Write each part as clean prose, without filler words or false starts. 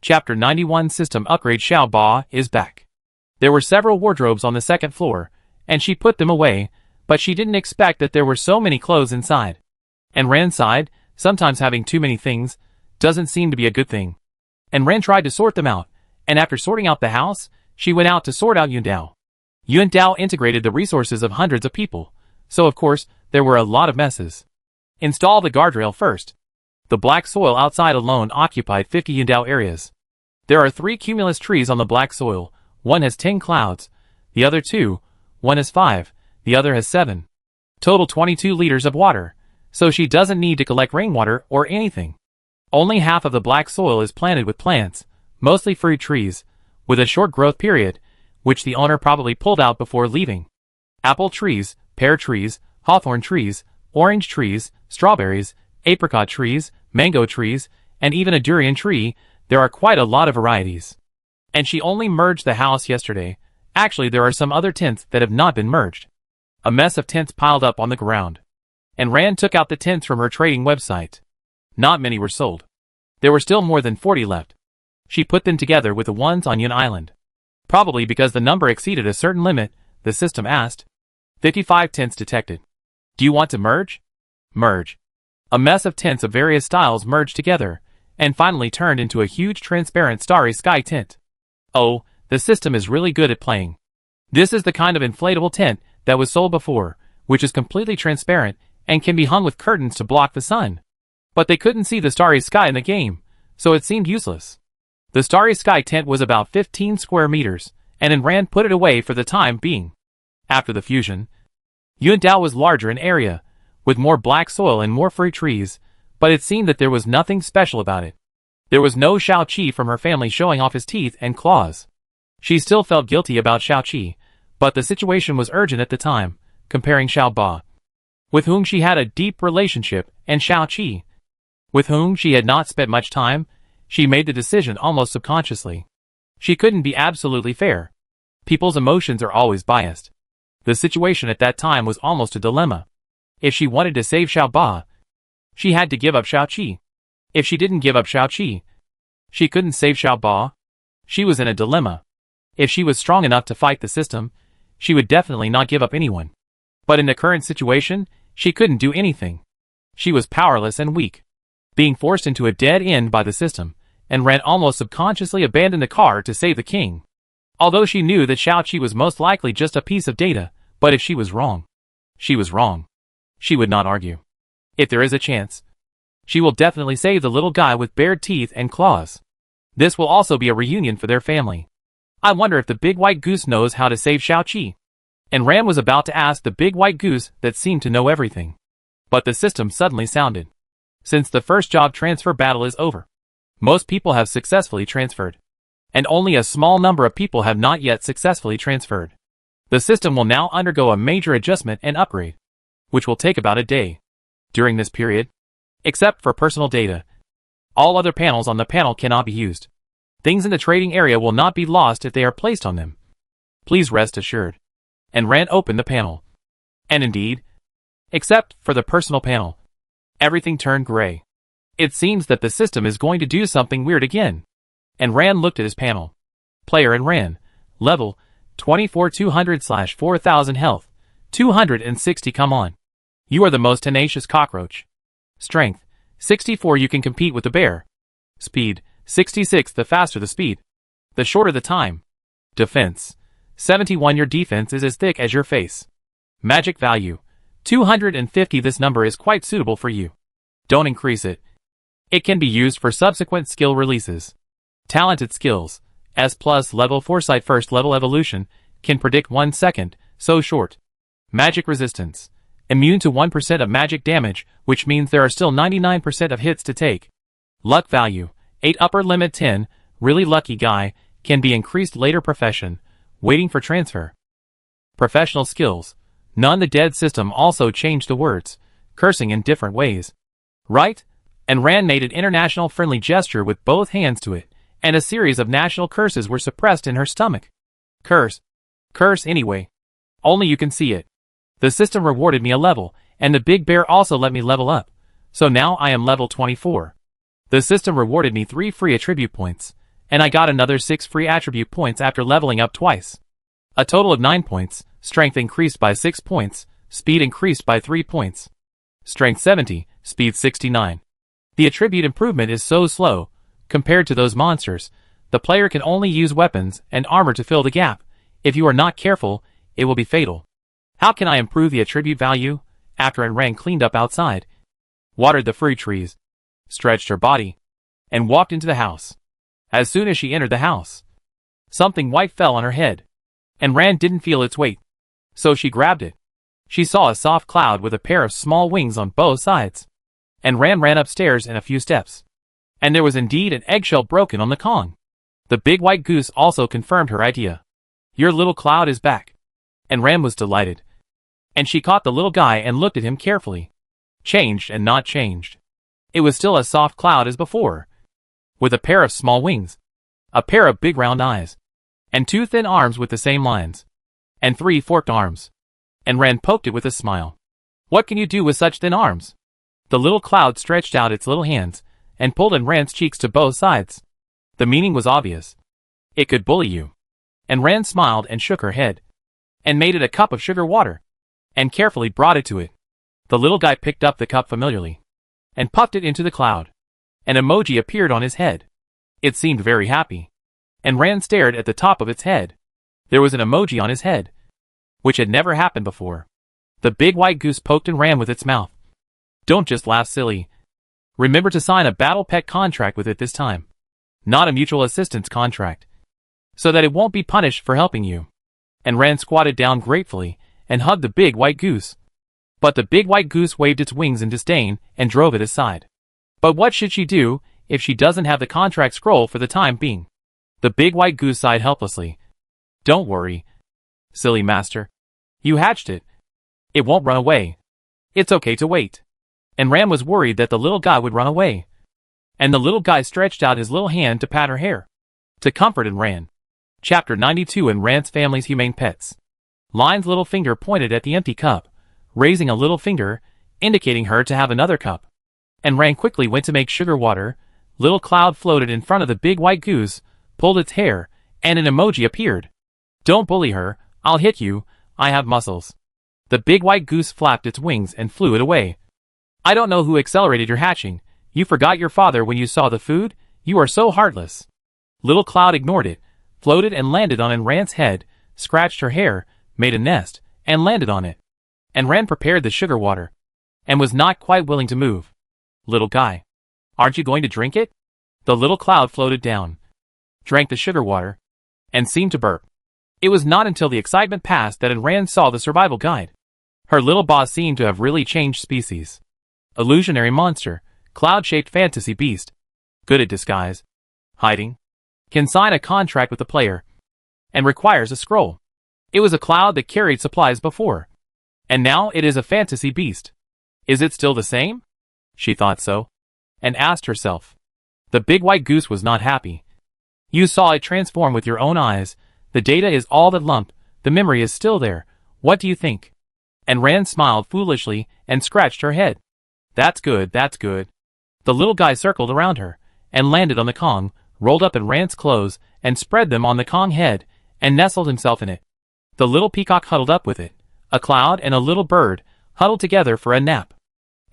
Chapter 91 System Upgrade. Shia Ba is back. There were several wardrobes on the second floor, and she put them away, but she didn't expect that there were so many clothes inside. And Ran sighed. Sometimes having too many things doesn't seem to be a good thing. And Ran tried to sort them out, and after sorting out the house, she went out to sort out Yundao. Yundao integrated the resources of hundreds of people, so of course, there were a lot of messes. Install the guardrail first. The black soil outside alone occupied 50 Yundao areas. There are 3 cumulus trees on the black soil. One has 10 clouds, the other 2, one has 5, the other has 7. Total 22 liters of water, so she doesn't need to collect rainwater or anything. Only half of the black soil is planted with plants, mostly fruit trees, with a short growth period, which the owner probably pulled out before leaving. Apple trees, pear trees, hawthorn trees, orange trees, strawberries, apricot trees, mango trees, and even a durian tree. There are quite a lot of varieties. And she only merged the house yesterday. Actually, there are some other tents that have not been merged. A mess of tents piled up on the ground. And Rand took out the tents from her trading website. Not many were sold. There were still more than 40 left. She put them together with the ones on Yun Island. Probably because the number exceeded a certain limit, the system asked. 55 tents detected. Do you want to merge? Merge. A mess of tents of various styles merged together, and finally turned into a huge transparent starry sky tent. Oh, the system is really good at playing. This is the kind of inflatable tent that was sold before, which is completely transparent and can be hung with curtains to block the sun. But they couldn't see the starry sky in the game, so it seemed useless. The starry sky tent was about 15 square meters, and Rand put it away for the time being. After the fusion, Yundao was larger in area, with more black soil and more fruit trees, but it seemed that there was nothing special about it. There was no Shao Qi from her family showing off his teeth and claws. She still felt guilty about Shao Qi, but the situation was urgent at the time, comparing Shia Ba, with whom she had a deep relationship, and Shao Qi, with whom she had not spent much time. She made the decision almost subconsciously. She couldn't be absolutely fair. People's emotions are always biased. The situation at that time was almost a dilemma. If she wanted to save Shia Ba, she had to give up Shao Qi. If she didn't give up Shao Qi, she couldn't save Shia Ba. She was in a dilemma. If she was strong enough to fight the system, she would definitely not give up anyone. But in the current situation, she couldn't do anything. She was powerless and weak, being forced into a dead end by the system, and Ran almost subconsciously abandoned the car to save the king. Although she knew that Shao Qi was most likely just a piece of data, but if she was wrong, she was wrong. She would not argue. If there is a chance, she will definitely save the little guy with bared teeth and claws. This will also be a reunion for their family. I wonder if the big white goose knows how to save Shao Qi. And Ran was about to ask the big white goose that seemed to know everything. But the system suddenly sounded. Since the first job transfer battle is over, most people have successfully transferred. And only a small number of people have not yet successfully transferred. The system will now undergo a major adjustment and upgrade, which will take about a day. During this period, except for personal data, all other panels on the panel cannot be used. Things in the trading area will not be lost if they are placed on them. Please rest assured. And Rand opened the panel. And indeed, except for the personal panel, everything turned gray. It seems that the system is going to do something weird again. And Rand looked at his panel. Player and Rand, level 24,200/4000 health, 260. Come on. You are the most tenacious cockroach. Strength 64. You can compete with the bear. Speed 66. The faster the speed, the shorter the time. Defense 71. Your defense is as thick as your face. Magic value 250. This number is quite suitable for you. Don't increase it. It can be used for subsequent skill releases. Talented skills S+ level foresight. First level evolution can predict 1 second, so short. Magic resistance immune to 1% of magic damage, which means there are still 99% of hits to take. Luck value 8. Upper limit 10. Really lucky guy, can be increased later. Profession waiting for transfer. Professional skills none. The dead system also changed the words, cursing in different ways. Right? And Rand made an international friendly gesture with both hands to it, and a series of national curses were suppressed in her stomach. Curse. Curse anyway. Only you can see it. The system rewarded me a level, and the big bear also let me level up, so now I am level 24. The system rewarded me 3 free attribute points, And I got another 6 free attribute points after leveling up twice. A total of 9 points, strength increased by 6 points, speed increased by 3 points. Strength 70, speed 69. The attribute improvement is so slow, compared to those monsters. The player can only use weapons and armor to fill the gap. If you are not careful, it will be fatal. How can I improve the attribute value? After Ran cleaned up outside, watered the fruit trees, stretched her body, and walked into the house. As soon as she entered the house, something white fell on her head, and Ran didn't feel its weight, so she grabbed it. She saw a soft cloud with a pair of small wings on both sides, and ran upstairs in a few steps. And there was indeed an eggshell broken on the Kong. The big white goose also confirmed her idea. Your little cloud is back. And Ran was delighted. And she caught the little guy and looked at him carefully. Changed and not changed. It was still a soft cloud as before, with a pair of small wings, a pair of big round eyes, and 2 thin arms with the same lines, and 3 forked arms. And Ran poked it with a smile. What can you do with such thin arms? The little cloud stretched out its little hands, and pulled in Ran's cheeks to both sides. The meaning was obvious. It could bully you. And Ran smiled and shook her head, and made it a cup of sugar water, and carefully brought it to it. The little guy picked up the cup familiarly, and puffed it into the cloud. An emoji appeared on his head. It seemed very happy. And Ran stared at the top of its head. There was an emoji on his head, which had never happened before. The big white goose poked and ran with its mouth. Don't just laugh, silly. Remember to sign a battle pet contract with it this time. Not a mutual assistance contract. So that it won't be punished for helping you. And Ran squatted down gratefully and hugged the big white goose. But the big white goose waved its wings in disdain and drove it aside. But what should she do if she doesn't have the contract scroll for the time being? The big white goose sighed helplessly. Don't worry, silly master. You hatched it. It won't run away. It's okay to wait. And Ran was worried that the little guy would run away. And the little guy stretched out his little hand to pat her hair, to comfort and Ran. Chapter 92 in Ran's Family's Humane Pets. Line's little finger pointed at the empty cup, raising a little finger, indicating her to have another cup. And Ran quickly went to make sugar water. Little cloud floated in front of the big white goose, pulled its hair, and an emoji appeared. Don't bully her, I'll hit you, I have muscles. The big white goose flapped its wings and flew it away. I don't know who accelerated your hatching. You forgot your father when you saw the food? You are so heartless. Little cloud ignored it, floated and landed on Ran's head, scratched her hair, made a nest, and landed on it. And Ran prepared the sugar water, and was not quite willing to move. Little guy, aren't you going to drink it? The little cloud floated down, drank the sugar water, and seemed to burp. It was not until the excitement passed that Ran saw the survival guide. Her little boss seemed to have really changed species. Illusionary monster, cloud-shaped fantasy beast, good at disguise, hiding, can sign a contract with the player, and requires a scroll. It was a cloud that carried supplies before, and now it is a fantasy beast. Is it still the same? She thought so, and asked herself. The big white goose was not happy. You saw it transform with your own eyes. The data is all that lump, the memory is still there. What do you think? And Ran smiled foolishly and scratched her head. That's good, that's good. The little guy circled around her, and landed on the Kong, rolled up in Ran's clothes, and spread them on the Kong head, and nestled himself in it. The little peacock huddled up with it. A cloud and a little bird huddled together for a nap.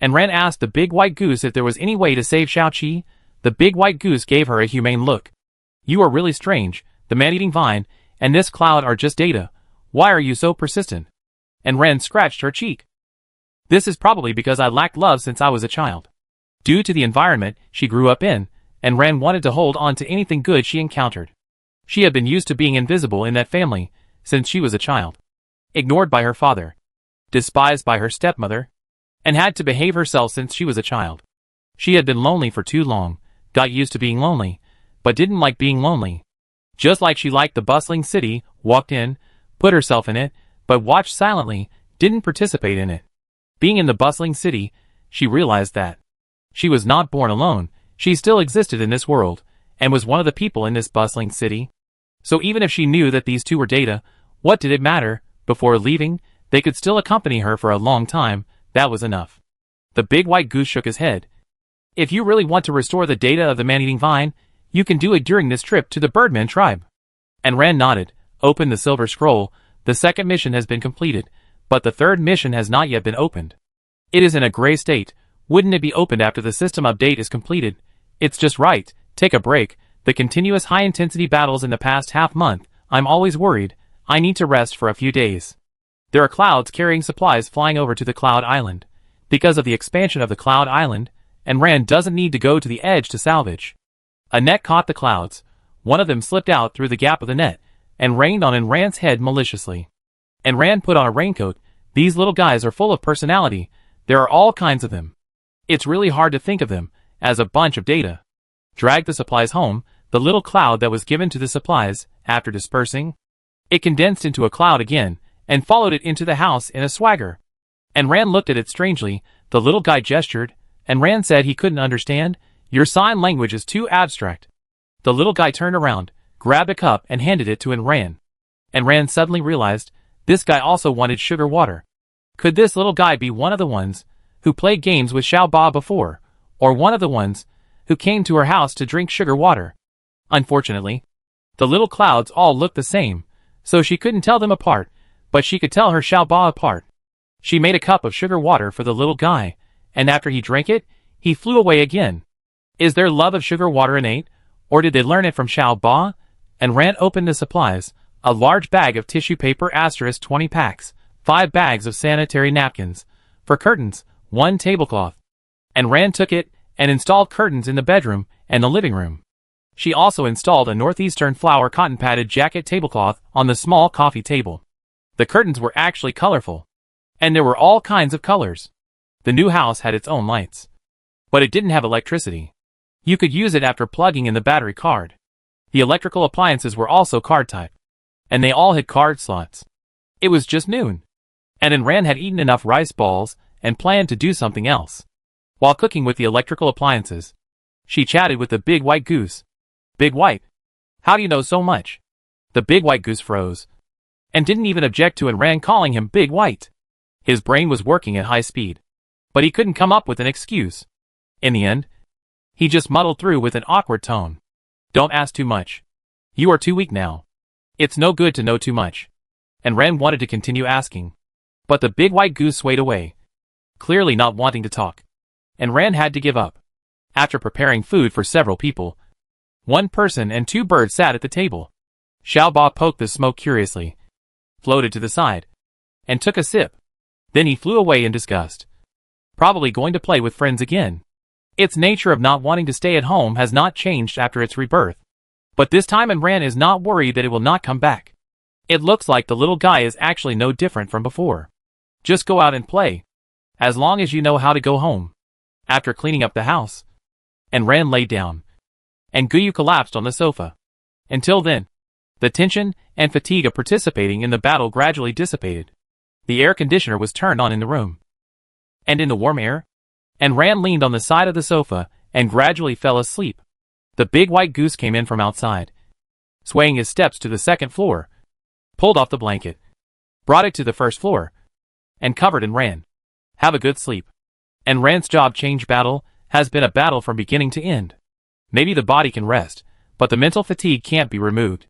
And Ran asked the big white goose if there was any way to save Xiao-Qi. The big white goose gave her a humane look. You are really strange. The man-eating vine and this cloud are just data. Why are you so persistent? And Ran scratched her cheek. This is probably because I lacked love since I was a child. Due to the environment she grew up in, and Ran wanted to hold on to anything good she encountered. She had been used to being invisible in that family since she was a child. Ignored by her father, despised by her stepmother, and had to behave herself since she was a child. She had been lonely for too long, got used to being lonely, but didn't like being lonely. Just like she liked the bustling city, walked in, put herself in it, but watched silently, didn't participate in it. Being in the bustling city, she realized that she was not born alone. She still existed in this world, and was one of the people in this bustling city. So even if she knew that these two were data, what did it matter? Before leaving, they could still accompany her for a long time. That was enough. The big white goose shook his head. If you really want to restore the data of the man-eating vine, You can do it during this trip to the Birdman tribe. And Rand nodded, opened the silver scroll. The second mission has been completed, but the third mission has not yet been opened. It is in a gray state. Wouldn't it be opened after the system update is completed? It's just right. Take a break. The continuous high-intensity battles in the past half-month, I'm always worried. I need to rest for a few days. There are clouds carrying supplies flying over to the Cloud Island. Because of the expansion of the Cloud Island, and Rand doesn't need to go to the edge to salvage. A net caught the clouds. One of them slipped out through the gap of the net, and rained on Rand's head maliciously. And Rand put on a raincoat. These little guys are full of personality. There are all kinds of them. It's really hard to think of them as a bunch of data. Dragged the supplies home. The little cloud that was given to the supplies, after dispersing, it condensed into a cloud again, and followed it into the house in a swagger. And Rand looked at it strangely. The little guy gestured, and Rand said he couldn't understand. Your sign language is too abstract. The little guy turned around, grabbed a cup and handed it to Rand. And Rand suddenly realized, this guy also wanted sugar water. Could this little guy be one of the ones who played games with Shia Ba before, or one of the ones who came to her house to drink sugar water? Unfortunately, the little clouds all looked the same, so she couldn't tell them apart, but she could tell her Shia Ba apart. She made a cup of sugar water for the little guy, and after he drank it, he flew away again. Is their love of sugar water innate, or did they learn it from Shia Ba? And Rand opened the supplies, a large bag of tissue paper * 20 packs, 5 bags of sanitary napkins, for curtains, 1 tablecloth. And Rand took it and installed curtains in the bedroom and the living room. She also installed a northeastern flower cotton padded jacket tablecloth on the small coffee table. The curtains were actually colorful. And there were all kinds of colors. The new house had its own lights. But it didn't have electricity. You could use it after plugging in the battery card. The electrical appliances were also card type. And they all had card slots. It was just noon. And Rand had eaten enough rice balls and planned to do something else. While cooking with the electrical appliances, she chatted with the big white goose. Big White, how do you know so much? The big white goose froze. And didn't even object to Rand calling him Big White. His brain was working at high speed. But he couldn't come up with an excuse. In the end, he just muddled through with an awkward tone. Don't ask too much. You are too weak now. It's no good to know too much. And Rand wanted to continue asking. But the big white goose swayed away, clearly not wanting to talk. And Rand had to give up. After preparing food for several people, 1 person and 2 birds sat at the table. Shia Ba poked the smoke curiously, floated to the side, and took a sip. Then he flew away in disgust. Probably going to play with friends again. Its nature of not wanting to stay at home has not changed after its rebirth. But this time Rand is not worried that it will not come back. It looks like the little guy is actually no different from before. Just go out and play. As long as you know how to go home. After cleaning up the house, and Rand lay down. And Guyu collapsed on the sofa. Until then, the tension and fatigue of participating in the battle gradually dissipated. The air conditioner was turned on in the room. And in the warm air, and Rand leaned on the side of the sofa and gradually fell asleep. The big white goose came in from outside, swaying his steps to the second floor, pulled off the blanket, brought it to the first floor, and covered Rand. Have a good sleep. And Rand's job change battle has been a battle from beginning to end. Maybe the body can rest, but the mental fatigue can't be removed.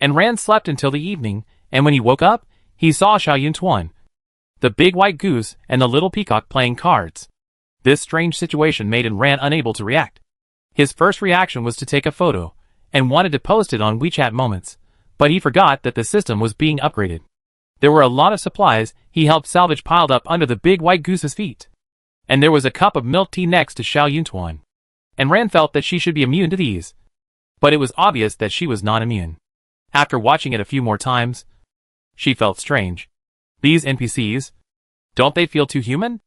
And Rand slept until the evening, and when he woke up, he saw Shia, the big white goose, and the little peacock playing cards. This strange situation made Rand unable to react. His first reaction was to take a photo, and wanted to post it on WeChat Moments, but he forgot that the system was being upgraded. There were a lot of supplies he helped salvage piled up under the big white goose's feet. And there was a cup of milk tea next to Shia. And Rand felt that she should be immune to these. But it was obvious that she was not immune. After watching it a few more times, she felt strange. These NPCs, don't they feel too human?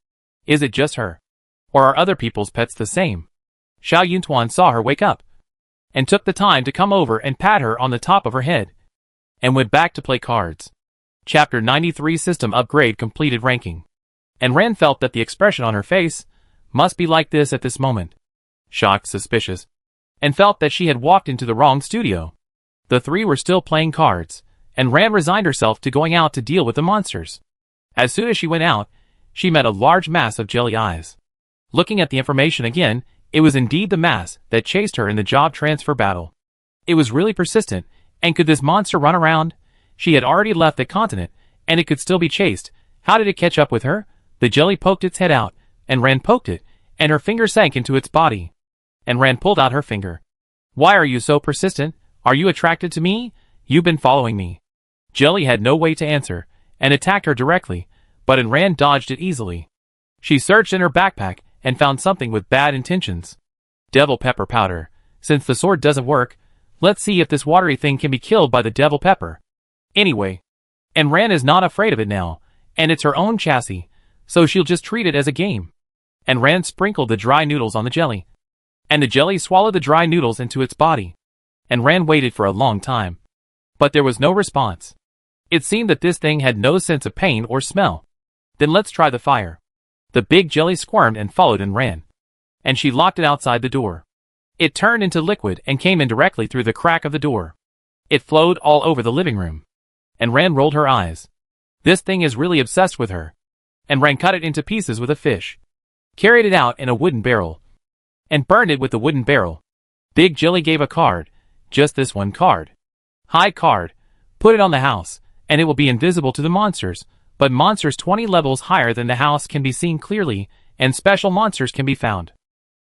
Is it just her? Or are other people's pets the same? Shia saw her wake up, and took the time to come over and pat her on the top of her head, and went back to play cards. Chapter 93 System Upgrade Completed Ranking. And Rand felt that the expression on her face must be like this at this moment. Shocked, suspicious, and felt that she had walked into the wrong studio. The 3 were still playing cards, and Rand resigned herself to going out to deal with the monsters. As soon as she went out, she met a large mass of jelly eyes. Looking at the information again, It was indeed the mass that chased her in the job transfer battle. It was really persistent, and could this monster run around? She had already left the continent, and it could still be chased. How did it catch up with her? The jelly poked its head out, and Rand poked it, and her finger sank into its body. And Rand pulled out her finger. Why are you so persistent? Are you attracted to me? You've been following me. Jelly had no way to answer, and attacked her directly, but Rand dodged it easily. She searched in her backpack, and found something with bad intentions. Devil pepper powder. Since the sword doesn't work, let's see if this watery thing can be killed by the devil pepper. Anyway, and Rand is not afraid of it now, and it's her own chassis, so she'll just treat it as a game. And Rand sprinkled the dry noodles on the jelly. And the jelly swallowed the dry noodles into its body. And Rand waited for a long time. But there was no response. It seemed that this thing had no sense of pain or smell. Then let's try the fire. The big jelly squirmed and followed and ran. And she locked it outside the door. It turned into liquid and came in directly through the crack of the door. It flowed all over the living room. And Rand rolled her eyes. This thing is really obsessed with her. And Rand cut it into pieces with a fish. Carried it out in a wooden barrel. And burned it with the wooden barrel. Big Jelly gave a card. Just this one card. High card. Put it on the house, and it will be invisible to the monsters, but monsters 20 levels higher than the house can be seen clearly, and special monsters can be found.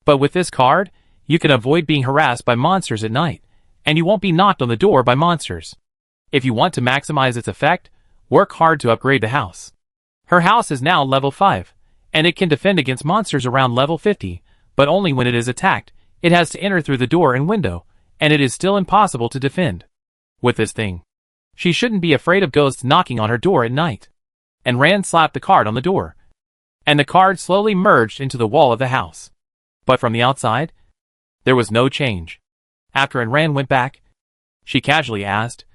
But with this card, you can avoid being harassed by monsters at night, and you won't be knocked on the door by monsters. If you want to maximize its effect, work hard to upgrade the house. Her house is now level 5, and it can defend against monsters around level 50, but only when it is attacked. It has to enter through the door and window, and it is still impossible to defend. With this thing, she shouldn't be afraid of ghosts knocking on her door at night. And Rand slapped the card on the door. And the card slowly merged into the wall of the house. But from the outside, there was no change. After Rand went back, she casually asked,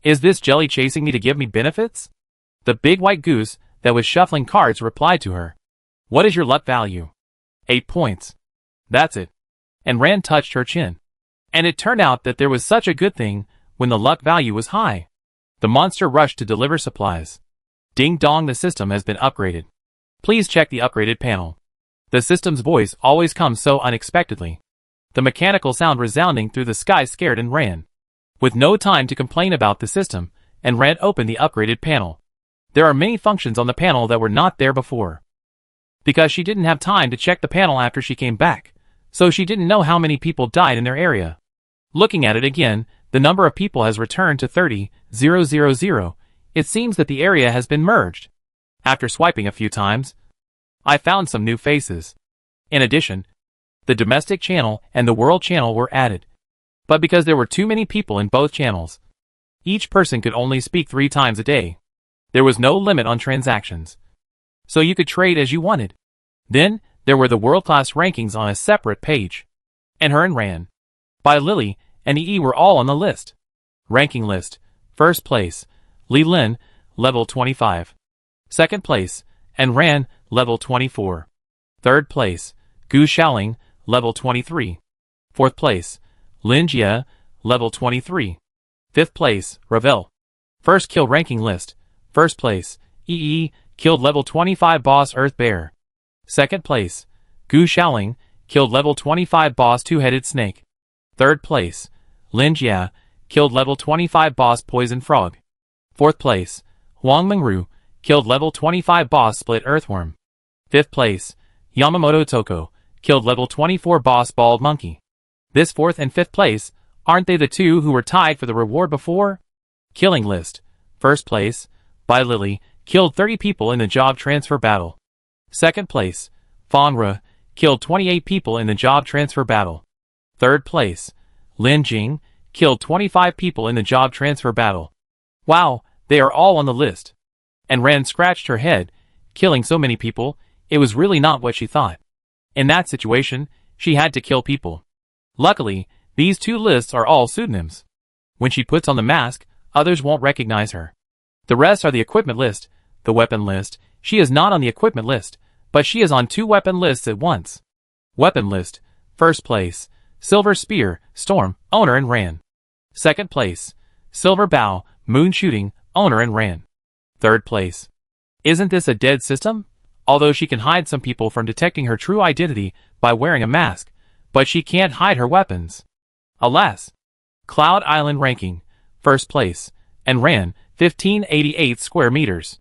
"Is this jelly chasing me to give me benefits?" The big white goose that was shuffling cards replied to her, "What is your luck value?" 8 points. That's it. And Rand touched her chin. And it turned out that there was such a good thing when the luck value was high. The monster rushed to deliver supplies. Ding dong, the system has been upgraded. Please check the upgraded panel. The system's voice always comes so unexpectedly. The mechanical sound resounding through the sky scared and Rand. With no time to complain about the system, and Rand opened the upgraded panel. There are many functions on the panel that were not there before. Because she didn't have time to check the panel after she came back, so she didn't know how many people died in their area. Looking at it again, the number of people has returned to 30,000. It seems that the area has been merged. After swiping a few times, I found some new faces. In addition, the domestic channel and the world channel were added. But because there were too many people in both channels, each person could only speak 3 times a day. There was no limit on transactions. So you could trade as you wanted. Then, there were the world-class rankings on a separate page. And Rand, by Lily, and EE were all on the list. Ranking list. First place, Li Lin, level 25. Second place, and Rand, level 24. Third place, Gu Xiaoling, level 23. Fourth place, Lin Jia, level 23. Fifth place, Ravel. First kill ranking list. First place, EE, killed level 25 boss Earth Bear. Second place, Gu Xiaoling, killed level 25 boss Two-Headed Snake. Third place, Lin Jia, killed level 25 boss Poison Frog. Fourth place, Huang Mengru, killed level 25 boss Split Earthworm. Fifth place, Yamamoto Toko, killed level 24 boss Bald Monkey. This fourth and fifth place, aren't they the two who were tied for the reward before? Killing list. First place, by Lily, killed 30 people in the job transfer battle. Second place, Fanra, killed 28 people in the job transfer battle. Third place, Lin Jing, killed 25 people in the job transfer battle. Wow, they are all on the list. And Rand scratched her head. Killing so many people, it was really not what she thought. In that situation, she had to kill people. Luckily, these 2 lists are all pseudonyms. When she puts on the mask, others won't recognize her. The rest are the equipment list, the weapon list. She is not on the equipment list, but she is on 2 weapon lists at once. Weapon list. First place, Silver Spear, Storm, owner and Rand. Second place, Silver Bow, Moon Shooting, owner and Rand. Third place. Isn't this a dead system? Although she can hide some people from detecting her true identity by wearing a mask, but she can't hide her weapons. Alas. Cloud Island ranking. First place, Enran, 1588 square meters.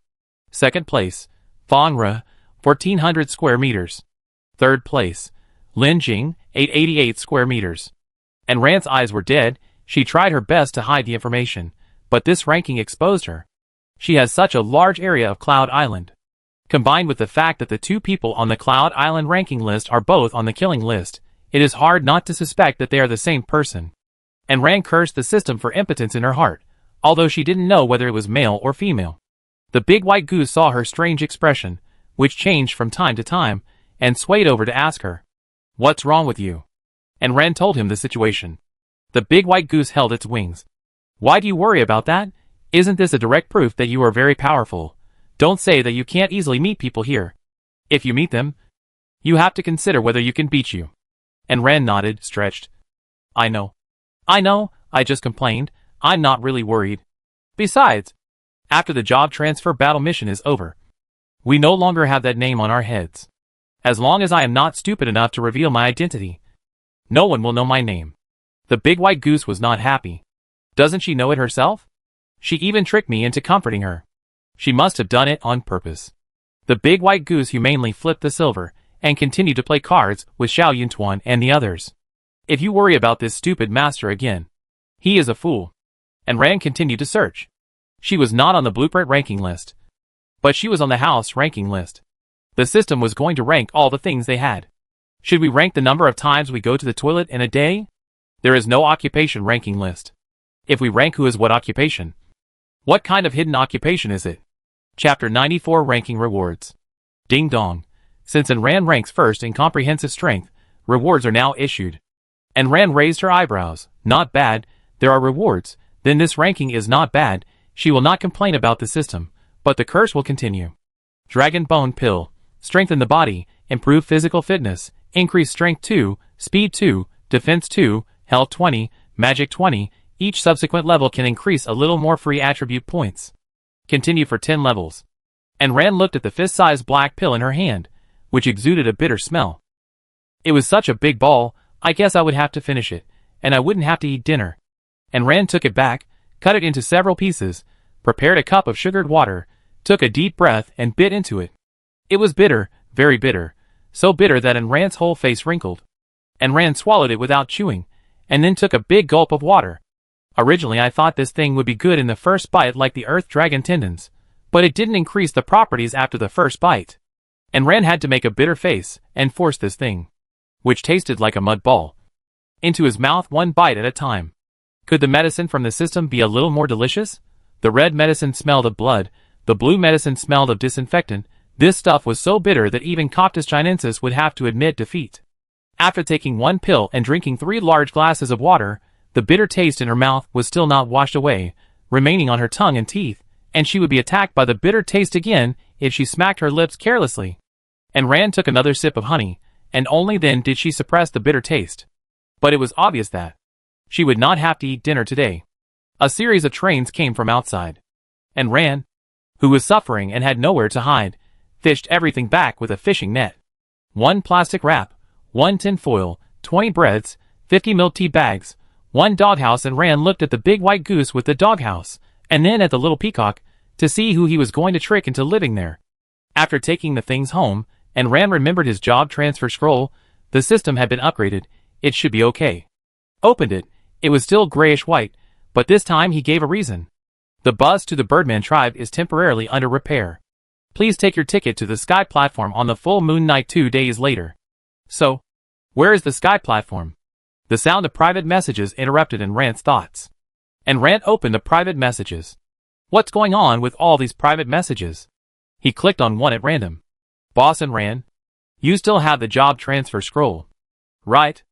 Second place, Fangra, 1400 square meters. Third place, Linjing, 888 square meters. Enran's eyes were dead. She tried her best to hide the information, but this ranking exposed her. She has such a large area of Cloud Island. Combined with the fact that the two people on the Cloud Island ranking list are both on the killing list, it is hard not to suspect that they are the same person. Enran cursed the system for impotence in her heart, although she didn't know whether it was male or female. The big white goose saw her strange expression, which changed from time to time, and swayed over to ask her, "What's wrong with you?" Enran told him the situation. The big white goose held its wings. "Why do you worry about that? Isn't this a direct proof that you are very powerful? Don't say that you can't easily meet people here. If you meet them, you have to consider whether you can beat you." Enran nodded, stretched. I know, I just complained. I'm not really worried. Besides, after the job transfer battle mission is over, we no longer have that name on our heads. As long as I am not stupid enough to reveal my identity, no one will know my name." The big white goose was not happy. Doesn't she know it herself? She even tricked me into comforting her. She must have done it on purpose. The big white goose humanely flipped the silver and continued to play cards with Xiao Yuntuan and the others. "If you worry about this stupid master again, he is a fool." And Ran continued to search. She was not on the blueprint ranking list, but she was on the house ranking list. The system was going to rank all the things they had. Should we rank the number of times we go to the toilet in a day? There is no occupation ranking list. If we rank who is what occupation, what kind of hidden occupation is it? Chapter 94 Ranking Rewards. Ding dong. Since Enran ranks first in comprehensive strength, rewards are now issued. Enran raised her eyebrows. Not bad, there are rewards, then this ranking is not bad. She will not complain about the system, but the curse will continue. Dragon Bone Pill. Strengthen the body, improve physical fitness, increase strength 2, speed 2, defense 2, health 20, magic 20, each subsequent level can increase a little more free attribute points. Continue for 10 levels. Enran looked at the fist-sized black pill in her hand, which exuded a bitter smell. It was such a big ball, I guess I would have to finish it, and I wouldn't have to eat dinner. Enran took it back, cut it into several pieces, prepared a cup of sugared water, took a deep breath and bit into it. It was bitter, very bitter, so bitter that Enran's whole face wrinkled. Enran swallowed it without chewing, and then took a big gulp of water. Originally I thought this thing would be good in the first bite like the earth dragon tendons, but it didn't increase the properties after the first bite. Enran had to make a bitter face and force this thing, which tasted like a mud ball, into his mouth one bite at a time. Could the medicine from the system be a little more delicious? The red medicine smelled of blood, the blue medicine smelled of disinfectant. This stuff was so bitter that even Coptus Chinensis would have to admit defeat. After taking one pill and drinking 3 large glasses of water, the bitter taste in her mouth was still not washed away, remaining on her tongue and teeth, and she would be attacked by the bitter taste again if she smacked her lips carelessly. Enran took another sip of honey, and only then did she suppress the bitter taste. But it was obvious that she would not have to eat dinner today. A series of trains came from outside. Enran, who was suffering and had nowhere to hide, fished everything back with a fishing net. 1 plastic wrap, 1 tin foil, 20 breads, 50 milk tea bags, 1 doghouse. Enran looked at the big white goose with the doghouse, and then at the little peacock, to see who he was going to trick into living there. After taking the things home, Enran remembered his job transfer scroll. The system had been upgraded, it should be okay. Opened it, it was still grayish white, but this time he gave a reason. The bus to the Birdman tribe is temporarily under repair. Please take your ticket to the sky platform on the full moon night 2 days later. So, where is the sky platform? The sound of private messages interrupted Enran's thoughts. Enran opened the private messages. What's going on with all these private messages? He clicked on one at random. Boss Enran, you still have the job transfer scroll, right?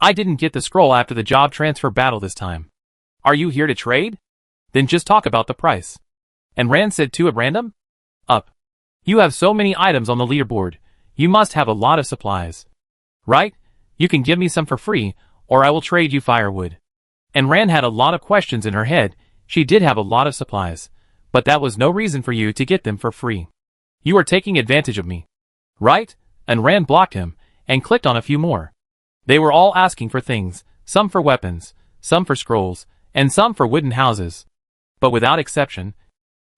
I didn't get the scroll after the job transfer battle this time. Are you here to trade? Then just talk about the price. Enran said 2 at random. Up. You have so many items on the leaderboard. You must have a lot of supplies. Right? You can give me some for free, or I will trade you firewood. Enran had a lot of questions in her head. She did have a lot of supplies, but that was no reason for you to get them for free. You are taking advantage of me. Right? Enran blocked him, and clicked on a few more. They were all asking for things, some for weapons, some for scrolls, and some for wooden houses. But without exception,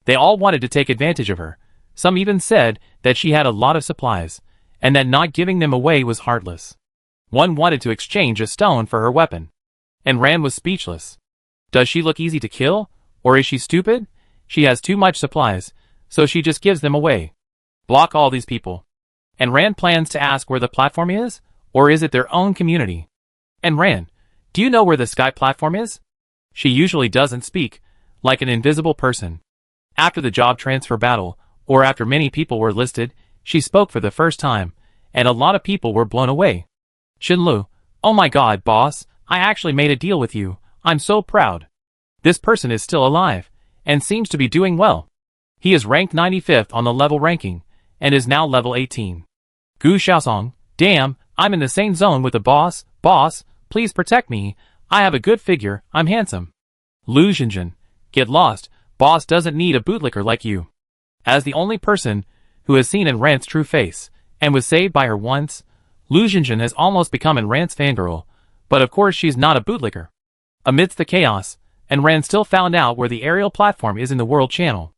they all wanted to take advantage of her. Some even said that she had a lot of supplies, and that not giving them away was heartless. One wanted to exchange a stone for her weapon. And Rand was speechless. Does she look easy to kill, or is she stupid? She has too much supplies, so she just gives them away. Block all these people. And Rand plans to ask where the platform is, or is it their own community? And Rand, do you know where the sky platform is? She usually doesn't speak, like an invisible person. After the job transfer battle, or after many people were listed, she spoke for the first time, and a lot of people were blown away. Shinlu, oh my god, boss, I actually made a deal with you. I'm so proud. This person is still alive, and seems to be doing well. He is ranked 95th on the level ranking, and is now level 18. Gu Xiaosong, damn, I'm in the same zone with the boss. Boss, please protect me. I have a good figure, I'm handsome. Lu Xinjin, get lost, boss doesn't need a bootlicker like you. As the only person who has seen Enrant's true face, and was saved by her once, Lu Xinjin has almost become Enrant's fangirl, but of course she's not a bootlicker. Amidst the chaos, Enran still found out where the aerial platform is in the world channel.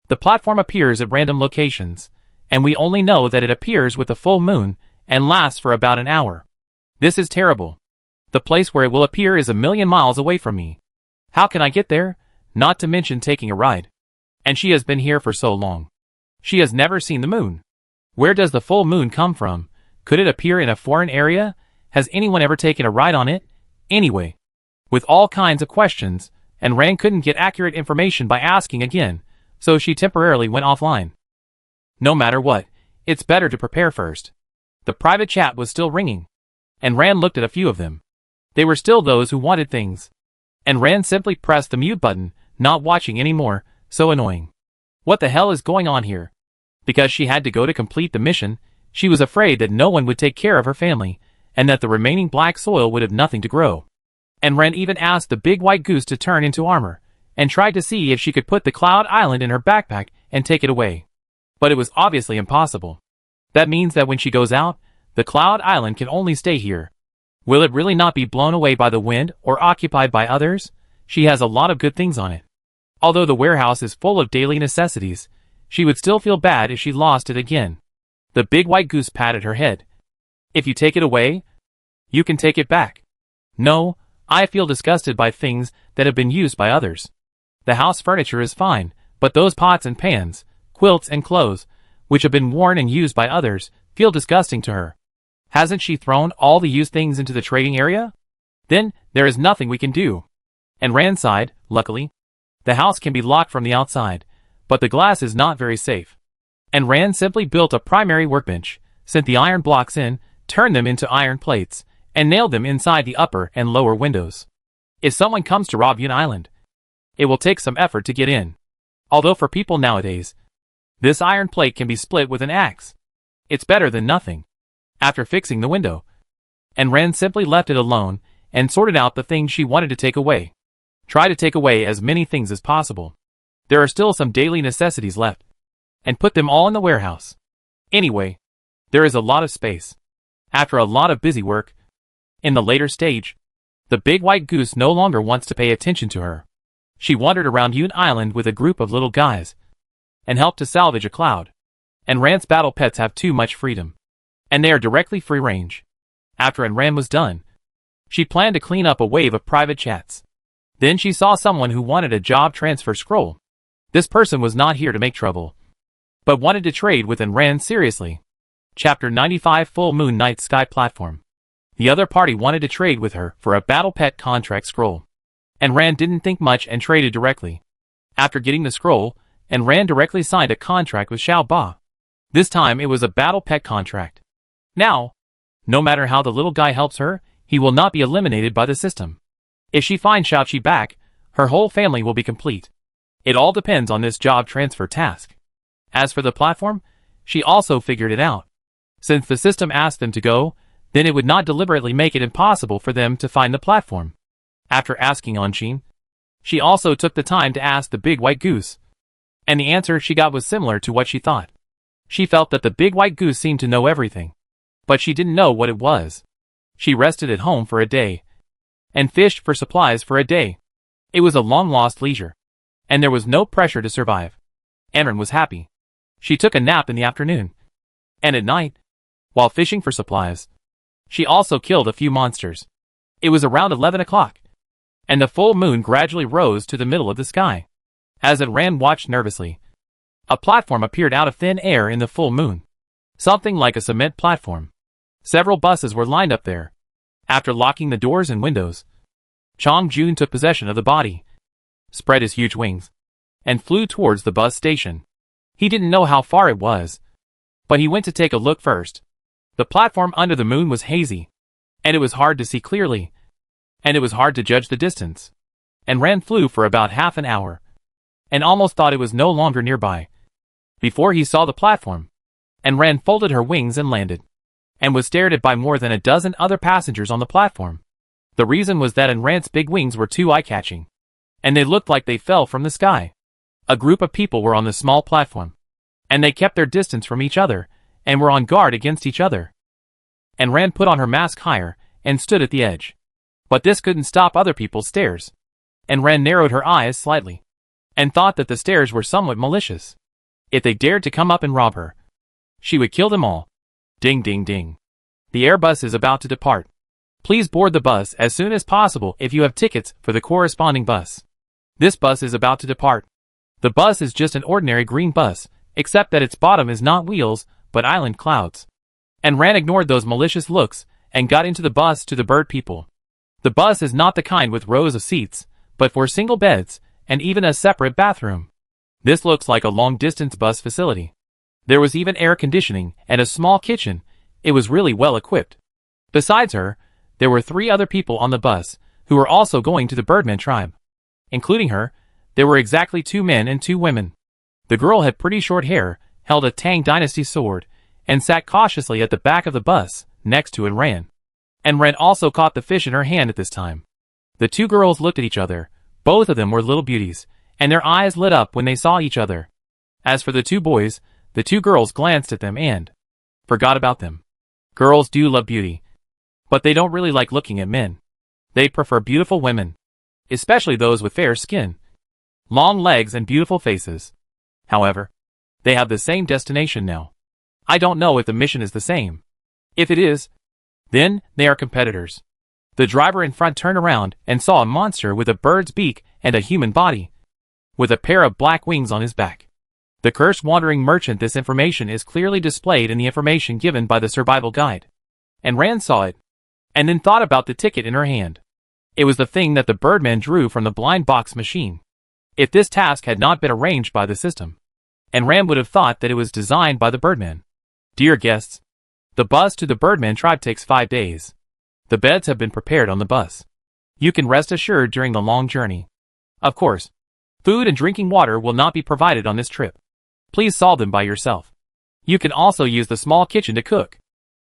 The platform appears at random locations, and we only know that it appears with the full moon, and lasts for about an hour. This is terrible. The place where it will appear is 1,000,000 miles away from me. How can I get there? Not to mention taking a ride. And she has been here for so long. She has never seen the moon. Where does the full moon come from? Could it appear in a foreign area? Has anyone ever taken a ride on it? Anyway, with all kinds of questions, and Rand couldn't get accurate information by asking again, so she temporarily went offline. No matter what, it's better to prepare first. The private chat was still ringing, and Rand looked at a few of them. They were still those who wanted things. And Rand simply pressed the mute button, not watching anymore, so annoying. What the hell is going on here? Because she had to go to complete the mission, she was afraid that no one would take care of her family, and that the remaining black soil would have nothing to grow. And Rand even asked the big white goose to turn into armor, and tried to see if she could put the Cloud Island in her backpack and take it away. But it was obviously impossible. That means that when she goes out, the Cloud Island can only stay here. Will it really not be blown away by the wind or occupied by others? She has a lot of good things on it. Although the warehouse is full of daily necessities, she would still feel bad if she lost it again. The big white goose patted her head. If you take it away, you can take it back. No, I feel disgusted by things that have been used by others. The house furniture is fine, but those pots and pans, quilts and clothes, which have been worn and used by others, feel disgusting to her. Hasn't she thrown all the used things into the trading area? Then, there is nothing we can do. And Rand sighed, luckily. The house can be locked from the outside, but the glass is not very safe. And Rand simply built a primary workbench, sent the iron blocks in, turned them into iron plates, and nailed them inside the upper and lower windows. If someone comes to rob Yun Island, it will take some effort to get in. Although for people nowadays, this iron plate can be split with an axe. It's better than nothing. After fixing the window, and Rand simply left it alone, and sorted out the things she wanted to take away. Try to take away as many things as possible. There are still some daily necessities left, and put them all in the warehouse. Anyway, there is a lot of space. After a lot of busy work, in the later stage, the big white goose no longer wants to pay attention to her. She wandered around Yun Island with a group of little guys, and helped to salvage a cloud. And Rand's battle pets have too much freedom, and they are directly free range. After Rand was done, she planned to clean up a wave of private chats. Then she saw someone who wanted a job transfer scroll. This person was not here to make trouble, but wanted to trade with Rand seriously. Chapter 95 Full Moon Night Sky Platform. The other party wanted to trade with her for a battle pet contract scroll. And Rand didn't think much and traded directly. After getting the scroll, Rand directly signed a contract with Shia Ba. This time it was a battle pet contract. Now, no matter how the little guy helps her, he will not be eliminated by the system. If she finds Xiaoqi back, her whole family will be complete. It all depends on this job transfer task. As for the platform, she also figured it out. Since the system asked them to go, then it would not deliberately make it impossible for them to find the platform. After asking Anshin, she also took the time to ask the big white goose. And the answer she got was similar to what she thought. She felt that the big white goose seemed to know everything, but she didn't know what it was. She rested at home for a day, and fished for supplies for a day. It was a long-lost leisure, and there was no pressure to survive. Ren was happy. She took a nap in the afternoon, and at night, while fishing for supplies, she also killed a few monsters. It was around 11 o'clock, and the full moon gradually rose to the middle of the sky. As Ren watched nervously, a platform appeared out of thin air in the full moon. Something like a cement platform. Several buses were lined up there. After locking the doors and windows, Chong Jun took possession of the body, spread his huge wings, and flew towards the bus station. He didn't know how far it was, but he went to take a look first. The platform under the moon was hazy, and it was hard to see clearly, and it was hard to judge the distance. And Ren flew for about half an hour, and almost thought it was no longer nearby, before he saw the platform. And Ren folded her wings and landed, and was stared at by more than a dozen other passengers on the platform. The reason was that Ren's big wings were too eye-catching, and they looked like they fell from the sky. A group of people were on the small platform, and they kept their distance from each other, and were on guard against each other. And Ren put on her mask higher, and stood at the edge. But this couldn't stop other people's stares. And Ren narrowed her eyes slightly, and thought that the stares were somewhat malicious. If they dared to come up and rob her, she would kill them all. Ding ding ding. The Airbus is about to depart. Please board the bus as soon as possible if you have tickets for the corresponding bus. This bus is about to depart. The bus is just an ordinary green bus, except that its bottom is not wheels, but island clouds. And Ren ignored those malicious looks, and got into the bus to the bird people. The bus is not the kind with rows of seats, but for single beds, and even a separate bathroom. This looks like a long-distance bus facility. There was even air conditioning, and a small kitchen. It was really well equipped. Besides her, there were 3 other people on the bus, who were also going to the Birdman tribe. Including her, there were exactly 2 men and 2 women. The girl had pretty short hair, held a Tang Dynasty sword, and sat cautiously at the back of the bus, next to Ren. And Ren also caught the fish in her hand at this time. The 2 girls looked at each other. Both of them were little beauties, and their eyes lit up when they saw each other. As for the 2 boys, the 2 girls glanced at them and forgot about them. Girls do love beauty, but they don't really like looking at men. They prefer beautiful women, especially those with fair skin, long legs and beautiful faces. However, they have the same destination now. I don't know if the mission is the same. If it is, then they are competitors. The driver in front turned around and saw a monster with a bird's beak and a human body, with a pair of black wings on his back. The cursed wandering merchant. This information is clearly displayed in the information given by the survival guide. And Ren saw it, and then thought about the ticket in her hand. It was the thing that the Birdman drew from the blind box machine. If this task had not been arranged by the system, and Ren would have thought that it was designed by the Birdman. Dear guests, the bus to the Birdman tribe takes 5 days. The beds have been prepared on the bus. You can rest assured during the long journey. Of course, food and drinking water will not be provided on this trip. Please solve them by yourself. You can also use the small kitchen to cook.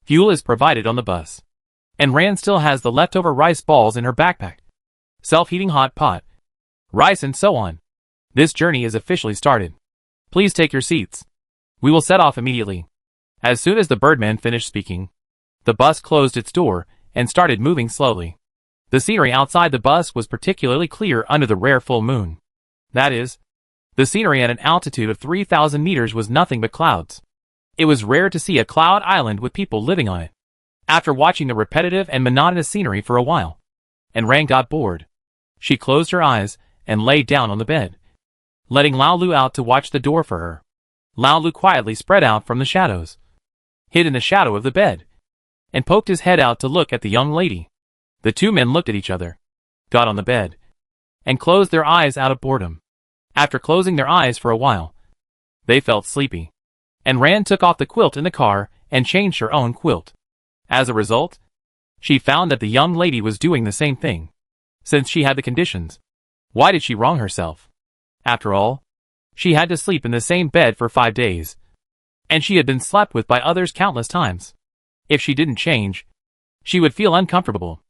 Fuel is provided on the bus. And Ren still has the leftover rice balls in her backpack. Self-heating hot pot, rice and so on. This journey is officially started. Please take your seats. We will set off immediately. As soon as the Birdman finished speaking, the bus closed its door and started moving slowly. The scenery outside the bus was particularly clear under the rare full moon. That is, the scenery at an altitude of 3,000 meters was nothing but clouds. It was rare to see a cloud island with people living on it. After watching the repetitive and monotonous scenery for a while, and Ren got bored, she closed her eyes and lay down on the bed, letting Lao Lu out to watch the door for her. Lao Lu quietly spread out from the shadows, hid in the shadow of the bed, and poked his head out to look at the young lady. The 2 men looked at each other, got on the bed, and closed their eyes out of boredom. After closing their eyes for a while, they felt sleepy, and Ren took off the quilt in the car and changed her own quilt. As a result, she found that the young lady was doing the same thing. Since she had the conditions, why did she wrong herself? After all, she had to sleep in the same bed for 5 days, and she had been slept with by others countless times. If she didn't change, she would feel uncomfortable.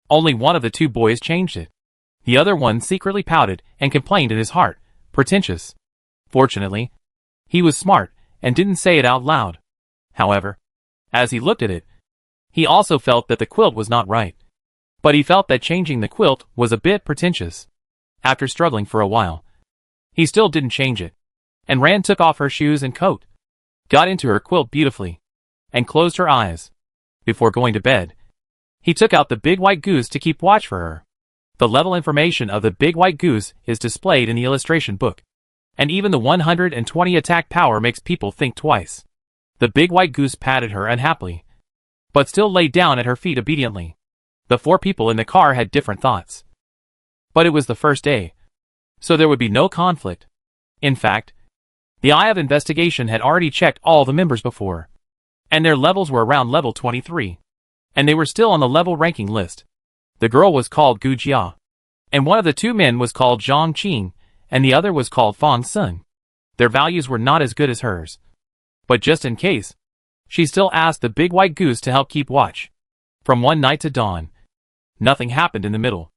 Only one of the 2 boys changed it. The other one secretly pouted and complained in his heart, pretentious. Fortunately, he was smart and didn't say it out loud. However, as he looked at it, He also felt that the quilt was not right. But he felt that changing the quilt was a bit pretentious. After struggling for a while, he still didn't change it. And Rand took off her shoes and coat, got into her quilt beautifully, and closed her eyes. Before going to bed, he took out the big white goose to keep watch for her. The level information of the big white goose is displayed in the illustration book. And even the 120 attack power makes people think twice. The big white goose patted her unhappily, but still laid down at her feet obediently. The 4 people in the car had different thoughts. But it was the first day, so there would be no conflict. In fact, the Eye of Investigation had already checked all the members before, and their levels were around level 23, and they were still on the level ranking list. The girl was called Gu Jia, and one of the 2 men was called Zhang Qing, and the other was called Fang Sun. Their values were not as good as hers. But just in case, she still asked the big white goose to help keep watch. From one night to dawn, nothing happened in the middle.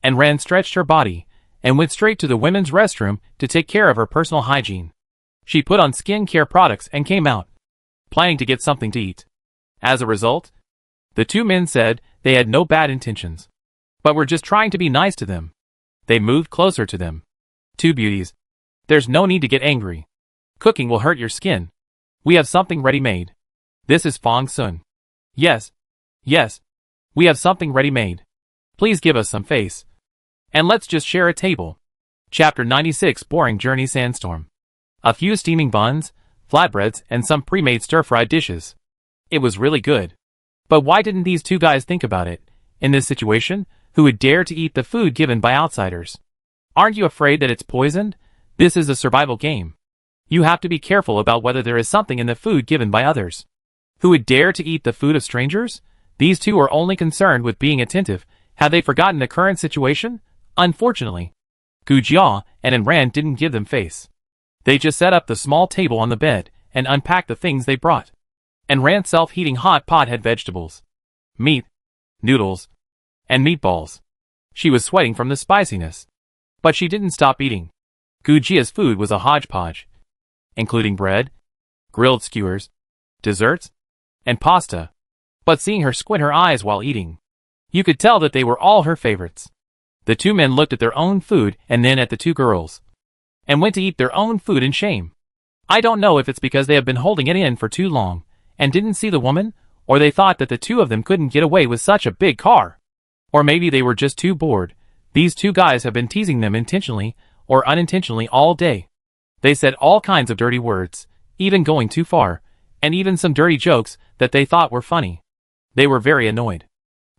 And Rand stretched her body, and went straight to the women's restroom to take care of her personal hygiene. She put on skincare products and came out, planning to get something to eat. As a result, the 2 men said they had no bad intentions, but were just trying to be nice to them. They moved closer to them. 2 beauties. There's no need to get angry. Cooking will hurt your skin. We have something ready-made. This is Fang Sun. Yes. Yes. We have something ready-made. Please give us some face. And let's just share a table. Chapter 96 Boring Journey Sandstorm. A few steaming buns, flatbreads, and some pre-made stir-fried dishes. It was really good. But why didn't these 2 guys think about it? In this situation, who would dare to eat the food given by outsiders? Aren't you afraid that it's poisoned? This is a survival game. You have to be careful about whether there is something in the food given by others. Who would dare to eat the food of strangers? These 2 are only concerned with being attentive. Had they forgotten the current situation? Unfortunately, Gu Jia and Rand didn't give them face. They just set up the small table on the bed and unpacked the things they brought. And Rand's self-heating hot pot had vegetables, meat, noodles, and meatballs. She was sweating from the spiciness. But she didn't stop eating. Gu Jia's food was a hodgepodge, including bread, grilled skewers, desserts, and pasta. But seeing her squint her eyes while eating, you could tell that they were all her favorites. The 2 men looked at their own food and then at the 2 girls, and went to eat their own food in shame. I don't know if it's because they have been holding it in for too long, and didn't see the woman, or they thought that the 2 of them couldn't get away with such a big car. Or maybe they were just too bored. These 2 guys have been teasing them intentionally, or unintentionally all day. They said all kinds of dirty words, even going too far, and even some dirty jokes that they thought were funny. They were very annoyed.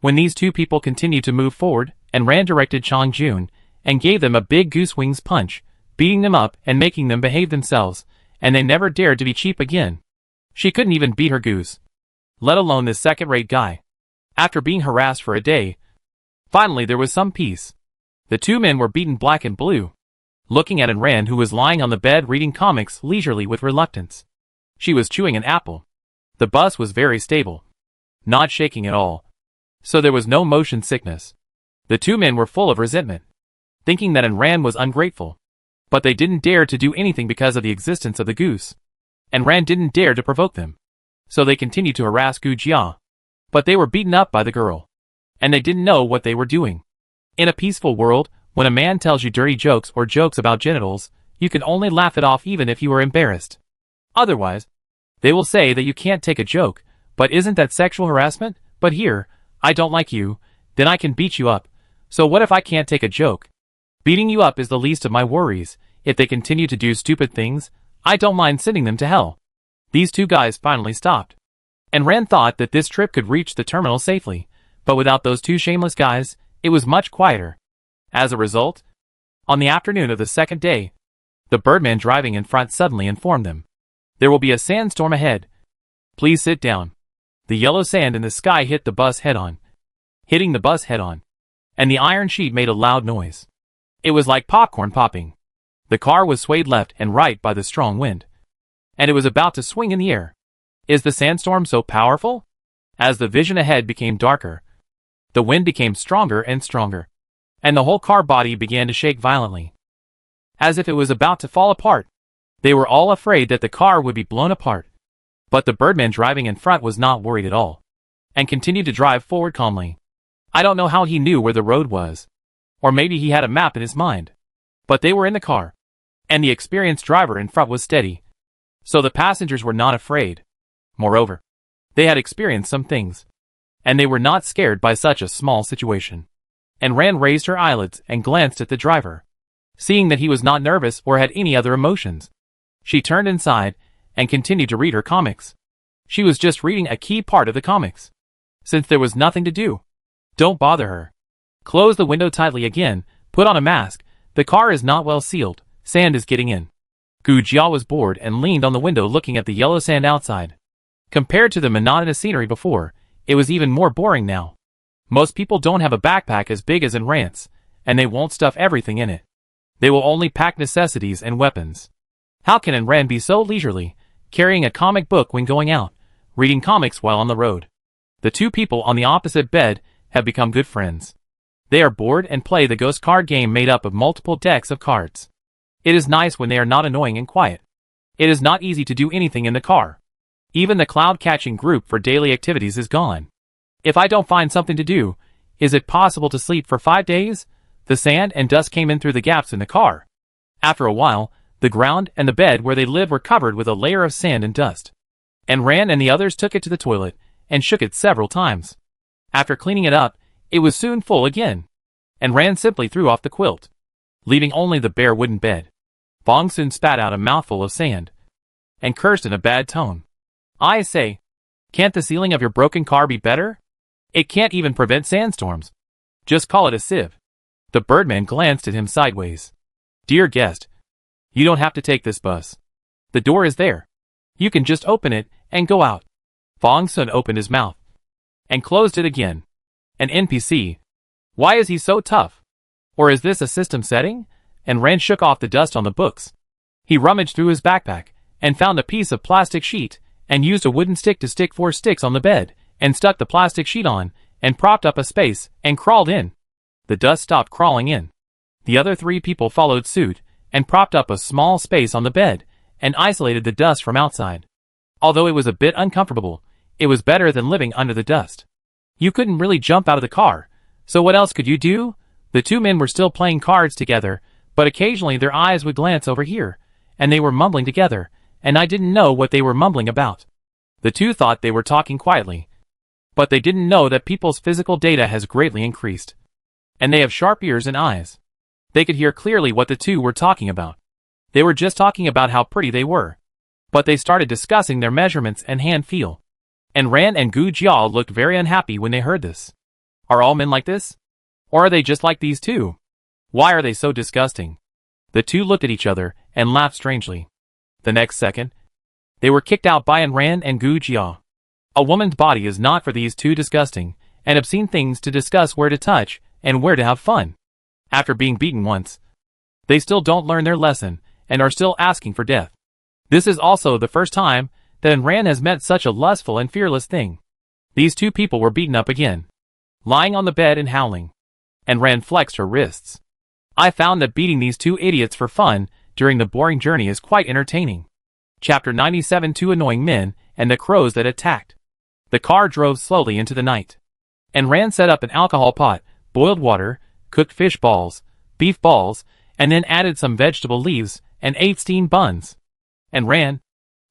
When these 2 people continued to move forward, and Rand directed Chang Jun, and gave them a big goose wings punch, beating them up and making them behave themselves, and they never dared to be cheap again. She couldn't even beat her goose, let alone this second-rate guy. After being harassed for a day, finally there was some peace. The 2 men were beaten black and blue, looking at Rand, who was lying on the bed reading comics leisurely with reluctance. She was chewing an apple. The bus was very stable, not shaking at all, so there was no motion sickness. The 2 men were full of resentment, thinking that Rand was ungrateful. But they didn't dare to do anything because of the existence of the goose. And Rand didn't dare to provoke them. So they continued to harass Gu Jia. But they were beaten up by the girl. And they didn't know what they were doing. In a peaceful world, when a man tells you dirty jokes or jokes about genitals, you can only laugh it off even if you are embarrassed. Otherwise, they will say that you can't take a joke. But isn't that sexual harassment? But here, I don't like you, then I can beat you up. So what if I can't take a joke? Beating you up is the least of my worries. If they continue to do stupid things, I don't mind sending them to hell. These 2 guys finally stopped. And Rand thought that this trip could reach the terminal safely, but without those 2 shameless guys, it was much quieter. As a result, on the afternoon of the 2nd day, the Birdman driving in front suddenly informed them. There will be a sandstorm ahead. Please sit down. The yellow sand in the sky hit the bus head-on, hitting the bus head-on, and the iron sheet made a loud noise. It was like popcorn popping. The car was swayed left and right by the strong wind, and it was about to swing in the air. Is the sandstorm so powerful? As the vision ahead became darker, the wind became stronger and stronger, and the whole car body began to shake violently, as if it was about to fall apart. They were all afraid that the car would be blown apart. But the Birdman driving in front was not worried at all. and continued to drive forward calmly. I don't know how he knew where the road was. Or maybe he had a map in his mind. But they were in the car. And the experienced driver in front was steady. So the passengers were not afraid. Moreover, they had experienced some things. And they were not scared by such a small situation. And Ran raised her eyelids and glanced at the driver. Seeing that he was not nervous or had any other emotions, she turned inside and continued to read her comics. She was just reading a key part of the comics. Since there was nothing to do. Don't bother her. Close the window tightly again, put on a mask, the car is not well sealed, sand is getting in. Gu Jia was bored and leaned on the window looking at the yellow sand outside. Compared to the monotonous scenery before, it was even more boring now. Most people don't have a backpack as big as in Rance, and they won't stuff everything in it. They will only pack necessities and weapons. How can Enran be so leisurely, carrying a comic book when going out, reading comics while on the road? The two people on the opposite bed have become good friends. They are bored and play the ghost card game made up of multiple decks of cards. It is nice when they are not annoying and quiet. It is not easy to do anything in the car. Even the cloud-catching group for daily activities is gone. If I don't find something to do, is it possible to sleep for 5 days? The sand and dust came in through the gaps in the car. After a while, the ground and the bed where they lived were covered with a layer of sand and dust. And Ran and the others took it to the toilet and shook it several times. After cleaning it up, it was soon full again. And Ran simply threw off the quilt, leaving only the bare wooden bed. Bong soon spat out a mouthful of sand and cursed in a bad tone. I say, can't the sealing of your broken car be better? It can't even prevent sandstorms. Just call it a sieve. The Birdman glanced at him sideways. Dear guest, you don't have to take this bus. The door is there. You can just open it and go out. Fong Sun opened his mouth and closed it again. An NPC. Why is he so tough? Or is this a system setting? And Ran shook off the dust on the books. He rummaged through his backpack and found a piece of plastic sheet and used a wooden stick to stick 4 sticks on the bed and stuck the plastic sheet on and propped up a space and crawled in. The dust stopped crawling in. The other 3 people followed suit and propped up a small space on the bed and isolated the dust from outside. Although it was a bit uncomfortable, it was better than living under the dust. You couldn't really jump out of the car, so what else could you do? The 2 men were still playing cards together, but occasionally their eyes would glance over here, and they were mumbling together, and I didn't know what they were mumbling about. The 2 thought they were talking quietly, but they didn't know that people's physical data has greatly increased. And they have sharp ears and eyes. They could hear clearly what the 2 were talking about. They were just talking about how pretty they were. But they started discussing their measurements and hand feel. And Ran and Gu Jia looked very unhappy when they heard this. Are all men like this? Or are they just like these 2? Why are they so disgusting? The 2 looked at each other and laughed strangely. The next second, they were kicked out by Ran and Gu Jia. A woman's body is not for these 2 disgusting and obscene things to discuss where to touch and where to have fun. After being beaten once, they still don't learn their lesson and are still asking for death. This is also the first time that Ran has met such a lustful and fearless thing. These 2 people were beaten up again, lying on the bed and howling. And Ran flexed her wrists. I found that beating these 2 idiots for fun during the boring journey is quite entertaining. Chapter 97 2 Annoying Men and the Crows That Attacked. The car drove slowly into the night. And Ran set up an alcohol pot, boiled water, cooked fish balls, beef balls, and then added some vegetable leaves and 8 steamed buns. And Ran,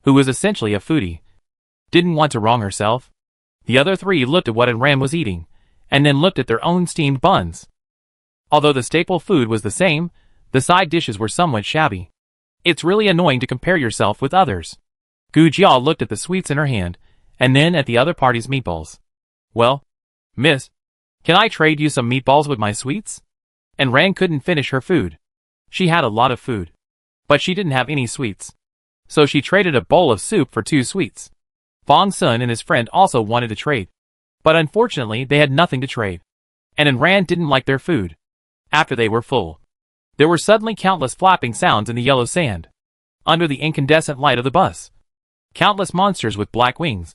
who was essentially a foodie, didn't want to wrong herself. The other 3 looked at what Ran was eating, and then looked at their own steamed buns. Although the staple food was the same, the side dishes were somewhat shabby. It's really annoying to compare yourself with others. Gu Jia looked at the sweets in her hand, and then at the other party's meatballs. Well, miss, can I trade you some meatballs with my sweets? And Ran couldn't finish her food. She had a lot of food, but she didn't have any sweets. So she traded a bowl of soup for 2 sweets. Fong Sun and his friend also wanted to trade, but unfortunately they had nothing to trade. And Ran didn't like their food. After they were full, there were suddenly countless flapping sounds in the yellow sand. Under the incandescent light of the bus, countless monsters with black wings,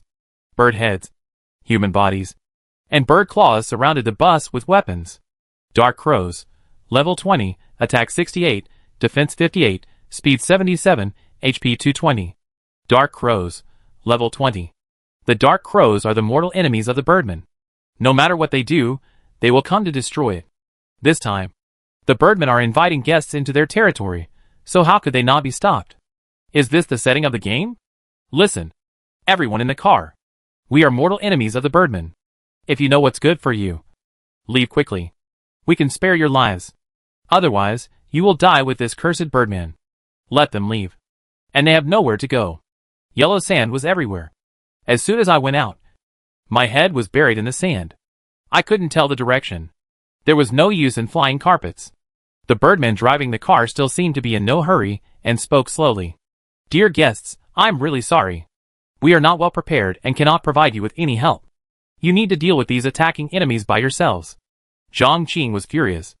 bird heads, human bodies, and bird claws surrounded the bus with weapons. Dark crows, level 20, attack 68, defense 58, speed 77, HP 220. Dark crows, level 20. The dark crows are the mortal enemies of the Birdman. No matter what they do, they will come to destroy it. This time, the Birdmen are inviting guests into their territory, so how could they not be stopped? Is this the setting of the game? Listen, everyone in the car. We are mortal enemies of the Birdmen. If you know what's good for you, leave quickly. We can spare your lives. Otherwise, you will die with this cursed Birdman. Let them leave. And they have nowhere to go. Yellow sand was everywhere. As soon as I went out, my head was buried in the sand. I couldn't tell the direction. There was no use in flying carpets. The Birdman driving the car still seemed to be in no hurry and spoke slowly. Dear guests, I'm really sorry. We are not well prepared and cannot provide you with any help. You need to deal with these attacking enemies by yourselves. Zhang Qing was furious.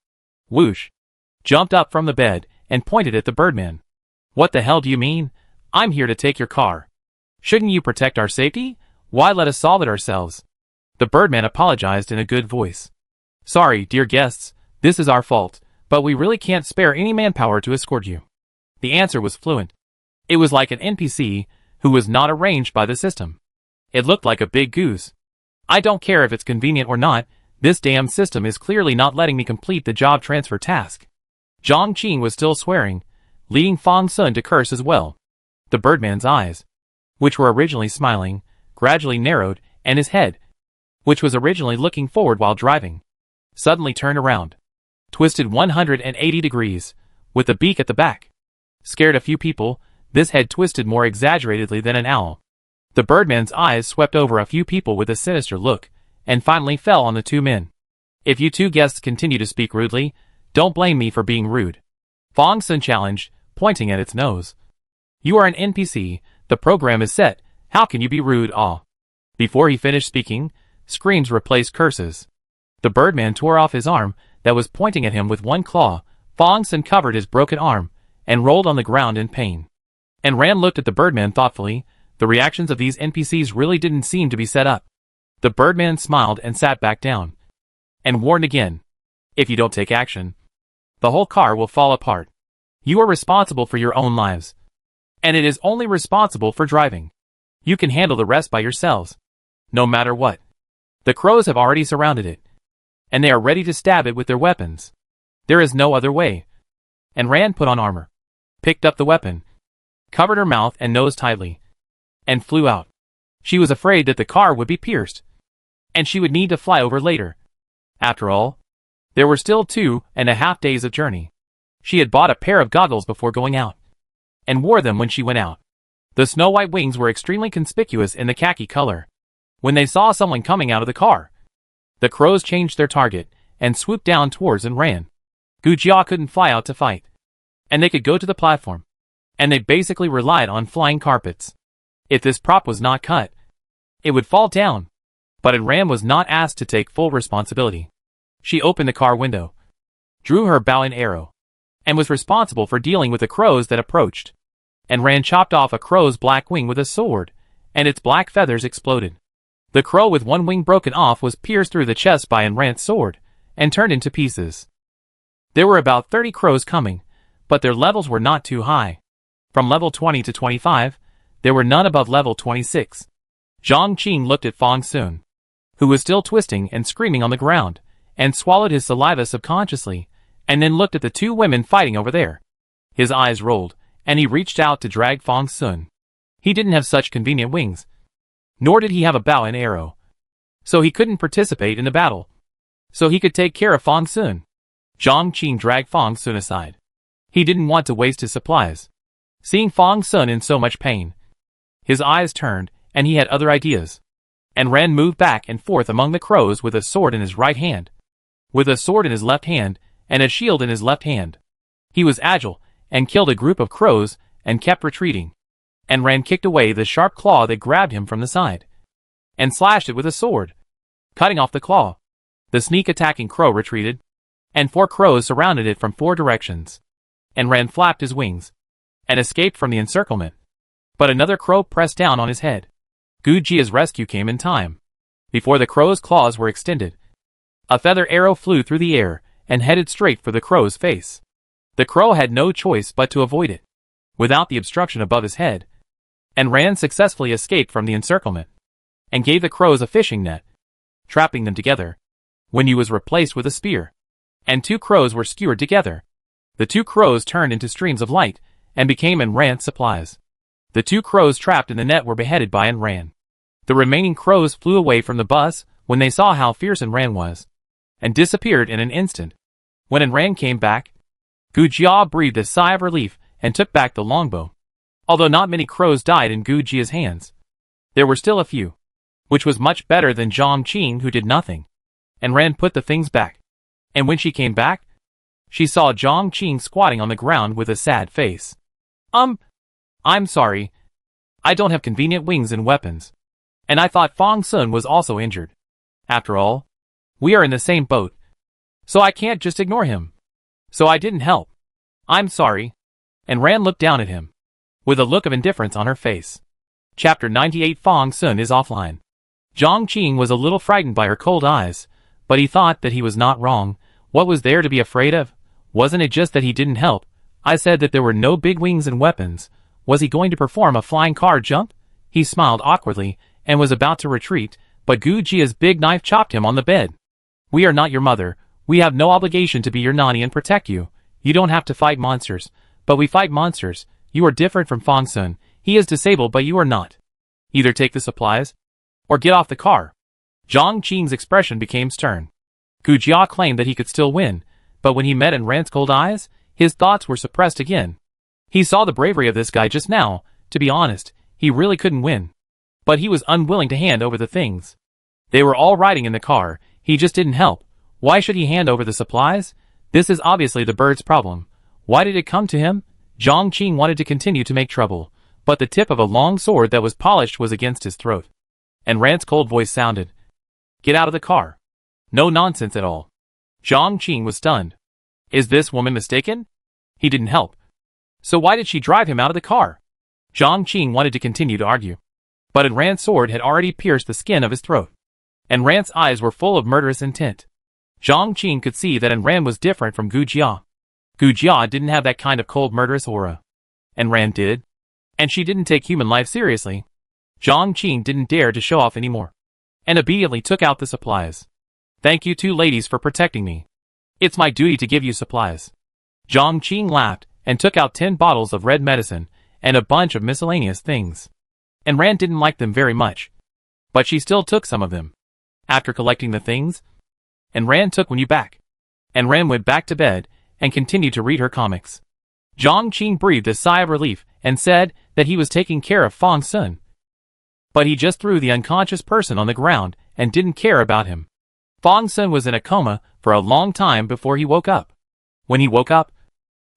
Whoosh. Jumped up from the bed and pointed at the Birdman. What the hell do you mean? I'm here to take your car. Shouldn't you protect our safety? Why let us solve it ourselves? The Birdman apologized in a good voice. Sorry, dear guests, this is our fault, but we really can't spare any manpower to escort you. The answer was fluent. It was like an NPC who was not arranged by the system. It looked like a big goose. I don't care if it's convenient or not, this damn system is clearly not letting me complete the job transfer task. Zhang Qing was still swearing, leading Fang Sun to curse as well. The Birdman's eyes, which were originally smiling, gradually narrowed, and his head, which was originally looking forward while driving, suddenly turned around, twisted 180 degrees, with the beak at the back. Scared a few people, this head twisted more exaggeratedly than an owl. The Birdman's eyes swept over a few people with a sinister look, and finally fell on the two men. If you two guests continue to speak rudely, don't blame me for being rude. Fang Sun challenged, pointing at its nose. You are an NPC, the program is set, how can you be rude? Ah. Before he finished speaking, screams replaced curses. The Birdman tore off his arm that was pointing at him with one claw. Fang Sun covered his broken arm and rolled on the ground in pain. And Rand looked at the Birdman thoughtfully. The reactions of these NPCs really didn't seem to be set up. The Birdman smiled and sat back down. And warned again. If you don't take action, the whole car will fall apart. You are responsible for your own lives. And it is only responsible for driving. You can handle the rest by yourselves. No matter what. The crows have already surrounded it. And they are ready to stab it with their weapons. There is no other way. And Rand put on armor, picked up the weapon, covered her mouth and nose tightly, and flew out. She was afraid that the car would be pierced, and she would need to fly over later. After all, there were still 2.5 days of journey. She had bought a pair of goggles before going out, and wore them when she went out. The snow-white wings were extremely conspicuous in the khaki color. When they saw someone coming out of the car, the crows changed their target, and swooped down towards and ran. Gujia couldn't fly out to fight, and they could go to the platform, and they basically relied on flying carpets. If this prop was not cut, it would fall down. But Ram was not asked to take full responsibility. She opened the car window, drew her bow and arrow, and was responsible for dealing with the crows that approached. And Ran chopped off a crow's black wing with a sword, and its black feathers exploded. The crow with one wing broken off was pierced through the chest by Ran's sword, and turned into pieces. There were about 30 crows coming, but their levels were not too high. From level 20 to 25, there were none above level 26. Zhang Qing looked at Fang Sun, who was still twisting and screaming on the ground, and swallowed his saliva subconsciously, and then looked at the two women fighting over there. His eyes rolled, and he reached out to drag Fang Sun. He didn't have such convenient wings, nor did he have a bow and arrow, so he couldn't participate in the battle. So he could take care of Fang Sun. Zhang Qing dragged Fang Sun aside. He didn't want to waste his supplies. Seeing Fang Sun in so much pain, his eyes turned, and he had other ideas. And Ren moved back and forth among the crows with a sword in his right hand, with a sword in his left hand, and a shield in his left hand. He was agile, and killed a group of crows, and kept retreating. And Ren kicked away the sharp claw that grabbed him from the side, and slashed it with a sword, cutting off the claw. The sneak-attacking crow retreated, and 4 crows surrounded it from 4 directions. And Ren flapped his wings, and escaped from the encirclement. But another crow pressed down on his head. Gu Jia's rescue came in time. Before the crow's claws were extended, a feather arrow flew through the air, and headed straight for the crow's face. The crow had no choice but to avoid it, without the obstruction above his head, and Ran successfully escaped from the encirclement. and gave the crows a fishing net, trapping them together. When he was replaced with a spear, and 2 crows were skewered together. The 2 crows turned into streams of light, and became Enran's supplies. The 2 crows trapped in the net were beheaded by Enran. The remaining crows flew away from the bus when they saw how fierce Enran was, and disappeared in an instant. When Enran came back, Gu Jia breathed a sigh of relief and took back the longbow. Although not many crows died in Gu Jia's hands, there were still a few, which was much better than Zhang Qing, who did nothing. Enran put the things back, and when she came back, she saw Zhang Qing squatting on the ground with a sad face. I'm sorry. I don't have convenient wings and weapons. And I thought Fang Sun was also injured. After all, we are in the same boat, so I can't just ignore him. So I didn't help. I'm sorry. And Ran looked down at him, with a look of indifference on her face. Chapter 98. Fang Sun is offline. Zhang Qing was a little frightened by her cold eyes, but he thought that he was not wrong. What was there to be afraid of? Wasn't it just that he didn't help? I said that there were no big wings and weapons. Was he going to perform a flying car jump? He smiled awkwardly, and was about to retreat, but Gu Jia's big knife chopped him on the bed. We are not your mother. We have no obligation to be your nanny and protect you. You don't have to fight monsters. But we fight monsters. You are different from Fang Sun. He is disabled, but you are not. Either take the supplies, or get off the car. Zhang Qing's expression became stern. Gu Jia claimed that he could still win, but when he met Enran's cold eyes, his thoughts were suppressed again. He saw the bravery of this guy just now. To be honest, he really couldn't win. But he was unwilling to hand over the things. They were all riding in the car. He just didn't help. Why should he hand over the supplies? This is obviously the bird's problem. Why did it come to him? Zhang Qing wanted to continue to make trouble, but the tip of a long sword that was polished was against his throat. And Rand's cold voice sounded. Get out of the car. No nonsense at all. Zhang Qing was stunned. Is this woman mistaken? He didn't help. So why did she drive him out of the car? Zhang Qing wanted to continue to argue, but Enran's sword had already pierced the skin of his throat. Enran's eyes were full of murderous intent. Zhang Qing could see that Enran was different from Gu Jia. Gu Jia didn't have that kind of cold murderous aura. Enran did. And she didn't take human life seriously. Zhang Qing didn't dare to show off anymore, and immediately took out the supplies. Thank you 2 ladies for protecting me. It's my duty to give you supplies. Zhang Qing laughed and took out 10 bottles of red medicine and a bunch of miscellaneous things. Enran didn't like them very much, but she still took some of them. After collecting the things, Enran took you back. Enran went back to bed and continued to read her comics. Zhang Qing breathed a sigh of relief and said that he was taking care of Fang Sun. But he just threw the unconscious person on the ground and didn't care about him. Fang Sun was in a coma for a long time before he woke up. When he woke up,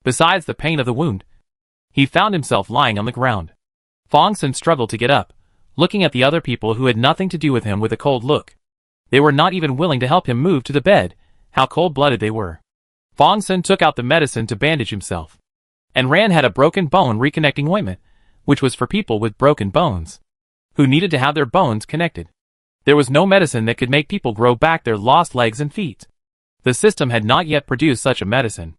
besides the pain of the wound, he found himself lying on the ground. Fang Sun struggled to get up, looking at the other people who had nothing to do with him with a cold look. They were not even willing to help him move to the bed. How cold-blooded they were. Fang Sun took out the medicine to bandage himself. And Ran had a broken bone reconnecting ointment, which was for people with broken bones, who needed to have their bones connected. There was no medicine that could make people grow back their lost legs and feet. The system had not yet produced such a medicine.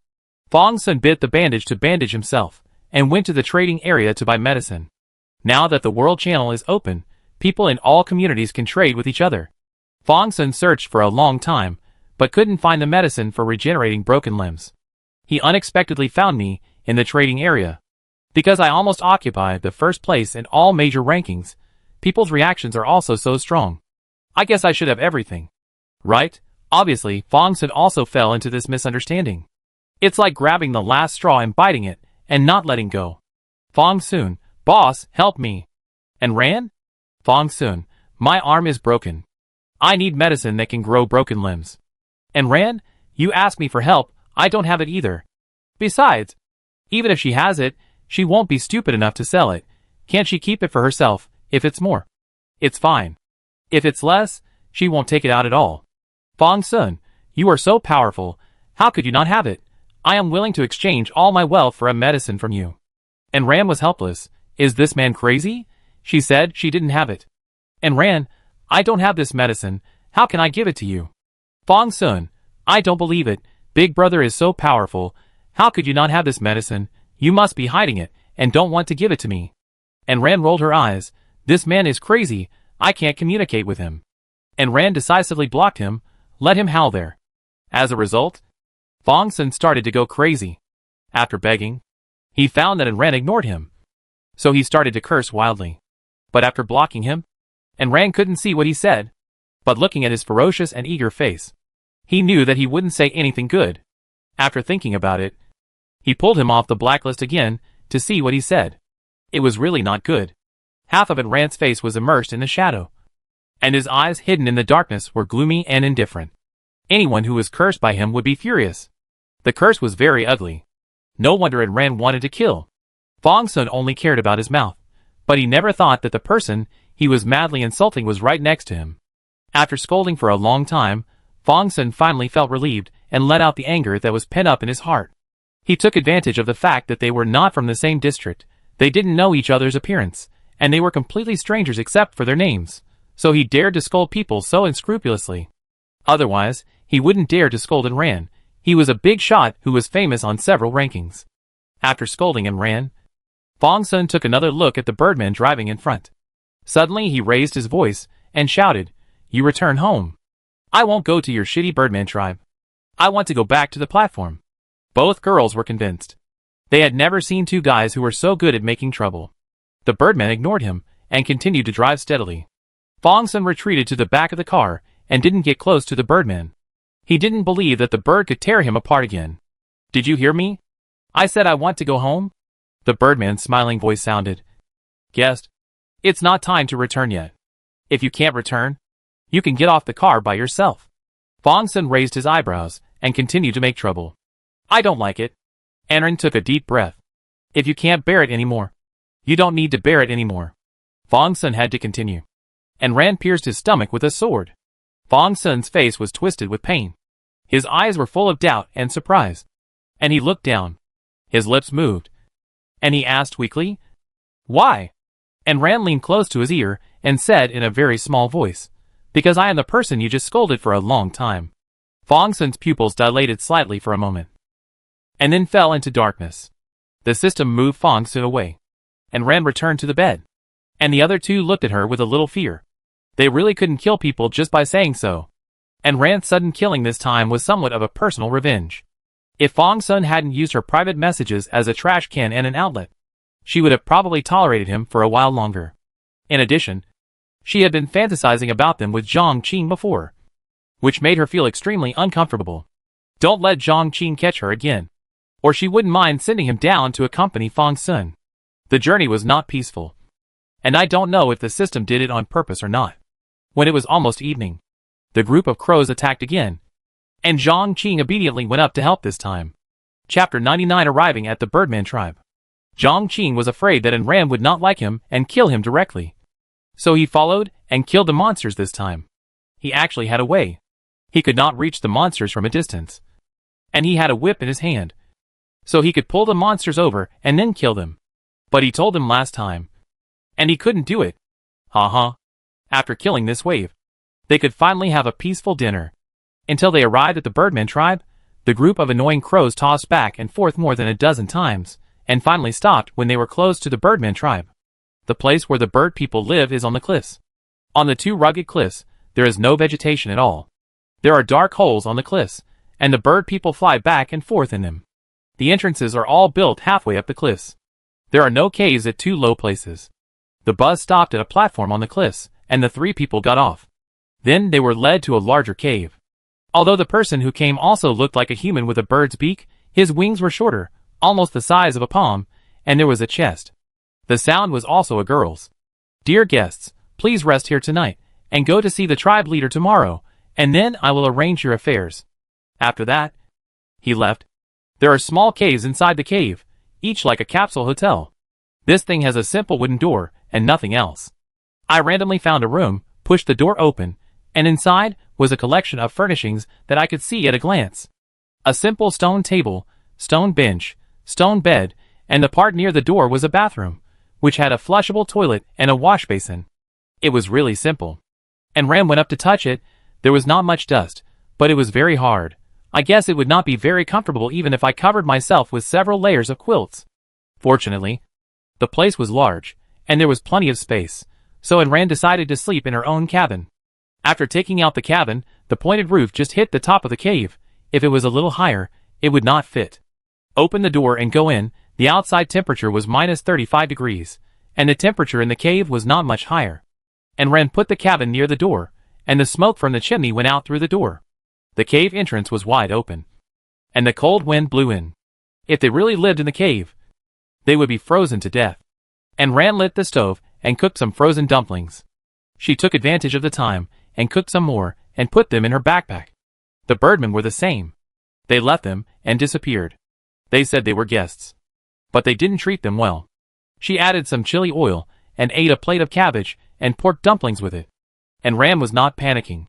Fang Sun bit the bandage to bandage himself, and went to the trading area to buy medicine. Now that the world channel is open, people in all communities can trade with each other. Fang Sun searched for a long time, but couldn't find the medicine for regenerating broken limbs. He unexpectedly found me in the trading area. Because I almost occupy the first place in all major rankings, people's reactions are also so strong. I guess I should have everything. Right? Obviously, Fang Sun also fell into this misunderstanding. It's like grabbing the last straw and biting it, and not letting go. Fang Sun, boss, help me. And Ran? Fang Sun, my arm is broken. I need medicine that can grow broken limbs. And Ran, you ask me for help, I don't have it either. Besides, even if she has it, she won't be stupid enough to sell it. Can't she keep it for herself, if it's more? It's fine. If it's less, she won't take it out at all. Fang Sun, you are so powerful, how could you not have it? I am willing to exchange all my wealth for a medicine from you. And Ran was helpless. Is this man crazy? She said she didn't have it. And Ran, I don't have this medicine, how can I give it to you? Fang Sun, I don't believe it, Big Brother is so powerful, how could you not have this medicine? You must be hiding it, and don't want to give it to me. And Ran rolled her eyes. This man is crazy, I can't communicate with him. And Ran decisively blocked him, let him howl there. As a result, Fong Sun started to go crazy. After begging, he found that Ran ignored him. So he started to curse wildly. But after blocking him, Ran couldn't see what he said. But looking at his ferocious and eager face, he knew that he wouldn't say anything good. After thinking about it, he pulled him off the blacklist again to see what he said. It was really not good. Half of Ran's face was immersed in the shadow, and his eyes hidden in the darkness were gloomy and indifferent. Anyone who was cursed by him would be furious. The curse was very ugly. No wonder Ran wanted to kill. Fong Sun only cared about his mouth, but he never thought that the person he was madly insulting was right next to him. After scolding for a long time, Fong Sun finally felt relieved and let out the anger that was pent up in his heart. He took advantage of the fact that they were not from the same district, they didn't know each other's appearance, and they were completely strangers except for their names, so he dared to scold people so unscrupulously. Otherwise, he wouldn't dare to scold Ran. He was a big shot who was famous on several rankings. After scolding Ran, Fong Sun took another look at the Birdman driving in front. Suddenly he raised his voice and shouted, "You return home. I won't go to your shitty Birdman tribe. I want to go back to the platform." Both girls were convinced. They had never seen two guys who were so good at making trouble. The Birdman ignored him and continued to drive steadily. Fong Sun retreated to the back of the car and didn't get close to the Birdman. He didn't believe that the bird could tear him apart again. "Did you hear me? I said I want to go home?" The Birdman's smiling voice sounded. "Guest, it's not time to return yet. If you can't return, you can get off the car by yourself." Fong Sun raised his eyebrows and continued to make trouble. "I don't like it." Ran took a deep breath. "If you can't bear it anymore, you don't need to bear it anymore." Fong Sun had to continue. Ran pierced his stomach with a sword. Fong Sun's face was twisted with pain. His eyes were full of doubt and surprise. And he looked down. His lips moved. And he asked weakly, "Why?" Ran leaned close to his ear and said in a very small voice, "Because I am the person you just scolded for a long time." Fong Sun's pupils dilated slightly for a moment, and then fell into darkness. The system moved Fong Sun away. Ran returned to the bed. And the other two looked at her with a little fear. They really couldn't kill people just by saying so. Ran's sudden killing this time was somewhat of a personal revenge. If Fong Sun hadn't used her private messages as a trash can and an outlet, she would have probably tolerated him for a while longer. In addition, she had been fantasizing about them with Zhang Qing before, which made her feel extremely uncomfortable. Don't let Zhang Qing catch her again, or she wouldn't mind sending him down to accompany Fong Sun. The journey was not peaceful, and I don't know if the system did it on purpose or not. When it was almost evening, the group of crows attacked again, and Zhang Qing obediently went up to help this time. Chapter 99 Arriving at the Birdman tribe. Zhang Qing was afraid that Ran would not like him and kill him directly. So he followed and killed the monsters this time. He actually had a way. He could not reach the monsters from a distance. And he had a whip in his hand, so he could pull the monsters over and then kill them. But he told them last time, and he couldn't do it. Ha. After killing this wave, they could finally have a peaceful dinner. Until they arrived at the Birdman tribe, the group of annoying crows tossed back and forth more than a dozen times, and finally stopped when they were close to the Birdman tribe. The place where the bird people live is on the cliffs. On the two rugged cliffs, there is no vegetation at all. There are dark holes on the cliffs, and the bird people fly back and forth in them. The entrances are all built halfway up the cliffs. There are no caves at two low places. The bus stopped at a platform on the cliffs, and the three people got off. Then they were led to a larger cave. Although the person who came also looked like a human with a bird's beak, his wings were shorter, almost the size of a palm, and there was a chest. The sound was also a girl's. "Dear guests, please rest here tonight, and go to see the tribe leader tomorrow, and then I will arrange your affairs." After that, he left. There are small caves inside the cave, each like a capsule hotel. This thing has a simple wooden door, and nothing else. I randomly found a room, pushed the door open, and inside was a collection of furnishings that I could see at a glance. A simple stone table, stone bench, stone bed, and the part near the door was a bathroom, which had a flushable toilet and a wash basin. It was really simple. Ran went up to touch it. There was not much dust, but it was very hard. I guess it would not be very comfortable even if I covered myself with several layers of quilts. Fortunately, the place was large, and there was plenty of space, So Ran decided to sleep in her own cabin. After taking out the cabin, the pointed roof just hit the top of the cave. If it was a little higher, it would not fit. Open the door and go in. The outside temperature was minus 35 degrees, and the temperature in the cave was not much higher. And Ran put the cabin near the door, and the smoke from the chimney went out through the door. The cave entrance was wide open, and the cold wind blew in. If they really lived in the cave, they would be frozen to death. And Ran lit the stove and cooked some frozen dumplings. She took advantage of the time and cooked some more and put them in her backpack. The Birdmen were the same. They left them and disappeared. They said they were guests, but they didn't treat them well. She added some chili oil and ate a plate of cabbage and pork dumplings with it. And Ran was not panicking.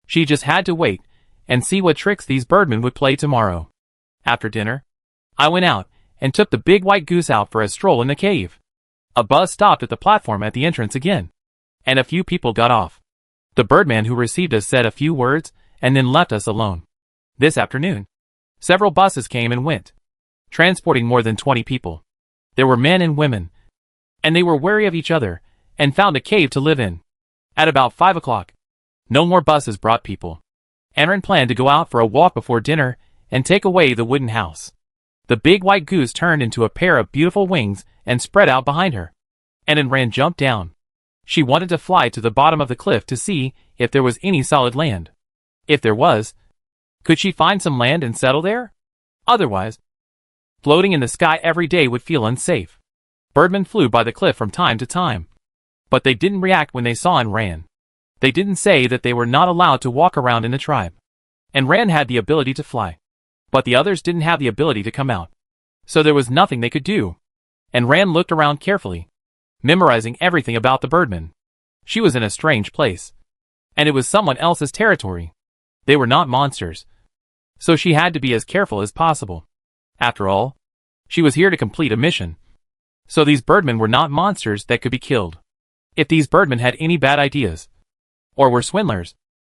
She just had to wait and see what tricks these Birdmen would play tomorrow. After dinner, I went out and took the big white goose out for a stroll in the cave. A bus stopped at the platform at the entrance again, and a few people got off. The Birdman who received us said a few words and then left us alone. This afternoon, several buses came and went, transporting more than 20 people. There were men and women, and they were wary of each other and found a cave to live in. At about 5 o'clock, no more buses brought people. Ran planned to go out for a walk before dinner and take away the wooden house. The big white goose turned into a pair of beautiful wings and spread out behind her. And Ran jumped down. She wanted to fly to the bottom of the cliff to see if there was any solid land. If there was, could she find some land and settle there? Otherwise, floating in the sky every day would feel unsafe. Birdmen flew by the cliff from time to time, but they didn't react when they saw Ran. They didn't say that they were not allowed to walk around in the tribe. And Ran had the ability to fly, but the others didn't have the ability to come out. So there was nothing they could do. And Ran looked around carefully, memorizing everything about the Birdmen. She was in a strange place, and it was someone else's territory. They were not monsters, so she had to be as careful as possible. After all, she was here to complete a mission. So these Birdmen were not monsters that could be killed. If these Birdmen had any bad ideas, or were swindlers,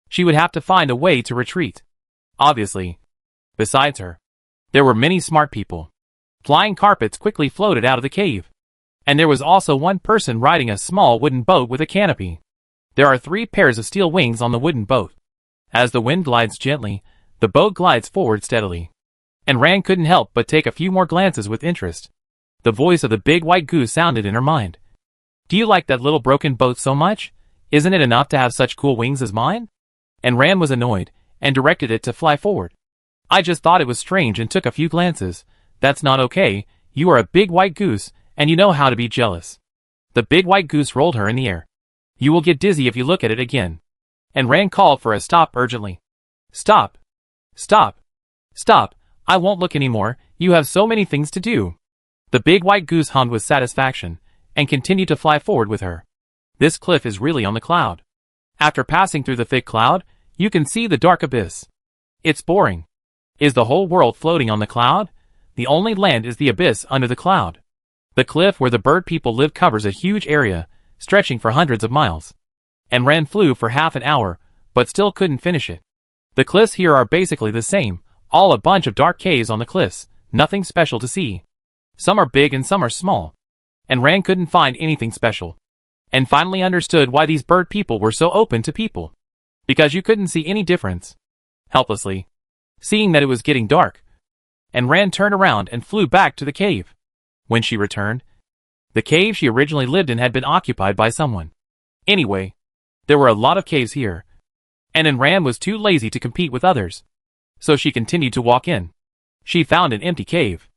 she would have to find a way to retreat. Obviously, besides her, there were many smart people. Flying carpets quickly floated out of the cave. And there was also one person riding a small wooden boat with a canopy. There are 3 pairs of steel wings on the wooden boat. As the wind glides gently, the boat glides forward steadily. And Ran couldn't help but take a few more glances with interest. The voice of the big white goose sounded in her mind. "Do you like that little broken boat so much? Isn't it enough to have such cool wings as mine?" And Ran was annoyed and directed it to fly forward. "I just thought it was strange and took a few glances. That's not okay. You are a big white goose, and you know how to be jealous." The big white goose rolled her in the air. "You will get dizzy if you look at it again." And Ran called for a stop urgently. "Stop! Stop! Stop! I won't look anymore. You have so many things to do." The big white goose hummed with satisfaction, and continued to fly forward with her. This cliff is really on the cloud. After passing through the thick cloud, you can see the dark abyss. It's boring. Is the whole world floating on the cloud? The only land is the abyss under the cloud. The cliff where the bird people live covers a huge area, stretching for hundreds of miles. And Ran flew for half an hour, but still couldn't finish it. The cliffs here are basically the same, all a bunch of dark caves on the cliffs, nothing special to see. Some are big and some are small. And Ran couldn't find anything special. And finally understood why these bird people were so open to people. Because you couldn't see any difference. Helplessly, seeing that it was getting dark, and Ran turned around and flew back to the cave. When she returned, the cave she originally lived in had been occupied by someone. Anyway, there were a lot of caves here, and Ran was too lazy to compete with others. So she continued to walk in. She found an empty cave.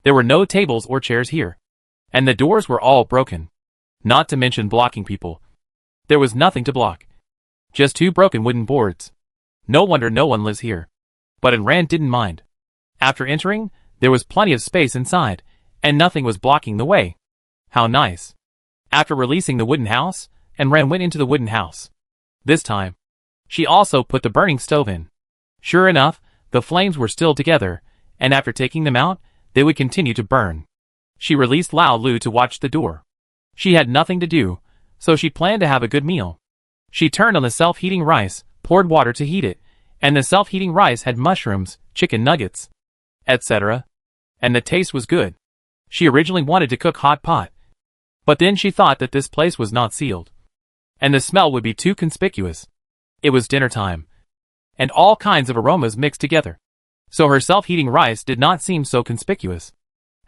There were no tables or chairs here, and the doors were all broken. Not to mention blocking people. There was nothing to block. Just 2 broken wooden boards. No wonder no one lives here. But Ran didn't mind. After entering, there was plenty of space inside, and nothing was blocking the way. How nice. After releasing the wooden house, Ran went into the wooden house. This time, she also put the burning stove in. Sure enough, the flames were still together, and after taking them out, they would continue to burn. She released Lao Lu to watch the door. She had nothing to do, so she planned to have a good meal. She turned on the self-heating rice, poured water to heat it, and the self-heating rice had mushrooms, chicken nuggets, etc. And the taste was good. She originally wanted to cook hot pot, but then she thought that this place was not sealed. and the smell would be too conspicuous. It was dinner time, and all kinds of aromas mixed together, so her self-heating rice did not seem so conspicuous.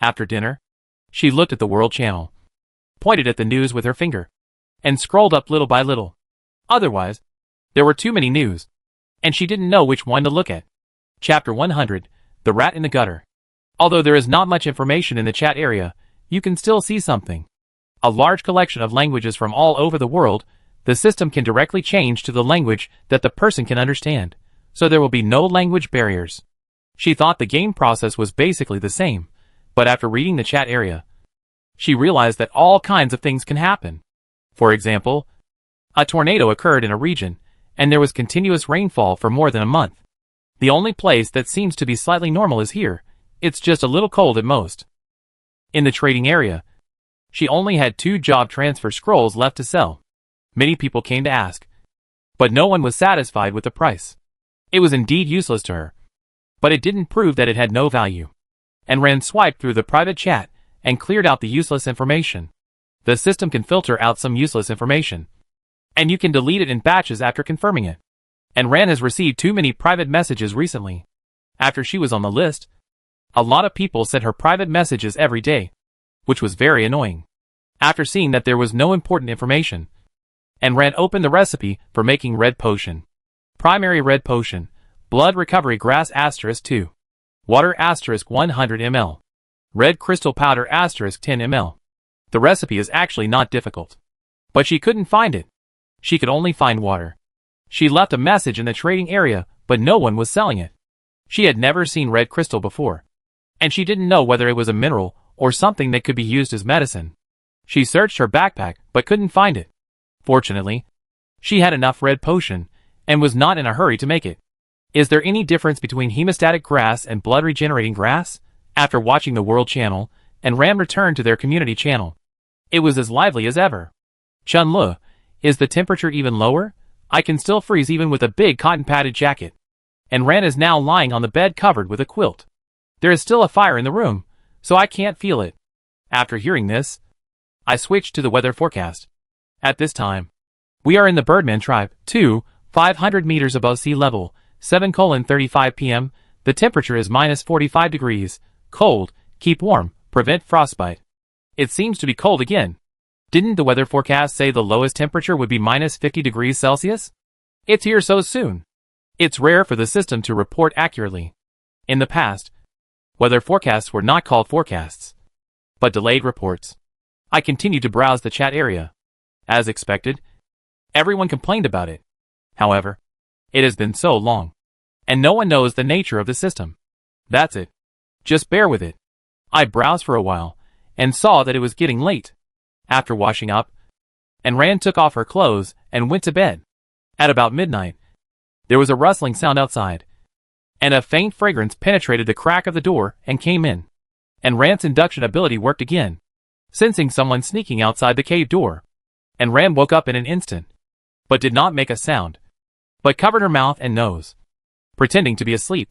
After dinner, she looked at the World Channel, pointed at the news with her finger, and scrolled up little by little. Otherwise, there were too many news, and she didn't know which one to look at. Chapter 100, The Rat in the Gutter. Although there is not much information in the chat area, you can still see something. A large collection of languages from all over the world. The system can directly change to the language that the person can understand, so there will be no language barriers. She thought the game process was basically the same, but after reading the chat area, she realized that all kinds of things can happen. For example, a tornado occurred in a region, and there was continuous rainfall for more than a month. The only place that seems to be slightly normal is here. It's just a little cold at most. In the trading area, she only had 2 job transfer scrolls left to sell. Many people came to ask, but no one was satisfied with the price. It was indeed useless to her, but it didn't prove that it had no value. And Rand swiped through the private chat and cleared out the useless information. The system can filter out some useless information, and you can delete it in batches after confirming it. And Rand has received too many private messages recently. After she was on the list, a lot of people sent her private messages every day, which was very annoying. After seeing that there was no important information, and Rand opened the recipe for making red potion. Primary red potion, blood recovery grass *2, water *100 ml, red crystal powder *10 ml. The recipe is actually not difficult, but she couldn't find it. She could only find water. She left a message in the trading area, but no one was selling it. She had never seen red crystal before, and she didn't know whether it was a mineral or something that could be used as medicine. She searched her backpack, but couldn't find it. Fortunately, she had enough red potion, and was not in a hurry to make it. Is there any difference between hemostatic grass and blood regenerating grass? After watching the World Channel, and Ram returned to their community channel, it was as lively as ever. Chun-Lu, is the temperature even lower? I can still freeze even with a big cotton padded jacket. And Ran is now lying on the bed covered with a quilt. There is still a fire in the room, so I can't feel it. After hearing this, I switched to the weather forecast. At this time, we are in the Birdman tribe, 500 meters above sea level, 7:35 p.m. The temperature is -45 degrees, cold, keep warm, prevent frostbite. It seems to be cold again. Didn't the weather forecast say the lowest temperature would be -50 degrees Celsius? It's here so soon. It's rare for the system to report accurately. In the past, weather forecasts were not called forecasts, but delayed reports. I continued to browse the chat area. As expected, everyone complained about it. However, it has been so long, and no one knows the nature of the system. That's it. Just bear with it. I browsed for a while, and saw that it was getting late. After washing up, and Rand took off her clothes and went to bed. At about midnight, there was a rustling sound outside, and a faint fragrance penetrated the crack of the door and came in. And Rand's induction ability worked again, sensing someone sneaking outside the cave door. And Rand woke up in an instant, but did not make a sound, but covered her mouth and nose, pretending to be asleep.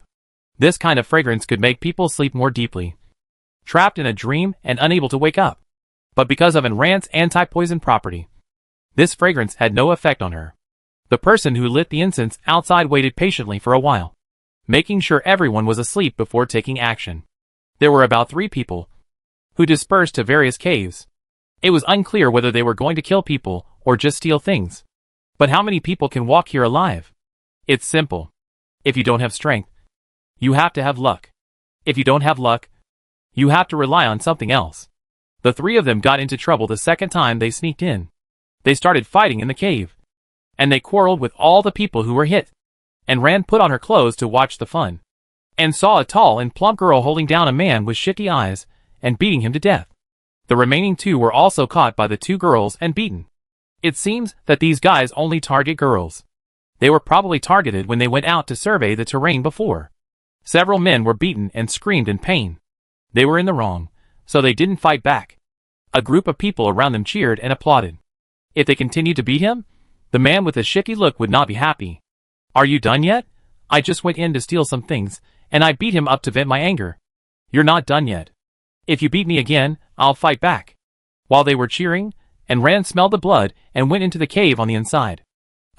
This kind of fragrance could make people sleep more deeply, trapped in a dream and unable to wake up. But because of Rand's anti-poison property, this fragrance had no effect on her. The person who lit the incense outside waited patiently for a while, making sure everyone was asleep before taking action. There were about 3 people, who dispersed to various caves. It was unclear whether they were going to kill people or just steal things. But how many people can walk here alive? It's simple. If you don't have strength, you have to have luck. If you don't have luck, you have to rely on something else. The 3 of them got into trouble the second time they sneaked in. They started fighting in the cave, and they quarreled with all the people who were hit. And Rand put on her clothes to watch the fun, and saw a tall and plump girl holding down a man with shifty eyes and beating him to death. The remaining 2 were also caught by the 2 girls and beaten. It seems that these guys only target girls. They were probably targeted when they went out to survey the terrain before. Several men were beaten and screamed in pain. They were in the wrong, so they didn't fight back. A group of people around them cheered and applauded. If they continued to beat him, the man with the shifty look would not be happy. Are you done yet? I just went in to steal some things, and I beat him up to vent my anger. You're not done yet. If you beat me again, I'll fight back. While they were cheering, and Rand smelled the blood and went into the cave on the inside.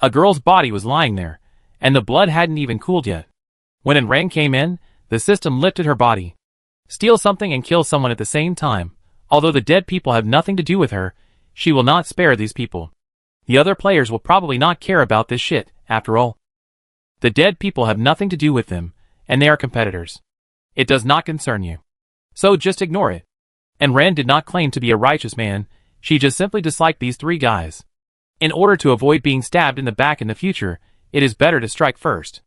A girl's body was lying there, and the blood hadn't even cooled yet. When Rand came in, the system lifted her body. Steal something and kill someone at the same time. Although the dead people have nothing to do with her, she will not spare these people. The other players will probably not care about this shit, after all. The dead people have nothing to do with them, and they are competitors. It does not concern you. So just ignore it. And Rand did not claim to be a righteous man, she just simply disliked these three guys. In order to avoid being stabbed in the back in the future, it is better to strike first.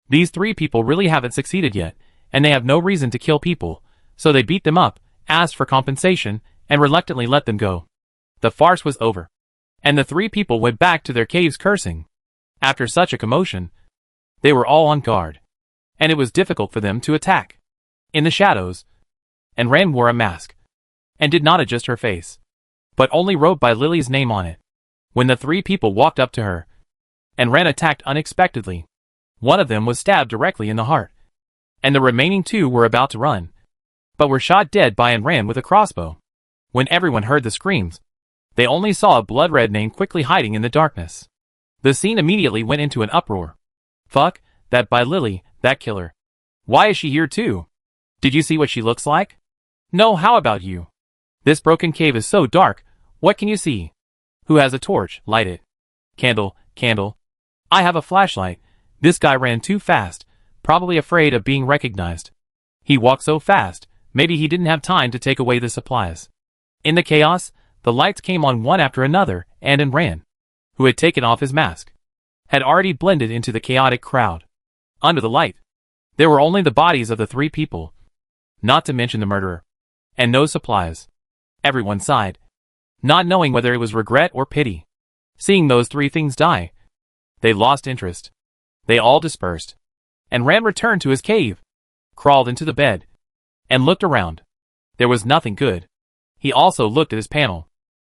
These three people really haven't succeeded yet, and they have no reason to kill people, so they beat them up, asked for compensation, and reluctantly let them go. The farce was over. And the three people went back to their caves cursing. After such a commotion, they were all on guard. And it was difficult for them to attack. In the shadows, and Rand wore a mask. And did not adjust her face. But only wrote by Lily's name on it. When the three people walked up to her, and Rand attacked unexpectedly. One of them was stabbed directly in the heart. And the remaining two were about to run, but were shot dead by Rand with a crossbow. When everyone heard the screams, they only saw a blood-red name quickly hiding in the darkness. The scene immediately went into an uproar. Fuck, that by Lily, that killer. Why is she here too? Did you see what she looks like? No, how about you? This broken cave is so dark, what can you see? Who has a torch? Light it. Candle, candle. I have a flashlight. This guy ran too fast, probably afraid of being recognized. He walked so fast, maybe he didn't have time to take away the supplies. In the chaos, the lights came on one after another, and Rand, who had taken off his mask, had already blended into the chaotic crowd. Under the light, there were only the bodies of the three people, not to mention the murderer, and no supplies. Everyone sighed, not knowing whether it was regret or pity. Seeing those three things die, they lost interest. They all dispersed, and Rand returned to his cave, crawled into the bed, and looked around. There was nothing good. He also looked at his panel.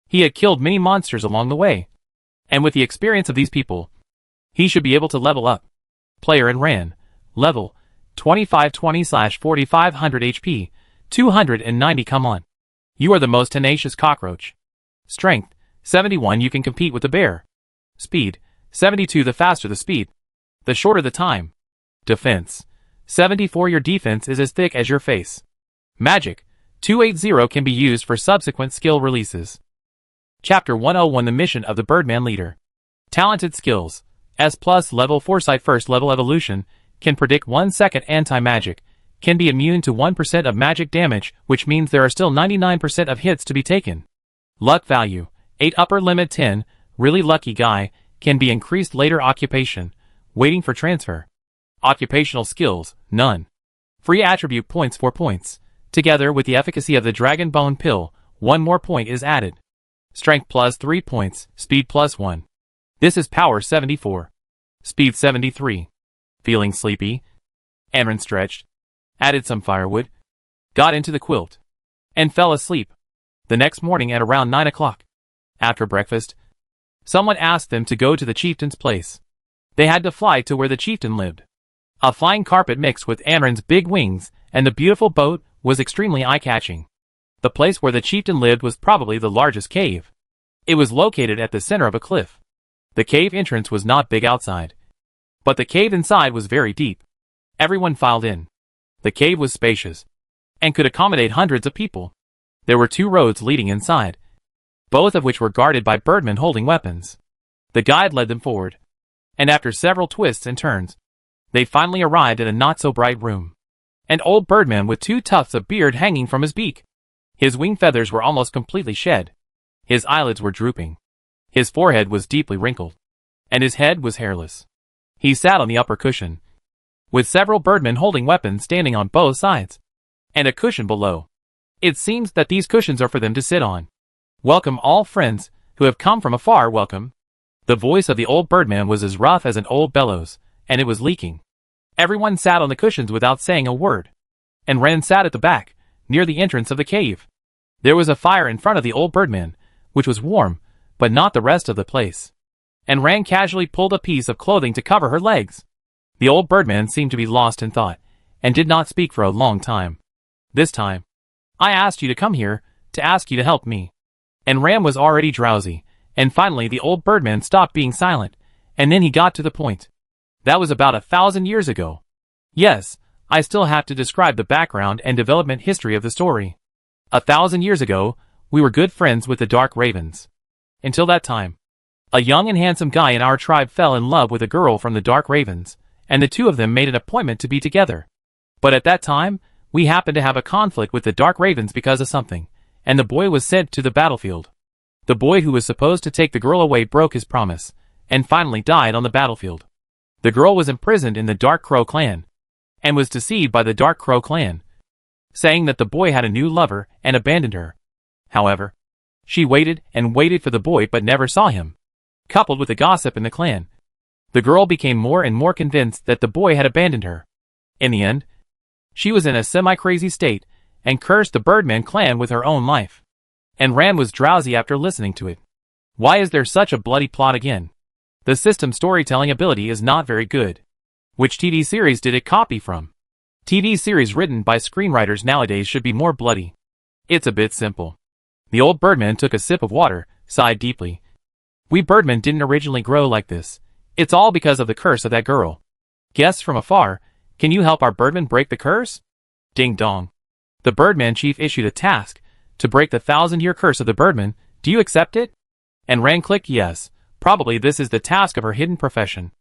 He had killed many monsters along the way, and with the experience of these people, he should be able to level up. Player Rand, level 2520/4500 HP, 290. Come on. You are the most tenacious cockroach. Strength 71. You can compete with the bear. Speed 72. The faster the speed, the shorter the time. Defense 74. Your defense is as thick as your face. Magic 280 can be used for subsequent skill releases. Chapter 101. The mission of the Birdman leader. Talented skills. S+ level foresight. First level evolution. Can predict 1 second anti-magic. Can be immune to 1% of magic damage, which means there are still 99% of hits to be taken. Luck value 8. Upper limit 10. Really lucky guy. Can be increased later. Occupation waiting for transfer. Occupational skills none. Free attribute points 4 points. Together with the efficacy of the dragon bone pill, 1 more point is added. Strength plus 3 points, speed plus 1. This is power 74. Speed 73. Feeling sleepy? Rand stretched, added some firewood, got into the quilt, and fell asleep. The next morning at around 9 o'clock, after breakfast, someone asked them to go to the chieftain's place. They had to fly to where the chieftain lived. A flying carpet mixed with Rand's big wings, and the beautiful boat was extremely eye-catching. The place where the chieftain lived was probably the largest cave. It was located at the center of a cliff. The cave entrance was not big outside, but the cave inside was very deep. Everyone filed in. The cave was spacious, and could accommodate hundreds of people. There were 2 roads leading inside, both of which were guarded by Birdmen holding weapons. The guide led them forward, and after several twists and turns, they finally arrived at a not-so-bright room. An old birdman with 2 tufts of beard hanging from his beak. His wing feathers were almost completely shed. His eyelids were drooping. His forehead was deeply wrinkled, and his head was hairless. He sat on the upper cushion, with several birdmen holding weapons standing on both sides, and a cushion below. It seems that these cushions are for them to sit on. Welcome all friends, who have come from afar, welcome. The voice of the old birdman was as rough as an old bellows, and it was leaking. Everyone sat on the cushions without saying a word. And Rand sat at the back, near the entrance of the cave. There was a fire in front of the old birdman, which was warm, but not the rest of the place. And Rand casually pulled a piece of clothing to cover her legs. The old birdman seemed to be lost in thought, and did not speak for a long time. This time, I asked you to come here, to ask you to help me. And Ram was already drowsy, and finally the old Birdman stopped being silent, and then he got to the point. That was about 1,000 years ago. Yes, I still have to describe the background and development history of the story. 1,000 years ago, we were good friends with the Dark Ravens. Until that time, a young and handsome guy in our tribe fell in love with a girl from the Dark Ravens, and the two of them made an appointment to be together. But at that time, we happened to have a conflict with the Dark Ravens because of something, and the boy was sent to the battlefield. The boy who was supposed to take the girl away broke his promise, and finally died on the battlefield. The girl was imprisoned in the Dark Crow clan, and was deceived by the Dark Crow clan, saying that the boy had a new lover and abandoned her. However, she waited and waited for the boy but never saw him. Coupled with the gossip in the clan, the girl became more and more convinced that the boy had abandoned her. In the end, she was in a semi-crazy state and cursed the Birdman clan with her own life. And Ram was drowsy after listening to it. Why is there such a bloody plot again? The system's storytelling ability is not very good. Which TV series did it copy from? TV series written by screenwriters nowadays should be more bloody. It's a bit simple. The old Birdman took a sip of water, sighed deeply. We Birdmen didn't originally grow like this. It's all because of the curse of that girl. Guests from afar, can you help our Birdman break the curse? Ding dong. The Birdman chief issued a task to break the 1,000-year curse of the Birdman. Do you accept it? And Ran clicked yes. Probably this is the task of her hidden profession.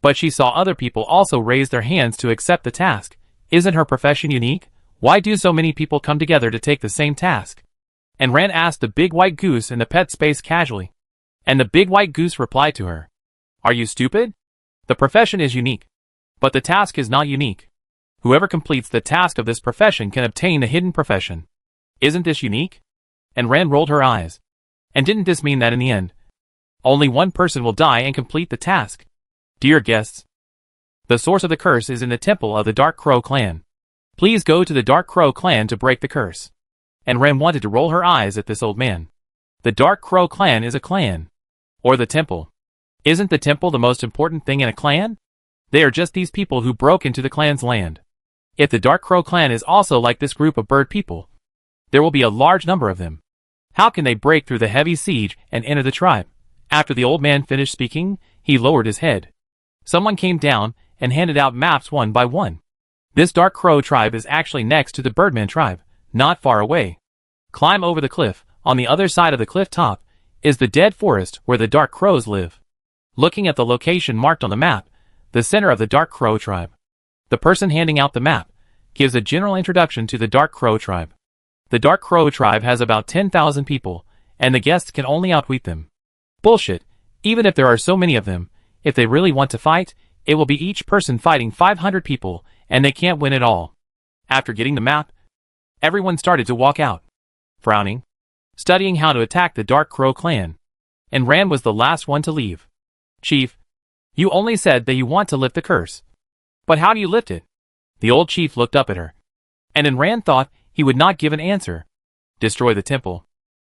But she saw other people also raise their hands to accept the task. Isn't her profession unique? Why do so many people come together to take the same task? And Ran asked the big white goose in the pet space casually. And the big white goose replied to her. Are you stupid? The profession is unique. But the task is not unique. Whoever completes the task of this profession can obtain the hidden profession. Isn't this unique? And Ran rolled her eyes. And didn't this mean that in the end, only one person will die and complete the task? Dear guests, the source of the curse is in the temple of the Dark Crow clan. Please go to the Dark Crow clan to break the curse. And Ran wanted to roll her eyes at this old man. The Dark Crow clan is a clan. Or the temple. Isn't the temple the most important thing in a clan? They are just these people who broke into the clan's land. If the Dark Crow clan is also like this group of bird people, there will be a large number of them. How can they break through the heavy siege and enter the tribe? After the old man finished speaking, he lowered his head. Someone came down and handed out maps one by one. This Dark Crow tribe is actually next to the Birdman tribe, not far away. Climb over the cliff. On the other side of the cliff top is the dead forest where the Dark Crows live. Looking at the location marked on the map, the center of the Dark Crow tribe. The person handing out the map gives a general introduction to the Dark Crow tribe. The Dark Crow tribe has about 10,000 people, and the guests can only outwit them. Bullshit. Even if there are so many of them, if they really want to fight, it will be each person fighting 500 people, and they can't win it all. After getting the map, everyone started to walk out, frowning, studying how to attack the Dark Crow clan. And Ran was the last one to leave. Chief, you only said that you want to lift the curse. But how do you lift it? The old chief looked up at her. And Ran thought he would not give an answer. Destroy the temple.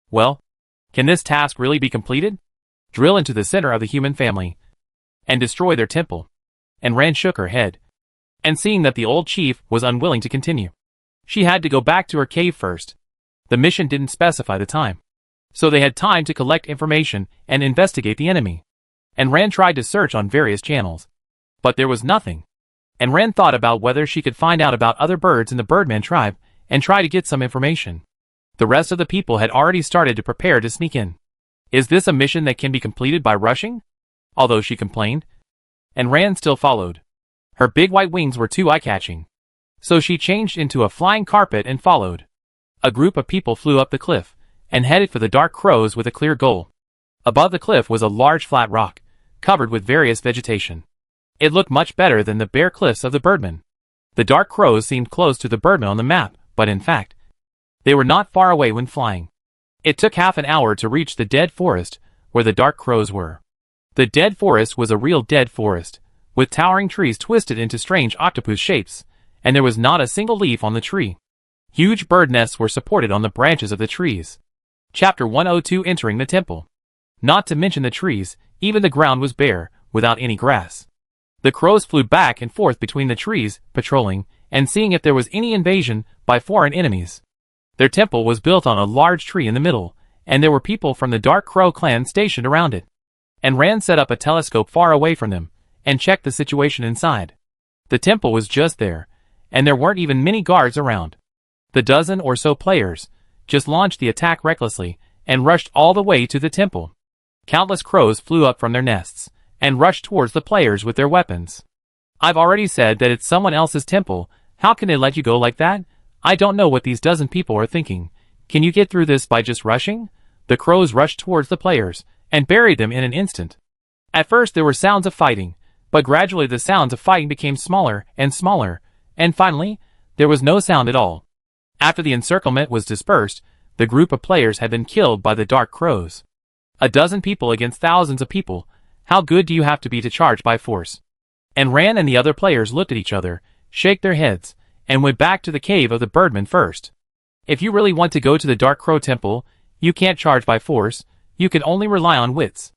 Well, can this task really be completed? Drill into the center of the human family and destroy their temple. And Ran shook her head. And seeing that the old chief was unwilling to continue, she had to go back to her cave first. The mission didn't specify the time, so they had time to collect information and investigate the enemy. And Ran tried to search on various channels, but there was nothing. And Ran thought about whether she could find out about other birds in the Birdman tribe and try to get some information. The rest of the people had already started to prepare to sneak in. Is this a mission that can be completed by rushing? Although she complained, and Ran still followed. Her big white wings were too eye-catching, so she changed into a flying carpet and followed. A group of people flew up the cliff and headed for the Dark Crows with a clear goal. Above the cliff was a large flat rock, covered with various vegetation. It looked much better than the bare cliffs of the Birdman. The Dark Crows seemed close to the Birdman on the map, but in fact, they were not far away when flying. It took half an hour to reach the dead forest where the Dark Crows were. The dead forest was a real dead forest, with towering trees twisted into strange octopus shapes, and there was not a single leaf on the tree. Huge bird nests were supported on the branches of the trees. Chapter 102 Entering the Temple. Not to mention the trees, even the ground was bare, without any grass. The crows flew back and forth between the trees, patrolling, and seeing if there was any invasion by foreign enemies. Their temple was built on a large tree in the middle, and there were people from the Dark Crow clan stationed around it. And Rand set up a telescope far away from them, and checked the situation inside. The temple was just there, and there weren't even many guards around. The dozen or so players just launched the attack recklessly, and rushed all the way to the temple. Countless crows flew up from their nests, and rushed towards the players with their weapons. I've already said that it's someone else's temple. How can they let you go like that? I don't know what these dozen people are thinking. Can you get through this by just rushing? The crows rushed towards the players, and buried them in an instant. At first there were sounds of fighting, but gradually the sounds of fighting became smaller, and finally, there was no sound at all. After the encirclement was dispersed, the group of players had been killed by the Dark Crows. A dozen people against thousands of people. How good do you have to be to charge by force? And Rand and the other players looked at each other, shook their heads, and went back to the cave of the Birdman first. If you really want to go to the Dark Crow temple, you can't charge by force, you can only rely on wits.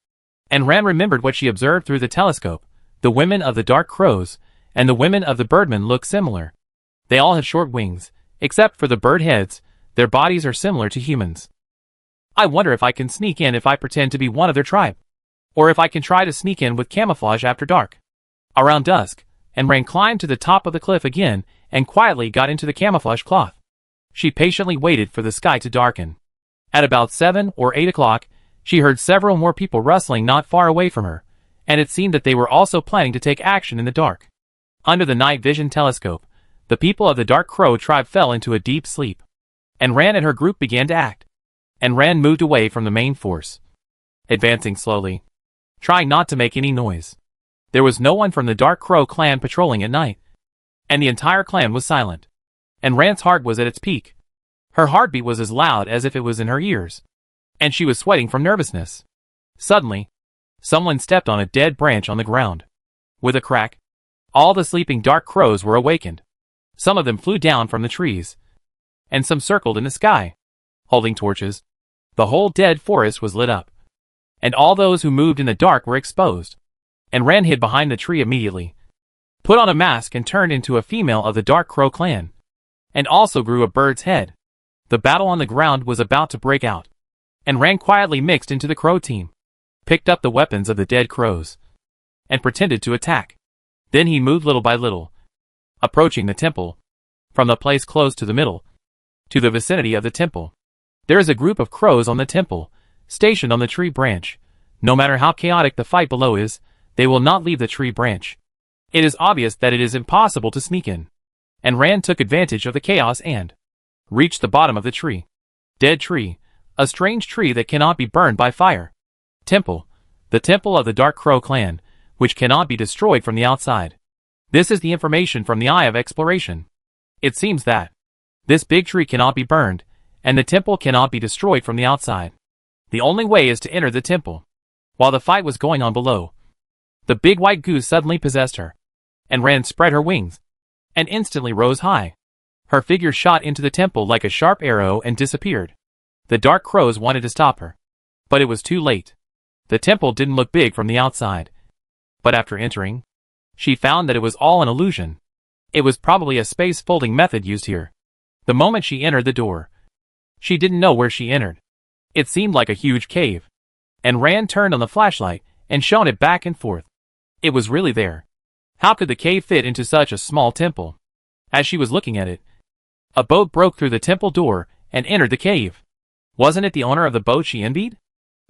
And Rand remembered what she observed through the telescope. The women of the Dark Crows and the women of the Birdman look similar. They all have short wings, except for the bird heads. Their bodies are similar to humans. I wonder if I can sneak in if I pretend to be one of their tribe. Or if I can try to sneak in with camouflage after dark. Around dusk, and Rand climbed to the top of the cliff again and quietly got into the camouflage cloth. She patiently waited for the sky to darken. At about 7 or 8 o'clock, she heard several more people rustling not far away from her, and it seemed that they were also planning to take action in the dark. Under the night vision telescope, the people of the Dark Crow tribe fell into a deep sleep. And Rand and her group began to act. And Rand moved away from the main force, advancing slowly, trying not to make any noise. There was no one from the Dark Crow clan patrolling at night, and the entire clan was silent. And Rand's heart was at its peak. Her heartbeat was as loud as if it was in her ears, and she was sweating from nervousness. Suddenly, someone stepped on a dead branch on the ground. With a crack, all the sleeping Dark Crows were awakened. Some of them flew down from the trees, and some circled in the sky, holding torches. The whole dead forest was lit up, and all those who moved in the dark were exposed. And Rand hid behind the tree immediately, put on a mask and turned into a female of the Dark Crow clan, and also grew a bird's head. The battle on the ground was about to break out, and Rand quietly mixed into the crow team, picked up the weapons of the dead crows, and pretended to attack. Then he moved little by little, approaching the temple, from the place close to the middle, to the vicinity of the temple. There is a group of crows on the temple, stationed on the tree branch. No matter how chaotic the fight below is, they will not leave the tree branch. It is obvious that it is impossible to sneak in. And Rand took advantage of the chaos and reached the bottom of the tree. Dead tree, a strange tree that cannot be burned by fire. Temple, the temple of the Dark Crow clan, which cannot be destroyed from the outside. This is the information from the Eye of Exploration. It seems that this big tree cannot be burned, and the temple cannot be destroyed from the outside. The only way is to enter the temple. While the fight was going on below, the big white goose suddenly possessed her, and Rand spread her wings, and instantly rose high. Her figure shot into the temple like a sharp arrow and disappeared. The Dark Crows wanted to stop her, but it was too late. The temple didn't look big from the outside, but after entering, she found that it was all an illusion. It was probably a space folding method used here. The moment she entered the door, she didn't know where she entered. It seemed like a huge cave, and Rand turned on the flashlight and shone it back and forth. It was really there. How could the cave fit into such a small temple? As she was looking at it, a boat broke through the temple door and entered the cave. Wasn't it the owner of the boat she envied?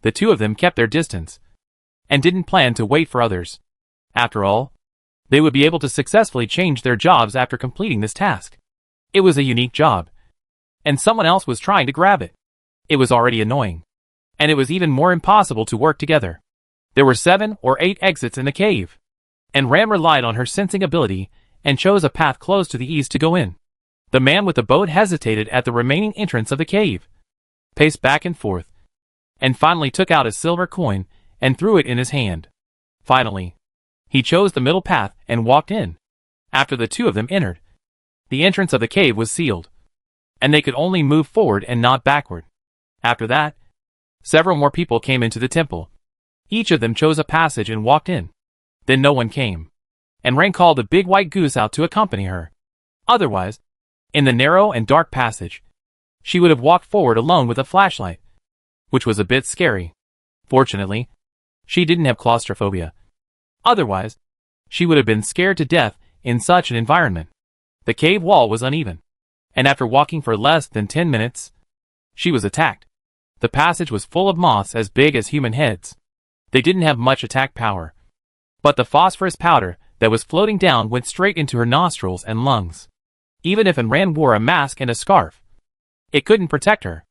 The two of them kept their distance, and didn't plan to wait for others. After all, they would be able to successfully change their jobs after completing this task. It was a unique job, and someone else was trying to grab it. It was already annoying, and it was even more impossible to work together. There were 7 or 8 exits in the cave, and Rand relied on her sensing ability and chose a path close to the east to go in. The man with the boat hesitated at the remaining entrance of the cave, paced back and forth, and finally took out a silver coin and threw it in his hand. Finally, he chose the middle path and walked in. After the two of them entered, the entrance of the cave was sealed, and they could only move forward and not backward. After that, several more people came into the temple. Each of them chose a passage and walked in. Then no one came, and Rand called the big white goose out to accompany her. Otherwise, in the narrow and dark passage, she would have walked forward alone with a flashlight, which was a bit scary. Fortunately, she didn't have claustrophobia. Otherwise, she would have been scared to death in such an environment. The cave wall was uneven, and after walking for less than 10 minutes, she was attacked. The passage was full of moths as big as human heads. They didn't have much attack power, but the phosphorus powder that was floating down went straight into her nostrils and lungs. Even if Ran wore a mask and a scarf, it couldn't protect her.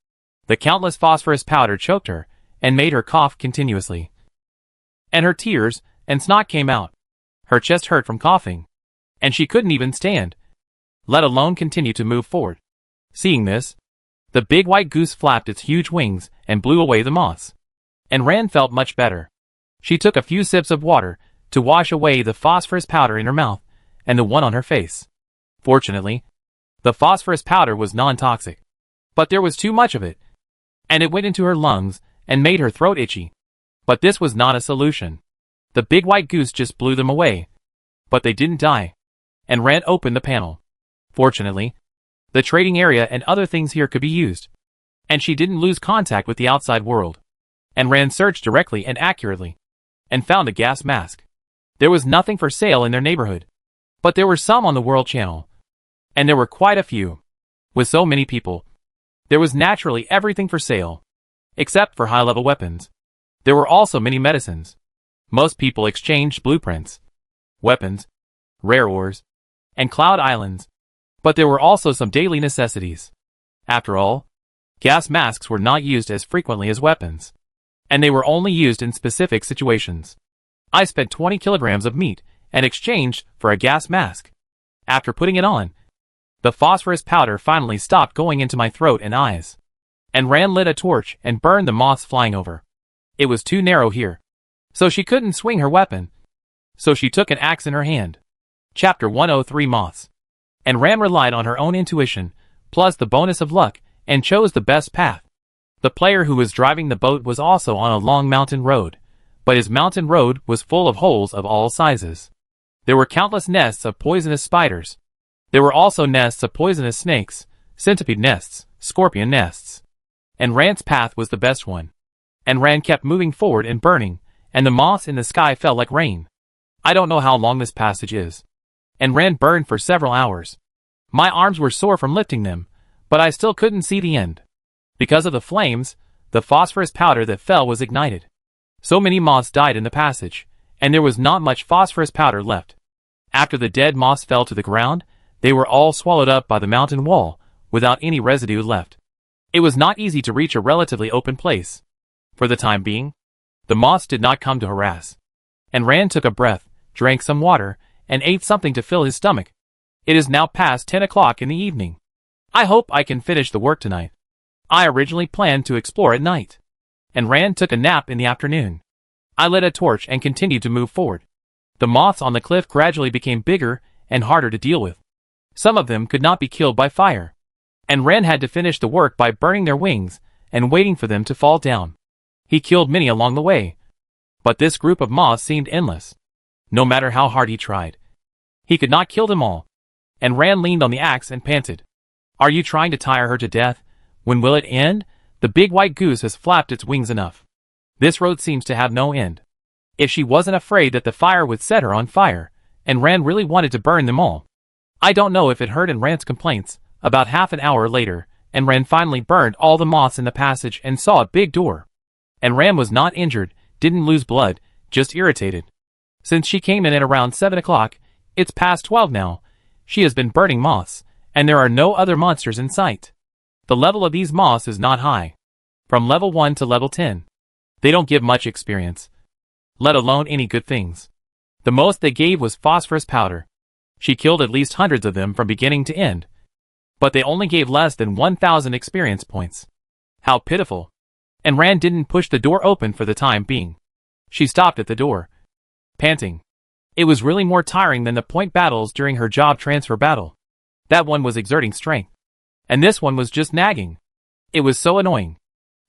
The countless phosphorus powder choked her and made her cough continuously. And her tears and snot came out. Her chest hurt from coughing, and she couldn't even stand, let alone continue to move forward. Seeing this, the big white goose flapped its huge wings and blew away the moths. And Ran felt much better. She took a few sips of water to wash away the phosphorus powder in her mouth and the one on her face. Fortunately, the phosphorus powder was non-toxic, but there was too much of it, and it went into her lungs and made her throat itchy. But this was not a solution. The big white goose just blew them away, but they didn't die. And Ran opened the panel. Fortunately, the trading area and other things here could be used, and she didn't lose contact with the outside world. And Ran searched directly and accurately, and found a gas mask. There was nothing for sale in their neighborhood, but there were some on the World Channel, and there were quite a few. With so many people, there was naturally everything for sale, except for high-level weapons. There were also many medicines. Most people exchanged blueprints, weapons, rare ores, and cloud islands, but there were also some daily necessities. After all, gas masks were not used as frequently as weapons, and they were only used in specific situations. I spent 20 kilograms of meat and exchanged for a gas mask. After putting it on, the phosphorus powder finally stopped going into my throat and eyes. And Ran lit a torch and burned the moths flying over. It was too narrow here, so she couldn't swing her weapon. So she took an axe in her hand. Chapter 103 Moths. And Ran relied on her own intuition, plus the bonus of luck, and chose the best path. The player who was driving the boat was also on a long mountain road, but his mountain road was full of holes of all sizes. There were countless nests of poisonous spiders. There were also nests of poisonous snakes, centipede nests, scorpion nests. And Ran's path was the best one. And Ran kept moving forward and burning, and the moths in the sky fell like rain. I don't know how long this passage is. And Ran burned for several hours. My arms were sore from lifting them, but I still couldn't see the end. Because of the flames, the phosphorus powder that fell was ignited. So many moths died in the passage, and there was not much phosphorus powder left. After the dead moths fell to the ground, they were all swallowed up by the mountain wall, without any residue left. It was not easy to reach a relatively open place. For the time being, the moths did not come to harass. And Ran took a breath, drank some water, and ate something to fill his stomach. It is now past 10 o'clock in the evening. I hope I can finish the work tonight. I originally planned to explore at night. And Ran took a nap in the afternoon. I lit a torch and continued to move forward. The moths on the cliff gradually became bigger and harder to deal with. Some of them could not be killed by fire. And Ran had to finish the work by burning their wings and waiting for them to fall down. He killed many along the way, but this group of moths seemed endless. No matter how hard he tried, he could not kill them all. And Ran leaned on the axe and panted. Are you trying to tire her to death? When will it end? The big white goose has flapped its wings enough. This road seems to have no end. If she wasn't afraid that the fire would set her on fire, and Ran really wanted to burn them all. I don't know if it heard in Ran's complaints. About half an hour later, and Ran finally burned all the moths in the passage and saw a big door. And Ran was not injured, didn't lose blood, just irritated. Since she came in at around 7 o'clock, it's past 12 now. She has been burning moths, and there are no other monsters in sight. The level of these moths is not high. From level 1 to level 10. They don't give much experience, let alone any good things. The most they gave was phosphorus powder. She killed at least hundreds of them from beginning to end, but they only gave less than 1,000 experience points. How pitiful. And Ran didn't push the door open for the time being. She stopped at the door, panting. It was really more tiring than the point battles during her job transfer battle. That one was exerting strength, and this one was just nagging. It was so annoying.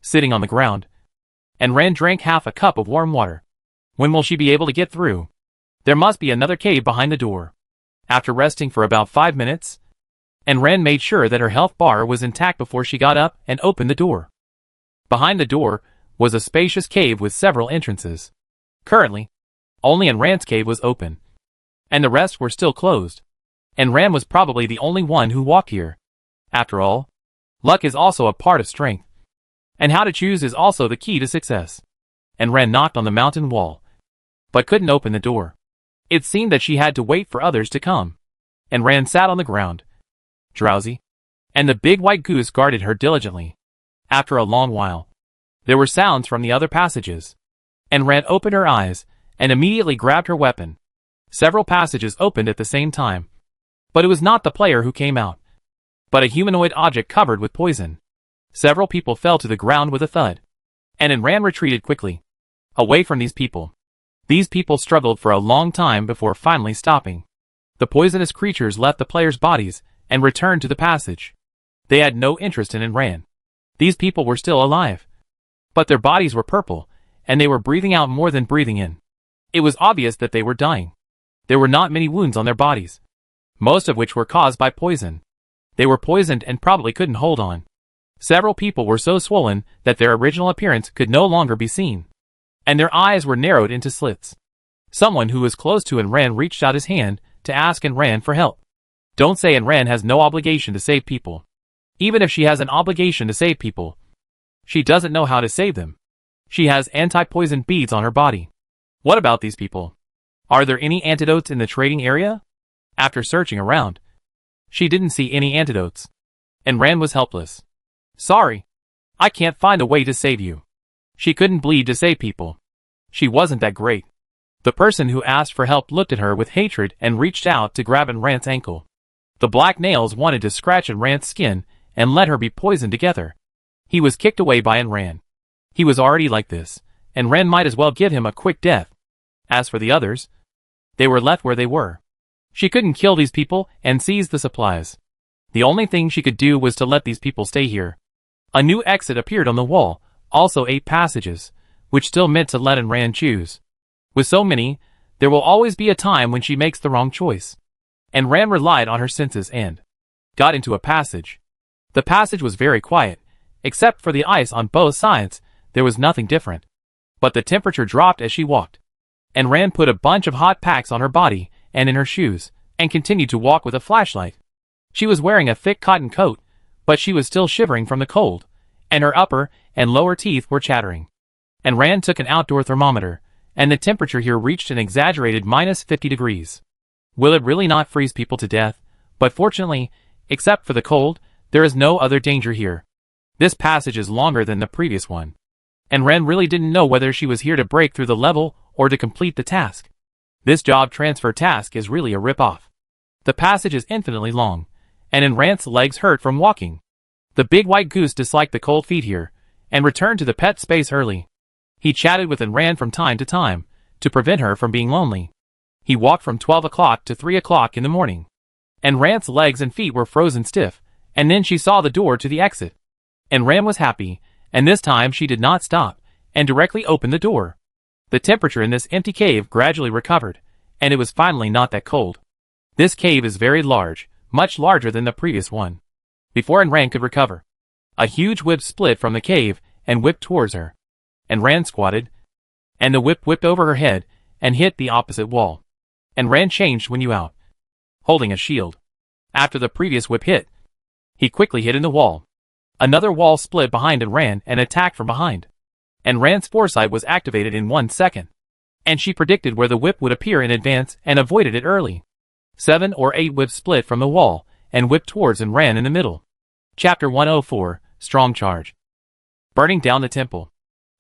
Sitting on the ground, and Ran drank half a cup of warm water. When will she be able to get through? There must be another cave behind the door. After resting for about 5 minutes, and Ran made sure that her health bar was intact before she got up and opened the door. Behind the door was a spacious cave with several entrances. Currently, only Rand's cave was open, and the rest were still closed. And Rand was probably the only one who walked here. After all, luck is also a part of strength, and how to choose is also the key to success. And Rand knocked on the mountain wall, but couldn't open the door. It seemed that she had to wait for others to come. And Rand sat on the ground, drowsy, and the big white goose guarded her diligently. After a long while, there were sounds from the other passages, and Rand opened her eyes and immediately grabbed her weapon. Several passages opened at the same time, but it was not the player who came out, but a humanoid object covered with poison. Several people fell to the ground with a thud, and Rand retreated quickly, away from these people. These people struggled for a long time before finally stopping. The poisonous creatures left the players' bodies and returned to the passage. They had no interest in Rand. These people were still alive, but their bodies were purple, and they were breathing out more than breathing in. It was obvious that they were dying. There were not many wounds on their bodies, most of which were caused by poison. They were poisoned and probably couldn't hold on. Several people were so swollen that their original appearance could no longer be seen, and their eyes were narrowed into slits. Someone who was close to Rand reached out his hand to ask Rand for help. Don't say Rand has no obligation to save people. Even if she has an obligation to save people, she doesn't know how to save them. She has anti-poison beads on her body. What about these people? Are there any antidotes in the trading area? After searching around, she didn't see any antidotes, and Rand was helpless. Sorry, I can't find a way to save you. She couldn't bleed to save people. She wasn't that great. The person who asked for help looked at her with hatred and reached out to grab Rand's ankle. The black nails wanted to scratch Rand's skin and let her be poisoned together. He was kicked away by Rand. He was already like this, and Rand might as well give him a quick death. As for the others, they were left where they were. She couldn't kill these people and seize the supplies. The only thing she could do was to let these people stay here. A new exit appeared on the wall, also 8 passages, which still meant to let Rand choose. With so many, there will always be a time when she makes the wrong choice. And Rand relied on her senses and got into a passage. The passage was very quiet. Except for the ice on both sides, there was nothing different. But the temperature dropped as she walked. And Rand put a bunch of hot packs on her body and in her shoes, and continued to walk with a flashlight. She was wearing a thick cotton coat, but she was still shivering from the cold, and her upper and lower teeth were chattering. And Rand took an outdoor thermometer, and the temperature here reached an exaggerated -50 degrees. Will it really not freeze people to death? But fortunately, except for the cold, there is no other danger here. This passage is longer than the previous one, and Rand really didn't know whether she was here to break through the level or to complete the task. This job transfer task is really a rip-off. The passage is infinitely long, and Rand's legs hurt from walking. The big white goose disliked the cold feet here, and returned to the pet space early. He chatted with Rand from time to time, to prevent her from being lonely. He walked from 12 o'clock to 3 o'clock in the morning, and Rand's legs and feet were frozen stiff, and then she saw the door to the exit. And Rand was happy, and this time she did not stop, and directly opened the door. The temperature in this empty cave gradually recovered, and it was finally not that cold. This cave is very large, much larger than the previous one. Before Rand could recover, a huge whip split from the cave and whipped towards her. And Rand squatted, and the whip whipped over her head and hit the opposite wall. And Rand changed when you out, holding a shield. After the previous whip hit, he quickly hit in the wall. Another wall split behind Rand and attacked from behind. And Rand's foresight was activated in 1 second. And she predicted where the whip would appear in advance and avoided it early. 7 or 8 whips split from the wall and whipped towards Rand in the middle. Chapter 104, Strong Charge. Burning down the temple.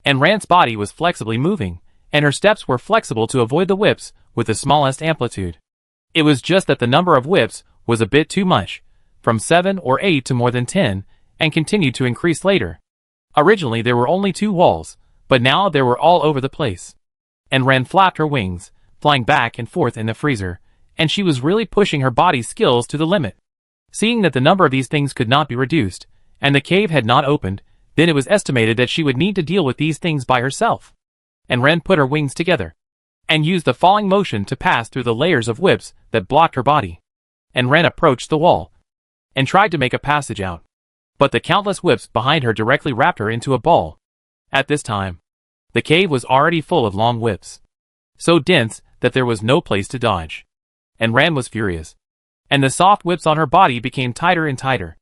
And Rand's body was flexibly moving, and her steps were flexible to avoid the whips with the smallest amplitude. It was just that the number of whips was a bit too much, from 7 or 8 to more than 10, and continued to increase later. Originally there were only 2 walls, but now they were all over the place. And Rand flapped her wings, flying back and forth in the freezer, and she was really pushing her body's skills to the limit. Seeing that the number of these things could not be reduced, and the cave had not opened, then it was estimated that she would need to deal with these things by herself. And Rand put her wings together, and used the falling motion to pass through the layers of whips that blocked her body. And Rand approached the wall, and tried to make a passage out. but the countless whips behind her directly wrapped her into a ball. At this time, the cave was already full of long whips, so dense that there was no place to dodge. And Ran was furious. And the soft whips on her body became tighter and tighter.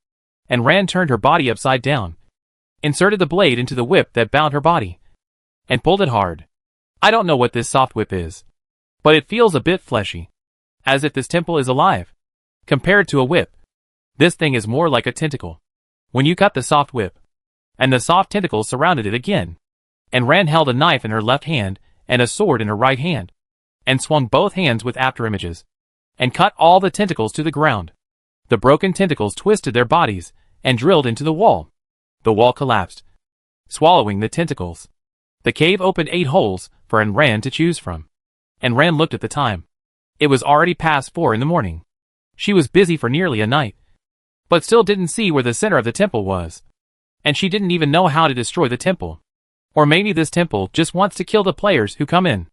And Ran turned her body upside down, inserted the blade into the whip that bound her body, and pulled it hard. I don't know what this soft whip is, but it feels a bit fleshy, as if this temple is alive. Compared to a whip, this thing is more like a tentacle. When you cut the soft whip, and the soft tentacles surrounded it again, and Ran held a knife in her left hand and a sword in her right hand, and swung both hands with afterimages, and cut all the tentacles to the ground. The broken tentacles twisted their bodies and drilled into the wall. The wall collapsed, swallowing the tentacles. The cave opened 8 holes for Ran to choose from. And Ran looked at the time. It was already past 4 in the morning. She was busy for nearly a night, but still didn't see where the center of the temple was. And she didn't even know how to destroy the temple. Or maybe this temple just wants to kill the players who come in.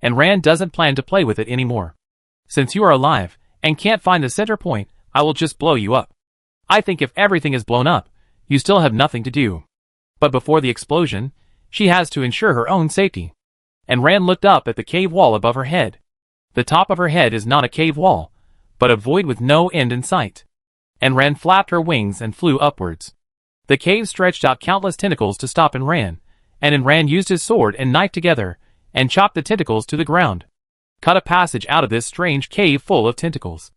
And Ran doesn't plan to play with it anymore. Since you are alive and can't find the center point, I will just blow you up. I think if everything is blown up, you still have nothing to do. But before the explosion, she has to ensure her own safety. And Ran looked up at the cave wall above her head. The top of her head is not a cave wall, but a void with no end in sight. And Ran flapped her wings and flew upwards. The cave stretched out countless tentacles to stop Ran, and Ran used his sword and knife together and chopped the tentacles to the ground. Cut a passage out of this strange cave full of tentacles.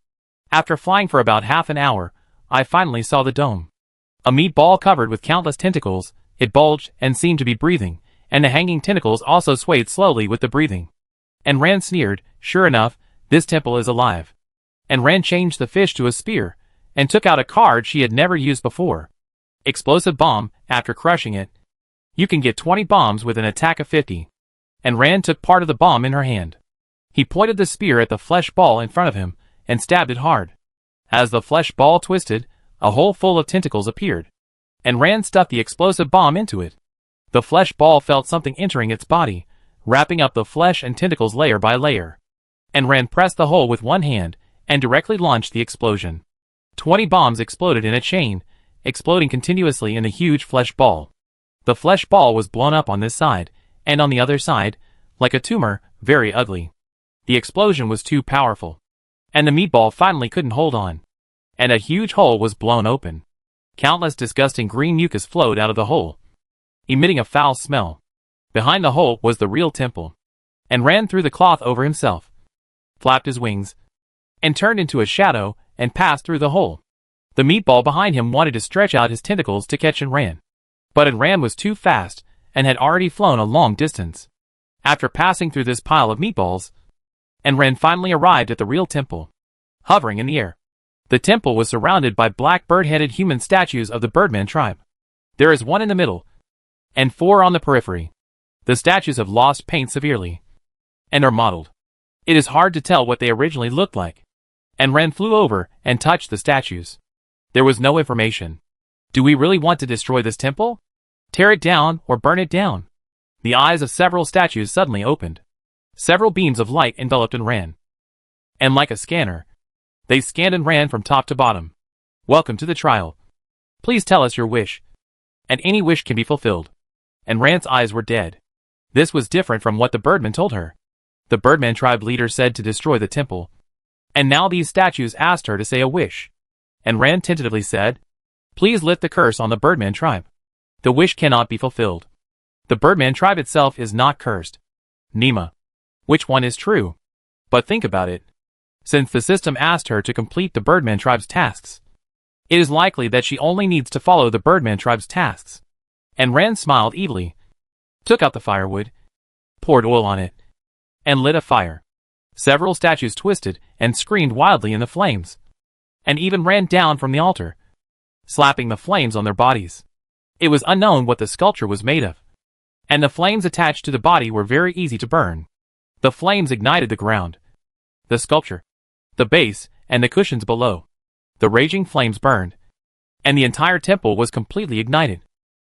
After flying for about half an hour, I finally saw the dome. A meatball covered with countless tentacles, it bulged and seemed to be breathing, and the hanging tentacles also swayed slowly with the breathing. And Ran sneered, sure enough, this temple is alive. And Ran changed the fish to a spear, and took out a card she had never used before. Explosive bomb, after crushing it. You can get 20 bombs with an attack of 50. And Ran took part of the bomb in her hand. He pointed the spear at the flesh ball in front of him, and stabbed it hard. As the flesh ball twisted, a hole full of tentacles appeared. And Ran stuffed the explosive bomb into it. The flesh ball felt something entering its body, wrapping up the flesh and tentacles layer by layer. And Ran pressed the hole with one hand, and directly launched the explosion. 20 bombs exploded in a chain, exploding continuously in the huge flesh ball. The flesh ball was blown up on this side, and on the other side, like a tumor, very ugly. The explosion was too powerful. And the meatball finally couldn't hold on. And a huge hole was blown open. Countless disgusting green mucus flowed out of the hole, emitting a foul smell. Behind the hole was the real temple. And Ran threw the cloth over himself, flapped his wings, and turned into a shadow and passed through the hole. The meatball behind him wanted to stretch out his tentacles to catch Ran. But Ran was too fast and had already flown a long distance. After passing through this pile of meatballs, Ran finally arrived at the real temple, hovering in the air. The temple was surrounded by black bird-headed human statues of the Birdman tribe. There is one in the middle, and 4 on the periphery. The statues have lost paint severely, and are mottled. It is hard to tell what they originally looked like. And Ran flew over and touched the statues. There was no information. Do we really want to destroy this temple? Tear it down or burn it down? The eyes of several statues suddenly opened. Several beams of light enveloped Ran. And like a scanner, they scanned Ran from top to bottom. Welcome to the trial. Please tell us your wish. And any wish can be fulfilled. And Ran's eyes were dead. This was different from what the Birdman told her. The Birdman tribe leader said to destroy the temple. And now these statues asked her to say a wish. And Ran tentatively said, please lift the curse on the Birdman tribe. The wish cannot be fulfilled. The Birdman tribe itself is not cursed. Nima. Which one is true? But think about it. Since the system asked her to complete the Birdman tribe's tasks, it is likely that she only needs to follow the Birdman tribe's tasks. And Ran smiled evilly, took out the firewood, poured oil on it, and lit a fire. Several statues twisted and screamed wildly in the flames, and even ran down from the altar, slapping the flames on their bodies. It was unknown what the sculpture was made of, and the flames attached to the body were very easy to burn. The flames ignited the ground, the sculpture, the base, and the cushions below. The raging flames burned, and the entire temple was completely ignited.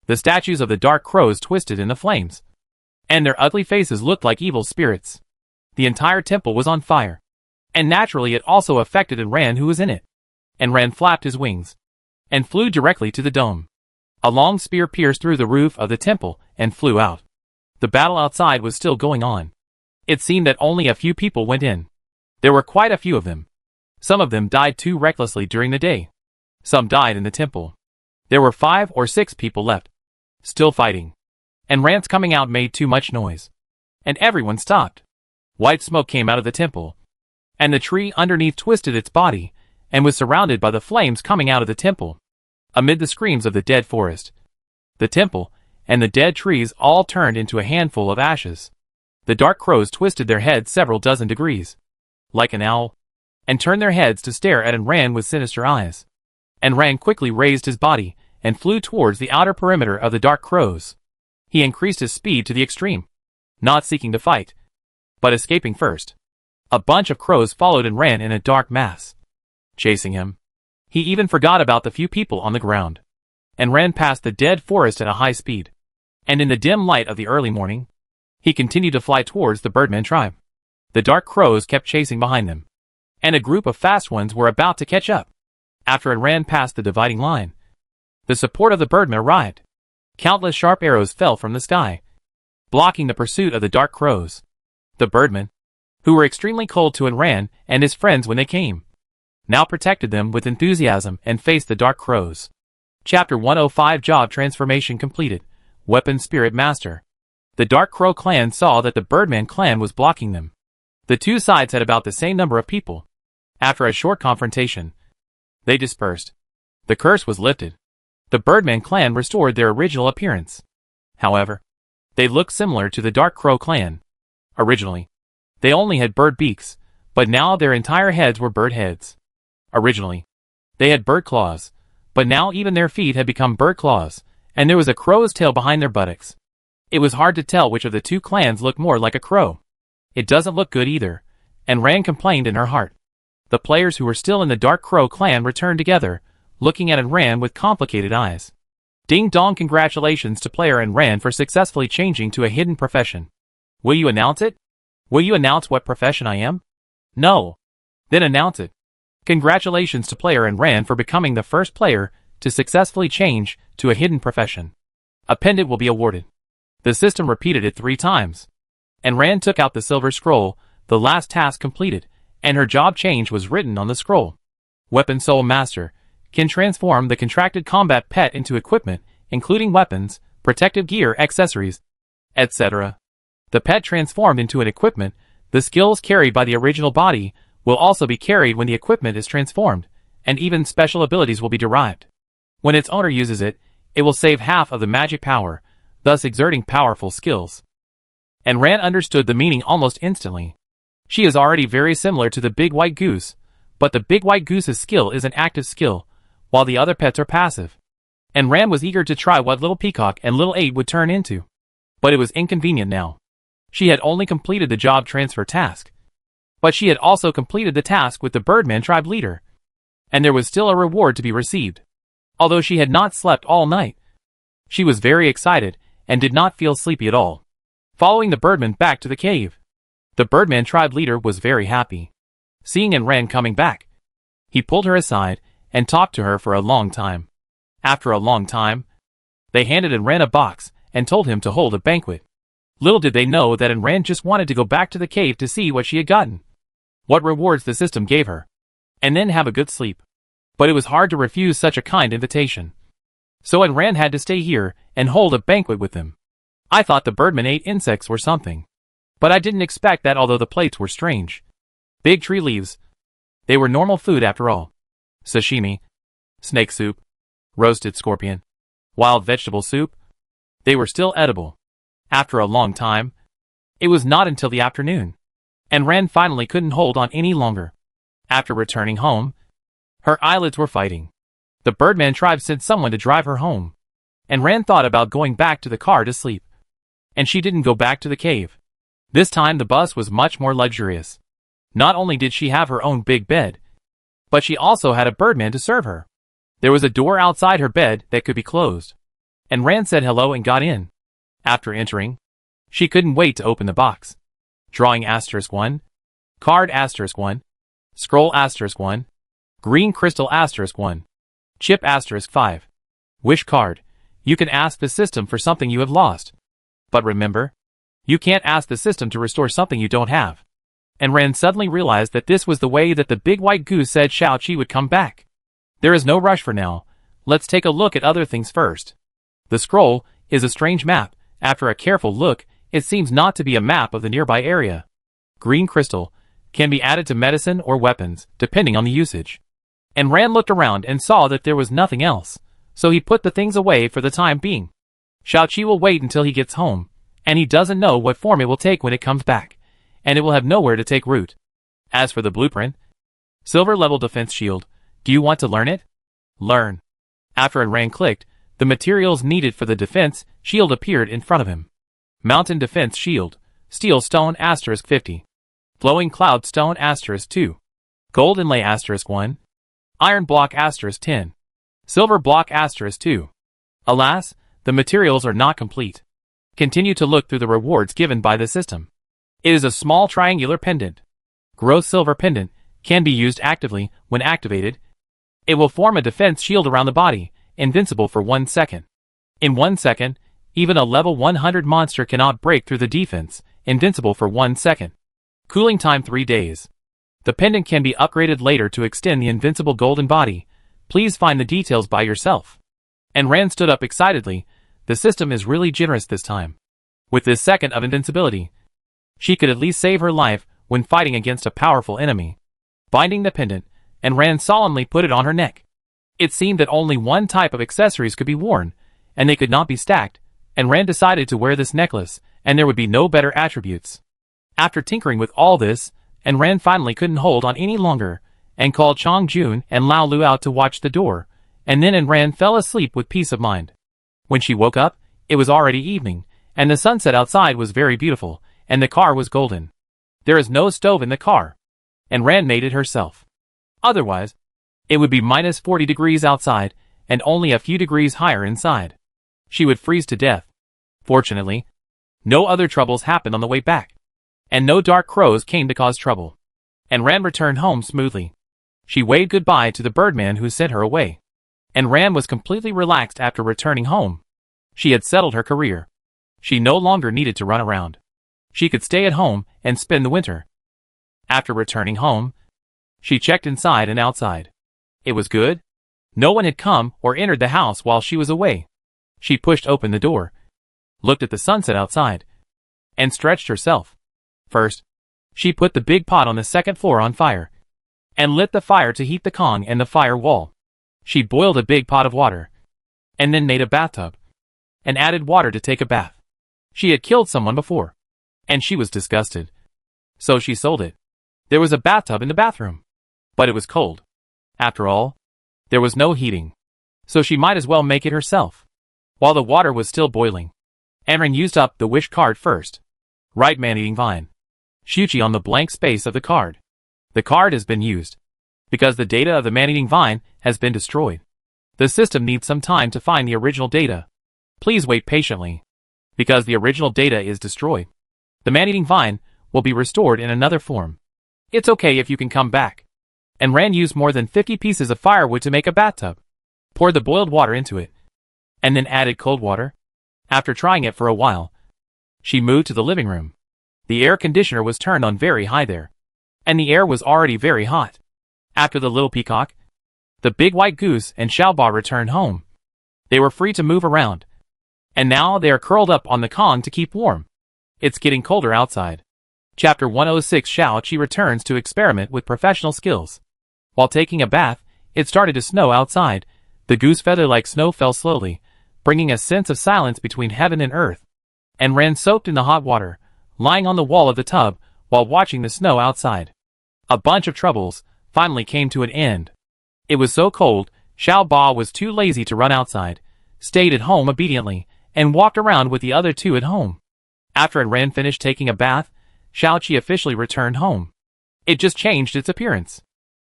The statues of the dark crows twisted in the flames, and their ugly faces looked like evil spirits. The entire temple was on fire, and naturally it also affected Ran who was in it. And Ran flapped his wings, and flew directly to the dome. A long spear pierced through the roof of the temple and flew out. The battle outside was still going on. It seemed that only a few people went in. There were quite a few of them. Some of them died too recklessly during the day. Some died in the temple. There were 5 or 6 people left, still fighting. And rants coming out made too much noise. And everyone stopped. White smoke came out of the temple. And the tree underneath twisted its body, and was surrounded by the flames coming out of the temple. Amid the screams of the dead forest, the temple, and the dead trees all turned into a handful of ashes. The dark crows twisted their heads several dozen degrees, like an owl, and turned their heads to stare at Enran with sinister eyes. Enran quickly raised his body, and flew towards the outer perimeter of the dark crows. He increased his speed to the extreme, not seeking to fight, but escaping first. A bunch of crows followed and ran in a dark mass, chasing him. He even forgot about the few people on the ground, and ran past the dead forest at a high speed. And in the dim light of the early morning, he continued to fly towards the Birdman tribe. The dark crows kept chasing behind them, and a group of fast ones were about to catch up. After it ran past the dividing line, the support of the Birdman arrived. Countless sharp arrows fell from the sky, blocking the pursuit of the dark crows. The Birdmen, who were extremely cold to Enran and his friends when they came, now protected them with enthusiasm and faced the dark crows. Chapter 105 Job Transformation Completed. Weapon Spirit Master. The Dark Crow clan saw that the Birdman clan was blocking them. The two sides had about the same number of people. After a short confrontation, they dispersed. The curse was lifted. The Birdman clan restored their original appearance. However, they looked similar to the Dark Crow clan. Originally, they only had bird beaks, but now their entire heads were bird heads. Originally, they had bird claws, but now even their feet had become bird claws, and there was a crow's tail behind their buttocks. It was hard to tell which of the two clans looked more like a crow. It doesn't look good either, and Ran complained in her heart. The players who were still in the Dark Crow clan returned together, looking at Ran with complicated eyes. Ding dong, congratulations to player Ran for successfully changing to a hidden profession. Will you announce it? Will you announce what profession I am? No. Then announce it. Congratulations to player Ran for becoming the first player to successfully change to a hidden profession. A pendant will be awarded. The system repeated it 3 times. Ran took out the silver scroll, the last task completed, and her job change was written on the scroll. Weapon Soul Master can transform the contracted combat pet into equipment, including weapons, protective gear, accessories, etc. The pet transformed into an equipment, the skills carried by the original body will also be carried when the equipment is transformed, and even special abilities will be derived. When its owner uses it, it will save half of the magic power, thus exerting powerful skills. And Ran understood the meaning almost instantly. She is already very similar to the Big White Goose, but the Big White Goose's skill is an active skill, while the other pets are passive. And Ran was eager to try what Little Peacock and Little Aid would turn into. But it was inconvenient now. She had only completed the job transfer task. But she had also completed the task with the Birdman tribe leader. And there was still a reward to be received. Although she had not slept all night, she was very excited and did not feel sleepy at all. Following the Birdman back to the cave, the Birdman tribe leader was very happy. Seeing Ran coming back, he pulled her aside and talked to her for a long time. After a long time, they handed Ran a box and told him to hold a banquet. Little did they know that Ran just wanted to go back to the cave to see what she had gotten, what rewards the system gave her, and then have a good sleep. But it was hard to refuse such a kind invitation. So Ran had to stay here and hold a banquet with them. I thought the Birdman ate insects or something, but I didn't expect that. Although the plates were strange. Big tree leaves. They were normal food after all. Sashimi, snake soup, roasted scorpion, wild vegetable soup. They were still edible. After a long time, it was not until the afternoon, and Ran finally couldn't hold on any longer. After returning home, her eyelids were fighting. The Birdman tribe sent someone to drive her home, and Ran thought about going back to the car to sleep. And she didn't go back to the cave. This time the bus was much more luxurious. Not only did she have her own big bed, but she also had a Birdman to serve her. There was a door outside her bed that could be closed, and Ran said hello and got in. After entering, she couldn't wait to open the box. Drawing *1, card *1, scroll *1, green crystal *1. Chip asterisk 5. Wish card. You can ask the system for something you have lost. But remember, you can't ask the system to restore something you don't have. And Ran suddenly realized that this was the way that the big white goose said Shao-Chi would come back. There is no rush for now. Let's take a look at other things first. The scroll is a strange map. After a careful look, it seems not to be a map of the nearby area. Green crystal can be added to medicine or weapons, depending on the usage. And Ran looked around and saw that there was nothing else, so he put the things away for the time being. Shao-Chi will wait until he gets home, and he doesn't know what form it will take when it comes back, and it will have nowhere to take root. As for the blueprint, silver level defense shield, do you want to learn it? Learn. After Ran clicked, the materials needed for the defense shield appeared in front of him. Mountain defense shield, steel stone asterisk 50. Flowing cloud stone asterisk 2. Gold inlay asterisk 1. Iron block asterisk 10. Silver block asterisk 2. Alas, the materials are not complete. Continue to look through the rewards given by the system. It is a small triangular pendant. Gross silver pendant can be used actively. When activated, it will form a defense shield around the body, invincible for 1 second. In 1 second, even a level 100 monster cannot break through the defense, invincible for 1 second. Cooling time 3 days. The pendant can be upgraded later to extend the invincible golden body. Please find the details by yourself. And Ran stood up excitedly. The system is really generous this time. With this second of invincibility, she could at least save her life when fighting against a powerful enemy. Binding the pendant, and Ran solemnly put it on her neck. It seemed that only one type of accessories could be worn, and they could not be stacked, and Ran decided to wear this necklace, and there would be no better attributes. After tinkering with all this, and Ran finally couldn't hold on any longer, and called Chong Jun and Lao Lu out to watch the door, and then Ran fell asleep with peace of mind. When she woke up, it was already evening, and the sunset outside was very beautiful, and the car was golden. There is no stove in the car, and Ran made it herself. Otherwise, it would be minus 40 degrees outside, and only a few degrees higher inside. She would freeze to death. Fortunately, no other troubles happened on the way back, and no dark crows came to cause trouble. And Ran returned home smoothly. She waved goodbye to the Birdman who sent her away. And Ran was completely relaxed after returning home. She had settled her career. She no longer needed to run around. She could stay at home and spend the winter. After returning home, she checked inside and outside. It was good. No one had come or entered the house while she was away. She pushed open the door, looked at the sunset outside, and stretched herself. First, she put the big pot on the second floor on fire, and lit the fire to heat the Kong and the fire wall. She boiled a big pot of water, and then made a bathtub, and added water to take a bath. She had killed someone before, and she was disgusted. So she sold it. There was a bathtub in the bathroom, but it was cold. After all, there was no heating, so she might as well make it herself. While the water was still boiling, Ran used up the wish card first. Right man-eating vine. Shuchi on the blank space of the card. The card has been used, because the data of the man-eating vine has been destroyed. The system needs some time to find the original data. Please wait patiently, because the original data is destroyed. The man-eating vine will be restored in another form. It's okay if you can come back. And Ran used more than 50 pieces of firewood to make a bathtub. Poured the boiled water into it, and then added cold water. After trying it for a while, she moved to the living room. The air conditioner was turned on very high there, and the air was already very hot. After the little peacock, the big white goose and Shia Ba returned home. They were free to move around, and now they are curled up on the Kong to keep warm. It's getting colder outside. Chapter 106 Shao-Chi returns to experiment with professional skills. While taking a bath, it started to snow outside. The goose feather-like snow fell slowly, bringing a sense of silence between heaven and earth. And Ran soaked in the hot water, lying on the wall of the tub, while watching the snow outside. A bunch of troubles finally came to an end. It was so cold, Shia Ba was too lazy to run outside, stayed at home obediently, and walked around with the other two at home. After Ran finished taking a bath, Shao-Chi officially returned home. It just changed its appearance.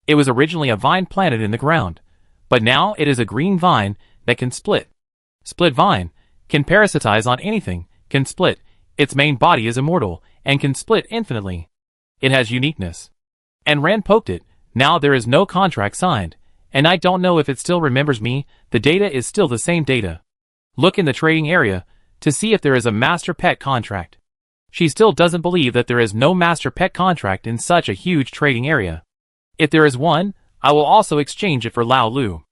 It was originally a vine planted in the ground, but now it is a green vine that can split. Split vine can parasitize on anything, can split. Its main body is immortal, and can split infinitely. It has uniqueness. And Ran poked it. Now there is no contract signed, and I don't know if it still remembers me. The data is still the same data. Look in the trading area to see if there is a master pet contract. She still doesn't believe that there is no master pet contract in such a huge trading area. If there is one, I will also exchange it for Lao Lu.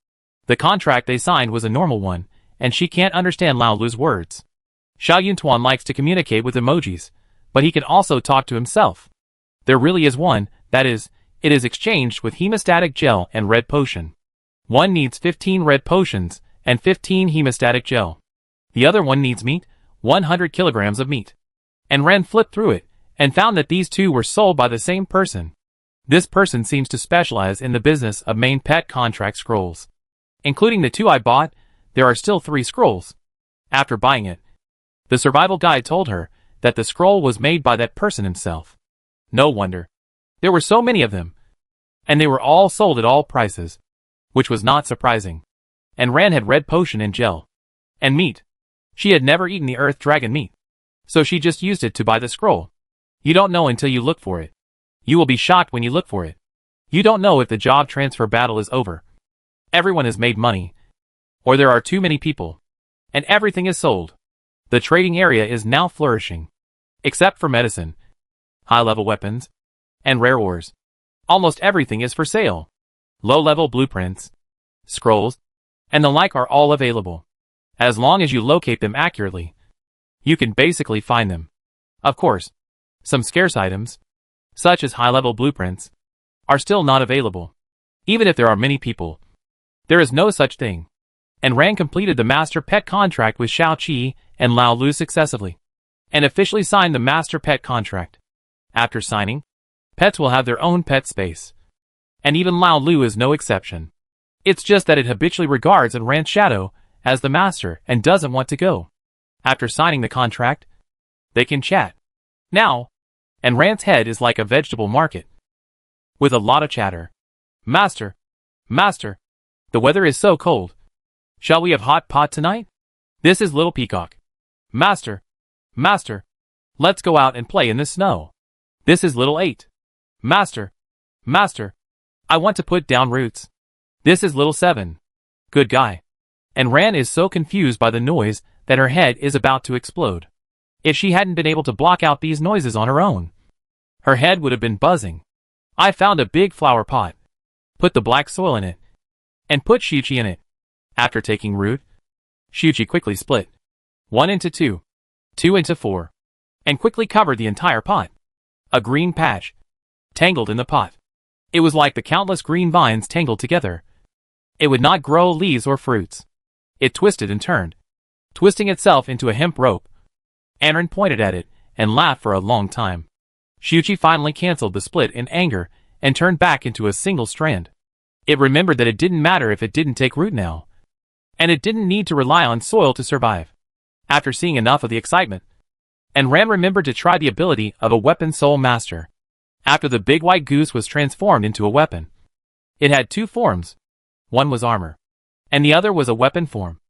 The contract they signed was a normal one, and she can't understand Lao Lu's words. Xia Yuntuan likes to communicate with emojis, but he can also talk to himself. There really is one, that is, it is exchanged with hemostatic gel and red potion. One needs 15 red potions and 15 hemostatic gel. The other one needs meat, 100 kilograms of meat. And Ren flipped through it and found that these two were sold by the same person. This person seems to specialize in the business of main pet contract scrolls. Including the two I bought, there are still 3 scrolls. After buying it, the survival guide told her that the scroll was made by that person himself. No wonder. There were so many of them. And they were all sold at all prices. Which was not surprising. And Ran had red potion and gel. And meat. She had never eaten the earth dragon meat. So she just used it to buy the scroll. You don't know until you look for it. You will be shocked when you look for it. You don't know if the job transfer battle is over. Everyone has made money. Or there are too many people. And everything is sold. The trading area is now flourishing. Except for medicine, high-level weapons, and rare ores. Almost everything is for sale. Low-level blueprints, scrolls, and the like are all available. As long as you locate them accurately, you can basically find them. Of course, some scarce items, such as high-level blueprints, are still not available. Even if there are many people, there is no such thing. And Ran completed the master pet contract with Xiao Qi and Lao Lu successively, and officially signed the master pet contract. After signing, pets will have their own pet space. And even Lao Lu is no exception. It's just that it habitually regards and Ran's shadow as the master and doesn't want to go. After signing the contract, they can chat. Now, and Ran's head is like a vegetable market, with a lot of chatter. Master, master, the weather is so cold. Shall we have hot pot tonight? This is Little Peacock. Master, master, let's go out and play in the snow. This is Little 8. Master, master, I want to put down roots. This is Little 7. Good guy. And Ran is so confused by the noise that her head is about to explode. If she hadn't been able to block out these noises on her own, her head would have been buzzing. I found a big flower pot. Put the black soil in it. And put Shuchi in it. After taking root, Shuchi quickly split. 1 into 2. 2 into 4. And quickly covered the entire pot. A green patch tangled in the pot. It was like the countless green vines tangled together. It would not grow leaves or fruits. It twisted and turned, twisting itself into a hemp rope. Anren pointed at it and laughed for a long time. Shuchi finally cancelled the split in anger and turned back into a single strand. It remembered that it didn't matter if it didn't take root now. And it didn't need to rely on soil to survive. After seeing enough of the excitement, and Ran remembered to try the ability of a weapon soul master. After the big white goose was transformed into a weapon. It had 2 forms. One was armor, and the other was a weapon form,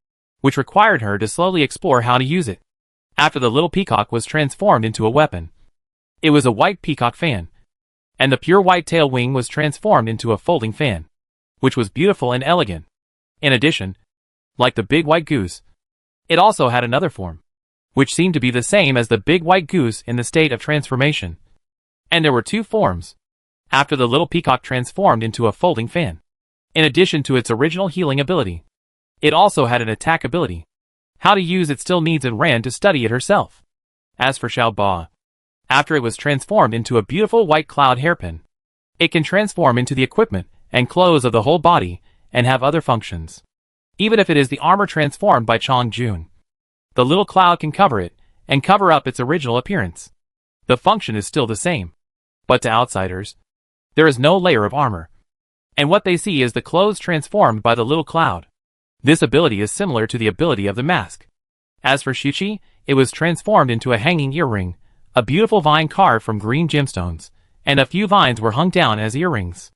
which required her to slowly explore how to use it. After the little peacock was transformed into a weapon, it was a white peacock fan, and the pure white tail wing was transformed into a folding fan, which was beautiful and elegant. In addition, like the big white goose, it also had another form, which seemed to be the same as the big white goose in the state of transformation. And there were 2 forms, after the little peacock transformed into a folding fan. In addition to its original healing ability, it also had an attack ability. How to use it still needs Ran to study it herself. As for Shia Ba, after it was transformed into a beautiful white cloud hairpin, it can transform into the equipment and clothes of the whole body and have other functions. Even if it is the armor transformed by Chong Jun, the little cloud can cover it and cover up its original appearance. The function is still the same. But to outsiders, there is no layer of armor. And what they see is the clothes transformed by the little cloud. This ability is similar to the ability of the mask. As for Shuchi, it was transformed into a hanging earring, a beautiful vine carved from green gemstones, and a few vines were hung down as earrings.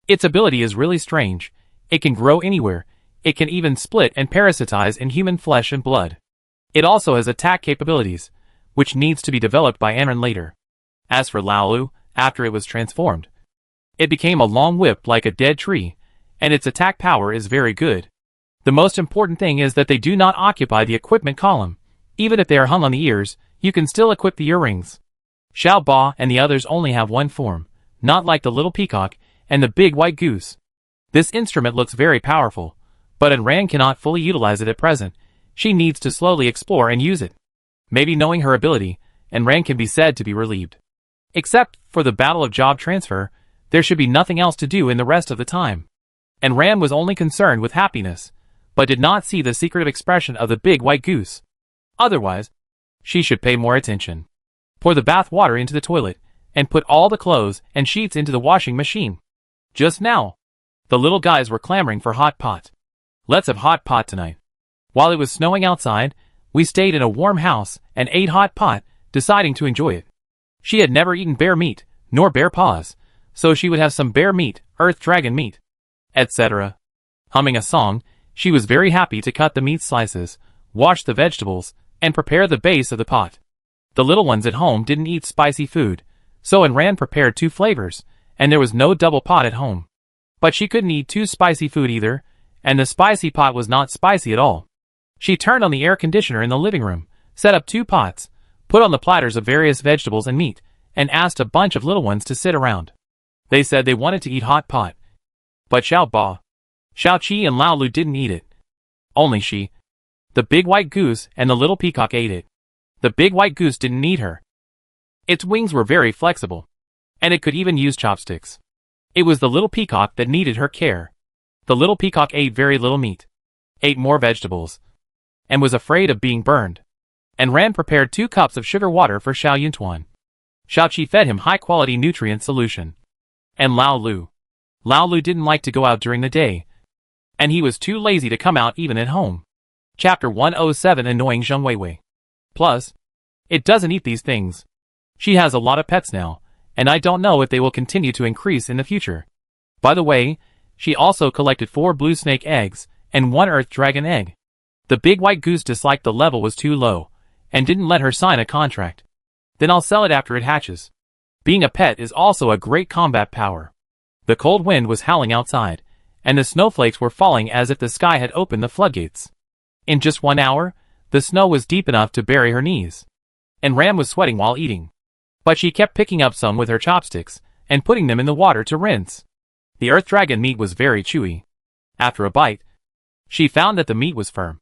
Its ability is really strange. It can grow anywhere. It can even split and parasitize in human flesh and blood. It also has attack capabilities, which needs to be developed by Anren later. As for Lao Lu, after it was transformed, it became a long whip like a dead tree, and its attack power is very good. The most important thing is that they do not occupy the equipment column. Even if they are hung on the ears, you can still equip the earrings. Shia Ba and the others only have one form, not like the little peacock and the big white goose. This instrument looks very powerful, but Ran cannot fully utilize it at present. She needs to slowly explore and use it. Maybe knowing her ability, Ran can be said to be relieved. Except for the battle of job transfer, there should be nothing else to do in the rest of the time. And Ran was only concerned with happiness, but did not see the secretive expression of the big white goose. Otherwise, she should pay more attention. Pour the bath water into the toilet, and put all the clothes and sheets into the washing machine. Just now, the little guys were clamoring for hot pot. Let's have hot pot tonight. While it was snowing outside, we stayed in a warm house and ate hot pot, deciding to enjoy it. She had never eaten bear meat, nor bear paws, so she would have some bear meat, earth dragon meat, etc. Humming a song, she was very happy to cut the meat slices, wash the vegetables, and prepare the base of the pot. The little ones at home didn't eat spicy food, so Ran prepared 2 flavors, and there was no double pot at home. But she couldn't eat too spicy food either, and the spicy pot was not spicy at all. She turned on the air conditioner in the living room, set up 2 pots, put on the platters of various vegetables and meat, and asked a bunch of little ones to sit around. They said they wanted to eat hot pot. But Shia Ba, Xiao Qi and Lao Lu didn't eat it. Only she, the big white goose and the little peacock ate it. The big white goose didn't need her. Its wings were very flexible, and it could even use chopsticks. It was the little peacock that needed her care. The little peacock ate very little meat, ate more vegetables, and was afraid of being burned. And Ran prepared 2 cups of sugar water for Xiao Yuntuan. Xiao Qi fed him high-quality nutrient solution. And Lao Lu didn't like to go out during the day, and he was too lazy to come out even at home. Chapter 107 Annoying Zheng Weiwei. Plus, it doesn't eat these things. She has a lot of pets now, and I don't know if they will continue to increase in the future. By the way, she also collected 4 blue snake eggs and 1 earth dragon egg. The big white goose disliked the level was too low, and didn't let her sign a contract. Then I'll sell it after it hatches. Being a pet is also a great combat power. The cold wind was howling outside, and the snowflakes were falling as if the sky had opened the floodgates. In just 1 hour, the snow was deep enough to bury her knees. And Ram was sweating while eating. But she kept picking up some with her chopsticks, and putting them in the water to rinse. The earth dragon meat was very chewy. After a bite, she found that the meat was firm,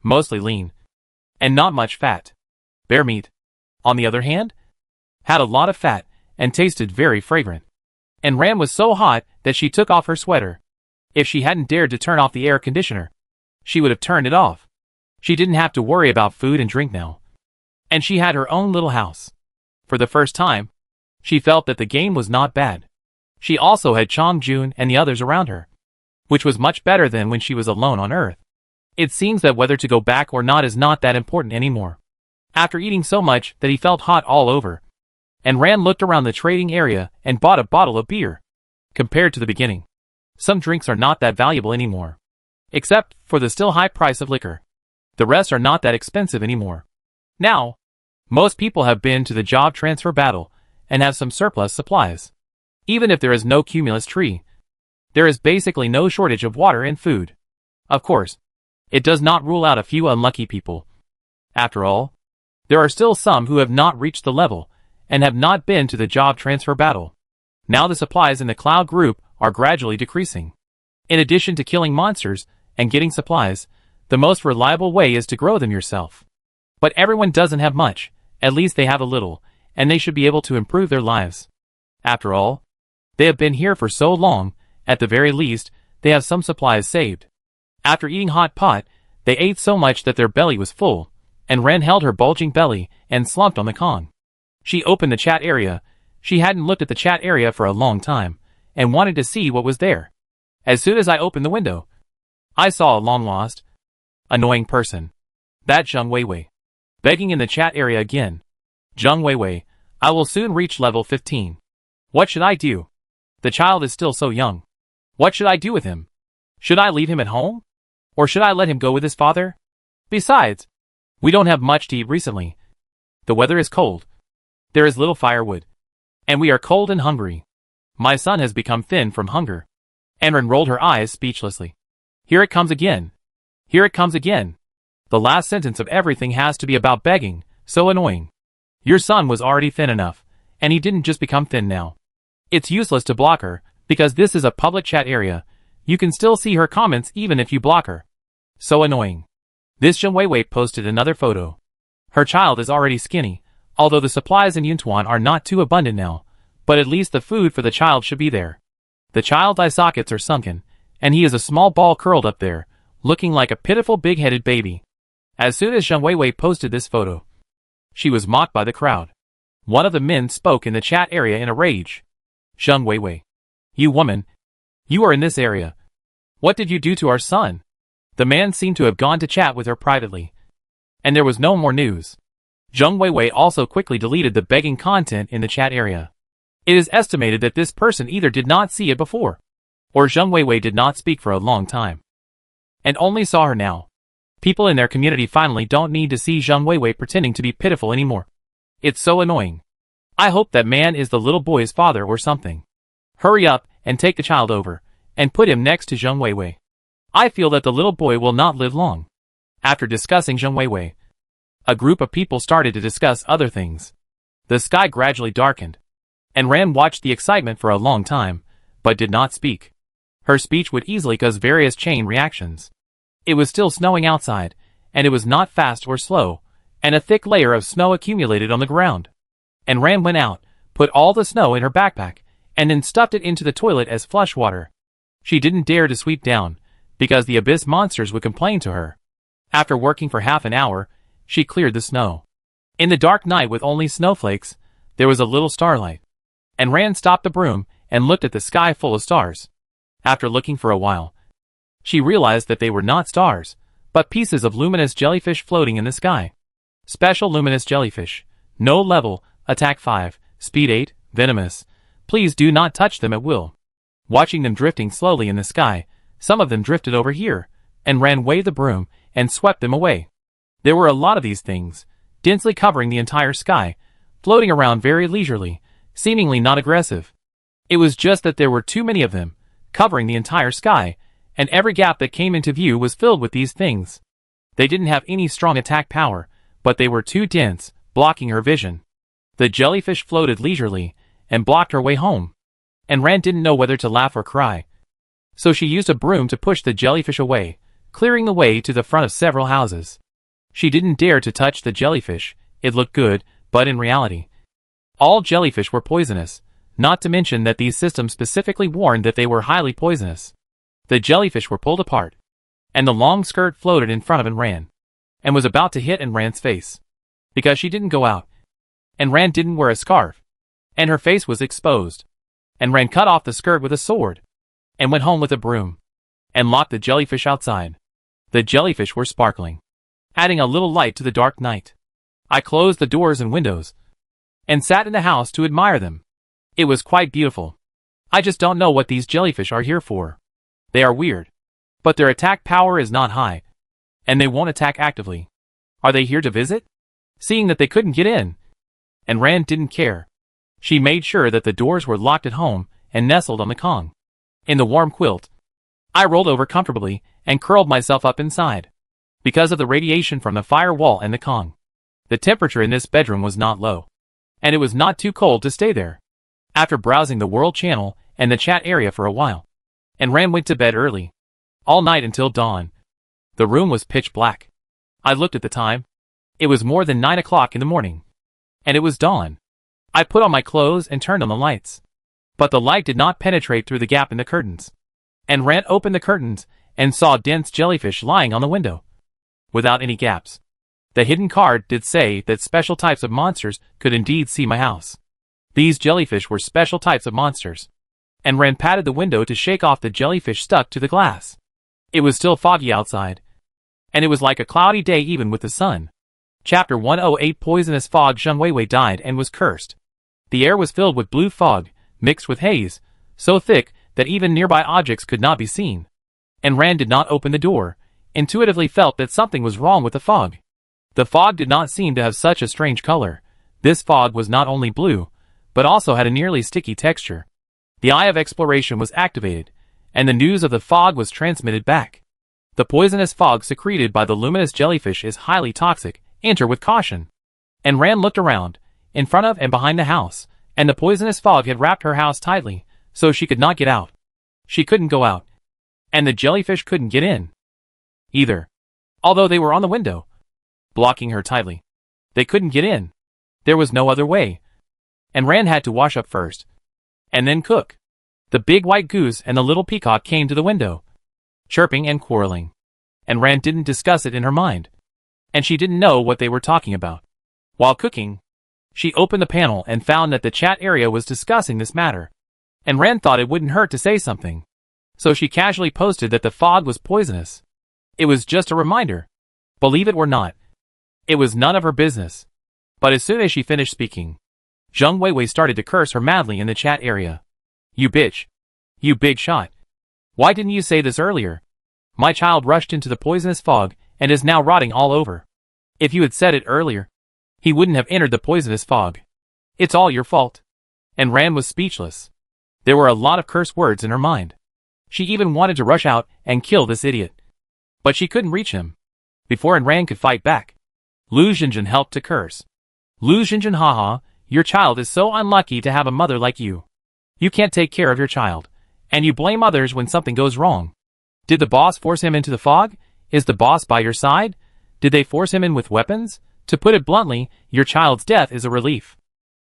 mostly lean, and not much fat. Bear meat, on the other hand, had a lot of fat, and tasted very fragrant. And Ram was so hot that she took off her sweater. If she hadn't dared to turn off the air conditioner, she would have turned it off. She didn't have to worry about food and drink now. And she had her own little house. For the first time, she felt that the game was not bad. She also had Chong Jun and the others around her, which was much better than when she was alone on Earth. It seems that whether to go back or not is not that important anymore. After eating so much that he felt hot all over, and Ran looked around the trading area and bought a bottle of beer. Compared to the beginning, some drinks are not that valuable anymore. Except for the still high price of liquor. The rest are not that expensive anymore. Now, most people have been to the job transfer battle and have some surplus supplies. Even if there is no cumulus tree, there is basically no shortage of water and food. Of course, it does not rule out a few unlucky people. After all, there are still some who have not reached the level and have not been to the job transfer battle. Now the supplies in the cloud group are gradually decreasing. In addition to killing monsters and getting supplies, the most reliable way is to grow them yourself. But everyone doesn't have much, at least they have a little, and they should be able to improve their lives. After all, they have been here for so long, at the very least, they have some supplies saved. After eating hot pot, they ate so much that their belly was full, and Ren held her bulging belly and slumped on the Kong. She opened the chat area. She hadn't looked at the chat area for a long time, and wanted to see what was there. As soon as I opened the window, I saw a long-lost, annoying person. That Zheng Weiwei. Begging in the chat area again. Zheng Weiwei, I will soon reach level 15. What should I do? The child is still so young. What should I do with him? Should I leave him at home? Or should I let him go with his father? Besides, we don't have much to eat recently. The weather is cold. There is little firewood. And we are cold and hungry. My son has become thin from hunger. and Ren rolled her eyes speechlessly. Here it comes again. Here it comes again. The last sentence of everything has to be about begging, so annoying. Your son was already thin enough, and he didn't just become thin now. It's useless to block her, because this is a public chat area. You can still see her comments even if you block her. So annoying. This Zheng Weiwei posted another photo. Her child is already skinny, although the supplies in Yuntuan are not too abundant now, but at least the food for the child should be there. The child's eye sockets are sunken, and he is a small ball curled up there, looking like a pitiful big-headed baby. As soon as Zheng Weiwei posted this photo, she was mocked by the crowd. One of the men spoke in the chat area in a rage. Zheng Weiwei. You woman. You are in this area. What did you do to our son? The man seemed to have gone to chat with her privately. And there was no more news. Zheng Weiwei also quickly deleted the begging content in the chat area. It is estimated that this person either did not see it before, or Zheng Weiwei did not speak for a long time, and only saw her now. People in their community finally don't need to see Zheng Weiwei pretending to be pitiful anymore. It's so annoying. I hope that man is the little boy's father or something. Hurry up and take the child over, and put him next to Zheng Weiwei. I feel that the little boy will not live long. After discussing Zheng Weiwei, a group of people started to discuss other things. The sky gradually darkened, and Ran watched the excitement for a long time, but did not speak. Her speech would easily cause various chain reactions. It was still snowing outside, and it was not fast or slow, and a thick layer of snow accumulated on the ground. And Ran went out, put all the snow in her backpack, and then stuffed it into the toilet as flush water. She didn't dare to sweep down, because the abyss monsters would complain to her. After working for half an hour, she cleared the snow. In the dark night with only snowflakes, there was a little starlight. And Ran stopped the broom and looked at the sky full of stars. After looking for a while, she realized that they were not stars, but pieces of luminous jellyfish floating in the sky. Special luminous jellyfish. No level, attack 5, speed 8, venomous. Please do not touch them at will. Watching them drifting slowly in the sky, some of them drifted over here, and Ran waved the broom and swept them away. There were a lot of these things, densely covering the entire sky, floating around very leisurely, seemingly not aggressive. It was just that there were too many of them, covering the entire sky, and every gap that came into view was filled with these things. They didn't have any strong attack power, but they were too dense, blocking her vision. The jellyfish floated leisurely, and blocked her way home. And Ran didn't know whether to laugh or cry. So she used a broom to push the jellyfish away, clearing the way to the front of several houses. She didn't dare to touch the jellyfish. It looked good, but in reality, all jellyfish were poisonous, not to mention that these systems specifically warned that they were highly poisonous. The jellyfish were pulled apart, and the long skirt floated in front of Ran, and was about to hit Ran's face. Because she didn't go out, and Ran didn't wear a scarf, and her face was exposed. And Ran cut off the skirt with a sword, and went home with a broom, and locked the jellyfish outside. The jellyfish were sparkling, adding a little light to the dark night. I closed the doors and windows, and sat in the house to admire them. It was quite beautiful. I just don't know what these jellyfish are here for. They are weird, but their attack power is not high, and they won't attack actively. Are they here to visit? Seeing that they couldn't get in, and Ran didn't care. She made sure that the doors were locked at home and nestled on the Kong. In the warm quilt, I rolled over comfortably and curled myself up inside. Because of the radiation from the firewall and the Kong, the temperature in this bedroom was not low, and it was not too cold to stay there. After browsing the world channel and the chat area for a while, and Ran went to bed early, all night until dawn. The room was pitch black. I looked at the time. It was more than 9 o'clock in the morning, and it was dawn. I put on my clothes and turned on the lights, but the light did not penetrate through the gap in the curtains. And Ran opened the curtains and saw dense jellyfish lying on the window, without any gaps. The hidden card did say that special types of monsters could indeed see my house. These jellyfish were special types of monsters. And Ran patted the window to shake off the jellyfish stuck to the glass. It was still foggy outside, and it was like a cloudy day even with the sun. Chapter 108 Poisonous Fog. Zheng Weiwei died and was cursed. The air was filled with blue fog, mixed with haze, so thick that even nearby objects could not be seen. And Ran did not open the door, intuitively felt that something was wrong with the fog. The fog did not seem to have such a strange color. This fog was not only blue, but also had a nearly sticky texture. The Eye of Exploration was activated, and the news of the fog was transmitted back. The poisonous fog secreted by the luminous jellyfish is highly toxic. Enter with caution. And Rand looked around, in front of and behind the house, and the poisonous fog had wrapped her house tightly, so she could not get out. She couldn't go out. And the jellyfish couldn't get in either. Although they were on the window, blocking her tightly. They couldn't get in. There was no other way. And Rand had to wash up first. And then cook. The big white goose and the little peacock came to the window, chirping and quarreling. And Rand didn't discuss it in her mind. And she didn't know what they were talking about. While cooking, she opened the panel and found that the chat area was discussing this matter. And Rand thought it wouldn't hurt to say something. So she casually posted that the fog was poisonous. It was just a reminder. Believe it or not, it was none of her business. But as soon as she finished speaking, Zheng Weiwei started to curse her madly in the chat area. You bitch. You big shot. Why didn't you say this earlier? My child rushed into the poisonous fog and is now rotting all over. If you had said it earlier, he wouldn't have entered the poisonous fog. It's all your fault. And Rand was speechless. There were a lot of curse words in her mind. She even wanted to rush out and kill this idiot. But she couldn't reach him. Before Rand could fight back, Lu Xinjin helped to curse. Lu Xinjin, haha, your child is so unlucky to have a mother like you. You can't take care of your child, and you blame others when something goes wrong. Did the boss force him into the fog? Is the boss by your side? Did they force him in with weapons? To put it bluntly, your child's death is a relief.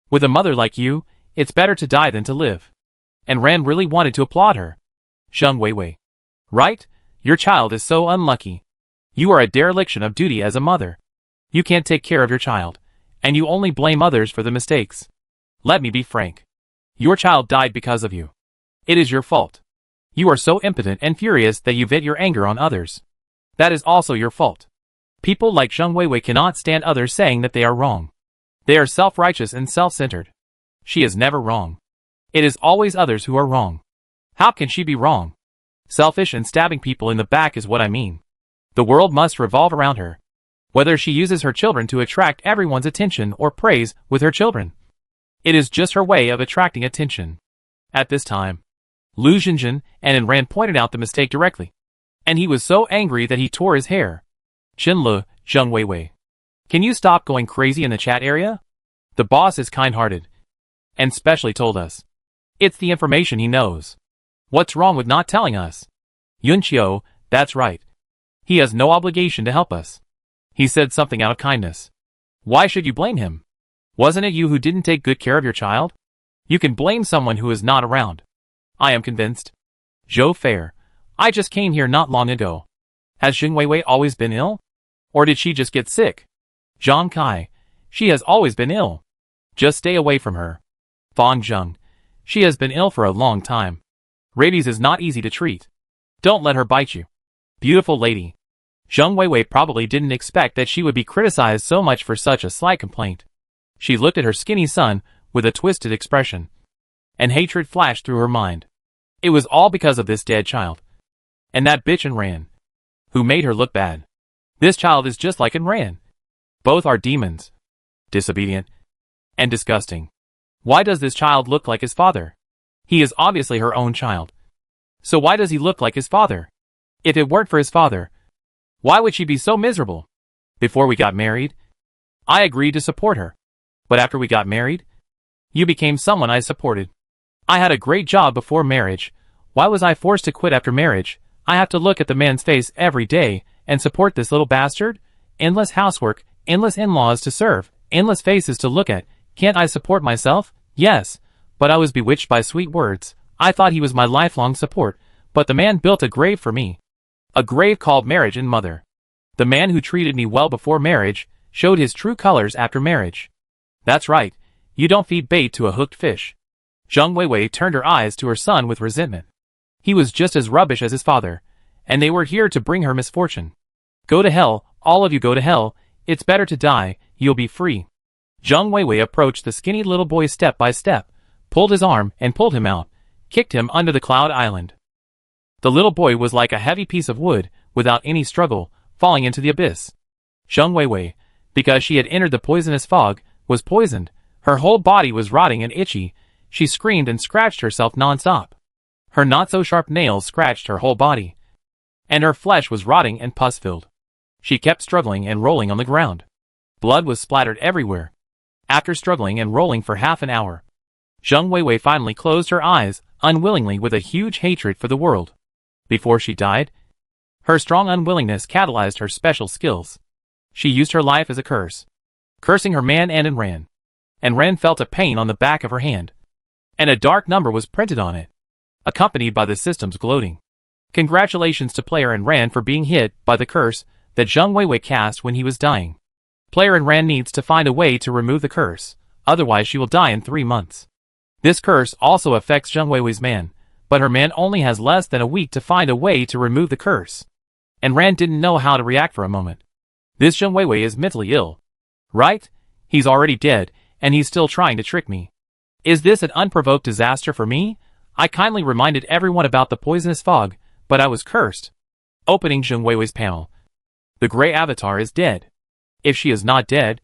With a mother like you, it's better to die than to live. And Rand really wanted to applaud her. Zheng Weiwei. Right? Your child is so unlucky. You are a dereliction of duty as a mother. You can't take care of your child, and you only blame others for the mistakes. Let me be frank. Your child died because of you. It is your fault. You are so impotent and furious that you vent your anger on others. That is also your fault. People like Zheng Weiwei cannot stand others saying that they are wrong. They are self-righteous and self-centered. She is never wrong. It is always others who are wrong. How can she be wrong? Selfish and stabbing people in the back is what I mean. The world must revolve around her. Whether she uses her children to attract everyone's attention or praise with her children, it is just her way of attracting attention. At this time, Lu Xinjin and Rand pointed out the mistake directly. And he was so angry that he tore his hair. Qinle, Zheng Weiwei. Can you stop going crazy in the chat area? The boss is kind-hearted. And specially told us. It's the information he knows. What's wrong with not telling us? Yunqiu, that's right. He has no obligation to help us. He said something out of kindness. Why should you blame him? Wasn't it you who didn't take good care of your child? You can blame someone who is not around. I am convinced. Zhou Fair, I just came here not long ago. Has Zheng Weiwei always been ill? Or did she just get sick? Zhang Kai, she has always been ill. Just stay away from her. Fang Zheng, she has been ill for a long time. Rabies is not easy to treat. Don't let her bite you. Beautiful lady. Zheng Weiwei probably didn't expect that she would be criticized so much for such a slight complaint. She looked at her skinny son with a twisted expression. And hatred flashed through her mind. It was all because of this dead child. And that bitch Rand, who made her look bad. This child is just like Rand. Both are demons. Disobedient. And disgusting. Why does this child look like his father? He is obviously her own child. So why does he look like his father? If it weren't for his father, why would she be so miserable? Before we got married, I agreed to support her. But after we got married, you became someone I supported. I had a great job before marriage. Why was I forced to quit after marriage? I have to look at the man's face every day and support this little bastard? Endless housework, endless in-laws to serve, endless faces to look at. Can't I support myself? Yes, but I was bewitched by sweet words. I thought he was my lifelong support, but the man built a grave for me. A grave called marriage and mother. The man who treated me well before marriage showed his true colors after marriage. That's right, you don't feed bait to a hooked fish. Zheng Weiwei turned her eyes to her son with resentment. He was just as rubbish as his father, and they were here to bring her misfortune. Go to hell, all of you go to hell, it's better to die, you'll be free. Zheng Weiwei approached the skinny little boy step by step, pulled his arm and pulled him out, kicked him under the cloud island. The little boy was like a heavy piece of wood, without any struggle, falling into the abyss. Zheng Weiwei, because she had entered the poisonous fog, was poisoned. Her whole body was rotting and itchy. She screamed and scratched herself non-stop. Her not-so-sharp nails scratched her whole body, and her flesh was rotting and pus-filled. She kept struggling and rolling on the ground. Blood was splattered everywhere. After struggling and rolling for half an hour, Zheng Weiwei finally closed her eyes, unwillingly, with a huge hatred for the world. Before she died, her strong unwillingness catalyzed her special skills. She used her life as a curse, cursing her man and Ran. And Ran felt a pain on the back of her hand, and a dark number was printed on it, accompanied by the system's gloating. Congratulations to Player and Ran for being hit by the curse that Zheng Weiwei cast when he was dying. Player and Ran needs to find a way to remove the curse, otherwise she will die in 3 months. This curse also affects Zheng Weiwei's man, but her man only has less than a week to find a way to remove the curse. And Ran didn't know how to react for a moment. This Zheng Weiwei is mentally ill. Right? He's already dead, and he's still trying to trick me. Is this an unprovoked disaster for me? I kindly reminded everyone about the poisonous fog, but I was cursed. Opening Zheng Weiwei's panel. The Grey Avatar is dead. If she is not dead,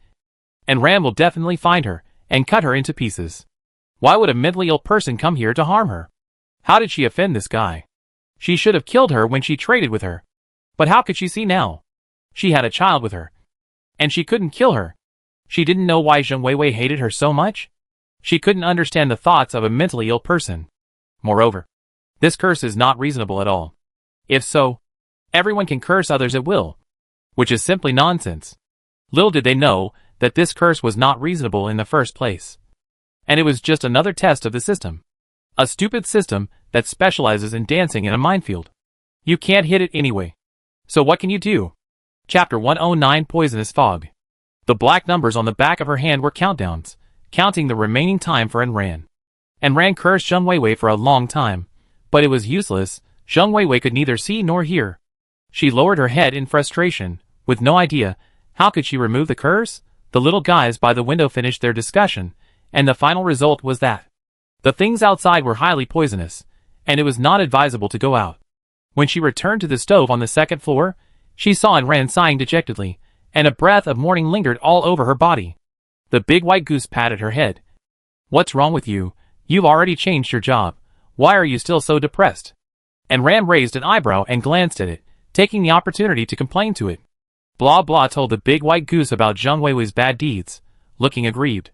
and Ran will definitely find her, and cut her into pieces. Why would a mentally ill person come here to harm her? How did she offend this guy? She should have killed her when she traded with her. But how could she see now? She had a child with her, and she couldn't kill her. She didn't know why Zheng Weiwei hated her so much. She couldn't understand the thoughts of a mentally ill person. Moreover, this curse is not reasonable at all. If so, everyone can curse others at will, which is simply nonsense. Little did they know that this curse was not reasonable in the first place. And it was just another test of the system. A stupid system that specializes in dancing in a minefield. You can't hit it anyway. So what can you do? Chapter 109 Poisonous Fog. The black numbers on the back of her hand were countdowns, counting the remaining time for Ran. And Ran cursed Zheng Weiwei for a long time, but it was useless. Zheng Weiwei could neither see nor hear. She lowered her head in frustration, with no idea. How could she remove the curse? The little guys by the window finished their discussion, and the final result was that the things outside were highly poisonous, and it was not advisable to go out. When she returned to the stove on the second floor, she saw Ran sighing dejectedly, and a breath of mourning lingered all over her body. The big white goose patted her head. What's wrong with you? You've already changed your job. Why are you still so depressed? And Ran raised an eyebrow and glanced at it, taking the opportunity to complain to it. Blah blah told the big white goose about Zheng Weiwei's bad deeds, looking aggrieved.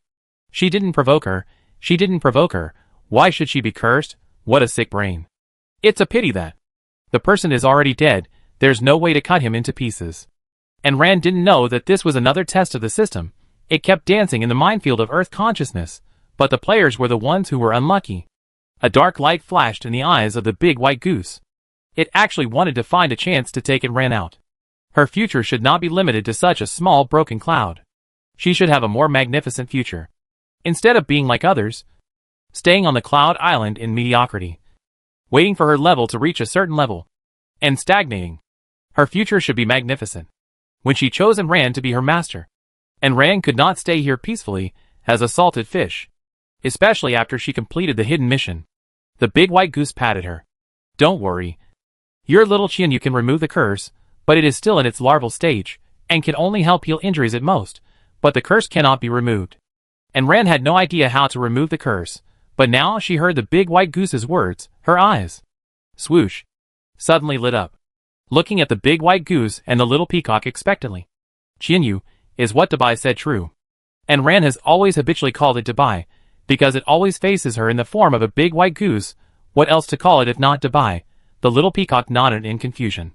She didn't provoke her. She didn't provoke her. Why should she be cursed? What a sick brain. It's a pity that the person is already dead. There's no way to cut him into pieces. And Ran didn't know that this was another test of the system. It kept dancing in the minefield of Earth consciousness, but the players were the ones who were unlucky. A dark light flashed in the eyes of the big white goose. It actually wanted to find a chance to take Ran out. Her future should not be limited to such a small broken cloud. She should have a more magnificent future. Instead of being like others, staying on the cloud island in mediocrity, waiting for her level to reach a certain level, and stagnating. Her future should be magnificent. When she chose Ran to be her master, and Ran could not stay here peacefully as a salted fish, especially after she completed the hidden mission. The big white goose patted her. Don't worry. Your little Qian, you can remove the curse, but it is still in its larval stage, and can only help heal injuries at most, but the curse cannot be removed. And Ran had no idea how to remove the curse, but now she heard the big white goose's words. Her eyes, swoosh, suddenly lit up, looking at the big white goose and the little peacock expectantly. Qianyu, is what Dabai said true? And Ran has always habitually called it Dabai, because it always faces her in the form of a big white goose. What else to call it if not Dabai? The little peacock nodded in confusion.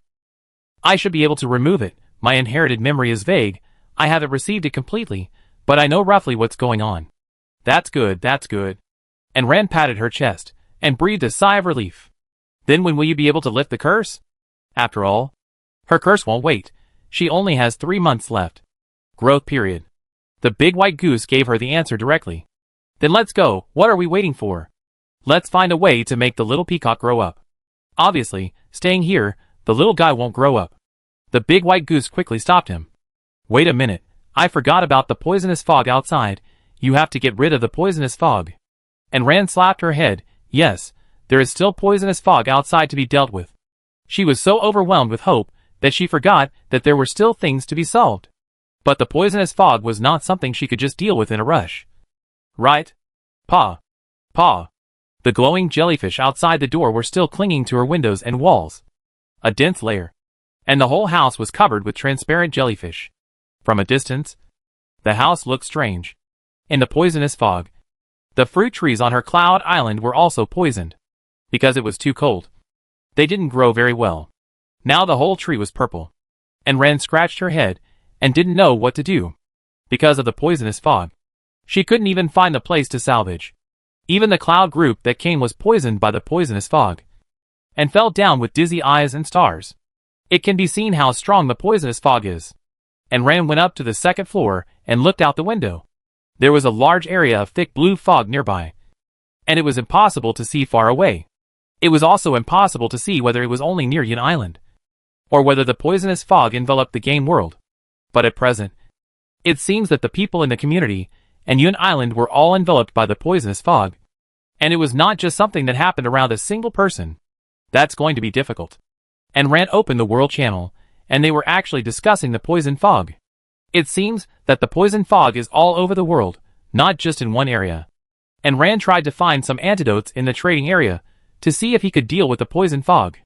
I should be able to remove it. My inherited memory is vague. I haven't received it completely, but I know roughly what's going on. That's good, that's good. And Ran patted her chest, and breathed a sigh of relief. Then when will you be able to lift the curse? After all, her curse won't wait. She only has 3 months left. Growth period. The big white goose gave her the answer directly. Then let's go. What are we waiting for? Let's find a way to make the little peacock grow up. Obviously, staying here, the little guy won't grow up. The big white goose quickly stopped him. Wait a minute. I forgot about the poisonous fog outside. You have to get rid of the poisonous fog. And Ran slapped her head. Yes, there is still poisonous fog outside to be dealt with. She was so overwhelmed with hope that she forgot that there were still things to be solved. But the poisonous fog was not something she could just deal with in a rush. Right? Pa. The glowing jellyfish outside the door were still clinging to her windows and walls. A dense layer. And the whole house was covered with transparent jellyfish. From a distance, the house looked strange. In the poisonous fog, the fruit trees on her cloud island were also poisoned. Because it was too cold. They didn't grow very well. Now the whole tree was purple. And Ren scratched her head and didn't know what to do. Because of the poisonous fog, she couldn't even find the place to salvage. Even the cloud group that came was poisoned by the poisonous fog. And fell down with dizzy eyes and stars. It can be seen how strong the poisonous fog is. And Ren went up to the second floor and looked out the window. There was a large area of thick blue fog nearby. And it was impossible to see far away. It was also impossible to see whether it was only near Yun Island, or whether the poisonous fog enveloped the game world. But at present, it seems that the people in the community and Yun Island were all enveloped by the poisonous fog. And it was not just something that happened around a single person. That's going to be difficult. And Ran opened the world channel, and they were actually discussing the poison fog. It seems that the poison fog is all over the world, not just in one area. And Ran tried to find some antidotes in the trading area to see if he could deal with the poison fog.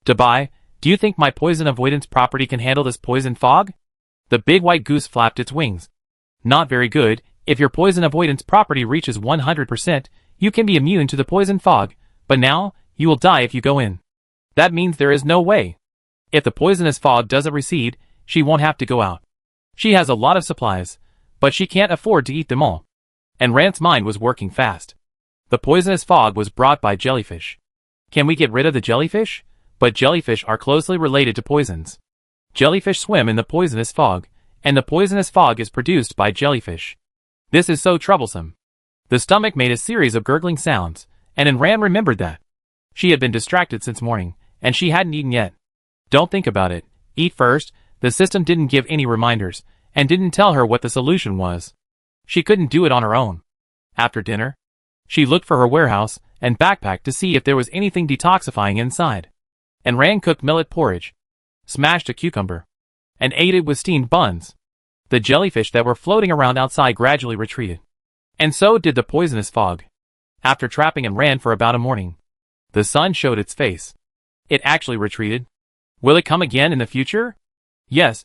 Dubai, do you think my poison avoidance property can handle this poison fog? The big white goose flapped its wings. Not very good. If your poison avoidance property reaches 100%, you can be immune to the poison fog, but now, you will die if you go in. That means there is no way. If the poisonous fog doesn't recede, she won't have to go out. She has a lot of supplies, but she can't afford to eat them all. And Rant's mind was working fast. The poisonous fog was brought by jellyfish. Can we get rid of the jellyfish? But jellyfish are closely related to poisons. Jellyfish swim in the poisonous fog, and the poisonous fog is produced by jellyfish. This is so troublesome. The stomach made a series of gurgling sounds, and Ran remembered that. She had been distracted since morning, and she hadn't eaten yet. Don't think about it. Eat first. The system didn't give any reminders, and didn't tell her what the solution was. She couldn't do it on her own. After dinner, she looked for her warehouse and backpack to see if there was anything detoxifying inside. And Ran cooked millet porridge, smashed a cucumber, and ate it with steamed buns. The jellyfish that were floating around outside gradually retreated. And so did the poisonous fog. After trapping Ran for about a morning, the sun showed its face. It actually retreated. Will it come again in the future? Yes,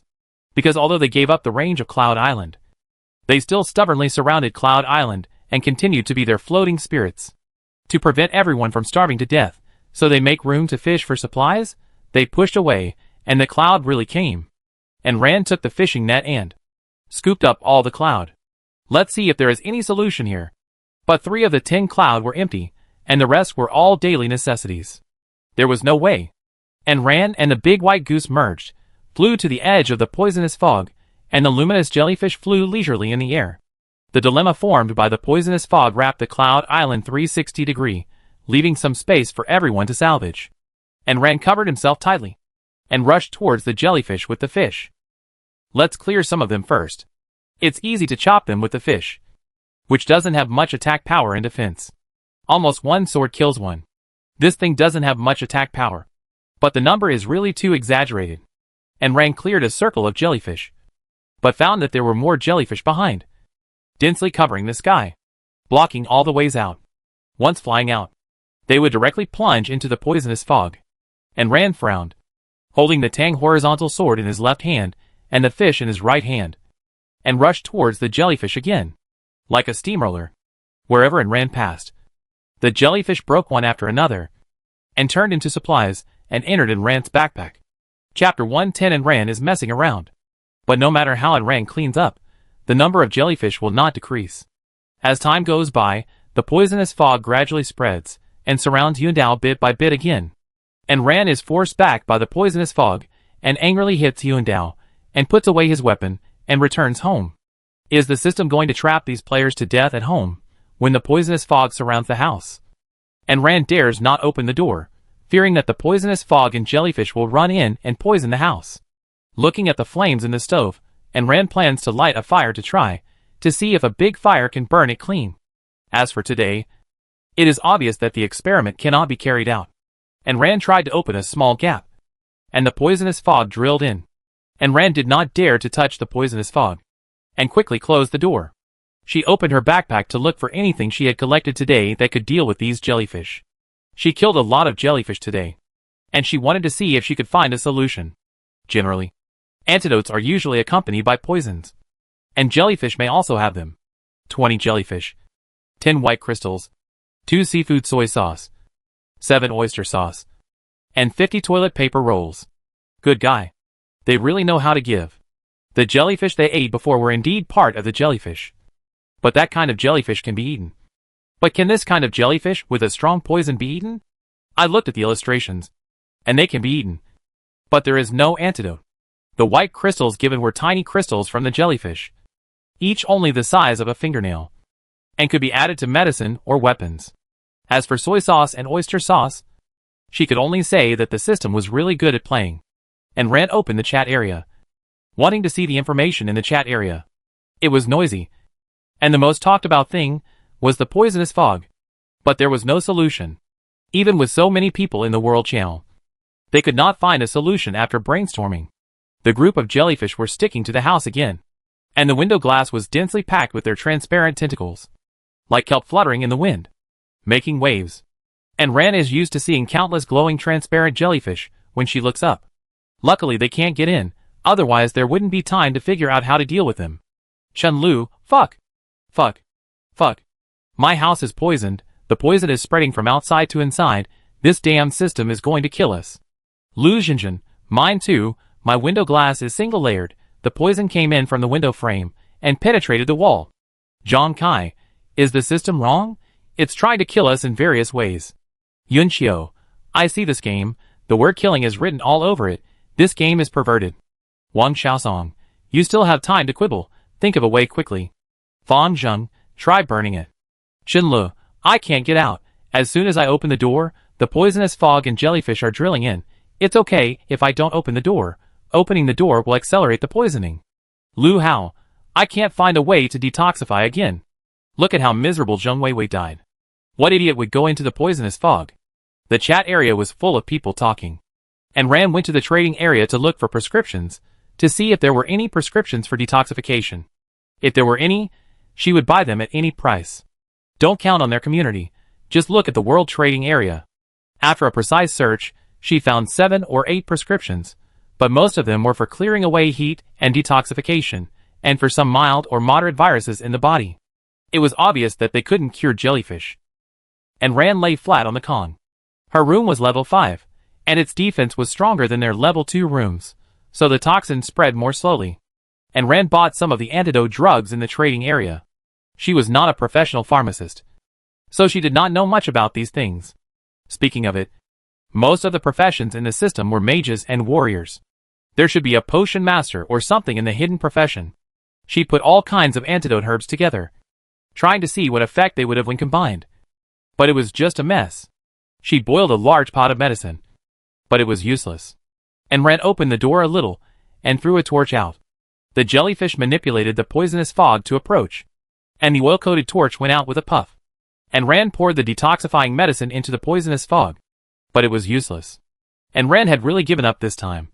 because although they gave up the range of Cloud Island, they still stubbornly surrounded Cloud Island and continued to be their floating spirits. To prevent everyone from starving to death, so they make room to fish for supplies, they pushed away, and the cloud really came. And Ran took the fishing net and scooped up all the cloud. Let's see if there is any solution here. But 3 of the 10 cloud were empty, and the rest were all daily necessities. There was no way. And Ran and the big white goose merged, flew to the edge of the poisonous fog, and the luminous jellyfish flew leisurely in the air. The dilemma formed by the poisonous fog wrapped the Cloud Island 360 degree, leaving some space for everyone to salvage. And Ran covered himself tightly, and rushed towards the jellyfish with the fish. Let's clear some of them first. It's easy to chop them with the fish, which doesn't have much attack power and defense. Almost one sword kills one. This thing doesn't have much attack power, but the number is really too exaggerated. And Ran cleared a circle of jellyfish, but found that there were more jellyfish behind, densely covering the sky, blocking all the ways out. Once flying out, they would directly plunge into the poisonous fog. And Ran frowned, holding the Tang horizontal sword in his left hand and the fish in his right hand, and rushed towards the jellyfish again, like a steamroller. Wherever Ran passed, the jellyfish broke one after another, and turned into supplies, and entered in Ran's backpack. Chapter 110. And Ran is messing around. But no matter how Ran cleans up, the number of jellyfish will not decrease. As time goes by, the poisonous fog gradually spreads, and surrounds Yundao bit by bit again. And Ran is forced back by the poisonous fog, and angrily hits Yundao, and puts away his weapon, and returns home. Is the system going to trap these players to death at home, when the poisonous fog surrounds the house? And Ran dares not open the door, fearing that the poisonous fog and jellyfish will run in and poison the house. Looking at the flames in the stove, and Ran plans to light a fire to try, to see if a big fire can burn it clean. As for today, it is obvious that the experiment cannot be carried out. And Ran tried to open a small gap, and the poisonous fog drilled in. And Ran did not dare to touch the poisonous fog, and quickly closed the door. She opened her backpack to look for anything she had collected today that could deal with these jellyfish. She killed a lot of jellyfish today, and she wanted to see if she could find a solution. Generally, antidotes are usually accompanied by poisons, and jellyfish may also have them. 20 jellyfish, 10 white crystals, 2 seafood soy sauce, 7 oyster sauce, and 50 toilet paper rolls. Good guy. They really know how to give. The jellyfish they ate before were indeed part of the jellyfish. But that kind of jellyfish can be eaten. But can this kind of jellyfish with a strong poison be eaten? I looked at the illustrations, and they can be eaten. But there is no antidote. The white crystals given were tiny crystals from the jellyfish, each only the size of a fingernail, and could be added to medicine or weapons. As for soy sauce and oyster sauce, she could only say that the system was really good at playing. And Rand opened the chat area, wanting to see the information in the chat area. It was noisy, and the most talked about thing was the poisonous fog. But there was no solution. Even with so many people in the World Channel, they could not find a solution after brainstorming. The group of jellyfish were sticking to the house again, and the window glass was densely packed with their transparent tentacles, like kelp fluttering in the wind, making waves. And Ran is used to seeing countless glowing transparent jellyfish when she looks up. Luckily they can't get in, otherwise there wouldn't be time to figure out how to deal with them. Chun-Lu, fuck. Fuck. Fuck. My house is poisoned, the poison is spreading from outside to inside, this damn system is going to kill us. Lu Xinjin, mine too, my window glass is single layered, the poison came in from the window frame, and penetrated the wall. Zhang Kai, is the system wrong? It's trying to kill us in various ways. Yun Xiao, I see this game, the word killing is written all over it, this game is perverted. Wang Xiaosong, you still have time to quibble, think of a way quickly. Fan Zheng, try burning it. Xinlu, I can't get out, as soon as I open the door, the poisonous fog and jellyfish are drilling in. It's okay if I don't open the door, opening the door will accelerate the poisoning. Lu Hao, I can't find a way to detoxify again. Look at how miserable Zheng Weiwei died. What idiot would go into the poisonous fog? The chat area was full of people talking. And Ran went to the trading area to look for prescriptions, to see if there were any prescriptions for detoxification. If there were any, she would buy them at any price. Don't count on their community, just look at the world trading area. After a precise search, she found 7 or 8 prescriptions, but most of them were for clearing away heat and detoxification, and for some mild or moderate viruses in the body. It was obvious that they couldn't cure jellyfish. And Ran lay flat on the Kong. Her room was level 5, and its defense was stronger than their level 2 rooms, so the toxin spread more slowly. And Ran bought some of the antidote drugs in the trading area. She was not a professional pharmacist, so she did not know much about these things. Speaking of it, most of the professions in the system were mages and warriors. There should be a potion master or something in the hidden profession. She put all kinds of antidote herbs together, trying to see what effect they would have when combined. But it was just a mess. She boiled a large pot of medicine, but it was useless. And Ran opened the door a little, and threw a torch out. The jellyfish manipulated the poisonous fog to approach, and the oil-coated torch went out with a puff. And Ran poured the detoxifying medicine into the poisonous fog, but it was useless. And Ran had really given up this time,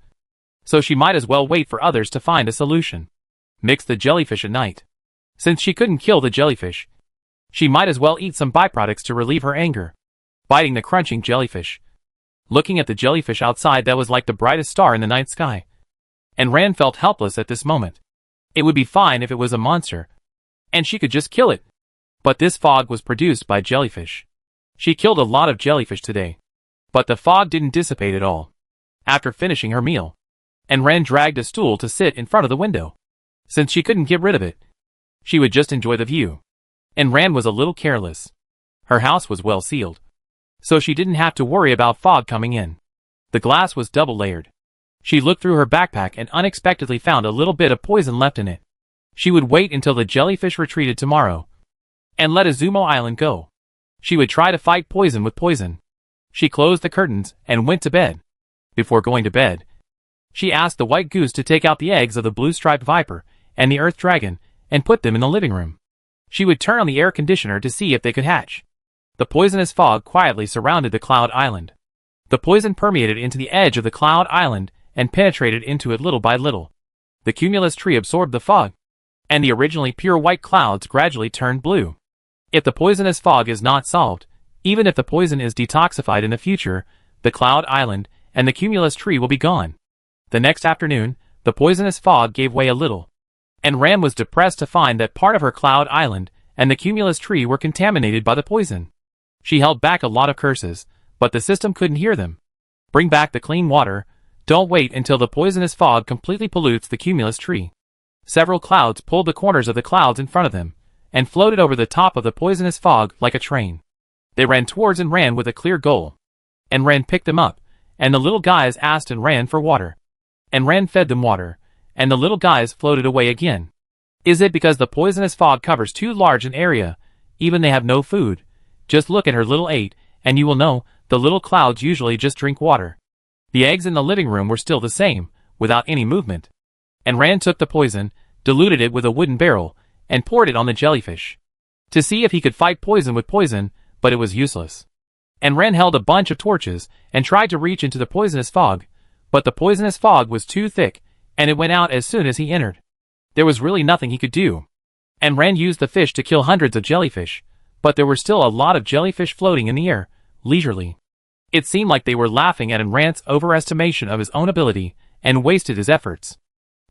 so she might as well wait for others to find a solution. Mix the jellyfish at night. Since she couldn't kill the jellyfish, she might as well eat some byproducts to relieve her anger. Biting the crunching jellyfish. Looking at the jellyfish outside that was like the brightest star in the night sky. And Ran felt helpless at this moment. It would be fine if it was a monster, and she could just kill it. But this fog was produced by jellyfish. She killed a lot of jellyfish today. But the fog didn't dissipate at all. After finishing her meal, and Ran dragged a stool to sit in front of the window. Since she couldn't get rid of it, she would just enjoy the view. And Ran was a little careless. Her house was well sealed, so she didn't have to worry about fog coming in. The glass was double layered. She looked through her backpack and unexpectedly found a little bit of poison left in it. She would wait until the jellyfish retreated tomorrow, and let Azumo Island go. She would try to fight poison with poison. She closed the curtains and went to bed. Before going to bed, she asked the white goose to take out the eggs of the blue-striped viper and the earth dragon and put them in the living room. She would turn on the air conditioner to see if they could hatch. The poisonous fog quietly surrounded the cloud island. The poison permeated into the edge of the cloud island and penetrated into it little by little. The cumulus tree absorbed the fog, and the originally pure white clouds gradually turned blue. If the poisonous fog is not solved, even if the poison is detoxified in the future, the cloud island and the cumulus tree will be gone. The next afternoon, the poisonous fog gave way a little, and Ram was depressed to find that part of her cloud island and the cumulus tree were contaminated by the poison. She held back a lot of curses, but the system couldn't hear them. Bring back the clean water. Don't wait until the poisonous fog completely pollutes the cumulus tree. Several clouds pulled the corners of the clouds in front of them, and floated over the top of the poisonous fog like a train. They ran towards and ran with a clear goal. And Ran picked them up, and the little guys asked and Ran for water. And Ran fed them water, and the little guys floated away again. Is it because the poisonous fog covers too large an area, even they have no food? Just look at her little 8, and you will know, the little clouds usually just drink water. The eggs in the living room were still the same, without any movement. And Ran took the poison, diluted it with a wooden barrel, and poured it on the jellyfish, to see if he could fight poison with poison, but it was useless. And Ran held a bunch of torches, and tried to reach into the poisonous fog, but the poisonous fog was too thick, and it went out as soon as he entered. There was really nothing he could do. And Ran used the fish to kill hundreds of jellyfish, but there were still a lot of jellyfish floating in the air, leisurely. It seemed like they were laughing at Ran's overestimation of his own ability, and wasted his efforts.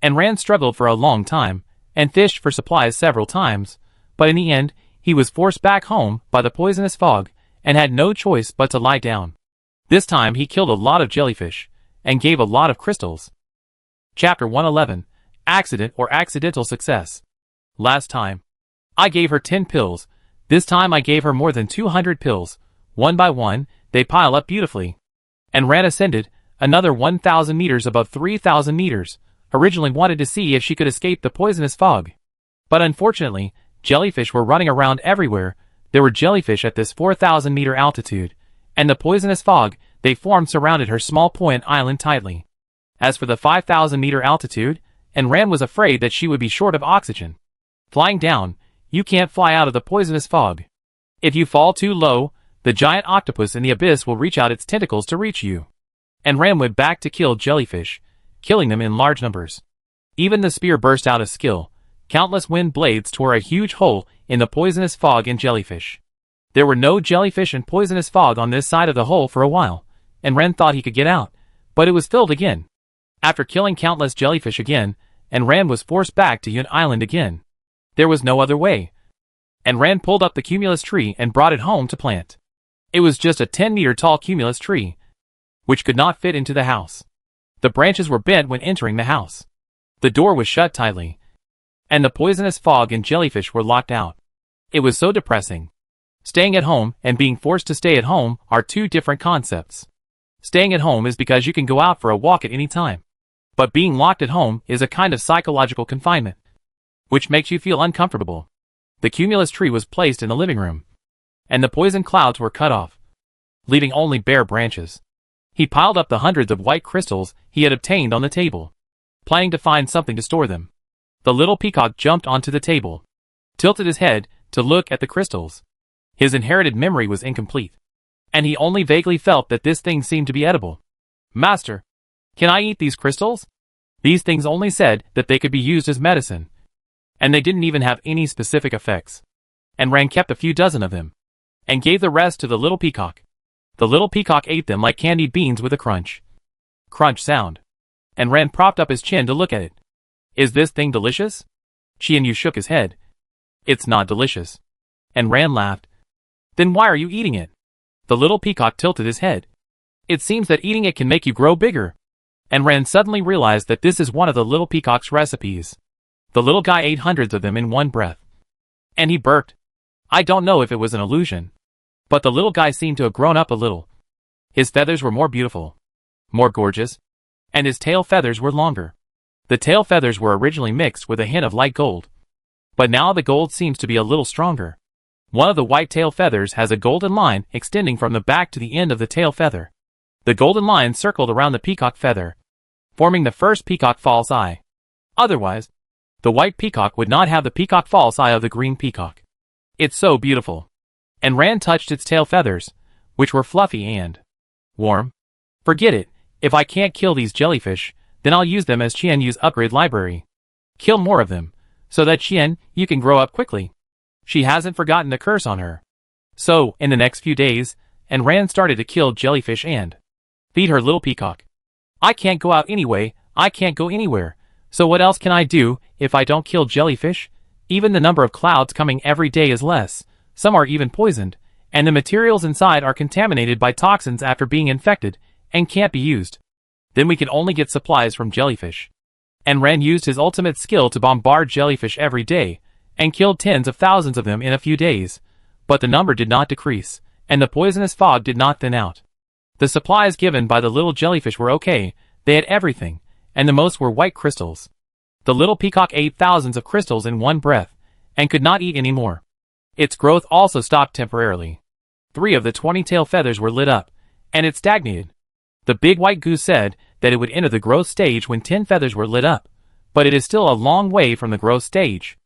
And Ran struggled for a long time, and fished for supplies several times, but in the end, he was forced back home by the poisonous fog, and had no choice but to lie down. This time he killed a lot of jellyfish, and gave a lot of crystals. Chapter 111, Accident or Accidental Success. Last time, I gave her 10 pills. This time I gave her more than 200 pills. One by one, they pile up beautifully. And Ran ascended, another 1,000 meters above 3,000 meters, originally wanted to see if she could escape the poisonous fog. But unfortunately, jellyfish were running around everywhere. There were jellyfish at this 4,000 meter altitude, and the poisonous fog they formed surrounded her small point island tightly. As for the 5,000 meter altitude, and Ran was afraid that she would be short of oxygen. Flying down, you can't fly out of the poisonous fog. If you fall too low, the giant octopus in the abyss will reach out its tentacles to reach you. And Ran went back to kill jellyfish, killing them in large numbers. Even the spear burst out of skill. Countless wind blades tore a huge hole in the poisonous fog and jellyfish. There were no jellyfish and poisonous fog on this side of the hole for a while, and Ran thought he could get out, but it was filled again. After killing countless jellyfish again, and Ran was forced back to Yun Island again. There was no other way. And Ran pulled up the cumulus tree and brought it home to plant. It was just a 10-meter tall cumulus tree, which could not fit into the house. The branches were bent when entering the house. The door was shut tightly, and the poisonous fog and jellyfish were locked out. It was so depressing. Staying at home and being forced to stay at home are two different concepts. Staying at home is because you can go out for a walk at any time. But being locked at home is a kind of psychological confinement, which makes you feel uncomfortable. The cumulus tree was placed in the living room, and the poison clouds were cut off, leaving only bare branches. He piled up the hundreds of white crystals he had obtained on the table, planning to find something to store them. The little peacock jumped onto the table, tilted his head to look at the crystals. His inherited memory was incomplete, and he only vaguely felt that this thing seemed to be edible. Master, can I eat these crystals? These things only said that they could be used as medicine, and they didn't even have any specific effects. And Ran kept a few dozen of them, and gave the rest to the little peacock. The little peacock ate them like candied beans with a crunch sound. And Ran propped up his chin to look at it. Is this thing delicious? Qianyu shook his head. It's not delicious. And Ran laughed. Then why are you eating it? The little peacock tilted his head. It seems that eating it can make you grow bigger. And Ran suddenly realized that this is one of the little peacock's recipes. The little guy ate hundreds of them in one breath. And he burped. I don't know if it was an illusion, but the little guy seemed to have grown up a little. His feathers were more beautiful, more gorgeous, and his tail feathers were longer. The tail feathers were originally mixed with a hint of light gold, but now the gold seems to be a little stronger. One of the white tail feathers has a golden line extending from the back to the end of the tail feather. The golden line circled around the peacock feather, forming the first peacock false eye. Otherwise, the white peacock would not have the peacock false eye of the green peacock. It's so beautiful. And Ran touched its tail feathers, which were fluffy and warm. Forget it. If I can't kill these jellyfish, then I'll use them as Qianyu's upgrade library. Kill more of them, so that you can grow up quickly. She hasn't forgotten the curse on her. So, in the next few days, Ran started to kill jellyfish and feed her little peacock. I can't go out anyway, I can't go anywhere. So what else can I do if I don't kill jellyfish? Even the number of clouds coming every day is less, some are even poisoned, and the materials inside are contaminated by toxins after being infected and can't be used. Then we can only get supplies from jellyfish. And Ran used his ultimate skill to bombard jellyfish every day, and killed tens of thousands of them in a few days. But the number did not decrease, and the poisonous fog did not thin out. The supplies given by the little jellyfish were okay, they had everything, and the most were white crystals. The little peacock ate thousands of crystals in one breath, and could not eat any more. Its growth also stopped temporarily. 3 of the 20 tail feathers were lit up, and it stagnated. The big white goose said that it would enter the growth stage when 10 feathers were lit up, but it is still a long way from the growth stage.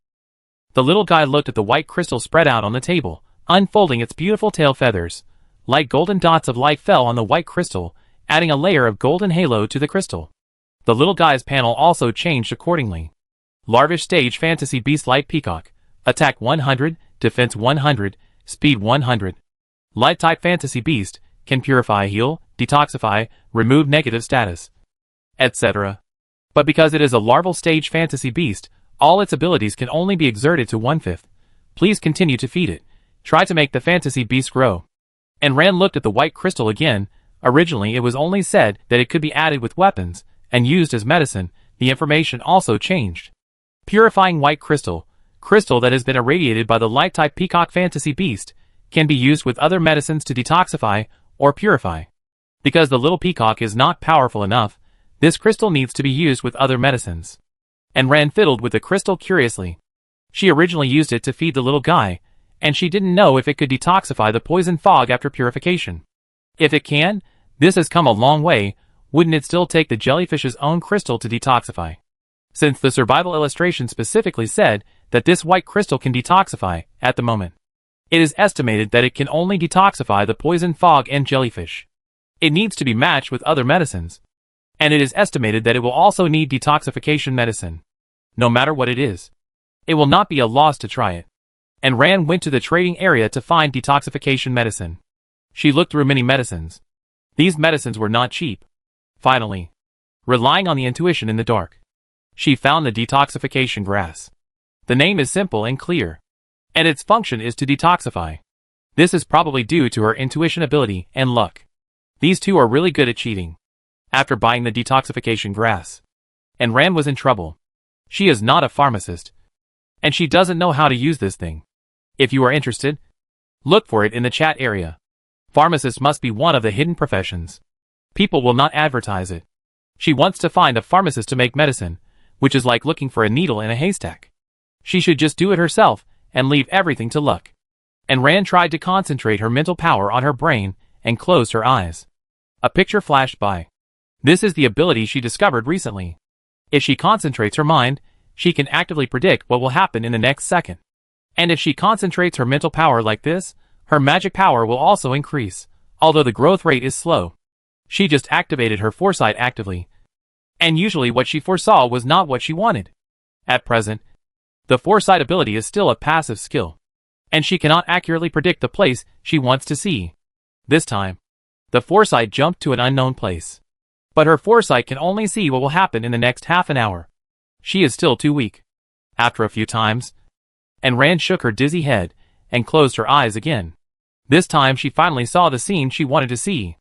The little guy looked at the white crystal spread out on the table, unfolding its beautiful tail feathers. Light golden dots of light fell on the white crystal, adding a layer of golden halo to the crystal. The little guy's panel also changed accordingly. Larvish stage fantasy beast light peacock. Attack 100, defense 100, speed 100. Light type fantasy beast, can purify, heal, detoxify, remove negative status, etc. But because it is a larval stage fantasy beast, all its abilities can only be exerted to 1/5. Please continue to feed it. Try to make the fantasy beast grow. And Ran looked at the white crystal again. Originally it was only said that it could be added with weapons, and used as medicine. The information also changed. Purifying white crystal, crystal that has been irradiated by the light-type peacock fantasy beast, can be used with other medicines to detoxify or purify. Because the little peacock is not powerful enough, this crystal needs to be used with other medicines. And Ran fiddled with the crystal curiously. She originally used it to feed the little guy, and she didn't know if it could detoxify the poison fog after purification. If it can, this has come a long way. Wouldn't it still take the jellyfish's own crystal to detoxify? Since the survival illustration specifically said that this white crystal can detoxify, at the moment, it is estimated that it can only detoxify the poison fog and jellyfish. It needs to be matched with other medicines. And it is estimated that it will also need detoxification medicine. No matter what it is, it will not be a loss to try it. And Ran went to the trading area to find detoxification medicine. She looked through many medicines. These medicines were not cheap. Finally, relying on the intuition in the dark, she found the detoxification grass. The name is simple and clear, and its function is to detoxify. This is probably due to her intuition ability and luck. These two are really good at cheating. After buying the detoxification grass, and Ran was in trouble. She is not a pharmacist, and she doesn't know how to use this thing. If you are interested, look for it in the chat area. Pharmacist must be one of the hidden professions. People will not advertise it. She wants to find a pharmacist to make medicine, which is like looking for a needle in a haystack. She should just do it herself and leave everything to luck. And Ran tried to concentrate her mental power on her brain and closed her eyes. A picture flashed by. This is the ability she discovered recently. If she concentrates her mind, she can actively predict what will happen in the next second. And if she concentrates her mental power like this, her magic power will also increase, although the growth rate is slow. She just activated her foresight actively. And usually what she foresaw was not what she wanted. At present, the foresight ability is still a passive skill, and she cannot accurately predict the place she wants to see. This time, the foresight jumped to an unknown place. But her foresight can only see what will happen in the next half an hour. She is still too weak. After a few times, and Ran shook her dizzy head and closed her eyes again. This time she finally saw the scene she wanted to see.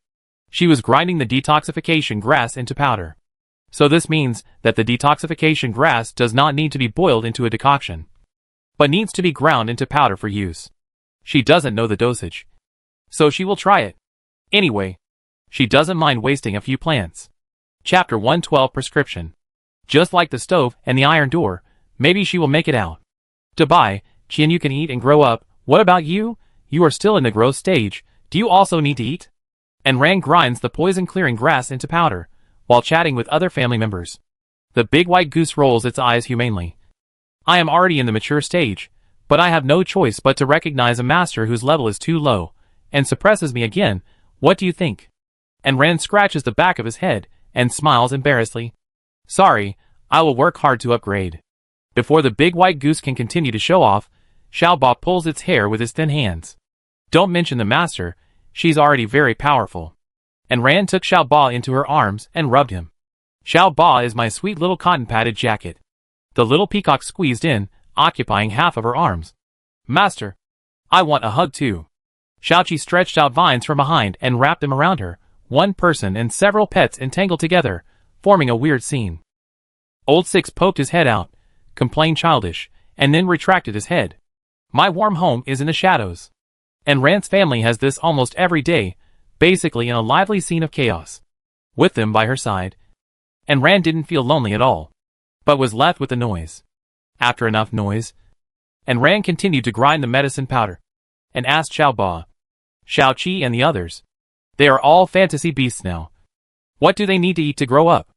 She was grinding the detoxification grass into powder. So this means that the detoxification grass does not need to be boiled into a decoction, but needs to be ground into powder for use. She doesn't know the dosage, so she will try it. Anyway, she doesn't mind wasting a few plants. Chapter 112 Prescription. Just like the stove and the iron door, maybe she will make it out. Dubai, Qian, you can eat and grow up. What about you? You are still in the growth stage. Do you also need to eat? And Ran grinds the poison-clearing grass into powder, while chatting with other family members. The big white goose rolls its eyes humanely. I am already in the mature stage, but I have no choice but to recognize a master whose level is too low, and suppresses me again. What do you think? And Ran scratches the back of his head, and smiles embarrassedly. Sorry, I will work hard to upgrade. Before the big white goose can continue to show off, Shia Ba pulls its hair with his thin hands. Don't mention the master, she's already very powerful. And Ran took Shia Ba into her arms and rubbed him. Shia Ba is my sweet little cotton-padded jacket. The little peacock squeezed in, occupying half of her arms. Master, I want a hug too. Xiaoqi stretched out vines from behind and wrapped them around her, one person and several pets entangled together, forming a weird scene. Old Six poked his head out, complained childish, and then retracted his head. My warm home is in the shadows. And Ran's family has this almost every day, basically in a lively scene of chaos. With them by her side. And Ran didn't feel lonely at all, but was left with the noise. After enough noise, and Ran continued to grind the medicine powder, and asked Shia Ba, Xiaoqi and the others. They are all fantasy beasts now. What do they need to eat to grow up?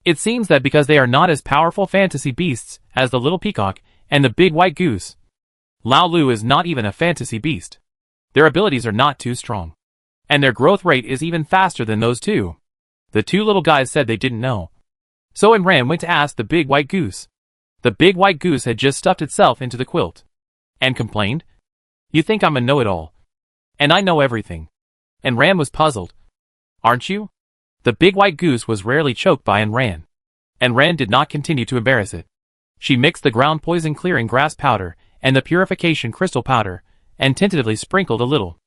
It seems that because they are not as powerful fantasy beasts as the little peacock and the big white goose, Lao Lu is not even a fantasy beast. Their abilities are not too strong. And their growth rate is even faster than those two. The two little guys said they didn't know. So Ran went to ask the big white goose. The big white goose had just stuffed itself into the quilt. And complained, You think I'm a know-it-all. And I know everything. And Ran was puzzled. Aren't you? The big white goose was rarely choked by Ran. And Ran did not continue to embarrass it. She mixed the ground poison clearing grass powder and the purification crystal powder, and tentatively sprinkled a little.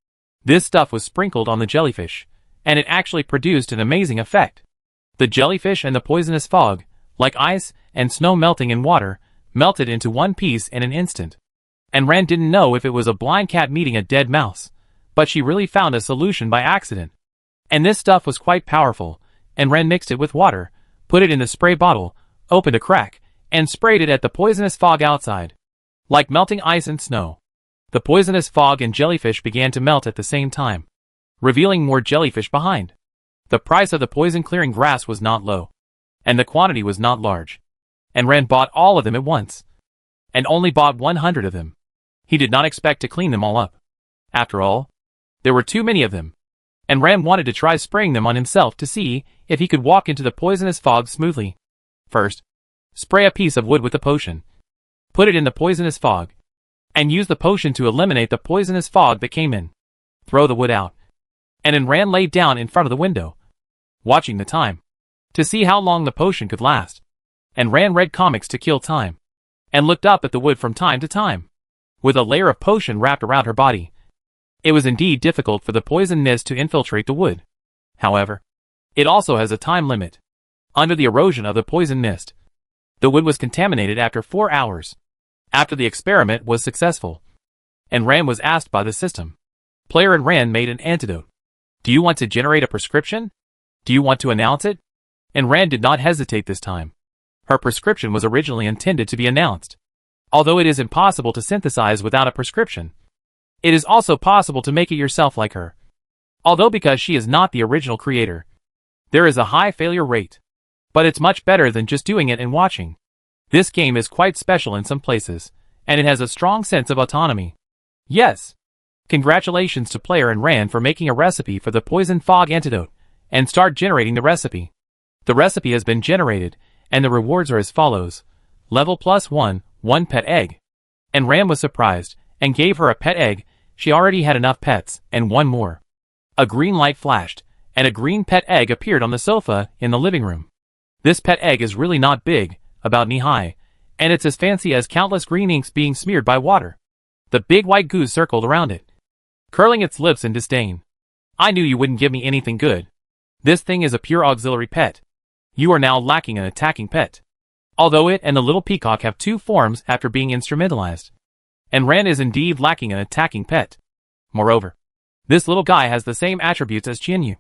This stuff was sprinkled on the jellyfish, and it actually produced an amazing effect. The jellyfish and the poisonous fog, like ice and snow melting in water, melted into one piece in an instant. And Ran didn't know if it was a blind cat meeting a dead mouse, but she really found a solution by accident. And this stuff was quite powerful, and Ran mixed it with water, put it in the spray bottle, opened a crack, and sprayed it at the poisonous fog outside. Like melting ice and snow. The poisonous fog and jellyfish began to melt at the same time, revealing more jellyfish behind. The price of the poison-clearing grass was not low, and the quantity was not large. And Ran bought all of them at once, and only bought 100 of them. He did not expect to clean them all up. After all, there were too many of them, and Ran wanted to try spraying them on himself to see if he could walk into the poisonous fog smoothly. First, spray a piece of wood with the potion. Put it in the poisonous fog, and use the potion to eliminate the poisonous fog that came in. Throw the wood out. And Ran laid down in front of the window, watching the time, to see how long the potion could last. And Ran read comics to kill time, and looked up at the wood from time to time, with a layer of potion wrapped around her body. It was indeed difficult for the poison mist to infiltrate the wood. However, it also has a time limit. Under the erosion of the poison mist, the wood was contaminated after 4 hours. After the experiment was successful, and Ran was asked by the system. Player and Ran made an antidote. Do you want to generate a prescription? Do you want to announce it? And Ran did not hesitate this time. Her prescription was originally intended to be announced. Although it is impossible to synthesize without a prescription, it is also possible to make it yourself like her. Although because she is not the original creator, there is a high failure rate. But it's much better than just doing it and watching. This game is quite special in some places, and it has a strong sense of autonomy. Yes! Congratulations to Player and Ran for making a recipe for the poison fog antidote, and start generating the recipe. The recipe has been generated, and the rewards are as follows. Level +1, 1 pet egg. And Ran was surprised, and gave her a pet egg. She already had enough pets, and one more. A green light flashed, and a green pet egg appeared on the sofa in the living room. This pet egg is really not big, about knee-high, and it's as fancy as countless green inks being smeared by water. The big white goose circled around it, curling its lips in disdain. I knew you wouldn't give me anything good. This thing is a pure auxiliary pet. You are now lacking an attacking pet. Although it and the little peacock have 2 forms after being instrumentalized. And Ran is indeed lacking an attacking pet. Moreover, this little guy has the same attributes as Qianyu,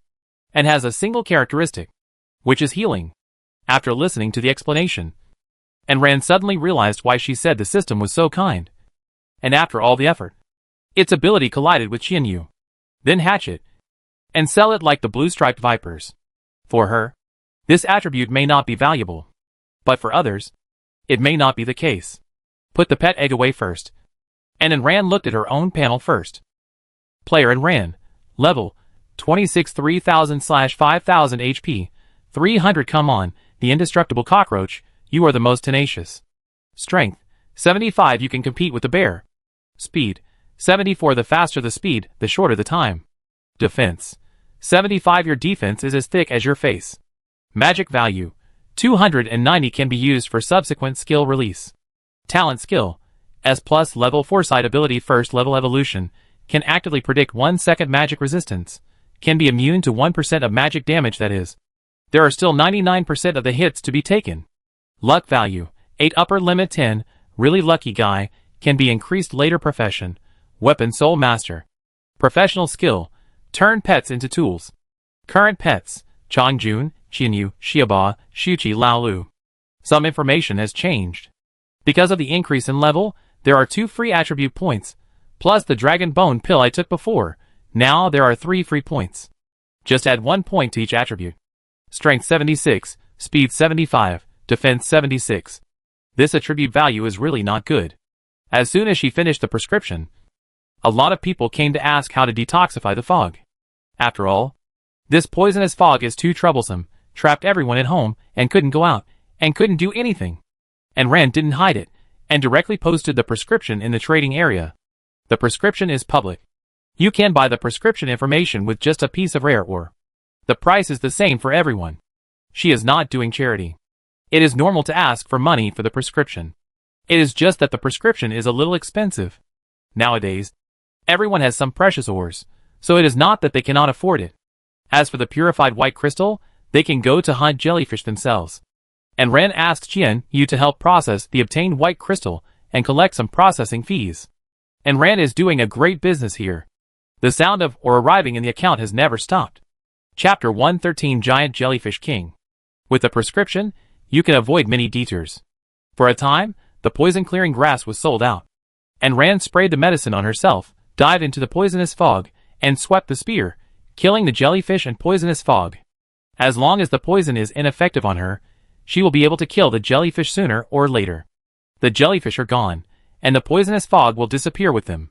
and has a single characteristic, which is healing. After listening to the explanation, and Ran suddenly realized why she said the system was so kind. And after all the effort, its ability collided with Qianyu. Then hatch it, and sell it like the blue-striped vipers. For her, this attribute may not be valuable, but for others, it may not be the case. Put the pet egg away first. And Ran looked at her own panel first. Player and Ran, level 26 3000/5000 HP, 300. Come on, the indestructible cockroach, you are the most tenacious. Strength 75 you can compete with the bear. Speed. 74 the faster the speed, the shorter the time. Defense. 75 your defense is as thick as your face. Magic value. 290 can be used for subsequent skill release. Talent skill. S+ level foresight ability first level evolution. Can actively predict 1 second magic resistance. Can be immune to 1% of magic damage that is. There are still 99% of the hits to be taken. Luck value. 8 upper limit 10. Really lucky guy. Can be increased later profession. Weapon soul master. Professional skill. Turn pets into tools. Current pets. Chongjun, Qianyu, Shia Ba, Shuqi Laolu. Some information has changed. Because of the increase in level, there are 2 free attribute points, plus the dragon bone pill I took before. Now there are 3 free points. Just add 1 point to each attribute. Strength 76, Speed 75, Defense 76. This attribute value is really not good. As soon as she finished the prescription, a lot of people came to ask how to detoxify the fog. After all, this poisonous fog is too troublesome, trapped everyone at home, and couldn't go out, and couldn't do anything. And Rand didn't hide it, and directly posted the prescription in the trading area. The prescription is public. You can buy the prescription information with just a piece of rare ore. The price is the same for everyone. She is not doing charity. It is normal to ask for money for the prescription. It is just that the prescription is a little expensive. Nowadays, everyone has some precious ores, so it is not that they cannot afford it. As for the purified white crystal, they can go to hunt jellyfish themselves. And Ren asked Qian Yu to help process the obtained white crystal and collect some processing fees. And Ran is doing a great business here. The sound of or arriving in the account has never stopped. Chapter 113 Giant Jellyfish King. With the prescription, you can avoid many detours. For a time, the poison-clearing grass was sold out. And Rand sprayed the medicine on herself, dived into the poisonous fog, and swept the spear, killing the jellyfish and poisonous fog. As long as the poison is ineffective on her, she will be able to kill the jellyfish sooner or later. The jellyfish are gone, and the poisonous fog will disappear with them.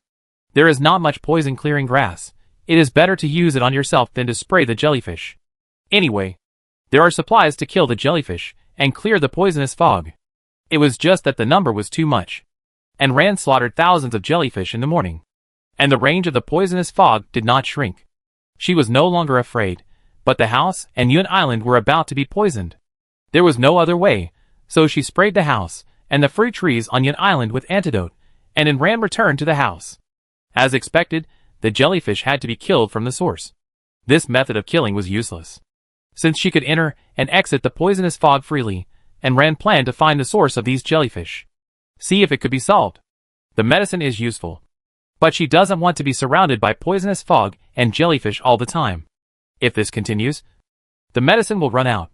There is not much poison-clearing grass. It is better to use it on yourself than to spray the jellyfish. Anyway, there are supplies to kill the jellyfish and clear the poisonous fog. It was just that the number was too much. And Rand slaughtered thousands of jellyfish in the morning. And the range of the poisonous fog did not shrink. She was no longer afraid, but the house and Yun Island were about to be poisoned. There was no other way, so she sprayed the house and the fruit trees on Yun Island with antidote, and then Rand returned to the house. As expected, the jellyfish had to be killed from the source. This method of killing was useless, since she could enter and exit the poisonous fog freely, and Rand planned to find the source of these jellyfish. See if it could be solved. The medicine is useful, but she doesn't want to be surrounded by poisonous fog and jellyfish all the time. If this continues, the medicine will run out,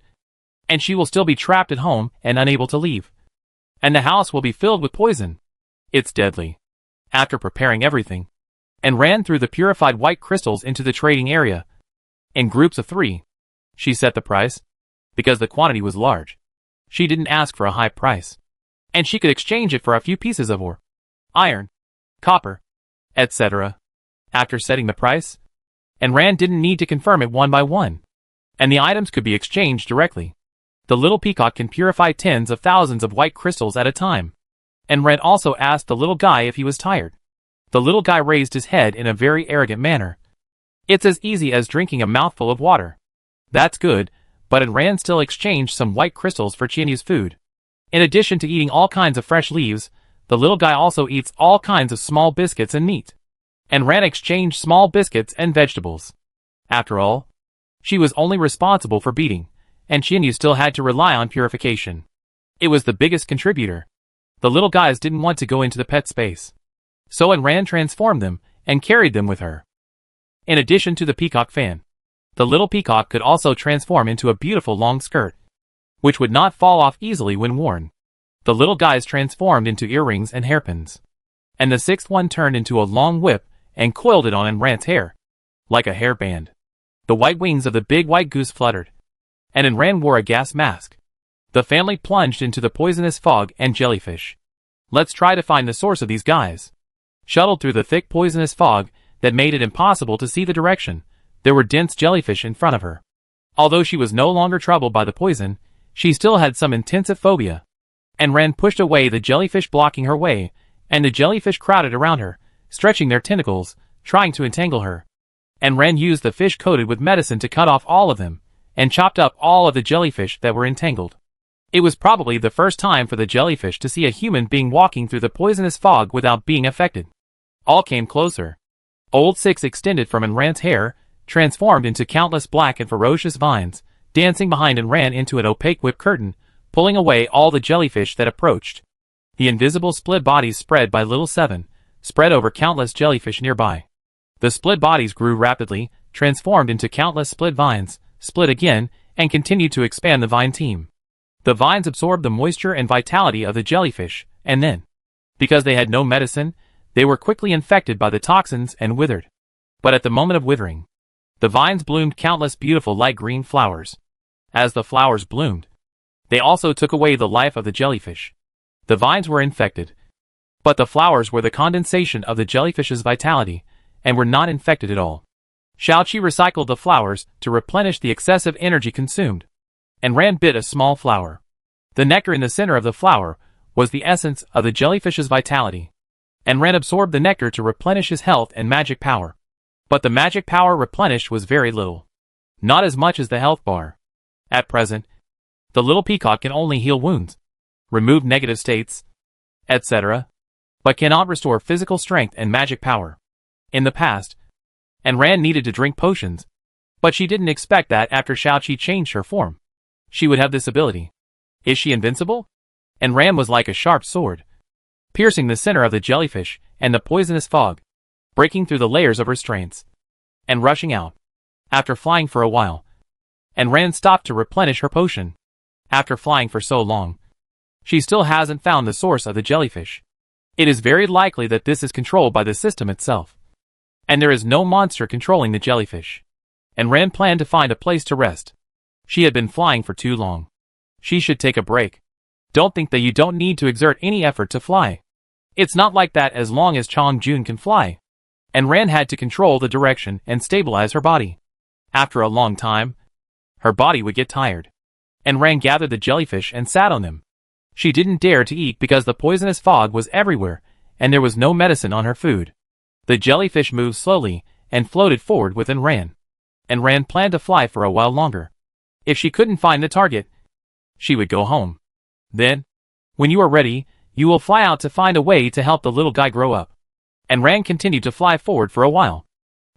and she will still be trapped at home and unable to leave. And the house will be filled with poison. It's deadly. After preparing everything, and ran through the purified white crystals into the trading area. In groups of 3. She set the price, because the quantity was large. She didn't ask for a high price, and she could exchange it for a few pieces of ore, iron, copper, etc. After setting the price, and Rand didn't need to confirm it one by one, and the items could be exchanged directly. The little peacock can purify tens of thousands of white crystals at a time. And Rand also asked the little guy if he was tired. The little guy raised his head in a very arrogant manner. It's as easy as drinking a mouthful of water. That's good, but Rand still exchanged some white crystals for Qianyu's food. In addition to eating all kinds of fresh leaves, the little guy also eats all kinds of small biscuits and meat. And Rand exchanged small biscuits and vegetables. After all, she was only responsible for beating, and Qianyu still had to rely on purification. It was the biggest contributor. The little guys didn't want to go into the pet space. So Rand transformed them and carried them with her. In addition to the peacock fan, the little peacock could also transform into a beautiful long skirt, which would not fall off easily when worn. The little guys transformed into earrings and hairpins. And the 6th one turned into a long whip and coiled it on Rand's hair, like a hairband. The white wings of the big white goose fluttered, and Rand wore a gas mask. The family plunged into the poisonous fog and jellyfish. Let's try to find the source of these guys. Shuttled through the thick poisonous fog that made it impossible to see the direction, there were dense jellyfish in front of her. Although she was no longer troubled by the poison, she still had some intensive phobia. and Ran pushed away the jellyfish blocking her way, and the jellyfish crowded around her, stretching their tentacles, trying to entangle her. And Ran used the fish coated with medicine to cut off all of them, and chopped up all of the jellyfish that were entangled. It was probably the first time for the jellyfish to see a human being walking through the poisonous fog without being affected. All came closer. Old Six extended from Ran's hair, transformed into countless black and ferocious vines, dancing behind and ran into an opaque whip curtain, pulling away all the jellyfish that approached. The invisible split bodies spread by Little Seven, spread over countless jellyfish nearby. The split bodies grew rapidly, transformed into countless split vines, split again, and continued to expand the vine team. The vines absorbed the moisture and vitality of the jellyfish, and then, because they had no medicine, they were quickly infected by the toxins and withered. But at the moment of withering, the vines bloomed countless beautiful light green flowers. As the flowers bloomed, they also took away the life of the jellyfish. The vines were infected, but the flowers were the condensation of the jellyfish's vitality, and were not infected at all. Xiaoqi recycled the flowers to replenish the excessive energy consumed, and Ran bit a small flower. The nectar in the center of the flower was the essence of the jellyfish's vitality, and Ran absorbed the nectar to replenish his health and magic power. But the magic power replenished was very little. Not as much as the health bar. At present, the little peacock can only heal wounds, remove negative states, etc., but cannot restore physical strength and magic power. In the past, and Ran needed to drink potions, but she didn't expect that after Xiaoqi changed her form, she would have this ability. Is she invincible? And Ran was like a sharp sword, piercing the center of the jellyfish and the poisonous fog, breaking through the layers of restraints, and rushing out. After flying for a while, and Ran stopped to replenish her potion. After flying for so long, she still hasn't found the source of the jellyfish. It is very likely that this is controlled by the system itself, and there is no monster controlling the jellyfish. And Ran planned to find a place to rest. She had been flying for too long. She should take a break. Don't think that you don't need to exert any effort to fly. It's not like that as long as Chong Jun can fly. And Ran had to control the direction and stabilize her body. After a long time, her body would get tired. And Ran gathered the jellyfish and sat on them. She didn't dare to eat because the poisonous fog was everywhere, and there was no medicine on her food. The jellyfish moved slowly, and floated forward within Ran. And Ran planned to fly for a while longer. If she couldn't find the target, she would go home. Then, when you are ready, you will fly out to find a way to help the little guy grow up. And Ran continued to fly forward for a while.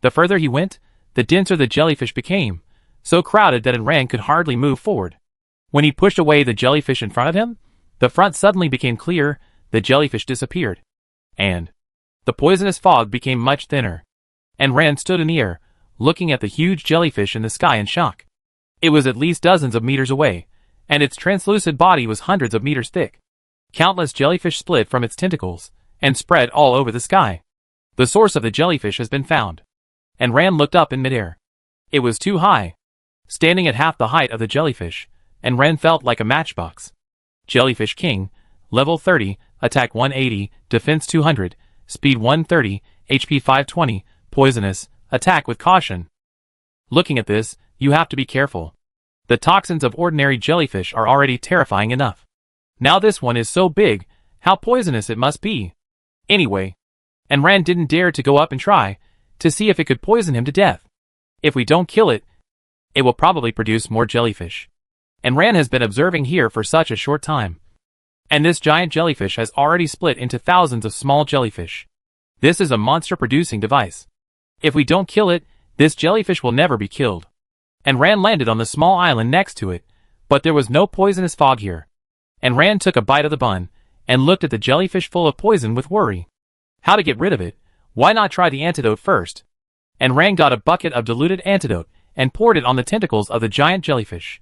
The further he went, the denser the jellyfish became, so crowded that Ran could hardly move forward. When he pushed away the jellyfish in front of him, the front suddenly became clear, the jellyfish disappeared. And the poisonous fog became much thinner. And Ran stood in the air, looking at the huge jellyfish in the sky in shock. It was at least dozens of meters away, and its translucent body was hundreds of meters thick. Countless jellyfish split from its tentacles, and spread all over the sky. The source of the jellyfish has been found. And Ran looked up in midair. It was too high. Standing at half the height of the jellyfish, and Ran felt like a matchbox. Jellyfish King, level 30, attack 180, defense 200, speed 130, HP 520, poisonous, attack with caution. Looking at this, you have to be careful. The toxins of ordinary jellyfish are already terrifying enough. Now this one is so big, how poisonous it must be. Anyway, and Ran didn't dare to go up and try, to see if it could poison him to death. If we don't kill it, it will probably produce more jellyfish. And Ran has been observing here for such a short time. And this giant jellyfish has already split into thousands of small jellyfish. This is a monster-producing device. If we don't kill it, this jellyfish will never be killed. And Ran landed on the small island next to it, but there was no poisonous fog here. And Ran took a bite of the bun, and looked at the jellyfish full of poison with worry. How to get rid of it? Why not try the antidote first? And Ran got a bucket of diluted antidote, and poured it on the tentacles of the giant jellyfish.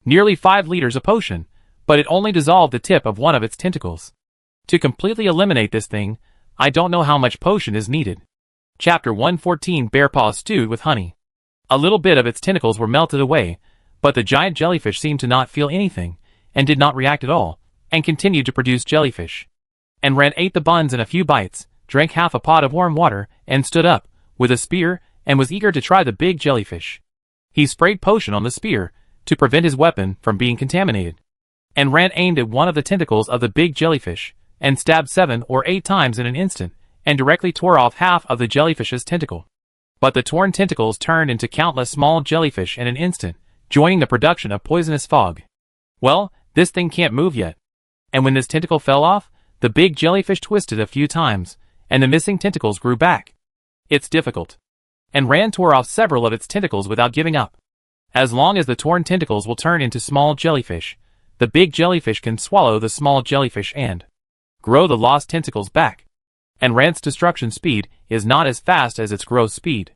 Nearly 5 liters of potion, but it only dissolved the tip of one of its tentacles. To completely eliminate this thing, I don't know how much potion is needed. Chapter 114 Bearpaw stewed with honey. A little bit of its tentacles were melted away, but the giant jellyfish seemed to not feel anything, and did not react at all, and continued to produce jellyfish. And Ran ate the buns in a few bites, drank half a pot of warm water, and stood up, with a spear, and was eager to try the big jellyfish. He sprayed potion on the spear, to prevent his weapon from being contaminated. and Ran aimed at one of the tentacles of the big jellyfish, and stabbed 7 or 8 times in an instant, and directly tore off half of the jellyfish's tentacle. But the torn tentacles turned into countless small jellyfish in an instant, joining the production of poisonous fog. Well, this thing can't move yet. And when this tentacle fell off, the big jellyfish twisted a few times, and the missing tentacles grew back. It's difficult. And Ran tore off several of its tentacles without giving up. As long as the torn tentacles will turn into small jellyfish, the big jellyfish can swallow the small jellyfish and grow the lost tentacles back. And Ran's destruction speed is not as fast as its growth speed.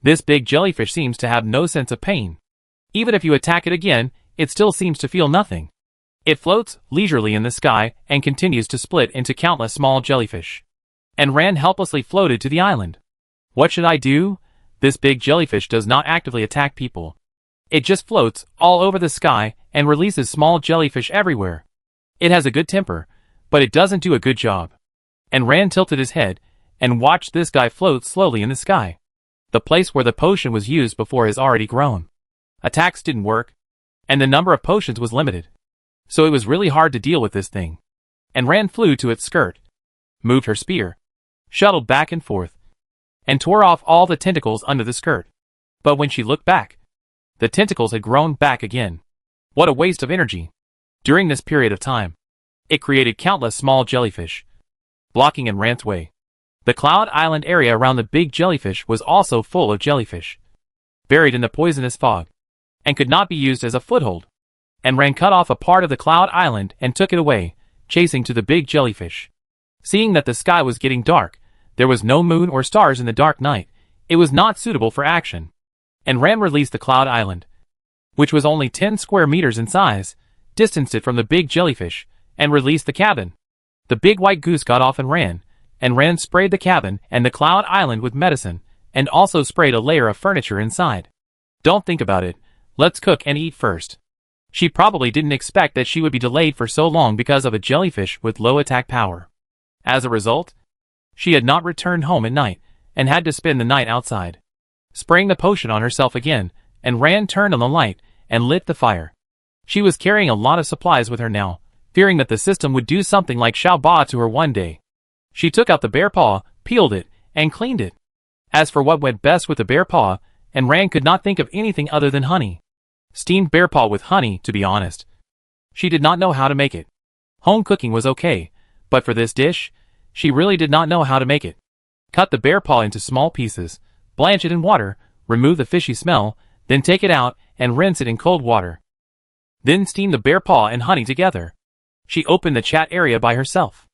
This big jellyfish seems to have no sense of pain. Even if you attack it again, it still seems to feel nothing. It floats leisurely in the sky and continues to split into countless small jellyfish. And Ran helplessly floated to the island. What should I do? This big jellyfish does not actively attack people. It just floats all over the sky and releases small jellyfish everywhere. It has a good temper, but it doesn't do a good job. And Ran tilted his head and watched this guy float slowly in the sky. The place where the potion was used before is already grown. Attacks didn't work, and the number of potions was limited. So it was really hard to deal with this thing. And Ran flew to its skirt, moved her spear, shuttled back and forth, and tore off all the tentacles under the skirt. But when she looked back, the tentacles had grown back again. What a waste of energy. During this period of time, it created countless small jellyfish, blocking in Ran's way. The Cloud Island area around the big jellyfish was also full of jellyfish, buried in the poisonous fog, and could not be used as a foothold. And Ran cut off a part of the Cloud Island and took it away, chasing to the big jellyfish. Seeing that the sky was getting dark, there was no moon or stars in the dark night, it was not suitable for action. And Ran released the Cloud Island, which was only 10 square meters in size, distanced it from the big jellyfish, and released the cabin. The big white goose got off and Ran sprayed the cabin and the Cloud Island with medicine, and also sprayed a layer of furniture inside. Don't think about it, let's cook and eat first. She probably didn't expect that she would be delayed for so long because of a jellyfish with low attack power. As a result, she had not returned home at night, and had to spend the night outside. Spraying the potion on herself again, and Ran turned on the light and lit the fire. She was carrying a lot of supplies with her now, fearing that the system would do something like Shia Ba to her one day. She took out the bear paw, peeled it, and cleaned it. As for what went best with the bear paw, and Ran could not think of anything other than honey. Steamed bear paw with honey, to be honest. She did not know how to make it. Home cooking was okay, but for this dish, she really did not know how to make it. Cut the bear paw into small pieces, blanch it in water, remove the fishy smell, then take it out and rinse it in cold water. Then steam the bear paw and honey together. She opened the chat area by herself.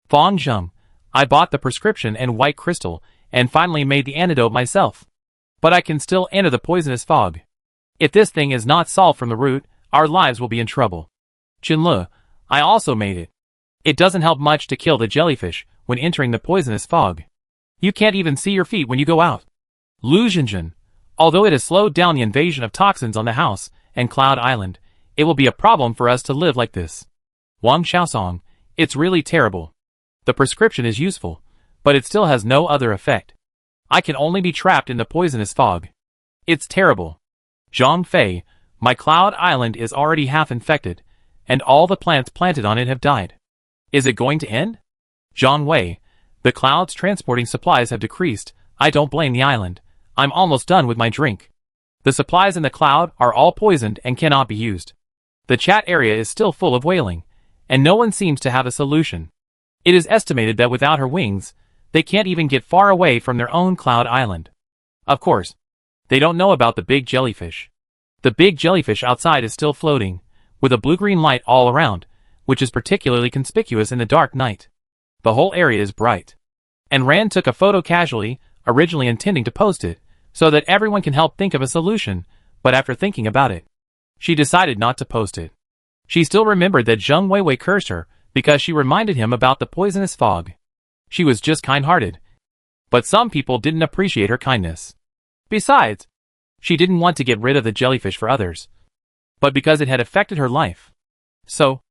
Fong Zheng, I bought the prescription and white crystal, and finally made the antidote myself. But I can still enter the poisonous fog. If this thing is not solved from the root, our lives will be in trouble. Chinle, I also made it. It doesn't help much to kill the jellyfish when entering the poisonous fog. You can't even see your feet when you go out. Lu Jinjin, although it has slowed down the invasion of toxins on the house and Cloud Island, it will be a problem for us to live like this. Wang Xiaosong, it's really terrible. The prescription is useful, but it still has no other effect. I can only be trapped in the poisonous fog. It's terrible. Zhang Fei, my Cloud Island is already half infected, and all the plants planted on it have died. Is it going to end? Zhang Wei, the clouds transporting supplies have decreased, I don't blame the island. I'm almost done with my drink. The supplies in the cloud are all poisoned and cannot be used. The chat area is still full of wailing, and no one seems to have a solution. It is estimated that without her wings, they can't even get far away from their own Cloud Island. Of course, they don't know about the big jellyfish. The big jellyfish outside is still floating, with a blue-green light all around, which is particularly conspicuous in the dark night. The whole area is bright. And Ran took a photo casually, originally intending to post it, so that everyone can help think of a solution, but after thinking about it, she decided not to post it. She still remembered that Zheng Weiwei cursed her because she reminded him about the poisonous fog. She was just kind-hearted. But some people didn't appreciate her kindness. Besides, she didn't want to get rid of the jellyfish for others, but because it had affected her life. So,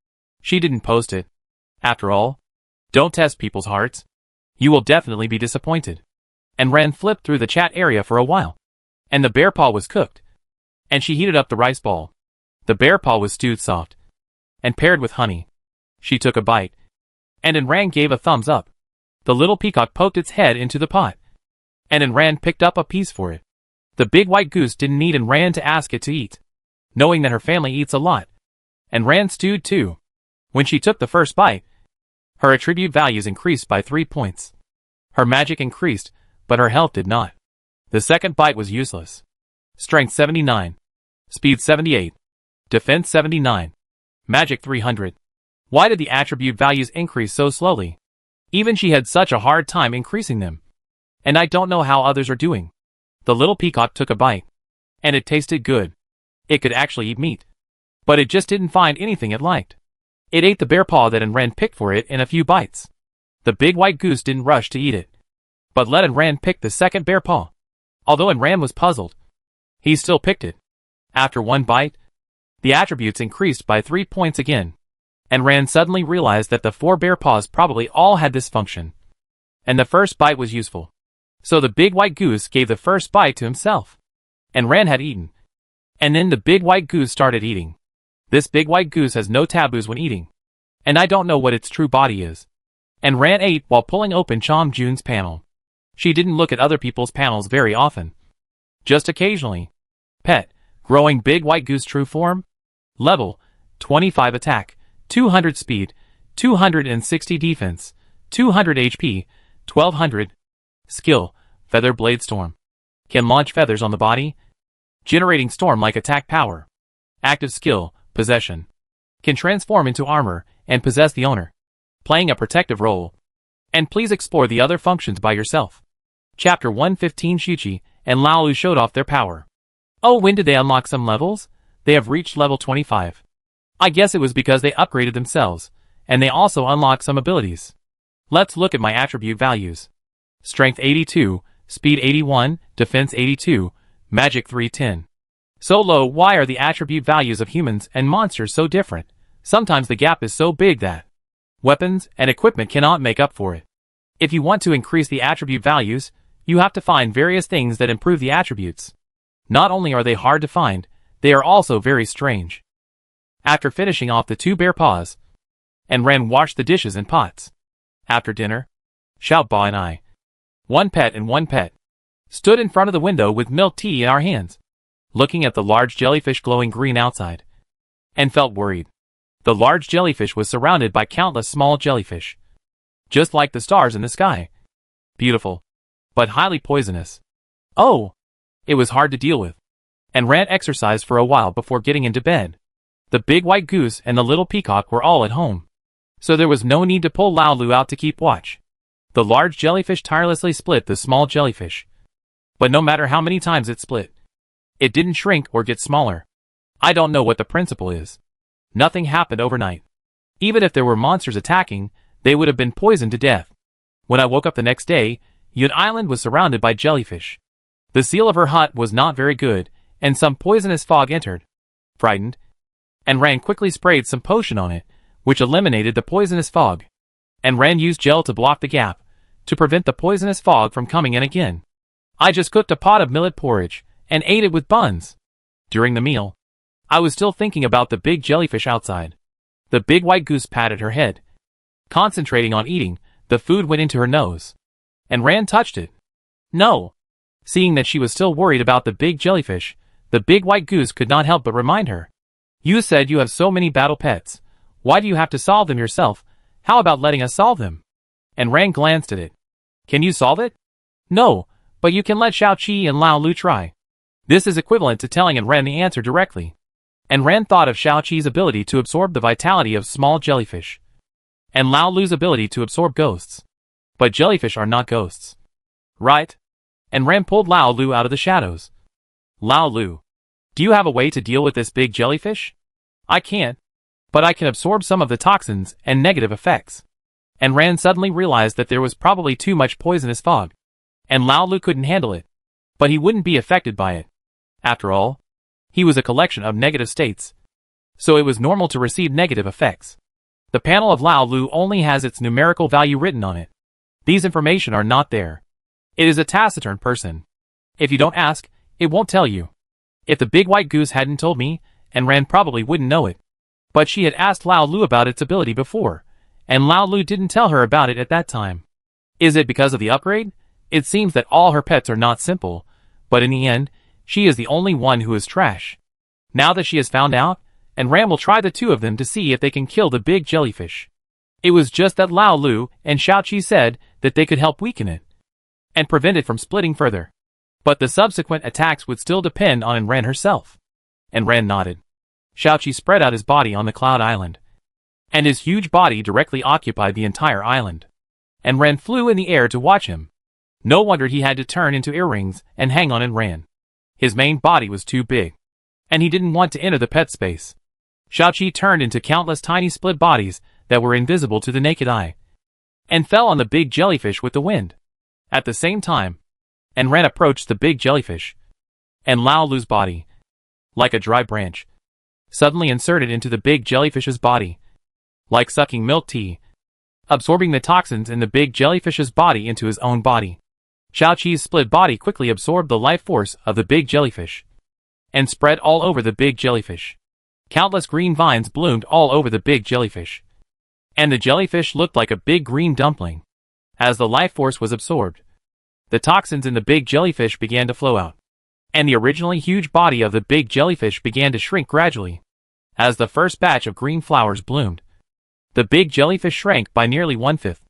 she didn't post it. After all, don't test people's hearts. You will definitely be disappointed. And Ran flipped through the chat area for a while. And the bear paw was cooked. And she heated up the rice ball. The bear paw was stewed soft. and paired with honey. She took a bite, and Ran gave a thumbs up. The little peacock poked its head into the pot, and Ran picked up a piece for it. The big white goose didn't need Ran to ask it to eat, knowing that her family eats a lot. Ran stewed too. When she took the first bite, her attribute values increased by 3 points. Her magic increased, but her health did not. The second bite was useless. Strength 79. Speed 78. Defense 79. Magic 300. Why did the attribute values increase so slowly? Even she had such a hard time increasing them. And I don't know how others are doing. The little peacock took a bite. And it tasted good. It could actually eat meat. But it just didn't find anything it liked. It ate the bear paw that Ran picked for it in a few bites. The big white goose didn't rush to eat it, but let Ran pick the second bear paw. Although Ran was puzzled, he still picked it. After one bite, the attributes increased by 3 points again. Ran suddenly realized that the 4 bear paws probably all had this function. And the first bite was useful. So the big white goose gave the first bite to himself. Ran had eaten. And then the big white goose started eating. This big white goose has no taboos when eating. And I don't know what its true body is. Ran ate while pulling open Chom Jun's panel. She didn't look at other people's panels very often. Just occasionally. Pet, growing big white goose true form. Level, 25 attack, 200 speed, 260 defense, 200 HP, 1200. Skill, Feather Blade Storm. Can launch feathers on the body. Generating storm-like attack power. Active skill, Possession. Can transform into armor and possess the owner, playing a protective role. And please explore the other functions by yourself. Chapter 115. Shuchi and Lao Lu showed off their power. Oh, when did they unlock some levels? They have reached level 25. I guess it was because they upgraded themselves, and they also unlocked some abilities. Let's look at my attribute values. Strength 82, Speed 81, Defense 82, Magic 310. So low. Why are the attribute values of humans and monsters so different? Sometimes the gap is so big that weapons and equipment cannot make up for it. If you want to increase the attribute values, you have to find various things that improve the attributes. Not only are they hard to find, they are also very strange. After finishing off the 2 bear paws, Ran washed the dishes and pots. After dinner, Shia Ba and I, one pet, stood in front of the window with milk tea in our hands, looking at the large jellyfish glowing green outside, and felt worried. The large jellyfish was surrounded by countless small jellyfish, just like the stars in the sky. Beautiful, but highly poisonous. Oh! It was hard to deal with. Ran exercised for a while before getting into bed. The big white goose and the little peacock were all at home, so there was no need to pull Lao Lu out to keep watch. The large jellyfish tirelessly split the small jellyfish, but no matter how many times it split, it didn't shrink or get smaller. I don't know what the principle is. Nothing happened overnight. Even if there were monsters attacking, they would have been poisoned to death. When I woke up the next day, Yun Island was surrounded by jellyfish. The seal of her hut was not very good, and some poisonous fog entered. Frightened, Ran quickly sprayed some potion on it, which eliminated the poisonous fog. Ran used gel to block the gap, to prevent the poisonous fog from coming in again. I just cooked a pot of millet porridge, and ate it with buns. During the meal, I was still thinking about the big jellyfish outside. The big white goose patted her head. Concentrating on eating, the food went into her nose. Ran touched it. No! Seeing that she was still worried about the big jellyfish, the big white goose could not help but remind her. You said you have so many battle pets. Why do you have to solve them yourself? How about letting us solve them? Ran glanced at it. Can you solve it? No, but you can let Shao Chi and Lao Lu try. This is equivalent to telling Ran the answer directly. Ran thought of Shao Chi's ability to absorb the vitality of small jellyfish, and Lao Lu's ability to absorb ghosts. But jellyfish are not ghosts. Right? Ran pulled Lao Lu out of the shadows. Lao Lu, do you have a way to deal with this big jellyfish? I can't, but I can absorb some of the toxins and negative effects. Ran suddenly realized that there was probably too much poisonous fog, and Lao Lu couldn't handle it, but he wouldn't be affected by it. After all, he was a collection of negative states, so it was normal to receive negative effects. The panel of Lao Lu only has its numerical value written on it. These information are not there. It is a taciturn person. If you don't ask, it won't tell you. If the big white goose hadn't told me, Ran probably wouldn't know it. But she had asked Lao Lu about its ability before, and Lao Lu didn't tell her about it at that time. Is it because of the upgrade? It seems that all her pets are not simple, but in the end, she is the only one who is trash. Now that she has found out, and Ran will try the two of them to see if they can kill the big jellyfish. It was just that Lao Lu and Shao-Chi said that they could help weaken it and prevent it from splitting further. But the subsequent attacks would still depend on Ran herself. And Ran nodded. Shao-Chi spread out his body on the cloud island, and his huge body directly occupied the entire island. And Ran flew in the air to watch him. No wonder he had to turn into earrings and hang on and ran. His main body was too big, and he didn't want to enter the pet space. Shao-Chi turned into countless tiny split bodies that were invisible to the naked eye, and fell on the big jellyfish with the wind. At the same time, and Ran approached the big jellyfish, and Lao Lu's body, like a dry branch, suddenly inserted into the big jellyfish's body, like sucking milk tea, absorbing the toxins in the big jellyfish's body into his own body. Shao-Chi's split body quickly absorbed the life force of the big jellyfish, and spread all over the big jellyfish. Countless green vines bloomed all over the big jellyfish, and the jellyfish looked like a big green dumpling. As the life force was absorbed, the toxins in the big jellyfish began to flow out, and the originally huge body of the big jellyfish began to shrink gradually. As the first batch of green flowers bloomed, the big jellyfish shrank by nearly 1/5,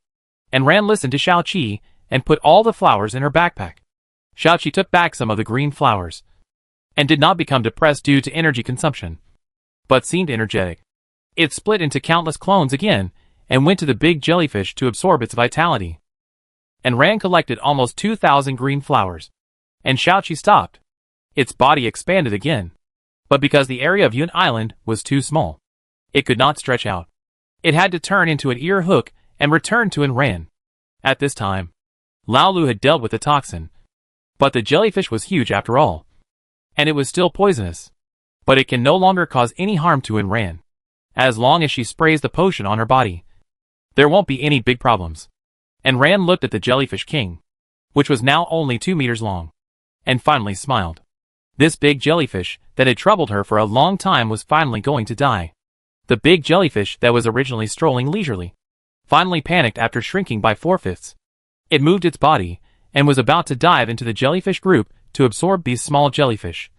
and Ran listened to Shao-Chi and put all the flowers in her backpack. Shao-Chi took back some of the green flowers, and did not become depressed due to energy consumption, but seemed energetic. It split into countless clones again, and went to the big jellyfish to absorb its vitality. And Ran collected almost 2,000 green flowers, and Shao-Chi stopped. Its body expanded again, but because the area of Yun Island was too small, it could not stretch out. It had to turn into an ear hook and return to Ran. At this time, Lao Lu had dealt with the toxin, but the jellyfish was huge after all, and it was still poisonous. But it can no longer cause any harm to Ran. As long as she sprays the potion on her body, there won't be any big problems. And Ran looked at the jellyfish king, which was now only 2 meters long, and finally smiled. This big jellyfish that had troubled her for a long time was finally going to die. The big jellyfish that was originally strolling leisurely finally panicked after shrinking by 4/5. It moved its body and was about to dive into the jellyfish group to absorb these small jellyfish,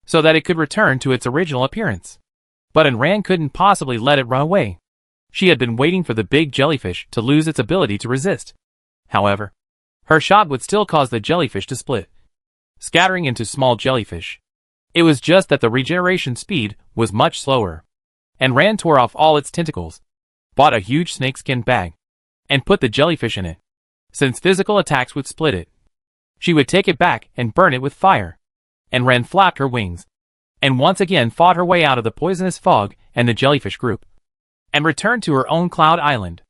so that it could return to its original appearance. But Ran couldn't possibly let it run away. She had been waiting for the big jellyfish to lose its ability to resist. However, her shot would still cause the jellyfish to split, scattering into small jellyfish. It was just that the regeneration speed was much slower. And Ran tore off all its tentacles, bought a huge snakeskin bag, and put the jellyfish in it. Since physical attacks would split it, she would take it back and burn it with fire. And Ran flapped her wings, and once again fought her way out of the poisonous fog and the jellyfish group, and returned to her own cloud island.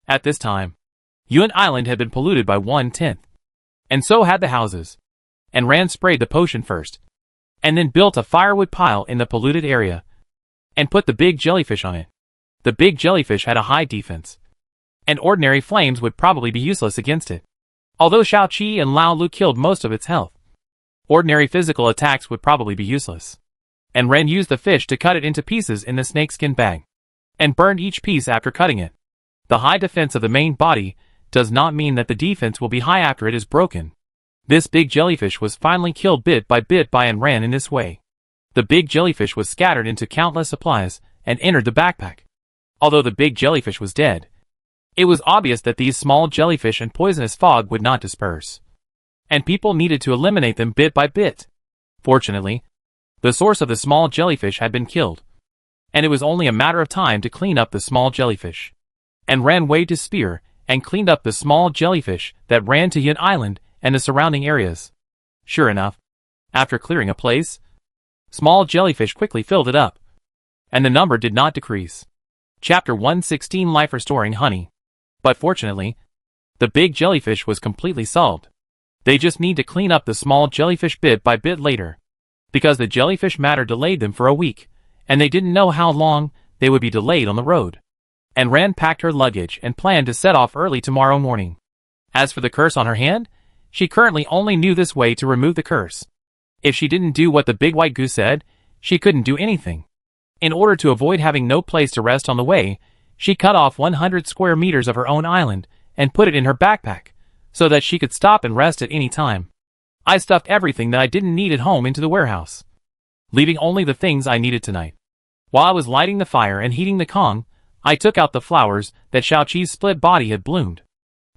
At this time, Yun Island had been polluted by 1/10, and so had the houses. And Ran sprayed the potion first, and then built a firewood pile in the polluted area, and put the big jellyfish on it. The big jellyfish had a high defense, and ordinary flames would probably be useless against it. Although Shao-Chi and Lao Lu killed most of its health, ordinary physical attacks would probably be useless. And Ran used the fish to cut it into pieces in the snakeskin bag, and burned each piece after cutting it. The high defense of the main body does not mean that the defense will be high after it is broken. This big jellyfish was finally killed bit by Ran in this way. The big jellyfish was scattered into countless supplies and entered the backpack. Although the big jellyfish was dead, it was obvious that these small jellyfish and poisonous fog would not disperse, and people needed to eliminate them bit by bit. Fortunately, the source of the small jellyfish had been killed, and it was only a matter of time to clean up the small jellyfish. And Ran waved his spear and cleaned up the small jellyfish that ran to Yun Island and the surrounding areas. Sure enough, after clearing a place, small jellyfish quickly filled it up, and the number did not decrease. Chapter 116 Life Restoring Honey. But fortunately, the big jellyfish was completely solved. They just need to clean up the small jellyfish bit by bit later, because the jellyfish matter delayed them for a week, and they didn't know how long they would be delayed on the road. And Ran packed her luggage and planned to set off early tomorrow morning. As for the curse on her hand, she currently only knew this way to remove the curse. If she didn't do what the big white goose said, she couldn't do anything. In order to avoid having no place to rest on the way, she cut off 100 square meters of her own island and put it in her backpack, so that she could stop and rest at any time. I stuffed everything that I didn't need at home into the warehouse, leaving only the things I needed tonight. While I was lighting the fire and heating the Kong, I took out the flowers that Xiaoqi's split body had bloomed.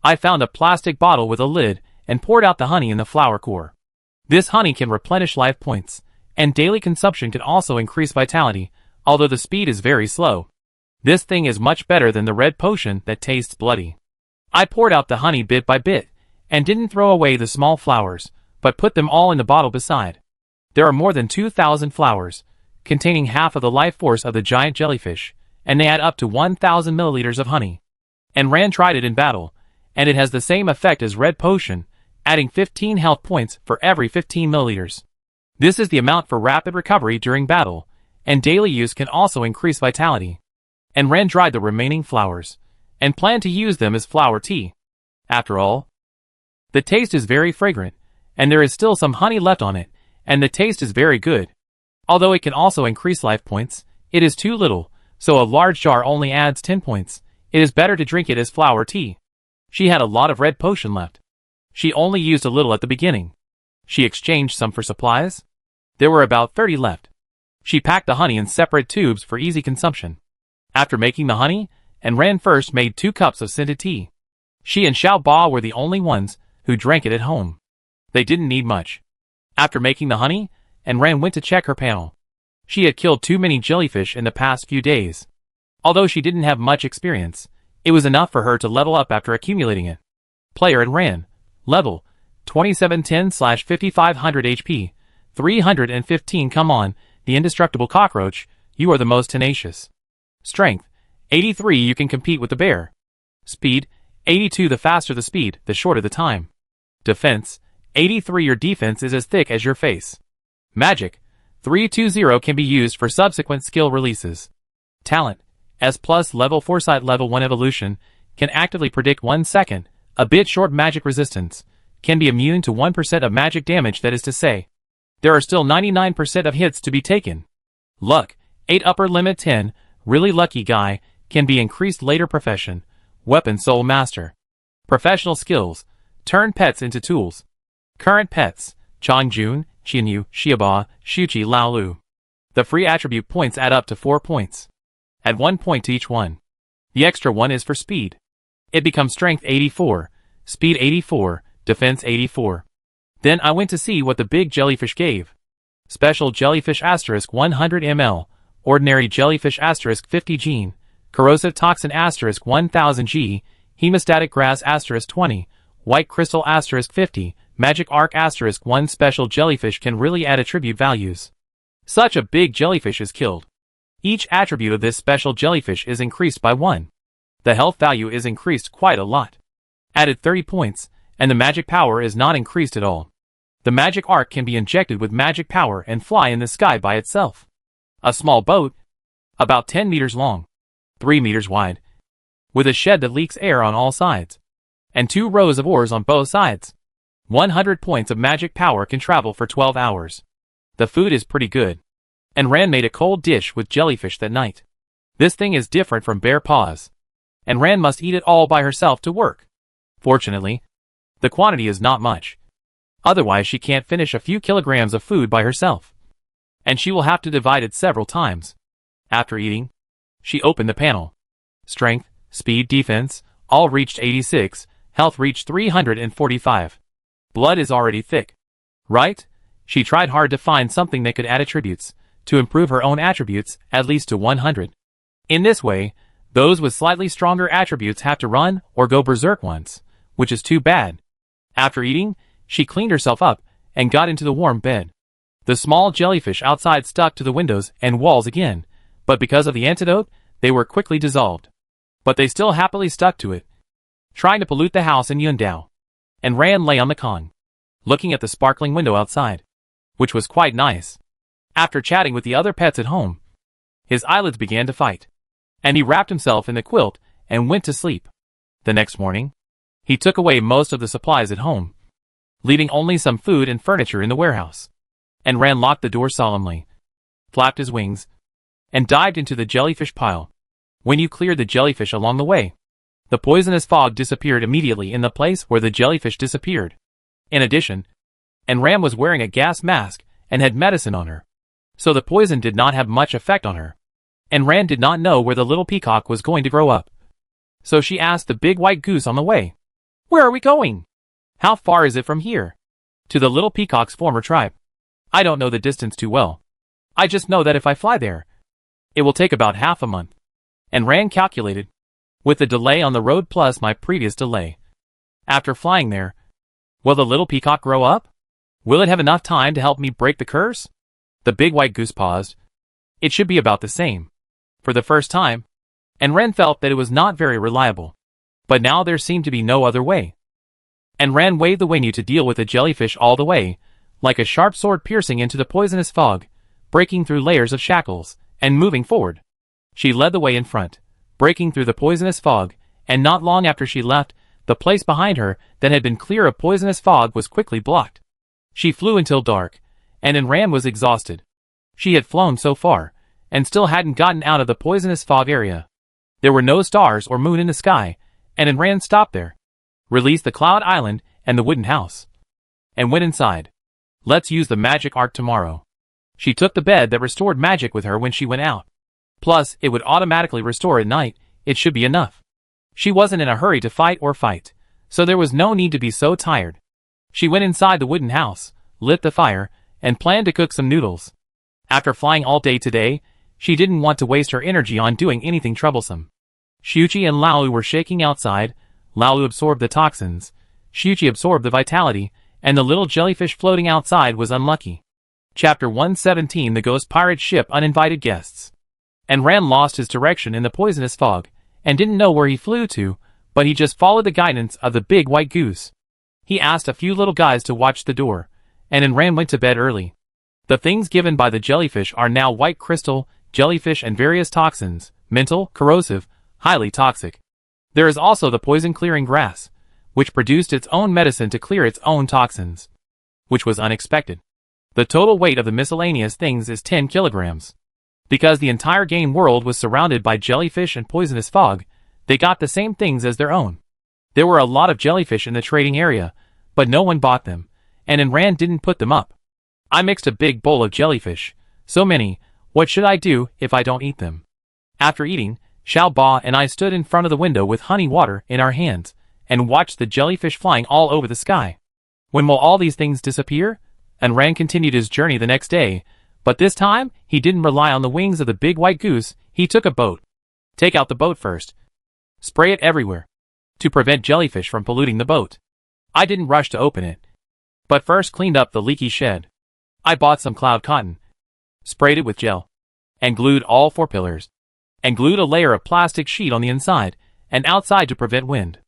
I found a plastic bottle with a lid and poured out the honey in the flower core. This honey can replenish life points, and daily consumption can also increase vitality, although the speed is very slow. This thing is much better than the red potion that tastes bloody. I poured out the honey bit by bit, and didn't throw away the small flowers, but put them all in the bottle beside. There are more than 2,000 flowers, containing half of the life force of the giant jellyfish, and they add up to 1,000 milliliters of honey. And Ran tried it in battle, and it has the same effect as red potion, adding 15 health points for every 15 milliliters. This is the amount for rapid recovery during battle, and daily use can also increase vitality. And Ran dried the remaining flowers, and planned to use them as flower tea. After all, the taste is very fragrant, and there is still some honey left on it, and the taste is very good. Although it can also increase life points, it is too little, so a large jar only adds 10 points. It is better to drink it as flower tea. She had a lot of red potion left. She only used a little at the beginning. She exchanged some for supplies. There were about 30 left. She packed the honey in separate tubes for easy consumption. After making the honey, and Ran first made 2 cups of scented tea. She and Shia Ba were the only ones who drank it at home. They didn't need much. After making the honey, and Ran went to check her panel. She had killed too many jellyfish in the past few days. Although she didn't have much experience, it was enough for her to level up after accumulating it. Player and Ran. Level 2710/5500 HP. 315. Come on, the indestructible cockroach, you are the most tenacious. Strength 83. You can compete with the bear. Speed 82. The faster the speed, the shorter the time. Defense 83. Your defense is as thick as your face. Magic 320 can be used for subsequent skill releases. Talent S+ level Foresight level 1 evolution can actively predict 1 second, a bit short magic resistance, can be immune to 1% of magic damage, that is to say. There are still 99% of hits to be taken. Luck 8 upper limit 10, really lucky guy, can be increased later. Profession Weapon Soul Master. Professional skills turn pets into tools. Current pets Changjun, Qianyu, Shia Ba, Shuqi, Laolu. The free attribute points add up to 4 points. Add 1 point to each one. The extra one is for speed. It becomes strength 84, speed 84, defense 84. Then I went to see what the big jellyfish gave. Special jellyfish asterisk 100 ml, ordinary jellyfish asterisk 50 gene, corrosive toxin asterisk 1000 g, hemostatic grass asterisk 20, white crystal asterisk 50, magic arc asterisk 1. Special jellyfish can really add attribute values. Such a big jellyfish is killed. Each attribute of this special jellyfish is increased by 1. The health value is increased quite a lot. Added 30 points, and the magic power is not increased at all. The magic arc can be injected with magic power and fly in the sky by itself. A small boat, about 10 meters long, 3 meters wide, with a shed that leaks air on all sides, and 2 rows of oars on both sides. 100 points of magic power can travel for 12 hours. The food is pretty good. And Ran made a cold dish with jellyfish that night. This thing is different from bear paws. And Ran must eat it all by herself to work. Fortunately, the quantity is not much. Otherwise she can't finish a few kilograms of food by herself. And she will have to divide it several times. After eating, she opened the panel. Strength, speed, defense, all reached 86, health reached 345. Blood is already thick. Right? She tried hard to find something that could add attributes, to improve her own attributes at least to 100. In this way, those with slightly stronger attributes have to run or go berserk once, which is too bad. After eating, she cleaned herself up and got into the warm bed. The small jellyfish outside stuck to the windows and walls again, but because of the antidote, they were quickly dissolved. But they still happily stuck to it, trying to pollute the house in Yundao. And Ran lay on the Kong, looking at the sparkling window outside, which was quite nice. After chatting with the other pets at home, his eyelids began to fight, and he wrapped himself in the quilt and went to sleep. The next morning, he took away most of the supplies at home, leaving only some food and furniture in the warehouse. And Ran locked the door solemnly, flapped his wings, and dived into the jellyfish pile. When you cleared the jellyfish along the way, the poisonous fog disappeared immediately in the place where the jellyfish disappeared. In addition, Ram was wearing a gas mask and had medicine on her, so the poison did not have much effect on her. And Ran did not know where the little peacock was going to grow up. So she asked the big white goose on the way, "Where are we going? How far is it from here to the little peacock's former tribe?" "I don't know the distance too well. I just know that if I fly there, it will take about half a month." And Ran calculated, with the delay on the road plus my previous delay. After flying there, will the little peacock grow up? Will it have enough time to help me break the curse? The big white goose paused. It should be about the same. For the first time, and Ran felt that it was not very reliable. But now there seemed to be no other way. And Ran waved the wing to deal with the jellyfish all the way, like a sharp sword piercing into the poisonous fog, breaking through layers of shackles, and moving forward. She led the way in front, breaking through the poisonous fog, and not long after she left, the place behind her that had been clear of poisonous fog was quickly blocked. She flew until dark, and Ran was exhausted. She had flown so far, and still hadn't gotten out of the poisonous fog area. There were no stars or moon in the sky, and Ran stopped there, released the cloud island and the wooden house, and went inside. Let's use the magic arc tomorrow. She took the bed that restored magic with her when she went out. Plus, it would automatically restore at night. It should be enough. She wasn't in a hurry to fight, so there was no need to be so tired. She went inside the wooden house, lit the fire, and planned to cook some noodles. After flying all day today, she didn't want to waste her energy on doing anything troublesome. Shuchi and Lalu were shaking outside. Lalu absorbed the toxins, Shuchi absorbed the vitality, and the little jellyfish floating outside was unlucky. Chapter 117 The Ghost Pirate Ship Uninvited Guests. And Ran lost his direction in the poisonous fog, and didn't know where he flew to, but he just followed the guidance of the big white goose. He asked a few little guys to watch the door, and Ran went to bed early. The things given by the jellyfish are now white crystal, jellyfish and various toxins, mental, corrosive, highly toxic. There is also the poison-clearing grass, which produced its own medicine to clear its own toxins, which was unexpected. The total weight of the miscellaneous things is 10 kilograms. Because the entire game world was surrounded by jellyfish and poisonous fog, they got the same things as their own. There were a lot of jellyfish in the trading area, but no one bought them, and Ran didn't put them up. I mixed a big bowl of jellyfish. So many, what should I do if I don't eat them? After eating, Shia Ba and I stood in front of the window with honey water in our hands, and watched the jellyfish flying all over the sky. When will all these things disappear? And Ran continued his journey the next day, but this time, he didn't rely on the wings of the big white goose. He took a boat. Take out the boat first. Spray it everywhere, to prevent jellyfish from polluting the boat. I didn't rush to open it, but first cleaned up the leaky shed. I bought some cloud cotton, sprayed it with gel, and glued all 4 pillars, and glued a layer of plastic sheet on the inside and outside to prevent wind.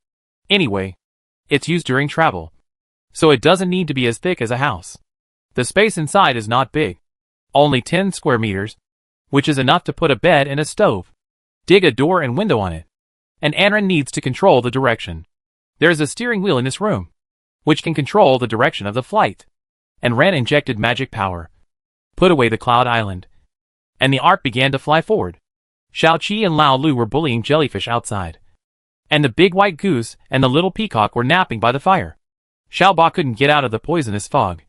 Anyway, it's used during travel, so it doesn't need to be as thick as a house. The space inside is not big, only 10 square meters, which is enough to put a bed and a stove. Dig a door and window on it. And Ran needs to control the direction. There is a steering wheel in this room, which can control the direction of the flight. And Ran injected magic power, put away the cloud island, and the ark began to fly forward. Xiaoqi and Lao Lu were bullying jellyfish outside, and the big white goose and the little peacock were napping by the fire. Shia Ba couldn't get out of the poisonous fog,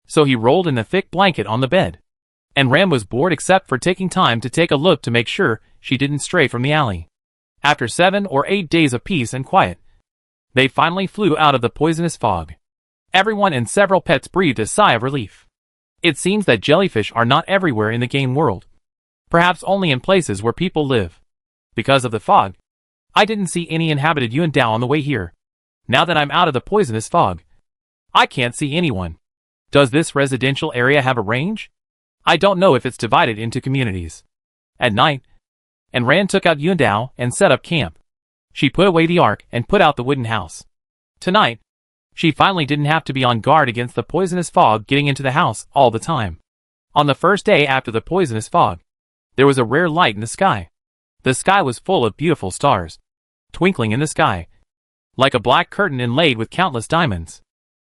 so he rolled in a thick blanket on the bed. And Ran was bored except for taking time to take a look to make sure she didn't stray from the alley. After 7 or 8 days of peace and quiet, they finally flew out of the poisonous fog. Everyone and several pets breathed a sigh of relief. It seems that jellyfish are not everywhere in the game world. Perhaps only in places where people live. Because of the fog, I didn't see any inhabited Yuandao on the way here. Now that I'm out of the poisonous fog, I can't see anyone. Does this residential area have a range? I don't know if it's divided into communities. At night, Ran took out Yuandao and set up camp. She put away the ark and put out the wooden house. Tonight, she finally didn't have to be on guard against the poisonous fog getting into the house all the time. On the first day after the poisonous fog, there was a rare light in the sky. The sky was full of beautiful stars, twinkling in the sky, like a black curtain inlaid with countless diamonds.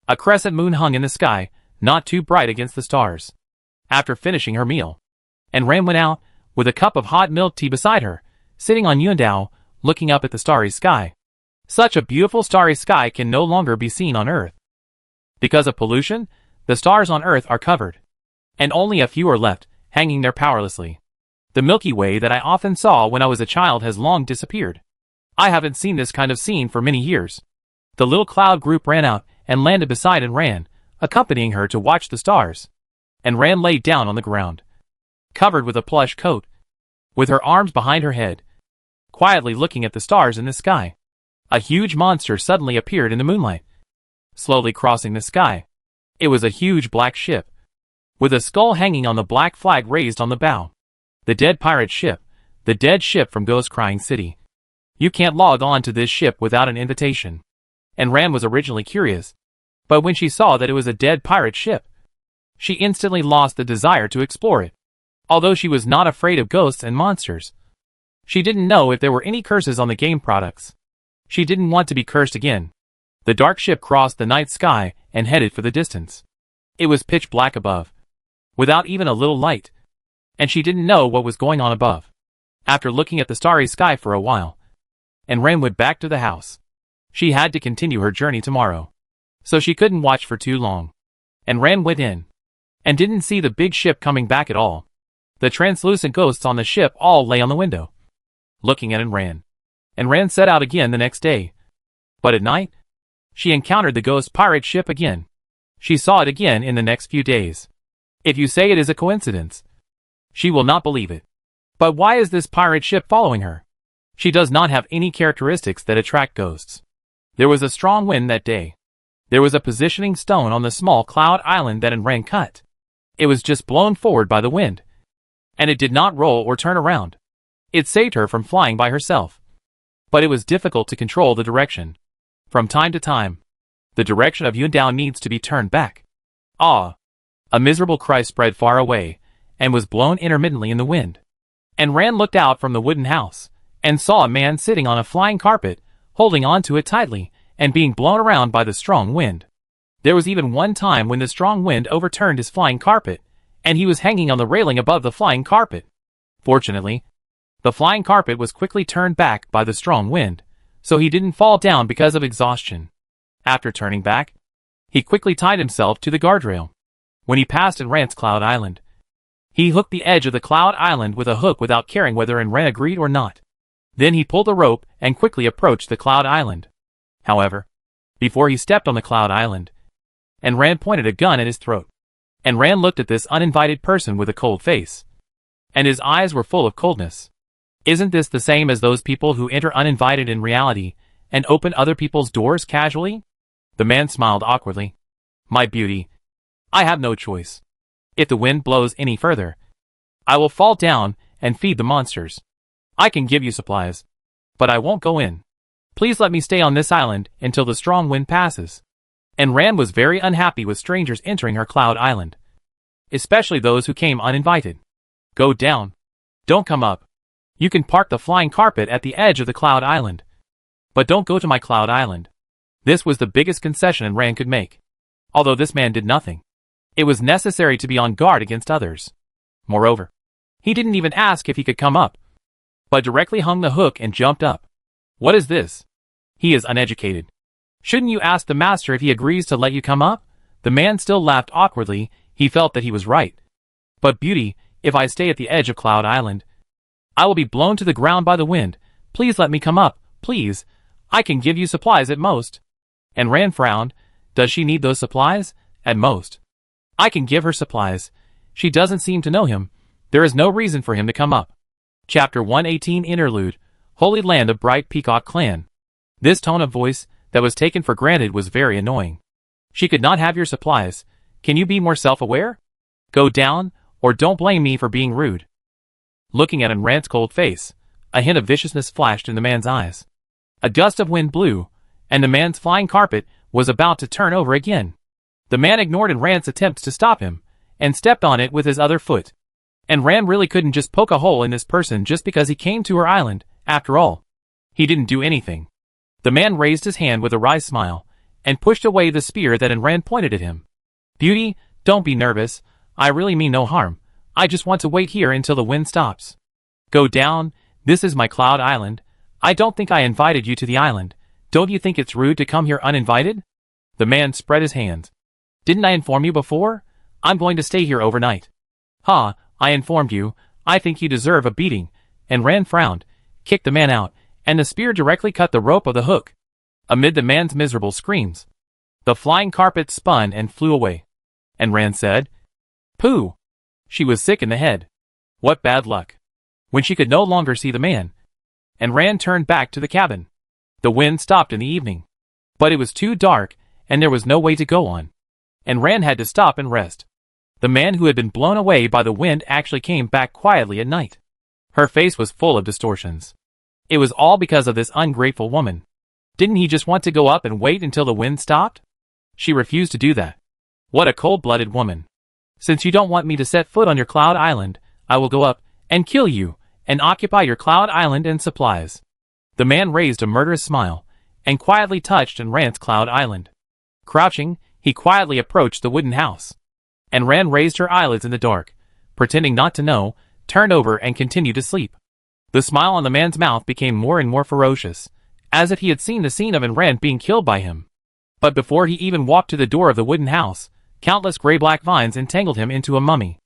A crescent moon hung in the sky, not too bright against the stars. After finishing her meal, Ran went out, with a cup of hot milk tea beside her, sitting on Yundao, looking up at the starry sky. Such a beautiful starry sky can no longer be seen on Earth. Because of pollution, the stars on Earth are covered, and only a few are left, hanging there powerlessly. The Milky Way that I often saw when I was a child has long disappeared. I haven't seen this kind of scene for many years. The little cloud group ran out and landed beside and ran, accompanying her to watch the stars. And Ran lay down on the ground, covered with a plush coat, with her arms behind her head, quietly looking at the stars in the sky. A huge monster suddenly appeared in the moonlight, slowly crossing the sky. It was a huge black ship, with a skull hanging on the black flag raised on the bow. The dead pirate ship, the dead ship from Ghost Crying City. You can't log on to this ship without an invitation. And Ran was originally curious, but when she saw that it was a dead pirate ship, she instantly lost the desire to explore it. Although she was not afraid of ghosts and monsters, she didn't know if there were any curses on the game products. She didn't want to be cursed again. The dark ship crossed the night sky and headed for the distance. It was pitch black above, without even a little light, and she didn't know what was going on above. After looking at the starry sky for a while, and Ran went back to the house. She had to continue her journey tomorrow, so she couldn't watch for too long. And Ran went in, and didn't see the big ship coming back at all. The translucent ghosts on the ship all lay on the window, looking at Ran. And Ran set out again the next day. But at night, she encountered the ghost pirate ship again. She saw it again in the next few days. If you say it is a coincidence, she will not believe it. But why is this pirate ship following her? She does not have any characteristics that attract ghosts. There was a strong wind that day. There was a positioning stone on the small cloud island that Ran cut. It was just blown forward by the wind, and it did not roll or turn around. It saved her from flying by herself. But it was difficult to control the direction. From time to time, the direction of Yundao needs to be turned back. Ah! A miserable cry spread far away, and was blown intermittently in the wind. And Ran looked out from the wooden house, and saw a man sitting on a flying carpet, holding on to it tightly, and being blown around by the strong wind. There was even one time when the strong wind overturned his flying carpet, and he was hanging on the railing above the flying carpet. Fortunately, the flying carpet was quickly turned back by the strong wind, so he didn't fall down because of exhaustion. After turning back, he quickly tied himself to the guardrail. When he passed Ran's Cloud Island, he hooked the edge of the Cloud Island with a hook without caring whether Ran agreed or not. Then he pulled a rope and quickly approached the Cloud Island. However, before he stepped on the Cloud Island, Ran pointed a gun at his throat. Ran looked at this uninvited person with a cold face, and his eyes were full of coldness. Isn't this the same as those people who enter uninvited in reality and open other people's doors casually? The man smiled awkwardly. My beauty, I have no choice. If the wind blows any further, I will fall down and feed the monsters. I can give you supplies, but I won't go in. Please let me stay on this island until the strong wind passes. Ran was very unhappy with strangers entering her Cloud Island, especially those who came uninvited. Go down. Don't come up. You can park the flying carpet at the edge of the Cloud Island, but don't go to my Cloud Island. This was the biggest concession Ran could make. Although this man did nothing, it was necessary to be on guard against others. Moreover, he didn't even ask if he could come up, but directly hung the hook and jumped up. What is this? He is uneducated. Shouldn't you ask the master if he agrees to let you come up? The man still laughed awkwardly. He felt that he was right. But beauty, if I stay at the edge of Cloud Island, I will be blown to the ground by the wind. Please let me come up, please. I can give you supplies at most. Ran frowned. Does she need those supplies? At most. I can give her supplies. She doesn't seem to know him. There is no reason for him to come up. Chapter 118 Interlude, Holy Land of Bright Peacock Clan. This tone of voice that was taken for granted was very annoying. She could not have your supplies. Can you be more self-aware? Go down, or don't blame me for being rude. Looking at Ran's cold face, a hint of viciousness flashed in the man's eyes. A gust of wind blew, and the man's flying carpet was about to turn over again. The man ignored Ran's attempts to stop him, and stepped on it with his other foot. Ran really couldn't just poke a hole in this person just because he came to her island. After all, he didn't do anything. The man raised his hand with a wry smile, and pushed away the spear that Ran pointed at him. Beauty, don't be nervous. I really mean no harm. I just want to wait here until the wind stops. Go down, this is my cloud island. I don't think I invited you to the island. Don't you think it's rude to come here uninvited? The man spread his hands. Didn't I inform you before? I'm going to stay here overnight. Ha, I informed you. I think you deserve a beating. And Rand frowned, kicked the man out, and the spear directly cut the rope of the hook. Amid the man's miserable screams, the flying carpet spun and flew away. And Rand said, "Pooh." She was sick in the head. What bad luck. When she could no longer see the man, and Rand turned back to the cabin. The wind stopped in the evening. But it was too dark, and there was no way to go on. And Rand had to stop and rest. The man who had been blown away by the wind actually came back quietly at night. Her face was full of distortions. It was all because of this ungrateful woman. Didn't he just want to go up and wait until the wind stopped? She refused to do that. What a cold-blooded woman. Since you don't want me to set foot on your cloud island, I will go up and kill you and occupy your cloud island and supplies. The man raised a murderous smile and quietly touched Rand's cloud island. Crouching, he quietly approached the wooden house. And Rand raised her eyelids in the dark, pretending not to know, turned over and continued to sleep. The smile on the man's mouth became more and more ferocious, as if he had seen the scene of Rand being killed by him. But before he even walked to the door of the wooden house, countless gray-black vines entangled him into a mummy.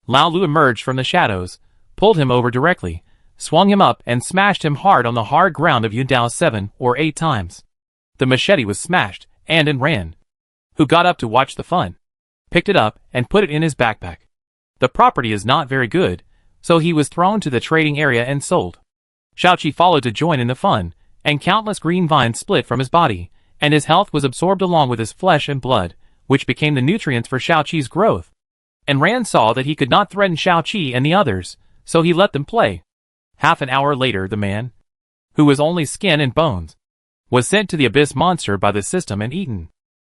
Lao Lu emerged from the shadows, pulled him over directly, swung him up and smashed him hard on the hard ground of Yundao 7 or 8 times. The machete was smashed, and Rand, who got up to watch the fun, picked it up and put it in his backpack. The property is not very good, so he was thrown to the trading area and sold. Shaoqi followed to join in the fun, and countless green vines split from his body, and his health was absorbed along with his flesh and blood, which became the nutrients for Shaoqi's growth. And Rand saw that he could not threaten Shaoqi and the others, so he let them play. Half an hour later the man, who was only skin and bones, was sent to the abyss monster by the system and eaten.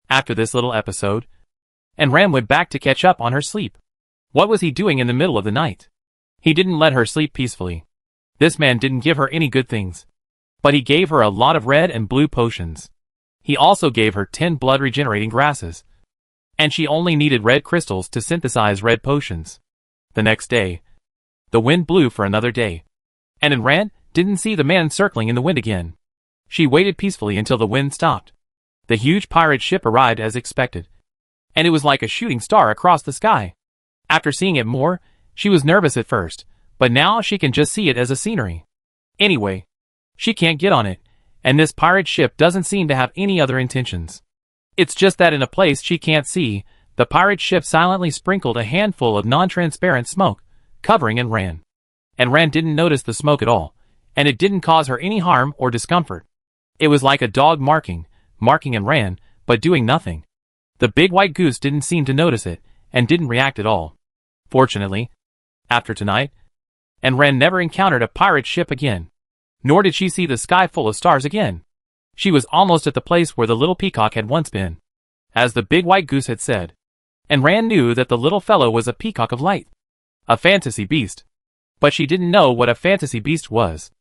After this little episode, and Rand went back to catch up on her sleep. What was he doing in the middle of the night? He didn't let her sleep peacefully. This man didn't give her any good things. But he gave her a lot of red and blue potions. He also gave her 10 blood-regenerating grasses. And she only needed red crystals to synthesize red potions. The next day, the wind blew for another day. And Rand didn't see the man circling in the wind again. She waited peacefully until the wind stopped. The huge pirate ship arrived as expected. And it was like a shooting star across the sky. After seeing it more, she was nervous at first, but now she can just see it as a scenery. Anyway, she can't get on it, and this pirate ship doesn't seem to have any other intentions. It's just that in a place she can't see, the pirate ship silently sprinkled a handful of non-transparent smoke, covering Rand. And Rand didn't notice the smoke at all, and it didn't cause her any harm or discomfort. It was like a dog marking Rand, but doing nothing. The big white goose didn't seem to notice it, and didn't react at all. Fortunately, after tonight, Rand never encountered a pirate ship again. Nor did she see the sky full of stars again. She was almost at the place where the little peacock had once been, as the big white goose had said. And Rand knew that the little fellow was a peacock of light. A fantasy beast. But she didn't know what a fantasy beast was.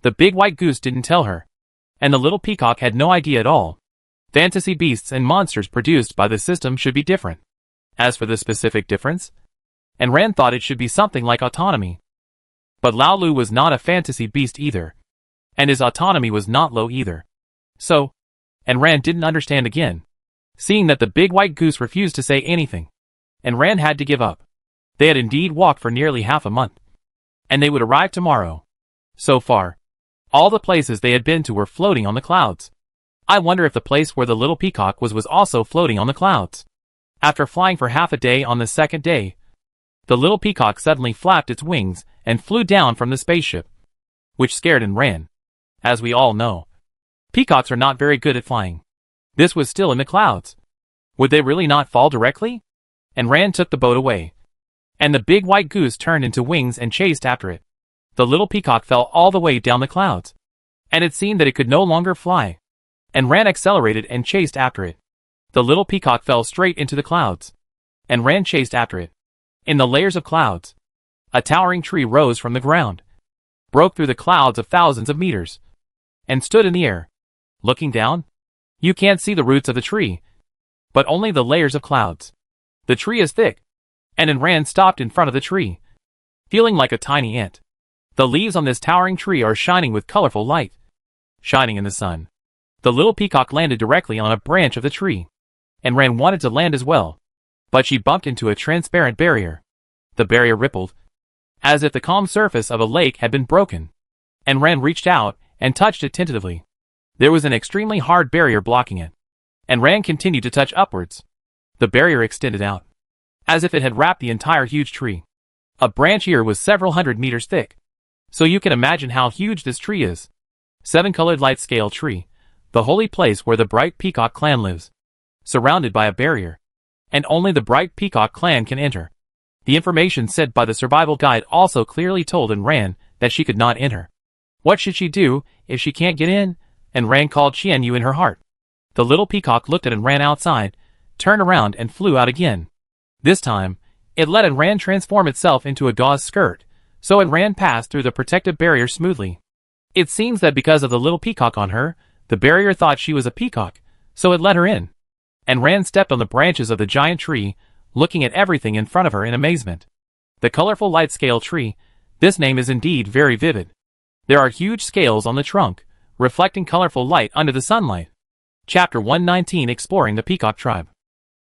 The big white goose didn't tell her. And the little peacock had no idea at all. Fantasy beasts and monsters produced by the system should be different. As for the specific difference, Rand thought it should be something like autonomy. But Lao Lu was not a fantasy beast either. And his autonomy was not low either. So, Rand didn't understand again. Seeing that the big white goose refused to say anything. Rand had to give up. They had indeed walked for nearly half a month. And they would arrive tomorrow. So far, all the places they had been to were floating on the clouds. I wonder if the place where the little peacock was also floating on the clouds. After flying for half a day on the second day, the little peacock suddenly flapped its wings and flew down from the spaceship, which scared Rand. As we all know, peacocks are not very good at flying. This was still in the clouds. Would they really not fall directly? Rand took the boat away. And the big white goose turned into wings and chased after it. The little peacock fell all the way down the clouds. And it seemed that it could no longer fly. Rand accelerated and chased after it. The little peacock fell straight into the clouds. Rand chased after it. In the layers of clouds, a towering tree rose from the ground, broke through the clouds of thousands of meters, and stood in the air. Looking down, you can't see the roots of the tree, but only the layers of clouds. The tree is thick, and Rand stopped in front of the tree, feeling like a tiny ant. The leaves on this towering tree are shining with colorful light. Shining in the sun. The little peacock landed directly on a branch of the tree. And Ran wanted to land as well. But she bumped into a transparent barrier. The barrier rippled, as if the calm surface of a lake had been broken. And Ran reached out and touched it tentatively. There was an extremely hard barrier blocking it. And Ran continued to touch upwards. The barrier extended out, as if it had wrapped the entire huge tree. A branch here was several hundred meters thick. So you can imagine how huge this tree is. 7-colored light scale tree, the holy place where the Bright Peacock clan lives. Surrounded by a barrier. And only the Bright Peacock clan can enter. The information said by the survival guide also clearly told Ran that she could not enter. What should she do if she can't get in? And Ran called Xianyu in her heart. The little peacock looked at Ran outside, turned around and flew out again. This time, it let Ran transform itself into a gauze skirt, so Ran passed through the protective barrier smoothly. It seems that because of the little peacock on her, the barrier thought she was a peacock, so it let her in. And Ran stepped on the branches of the giant tree, looking at everything in front of her in amazement. The colorful light scale tree, this name is indeed very vivid. There are huge scales on the trunk, reflecting colorful light under the sunlight. Chapter 119 Exploring the Peacock Tribe.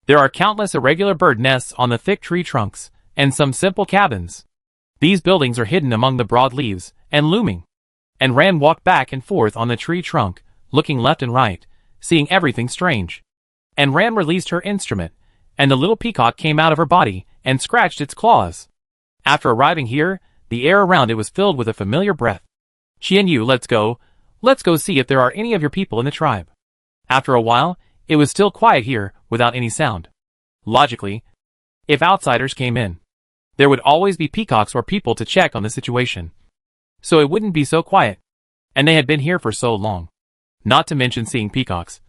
There are countless irregular bird nests on the thick tree trunks, and some simple cabins. These buildings are hidden among the broad leaves, and looming. And Ran walked back and forth on the tree trunk, looking left and right, seeing everything strange. And Ran released her instrument, and the little peacock came out of her body, and scratched its claws. After arriving here, the air around it was filled with a familiar breath. Xianyu, let's go see if there are any of your people in the tribe. After a while, it was still quiet here, without any sound. Logically, if outsiders came in, there would always be peacocks or people to check on the situation. So it wouldn't be so quiet. And they had been here for so long. Not to mention seeing peacocks.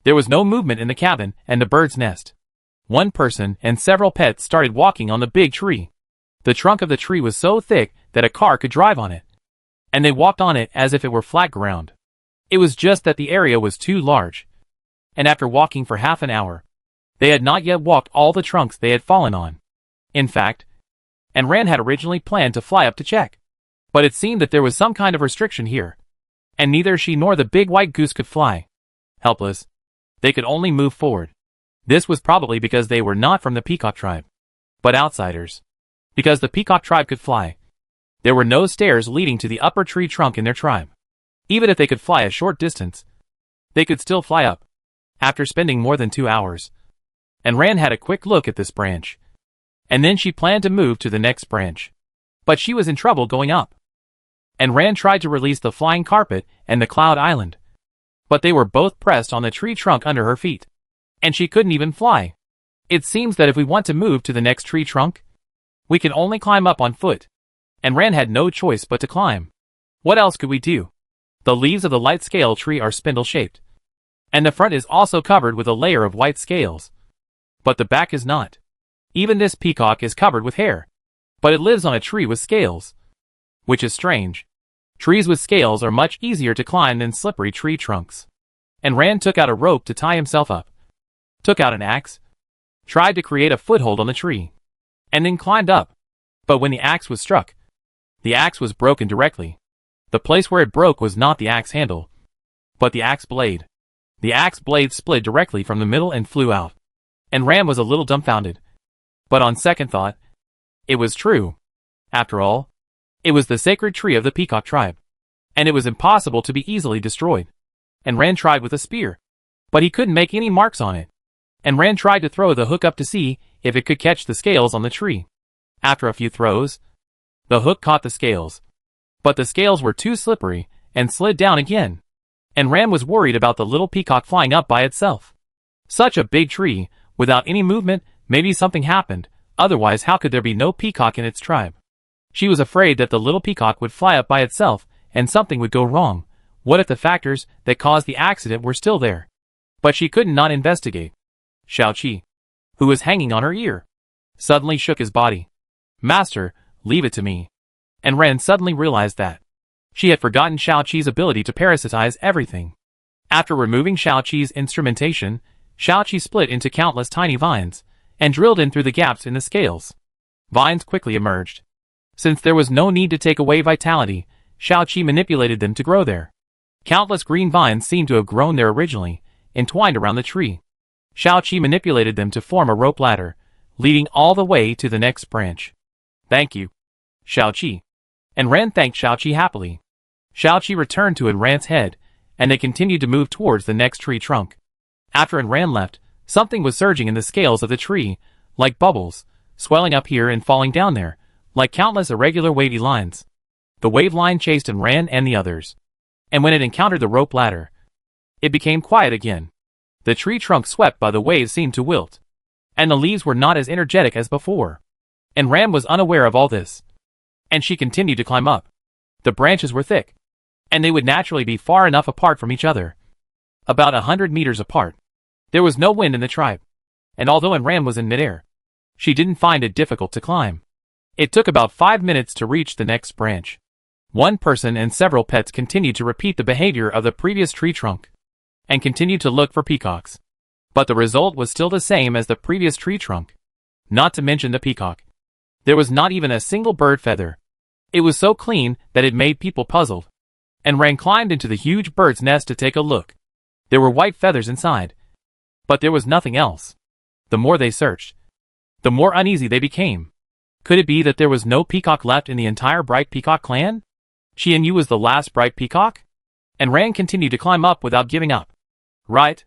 There was no movement in the cabin and the bird's nest. One person and several pets started walking on the big tree. The trunk of the tree was so thick that a car could drive on it. And they walked on it as if it were flat ground. It was just that the area was too large. And after walking for half an hour, they had not yet walked all the trunks they had fallen on. In fact, Ran had originally planned to fly up to check. But it seemed that there was some kind of restriction here. And neither she nor the big white goose could fly. Helpless, they could only move forward. This was probably because they were not from the peacock tribe, but outsiders. Because the peacock tribe could fly, there were no stairs leading to the upper tree trunk in their tribe. Even if they could fly a short distance, they could still fly up. After spending more than 2 hours, Ran had a quick look at this branch. And then she planned to move to the next branch. But she was in trouble going up. Ran tried to release the flying carpet and the cloud island. But they were both pressed on the tree trunk under her feet. And she couldn't even fly. It seems that if we want to move to the next tree trunk, we can only climb up on foot. Ran had no choice but to climb. What else could we do? The leaves of the light scale tree are spindle-shaped. And the front is also covered with a layer of white scales. But the back is not. Even this peacock is covered with hair. But it lives on a tree with scales. Which is strange. Trees with scales are much easier to climb than slippery tree trunks. Ran took out a rope to tie himself up. Took out an axe. Tried to create a foothold on the tree. And then climbed up. But when the axe was struck, the axe was broken directly. The place where it broke was not the axe handle, but the axe blade. The axe blade split directly from the middle and flew out. Ran was a little dumbfounded. But on second thought, it was true. After all, it was the sacred tree of the peacock tribe. And it was impossible to be easily destroyed. Ran tried with a spear. But he couldn't make any marks on it. Ran tried to throw the hook up to see if it could catch the scales on the tree. After a few throws, the hook caught the scales. But the scales were too slippery and slid down again. Ran was worried about the little peacock flying up by itself. Such a big tree, without any movement, maybe something happened, otherwise how could there be no peacock in its tribe? She was afraid that the little peacock would fly up by itself, and something would go wrong. What if the factors that caused the accident were still there? But she could not investigate. Xiao, who was hanging on her ear, suddenly shook his body. Master, leave it to me. Ran suddenly realized that she had forgotten Xiaoqi's ability to parasitize everything. After removing Xiaoqi's instrumentation, Xiaoqi split into countless tiny vines, and drilled in through the gaps in the scales. Vines quickly emerged. Since there was no need to take away vitality, Shao-Chi manipulated them to grow there. Countless green vines seemed to have grown there originally, entwined around the tree. Shao-Chi manipulated them to form a rope ladder, leading all the way to the next branch. Thank you, Shao-Chi. And Ran thanked Shao-Chi happily. Shao-Chi returned to Ran's head, and they continued to move towards the next tree trunk. After Ran left, something was surging in the scales of the tree, like bubbles, swelling up here and falling down there, like countless irregular wavy lines. The wave line chased Ran and the others. And when it encountered the rope ladder, it became quiet again. The tree trunk swept by the waves seemed to wilt. And the leaves were not as energetic as before. And Ran was unaware of all this. And she continued to climb up. The branches were thick. And they would naturally be far enough apart from each other. About 100 meters apart. There was no wind in the tribe. And although Ran was in midair, she didn't find it difficult to climb. It took about 5 minutes to reach the next branch. One person and several pets continued to repeat the behavior of the previous tree trunk, and continued to look for peacocks. But the result was still the same as the previous tree trunk. Not to mention the peacock. There was not even a single bird feather. It was so clean that it made people puzzled. And Ran climbed into the huge bird's nest to take a look. There were white feathers inside. But there was nothing else. The more they searched, the more uneasy they became. Could it be that there was no peacock left in the entire Bright Peacock clan? Qian Yu was the last Bright Peacock? And Ran continued to climb up without giving up. Right?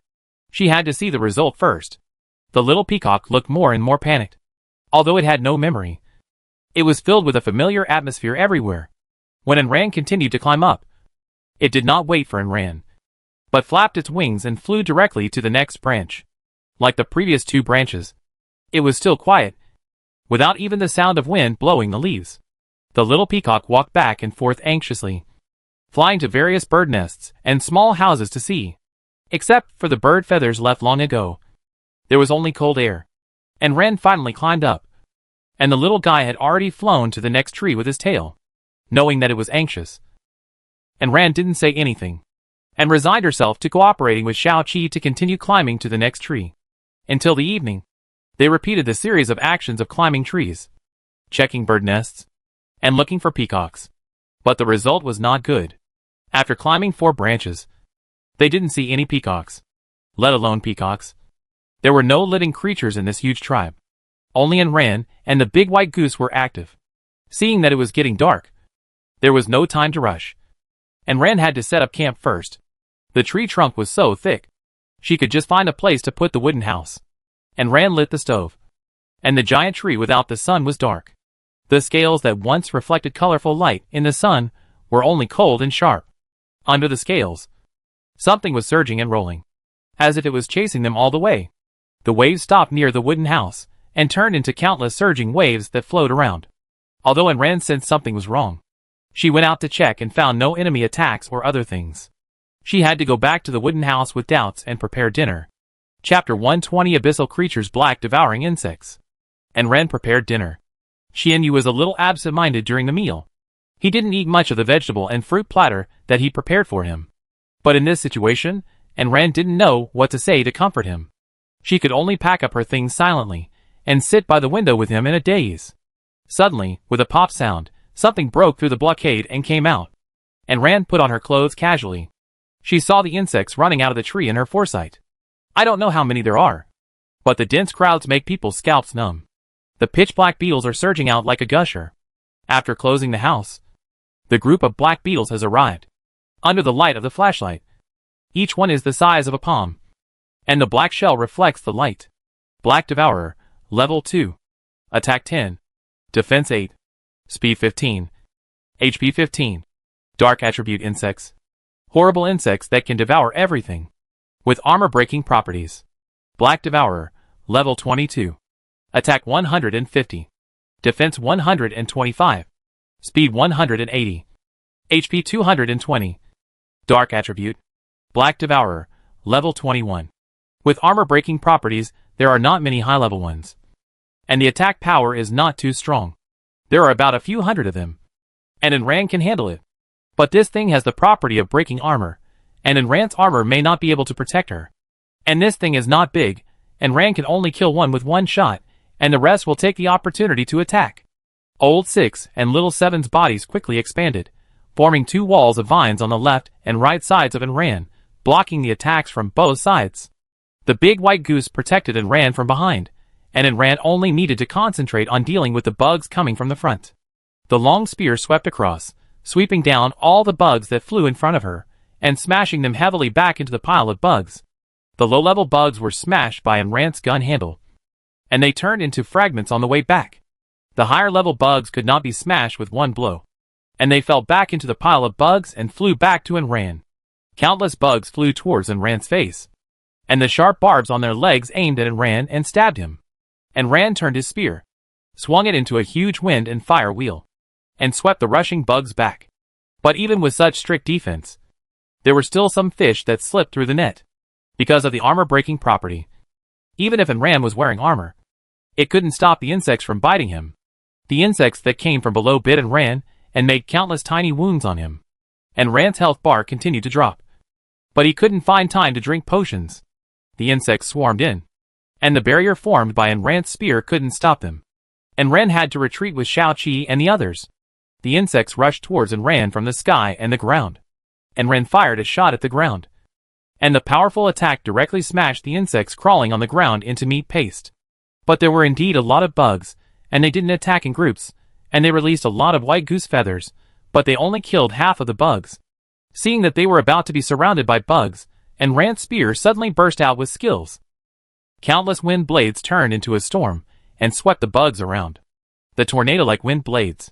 She had to see the result first. The little peacock looked more and more panicked. Although it had no memory, it was filled with a familiar atmosphere everywhere. When Ran continued to climb up, it did not wait for Ran, but flapped its wings and flew directly to the next branch. Like the previous two branches, it was still quiet, without even the sound of wind blowing the leaves. The little peacock walked back and forth anxiously, flying to various bird nests and small houses to see. Except for the bird feathers left long ago, there was only cold air. And Ran finally climbed up, and the little guy had already flown to the next tree with his tail, knowing that it was anxious. And Ran didn't say anything, and resigned herself to cooperating with Shao-Chi to continue climbing to the next tree. Until the evening, they repeated the series of actions of climbing trees, checking bird nests, and looking for peacocks. But the result was not good. After climbing 4 branches, they didn't see any peacocks, let alone peacocks. There were no living creatures in this huge tribe. Only Ran and the big white goose were active. Seeing that it was getting dark, there was no time to rush. And Ran had to set up camp first. The tree trunk was so thick, she could just find a place to put the wooden house. And Ran lit the stove. And the giant tree without the sun was dark. The scales that once reflected colorful light in the sun were only cold and sharp. Under the scales, something was surging and rolling, as if it was chasing them all the way. The waves stopped near the wooden house, and turned into countless surging waves that flowed around. Although Ran sensed something was wrong, she went out to check and found no enemy attacks or other things. She had to go back to the wooden house with doubts and prepare dinner. Chapter 120 Abyssal Creatures Black Devouring Insects. And Ran prepared dinner. Qian Yu was a little absent-minded during the meal. He didn't eat much of the vegetable and fruit platter that he prepared for him. But in this situation, Ran didn't know what to say to comfort him. She could only pack up her things silently, and sit by the window with him in a daze. Suddenly, with a pop sound, something broke through the blockade and came out. And Ran put on her clothes casually. She saw the insects running out of the tree in her foresight. I don't know how many there are, but the dense crowds make people's scalps numb. The pitch-black beetles are surging out like a gusher. After closing the house, the group of black beetles has arrived. Under the light of the flashlight, each one is the size of a palm, and the black shell reflects the light. Black Devourer, Level 2. Attack 10. Defense 8. Speed 15. HP 15. Dark Attribute Insects. Horrible insects that can devour everything. With armor-breaking properties. Black Devourer, Level 22. Attack 150. Defense 125. Speed 180. HP 220. Dark Attribute. Black Devourer, Level 21. With armor-breaking properties, there are not many high-level ones. And the attack power is not too strong. There are about a few hundred of them. And Ran can handle it. But this thing has the property of breaking armor, and Ran's armor may not be able to protect her. And this thing is not big, and Ran can only kill one with one shot, and the rest will take the opportunity to attack. Old 6 and little 7's bodies quickly expanded, forming 2 walls of vines on the left and right sides of Enran, blocking the attacks from both sides. The big white goose protected Enran from behind, and Enran only needed to concentrate on dealing with the bugs coming from the front. The long spear swept across, sweeping down all the bugs that flew in front of her, and smashing them heavily back into the pile of bugs. The low-level bugs were smashed by Enran's gun handle, and they turned into fragments on the way back. The higher-level bugs could not be smashed with one blow, and they fell back into the pile of bugs and flew back to Enran. Countless bugs flew towards Enran's face, and the sharp barbs on their legs aimed at Enran and stabbed him. Enran turned his spear, swung it into a huge wind and fire wheel, and swept the rushing bugs back. But even with such strict defense, there were still some fish that slipped through the net, because of the armor-breaking property. Even if Enran was wearing armor, it couldn't stop the insects from biting him. The insects that came from below bit Enran and made countless tiny wounds on him. Enran's health bar continued to drop, but he couldn't find time to drink potions. The insects swarmed in, and the barrier formed by Enran's spear couldn't stop them. Enran had to retreat with Xiaoqi and the others. The insects rushed towards Enran from the sky and the ground. Enran fired a shot at the ground, and the powerful attack directly smashed the insects crawling on the ground into meat paste. But there were indeed a lot of bugs, and they didn't attack in groups, and they released a lot of white goose feathers, but they only killed half of the bugs. Seeing that they were about to be surrounded by bugs, Enran's spear suddenly burst out with skills. Countless wind blades turned into a storm, and swept the bugs around. The tornado-like wind blades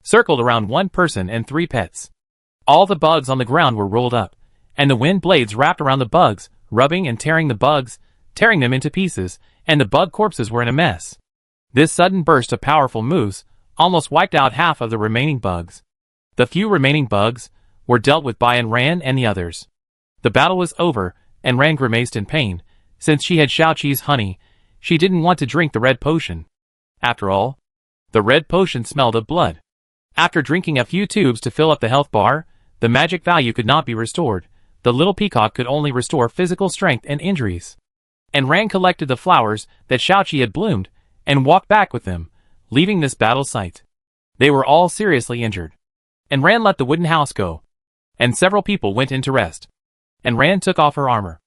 circled around one person and 3 pets. All the bugs on the ground were rolled up, and the wind blades wrapped around the bugs, rubbing and tearing the bugs, tearing them into pieces, and the bug corpses were in a mess. This sudden burst of powerful moves almost wiped out half of the remaining bugs. The few remaining bugs were dealt with by Enran and the others. The battle was over, and Enran grimaced in pain. Since she had Xiaoqi's honey, she didn't want to drink the red potion. After all, the red potion smelled of blood. After drinking a few tubes to fill up the health bar, the magic value could not be restored. The little peacock could only restore physical strength and injuries. Enran collected the flowers that Xiaoqi had bloomed, and walked back with them, leaving this battle site. They were all seriously injured. Enran let the wooden house go, and several people went in to rest. Enran took off her armor,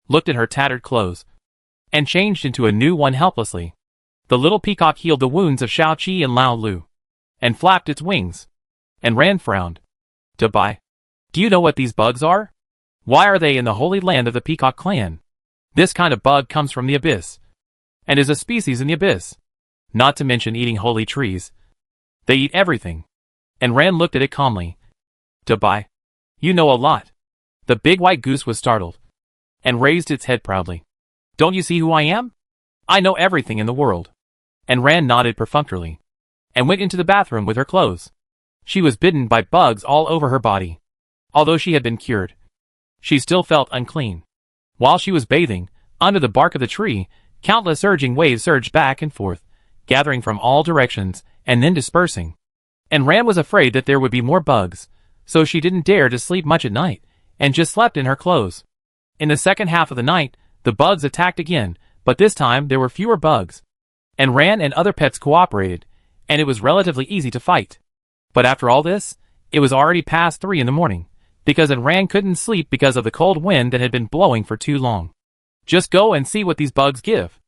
looked at her tattered clothes, and changed into a new one helplessly. The little peacock healed the wounds of Xiaoqi and Lao Lu, and flapped its wings. Enran frowned. Dubai. Do you know what these bugs are? Why are they in the holy land of the peacock clan? This kind of bug comes from the abyss, and is a species in the abyss. Not to mention eating holy trees. They eat everything. Enran looked at it calmly. Dubai. You know a lot. The big white goose was startled, and raised its head proudly. Don't you see who I am? I know everything in the world. Enran nodded perfunctorily, and went into the bathroom with her clothes. She was bitten by bugs all over her body. Although she had been cured, she still felt unclean. While she was bathing, under the bark of the tree, countless surging waves surged back and forth, gathering from all directions, and then dispersing. Enran was afraid that there would be more bugs, so she didn't dare to sleep much at night, and just slept in her clothes. In the second half of the night, the bugs attacked again, but this time there were fewer bugs. Enran and other pets cooperated, and it was relatively easy to fight. But after all this, it was already past 3 in the morning, because Enran couldn't sleep because of the cold wind that had been blowing for too long. Just go and see what these bugs give.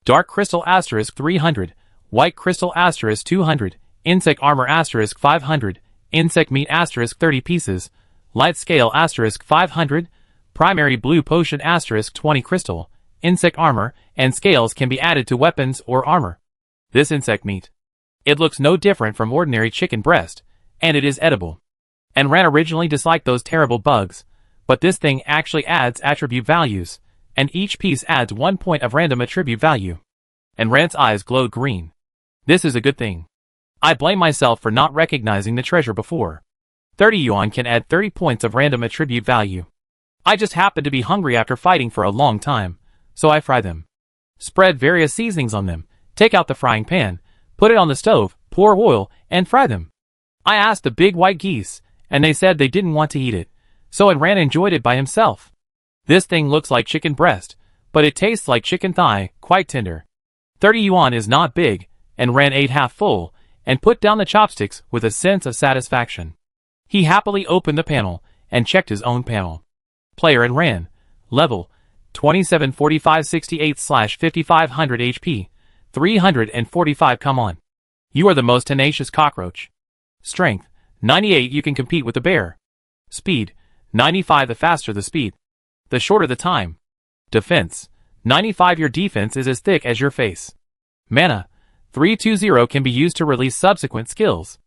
Dark crystal asterisk 300, white crystal asterisk 200, insect armor asterisk 500, insect meat asterisk 30 pieces, light scale asterisk 500, primary blue potion asterisk 20 crystal, insect armor, and scales can be added to weapons or armor. This insect meat. It looks no different from ordinary chicken breast, and it is edible. Enran originally disliked those terrible bugs, but this thing actually adds attribute values, and each piece adds 1 point of random attribute value. Enran's eyes glowed green. This is a good thing. I blame myself for not recognizing the treasure before. 30 yuan can add 30 points of random attribute value. I just happened to be hungry after fighting for a long time, so I fry them. Spread various seasonings on them, take out the frying pan, put it on the stove, pour oil, and fry them. I asked the big white geese, and they said they didn't want to eat it, so Enran enjoyed it by himself. This thing looks like chicken breast, but it tastes like chicken thigh, quite tender. 30 yuan is not big, Enran ate half full, and put down the chopsticks with a sense of satisfaction. He happily opened the panel and checked his own panel. Player and ran. Level 274568/5500 HP. 345. Come on. You are the most tenacious cockroach. Strength 98. You can compete with the bear. Speed 95. The faster the speed, the shorter the time. Defense 95. Your defense is as thick as your face. Mana 320 can be used to release subsequent skills.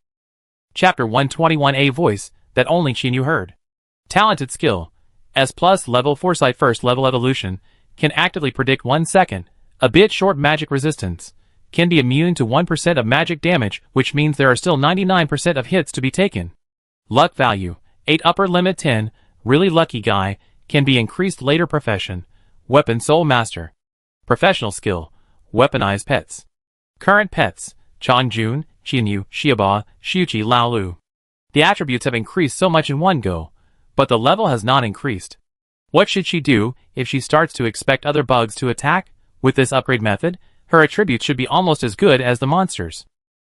Chapter 121. A voice that only Chinyu heard. Talented skill. S+ level foresight. First level evolution. Can actively predict 1 second. A bit short magic resistance. Can be immune to 1% of magic damage, which means there are still 99% of hits to be taken. Luck value 8. Upper limit 10. Really lucky guy. Can be increased later. Profession. Weapon Soul Master. Professional skill. Weaponize pets. Current pets. Chongjun, Chinyu, Shia Ba, Shuchi, Laolu. The attributes have increased so much in one go, but the level has not increased. What should she do if she starts to expect other bugs to attack? With this upgrade method, her attributes should be almost as good as the monsters.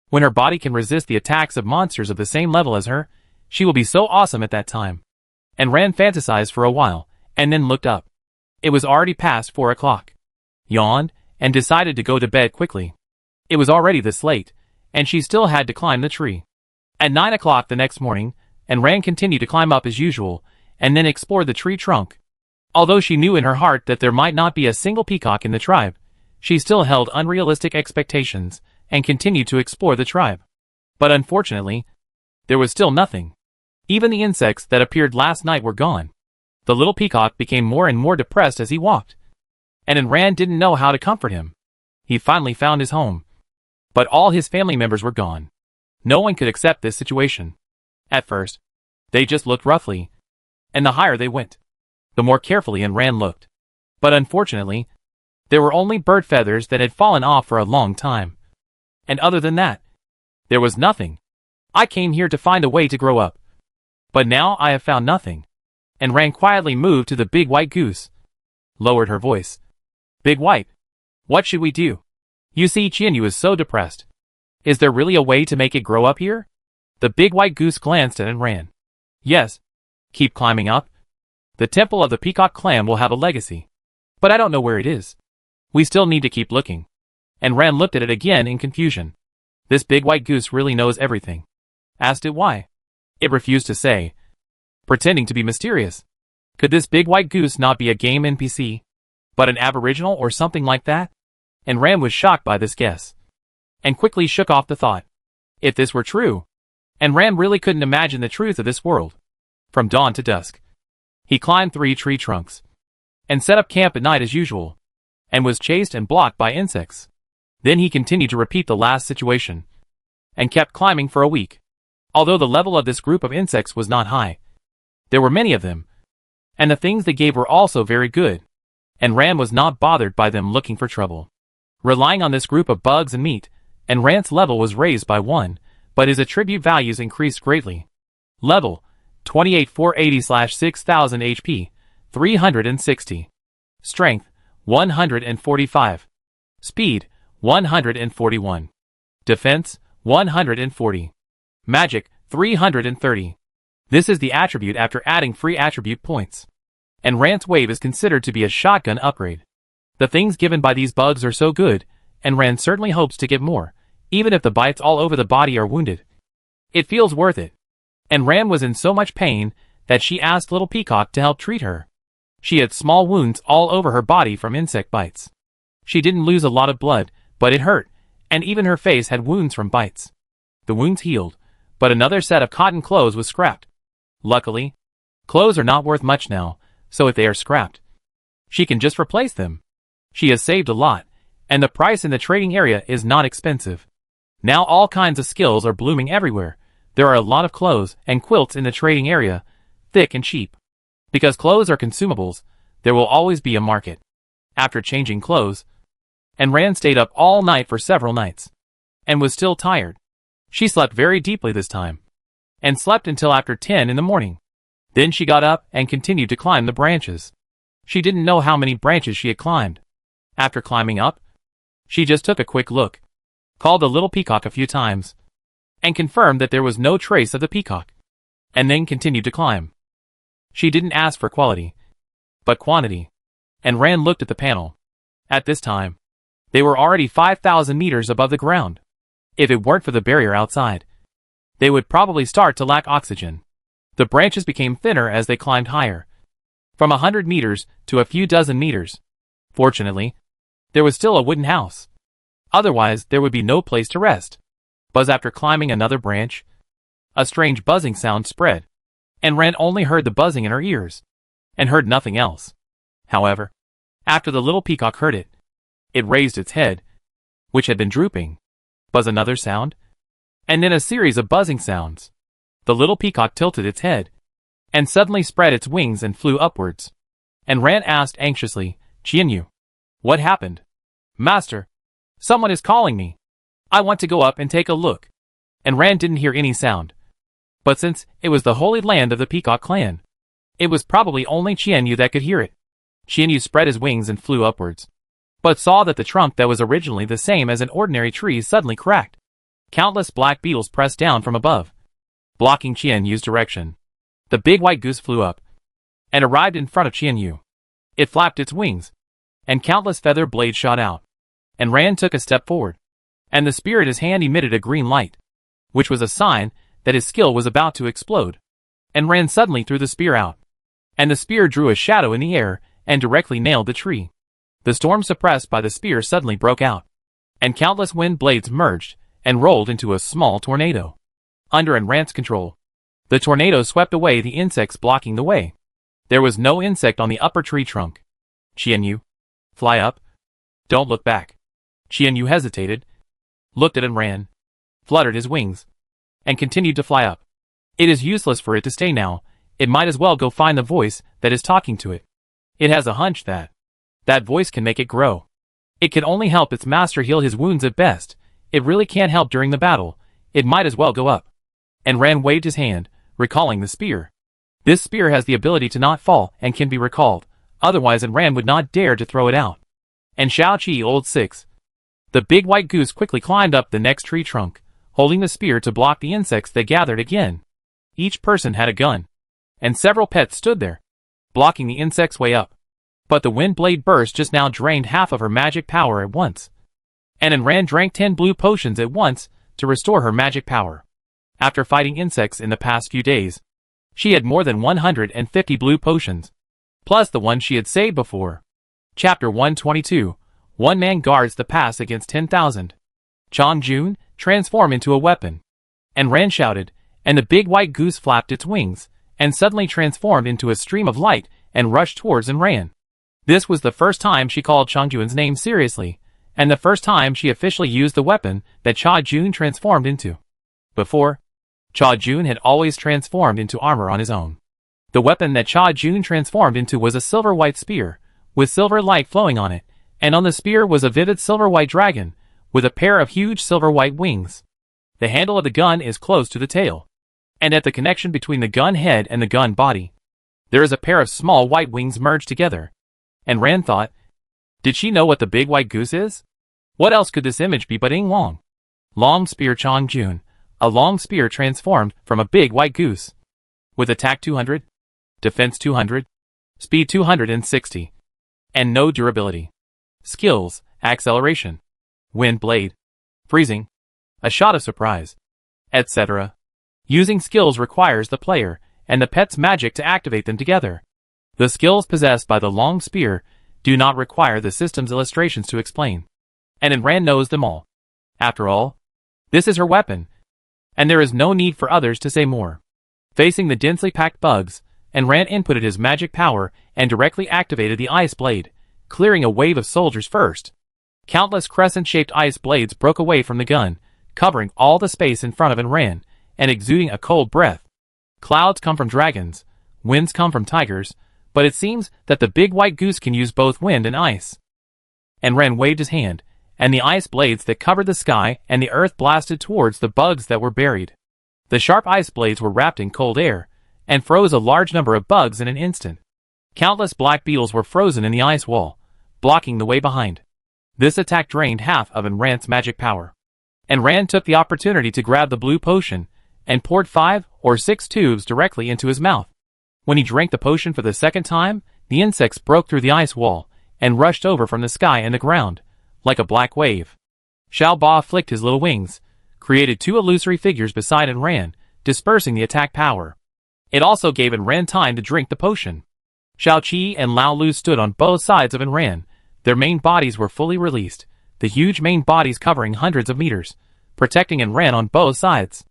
When her body can resist the attacks of monsters of the same level as her, she will be so awesome at that time. And Ran fantasized for a while, and then looked up. It was already past 4 o'clock. Yawned, and decided to go to bed quickly. It was already this late, and she still had to climb the tree. At 9 o'clock the next morning, and Ran continued to climb up as usual, and then explored the tree trunk. Although she knew in her heart that there might not be a single peacock in the tribe, she still held unrealistic expectations, and continued to explore the tribe. But unfortunately, there was still nothing. Even the insects that appeared last night were gone. The little peacock became more and more depressed as he walked. And Ran didn't know how to comfort him. He finally found his home. But all his family members were gone. No one could accept this situation. At first, they just looked roughly. And the higher they went, the more carefully Ran looked. But unfortunately, there were only bird feathers that had fallen off for a long time. And other than that, there was nothing. I came here to find a way to grow up. But now I have found nothing. And Ran quietly moved to the big white goose. Lowered her voice. Big White, what should we do? You see, Chinyu is so depressed. Is there really a way to make it grow up here? The big white goose glanced at Ran. Yes. Keep climbing up. The temple of the peacock clan will have a legacy. But I don't know where it is. We still need to keep looking. And Ran looked at it again in confusion. This big white goose really knows everything. Asked it why. It refused to say. Pretending to be mysterious. Could this big white goose not be a game NPC? But an aboriginal or something like that? And Ran was shocked by this guess. And quickly shook off the thought. If this were true. And Ran really couldn't imagine the truth of this world. From dawn to dusk, he climbed 3 tree trunks. And set up camp at night as usual. And was chased and blocked by insects. Then he continued to repeat the last situation. And kept climbing for a week. Although the level of this group of insects was not high. There were many of them. And the things they gave were also very good. And Ran was not bothered by them looking for trouble. Relying on this group of bugs and meat, and Ran's level was raised by 1, but his attribute values increased greatly. Level 28480/6000 HP, 360. Strength 145. Speed 141. Defense 140. Magic 330. This is the attribute after adding free attribute points. And Ran's wave is considered to be a shotgun upgrade. The things given by these bugs are so good, and Ran certainly hopes to get more, even if the bites all over the body are wounded. It feels worth it. And Ran was in so much pain that she asked Little Peacock to help treat her. She had small wounds all over her body from insect bites. She didn't lose a lot of blood, but it hurt, and even her face had wounds from bites. The wounds healed, but another set of cotton clothes was scrapped. Luckily, clothes are not worth much now, so if they are scrapped, she can just replace them. She has saved a lot, and the price in the trading area is not expensive. Now all kinds of skills are blooming everywhere. There are a lot of clothes and quilts in the trading area, thick and cheap. Because clothes are consumables, there will always be a market. After changing clothes, and Ran stayed up all night for several nights, and was still tired. She slept very deeply this time, and slept until after 10 in the morning. Then she got up and continued to climb the branches. She didn't know how many branches she had climbed. After climbing up, she just took a quick look, called the little peacock a few times, and confirmed that there was no trace of the peacock, and then continued to climb. She didn't ask for quality, but quantity, and Ran looked at the panel. At this time, they were already 5,000 meters above the ground. If it weren't for the barrier outside, they would probably start to lack oxygen. The branches became thinner as they climbed higher, from 100 meters to a few dozen meters. Fortunately, there was still a wooden house. Otherwise, there would be no place to rest. But after climbing another branch, a strange buzzing sound spread, and Ran only heard the buzzing in her ears, and heard nothing else. However, after the little peacock heard it, it raised its head, which had been drooping. Buzz another sound, and then a series of buzzing sounds. The little peacock tilted its head, and suddenly spread its wings and flew upwards. And Ran asked anxiously, "Qianyu, what happened?" "Master, someone is calling me. I want to go up and take a look." And Ran didn't hear any sound. But since it was the holy land of the peacock clan, it was probably only Qianyu that could hear it. Qianyu spread his wings and flew upwards, but saw that the trunk that was originally the same as an ordinary tree suddenly cracked. Countless black beetles pressed down from above, blocking Qianyu's direction. The big white goose flew up, and arrived in front of Qianyu. It flapped its wings, and countless feather blades shot out. And Ran took a step forward, and the spear in his hand emitted a green light, which was a sign that his skill was about to explode. And Ran suddenly threw the spear out, and the spear drew a shadow in the air and directly nailed the tree. The storm suppressed by the spear suddenly broke out, and countless wind blades merged and rolled into a small tornado. Under Ran's control, the tornado swept away the insects blocking the way. There was no insect on the upper tree trunk. "Qianyu, fly up. Don't look back." Qianyu hesitated, looked at Ran, fluttered his wings, and continued to fly up. It is useless for it to stay now. It might as well go find the voice that is talking to it. It has a hunch that voice can make it grow. It can only help its master heal his wounds at best. It really can't help during the battle. It might as well go up. And Ran waved his hand, recalling the spear. This spear has the ability to not fall and can be recalled. Otherwise Ran would not dare to throw it out. And Shao Qi old 6. The big white goose quickly climbed up the next tree trunk, holding the spear to block the insects that gathered again. Each person had a gun, and several pets stood there, blocking the insects' way up. But the wind blade burst just now drained half of her magic power at once. And Ran drank 10 blue potions at once to restore her magic power. After fighting insects in the past few days, she had more than 150 blue potions, plus the one she had saved before. Chapter 122. One man guards the pass against 10,000. Chongjun transformed into a weapon. And Ran shouted, and the big white goose flapped its wings, and suddenly transformed into a stream of light and rushed towards Ran. This was the first time she called Chongjun's name seriously, and the first time she officially used the weapon that Cha Jun transformed into. Before, Cha Jun had always transformed into armor on his own. The weapon that Cha Jun transformed into was a silver-white spear, with silver light flowing on it, and on the spear was a vivid silver-white dragon, with a pair of huge silver-white wings. The handle of the gun is close to the tail, and at the connection between the gun head and the gun body, there is a pair of small white wings merged together. And Ran thought, did she know what the big white goose is? What else could this image be but Ing Long? Long spear Chongjun, a long spear transformed from a big white goose. With attack 200, defense 200, speed 260, and no durability. Skills, acceleration, wind blade, freezing, a shot of surprise, etc. Using skills requires the player and the pet's magic to activate them together. The skills possessed by the long spear do not require the system's illustrations to explain. And Ran knows them all. After all, this is her weapon, and there is no need for others to say more. Facing the densely packed bugs, Ran inputted his magic power and directly activated the ice blade, clearing a wave of soldiers first. Countless crescent-shaped ice blades broke away from the gun, covering all the space in front of Ran, and exuding a cold breath. Clouds come from dragons, winds come from tigers, but it seems that the big white goose can use both wind and ice. And Ran waved his hand, and the ice blades that covered the sky and the earth blasted towards the bugs that were buried. The sharp ice blades were wrapped in cold air, and froze a large number of bugs in an instant. Countless black beetles were frozen in the ice wall, blocking the way behind. This attack drained half of Ran's magic power. And Ran took the opportunity to grab the blue potion, and poured 5 or 6 tubes directly into his mouth. When he drank the potion for the second time, the insects broke through the ice wall, and rushed over from the sky and the ground, like a black wave. Shia Ba flicked his little wings, created 2 illusory figures beside and ran, dispersing the attack power. It also gave Ran time to drink the potion. Xiao Qi and Lao Lu stood on both sides of Ran. Their main bodies were fully released, the huge main bodies covering hundreds of meters, protecting Ran on both sides.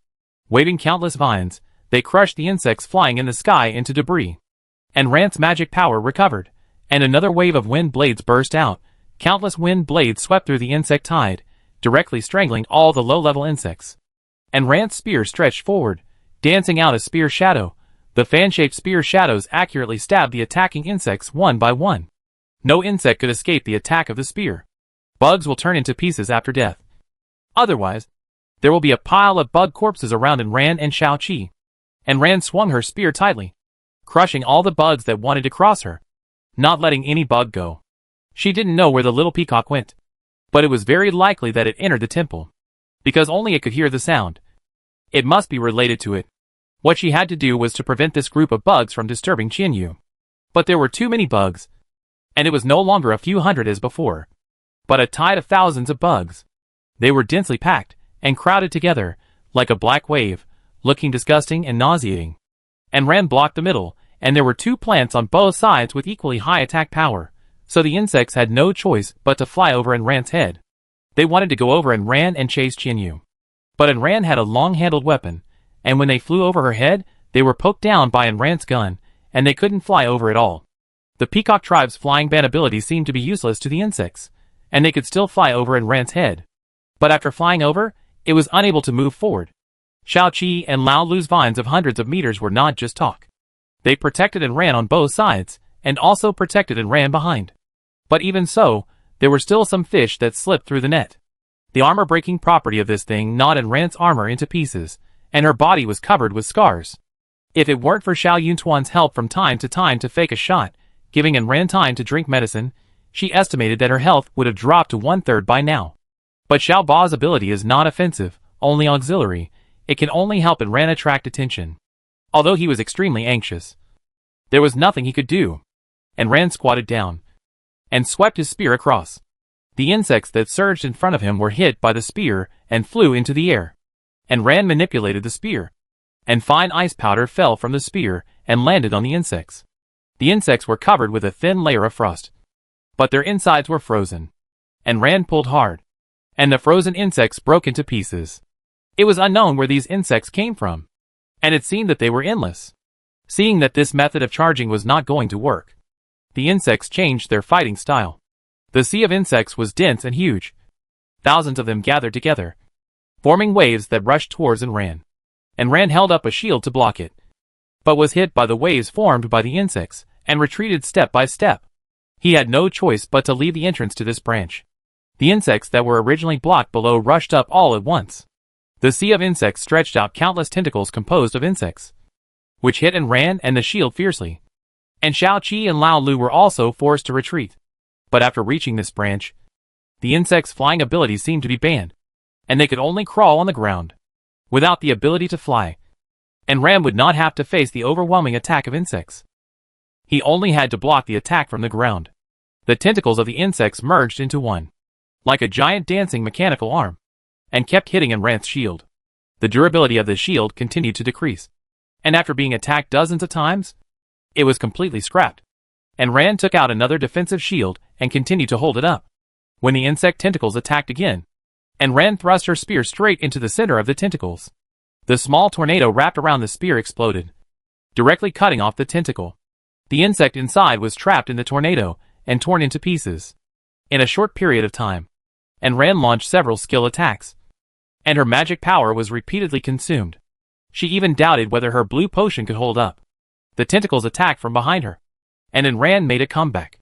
Waving countless vines, they crushed the insects flying in the sky into debris. And Ran's magic power recovered, and another wave of wind blades burst out. Countless wind blades swept through the insect tide, directly strangling all the low-level insects. And Ran's spear stretched forward, dancing out a spear shadow. The fan-shaped spear shadows accurately stabbed the attacking insects one by one. No insect could escape the attack of the spear. Bugs will turn into pieces after death. Otherwise, there will be a pile of bug corpses around Ran and Xiao Qi. And Ran swung her spear tightly, crushing all the bugs that wanted to cross her, not letting any bug go. She didn't know where the little peacock went, but it was very likely that it entered the temple, because only it could hear the sound. It must be related to it. What she had to do was to prevent this group of bugs from disturbing Qianyu. But there were too many bugs, and it was no longer a few hundred as before, but a tide of thousands of bugs. They were densely packed and crowded together, like a black wave, looking disgusting and nauseating. And Ran blocked the middle, and there were 2 plants on both sides with equally high attack power, so the insects had no choice but to fly over Ran's head. They wanted to go over Ran and chase Qianyu. But Ran had a long-handled weapon, and when they flew over her head, they were poked down by Ran's gun, and they couldn't fly over at all. The peacock tribe's flying ban ability seemed to be useless to the insects, and they could still fly over Ran's head. But after flying over, it was unable to move forward. Xiao Qi and Lao Lu's vines of hundreds of meters were not just talk. They protected Ran on both sides, and also protected Ran behind. But even so, there were still some fish that slipped through the net. The armor-breaking property of this thing gnawed Ran's armor into pieces, and her body was covered with scars. If it weren't for Xiao Yuntuan's help from time to fake a shot, giving Ran time to drink medicine, she estimated that her health would have dropped to 1/3 by now. But Shia Ba's ability is not offensive, only auxiliary. It can only help Ran attract attention. Although he was extremely anxious, there was nothing he could do. And Ran squatted down and swept his spear across. The insects that surged in front of him were hit by the spear and flew into the air. And Ran manipulated the spear, and fine ice powder fell from the spear and landed on the insects. The insects were covered with a thin layer of frost, but their insides were frozen. And Ran pulled hard, and the frozen insects broke into pieces. It was unknown where these insects came from, and it seemed that they were endless. Seeing that this method of charging was not going to work, the insects changed their fighting style. The sea of insects was dense and huge. Thousands of them gathered together, forming waves that rushed towards Ran. And Ran held up a shield to block it, but was hit by the waves formed by the insects, and retreated step by step. He had no choice but to leave the entrance to this branch. The insects that were originally blocked below rushed up all at once. The sea of insects stretched out countless tentacles composed of insects, which hit Ran and the shield fiercely. And Xiao Qi and Lao Lu were also forced to retreat. But after reaching this branch, the insects' flying abilities seemed to be banned, and they could only crawl on the ground, without the ability to fly. And Ran would not have to face the overwhelming attack of insects. He only had to block the attack from the ground. The tentacles of the insects merged into one, like a giant dancing mechanical arm, and kept hitting Ran's shield. The durability of the shield continued to decrease, and after being attacked dozens of times, it was completely scrapped. And Ran took out another defensive shield and continued to hold it up. When the insect tentacles attacked again, and Ran thrust her spear straight into the center of the tentacles, the small tornado wrapped around the spear exploded, directly cutting off the tentacle. The insect inside was trapped in the tornado and torn into pieces in a short period of time. And Ran launched several skill attacks, and her magic power was repeatedly consumed. She even doubted whether her blue potion could hold up. The tentacles attacked from behind her, and Ran made a comeback.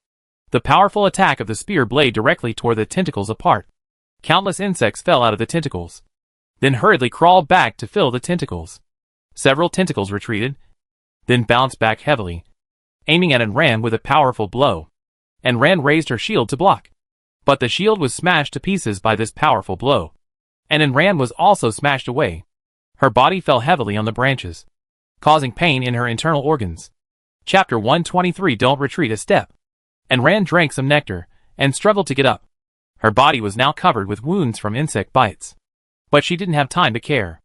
The powerful attack of the spear blade directly tore the tentacles apart. Countless insects fell out of the tentacles, then hurriedly crawled back to fill the tentacles. Several tentacles retreated, then bounced back heavily, aiming at Ran with a powerful blow. And Ran raised her shield to block, but the shield was smashed to pieces by this powerful blow. and Ran was also smashed away. Her body fell heavily on the branches, causing pain in her internal organs. Chapter 123. Don't retreat a step. And Ran drank some nectar, and struggled to get up. Her body was now covered with wounds from insect bites. But she didn't have time to care.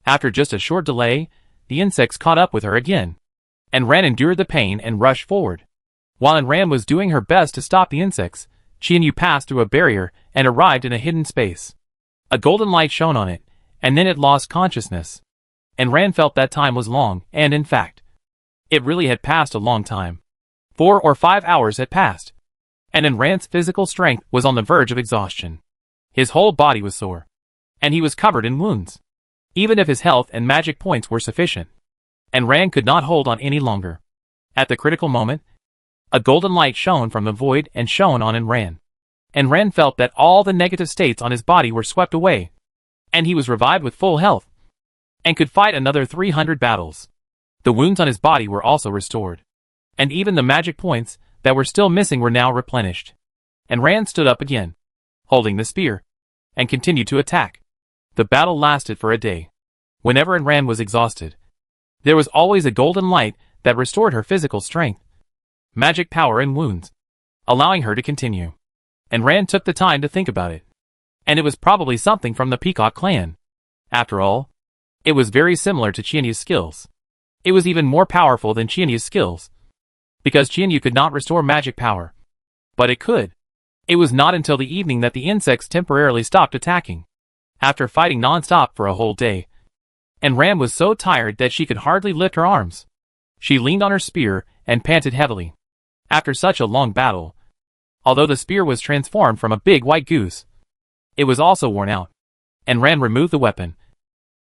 After just a short delay, the insects caught up with her again. And Ran endured the pain and rushed forward. While Ran was doing her best to stop the insects, Qianyu passed through a barrier and arrived in a hidden space. A golden light shone on it, and then it lost consciousness. And Ran felt that time was long, and in fact, it really had passed a long time. 4 or 5 hours had passed. And Ran's physical strength was on the verge of exhaustion. His whole body was sore. And he was covered in wounds. Even if his health and magic points were sufficient. And Ran could not hold on any longer. At the critical moment, a golden light shone from the void and shone on Ran. And Ran felt that all the negative states on his body were swept away. And he was revived with full health. And could fight another 300 battles. The wounds on his body were also restored. And even the magic points that were still missing were now replenished. And Ran stood up again, holding the spear, and continued to attack. The battle lasted for a day. Whenever Ran was exhausted, there was always a golden light that restored her physical strength, magic power and wounds, allowing her to continue. And Ran took the time to think about it. And it was probably something from the Peacock clan. After all, it was very similar to Qianyu's skills. It was even more powerful than Qianyu's skills. Because Qianyu could not restore magic power. But it could. It was not until the evening that the insects temporarily stopped attacking. After fighting non-stop for a whole day. And Ran was so tired that she could hardly lift her arms. She leaned on her spear and panted heavily. After such a long battle, although the spear was transformed from a big white goose, it was also worn out. And Ran removed the weapon.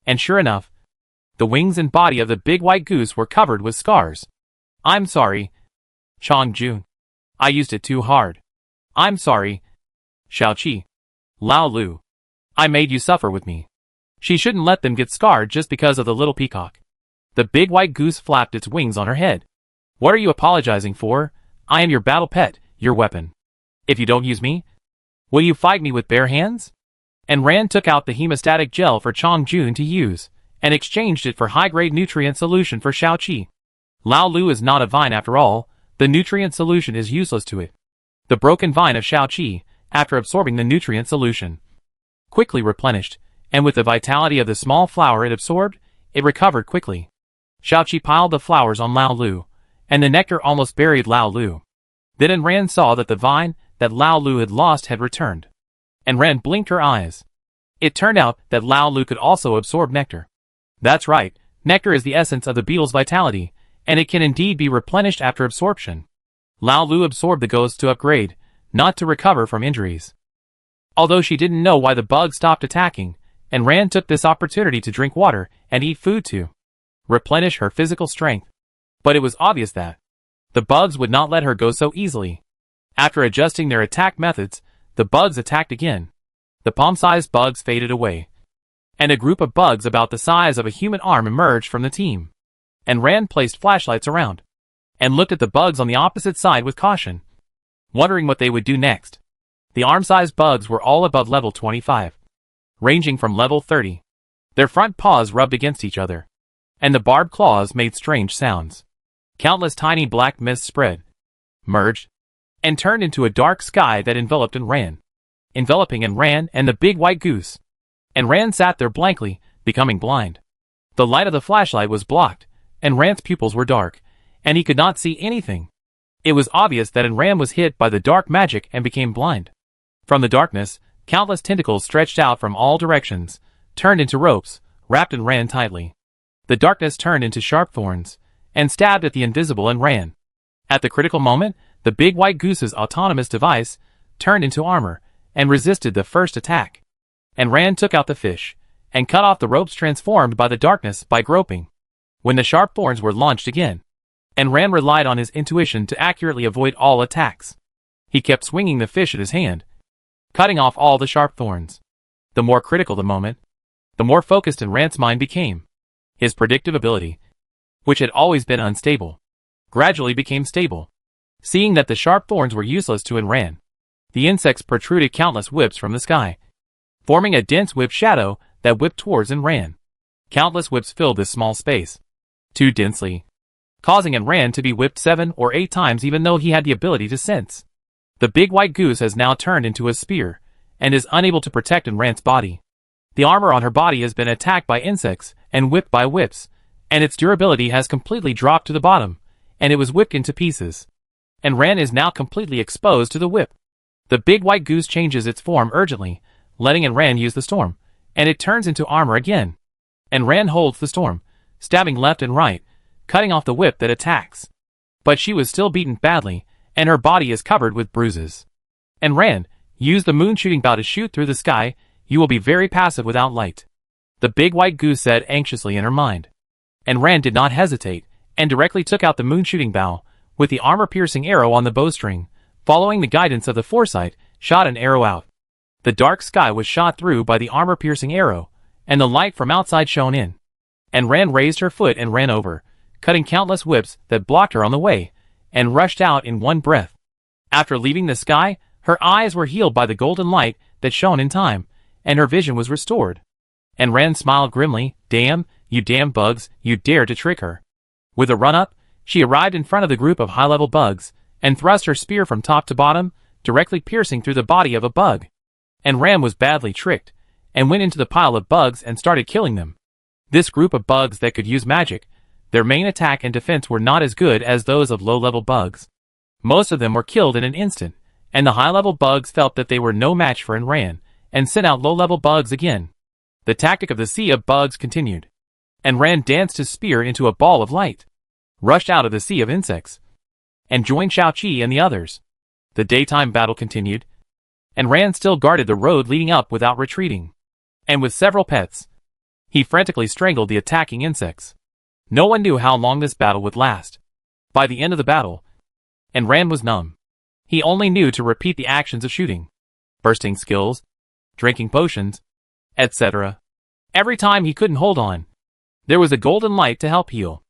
And sure enough, the wings and body of the big white goose were covered with scars. I'm sorry, Chong Jun. I used it too hard. I'm sorry, Xiao Qi. Lao Lu. I made you suffer with me. She shouldn't let them get scarred just because of the little peacock. The big white goose flapped its wings on her head. What are you apologizing for? I am your battle pet, your weapon. If you don't use me, will you fight me with bare hands? And Ran took out the hemostatic gel for Chong Jun to use, and exchanged it for high-grade nutrient solution for Xiao Qi. Lao Lu is not a vine after all. The nutrient solution is useless to it. The broken vine of Xiao Qi, after absorbing the nutrient solution, quickly replenished, and with the vitality of the small flower it absorbed, it recovered quickly. Xiao Qi piled the flowers on Lao Lu, and the nectar almost buried Lao Lu. Then Ran saw that the vine that Lao Lu had lost had returned. And Ran blinked her eyes. It turned out that Lao Lu could also absorb nectar. That's right, nectar is the essence of the beetle's vitality, and it can indeed be replenished after absorption. Lao Lu absorbed the ghost to upgrade, not to recover from injuries. Although she didn't know why the bugs stopped attacking, and Ran took this opportunity to drink water and eat food to replenish her physical strength. But it was obvious that the bugs would not let her go so easily. After adjusting their attack methods, the bugs attacked again. The palm-sized bugs faded away. And a group of bugs about the size of a human arm emerged from the team. And Ran placed flashlights around, and looked at the bugs on the opposite side with caution, wondering what they would do next. The arm-sized bugs were all above level 25, ranging from level 30. Their front paws rubbed against each other, and the barbed claws made strange sounds. Countless tiny black mists spread, merged, and turned into a dark sky that enveloped Ran, enveloping Ran and the big white goose. And Ran sat there blankly, becoming blind. The light of the flashlight was blocked, and Ran's pupils were dark, and he could not see anything. It was obvious that Ran was hit by the dark magic and became blind. From the darkness, countless tentacles stretched out from all directions, turned into ropes, wrapped Ran tightly. The darkness turned into sharp thorns, and stabbed at the invisible Ran. At the critical moment, the big white goose's autonomous device turned into armor, and resisted the first attack. And Ran took out the fish, and cut off the ropes transformed by the darkness by groping. When the sharp thorns were launched again, and Ran relied on his intuition to accurately avoid all attacks. He kept swinging the fish at his hand, cutting off all the sharp thorns. The more critical the moment, the more focused Ran's mind became. His predictive ability, which had always been unstable, gradually became stable. Seeing that the sharp thorns were useless to Ran, the insects protruded countless whips from the sky, forming a dense whip shadow that whipped towards and ran. Countless whips filled this small space, too densely, causing Ran to be whipped 7 or 8 times even though he had the ability to sense. The big white goose has now turned into a spear, and is unable to protect Ran's body. The armor on her body has been attacked by insects and whipped by whips, and its durability has completely dropped to the bottom, and it was whipped into pieces. And Ran is now completely exposed to the whip. The big white goose changes its form urgently, letting Ran use the storm, and it turns into armor again. And Ran holds the storm, stabbing left and right, cutting off the whip that attacks. But she was still beaten badly, and her body is covered with bruises. And Ran, use the moon shooting bow to shoot through the sky, you will be very passive without light. The big white goose said anxiously in her mind. And Ran did not hesitate, and directly took out the moon shooting bow, with the armor-piercing arrow on the bowstring, following the guidance of the foresight, shot an arrow out. The dark sky was shot through by the armor-piercing arrow, and the light from outside shone in. And Ran raised her foot and ran over, cutting countless whips that blocked her on the way, and rushed out in one breath. After leaving the sky, her eyes were healed by the golden light that shone in time, and her vision was restored. And Ran smiled grimly, "Damn, you damn bugs, you dare to trick her." With a run-up, she arrived in front of the group of high-level bugs, and thrust her spear from top to bottom, directly piercing through the body of a bug. And Ran was badly tricked, and went into the pile of bugs and started killing them. This group of bugs that could use magic, their main attack and defense were not as good as those of low-level bugs. Most of them were killed in an instant, and the high-level bugs felt that they were no match for Ran, and sent out low-level bugs again. The tactic of the sea of bugs continued. And Ran danced his spear into a ball of light, rushed out of the sea of insects, and joined Xiao Qi and the others. The daytime battle continued, and Ran still guarded the road leading up without retreating. And with several pets, he frantically strangled the attacking insects. No one knew how long this battle would last. By the end of the battle, and Ran was numb. He only knew to repeat the actions of shooting, bursting skills, drinking potions, etc. Every time he couldn't hold on, there was a golden light to help heal.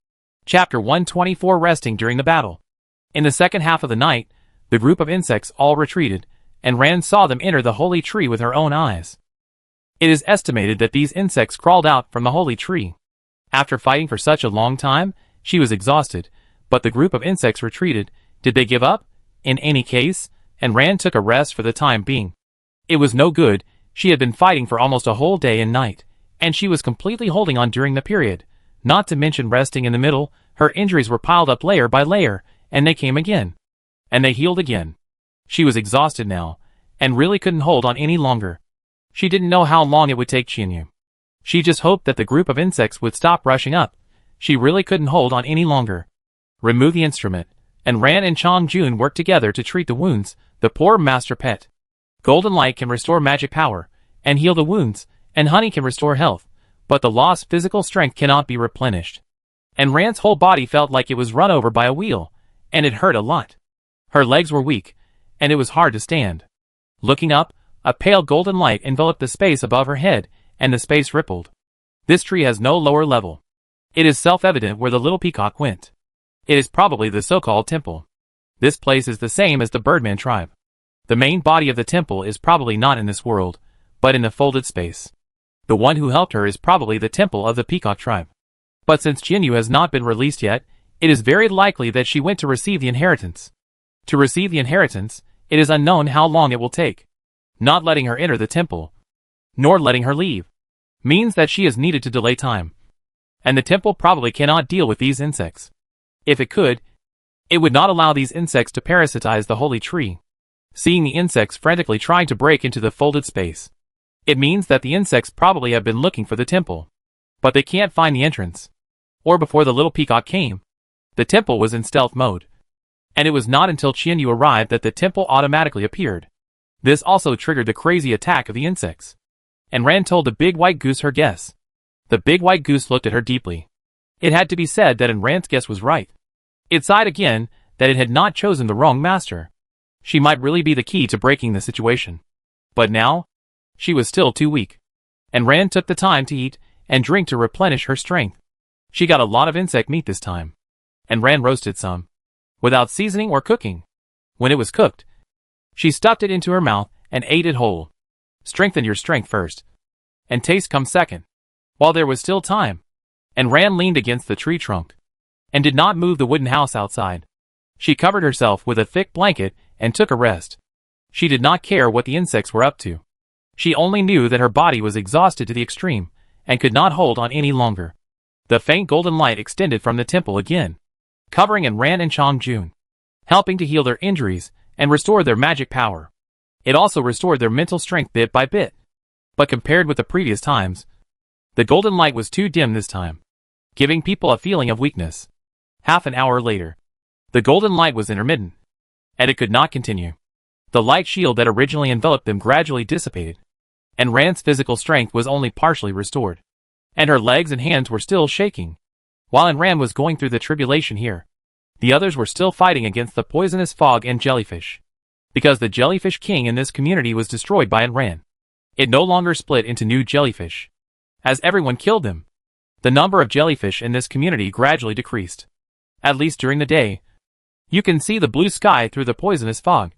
Chapter 124 Resting during the battle. In the second half of the night, the group of insects all retreated, and Ran saw them enter the holy tree with her own eyes. It is estimated that these insects crawled out from the holy tree. After fighting for such a long time, she was exhausted, but the group of insects retreated. Did they give up? In any case, and Ran took a rest for the time being. It was no good, she had been fighting for almost a whole day and night, and she was completely holding on during the period, not to mention resting in the middle. Her injuries were piled up layer by layer, and they came again. And they healed again. She was exhausted now, and really couldn't hold on any longer. She didn't know how long it would take Qianyu. She just hoped that the group of insects would stop rushing up. She really couldn't hold on any longer. Remove the instrument, and Ran and Chong Jun worked together to treat the wounds. The poor master pet. Golden light can restore magic power, and heal the wounds, and honey can restore health, but the lost physical strength cannot be replenished. And Ran's whole body felt like it was run over by a wheel, and it hurt a lot. Her legs were weak, and it was hard to stand. Looking up, a pale golden light enveloped the space above her head, and the space rippled. This tree has no lower level. It is self-evident where the little peacock went. It is probably the so-called temple. This place is the same as the Birdman tribe. The main body of the temple is probably not in this world, but in the folded space. The one who helped her is probably the temple of the peacock tribe. But since Qianyu has not been released yet, it is very likely that she went to receive the inheritance. To receive the inheritance, it is unknown how long it will take. Not letting her enter the temple, nor letting her leave, means that she is needed to delay time. And the temple probably cannot deal with these insects. If it could, it would not allow these insects to parasitize the holy tree. Seeing the insects frantically trying to break into the folded space, it means that the insects probably have been looking for the temple, but they can't find the entrance. Or before the little peacock came, the temple was in stealth mode. And it was not until Qianyu arrived that the temple automatically appeared. This also triggered the crazy attack of the insects. And Ran told the big white goose her guess. The big white goose looked at her deeply. It had to be said that Ran's guess was right. It sighed again that it had not chosen the wrong master. She might really be the key to breaking the situation. But now, she was still too weak. And Ran took the time to eat and drink to replenish her strength. She got a lot of insect meat this time. And Ran roasted some, without seasoning or cooking. When it was cooked, she stuffed it into her mouth and ate it whole. Strengthen your strength first. And taste comes second. While there was still time, and Ran leaned against the tree trunk, and did not move the wooden house outside. She covered herself with a thick blanket and took a rest. She did not care what the insects were up to. She only knew that her body was exhausted to the extreme, and could not hold on any longer. The faint golden light extended from the temple again, covering and Ran and Chongjun, helping to heal their injuries and restore their magic power. It also restored their mental strength bit by bit. But compared with the previous times, the golden light was too dim this time, giving people a feeling of weakness. Half an hour later, the golden light was intermittent, and it could not continue. The light shield that originally enveloped them gradually dissipated, and Ran's physical strength was only partially restored, and her legs and hands were still shaking. While Ran was going through the tribulation here, the others were still fighting against the poisonous fog and jellyfish. Because the jellyfish king in this community was destroyed by Ran, it no longer split into new jellyfish. As everyone killed them, the number of jellyfish in this community gradually decreased. At least during the day, you can see the blue sky through the poisonous fog.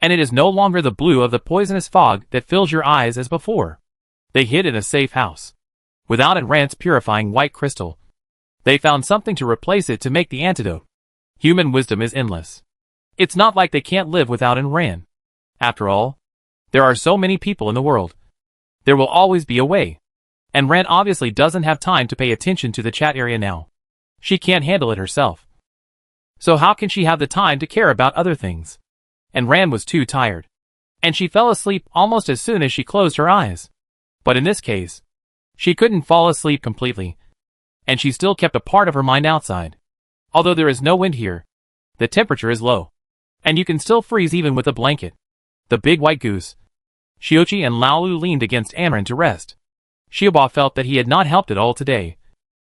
And it is no longer the blue of the poisonous fog that fills your eyes as before. They hid in a safe house. Without Ran's purifying white crystal, they found something to replace it to make the antidote. Human wisdom is endless. It's not like they can't live without Ran. After all, there are so many people in the world. There will always be a way. And Ran obviously doesn't have time to pay attention to the chat area now. She can't handle it herself. So how can she have the time to care about other things? And Ran was too tired. And she fell asleep almost as soon as she closed her eyes. But in this case, she couldn't fall asleep completely. And she still kept a part of her mind outside. Although there is no wind here, the temperature is low. And you can still freeze even with a blanket. The big white goose, Shiochi and Laolu leaned against Ran to rest. Shia Ba felt that he had not helped at all today.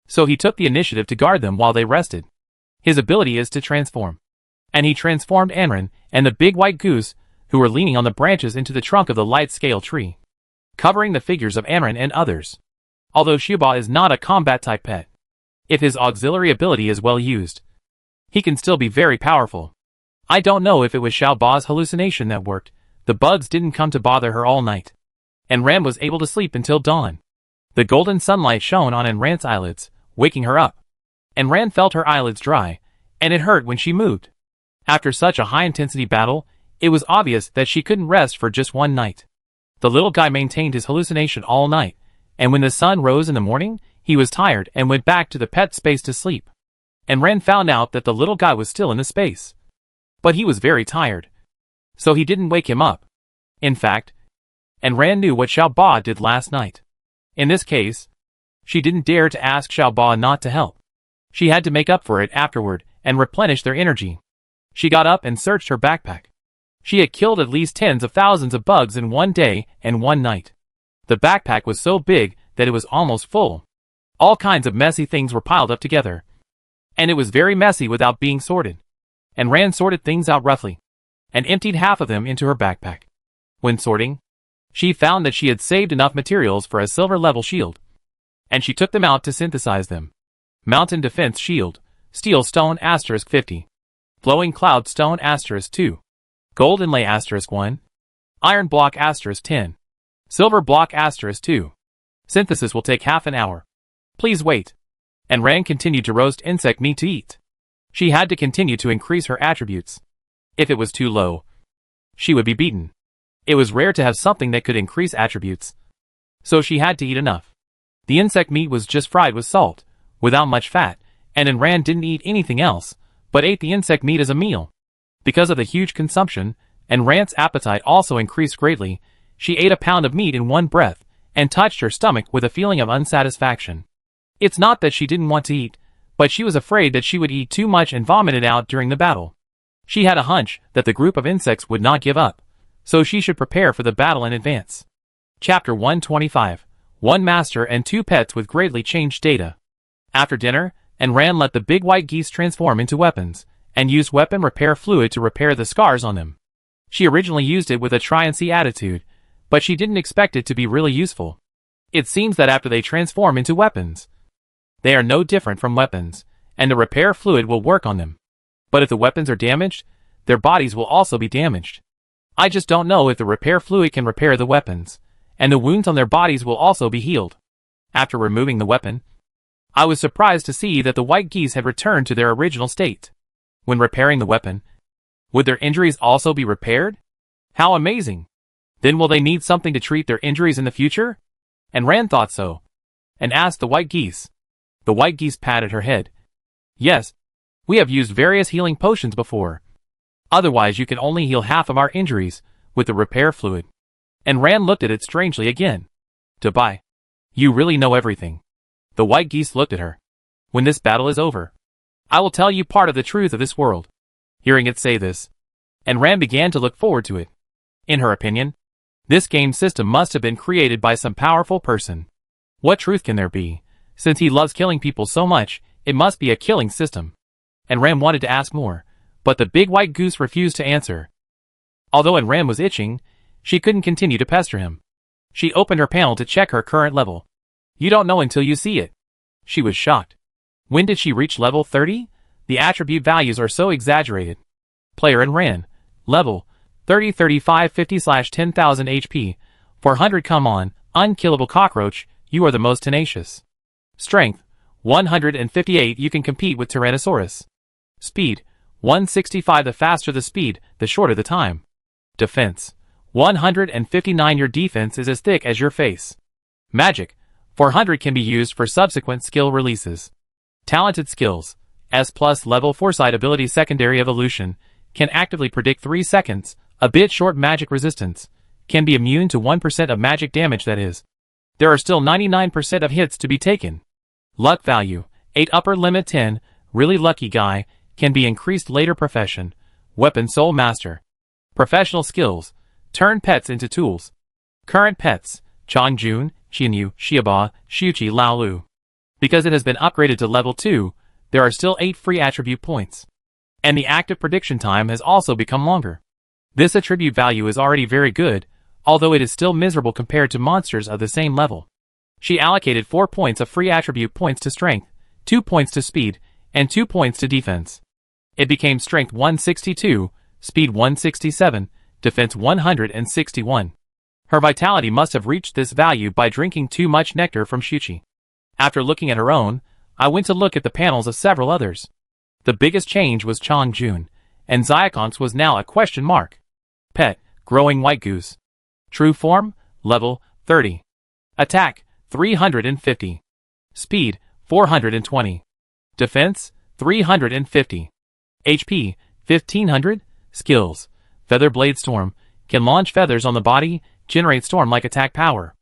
So he took the initiative to guard them while they rested. His ability is to transform. And he transformed Ran and the big white goose, who were leaning on the branches, into the trunk of the light scale tree, covering the figures of Ran and others. Although Shia Ba is not a combat type pet, if his auxiliary ability is well used, he can still be very powerful. I don't know if it was Shia Ba's hallucination that worked. The bugs didn't come to bother her all night, and Ran was able to sleep until dawn. The golden sunlight shone on Ran's eyelids, waking her up. And Ran felt her eyelids dry, and it hurt when she moved. After such a high-intensity battle, it was obvious that she couldn't rest for just one night. The little guy maintained his hallucination all night, and when the sun rose in the morning, he was tired and went back to the pet space to sleep. And Ran found out that the little guy was still in the space. But he was very tired, so he didn't wake him up. In fact, Ran knew what Shia Ba did last night. In this case, she didn't dare to ask Shia Ba not to help. She had to make up for it afterward and replenish their energy. She got up and searched her backpack. She had killed at least tens of thousands of bugs in one day and one night. The backpack was so big that it was almost full. All kinds of messy things were piled up together. And it was very messy without being sorted. And Ran sorted things out roughly, and emptied half of them into her backpack. When sorting, she found that she had saved enough materials for a silver-level shield. And she took them out to synthesize them. Mountain Defense Shield, Steel Stone *50. Flowing Cloud Stone *2. Gold Inlay *1. Iron Block *10. Silver Block *2. Synthesis will take half an hour. Please wait. And Ran continued to roast insect meat to eat. She had to continue to increase her attributes. If it was too low, she would be beaten. It was rare to have something that could increase attributes, so she had to eat enough. The insect meat was just fried with salt, without much fat, and Ran didn't eat anything else, but ate the insect meat as a meal. Because of the huge consumption, and Ran's appetite also increased greatly, she ate a pound of meat in one breath, and touched her stomach with a feeling of unsatisfaction. It's not that she didn't want to eat, but she was afraid that she would eat too much and vomit it out during the battle. She had a hunch that the group of insects would not give up, so she should prepare for the battle in advance. Chapter 125. One Master and Two Pets with Greatly Changed Data. After dinner, Ran let the big white geese transform into weapons, and used weapon repair fluid to repair the scars on them. She originally used it with a try-and-see attitude, but she didn't expect it to be really useful. It seems that after they transform into weapons, they are no different from weapons, and the repair fluid will work on them. But if the weapons are damaged, their bodies will also be damaged. I just don't know if the repair fluid can repair the weapons, and the wounds on their bodies will also be healed. After removing the weapon, I was surprised to see that the white geese had returned to their original state. When repairing the weapon, would their injuries also be repaired? How amazing! Then will they need something to treat their injuries in the future? And Ran thought so, and asked the white geese. The white geese patted her head. Yes, we have used various healing potions before. Otherwise you can only heal half of our injuries with the repair fluid. And Ran looked at it strangely again. Dubai, you really know everything. The white geese looked at her. When this battle is over, I will tell you part of the truth of this world. Hearing it say this, and Ran began to look forward to it. In her opinion, this game system must have been created by some powerful person. What truth can there be? Since he loves killing people so much, it must be a killing system. And Ran wanted to ask more, but the big white goose refused to answer. Although Ran was itching, she couldn't continue to pester him. She opened her panel to check her current level. You don't know until you see it. She was shocked. When did she reach level 30? The attribute values are so exaggerated. Player Ran. Level 30 35 50/10,000 HP. 400. Come on, unkillable cockroach, you are the most tenacious. Strength 158. You can compete with Tyrannosaurus. Speed 165. The faster the speed, the shorter the time. Defense 159. Your defense is as thick as your face. Magic 400 can be used for subsequent skill releases. Talented skills S+ level foresight ability. Secondary evolution can actively predict 3 seconds, a bit short. Magic resistance can be immune to 1% of magic damage. That is, there are still 99% of hits to be taken. Luck value 8. Upper limit 10. Really lucky guy can be increased later. Profession Weapon Soul Master. Professional skills turn pets into tools. Current pets Chongjun, Qianyu, Shia Ba, Shuqi, Laolu. Because it has been upgraded to level 2, there are still 8 free attribute points. And the active prediction time has also become longer. This attribute value is already very good, although it is still miserable compared to monsters of the same level. She allocated 4 points of free attribute points to strength, 2 points to speed, and 2 points to defense. It became strength 162, speed 167, defense 161. Her vitality must have reached this value by drinking too much nectar from Shuqi. After looking at her own, I went to look at the panels of several others. The biggest change was Chongjun, and Xiakon's was now a question mark. Pet, growing white goose. True form, level 30. Attack, 350. Speed, 420. Defense, 350. HP, 1500. Skills, Feather Blade Storm, can launch feathers on the body, generate storm-like attack power.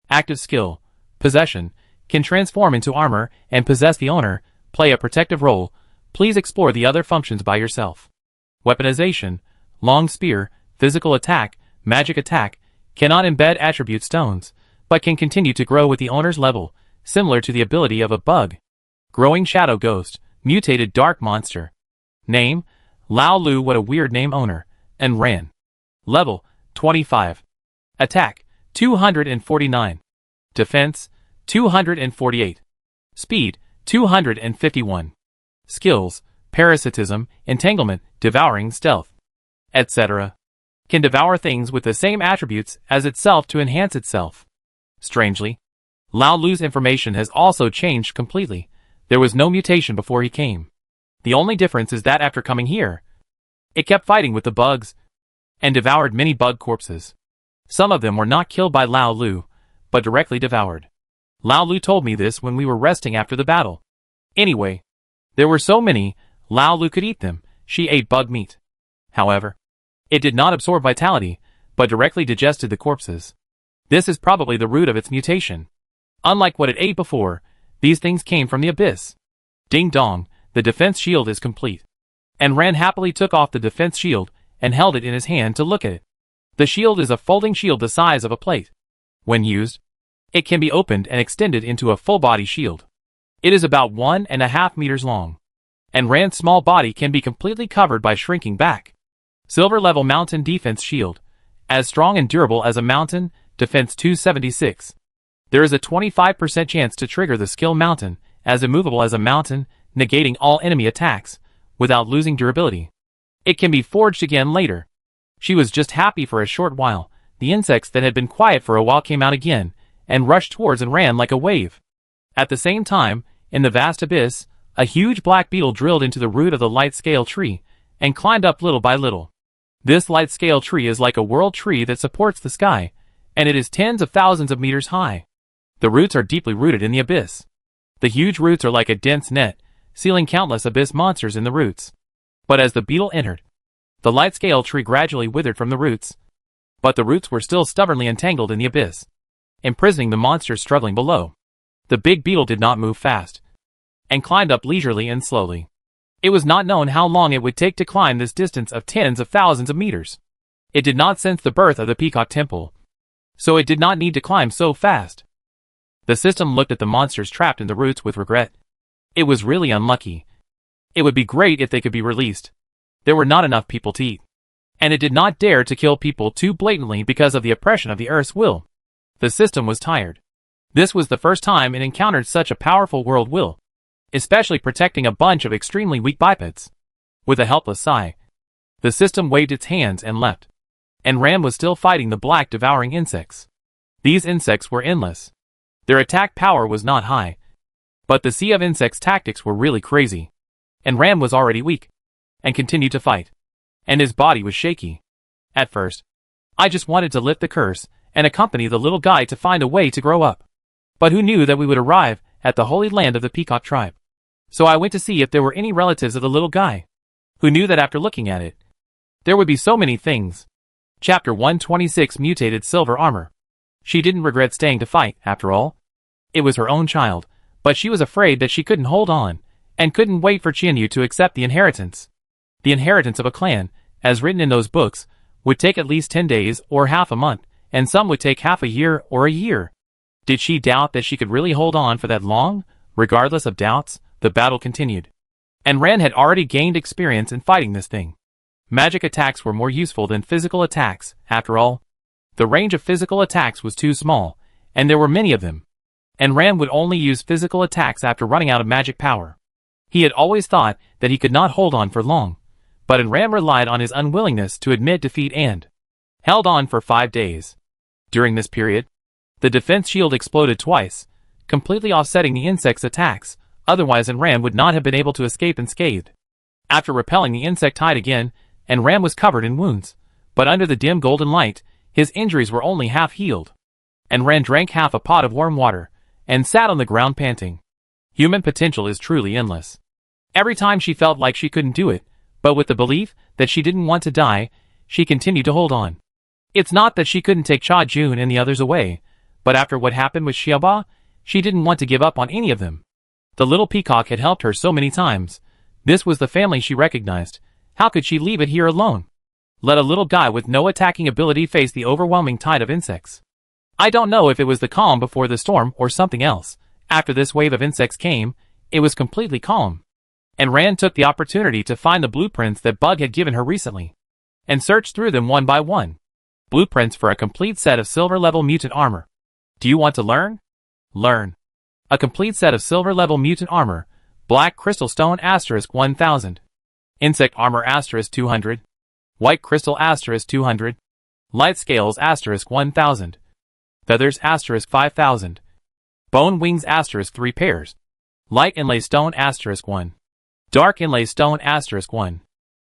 Active skill, Possession, can transform into armor and possess the owner, play a protective role. Please explore the other functions by yourself. Weaponization, long spear, physical attack, magic attack, cannot embed attribute stones, but can continue to grow with the owner's level, similar to the ability of a bug. Growing shadow ghost, mutated dark monster. Name, Lao Lu. What a weird name. Owner, and Ran. Level, 25. Attack, 249. Defense, 248. Speed, 251. Skills, Parasitism, Entanglement, Devouring, Stealth, etc. Can devour things with the same attributes as itself to enhance itself. Strangely, Lao Lu's information has also changed completely. There was no mutation before he came. The only difference is that after coming here, it kept fighting with the bugs and devoured many bug corpses. Some of them were not killed by Lao Lu, but directly devoured. Lao Lu told me this when we were resting after the battle. Anyway, there were so many, Lao Lu could eat them. She ate bug meat. However, it did not absorb vitality, but directly digested the corpses. This is probably the root of its mutation. Unlike what it ate before, these things came from the abyss. Ding dong, the defense shield is complete. And Ran happily took off the defense shield and held it in his hand to look at it. The shield is a folding shield the size of a plate. When used, it can be opened and extended into a full-body shield. It is about 1.5 meters long. And Ran's small body can be completely covered by shrinking back. Silver level mountain defense shield. As strong and durable as a mountain, defense 276. There is a 25% chance to trigger the skill mountain, as immovable as a mountain, negating all enemy attacks, without losing durability. It can be forged again later. She was just happy for a short while, the insects that had been quiet for a while came out again, and rushed towards and ran like a wave. At the same time, in the vast abyss, a huge black beetle drilled into the root of the light scale tree, and climbed up little by little. This light scale tree is like a world tree that supports the sky, and it is tens of thousands of meters high. The roots are deeply rooted in the abyss. The huge roots are like a dense net, sealing countless abyss monsters in the roots. But as the beetle entered, the light scale tree gradually withered from the roots. But the roots were still stubbornly entangled in the abyss, imprisoning the monsters struggling below. The big beetle did not move fast, and climbed up leisurely and slowly. It was not known how long it would take to climb this distance of tens of thousands of meters. It did not sense the birth of the Peacock Temple, so it did not need to climb so fast. The system looked at the monsters trapped in the roots with regret. It was really unlucky. It would be great if they could be released. There were not enough people to eat, and it did not dare to kill people too blatantly because of the oppression of the Earth's will. The system was tired. This was the first time it encountered such a powerful world will, especially protecting a bunch of extremely weak bipeds. With a helpless sigh, the system waved its hands and left. And Ram was still fighting the black devouring insects. These insects were endless. Their attack power was not high, but the sea of insects' tactics were really crazy. And Ram was already weak, and continued to fight. And his body was shaky. At first, I just wanted to lift the curse, and accompany the little guy to find a way to grow up. But who knew that we would arrive at the holy land of the Peacock tribe? So I went to see if there were any relatives of the little guy. Who knew that after looking at it, there would be so many things. Chapter 126 Mutated Silver Armor. She didn't regret staying to fight, after all. It was her own child, but she was afraid that she couldn't hold on, and couldn't wait for Qianyu to accept the inheritance. The inheritance of a clan, as written in those books, would take at least 10 days or half a month, and some would take half a year or a year. Did she doubt that she could really hold on for that long? Regardless of doubts, the battle continued. And Ran had already gained experience in fighting this thing. Magic attacks were more useful than physical attacks, after all. The range of physical attacks was too small, and there were many of them. And Ran would only use physical attacks after running out of magic power. He had always thought that he could not hold on for long, but Ram relied on his unwillingness to admit defeat and held on for 5 days. During this period, the defense shield exploded twice, completely offsetting the insect's attacks, otherwise Ram would not have been able to escape unscathed. After repelling the insect tide again, Ram was covered in wounds, but under the dim golden light, his injuries were only half healed. Ran drank half a pot of warm water, and sat on the ground panting. Human potential is truly endless. Every time she felt like she couldn't do it, but with the belief that she didn't want to die, she continued to hold on. It's not that she couldn't take Cha Jun and the others away, but after what happened with Shia Ba, she didn't want to give up on any of them. The little peacock had helped her so many times. This was the family she recognized. How could she leave it here alone? Let a little guy with no attacking ability face the overwhelming tide of insects. I don't know if it was the calm before the storm or something else. After this wave of insects came, it was completely calm. And Ran took the opportunity to find the blueprints that Bug had given her recently, and searched through them one by one. Blueprints for a complete set of silver-level mutant armor. Do you want to learn? Learn. A complete set of silver-level mutant armor. Black crystal stone * 1000. Insect armor * 200. White crystal * 200. Light scales * 1000. Feathers * 5000. Bone wings * 3 pairs. Light inlay stone * 1. Dark inlay stone * 1.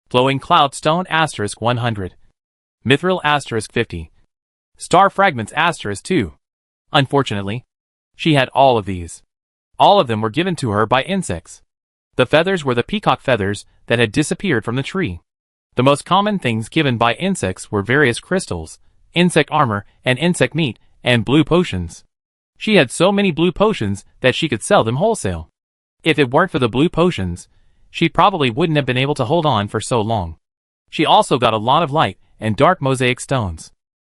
Glowing cloud stone * 100. Mithril * 50. Star fragments * 2. Unfortunately, she had all of these. All of them were given to her by insects. The feathers were the peacock feathers that had disappeared from the tree. The most common things given by insects were various crystals, insect armor, and insect meat, and blue potions. She had so many blue potions that she could sell them wholesale. If it weren't for the blue potions, she probably wouldn't have been able to hold on for so long. She also got a lot of light and dark mosaic stones.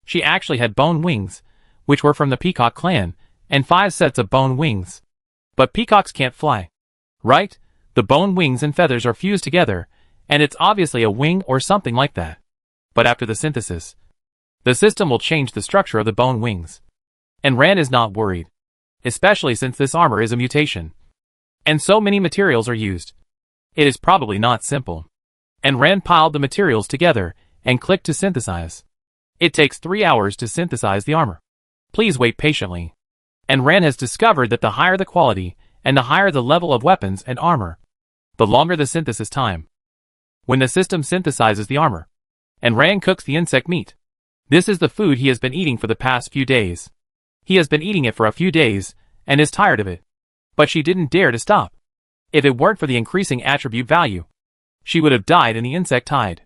She actually had bone wings, which were from the peacock clan, and 5 sets of bone wings. But peacocks can't fly. Right? The bone wings and feathers are fused together, and it's obviously a wing or something like that. But after the synthesis, the system will change the structure of the bone wings. And Ran is not worried, especially since this armor is a mutation, and so many materials are used. It is probably not simple. And Ran piled the materials together and clicked to synthesize. It takes 3 hours to synthesize the armor. Please wait patiently. And Ran has discovered that the higher the quality, and the higher the level of weapons and armor, the longer the synthesis time. When the system synthesizes the armor, and Ran cooks the insect meat. This is the food he has been eating for the past few days. He has been eating it for a few days, and is tired of it. But she didn't dare to stop. If it weren't for the increasing attribute value, she would have died in the insect tide.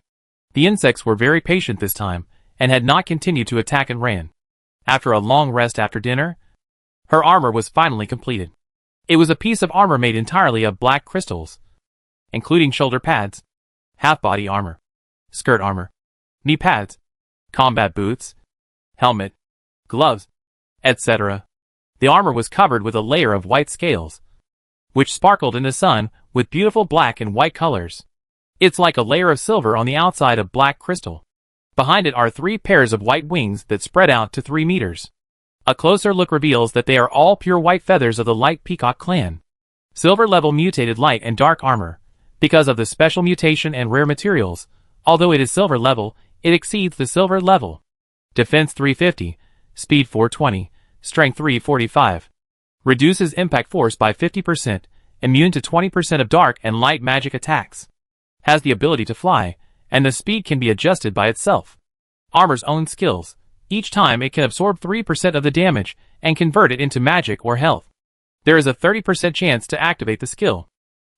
The insects were very patient this time, and had not continued to attack and ran. After a long rest after dinner, her armor was finally completed. It was a piece of armor made entirely of black crystals, including shoulder pads, half-body armor, skirt armor, knee pads, combat boots, helmet, gloves, etc. The armor was covered with a layer of white scales, which sparkled in the sun with beautiful black and white colors. It's like a layer of silver on the outside of black crystal. Behind it are 3 pairs of white wings that spread out to 3 meters. A closer look reveals that they are all pure white feathers of the light peacock clan. Silver level mutated light and dark armor. Because of the special mutation and rare materials, although it is silver level, it exceeds the silver level. Defense 350, Speed 420, Strength 345. Reduces impact force by 50%, immune to 20% of dark and light magic attacks. Has the ability to fly, and the speed can be adjusted by itself. Armor's own skills. Each time it can absorb 3% of the damage and convert it into magic or health. There is a 30% chance to activate the skill.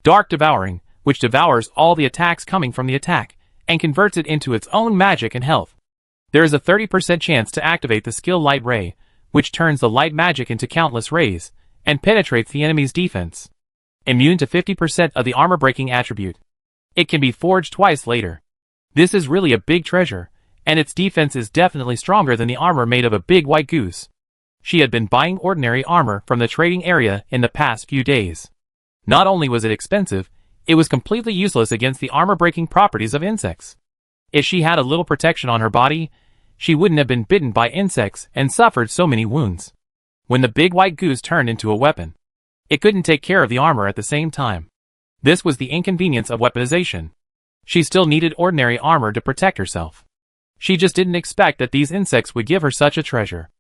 Dark Devouring, which devours all the attacks coming from the attack, and converts it into its own magic and health. There is a 30% chance to activate the skill Light Ray, which turns the light magic into countless rays, and penetrates the enemy's defense. Immune to 50% of the armor-breaking attribute. It can be forged twice later. This is really a big treasure, and its defense is definitely stronger than the armor made of a big white goose. She had been buying ordinary armor from the trading area in the past few days. Not only was it expensive, it was completely useless against the armor-breaking properties of insects. If she had a little protection on her body, she wouldn't have been bitten by insects and suffered so many wounds. When the big white goose turned into a weapon, it couldn't take care of the armor at the same time. This was the inconvenience of weaponization. She still needed ordinary armor to protect herself. She just didn't expect that these insects would give her such a treasure.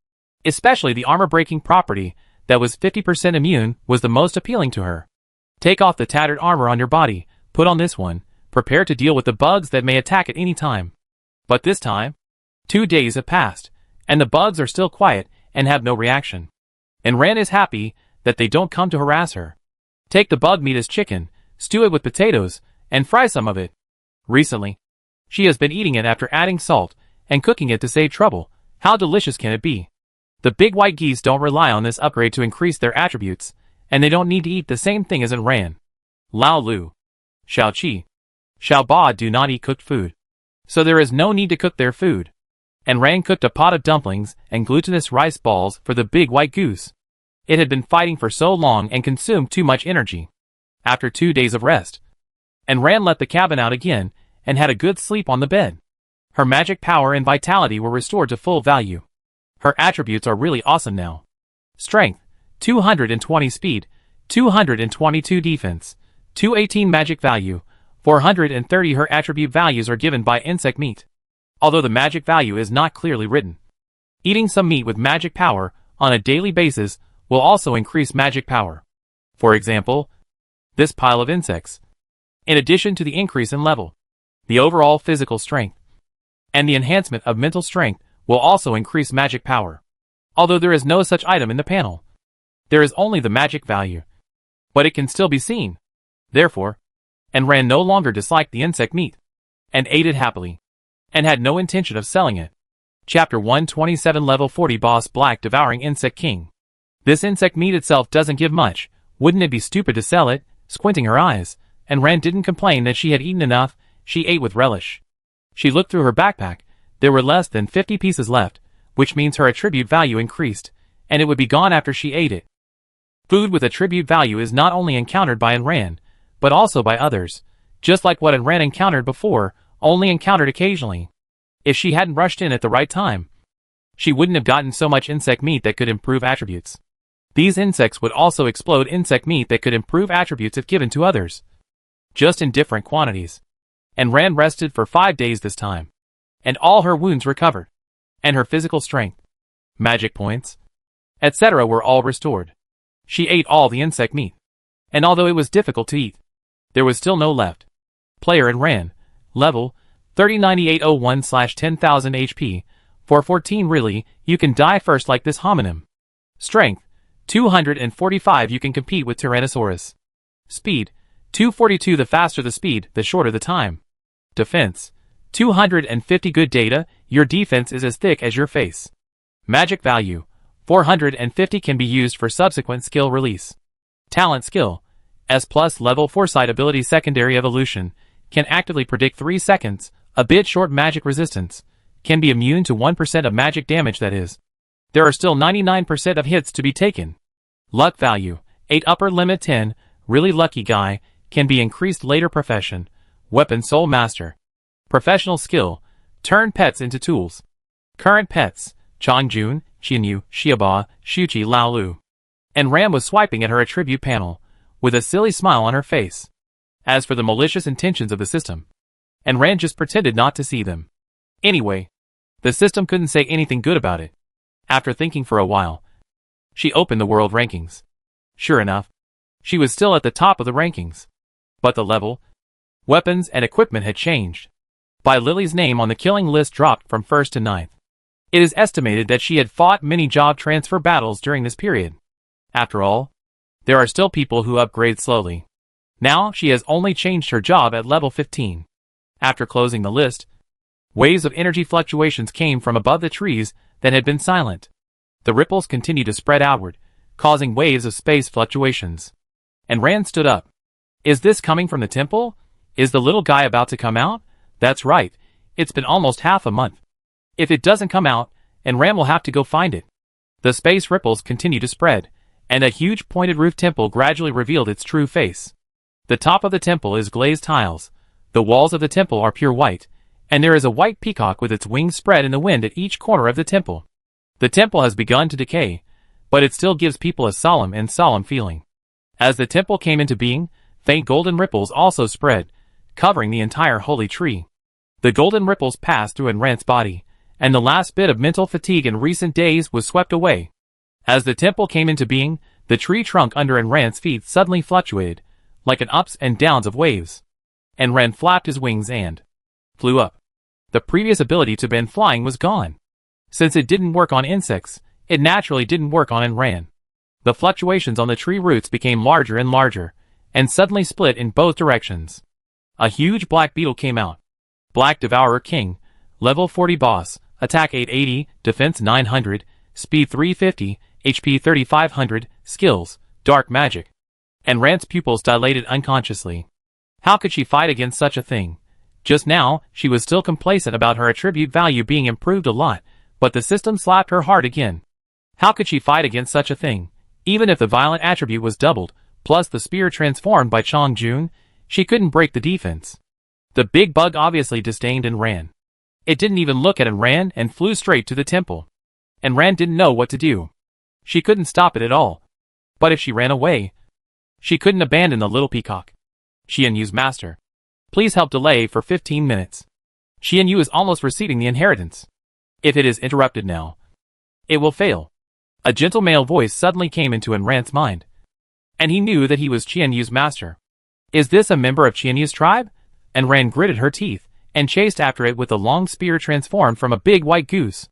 Especially the armor-breaking property that was 50% immune was the most appealing to her. Take off the tattered armor on your body, put on this one, prepare to deal with the bugs that may attack at any time. But this time, 2 days have passed, and the bugs are still quiet and have no reaction. And Ran is happy that they don't come to harass her. Take the bug meat as chicken, stew it with potatoes, and fry some of it. Recently, she has been eating it after adding salt and cooking it to save trouble. How delicious can it be? The big white geese don't rely on this upgrade to increase their attributes, and they don't need to eat the same thing as in Ran. Lao Lu, Xiao Qi, Shia Ba do not eat cooked food, so there is no need to cook their food. And Ran cooked a pot of dumplings and glutinous rice balls for the big white goose. It had been fighting for so long and consumed too much energy. After 2 days of rest, and Ran let the cabin out again and had a good sleep on the bed. Her magic power and vitality were restored to full value. Her attributes are really awesome now. Strength, 220 speed, 222 defense, 218 magic value, 430. Her attribute values are given by insect meat, although the magic value is not clearly written. Eating some meat with magic power on a daily basis will also increase magic power. For example, this pile of insects. In addition to the increase in level, the overall physical strength, and the enhancement of mental strength will also increase magic power. Although there is no such item in the panel, there is only the magic value. But it can still be seen. Therefore, and Ran no longer disliked the insect meat, and ate it happily, and had no intention of selling it. Chapter 127 Level 40 Boss Black Devouring Insect King. This insect meat itself doesn't give much. Wouldn't it be stupid to sell it? Squinting her eyes, and Ran didn't complain that she had eaten enough. She ate with relish. She looked through her backpack. There were less than 50 pieces left, which means her attribute value increased, and it would be gone after she ate it. Food with attribute value is not only encountered by Ran, but also by others, just like what Ran encountered before, only encountered occasionally. If she hadn't rushed in at the right time, she wouldn't have gotten so much insect meat that could improve attributes. These insects would also explode insect meat that could improve attributes if given to others, just in different quantities. And Ran rested for 5 days this time, and all her wounds recovered. and her physical strength, magic points, etc. were all restored. She ate all the insect meat, and although it was difficult to eat, there was still no left. Player and ran. Level 309801/10,000 HP. For 14 really, you can die first like this hominin. Strength 245. You can compete with Tyrannosaurus. Speed 242. The faster the speed, the shorter the time. Defense 250. Good data, your defense is as thick as your face. Magic value 450 can be used for subsequent skill release. Talent skill S+ level foresight ability secondary evolution can actively predict 3 seconds, a bit short magic resistance, can be immune to 1% of magic damage that is. There are still 99% of hits to be taken. Luck value 8 upper limit 10, really lucky guy, can be increased later profession, weapon soul master. Professional skill, turn pets into tools. Current pets, Chongjun, Qianyu, Shia Ba, Shuchi Laolu. And Ram was swiping at her attribute panel, with a silly smile on her face. As for the malicious intentions of the system, and Ran just pretended not to see them. Anyway, the system couldn't say anything good about it. After thinking for a while, she opened the world rankings. Sure enough, she was still at the top of the rankings. But the level, weapons and equipment had changed. Bai Lily's name on the killing list dropped from 1st to 9th. It is estimated that she had fought many job transfer battles during this period. After all, there are still people who upgrade slowly. Now she has only changed her job at level 15. After closing the list, waves of energy fluctuations came from above the trees that had been silent. The ripples continued to spread outward, causing waves of space fluctuations. And Rand stood up. Is this coming from the temple? Is the little guy about to come out? That's right, it's been almost half a month. If it doesn't come out, and Ram will have to go find it. The space ripples continue to spread, and a huge pointed roof temple gradually revealed its true face. The top of the temple is glazed tiles, the walls of the temple are pure white, and there is a white peacock with its wings spread in the wind at each corner of the temple. The temple has begun to decay, but it still gives people a solemn feeling. As the temple came into being, faint golden ripples also spread, covering the entire holy tree. The golden ripples passed through Enrant's body, and the last bit of mental fatigue in recent days was swept away. As the temple came into being, the tree trunk under Enrant's feet suddenly fluctuated, like an ups and downs of waves. Enrant flapped his wings and flew up. The previous ability to bend flying was gone. Since it didn't work on insects, it naturally didn't work on Enrant. The fluctuations on the tree roots became larger and larger, and suddenly split in both directions. A huge black beetle came out. Black Devourer King, level 40 boss, attack 880, defense 900, speed 350, HP 3500, skills, dark magic. And Rand's pupils dilated unconsciously. How could she fight against such a thing? Just now, she was still complacent about her attribute value being improved a lot, but the system slapped her hard again. How could she fight against such a thing? Even if the violent attribute was doubled, plus the spear transformed by Chongjun, she couldn't break the defense. The big bug obviously disdained and ran. It didn't even look at Enran and flew straight to the temple. Enran didn't know what to do. She couldn't stop it at all. But if she ran away, she couldn't abandon the little peacock. Qianyu's master. Please help delay for 15 minutes. Qianyu is almost receiving the inheritance. If it is interrupted now, it will fail. A gentle male voice suddenly came into Enrant's mind. And he knew that he was Qianyu's master. Is this a member of Qianyu's tribe? Enran gritted her teeth, and chased after it with a long spear transformed from a big white goose.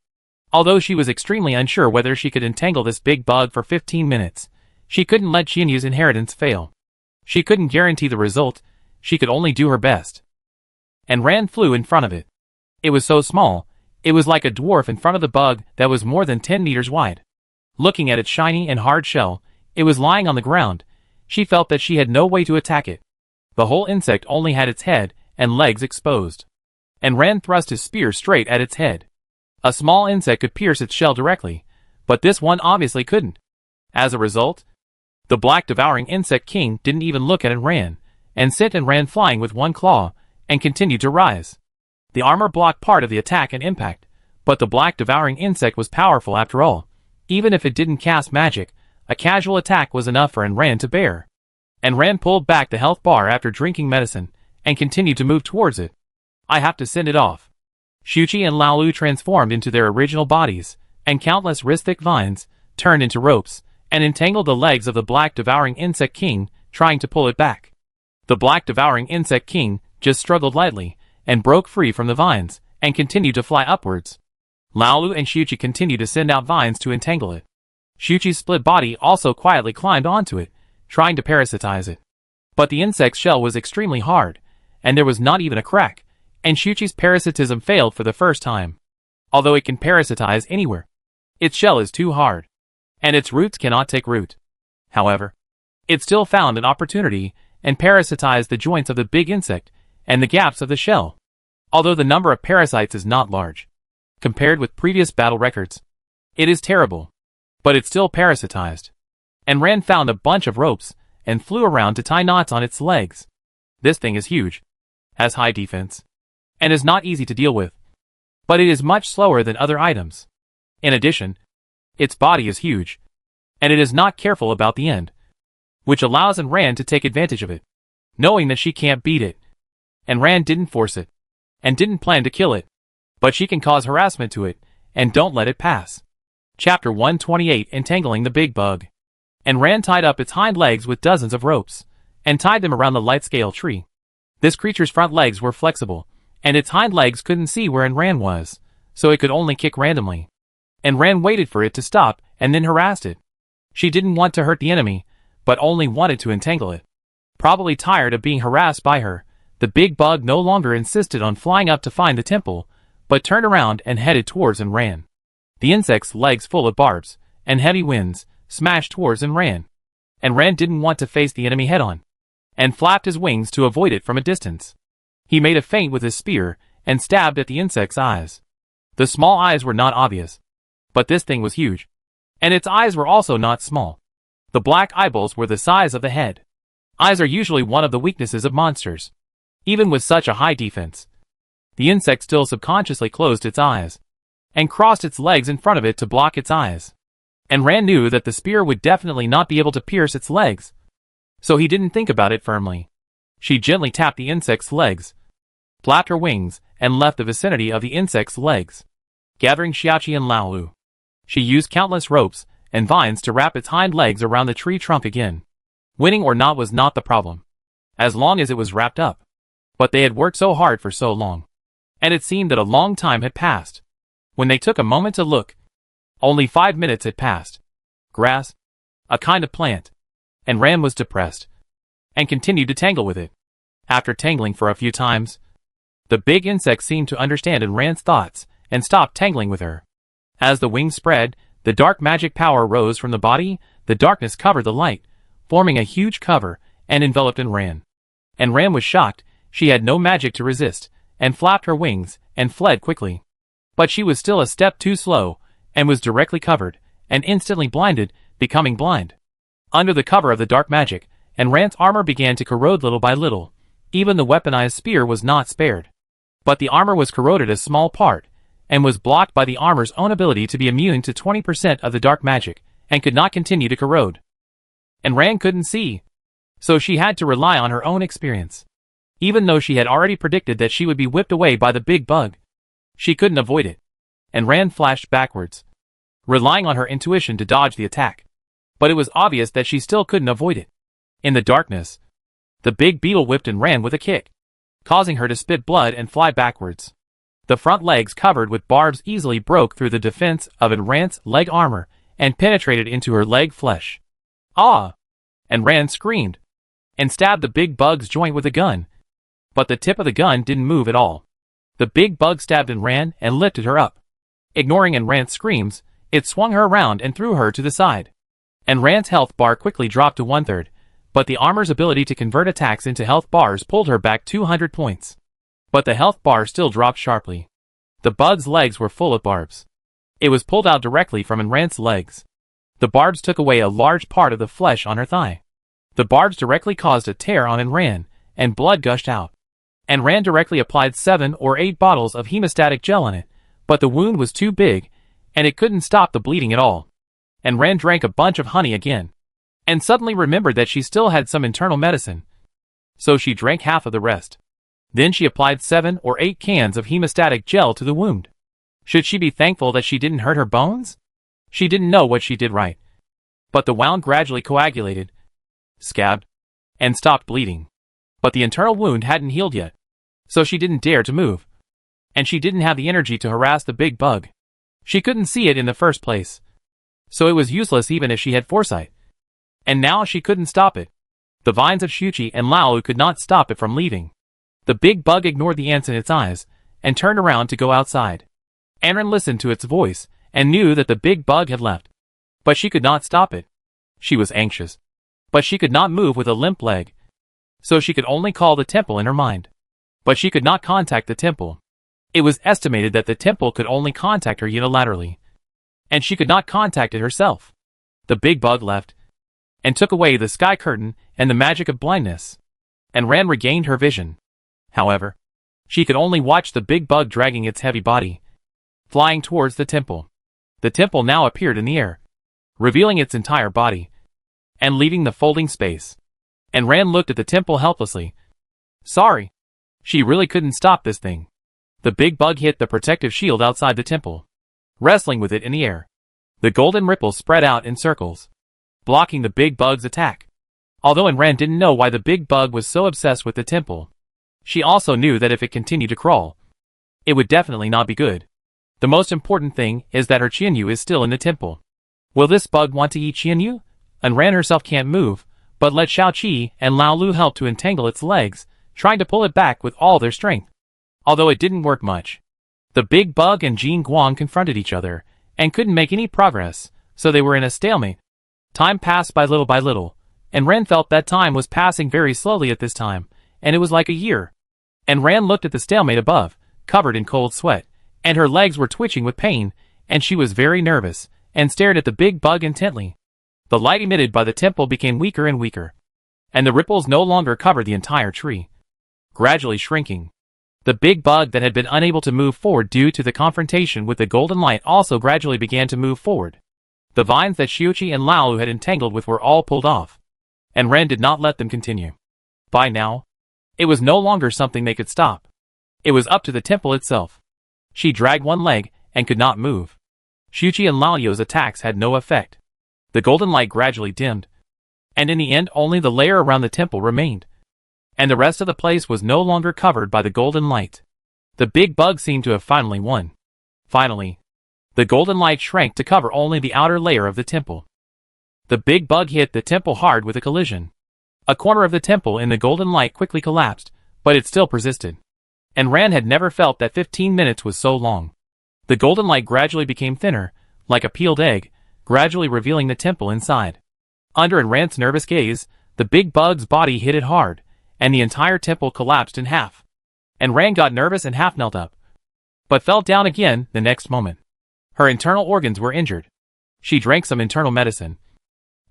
Although she was extremely unsure whether she could entangle this big bug for 15 minutes, she couldn't let Qianyu's inheritance fail. She couldn't guarantee the result, she could only do her best. And Ran flew in front of it. It was so small, it was like a dwarf in front of the bug that was more than 10 meters wide. Looking at its shiny and hard shell, it was lying on the ground. She felt that she had no way to attack it. The whole insect only had its head and legs exposed. And Ran thrust his spear straight at its head. A small insect could pierce its shell directly, but this one obviously couldn't. As a result, the black devouring insect king didn't even look at Enran, and sent Enran flying with one claw, and continued to rise. The armor blocked part of the attack and impact, but the black devouring insect was powerful after all. Even if it didn't cast magic, a casual attack was enough for Enran to bear. Enran pulled back the health bar after drinking medicine, and continued to move towards it. I have to send it off. Shuchi and Laolu transformed into their original bodies, and countless wrist-thick vines turned into ropes and entangled the legs of the black devouring insect king, trying to pull it back. The black devouring insect king just struggled lightly and broke free from the vines and continued to fly upwards. Laolu and Shuchi continued to send out vines to entangle it. Shuchi's split body also quietly climbed onto it, trying to parasitize it. But the insect's shell was extremely hard, and there was not even a crack, and Shuchi's parasitism failed for the first time. Although it can parasitize anywhere, its shell is too hard, and its roots cannot take root. However, it still found an opportunity and parasitized the joints of the big insect and the gaps of the shell. Although the number of parasites is not large, compared with previous battle records, it is terrible, but it still parasitized. And Ran found a bunch of ropes and flew around to tie knots on its legs. This thing is huge, has high defense, and is not easy to deal with. But it is much slower than other items. In addition, its body is huge, and it is not careful about the end, which allows Ran to take advantage of it, knowing that she can't beat it. And Ran didn't force it, and didn't plan to kill it, but she can cause harassment to it, and don't let it pass. Chapter 128 Entangling the Big Bug. And Ran tied up its hind legs with dozens of ropes, and tied them around the light-scale tree. This creature's front legs were flexible, and its hind legs couldn't see where Ran was, so it could only kick randomly. And Ran waited for it to stop, and then harassed it. She didn't want to hurt the enemy, but only wanted to entangle it. Probably tired of being harassed by her, the big bug no longer insisted on flying up to find the temple, but turned around and headed towards Ran. The insect's legs full of barbs, and heavy winds, smashed towards Ran. And Ran didn't want to face the enemy head-on, and flapped his wings to avoid it from a distance. He made a feint with his spear, and stabbed at the insect's eyes. The small eyes were not obvious, but this thing was huge, and its eyes were also not small. The black eyeballs were the size of the head. Eyes are usually one of the weaknesses of monsters. Even with such a high defense, the insect still subconsciously closed its eyes, and crossed its legs in front of it to block its eyes. And Ran knew that the spear would definitely not be able to pierce its legs, so he didn't think about it firmly. She gently tapped the insect's legs, flapped her wings, and left the vicinity of the insect's legs, gathering Xiaoqi and Laolu. She used countless ropes and vines to wrap its hind legs around the tree trunk again. Winning or not was not the problem, as long as it was wrapped up. But they had worked so hard for so long, and it seemed that a long time had passed. When they took a moment to look, only 5 minutes had passed. Grass, a kind of plant, and Ran was depressed, and continued to tangle with it. After tangling for a few times, the big insect seemed to understand Ran's thoughts, and stopped tangling with her. As the wings spread, the dark magic power rose from the body, the darkness covered the light, forming a huge cover, and enveloped Ran. And Ran was shocked. She had no magic to resist, and flapped her wings, and fled quickly. But she was still a step too slow, and was directly covered, and instantly blinded, becoming blind. Under the cover of the dark magic, Ran's armor began to corrode little by little. Even the weaponized spear was not spared. But the armor was corroded a small part, and was blocked by the armor's own ability to be immune to 20% of the dark magic, and could not continue to corrode. And Ran couldn't see, so she had to rely on her own experience. Even though she had already predicted that she would be whipped away by the big bug, she couldn't avoid it, and Ran flashed backwards, relying on her intuition to dodge the attack. But it was obvious that she still couldn't avoid it. In the darkness, the big beetle whipped Ran with a kick, causing her to spit blood and fly backwards. The front legs covered with barbs easily broke through the defense of Ran's leg armor and penetrated into her leg flesh. Ah! And Ran screamed, and stabbed the big bug's joint with a gun. But the tip of the gun didn't move at all. The big bug stabbed Ran and lifted her up. Ignoring Ran's screams, it swung her around and threw her to the side. And Ran's health bar quickly dropped to 1/3, but the armor's ability to convert attacks into health bars pulled her back 200 points. But the health bar still dropped sharply. The bug's legs were full of barbs. It was pulled out directly from Ran's legs. The barbs took away a large part of the flesh on her thigh. The barbs directly caused a tear on Ran, and blood gushed out. And Ran directly applied 7 or 8 bottles of hemostatic gel on it, but the wound was too big, and it couldn't stop the bleeding at all. And Ran drank a bunch of honey again, and suddenly remembered that she still had some internal medicine. So she drank half of the rest. Then she applied 7 or 8 cans of hemostatic gel to the wound. Should she be thankful that she didn't hurt her bones? She didn't know what she did right. But the wound gradually coagulated, scabbed, and stopped bleeding. But the internal wound hadn't healed yet, so she didn't dare to move. And she didn't have the energy to harass the big bug. She couldn't see it in the first place, so it was useless even if she had foresight. And now she couldn't stop it. The vines of Shuchi and Lao could not stop it from leaving. The big bug ignored the ants in its eyes, and turned around to go outside. Anren listened to its voice, and knew that the big bug had left. But she could not stop it. She was anxious. But she could not move with a limp leg. So she could only call the temple in her mind. But she could not contact the temple. It was estimated that the temple could only contact her unilaterally. And she could not contact it herself. The big bug left, and took away the sky curtain and the magic of blindness. And Ran regained her vision. However, she could only watch the big bug dragging its heavy body, flying towards the temple. The temple now appeared in the air, revealing its entire body, and leaving the folding space. And Ran looked at the temple helplessly. Sorry. She really couldn't stop this thing. The big bug hit the protective shield outside the temple, wrestling with it in the air. The golden ripples spread out in circles, blocking the big bug's attack. Although Ran didn't know why the big bug was so obsessed with the temple, she also knew that if it continued to crawl, it would definitely not be good. The most important thing is that her Qianyu is still in the temple. Will this bug want to eat Qianyu? Ran herself can't move, but let Xiaoqi and Lao Lu help to entangle its legs, trying to pull it back with all their strength. Although it didn't work much. The big bug and Jin Guang confronted each other, and couldn't make any progress, so they were in a stalemate. Time passed by little, and Ran felt that time was passing very slowly at this time, and it was like a year. And Ran looked at the stalemate above, covered in cold sweat, and her legs were twitching with pain, and she was very nervous, and stared at the big bug intently. The light emitted by the temple became weaker and weaker, and the ripples no longer covered the entire tree, gradually shrinking. The big bug that had been unable to move forward due to the confrontation with the golden light also gradually began to move forward. The vines that Xiuqi and Lao had entangled with were all pulled off, and Ren did not let them continue. By now, it was no longer something they could stop. It was up to the temple itself. She dragged one leg and could not move. Xiuqi and Lao's attacks had no effect. The golden light gradually dimmed, and in the end only the layer around the temple remained, and the rest of the place was no longer covered by the golden light. The big bug seemed to have finally won. Finally, the golden light shrank to cover only the outer layer of the temple. The big bug hit the temple hard with a collision. A corner of the temple in the golden light quickly collapsed, but it still persisted. And Ran had never felt that 15 minutes was so long. The golden light gradually became thinner, like a peeled egg, gradually revealing the temple inside. Under Ran's nervous gaze, the big bug's body hit it hard, and the entire temple collapsed in half. And Ran got nervous and half knelt up, but fell down again the next moment. Her internal organs were injured. She drank some internal medicine,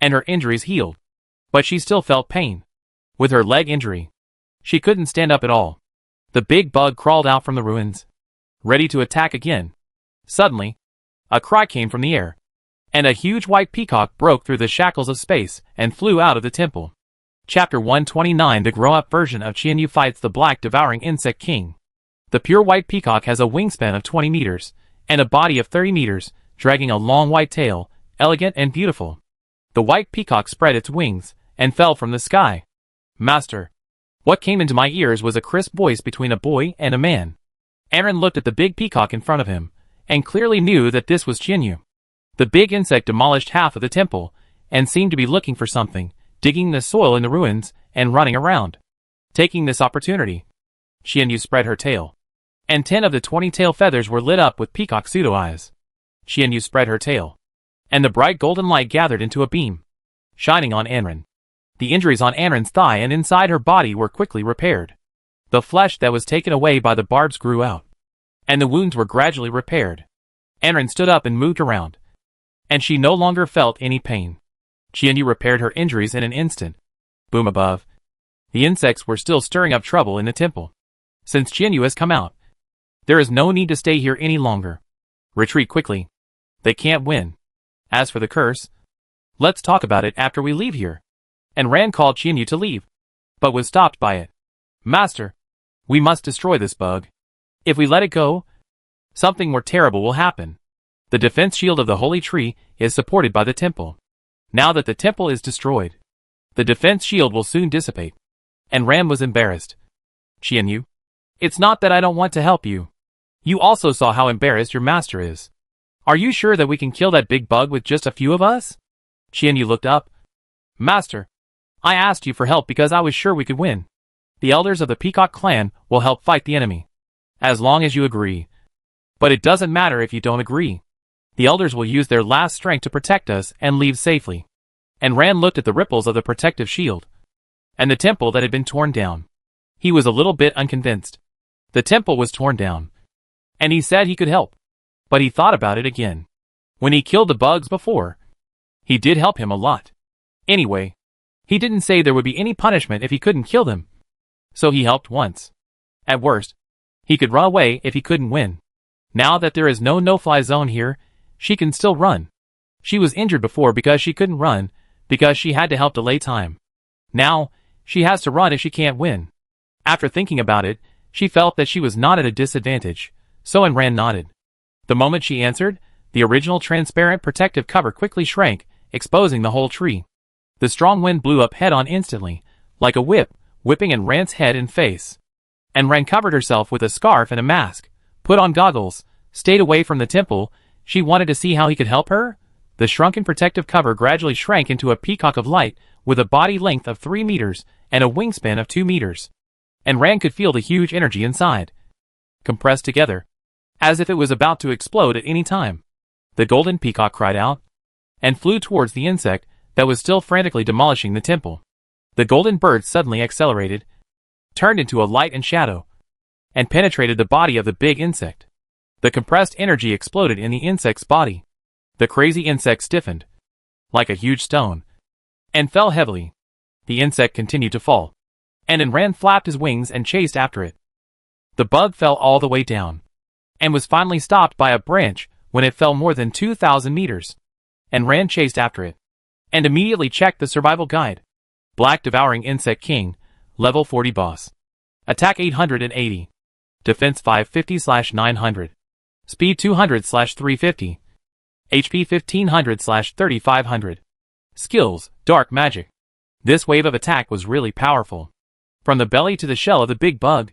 and her injuries healed. But she still felt pain. With her leg injury, she couldn't stand up at all. The big bug crawled out from the ruins, ready to attack again. Suddenly, a cry came from the air, and a huge white peacock broke through the shackles of space and flew out of the temple. Chapter 129. The grown-up version of Qianyu fights the black devouring insect king. The pure white peacock has a wingspan of 20 meters, and a body of 30 meters, dragging a long white tail, elegant and beautiful. The white peacock spread its wings, and fell from the sky. Master. What came into my ears was a crisp voice between a boy and a man. Aaron looked at the big peacock in front of him, and clearly knew that this was Qianyu. The big insect demolished half of the temple, and seemed to be looking for something, digging the soil in the ruins, and running around. Taking this opportunity, Qianyu spread her tail, and 10 of the 20 tail feathers were lit up with peacock pseudo-eyes. Qianyu spread her tail, and the bright golden light gathered into a beam, shining on Anren. The injuries on Anren's thigh and inside her body were quickly repaired. The flesh that was taken away by the barbs grew out, and the wounds were gradually repaired. Anren stood up and moved around, and she no longer felt any pain. Qianyu repaired her injuries in an instant. Boom above. The insects were still stirring up trouble in the temple. Since Qianyu has come out, there is no need to stay here any longer. Retreat quickly. They can't win. As for the curse, let's talk about it after we leave here. And Ran called Qianyu to leave, but was stopped by it. Master, We must destroy this bug. If we let it go, something more terrible will happen. The defense shield of the holy tree is supported by the temple. Now that the temple is destroyed, the defense shield will soon dissipate. And Ran was embarrassed. Qianyu, it's not that I don't want to help you. You also saw how embarrassed your master is. Are you sure that we can kill that big bug with just a few of us? Qianyu looked up. Master, I asked you for help because I was sure we could win. The elders of the Peacock clan will help fight the enemy. As long as you agree. But it doesn't matter if you don't agree. The elders will use their last strength to protect us and leave safely. And Ran looked at the ripples of the protective shield. And the temple that had been torn down. He was a little bit unconvinced. The temple was torn down. And he said he could help. But he thought about it again. When he killed the bugs before, he did help him a lot. Anyway, he didn't say there would be any punishment if he couldn't kill them. So he helped once. At worst, he could run away if he couldn't win. Now that there is no no-fly zone here, she can still run. She was injured before because she couldn't run, because she had to help delay time. Now, she has to run if she can't win. After thinking about it, she felt that she was not at a disadvantage, so Ran nodded. The moment she answered, the original transparent protective cover quickly shrank, exposing the whole tree. The strong wind blew up head-on instantly, like a whip, whipping in Ran's head and face. And Ran covered herself with a scarf and a mask, put on goggles, stayed away from the temple. She wanted to see how he could help her. The shrunken protective cover gradually shrank into a peacock of light, with a body length of 3 meters and a wingspan of 2 meters. And Ran could feel the huge energy inside, compressed together, as if it was about to explode at any time. The golden peacock cried out, and flew towards the insect that was still frantically demolishing the temple. The golden bird suddenly accelerated, turned into a light and shadow, and penetrated the body of the big insect. The compressed energy exploded in the insect's body. The crazy insect stiffened, like a huge stone, and fell heavily. The insect continued to fall, and Ran flapped his wings and chased after it. The bug fell all the way down, and was finally stopped by a branch when it fell more than 2,000 meters. And Ran chased after it, and immediately checked the survival guide. Black Devouring Insect King, Level 40 Boss. Attack 880. Defense 550/900. Speed 200/350. HP 1500/3500. Skills, Dark Magic. This wave of attack was really powerful. From the belly to the shell of the big bug,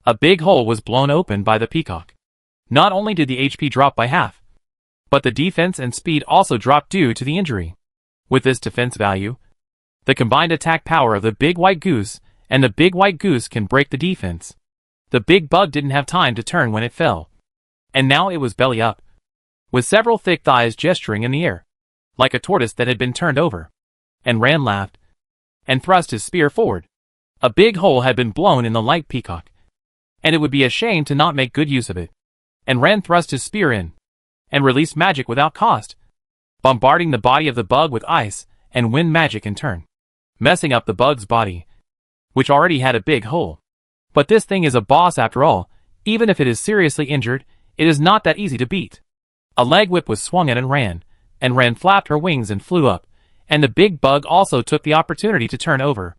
a big hole was blown open by the peacock. Not only did the HP drop by half, but the defense and speed also dropped due to the injury. With this defense value, the combined attack power of the big white goose and the big white goose can break the defense. The big bug didn't have time to turn when it fell, and now it was belly up, with several thick thighs gesturing in the air, like a tortoise that had been turned over. And Ran laughed, and thrust his spear forward. A big hole had been blown in the light peacock, and it would be a shame to not make good use of it. And Ran thrust his spear in, and released magic without cost, bombarding the body of the bug with ice and wind magic in turn, messing up the bug's body, which already had a big hole. But this thing is a boss after all. Even if it is seriously injured, it is not that easy to beat. A leg whip was swung at and Ran flapped her wings and flew up, and the big bug also took the opportunity to turn over.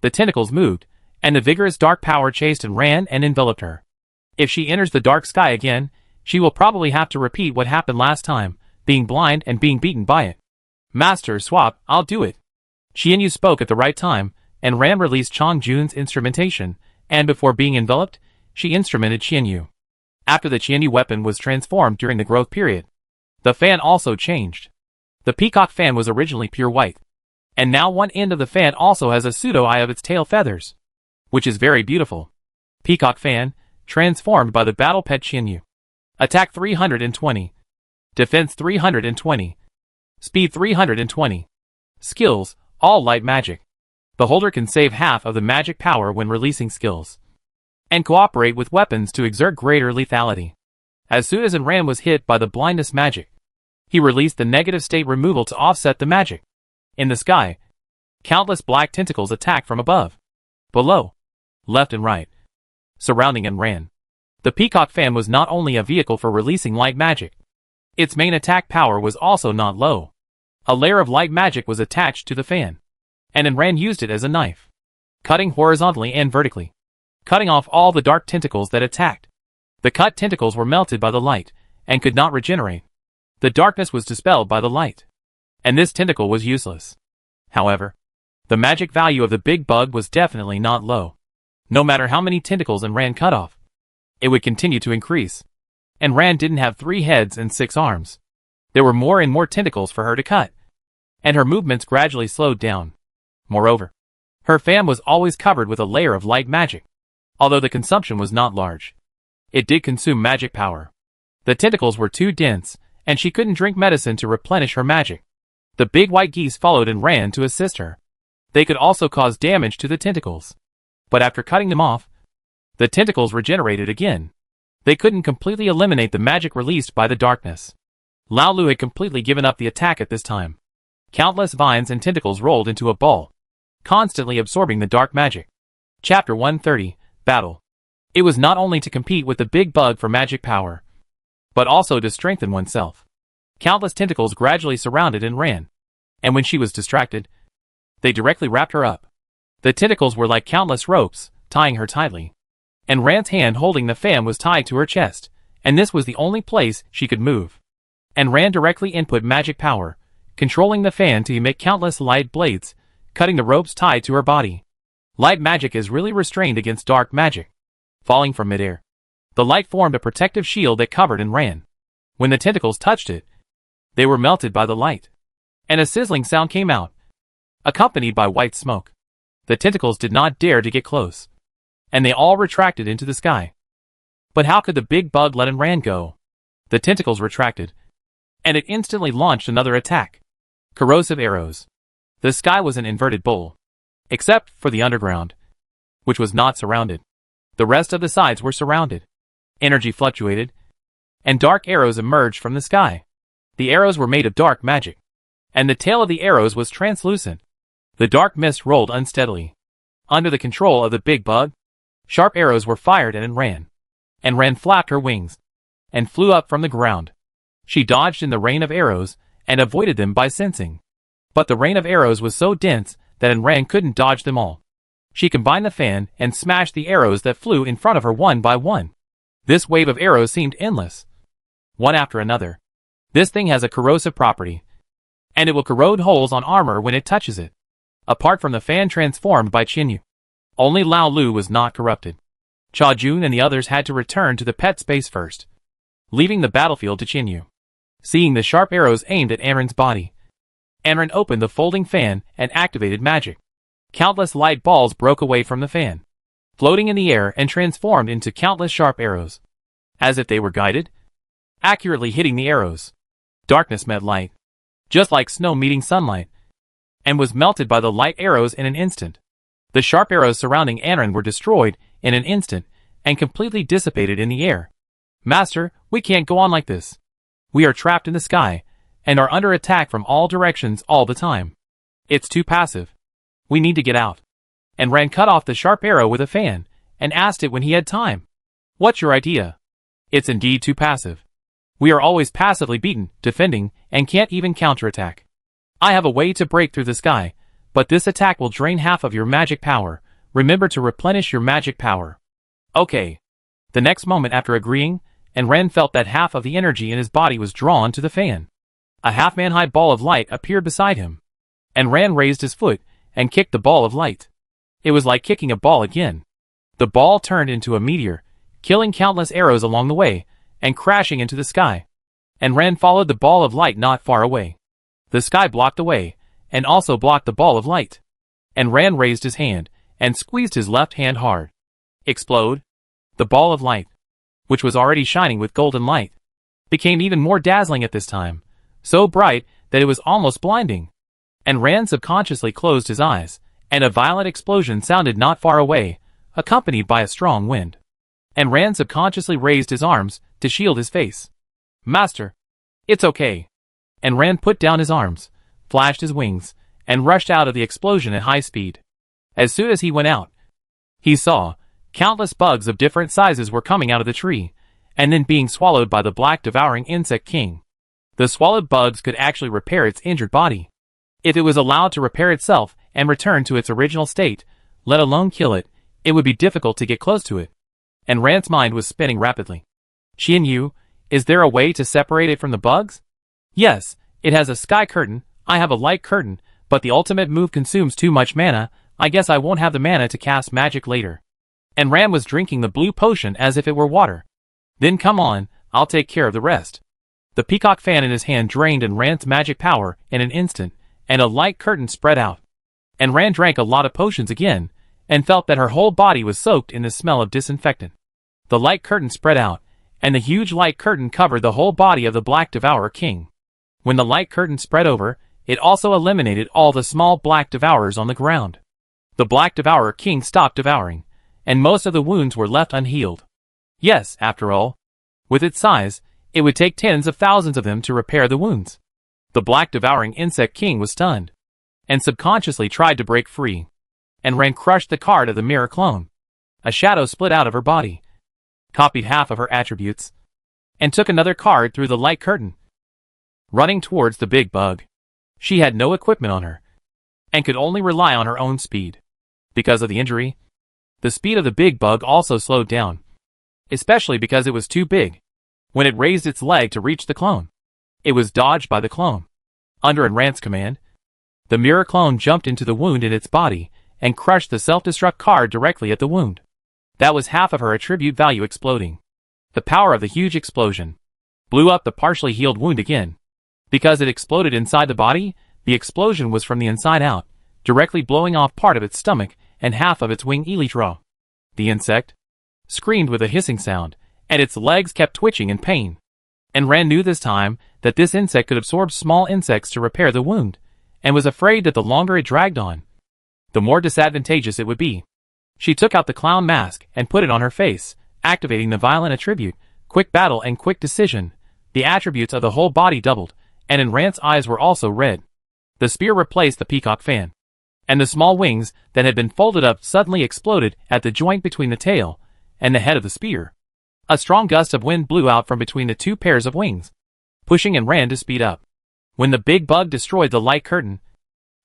The tentacles moved, and the vigorous dark power chased and ran and enveloped her. If she enters the dark sky again, she will probably have to repeat what happened last time, being blind and being beaten by it. Master Swap, I'll do it. Qianyu spoke at the right time, and Ran released Chong Jun's instrumentation, and before being enveloped, she instrumented Qianyu. After the Qianyu weapon was transformed during the growth period, the fan also changed. The peacock fan was originally pure white, and now one end of the fan also has a pseudo-eye of its tail feathers, which is very beautiful. Peacock fan, transformed by the battle pet Qianyu. Attack 320. Defense 320. Speed 320. Skills, all light magic. The holder can save half of the magic power when releasing skills, and cooperate with weapons to exert greater lethality. As soon as Ran was hit by the blindness magic, he released the negative state removal to offset the magic. In the sky, countless black tentacles attacked from above, below, left and right, surrounding Ran. The peacock fan was not only a vehicle for releasing light magic, its main attack power was also not low. A layer of light magic was attached to the fan, and Ran used it as a knife, cutting horizontally and vertically. cutting off all the dark tentacles that attacked. The cut tentacles were melted by the light, and could not regenerate. The darkness was dispelled by the light, and this tentacle was useless. However, the magic value of the big bug was definitely not low. No matter how many tentacles Ran cut off, it would continue to increase. And Ran didn't have 3 heads and 6 arms. There were more and more tentacles for her to cut, and her movements gradually slowed down. Moreover, her fan was always covered with a layer of light magic. Although the consumption was not large, it did consume magic power. The tentacles were too dense, and she couldn't drink medicine to replenish her magic. The big white geese followed and ran to assist her. They could also cause damage to the tentacles. But after cutting them off, the tentacles regenerated again. They couldn't completely eliminate the magic released by the darkness. Lao Lu had completely given up the attack at this time. Countless vines and tentacles rolled into a ball, constantly absorbing the dark magic. Chapter 130, Battle. It was not only to compete with the big bug for magic power, but also to strengthen oneself. Countless tentacles gradually surrounded and ran, and when she was distracted, they directly wrapped her up. The tentacles were like countless ropes, tying her tightly. And Ran's hand holding the fan was tied to her chest, and this was the only place she could move. And Ran directly input magic power, controlling the fan to emit countless light blades, cutting the ropes tied to her body. Light magic is really restrained against dark magic. Falling from midair, the light formed a protective shield that covered and ran. When the tentacles touched it, they were melted by the light, and a sizzling sound came out, accompanied by white smoke. The tentacles did not dare to get close, and they all retracted into the sky. But how could the big bug let Ran go? The tentacles retracted, and it instantly launched another attack. Corrosive arrows. The sky was an inverted bowl, except for the underground, which was not surrounded. The rest of the sides were surrounded. Energy fluctuated, and dark arrows emerged from the sky. The arrows were made of dark magic, and the tail of the arrows was translucent. The dark mist rolled unsteadily. Under the control of the big bug, sharp arrows were fired at Ran. And Ran flapped her wings and flew up from the ground. She dodged in the rain of arrows and avoided them by sensing. But the rain of arrows was so dense that Ran couldn't dodge them all. She combined the fan and smashed the arrows that flew in front of her one by one. This wave of arrows seemed endless, one after another. This thing has a corrosive property, and it will corrode holes on armor when it touches it. Apart from the fan transformed by Qinyu, only Lao Lu was not corrupted. Cha Jun and the others had to return to the pet space first, leaving the battlefield to Qinyu. Seeing the sharp arrows aimed at Anran's body, Anran opened the folding fan and activated magic. Countless light balls broke away from the fan, floating in the air and transformed into countless sharp arrows, as if they were guided, accurately hitting the arrows. Darkness met light, just like snow meeting sunlight, and was melted by the light arrows in an instant. The sharp arrows surrounding Anran were destroyed in an instant and completely dissipated in the air. Master, we can't go on like this. We are trapped in the sky and are under attack from all directions all the time. It's too passive. We need to get out. And Ran cut off the sharp arrow with a fan and asked it when he had time. What's your idea? It's indeed too passive. We are always passively beaten, defending, and can't even counterattack. I have a way to break through the sky, but this attack will drain half of your magic power. Remember to replenish your magic power. Okay. The next moment after agreeing, and Ran felt that half of the energy in his body was drawn to the fan. A half-man-high ball of light appeared beside him, and Ran raised his foot and kicked the ball of light. It was like kicking a ball again. The ball turned into a meteor, killing countless arrows along the way, and crashing into the sky. And Ran followed the ball of light not far away. The sky blocked the way, and also blocked the ball of light. And Ran raised his hand, and squeezed his left hand hard. Explode! The ball of light, which was already shining with golden light, became even more dazzling at this time, so bright that it was almost blinding. And Ran subconsciously closed his eyes, and a violent explosion sounded not far away, accompanied by a strong wind. And Ran subconsciously raised his arms to shield his face. Master, it's okay. And Ran put down his arms, flashed his wings, and rushed out of the explosion at high speed. As soon as he went out, he saw countless bugs of different sizes were coming out of the tree, and then being swallowed by the black devouring insect king. The swallowed bugs could actually repair its injured body, if it was allowed to repair itself and return to its original state, let alone kill it. it would be difficult to get close to it. And Ran's mind was spinning rapidly. Qianyu, is there a way to separate it from the bugs? Yes, it has a sky curtain, I have a light curtain, but the ultimate move consumes too much mana, I guess I won't have the mana to cast magic later. And Ran was drinking the blue potion as if it were water. Then come on, I'll take care of the rest. The peacock fan in his hand drained and Ran's magic power in an instant, and a light curtain spread out. And Ran drank a lot of potions again, and felt that her whole body was soaked in the smell of disinfectant. The light curtain spread out, and the huge light curtain covered the whole body of the Black Devourer King. When the light curtain spread over, it also eliminated all the small black devourers on the ground. The Black Devourer King stopped devouring, and most of the wounds were left unhealed. Yes, after all, with its size, it would take tens of thousands of them to repair the wounds. The Black Devouring Insect King was stunned, and subconsciously tried to break free. And Ran crushed the card of the mirror clone. A shadow split out of her body, copied half of her attributes, and took another card through the light curtain, running towards the big bug. She had no equipment on her, and could only rely on her own speed. Because of the injury, the speed of the big bug also slowed down, especially because it was too big. When it raised its leg to reach the clone, it was dodged by the clone. Under Ran's command, the mirror clone jumped into the wound in its body and crushed the self-destruct card directly at the wound. That was half of her attribute value exploding. The power of the huge explosion blew up the partially healed wound again. Because it exploded inside the body, the explosion was from the inside out, directly blowing off part of its stomach and half of its wing elytra. The insect screamed with a hissing sound, and its legs kept twitching in pain. And Ran knew this time that this insect could absorb small insects to repair the wound, and was afraid that the longer it dragged on, the more disadvantageous it would be. She took out the clown mask and put it on her face, activating the violent attribute, quick battle and quick decision. The attributes of the whole body doubled, and Ran's eyes were also red. The spear replaced the peacock fan, and the small wings that had been folded up suddenly exploded at the joint between the tail and the head of the spear. A strong gust of wind blew out from between the two pairs of wings, pushing Ran to speed up. When the big bug destroyed the light curtain,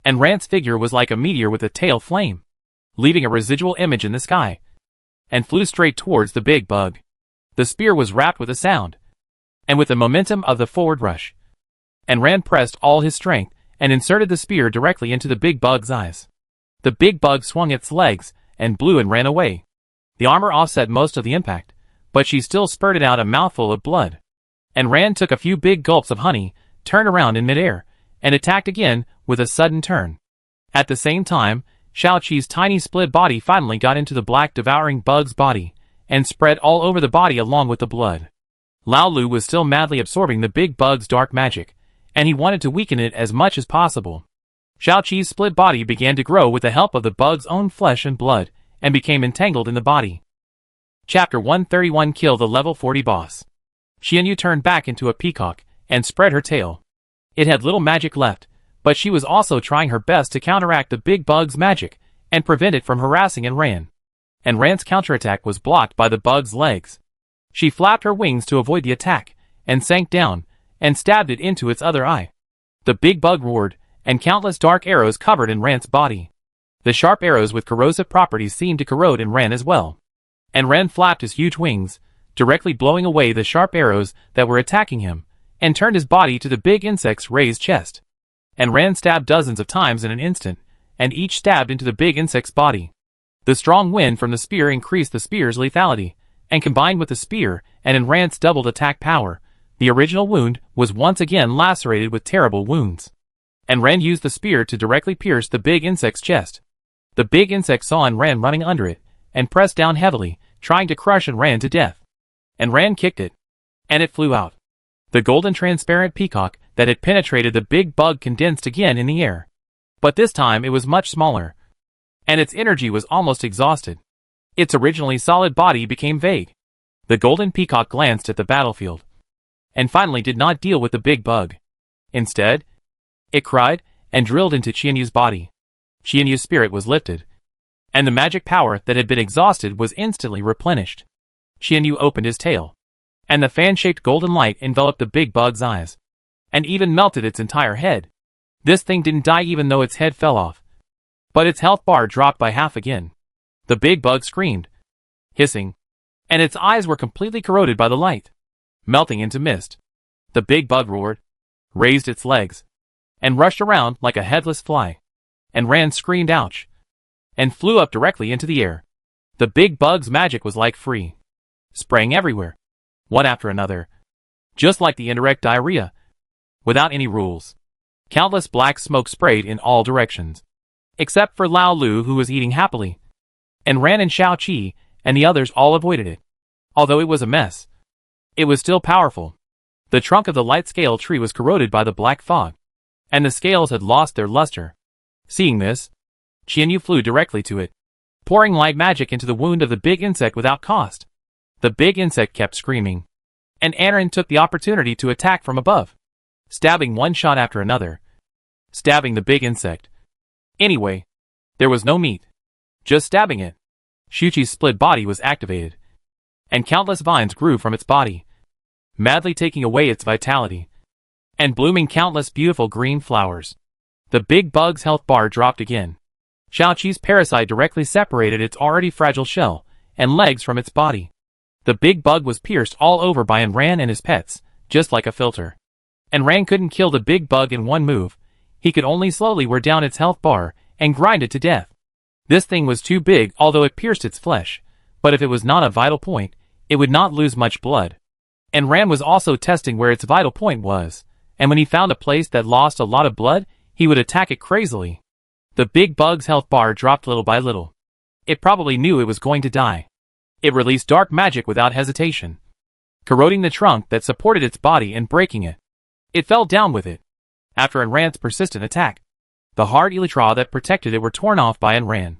Ran's figure was like a meteor with a tail flame, leaving a residual image in the sky, and flew straight towards the big bug. The spear was wrapped with a sound, and with the momentum of the forward rush, Ran pressed all his strength and inserted the spear directly into the big bug's eyes. The big bug swung its legs and blew and ran away. The armor offset most of the impact, but she still spurted out a mouthful of blood. Ran took a few big gulps of honey, turned around in midair, and attacked again with a sudden turn. At the same time, Xiaoqi's tiny split body finally got into the black devouring bug's body, and spread all over the body along with the blood. Lao Lu was still madly absorbing the big bug's dark magic, and he wanted to weaken it as much as possible. Xiaoqi's split body began to grow with the help of the bug's own flesh and blood, and became entangled in the body. Chapter 131 Kill the Level 40 Boss. Qianyu turned back into a peacock, and spread her tail. It had little magic left, but she was also trying her best to counteract the big bug's magic, and prevent it from harassing Ran. Ran's counterattack was blocked by the bug's legs. She flapped her wings to avoid the attack, and sank down, and stabbed it into its other eye. The big bug roared, and countless dark arrows covered Ran's body. The sharp arrows with corrosive properties seemed to corrode Ran as well. Ran flapped his huge wings, directly blowing away the sharp arrows that were attacking him, and turned his body to the big insect's raised chest. Ran stabbed dozens of times in an instant, and each stabbed into the big insect's body. The strong wind from the spear increased the spear's lethality, and combined with the spear and Ran's doubled attack power, the original wound was once again lacerated with terrible wounds. Ran used the spear to directly pierce the big insect's chest. The big insect saw Ran running under it, and pressed down heavily, trying to crush Ran to death. Ran kicked it, and it flew out. The golden transparent peacock that had penetrated the big bug condensed again in the air. But this time it was much smaller, and its energy was almost exhausted. Its originally solid body became vague. The golden peacock glanced at the battlefield, and finally did not deal with the big bug. Instead, it cried, and drilled into Qianyu's body. Qianyu's spirit was lifted, and the magic power that had been exhausted was instantly replenished. Qianyu opened his tail, and the fan-shaped golden light enveloped the big bug's eyes, and even melted its entire head. This thing didn't die even though its head fell off, but its health bar dropped by half again. The big bug screamed, hissing, and its eyes were completely corroded by the light, melting into mist. The big bug roared, raised its legs, and rushed around like a headless fly, and Ran screamed ouch, and flew up directly into the air. The big bug's magic was like free, spraying everywhere, one after another, just like the indirect diarrhea, without any rules. Countless black smoke sprayed in all directions, except for Lao Lu, who was eating happily, and Ran and Xiao Qi and the others all avoided it. Although it was a mess, it was still powerful. The trunk of the light scale tree was corroded by the black fog, and the scales had lost their luster. Seeing this, Qianyu flew directly to it, pouring light magic into the wound of the big insect without cost. The big insect kept screaming, and Aaron took the opportunity to attack from above, stabbing one shot after another, stabbing the big insect. Anyway, there was no meat, just stabbing it. Shuqi's split body was activated, and countless vines grew from its body, madly taking away its vitality, and blooming countless beautiful green flowers. The big bug's health bar dropped again. Xiaoqi's parasite directly separated its already fragile shell and legs from its body. The big bug was pierced all over by Ran and his pets, just like a filter. And Ran couldn't kill the big bug in one move. He could only slowly wear down its health bar and grind it to death. This thing was too big, although it pierced its flesh, but if it was not a vital point, it would not lose much blood. And Ran was also testing where its vital point was, and when he found a place that lost a lot of blood, he would attack it crazily. The big bug's health bar dropped little by little. It probably knew it was going to die. It released dark magic without hesitation, corroding the trunk that supported its body and breaking it. It fell down with it. After Ran's persistent attack, the hard elytra that protected it were torn off by Ran.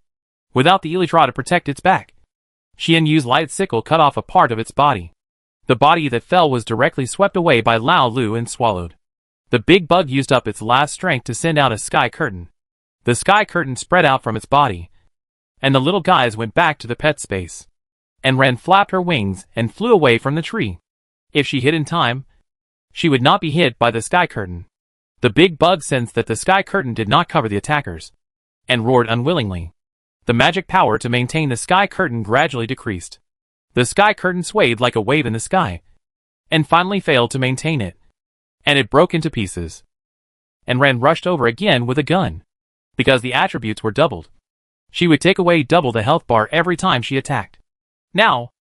Without the elytra to protect its back, Xianyu's light sickle cut off a part of its body. The body that fell was directly swept away by Lao Lu and swallowed. The big bug used up its last strength to send out a sky curtain. The sky curtain spread out from its body, and the little guys went back to the pet space. And Ran flapped her wings and flew away from the tree. If she hid in time, she would not be hit by the sky curtain. The big bug sensed that the sky curtain did not cover the attackers, and roared unwillingly. The magic power to maintain the sky curtain gradually decreased. The sky curtain swayed like a wave in the sky, and finally failed to maintain it, and it broke into pieces. And Ran rushed over again with a gun. Because the attributes were doubled, she would take away double the health bar every time she attacked. Now,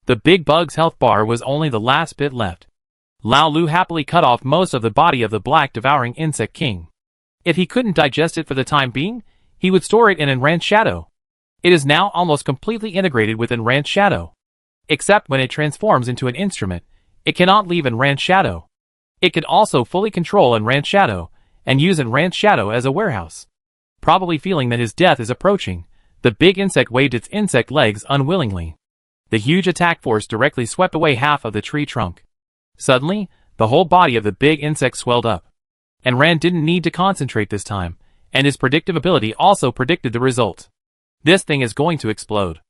the big bug's health bar was only the last bit left. Lao Lu happily cut off most of the body of the black devouring insect king. If he couldn't digest it for the time being, he would store it in Ran's shadow. It is now almost completely integrated with Ran's shadow. Except when it transforms into an instrument, it cannot leave Ran's shadow. It could also fully control Ran's shadow, and use Ran's shadow as a warehouse. Probably feeling that his death is approaching, the big insect waved its insect legs unwillingly. The huge attack force directly swept away half of the tree trunk. Suddenly, the whole body of the big insect swelled up. And Ran didn't need to concentrate this time, and his predictive ability also predicted the result. This thing is going to explode.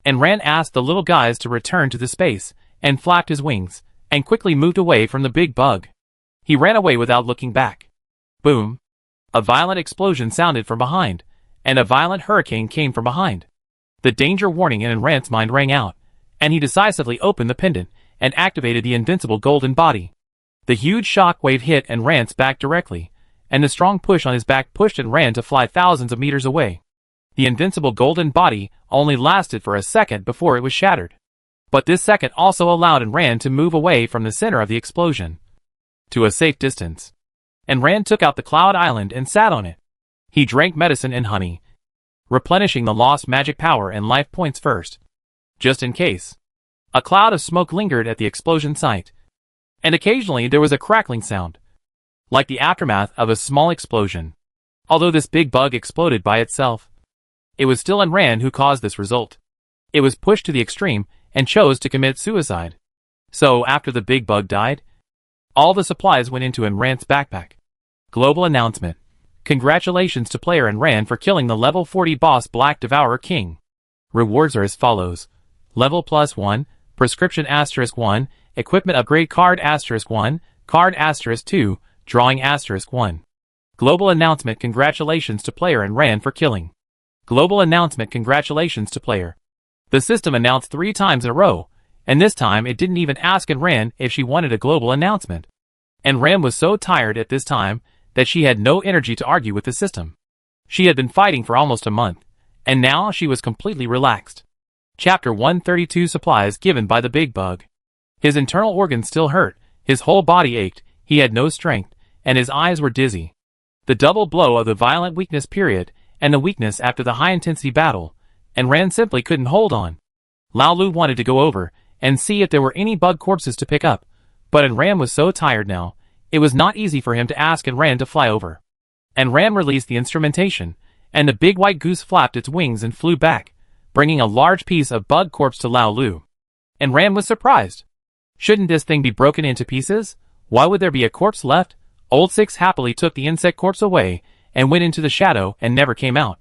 And Ran asked the little guys to return to the space, and flapped his wings, and quickly moved away from the big bug. He ran away without looking back. Boom! A violent explosion sounded from behind, and a violent hurricane came from behind. The danger warning in Ran's mind rang out, and he decisively opened the pendant and activated the invincible golden body. The huge shock wave hit Ran's back directly, and the strong push on his back pushed Ran to fly thousands of meters away. The invincible golden body only lasted for a second before it was shattered. But this second also allowed Ran to move away from the center of the explosion to a safe distance. And Ran took out the Cloud Island and sat on it. He drank medicine and honey, replenishing the lost magic power and life points first, just in case. A cloud of smoke lingered at the explosion site, and occasionally there was a crackling sound, like the aftermath of a small explosion. Although this big bug exploded by itself, it was still Ran who caused this result. It was pushed to the extreme and chose to commit suicide. So after the big bug died, all the supplies went into Ran's backpack. Global announcement. Congratulations to player Ran for killing the level 40 boss Black Devourer King. Rewards are as follows. Level +1, prescription *1, equipment upgrade card *1, card *2, drawing *1. Global announcement. Congratulations to player Ran for killing Global announcement congratulations to player. The system announced 3 times in a row, and this time it didn't even ask Ran if she wanted a global announcement. And Ran was so tired at this time that she had no energy to argue with the system. She had been fighting for almost a month, and now she was completely relaxed. Chapter 132 Supplies given by the Big Bug. His internal organs still hurt, his whole body ached, he had no strength, and his eyes were dizzy. The double blow of the violent weakness period, and the weakness after the high-intensity battle, and Ran simply couldn't hold on. Lao Lu wanted to go over and see if there were any bug corpses to pick up, but Ran was so tired now, it was not easy for him to ask Ran to fly over. Ran released the instrumentation, and the big white goose flapped its wings and flew back, bringing a large piece of bug corpse to Lao Lu. Ran was surprised. Shouldn't this thing be broken into pieces? Why would there be a corpse left? Old Six happily took the insect corpse away and went into the shadow and never came out.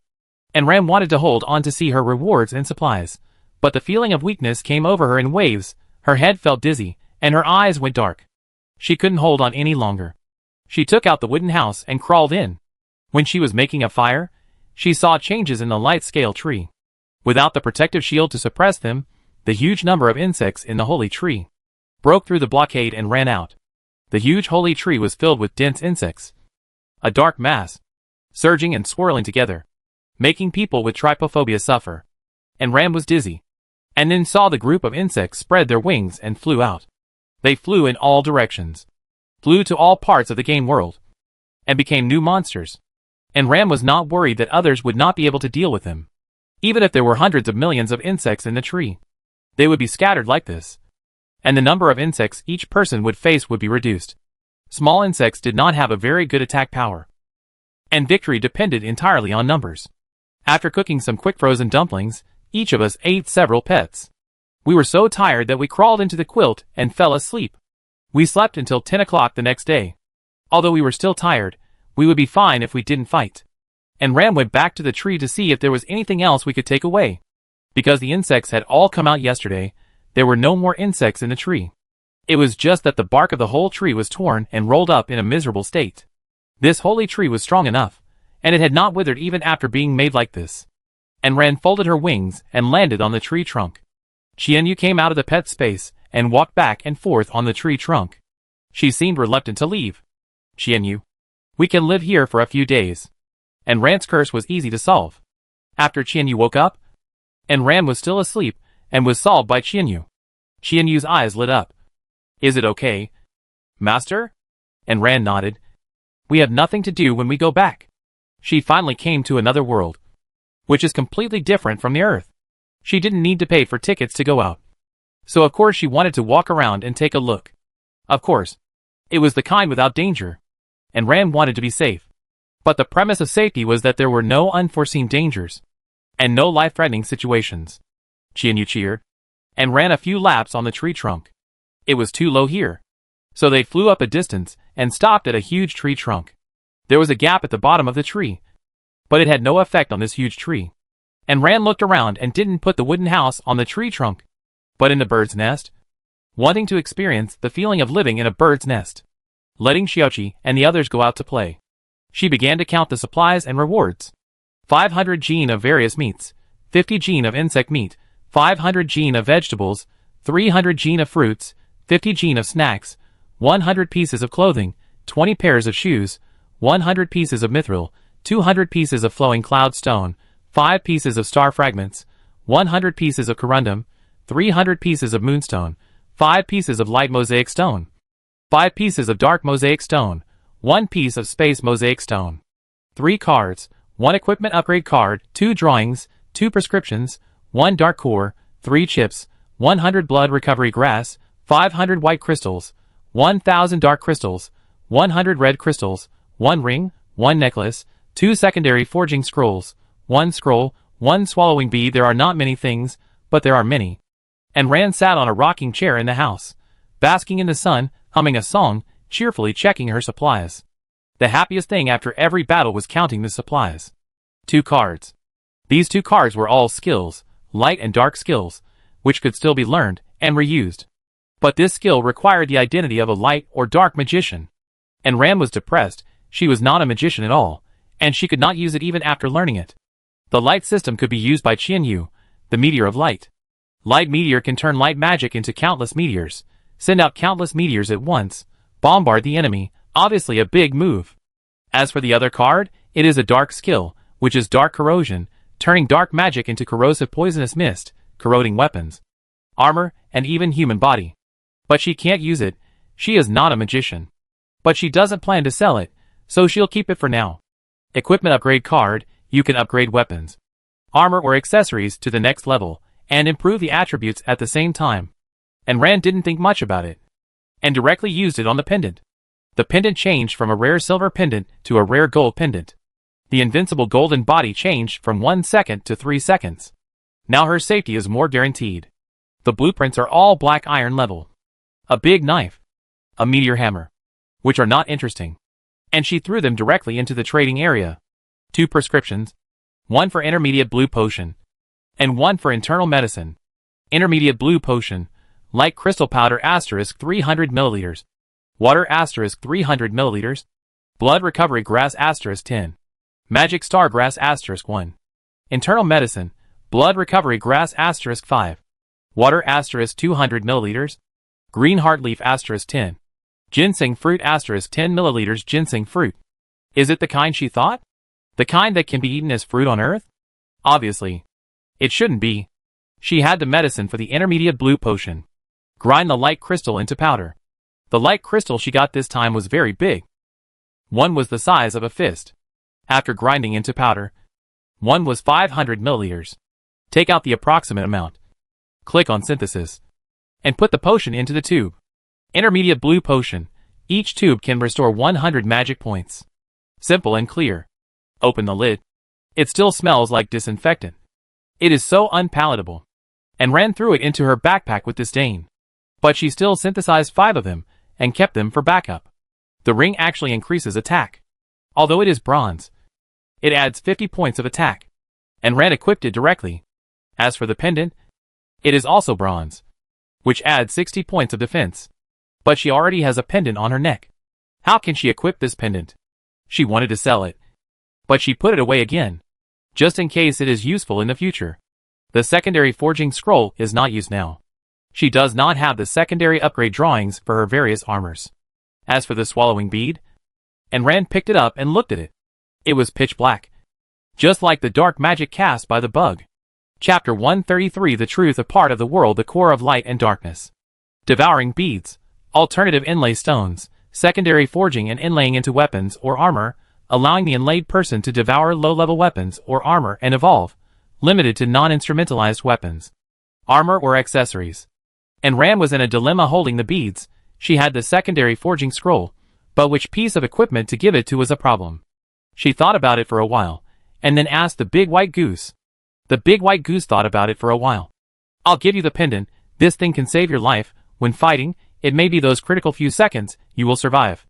Ran wanted to hold on to see her rewards and supplies, but the feeling of weakness came over her in waves, her head felt dizzy, and her eyes went dark. She couldn't hold on any longer. She took out the wooden house and crawled in. When she was making a fire, she saw changes in the light-scale tree. Without the protective shield to suppress them, the huge number of insects in the holy tree broke through the blockade and ran out. The huge holy tree was filled with dense insects. A dark mass, surging and swirling together, making people with trypophobia suffer. Ran was dizzy, and then saw the group of insects spread their wings and flew out. They flew in all directions, flew to all parts of the game world, and became new monsters. Ran was not worried that others would not be able to deal with them. Even if there were hundreds of millions of insects in the tree, they would be scattered like this, and the number of insects each person would face would be reduced. Small insects did not have a very good attack power, and victory depended entirely on numbers. After cooking some quick frozen dumplings, each of us ate several pets. We were so tired that we crawled into the quilt and fell asleep. We slept until 10 o'clock the next day. Although we were still tired, we would be fine if we didn't fight. Ran went back to the tree to see if there was anything else we could take away. Because the insects had all come out yesterday, there were no more insects in the tree. It was just that the bark of the whole tree was torn and rolled up in a miserable state. This holy tree was strong enough, and it had not withered even after being made like this. Ran folded her wings and landed on the tree trunk. Qianyu came out of the pet space and walked back and forth on the tree trunk. She seemed reluctant to leave. Qianyu, we can live here for a few days. Ran's curse was easy to solve. After Qianyu woke up, Ran was still asleep and was solved by Qianyu. Qianyu's eyes lit up. Is it okay, Master? Ran nodded. We have nothing to do when we go back. She finally came to another world, which is completely different from the Earth. She didn't need to pay for tickets to go out. So of course she wanted to walk around and take a look. Of course, it was the kind without danger. Ran wanted to be safe. But the premise of safety was that there were no unforeseen dangers, and no life-threatening situations. Qianyu cheered, and ran a few laps on the tree trunk. It was too low here. So they flew up a distance, and stopped at a huge tree trunk. There was a gap at the bottom of the tree, but it had no effect on this huge tree. Ran looked around and didn't put the wooden house on the tree trunk, but in the bird's nest, wanting to experience the feeling of living in a bird's nest. Letting Xiaoqi and the others go out to play, she began to count the supplies and rewards. 500 gene of various meats, 50 gene of insect meat, 500 gene of vegetables, 300 gene of fruits, 50 gene of snacks, 100 pieces of clothing, 20 pairs of shoes, 100 pieces of mithril, 200 pieces of flowing cloud stone, 5 pieces of star fragments, 100 pieces of corundum, 300 pieces of moonstone, 5 pieces of light mosaic stone, 5 pieces of dark mosaic stone, 1 piece of space mosaic stone, 3 cards, 1 equipment upgrade card, 2 drawings, 2 prescriptions, 1 dark core, 3 chips, 100 blood recovery grass, 500 white crystals, 1000 dark crystals, 100 red crystals, 1 ring, 1 necklace, 2 secondary forging scrolls, 1 scroll, 1 swallowing bead. There are not many things, but there are many. Ran sat on a rocking chair in the house, basking in the sun, humming a song, cheerfully checking her supplies. The happiest thing after every battle was counting the supplies. 2 cards. These 2 cards were all skills, light and dark skills, which could still be learned and reused. But this skill required the identity of a light or dark magician. Ran was depressed. She was not a magician at all, and she could not use it even after learning it. The light system could be used by Qianyu, the meteor of light. Light meteor can turn light magic into countless meteors, send out countless meteors at once, bombard the enemy, obviously a big move. As for the other card, it is a dark skill, which is dark corrosion, turning dark magic into corrosive poisonous mist, corroding weapons, armor, and even human body. But she can't use it, she is not a magician. But she doesn't plan to sell it, so she'll keep it for now. Equipment upgrade card, you can upgrade weapons, armor or accessories to the next level, and improve the attributes at the same time. And Rand didn't think much about it, and directly used it on the pendant. The pendant changed from a rare silver pendant to a rare gold pendant. The invincible golden body changed from 1 second to 3 seconds. Now her safety is more guaranteed. The blueprints are all black iron level. A big knife, a meteor hammer, which are not interesting. And she threw them directly into the trading area. 2 prescriptions, 1 for intermediate blue potion, and 1 for internal medicine. Intermediate blue potion, light crystal powder asterisk 300 milliliters, water asterisk 300 milliliters, blood recovery grass asterisk 10, magic star grass asterisk 1. Internal medicine, blood recovery grass asterisk 5, water asterisk 200 milliliters, green heartleaf asterisk 10, ginseng fruit asterisk 10 milliliters ginseng fruit. Is it the kind she thought? The kind that can be eaten as fruit on Earth? Obviously. It shouldn't be. She had the medicine for the intermediate blue potion. Grind the light crystal into powder. The light crystal she got this time was very big. One was the size of a fist. After grinding into powder, one was 500 milliliters. Take out the approximate amount. Click on synthesis. And put the potion into the tube. Intermediate blue potion. Each tube can restore 100 magic points. Simple and clear. Open the lid. It still smells like disinfectant. It is so unpalatable. And Rand threw it into her backpack with disdain. But she still synthesized 5 of them, and kept them for backup. The ring actually increases attack. Although it is bronze, it adds 50 points of attack. And Rand equipped it directly. As for the pendant, it is also bronze, which adds 60 points of defense. But she already has a pendant on her neck. How can she equip this pendant? She wanted to sell it, but she put it away again, just in case it is useful in the future. The secondary forging scroll is not used now. She does not have the secondary upgrade drawings for her various armors. As for the swallowing bead, and Rand picked it up and looked at it. It was pitch black, just like the dark magic cast by the bug. Chapter 133, The Truth, a part of the world, the core of light and darkness. Devouring beads, alternative inlay stones, secondary forging and inlaying into weapons or armor, allowing the inlaid person to devour low-level weapons or armor and evolve, limited to non-instrumentalized weapons, armor or accessories. And Rand was in a dilemma holding the beads. She had the secondary forging scroll, but which piece of equipment to give it to was a problem. She thought about it for a while, and then asked the big white goose. The big white goose thought about it for a while. I'll give you the pendant, this thing can save your life. When fighting, it may be those critical few seconds, you will survive.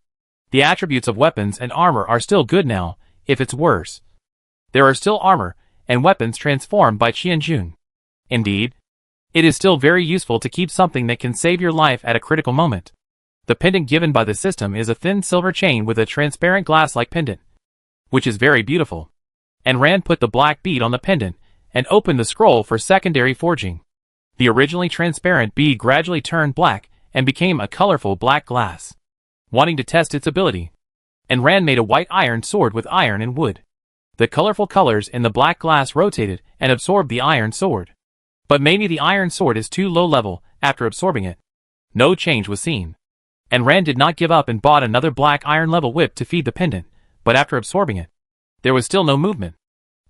The attributes of weapons and armor are still good now, if it's worse. There are still armor and weapons transformed by Qianjun. Indeed, it is still very useful to keep something that can save your life at a critical moment. The pendant given by the system is a thin silver chain with a transparent glass-like pendant, which is very beautiful. And Rand put the black bead on the pendant and opened the scroll for secondary forging. The originally transparent bead gradually turned black and became a colorful black glass. Wanting to test its ability, and Rand made a white iron sword with iron and wood. The colorful colors in the black glass rotated and absorbed the iron sword. But maybe the iron sword is too low level. After absorbing it, no change was seen. And Rand did not give up and bought another black iron level whip to feed the pendant, but after absorbing it, there was still no movement.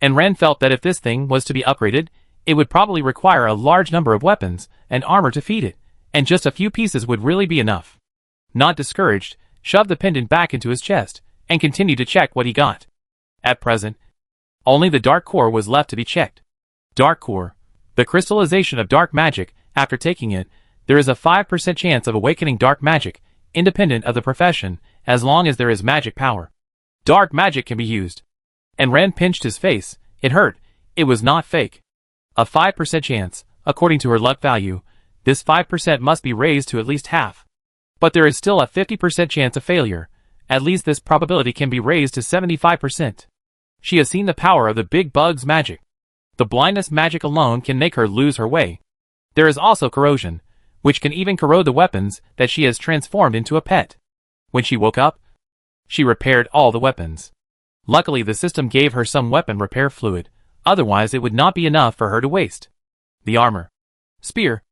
And Rand felt that if this thing was to be upgraded, it would probably require a large number of weapons and armor to feed it, and just a few pieces would really be enough. Not discouraged, shoved the pendant back into his chest, and continued to check what he got. At present, only the dark core was left to be checked. Dark core, the crystallization of dark magic. After taking it, there is a 5% chance of awakening dark magic, independent of the profession, as long as there is magic power. Dark magic can be used. And Rand pinched his face. It hurt. It was not fake. A 5% chance, according to her luck value. This 5% must be raised to at least half. But there is still a 50% chance of failure. At least this probability can be raised to 75%. She has seen the power of the big bug's magic. The blindness magic alone can make her lose her way. There is also corrosion, which can even corrode the weapons that she has transformed into a pet. When she woke up, she repaired all the weapons. Luckily the system gave her some weapon repair fluid, otherwise it would not be enough for her to waste. The armor, spear,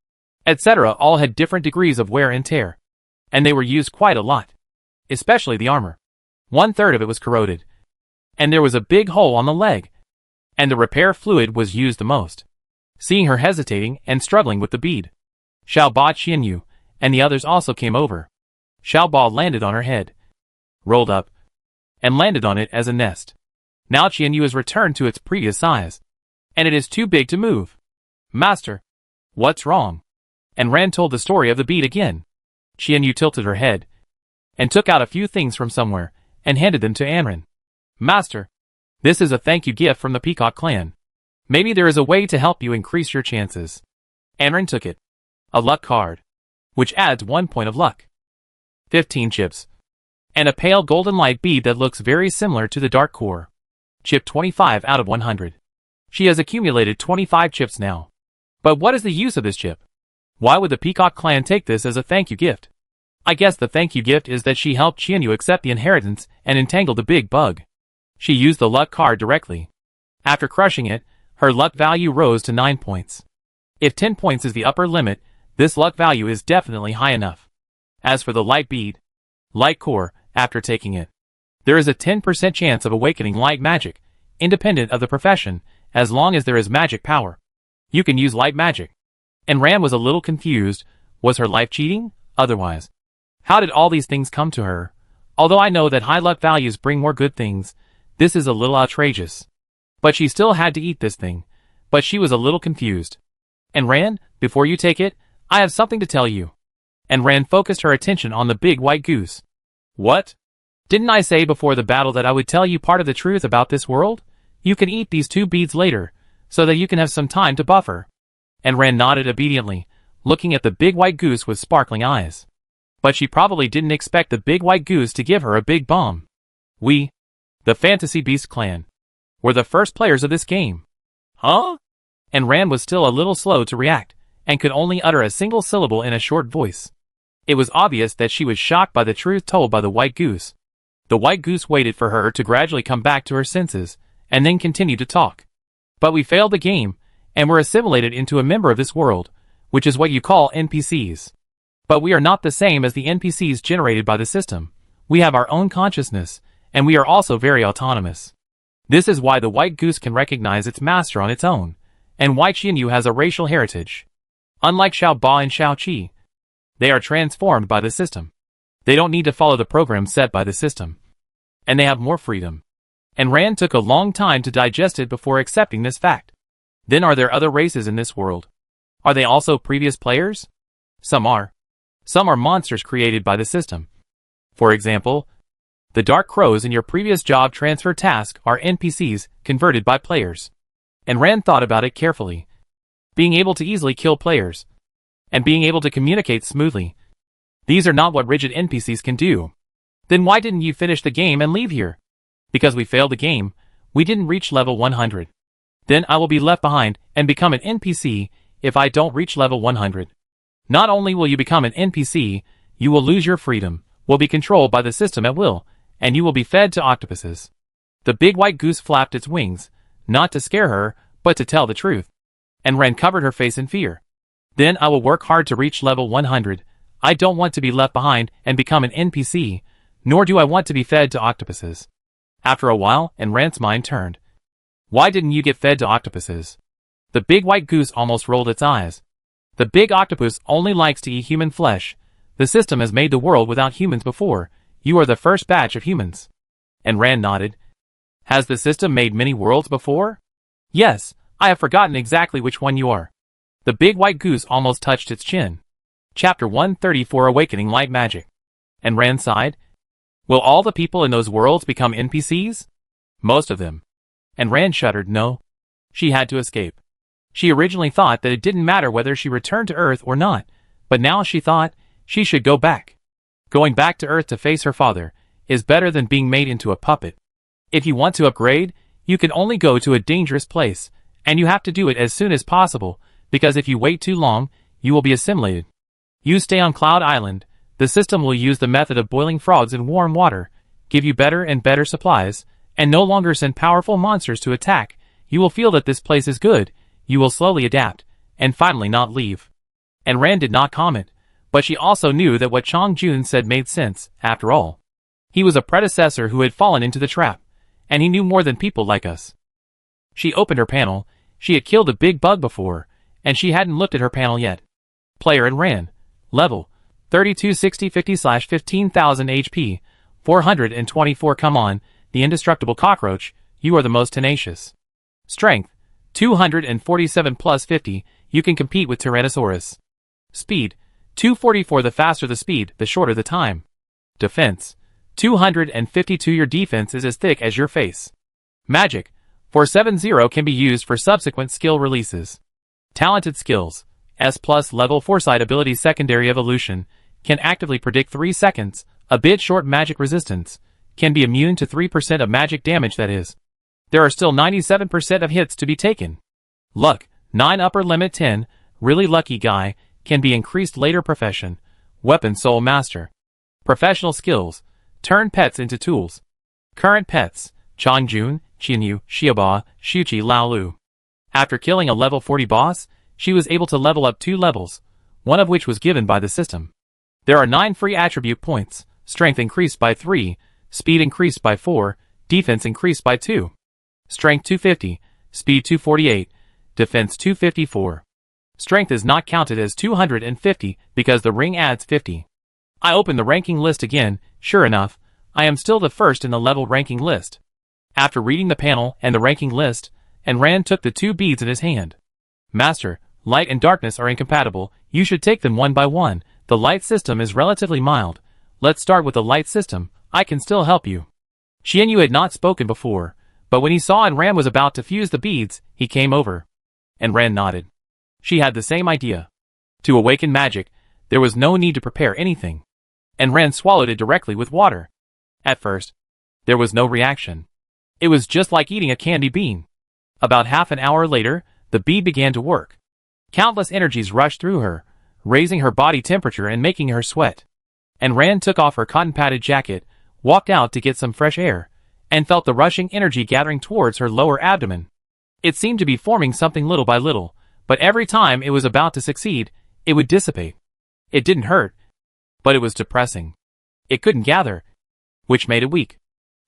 etc. all had different degrees of wear and tear, and they were used quite a lot. Especially the armor. 1/3 of it was corroded, and there was a big hole on the leg, and the repair fluid was used the most. Seeing her hesitating and struggling with the bead, Shia Ba, Qianyu, and the others also came over. Shia Ba landed on her head, rolled up, and landed on it as a nest. Now Qianyu is returned to its previous size, and it is too big to move. Master, what's wrong? And Ran told the story of the bead again. Qianyu tilted her head, and took out a few things from somewhere, and handed them to Anran. Master, this is a thank you gift from the Peacock clan. Maybe there is a way to help you increase your chances. Anran took it. A luck card, which adds 1 point of luck. 15 chips. And a pale golden light bead that looks very similar to the dark core. Chip 25 out of 100. She has accumulated 25 chips now. But what is the use of this chip? Why would the Peacock clan take this as a thank you gift? I guess the thank you gift is that she helped Qianyu accept the inheritance and entangle the big bug. She used the luck card directly. After crushing it, her luck value rose to 9 points. If 10 points is the upper limit, this luck value is definitely high enough. As for the light bead, light core, after taking it, there is a 10% chance of awakening light magic, independent of the profession, as long as there is magic power. You can use light magic. And Ran was a little confused. Was her life cheating? Otherwise, how did all these things come to her? Although I know that high luck values bring more good things, this is a little outrageous. But she still had to eat this thing. But she was a little confused. And Ran, before you take it, I have something to tell you. And Ran focused her attention on the big white goose. What? Didn't I say before the battle that I would tell you part of the truth about this world? You can eat these 2 beads later, so that you can have some time to buffer. And Ran nodded obediently, looking at the big white goose with sparkling eyes. But she probably didn't expect the big white goose to give her a big bomb. We, the Fantasy Beast clan, were the first players of this game. Huh? And Ran was still a little slow to react, and could only utter a single syllable in a short voice. It was obvious that she was shocked by the truth told by the white goose. The white goose waited for her to gradually come back to her senses, and then continued to talk. But we failed the game, and were assimilated into a member of this world, which is what you call NPCs. But we are not the same as the NPCs generated by the system. We have our own consciousness, and we are also very autonomous. This is why the white goose can recognize its master on its own, and why Qianyu has a racial heritage. Unlike Shia Ba and Shao Qi, they are transformed by the system. They don't need to follow the program set by the system. And they have more freedom. And Ran took a long time to digest it before accepting this fact. Then are there other races in this world? Are they also previous players? Some are. Some are monsters created by the system. For example, the Dark Crows in your previous job transfer task are NPCs converted by players. And Ran thought about it carefully. Being able to easily kill players. And being able to communicate smoothly. These are not what rigid NPCs can do. Then why didn't you finish the game and leave here? Because we failed the game. We didn't reach level 100. Then I will be left behind and become an NPC if I don't reach level 100. Not only will you become an NPC, you will lose your freedom, will be controlled by the system at will, and you will be fed to octopuses. The big white goose flapped its wings, not to scare her, but to tell the truth. And Ran covered her face in fear. Then I will work hard to reach level 100. I don't want to be left behind and become an NPC, nor do I want to be fed to octopuses. After a while, and Ran's mind turned. Why didn't you get fed to octopuses? The big white goose almost rolled its eyes. The big octopus only likes to eat human flesh. The system has made the world without humans before. You are the first batch of humans. And Ran nodded. Has the system made many worlds before? Yes, I have forgotten exactly which one you are. The big white goose almost touched its chin. Chapter 134 Awakening Light Magic. And Ran sighed. Will all the people in those worlds become NPCs? Most of them. And Ran shuddered. No. She had to escape. She originally thought that it didn't matter whether she returned to Earth or not, but now she thought she should go back. Going back to Earth to face her father is better than being made into a puppet. If you want to upgrade, you can only go to a dangerous place, And you have to do it as soon as possible, because if you wait too long, you will be assimilated. You stay on Cloud Island. The system will use the method of boiling frogs in warm water, give you better and better supplies, and no longer send powerful monsters to attack. You will feel that this place is good, you will slowly adapt, and finally not leave. And Ran did not comment, but she also knew that what Chong Jun said made sense, after all. He was a predecessor who had fallen into the trap, and he knew more than people like us. She opened her panel. She had killed a big bug before, and she hadn't looked at her panel yet. Player and Ran. Level 326050/15,000 HP, 424. Come on, the indestructible cockroach, you are the most tenacious. Strength 247 plus 50, you can compete with Tyrannosaurus. Speed 244. The faster the speed, the shorter the time. Defense 252. Your defense is as thick as your face. Magic 470 can be used for subsequent skill releases. Talented skills S+ level foresight ability. Secondary evolution can actively predict 3 seconds, a bit short. Magic resistance can be immune to 3% of magic damage. That is, there are still 97% of hits to be taken. Luck 9. Upper limit 10, really lucky guy, can be increased later. Profession Weapon Soul Master. Professional skills turn pets into tools. Current pets Chong Jun, Qianyu, Shia Ba, Shuqi, Lao Lu. After killing a level 40 boss, she was able to level up 2 levels, one of which was given by the system. There are 9 free attribute points. Strength increased by 3, speed increased by 4, defense increased by 2. Strength 250, speed 248, defense 254. Strength is not counted as 250 because the ring adds 50. I opened the ranking list again. Sure enough, I am still the first in the level ranking list. After reading the panel and the ranking list, and Ran took the 2 beads in his hand. Master, light and darkness are incompatible. You should take them one by one. The light system is relatively mild. Let's start with the light system. I can still help you. Qianyu had not spoken before, but when he saw and Ran was about to fuse the beads, he came over. And Ran nodded. She had the same idea. To awaken magic, there was no need to prepare anything. And Ran swallowed it directly with water. At first, there was no reaction. It was just like eating a candy bean. About half an hour later, the bead began to work. Countless energies rushed through her, raising her body temperature and making her sweat. And Ran took off her cotton-padded jacket, walked out to get some fresh air, and felt the rushing energy gathering towards her lower abdomen. It seemed to be forming something little by little, but every time it was about to succeed, it would dissipate. It didn't hurt, but it was depressing. It couldn't gather, which made it weak.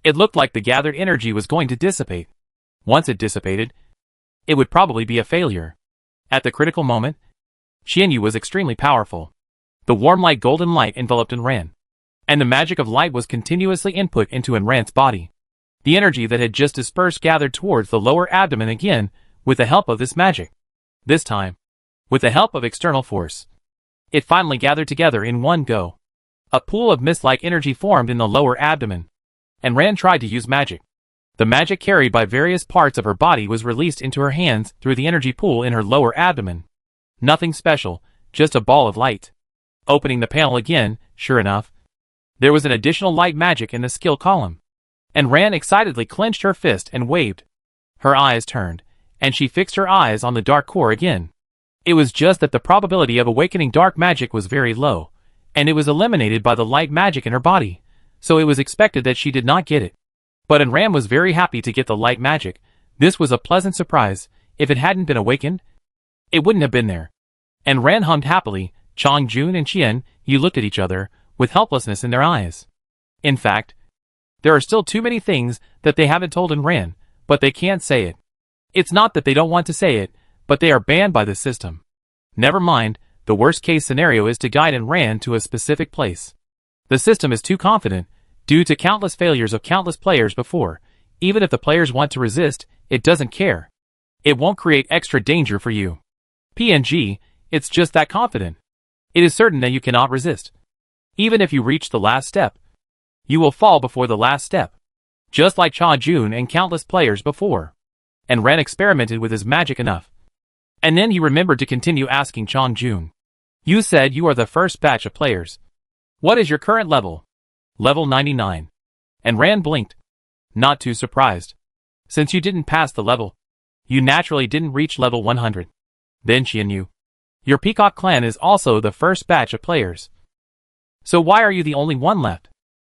It looked like the gathered energy was going to dissipate. Once it dissipated, it would probably be a failure. At the critical moment, Qianyu was extremely powerful. The warm light golden light enveloped Ran, and the magic of light was continuously input into Ran's body. The energy that had just dispersed gathered towards the lower abdomen again with the help of this magic. This time, with the help of external force, it finally gathered together in one go. A pool of mist-like energy formed in the lower abdomen, and Ran tried to use magic. The magic carried by various parts of her body was released into her hands through the energy pool in her lower abdomen. Nothing special, just a ball of light. Opening the panel again, sure enough, there was an additional light magic in the skill column. And Ran excitedly clenched her fist and waved. Her eyes turned, and she fixed her eyes on the dark core again. It was just that the probability of awakening dark magic was very low, and it was eliminated by the light magic in her body, so it was expected that she did not get it. But Ran was very happy to get the light magic. This was a pleasant surprise. If it hadn't been awakened, it wouldn't have been there. And Ran hummed happily. Chong Jun and Qian, you looked at each other, with helplessness in their eyes. In fact, there are still too many things that they haven't told Ran, but they can't say it. It's not that they don't want to say it, but they are banned by the system. Never mind, the worst case scenario is to guide Ran to a specific place. The system is too confident, due to countless failures of countless players before. Even if the players want to resist, it doesn't care. It won't create extra danger for you. PNG, it's just that confident. It is certain that you cannot resist. Even if you reach the last step, you will fall before the last step. Just like Cha Jun and countless players before. And Ran experimented with his magic enough. And then he remembered to continue asking Chong Jun. You said you are the first batch of players. What is your current level? Level 99. And Ran blinked. Not too surprised. Since you didn't pass the level You naturally didn't reach level 100. Then Qianyu. Your Peacock clan is also the first batch of players. So why are you the only one left?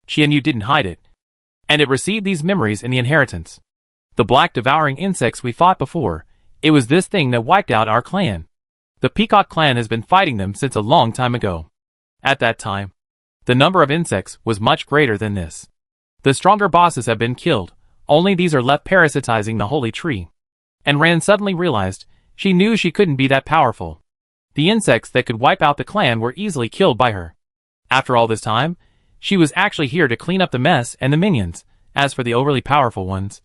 Qianyu didn't hide it. And it received these memories in the inheritance. The black devouring insects we fought before, it was this thing that wiped out our clan. The Peacock clan has been fighting them since a long time ago. At that time, the number of insects was much greater than this. The stronger bosses have been killed, only these are left parasitizing the holy tree. And Ran suddenly realized, she knew she couldn't be that powerful. The insects that could wipe out the clan were easily killed by her. After all this time, she was actually here to clean up the mess and the minions. As for the overly powerful ones,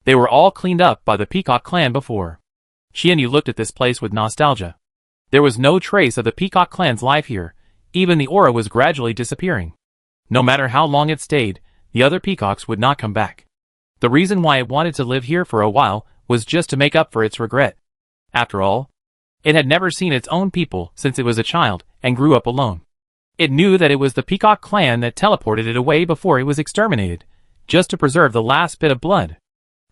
they were all cleaned up by the Peacock clan before. Qianyu looked at this place with nostalgia. There was no trace of the Peacock clan's life here, even the aura was gradually disappearing. No matter how long it stayed, the other peacocks would not come back. The reason why it wanted to live here for a while was just to make up for its regret. After all, it had never seen its own people since it was a child and grew up alone. It knew that it was the Peacock clan that teleported it away before it was exterminated, just to preserve the last bit of blood.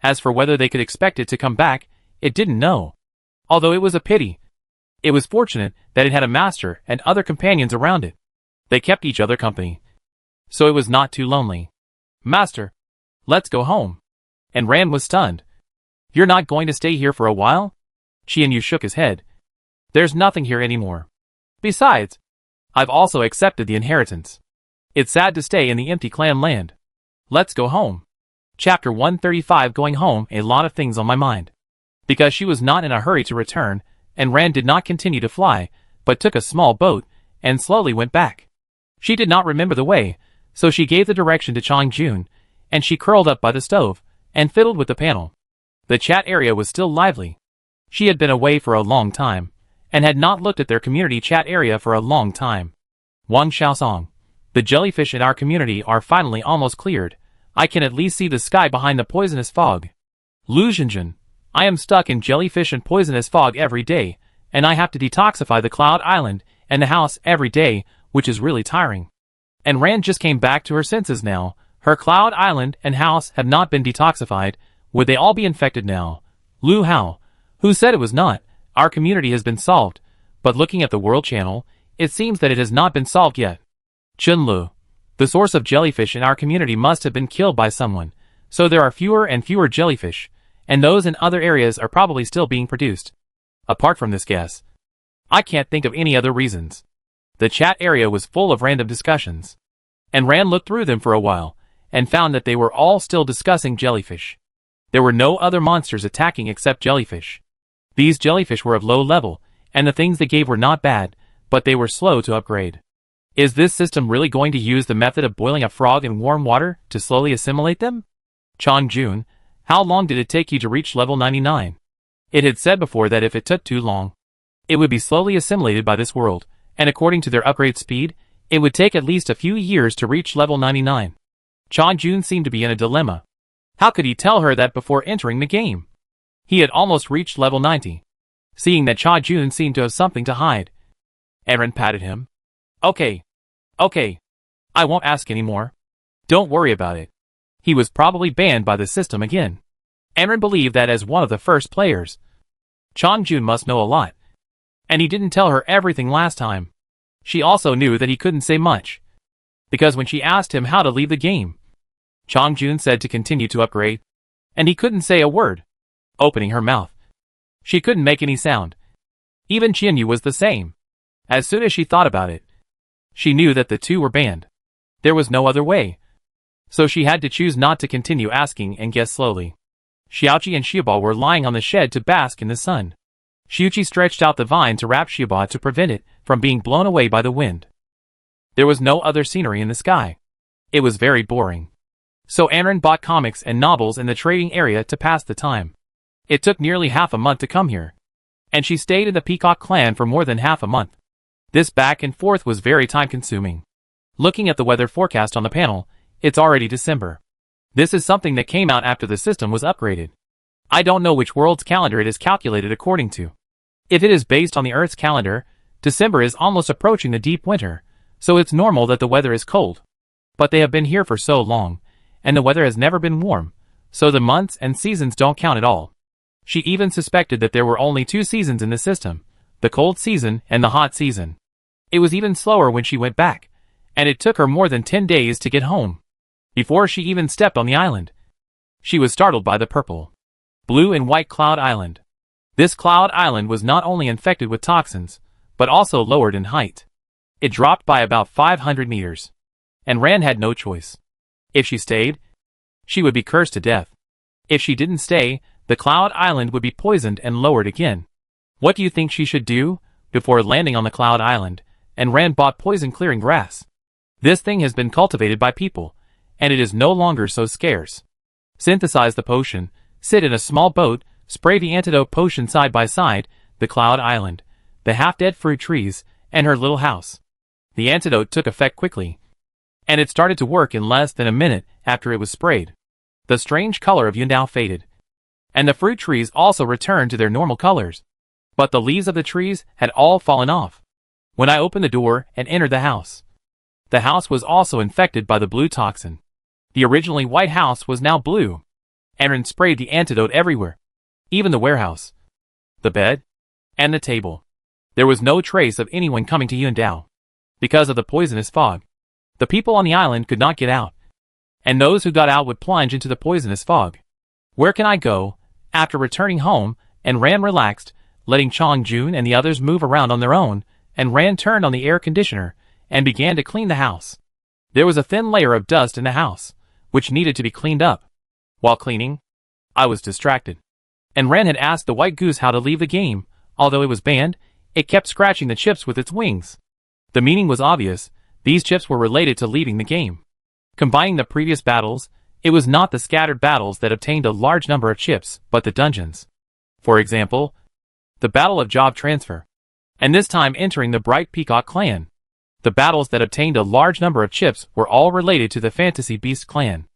As for whether they could expect it to come back, it didn't know. Although it was a pity. It was fortunate that it had a master and other companions around it. They kept each other company. So it was not too lonely. Master, let's go home. And Ran was stunned. You're not going to stay here for a while? Qianyu shook his head. There's nothing here anymore. Besides, I've also accepted the inheritance. It's sad to stay in the empty clan land. Let's go home. Chapter 135 Going home, a lot of things on my mind. Because she was not in a hurry to return, and Ran did not continue to fly, but took a small boat, and slowly went back. She did not remember the way, so she gave the direction to Chongjun, and she curled up by the stove, and fiddled with the panel. The chat area was still lively. She had been away for a long time, and had not looked at their community chat area for a long time. Wang Xiaosong. The jellyfish in our community are finally almost cleared. I can at least see the sky behind the poisonous fog. Lu Zhenjun. I am stuck in jellyfish and poisonous fog every day, and I have to detoxify the Cloud Island and the house every day, which is really tiring. And Ran just came back to her senses now. Her Cloud Island and house have not been detoxified. Would they all be infected now? Lu Hao. Who said it was not? Our community has been solved, but looking at the world channel, it seems that it has not been solved yet. Chunlu. The source of jellyfish in our community must have been killed by someone, so there are fewer and fewer jellyfish, and those in other areas are probably still being produced. Apart from this guess, I can't think of any other reasons. The chat area was full of random discussions, and Ran looked through them for a while, and found that they were all still discussing jellyfish. There were no other monsters attacking except jellyfish. These jellyfish were of low level, and the things they gave were not bad, but they were slow to upgrade. Is this system really going to use the method of boiling a frog in warm water to slowly assimilate them? Chongjun, how long did it take you to reach level 99? It had said before that if it took too long, it would be slowly assimilated by this world, and according to their upgrade speed, it would take at least a few years to reach level 99. Chongjun seemed to be in a dilemma. How could he tell her that before entering the game? He had almost reached level 90. Seeing that Chongjun seemed to have something to hide, Eren patted him. Okay. I won't ask anymore. Don't worry about it. He was probably banned by the system again. Eren believed that as one of the first players, Chongjun must know a lot. And he didn't tell her everything last time. She also knew that he couldn't say much. Because when she asked him how to leave the game, Chongjun said to continue to upgrade. And he couldn't say a word. Opening her mouth, she couldn't make any sound. Even Qianyu was the same. As soon as she thought about it, she knew that the two were banned. There was no other way. So she had to choose not to continue asking and guess slowly. Xiaoqi and Shia Ba were lying on the shed to bask in the sun. Xiaoqi stretched out the vine to wrap Shia Ba to prevent it from being blown away by the wind. There was no other scenery in the sky. It was very boring. So Eren bought comics and novels in the trading area to pass the time. It took nearly half a month to come here. And she stayed in the Peacock clan for more than half a month. This back and forth was very time-consuming. Looking at the weather forecast on the panel, it's already December. This is something that came out after the system was upgraded. I don't know which world's calendar it is calculated according to. If it is based on the Earth's calendar, December is almost approaching the deep winter, so it's normal that the weather is cold. But they have been here for so long, and the weather has never been warm, so the months and seasons don't count at all. She even suspected that there were only 2 seasons in the system, the cold season and the hot season. It was even slower when she went back, and it took her more than 10 days to get home. Before she even stepped on the island, she was startled by the purple, blue and white cloud island. This cloud island was not only infected with toxins, but also lowered in height. It dropped by about 500 meters. And Rand had no choice. If she stayed, she would be cursed to death. If she didn't stay, the cloud island would be poisoned and lowered again. What do you think she should do? Before landing on the cloud island, and Rand bought poison-clearing grass. This thing has been cultivated by people, and it is no longer so scarce. Synthesize the potion, sit in a small boat, spray the antidote potion side by side, the cloud island, the half-dead fruit trees, and her little house. The antidote took effect quickly, and it started to work in less than a minute after it was sprayed. The strange color of Yundao faded, and the fruit trees also returned to their normal colors. But the leaves of the trees had all fallen off. When I opened the door and entered the house was also infected by the blue toxin. The originally white house was now blue. Aaron sprayed the antidote everywhere, even the warehouse, the bed, and the table. There was no trace of anyone coming to Yundao. Because of the poisonous fog, the people on the island could not get out, and those who got out would plunge into the poisonous fog. Where can I go? After returning home, and Rand relaxed, letting Chong Jun and the others move around on their own, and Rand turned on the air conditioner and began to clean the house. There was a thin layer of dust in the house, which needed to be cleaned up. While cleaning, I was distracted, and Rand had asked the white goose how to leave the game. Although it was banned, it kept scratching the chips with its wings. The meaning was obvious. These chips were related to leaving the game. Combining the previous battles, it was not the scattered battles that obtained a large number of chips, but the dungeons. For example, the Battle of Job Transfer, and this time entering the Bright Peacock clan. The battles that obtained a large number of chips were all related to the Fantasy Beast clan.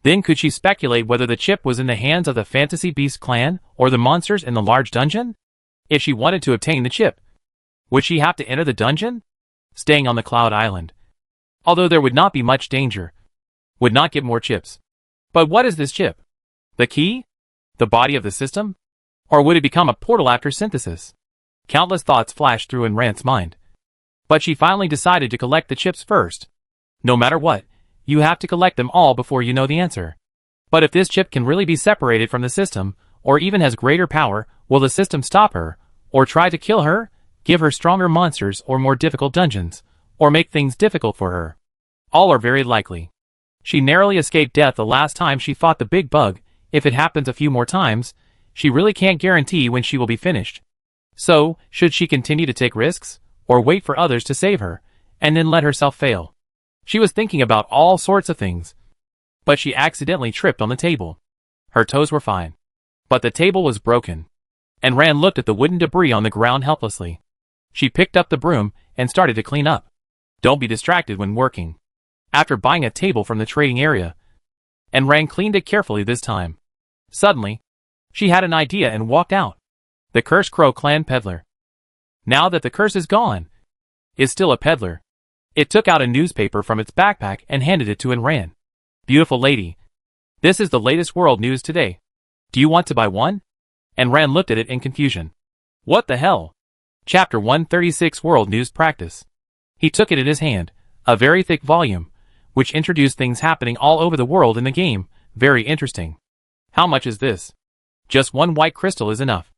Then could she speculate whether the chip was in the hands of the Fantasy Beast clan or the monsters in the large dungeon? If she wanted to obtain the chip, would she have to enter the dungeon? Staying on the Cloud Island, although there would not be much danger, would not get more chips. But what is this chip? The key? The body of the system? Or would it become a portal after synthesis? Countless thoughts flashed through in Rand's mind. But she finally decided to collect the chips first. No matter what, you have to collect them all before you know the answer. But if this chip can really be separated from the system, or even has greater power, will the system stop her, or try to kill her, give her stronger monsters or more difficult dungeons, or make things difficult for her? All are very likely. She narrowly escaped death the last time she fought the big bug. If it happens a few more times, she really can't guarantee when she will be finished. So, should she continue to take risks, or wait for others to save her, and then let herself fail? She was thinking about all sorts of things. But she accidentally tripped on the table. Her toes were fine, but the table was broken. And Rand looked at the wooden debris on the ground helplessly. She picked up the broom and started to clean up. Don't be distracted when working. After buying a table from the trading area, and Rand cleaned it carefully this time. Suddenly, she had an idea and walked out. The Cursed Crow Clan peddler. Now that the curse is gone, is still a peddler. It took out a newspaper from its backpack and handed it to Rand. Beautiful lady, this is the latest world news today. Do you want to buy one? And Rand looked at it in confusion. What the hell? Chapter 136 World News Practice. He took it in his hand, a very thick volume, which introduced things happening all over the world in the game. Very interesting. How much is this? Just one white crystal is enough.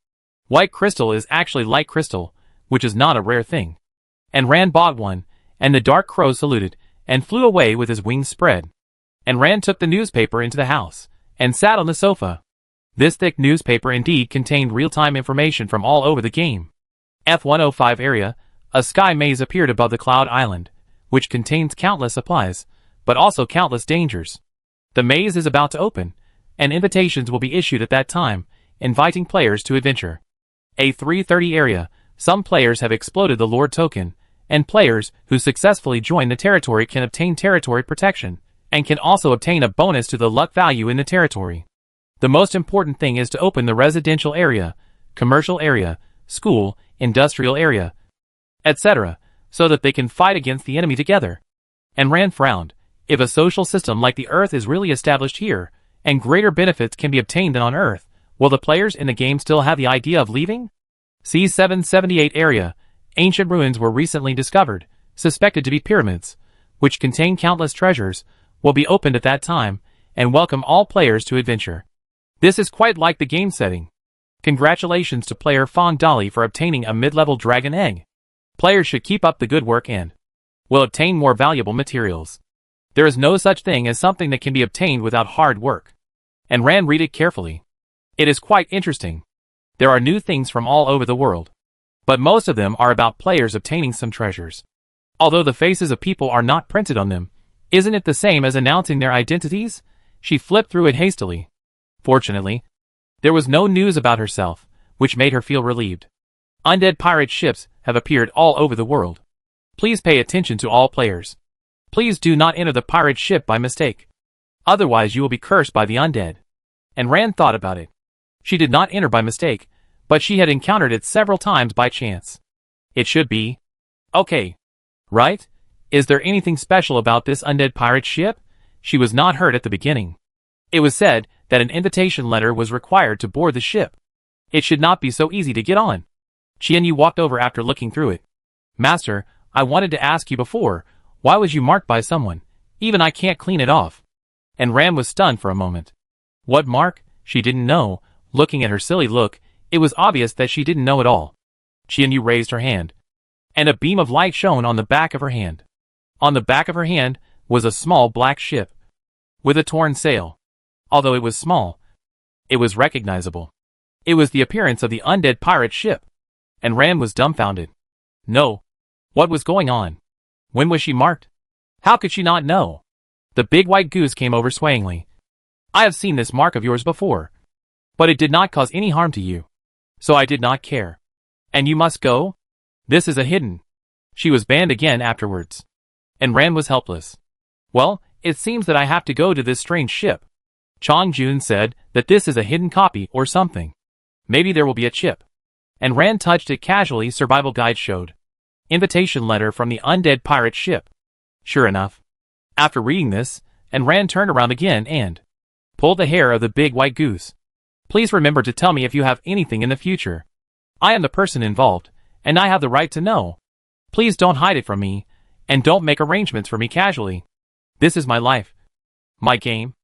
White crystal is actually light crystal, which is not a rare thing. And Rand bought one, and the dark crow saluted, and flew away with his wings spread. And Rand took the newspaper into the house, and sat on the sofa. This thick newspaper indeed contained real-time information from all over the game. F105 area, a sky maze appeared above the Cloud Island, which contains countless supplies, but also countless dangers. The maze is about to open, and invitations will be issued at that time, inviting players to adventure. A330 area, some players have exploded the Lord token, and players who successfully join the territory can obtain territory protection, and can also obtain a bonus to the luck value in the territory. The most important thing is to open the residential area, commercial area, school, industrial area, etc., so that they can fight against the enemy together. And Rand frowned. If a social system like the Earth is really established here, and greater benefits can be obtained than on Earth, Will the players in the game still have the idea of leaving? C778 area. Ancient ruins were recently discovered, suspected to be pyramids, which contain countless treasures, will be opened at that time, and welcome all players to adventure. This is quite like the game setting. Congratulations to player Fong Dali for obtaining a mid-level dragon egg. Players should keep up the good work and will obtain more valuable materials. There is no such thing as something that can be obtained without hard work. And Rand read it carefully. It is quite interesting. There are new things from all over the world. But most of them are about players obtaining some treasures. Although the faces of people are not printed on them, isn't it the same as announcing their identities? She flipped through it hastily. Fortunately, there was no news about herself, which made her feel relieved. Undead pirate ships have appeared all over the world. Please pay attention to all players. Please do not enter the pirate ship by mistake. Otherwise you will be cursed by the undead. And Rand thought about it. She did not enter by mistake, but she had encountered it several times by chance. It should be okay, right? Is there anything special about this undead pirate ship? She was not hurt at the beginning. It was said that an invitation letter was required to board the ship. It should not be so easy to get on. Qianyu walked over after looking through it. Master, I wanted to ask you before, why was you marked by someone? Even I can't clean it off. And Ram was stunned for a moment. What mark? She didn't know. Looking at her silly look, it was obvious that she didn't know at all. Qianyu raised her hand, and a beam of light shone on the back of her hand. On the back of her hand was a small black ship with a torn sail. Although it was small, it was recognizable. It was the appearance of the undead pirate ship. And Rand was dumbfounded. No. What was going on? When was she marked? How could she not know? The big white goose came over swayingly. I have seen this mark of yours before. But it did not cause any harm to you. So I did not care. And you must go? This is a hidden. She was banned again afterwards. And Rand was helpless. Well, it seems that I have to go to this strange ship. Chong Jun said that this is a hidden copy or something. Maybe there will be a chip. And Rand touched it casually. Survival guide showed. Invitation letter from the undead pirate ship. Sure enough. After reading this, and Rand turned around again and pulled the hair of the big white goose. Please remember to tell me if you have anything in the future. I am the person involved, and I have the right to know. Please don't hide it from me, and don't make arrangements for me casually. This is my life. My game.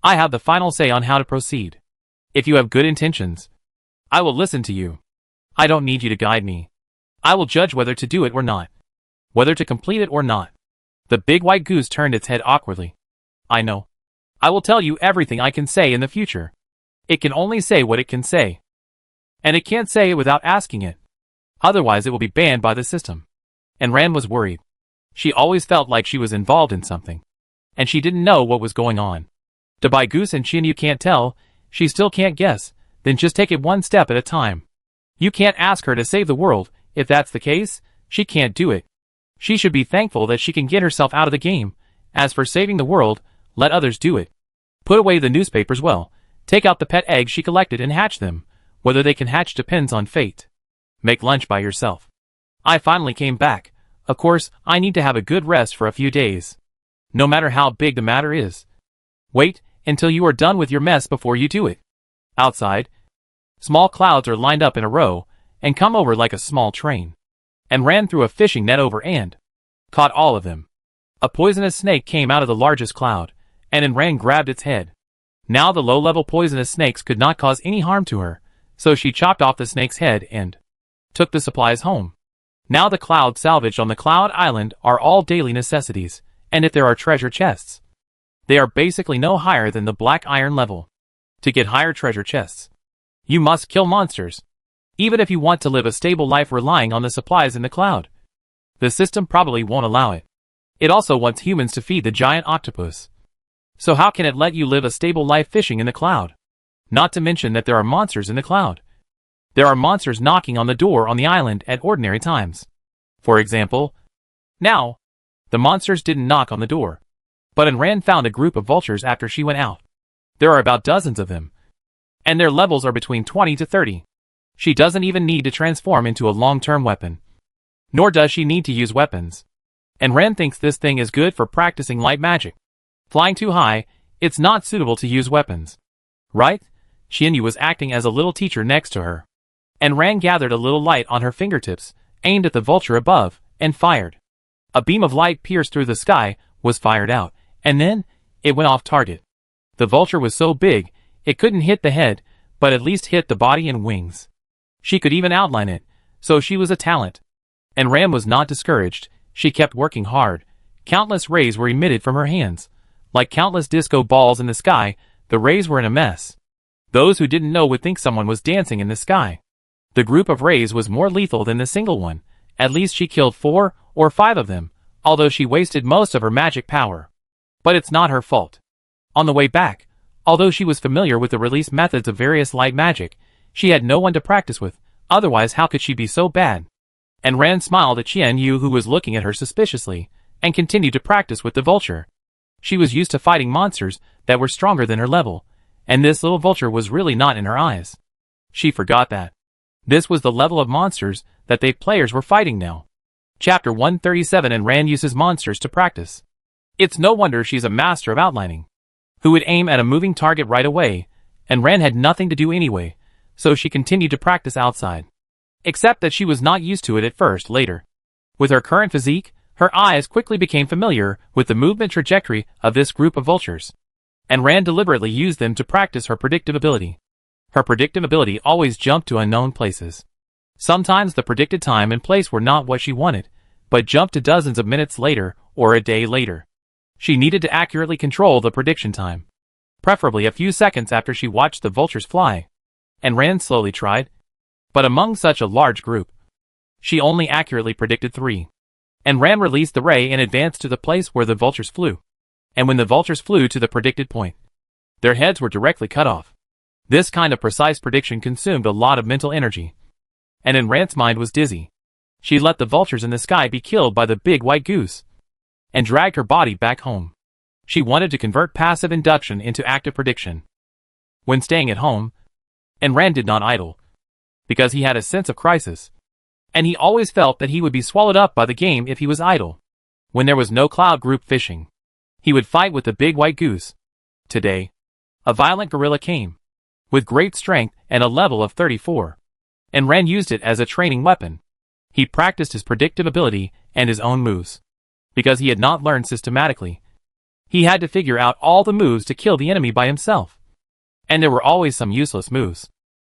I have the final say on how to proceed. If you have good intentions, I will listen to you. I don't need you to guide me. I will judge whether to do it or not. Whether to complete it or not. The big white goose turned its head awkwardly. I know. I will tell you everything I can say in the future. It can only say what it can say. And it can't say it without asking it. Otherwise it will be banned by the system. And Rand was worried. She always felt like she was involved in something. And she didn't know what was going on. To buy goose and Qianyu can't tell, she still can't guess, then just take it one step at a time. You can't ask her to save the world. If that's the case, she can't do it. She should be thankful that she can get herself out of the game. As for saving the world, let others do it. Put away the newspapers well. Take out the pet eggs she collected and hatch them. Whether they can hatch depends on fate. Make lunch by yourself. I finally came back. Of course, I need to have a good rest for a few days. No matter how big the matter is. Wait until you are done with your mess before you do it. Outside, small clouds are lined up in a row and come over like a small train. And ran through a fishing net over and caught all of them. A poisonous snake came out of the largest cloud, and Ran grabbed its head. Now the low-level poisonous snakes could not cause any harm to her, so she chopped off the snake's head and took the supplies home. Now the clouds salvaged on the Cloud Island are all daily necessities, and if there are treasure chests, they are basically no higher than the black iron level. To get higher treasure chests, you must kill monsters. Even if you want to live a stable life relying on the supplies in the cloud, the system probably won't allow it. It also wants humans to feed the giant octopus. So how can it let you live a stable life fishing in the cloud? Not to mention that there are monsters in the cloud. There are monsters knocking on the door on the island at ordinary times. For example, now, the monsters didn't knock on the door. But Ran found a group of vultures after she went out. There are about dozens of them. And their levels are between 20 to 30. She doesn't even need to transform into a long-term weapon. Nor does she need to use weapons. And Ran thinks this thing is good for practicing light magic. Flying too high, it's not suitable to use weapons. Right? Xianyu was acting as a little teacher next to her. And Ran gathered a little light on her fingertips, aimed at the vulture above, and fired. A beam of light pierced through the sky, was fired out, and then, it went off target. The vulture was so big, it couldn't hit the head, but at least hit the body and wings. She could even outline it, so she was a talent. And Ran was not discouraged, she kept working hard. Countless rays were emitted from her hands. Like countless disco balls in the sky, the rays were in a mess. Those who didn't know would think someone was dancing in the sky. The group of rays was more lethal than the single one. At least she killed 4 or 5 of them, although she wasted most of her magic power. But it's not her fault. On the way back, although she was familiar with the release methods of various light magic, she had no one to practice with, otherwise how could she be so bad? And Ran smiled at Xianyu, who was looking at her suspiciously, and continued to practice with the vulture. She was used to fighting monsters that were stronger than her level, and this little vulture was really not in her eyes. She forgot that. This was the level of monsters that they players were fighting now. Chapter 137. And Ran uses monsters to practice. It's no wonder she's a master of outlining, who would aim at a moving target right away, and Ran had nothing to do anyway, so she continued to practice outside. Except that she was not used to it at first. Later, with her current physique, her eyes quickly became familiar with the movement trajectory of this group of vultures, and Ran deliberately used them to practice her predictive ability. Her predictive ability always jumped to unknown places. Sometimes the predicted time and place were not what she wanted, but jumped to dozens of minutes later or a day later. She needed to accurately control the prediction time, preferably a few seconds after she watched the vultures fly. And Ran slowly tried, but among such a large group, she only accurately predicted 3. And Ran released the ray and advanced to the place where the vultures flew. And when the vultures flew to the predicted point, their heads were directly cut off. This kind of precise prediction consumed a lot of mental energy, and in Ran's mind was dizzy. She let the vultures in the sky be killed by the big white goose, and dragged her body back home. She wanted to convert passive induction into active prediction. When staying at home, and Ran did not idle, because he had a sense of crisis, and he always felt that he would be swallowed up by the game if he was idle. When there was no cloud group fishing, he would fight with the big white goose. Today, a violent gorilla came, with great strength and a level of 34. And Ran used it as a training weapon. He practiced his predictive ability and his own moves. Because he had not learned systematically, he had to figure out all the moves to kill the enemy by himself. And there were always some useless moves.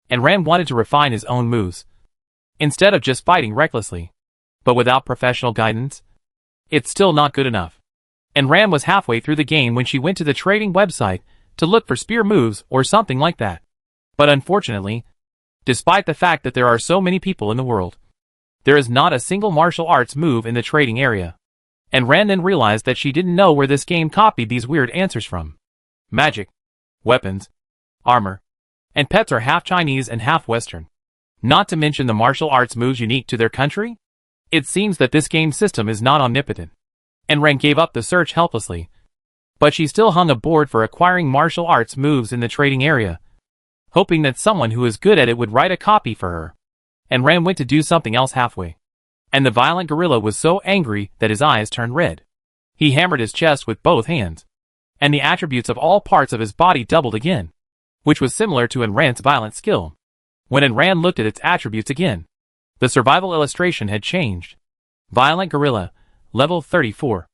And Ran wanted to refine his own moves, instead of just fighting recklessly. But without professional guidance, it's still not good enough. And Ran was halfway through the game when she went to the trading website to look for spear moves or something like that. But unfortunately, despite the fact that there are so many people in the world, there is not a single martial arts move in the trading area. And Ran then realized that she didn't know where this game copied these weird answers from. Magic, weapons, armor, and pets are half Chinese and half Western. Not to mention the martial arts moves unique to their country. It seems that this game system is not omnipotent. And Ran gave up the search helplessly. But she still hung a board for acquiring martial arts moves in the trading area, hoping that someone who is good at it would write a copy for her. And Ran went to do something else halfway. And the violent gorilla was so angry that his eyes turned red. He hammered his chest with both hands, and the attributes of all parts of his body doubled again, which was similar to Ran's violent skill. When Ran looked at its attributes again, the survival illustration had changed. Violent gorilla, level 34.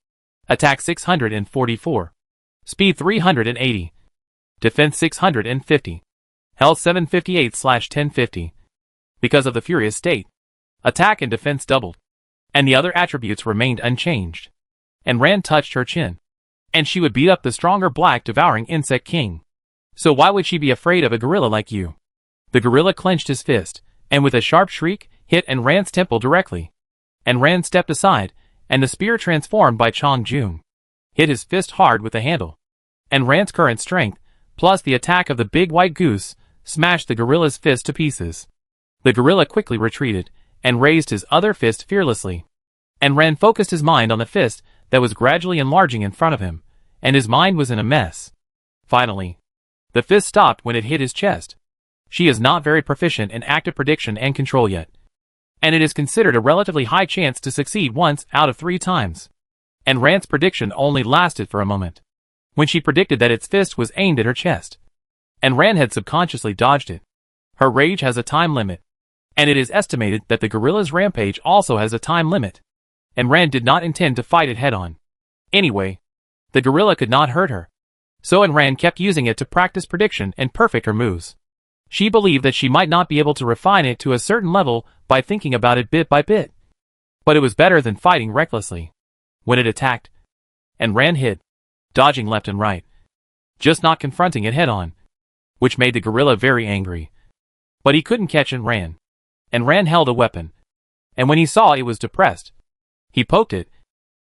Attack 644. Speed 380. Defense 650. Health 758/1050. Because of the furious state, attack and defense doubled, and the other attributes remained unchanged. And Ran touched her chin, and she would beat up the stronger black devouring insect king. So why would she be afraid of a gorilla like you? The gorilla clenched his fist, and with a sharp shriek, hit Ran's temple directly. And Ran stepped aside, and the spear transformed by Chong Jung hit his fist hard with the handle. And Ran's current strength, plus the attack of the big white goose, smashed the gorilla's fist to pieces. The gorilla quickly retreated, and raised his other fist fearlessly. And Ran focused his mind on the fist that was gradually enlarging in front of him, and his mind was in a mess. Finally, the fist stopped when it hit his chest. She is not very proficient in active prediction and control yet, and it is considered a relatively high chance to succeed once out of 3 times. And Ran's prediction only lasted for a moment, when she predicted that its fist was aimed at her chest. and Ran had subconsciously dodged it. Her rage has a time limit, and it is estimated that the gorilla's rampage also has a time limit, and Ran did not intend to fight it head-on. Anyway, the gorilla could not hurt her, so Ran kept using it to practice prediction and perfect her moves. She believed that she might not be able to refine it to a certain level by thinking about it bit by bit, but it was better than fighting recklessly. When it attacked, Ran hid, dodging left and right, just not confronting it head-on, which made the gorilla very angry. But he couldn't catch Ran. Ran held a weapon, and when he saw it was depressed, he poked it,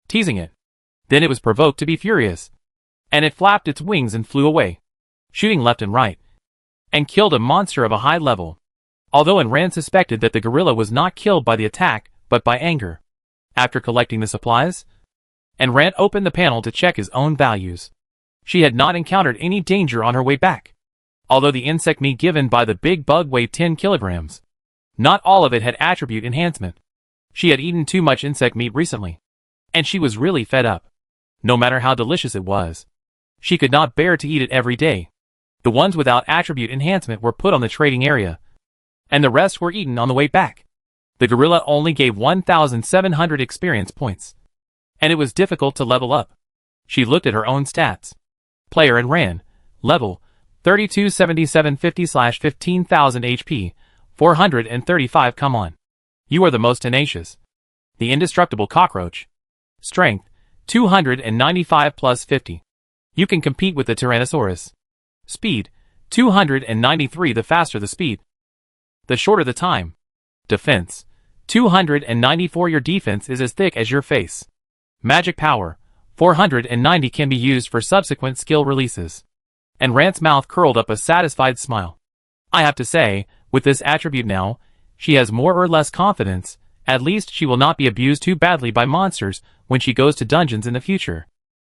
teasing it. Then it was provoked to be furious, and it flapped its wings and flew away, shooting left and right, and killed a monster of a high level. Although Ran suspected that the gorilla was not killed by the attack, but by anger. After collecting the supplies, Ran opened the panel to check his own values. She had not encountered any danger on her way back, although the insect meat given by the big bug weighed 10 kilograms. Not all of it had attribute enhancement. She had eaten too much insect meat recently, and she was really fed up. No matter how delicious it was, she could not bear to eat it every day. The ones without attribute enhancement were put on the trading area, and the rest were eaten on the way back. The gorilla only gave 1,700 experience points, and it was difficult to level up. She looked at her own stats. Player Ran, level 327750/15,000 HP, 435. Come on. You are the most tenacious. The indestructible cockroach. Strength, 295 plus 50. You can compete with the Tyrannosaurus. Speed, 293. The faster the speed, the shorter the time. Defense, 294. Your defense is as thick as your face. Magic power, 490. Can be used for subsequent skill releases. Ran's mouth curled up a satisfied smile. I have to say, with this attribute now, she has more or less confidence. At least she will not be abused too badly by monsters when she goes to dungeons in the future.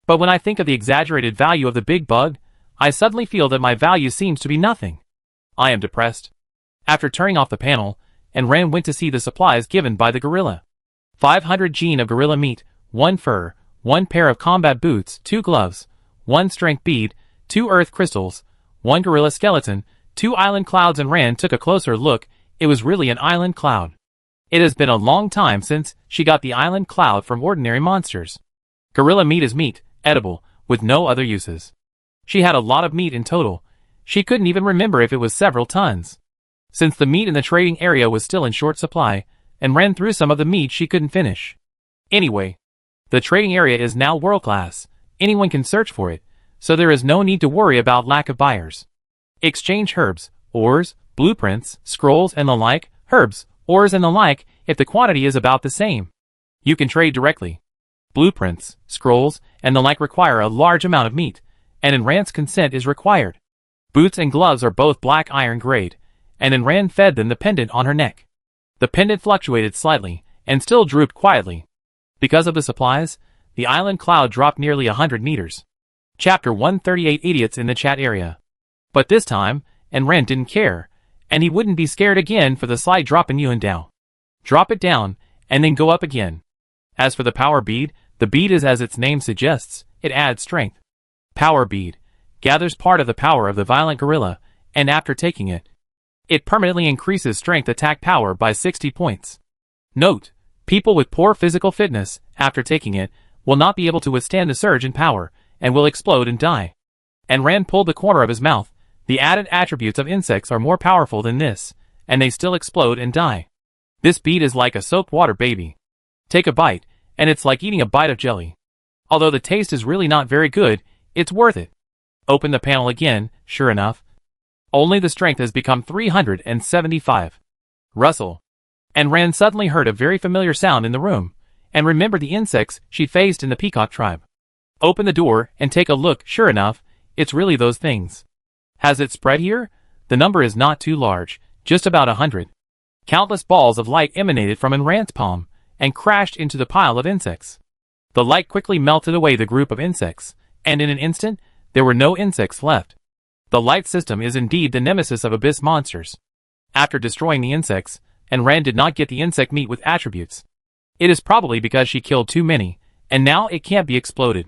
But when I think of the exaggerated value of the big bug, I suddenly feel that my value seems to be nothing. I am depressed. After turning off the panel, Ran went to see the supplies given by the gorilla. 500 gene of gorilla meat, 1 fur, 1 pair of combat boots, 2 gloves, 1 strength bead, 2 earth crystals, 1 gorilla skeleton, 2 island clouds. Ran took a closer look. It was really an island cloud. It has been a long time since she got the island cloud from ordinary monsters. Gorilla meat is meat, edible, with no other uses. She had a lot of meat in total. She couldn't even remember if it was several tons. Since the meat in the trading area was still in short supply, Ran threw some of the meat she couldn't finish. Anyway, the trading area is now world-class. Anyone can search for it, so there is no need to worry about lack of buyers. Exchange herbs, ores, blueprints, scrolls and the like. Herbs, ores and the like, if the quantity is about the same. You can trade directly. Blueprints, scrolls, and the like require a large amount of meat, and Ran's consent is required. Boots and gloves are both black iron grade, and Ran fed them the pendant on her neck. The pendant fluctuated slightly, and still drooped quietly. Because of the supplies, the island cloud dropped nearly 100 meters. Chapter 138. Idiots in the chat area. But this time, Ran didn't care, and he wouldn't be scared again for the slight drop in Yuandao. Drop it down, and then go up again. As for the power bead, the bead is as its name suggests, it adds strength. Power bead gathers part of the power of the violent gorilla, and after taking it, it permanently increases strength attack power by 60 points. Note, people with poor physical fitness, after taking it, will not be able to withstand the surge in power, and will explode and die. Ran pulled the corner of his mouth. The added attributes of insects are more powerful than this, and they still explode and die. This bead is like a soap water baby. Take a bite, and it's like eating a bite of jelly. Although the taste is really not very good, it's worth it. Open the panel again. Sure enough, only the strength has become 375. Rustle. Ran suddenly heard a very familiar sound in the room, and remembered the insects she faced in the peacock tribe. Open the door and take a look. Sure enough, it's really those things. Has it spread here? The number is not too large, just about 100. Countless balls of light emanated from Ran's palm, and crashed into the pile of insects. The light quickly melted away the group of insects, and in an instant, there were no insects left. The light system is indeed the nemesis of abyss monsters. After destroying the insects, Ran did not get the insect meat with attributes. It is probably because she killed too many, and now it can't be exploded.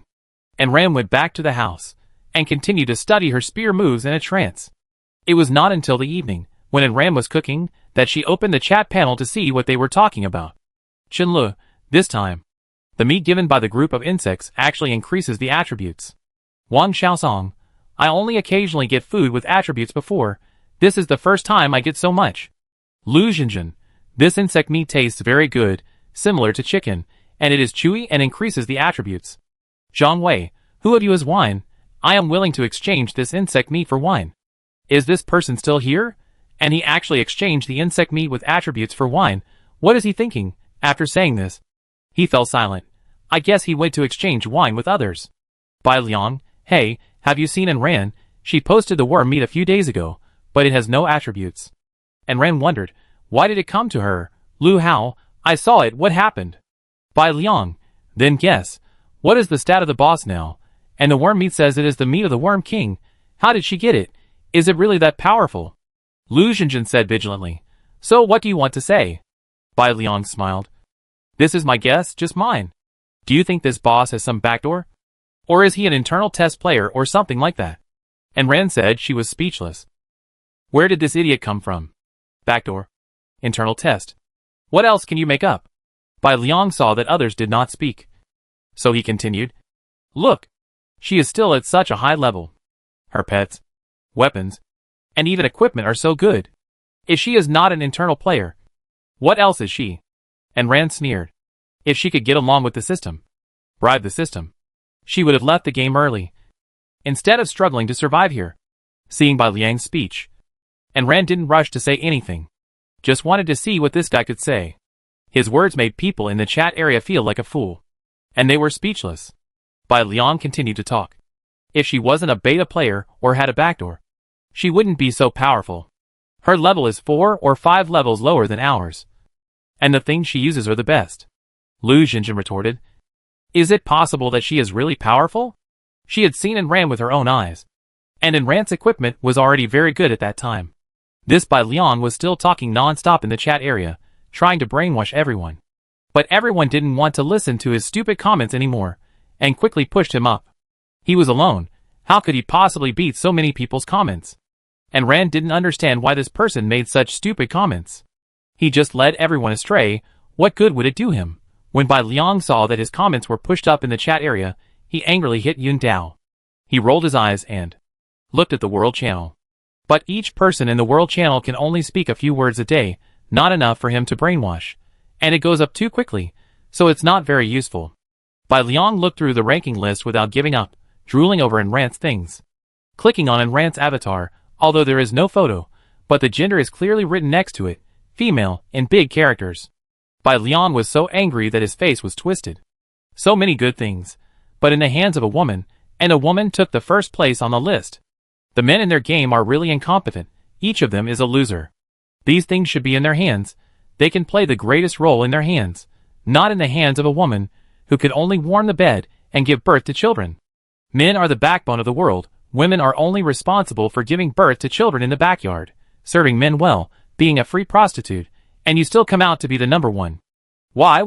Ran went back to the house, and continued to study her spear moves in a trance. It was not until the evening, when Ran was cooking, that she opened the chat panel to see what they were talking about. Chenlu, this time. The meat given by the group of insects actually increases the attributes. Wang Xiaosong, I only occasionally get food with attributes before. This is the first time I get so much. Lu Jinjin, this insect meat tastes very good, similar to chicken, and it is chewy and increases the attributes. Zhang Wei, who of you is wine? I am willing to exchange this insect meat for wine. Is this person still here? And he actually exchanged the insect meat with attributes for wine. What is he thinking? After saying this, he fell silent. I guess he went to exchange wine with others. Bai Liang, hey, have you seen Ran? She posted the worm meat a few days ago, but it has no attributes. And Ran wondered, why did it come to her? Lu Hao, I saw it, what happened? Bai Liang, then guess, what is the stat of the boss now? And the worm meat says it is the meat of the Worm King. How did she get it? Is it really that powerful? Lu Jinjin said vigilantly. So what do you want to say? Bai Liang smiled. This is my guess, just mine. Do you think this boss has some backdoor? Or is he an internal test player or something like that? And Ran said she was speechless. Where did this idiot come from? Backdoor. Internal test. What else can you make up? Bai Liang saw that others did not speak. So he continued. Look. She is still at such a high level. Her pets, weapons, and even equipment are so good. If she is not an internal player, what else is she? And Ran sneered. If she could get along with the system, bribe the system, she would have left the game early, instead of struggling to survive here. Seeing Bai Liang's speech, and Ran didn't rush to say anything. Just wanted to see what this guy could say. His words made people in the chat area feel like a fool. And they were speechless. Bai Liang continued to talk. If she wasn't a beta player or had a backdoor, she wouldn't be so powerful. Her level is 4 or 5 levels lower than ours. And the things she uses are the best. Lu Jinjin retorted. Is it possible that she is really powerful? She had seen Ran with her own eyes. And Ran's equipment was already very good at that time. This Bai Liang was still talking non-stop in the chat area, trying to brainwash everyone. But everyone didn't want to listen to his stupid comments anymore, and quickly pushed him up. He was alone. How could he possibly beat so many people's comments? And Ran didn't understand why this person made such stupid comments. He just led everyone astray. What good would it do him? When Bai Liang saw that his comments were pushed up in the chat area, he angrily hit Yun Dao. He rolled his eyes and looked at the world channel. But each person in the world channel can only speak a few words a day, not enough for him to brainwash. And it goes up too quickly, so it's not very useful. Bai Liang looked through the ranking list without giving up, drooling over Ran's things. Clicking on Ran's avatar, although there is no photo, but the gender is clearly written next to it, female, in big characters. Bai Liang was so angry that his face was twisted. So many good things, but in the hands of a woman, and a woman took the first place on the list. The men in their game are really incompetent, each of them is a loser. These things should be in their hands. They can play the greatest role in their hands, not in the hands of a woman, who could only warm the bed and give birth to children. Men are the backbone of the world. Women are only responsible for giving birth to children in the backyard, serving men well, being a free prostitute, and you still come out to be the number one. Why?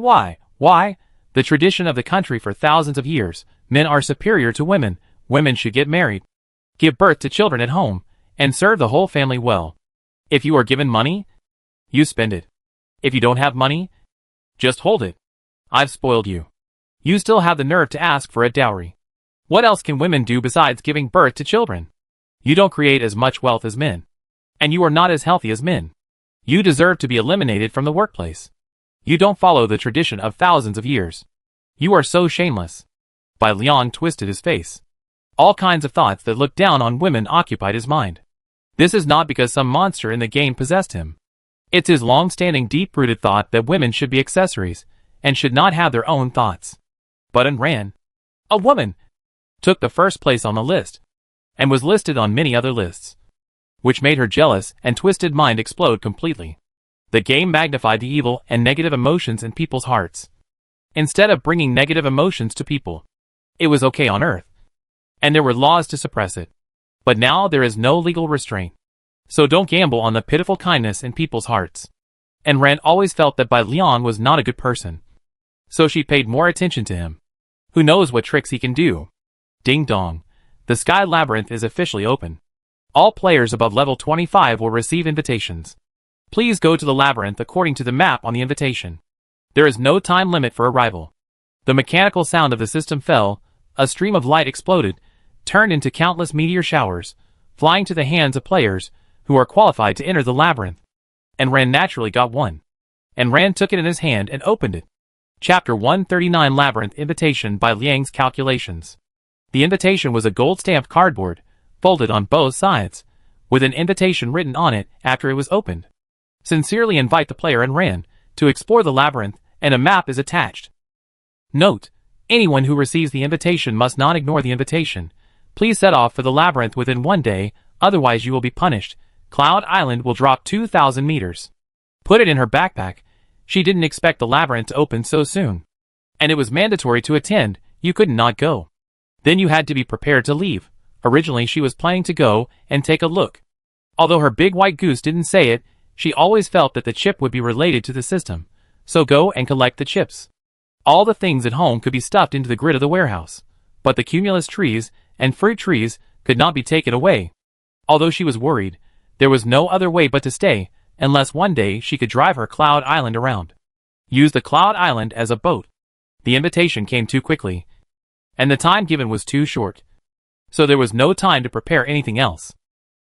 The tradition of the country for thousands of years, men are superior to women. Women should get married, give birth to children at home, and serve the whole family well. If you are given money, you spend it. If you don't have money, just hold it. I've spoiled you. You still have the nerve to ask for a dowry. What else can women do besides giving birth to children? You don't create as much wealth as men. And you are not as healthy as men. You deserve to be eliminated from the workplace. You don't follow the tradition of thousands of years. You are so shameless. Bai Liang twisted his face. All kinds of thoughts that looked down on women occupied his mind. This is not because some monster in the game possessed him. It's his long-standing deep-rooted thought that women should be accessories, and should not have their own thoughts. But Ran, a woman, took the first place on the list, and was listed on many other lists, which made her jealous and twisted mind explode completely. The game magnified the evil and negative emotions in people's hearts. Instead of bringing negative emotions to people, it was okay on Earth, and there were laws to suppress it. But now there is no legal restraint. So don't gamble on the pitiful kindness in people's hearts. And Ran always felt that Bai Liang was not a good person. So she paid more attention to him. Who knows what tricks he can do? Ding dong. The Sky Labyrinth is officially open. All players above level 25 will receive invitations. Please go to the labyrinth according to the map on the invitation. There is no time limit for arrival. The mechanical sound of the system fell, a stream of light exploded, turned into countless meteor showers, flying to the hands of players who are qualified to enter the labyrinth. And Ran naturally got one. And Ran took it in his hand and opened it. Chapter 139 Labyrinth Invitation by Liang's Calculations. The invitation was a gold-stamped cardboard, folded on both sides, with an invitation written on it after it was opened. Sincerely invite the player and Ran to explore the labyrinth, and a map is attached. Note: anyone who receives the invitation must not ignore the invitation. Please set off for the labyrinth within 1 day, otherwise you will be punished. Cloud Island will drop 2,000 meters. Put it in her backpack. She didn't expect the labyrinth to open so soon. And it was mandatory to attend, you could not go. Then you had to be prepared to leave. Originally she was planning to go and take a look. Although her big white goose didn't say it, she always felt that the chip would be related to the system. So go and collect the chips. All the things at home could be stuffed into the grid of the warehouse. But the cumulus trees and fruit trees could not be taken away. Although she was worried, there was no other way but to stay, unless one day she could drive her Cloud Island around. Use the Cloud Island as a boat. The invitation came too quickly, and the time given was too short. So there was no time to prepare anything else.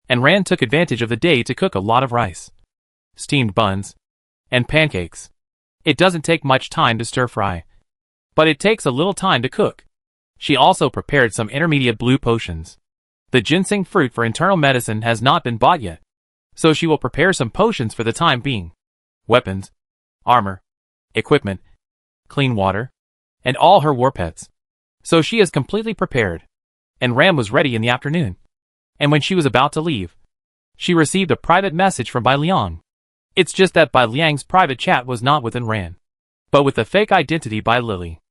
And Ran took advantage of the day to cook a lot of rice, steamed buns, and pancakes. It doesn't take much time to stir fry, but it takes a little time to cook. She also prepared some intermediate blue potions. The ginseng fruit for internal medicine has not been bought yet, so she will prepare some potions for the time being. Weapons, armor, equipment, clean water, and all her war pets. So she is completely prepared. And Ram was ready in the afternoon. And when she was about to leave, she received a private message from Bai Liang. It's just that Bai Liang's private chat was not within Ran, but with the fake identity by Lily.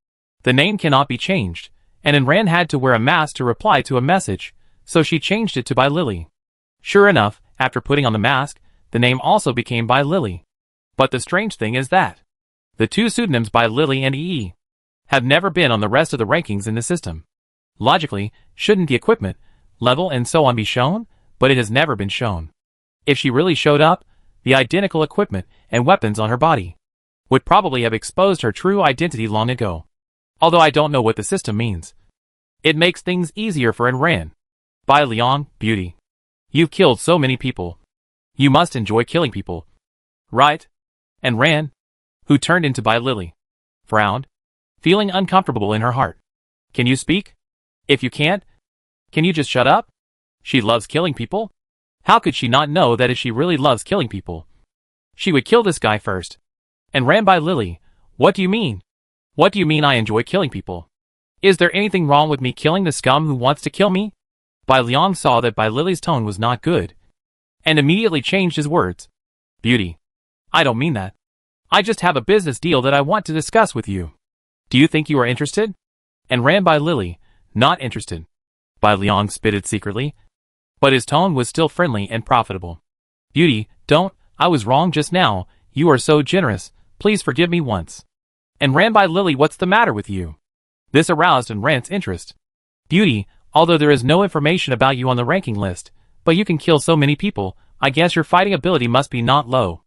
The name cannot be changed, and Ran had to wear a mask to reply to a message, so she changed it to Bai Lily. Sure enough, after putting on the mask, the name also became Bai Lily. But the strange thing is that the two pseudonyms Bai Lily and EE have never been on the rest of the rankings in the system. Logically, shouldn't the equipment, level and so on be shown? But it has never been shown. If she really showed up, the identical equipment and weapons on her body would probably have exposed her true identity long ago. Although I don't know what the system means. It makes things easier for Ran. Bai Liang, beauty. You've killed so many people. You must enjoy killing people. Right? And Ran, who turned into Bai Lily, frowned, feeling uncomfortable in her heart. Can you speak? If you can't, can you just shut up? She loves killing people? How could she not know that if she really loves killing people, she would kill this guy first? And Ran Bai Lily, what do you mean? What do you mean I enjoy killing people? Is there anything wrong with me killing the scum who wants to kill me? Bai Liang saw that Bai Lily's tone was not good, and immediately changed his words. Beauty. I don't mean that. I just have a business deal that I want to discuss with you. Do you think you are interested? And Ran Bai Lily, not interested. Bai Liang spitted secretly, but his tone was still friendly and profitable. Beauty, don't, I was wrong just now, you are so generous, please forgive me once. And Ran Bai Lily, what's the matter with you? This aroused Ran's interest. Beauty, although there is no information about you on the ranking list, but you can kill so many people, I guess your fighting ability must be not low.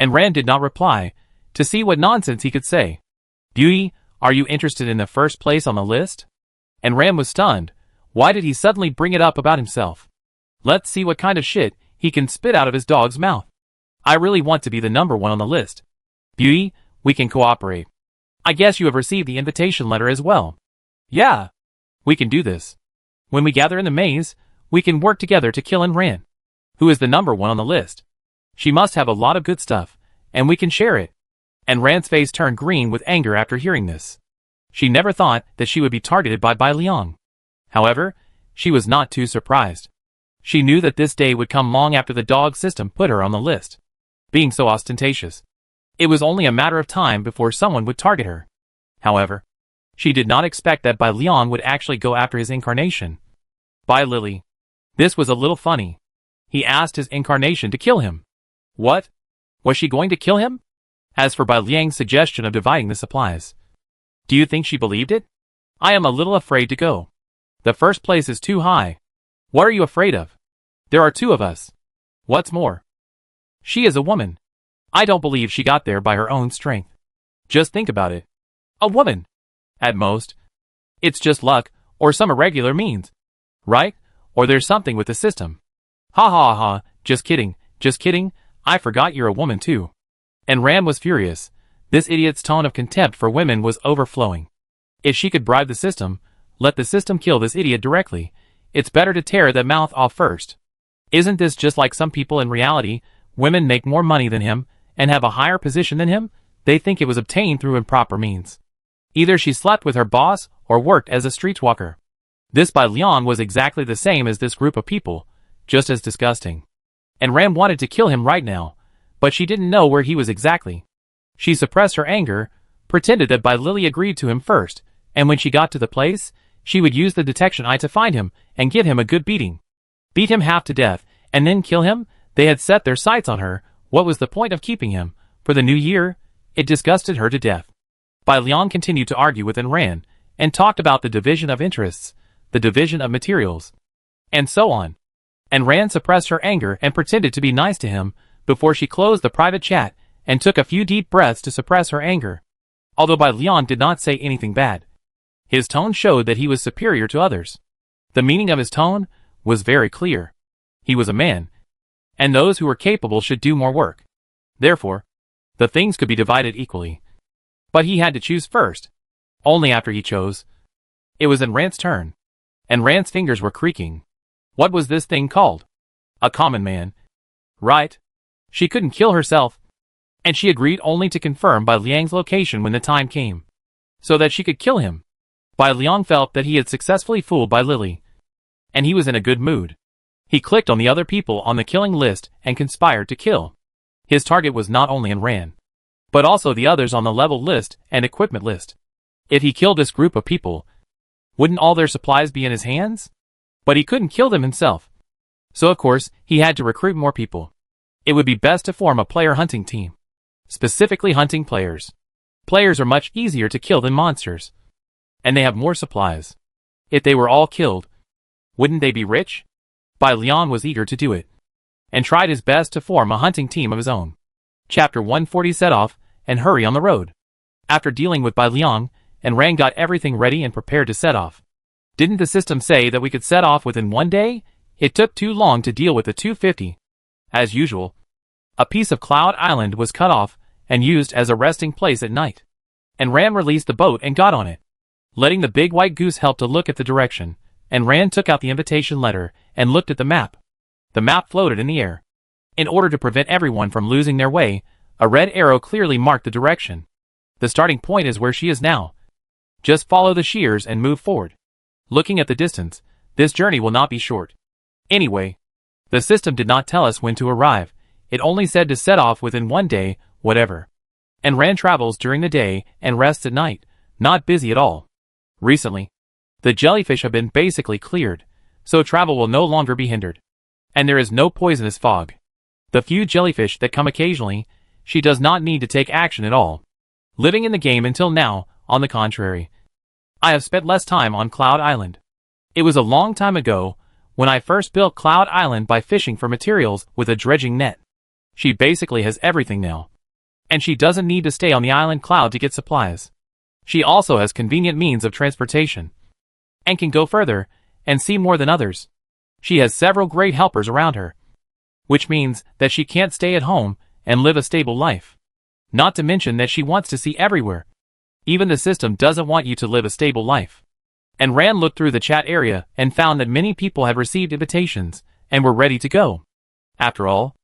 And Ran did not reply, to see what nonsense he could say. Beauty, are you interested in the first place on the list? And Ran was stunned. Why did he suddenly bring it up about himself? Let's see what kind of shit he can spit out of his dog's mouth. I really want to be the number one on the list. Beauty, we can cooperate. I guess you have received the invitation letter as well. Yeah. We can do this. When we gather in the maze, we can work together to kill Ran, who is the number one on the list. She must have a lot of good stuff, and we can share it. And Ran's face turned green with anger after hearing this. She never thought that she would be targeted by Bai Liang. However, she was not too surprised. She knew that this day would come long after the dog system put her on the list. Being so ostentatious, it was only a matter of time before someone would target her. However, she did not expect that Bai Liang would actually go after his incarnation. Bai Lily. This was a little funny. He asked his incarnation to kill him. What? Was she going to kill him? As for Bai Liang's suggestion of dividing the supplies, do you think she believed it? I am a little afraid to go. The first place is too high. What are you afraid of? There are two of us. What's more, she is a woman. I don't believe she got there by her own strength. Just think about it. A woman. At most. It's just luck, or some irregular means. Right? Or there's something with the system. Ha ha ha, just kidding, I forgot you're a woman too. And Ram was furious. This idiot's tone of contempt for women was overflowing. If she could bribe the system, let the system kill this idiot directly. It's better to tear that mouth off first. Isn't this just like some people in reality? Women make more money than him, and have a higher position than him. They think it was obtained through improper means. Either she slept with her boss, or worked as a streetwalker. This by Leon was exactly the same as this group of people, just as disgusting. And Ram wanted to kill him right now, but she didn't know where he was exactly. She suppressed her anger, pretended that Lily agreed to him first, and when she got to the place, she would use the detection eye to find him, and give him a good beating. Beat him half to death, and then kill him? They had set their sights on her. What was the point of keeping him? For the new year? It disgusted her to death. Leon continued to argue with Enran, and talked about the division of interests, the division of materials, and so on. Enran suppressed her anger and pretended to be nice to him, before she closed the private chat, and took a few deep breaths to suppress her anger. Although Leon did not say anything bad. His tone showed that he was superior to others. The meaning of his tone was very clear. He was a man, and those who were capable should do more work. Therefore, the things could be divided equally. But he had to choose first. Only after he chose, it was Enran's turn. Enran's fingers were creaking. What was this thing called? A common man. Right? She couldn't kill herself. And she agreed only to confirm Liang's location when the time came. So that she could kill him. Liang felt that he had successfully fooled Lily. And he was in a good mood. He clicked on the other people on the killing list and conspired to kill. His target was not only Enran, but also the others on the level list and equipment list. If he killed this group of people, wouldn't all their supplies be in his hands? But he couldn't kill them himself. So of course, he had to recruit more people. It would be best to form a player hunting team. Specifically hunting players. Players are much easier to kill than monsters. And they have more supplies. If they were all killed, wouldn't they be rich? Leon was eager to do it, and tried his best to form a hunting team of his own. Chapter 140 set off, and hurry on the road. After dealing with Leon, Enran got everything ready and prepared to set off. Didn't the system say that we could set off within 1 day? It took too long to deal with the 250. As usual, a piece of Cloud Island was cut off, and used as a resting place at night. Enran released the boat and got on it. Letting the big white goose help to look at the direction, Enran took out the invitation letter, and looked at the map. The map floated in the air. In order to prevent everyone from losing their way, a red arrow clearly marked the direction. The starting point is where she is now. Just follow the shears and move forward. Looking at the distance, this journey will not be short. Anyway, the system did not tell us when to arrive. It only said to set off within 1 day, whatever. Enran travels during the day and rests at night, not busy at all. Recently, the jellyfish have been basically cleared, so travel will no longer be hindered. And there is no poisonous fog. The few jellyfish that come occasionally, she does not need to take action at all. Living in the game until now, on the contrary. I have spent less time on Cloud Island. It was a long time ago, when I first built Cloud Island by fishing for materials with a dredging net. She basically has everything now. And she doesn't need to stay on the island Cloud to get supplies. She also has convenient means of transportation. And can go further, and see more than others. She has several great helpers around her. Which means that she can't stay at home and live a stable life. Not to mention that she wants to see everywhere. Even the system doesn't want you to live a stable life. And Ran looked through the chat area and found that many people had received invitations and were ready to go. After all,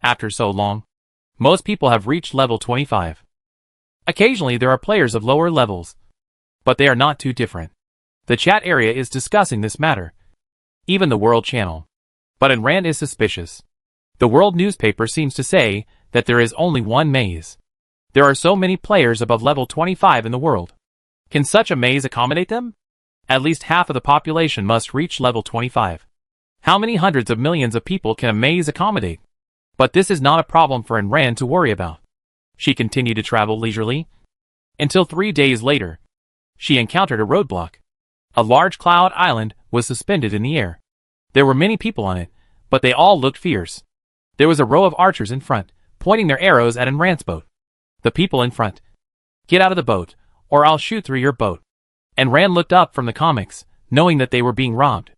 after so long, most people have reached level 25. Occasionally there are players of lower levels, but they are not too different. The chat area is discussing this matter. Even the World Channel. But Enran is suspicious. The World newspaper seems to say that there is only one maze. There are so many players above level 25 in the world. Can such a maze accommodate them? At least half of the population must reach level 25. How many hundreds of millions of people can a maze accommodate? But this is not a problem for Enran to worry about. She continued to travel leisurely. Until 3 days later, she encountered a roadblock. A large cloud island was suspended in the air. There were many people on it, but they all looked fierce. There was a row of archers in front, pointing their arrows at Enran's boat. The people in front. Get out of the boat, or I'll shoot through your boat. Enran looked up from the comics, knowing that they were being robbed.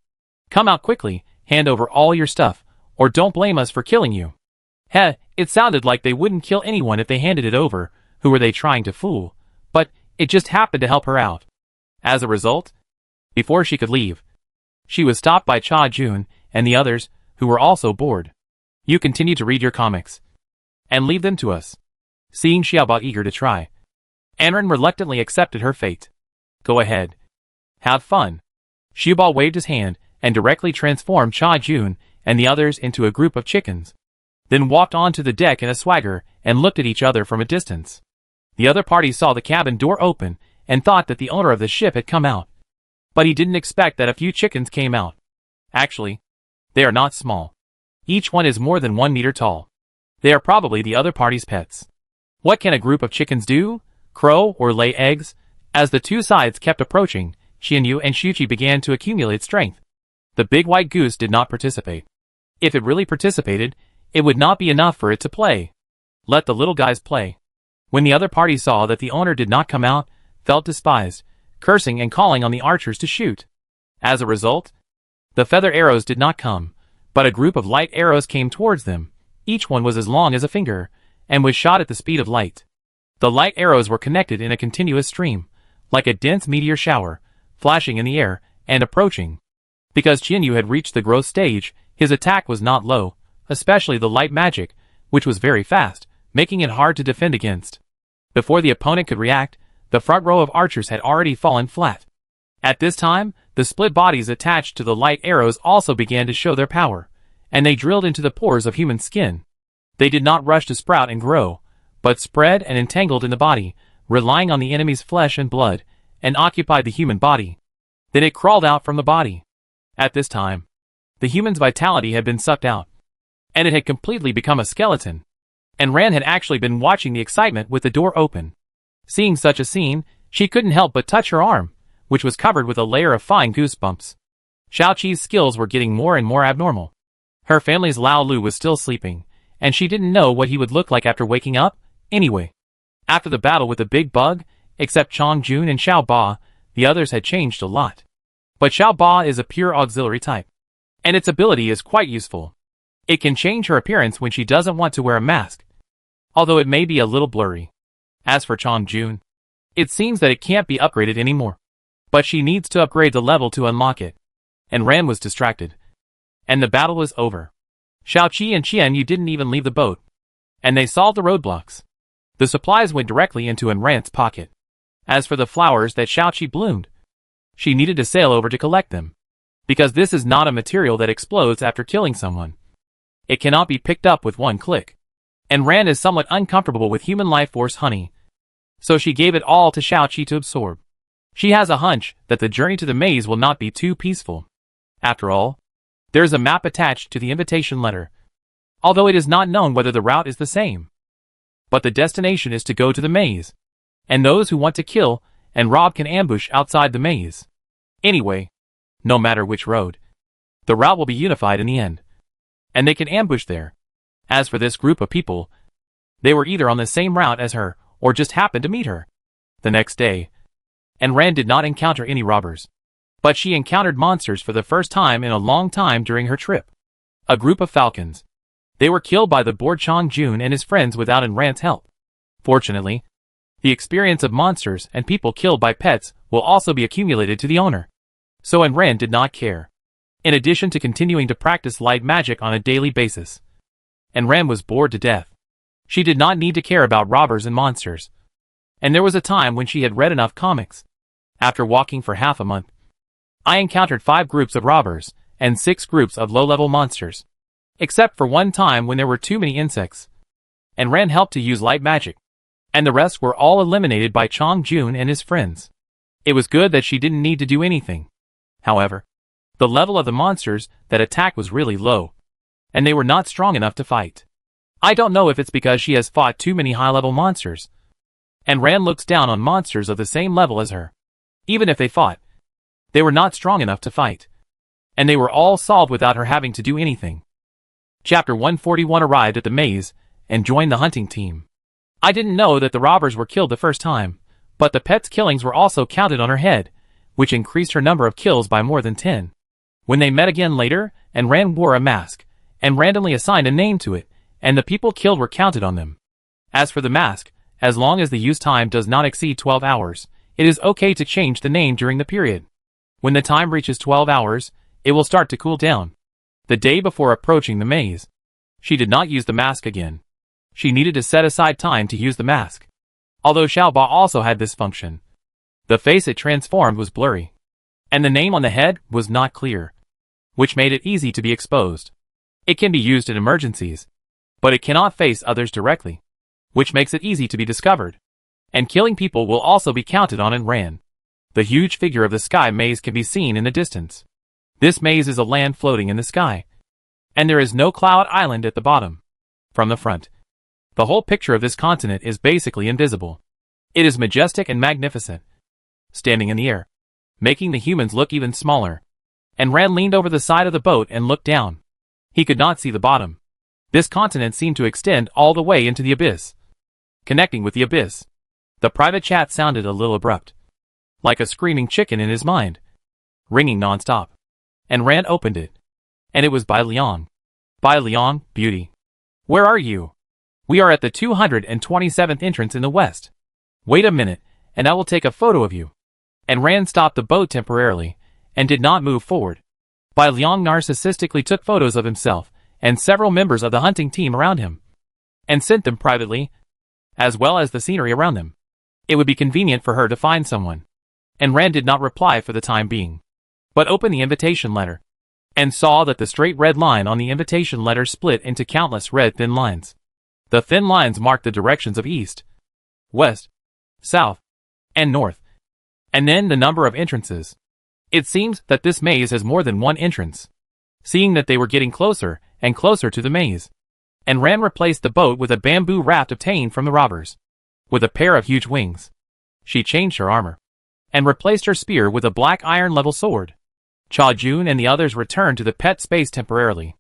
Come out quickly, hand over all your stuff, or don't blame us for killing you. Heh, it sounded like they wouldn't kill anyone if they handed it over. Who were they trying to fool? But it just happened to help her out. As a result, before she could leave, she was stopped by Cha Jun and the others, who were also bored. You continue to read your comics. And leave them to us. Seeing Shia Ba eager to try, Enran reluctantly accepted her fate. Go ahead. Have fun. Shia Ba waved his hand and directly transformed Cha Jun and the others into a group of chickens. Then walked onto the deck in a swagger and looked at each other from a distance. The other party saw the cabin door open and thought that the owner of the ship had come out. But he didn't expect that a few chickens came out. Actually, they are not small. Each one is more than 1 meter tall. They are probably the other party's pets. What can a group of chickens do? Crow or lay eggs? As the two sides kept approaching, Xianyu and Shuqi began to accumulate strength. The big white goose did not participate. If it really participated, it would not be enough for it to play. Let the little guys play. When the other party saw that the owner did not come out, felt despised, cursing and calling on the archers to shoot. As a result, the feather arrows did not come, but a group of light arrows came towards them. Each one was as long as a finger, and was shot at the speed of light. The light arrows were connected in a continuous stream, like a dense meteor shower, flashing in the air, and approaching. Because Qianyu had reached the growth stage, his attack was not low, especially the light magic, which was very fast, making it hard to defend against. Before the opponent could react, the front row of archers had already fallen flat. At this time, the split bodies attached to the light arrows also began to show their power, and they drilled into the pores of human skin. They did not rush to sprout and grow, but spread and entangled in the body, relying on the enemy's flesh and blood, and occupied the human body. Then it crawled out from the body. At this time, the human's vitality had been sucked out, and it had completely become a skeleton. And Ran had actually been watching the excitement with the door open. Seeing such a scene, she couldn't help but touch her arm, which was covered with a layer of fine goosebumps. Xiaoqi's skills were getting more and more abnormal. Her family's Lao Lu was still sleeping, and she didn't know what he would look like after waking up. Anyway, after the battle with the big bug, except Chong Jun and Shia Ba, the others had changed a lot. But Shia Ba is a pure auxiliary type, and its ability is quite useful. It can change her appearance when she doesn't want to wear a mask, although it may be a little blurry. As for Chong Jun, it seems that it can't be upgraded anymore, but she needs to upgrade the level to unlock it. And Ran was distracted, and the battle was over. Xiaoqi and Qianyu didn't even leave the boat, and they solved the roadblocks. The supplies went directly into Enran's pocket. As for the flowers that Xiaoqi bloomed, she needed to sail over to collect them, because this is not a material that explodes after killing someone. It cannot be picked up with one click. And Ran is somewhat uncomfortable with human life force honey, so she gave it all to Xiaoqi to absorb. She has a hunch that the journey to the maze will not be too peaceful. After all, there is a map attached to the invitation letter, although it is not known whether the route is the same. But the destination is to go to the maze, and those who want to kill and rob can ambush outside the maze. Anyway, no matter which road, the route will be unified in the end, and they can ambush there. As for this group of people, they were either on the same route as her, or just happened to meet her. The next day, Ran did not encounter any robbers, but she encountered monsters for the first time in a long time during her trip. A group of falcons. They were killed by the bored Chong Jun and his friends without Ran's help. Fortunately, the experience of monsters and people killed by pets will also be accumulated to the owner. So Ran did not care. In addition to continuing to practice light magic on a daily basis, Ran was bored to death. She did not need to care about robbers and monsters. And there was a time when she had read enough comics. After walking for half a month, I encountered 5 groups of robbers, and 6 groups of low-level monsters. Except for one time when there were too many insects. Ran helped to use light magic, and the rest were all eliminated by Chong Jun and his friends. It was good that she didn't need to do anything. However, the level of the monsters that attacked was really low, and they were not strong enough to fight. I don't know if it's because she has fought too many high-level monsters. Ran looks down on monsters of the same level as her. Even if they fought, they were not strong enough to fight. And they were all solved without her having to do anything. Chapter 141 arrived at the maze and joined the hunting team. I didn't know that the robbers were killed the first time, but the pet's killings were also counted on her head, which increased her number of kills by more than 10. When they met again later, and Ran wore a mask, and randomly assigned a name to it, and the people killed were counted on them. As for the mask, as long as the use time does not exceed 12 hours, it is okay to change the name during the period. When the time reaches 12 hours, it will start to cool down. The day before approaching the maze, she did not use the mask again. She needed to set aside time to use the mask. Although Shia Ba also had this function, the face it transformed was blurry, and the name on the head was not clear, which made it easy to be exposed. It can be used in emergencies, but it cannot face others directly, which makes it easy to be discovered. And killing people will also be counted on in Ran. The huge figure of the sky maze can be seen in the distance. This maze is a land floating in the sky, and there is no cloud island at the bottom. From the front, the whole picture of this continent is basically invisible. It is majestic and magnificent, standing in the air, making the humans look even smaller. And Ran leaned over the side of the boat and looked down. He could not see the bottom. This continent seemed to extend all the way into the abyss, connecting with the abyss. The private chat sounded a little abrupt, like a screaming chicken in his mind, ringing non-stop. And Ran opened it, and it was Bai Liang. Bai Liang, beauty. Where are you? We are at the 227th entrance in the west. Wait a minute, and I will take a photo of you. And Ran stopped the boat temporarily, and did not move forward. Bai Liang narcissistically took photos of himself, and several members of the hunting team around him, and sent them privately, as well as the scenery around them. It would be convenient for her to find someone. And Ran did not reply for the time being, but opened the invitation letter, and saw that the straight red line on the invitation letter split into countless red thin lines. The thin lines marked the directions of east, west, south, and north, and then the number of entrances. It seems that this maze has more than one entrance. Seeing that they were getting closer and closer to the maze, and Ran replaced the boat with a bamboo raft obtained from the robbers, with a pair of huge wings. She changed her armor, and replaced her spear with a black iron-level sword. Cha Jun and the others returned to the pet space temporarily.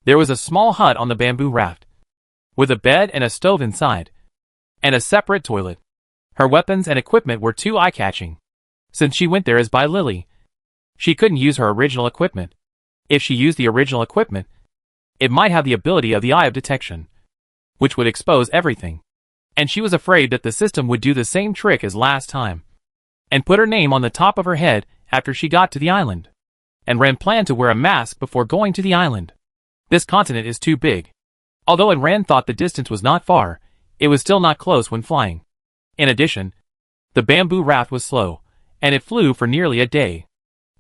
There was a small hut on the bamboo raft, with a bed and a stove inside, and a separate toilet. Her weapons and equipment were too eye-catching. Since she went there as Bai Lily, she couldn't use her original equipment. If she used the original equipment, it might have the ability of the Eye of Detection, which would expose everything. And she was afraid that the system would do the same trick as last time, and put her name on the top of her head after she got to the island. And Ran planned to wear a mask before going to the island. This continent is too big. Although Ran thought the distance was not far, it was still not close when flying. In addition, the bamboo raft was slow, and it flew for nearly a day.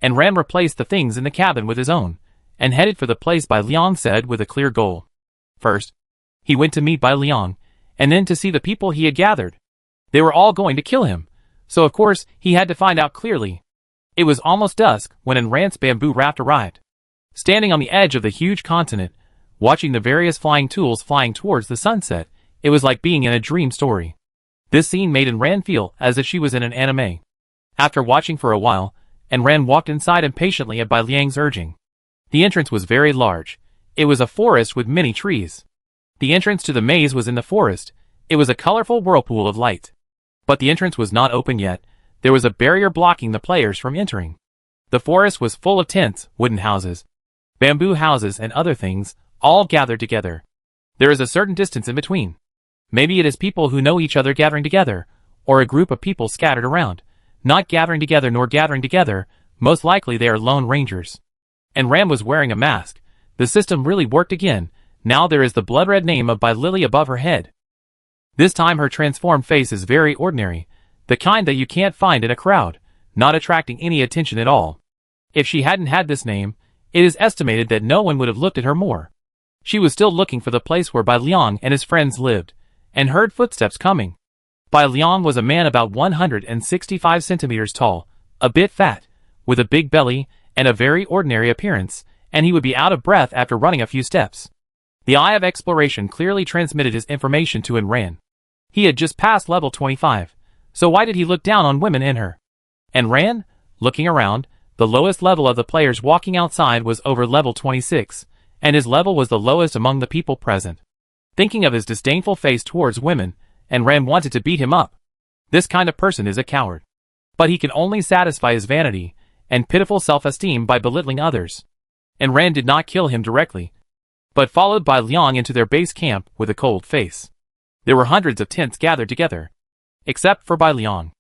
And Ran replaced the things in the cabin with his own, and headed for the place Bai Liang said with a clear goal. First, he went to meet Bai Liang, and then to see the people he had gathered. They were all going to kill him, so of course he had to find out clearly. It was almost dusk when Ran's bamboo raft arrived. Standing on the edge of the huge continent, watching the various flying tools flying towards the sunset, it was like being in a dream story. This scene made Ran feel as if she was in an anime. After watching for a while, Ran walked inside impatiently at Bai Liang's urging. The entrance was very large. It was a forest with many trees. The entrance to the maze was in the forest. It was a colorful whirlpool of light. But the entrance was not open yet. There was a barrier blocking the players from entering. The forest was full of tents, wooden houses, bamboo houses and other things, all gathered together. There is a certain distance in between. Maybe it is people who know each other gathering together, or a group of people scattered around, not gathering together nor gathering together. Most likely they are lone rangers. And Ran was wearing a mask. The system really worked again. Now there is the blood-red name of Bai Lily above her head. This time her transformed face is very ordinary, the kind that you can't find in a crowd, not attracting any attention at all. If she hadn't had this name, it is estimated that no one would have looked at her more. She was still looking for the place where Bai Liang and his friends lived, and heard footsteps coming. Bai Liang was a man about 165 centimeters tall, a bit fat, with a big belly, and a very ordinary appearance, and he would be out of breath after running a few steps. The Eye of Exploration clearly transmitted his information to Ran. He had just passed level 25, so why did he look down on women in her? And Ran, looking around, the lowest level of the players walking outside was over level 26, and his level was the lowest among the people present. Thinking of his disdainful face towards women, and Ran wanted to beat him up. This kind of person is a coward. But he can only satisfy his vanity and pitiful self-esteem by belittling others. And Ran did not kill him directly, but followed Bai Liang into their base camp with a cold face. There were hundreds of tents gathered together, except for Bai Liang.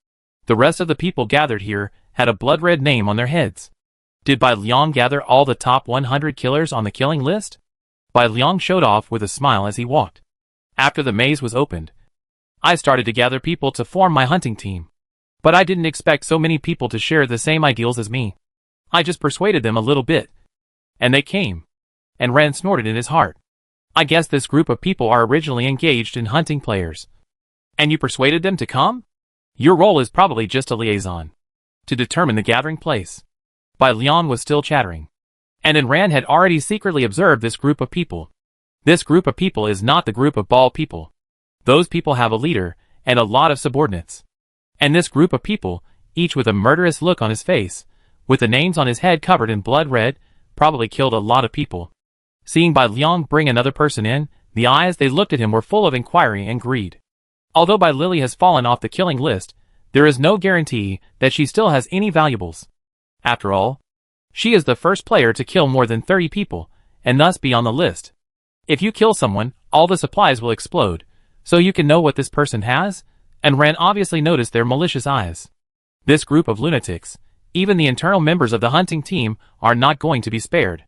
The rest of the people gathered here had a blood-red name on their heads. Did Bai Liang gather all the top 100 killers on the killing list? Bai Liang showed off with a smile as he walked. After the maze was opened, I started to gather people to form my hunting team. But I didn't expect so many people to share the same ideals as me. I just persuaded them a little bit. And they came. And Ran snorted in his heart. I guess this group of people are originally engaged in hunting players. And you persuaded them to come? Your role is probably just a liaison. To determine the gathering place. Bai Liang was still chattering. And Ran had already secretly observed this group of people. This group of people is not the group of ball people. Those people have a leader, and a lot of subordinates. And this group of people, each with a murderous look on his face, with the names on his head covered in blood red, probably killed a lot of people. Seeing Bai Liang bring another person in, the eyes they looked at him were full of inquiry and greed. Although Bai Lily has fallen off the killing list, there is no guarantee that she still has any valuables. After all, she is the first player to kill more than 30 people, and thus be on the list. If you kill someone, all the supplies will explode, so you can know what this person has, and Ran obviously noticed their malicious eyes. This group of lunatics, even the internal members of the hunting team, are not going to be spared.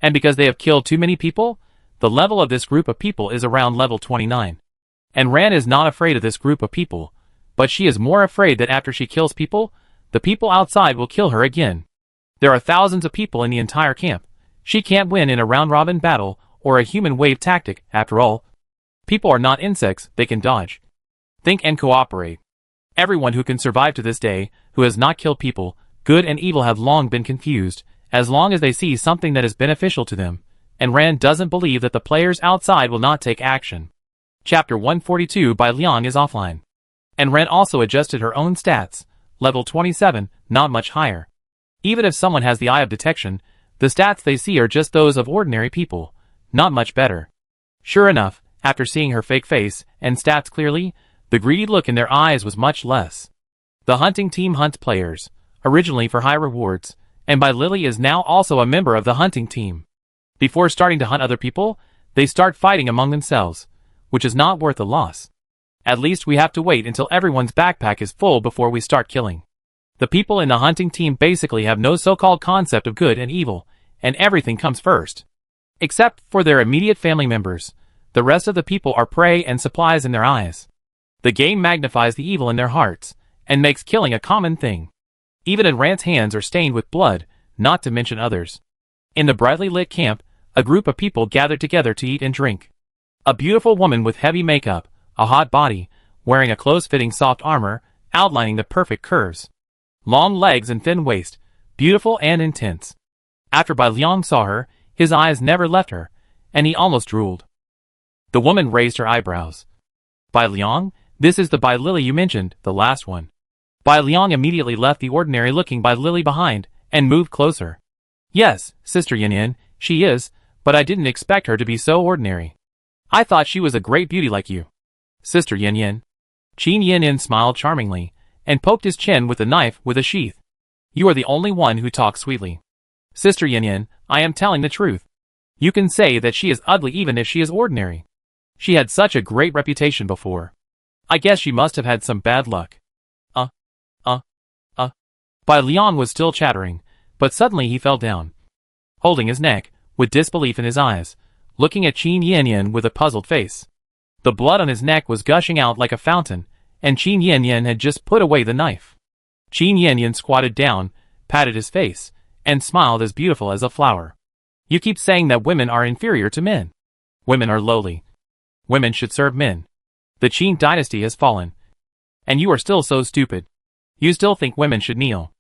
And because they have killed too many people, the level of this group of people is around level 29. And Ran is not afraid of this group of people, but she is more afraid that after she kills people, the people outside will kill her again. There are thousands of people in the entire camp. She can't win in a round-robin battle or a human wave tactic, after all. People are not insects, they can dodge. Think and cooperate. Everyone who can survive to this day, who has not killed people, good and evil have long been confused, as long as they see something that is beneficial to them, and Ran doesn't believe that the players outside will not take action. Chapter 142 Bai Liang is offline. And Ran also adjusted her own stats, level 27, not much higher. Even if someone has the eye of detection, the stats they see are just those of ordinary people, not much better. Sure enough, after seeing her fake face and stats clearly, the greedy look in their eyes was much less. The hunting team hunts players, originally for high rewards, and Bai Lily is now also a member of the hunting team. Before starting to hunt other people, they start fighting among themselves, which is not worth a loss. At least we have to wait until everyone's backpack is full before we start killing. The people in the hunting team basically have no so-called concept of good and evil, and everything comes first. Except for their immediate family members, the rest of the people are prey and supplies in their eyes. The game magnifies the evil in their hearts, and makes killing a common thing. Even Ran's hands are stained with blood, not to mention others. In the brightly lit camp, a group of people gathered together to eat and drink. A beautiful woman with heavy makeup, a hot body, wearing a close-fitting soft armor, outlining the perfect curves. Long legs and thin waist, beautiful and intense. After Bai Liang saw her, his eyes never left her, and he almost drooled. The woman raised her eyebrows. Bai Liang, this is the Bai Lily you mentioned, the last one. Bai Liang immediately left the ordinary-looking Bai Lily behind, and moved closer. Yes, Sister Yin Yin, she is, but I didn't expect her to be so ordinary. I thought she was a great beauty like you. Sister Yin Yin. Qin Yin Yin smiled charmingly, and poked his chin with a knife with a sheath. You are the only one who talks sweetly. Sister Yin Yin, I am telling the truth. You can say that she is ugly even if she is ordinary. She had such a great reputation before. I guess she must have had some bad luck. Bai Liang was still chattering, but suddenly he fell down, holding his neck, with disbelief in his eyes, looking at Qin Yin Yin with a puzzled face. The blood on his neck was gushing out like a fountain, and Qin Yin Yin had just put away the knife. Qin Yin Yin squatted down, patted his face, and smiled as beautiful as a flower. You keep saying that women are inferior to men. Women are lowly. Women should serve men. The Qin dynasty has fallen. And you are still so stupid. You still think women should kneel.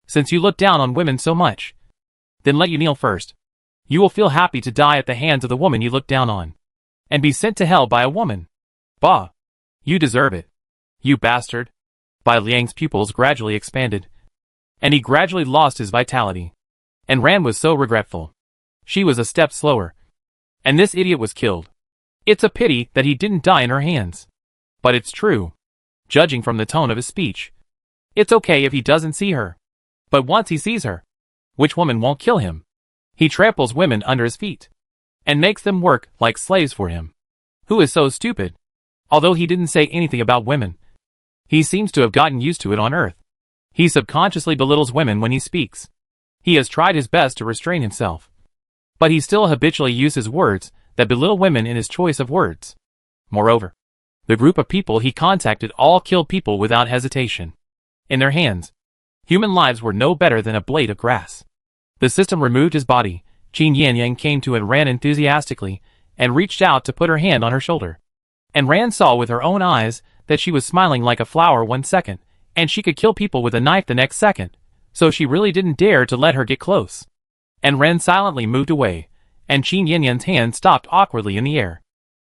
Since you look down on women so much, then let you kneel first. You will feel happy to die at the hands of the woman you look down on. And be sent to hell by a woman. Bah! You deserve it. You bastard. Bai Liang's pupils gradually expanded. And he gradually lost his vitality. And Ran was so regretful. She was a step slower. And this idiot was killed. It's a pity that he didn't die in her hands. But it's true. Judging from the tone of his speech. It's okay if he doesn't see her. But once he sees her, which woman won't kill him? He tramples women under his feet. And makes them work like slaves for him. Who is so stupid? Although he didn't say anything about women, he seems to have gotten used to it on Earth. He subconsciously belittles women when he speaks. He has tried his best to restrain himself. But he still habitually uses words that belittle women in his choice of words. Moreover, the group of people he contacted all killed people without hesitation. In their hands, human lives were no better than a blade of grass. The system removed his body. Qin Yanyan came to and ran enthusiastically, and reached out to put her hand on her shoulder. And Ran saw with her own eyes that she was smiling like a flower 1 second, and she could kill people with a knife the next second, so she really didn't dare to let her get close. And Ran silently moved away, and Qin Yanyan's hand stopped awkwardly in the air.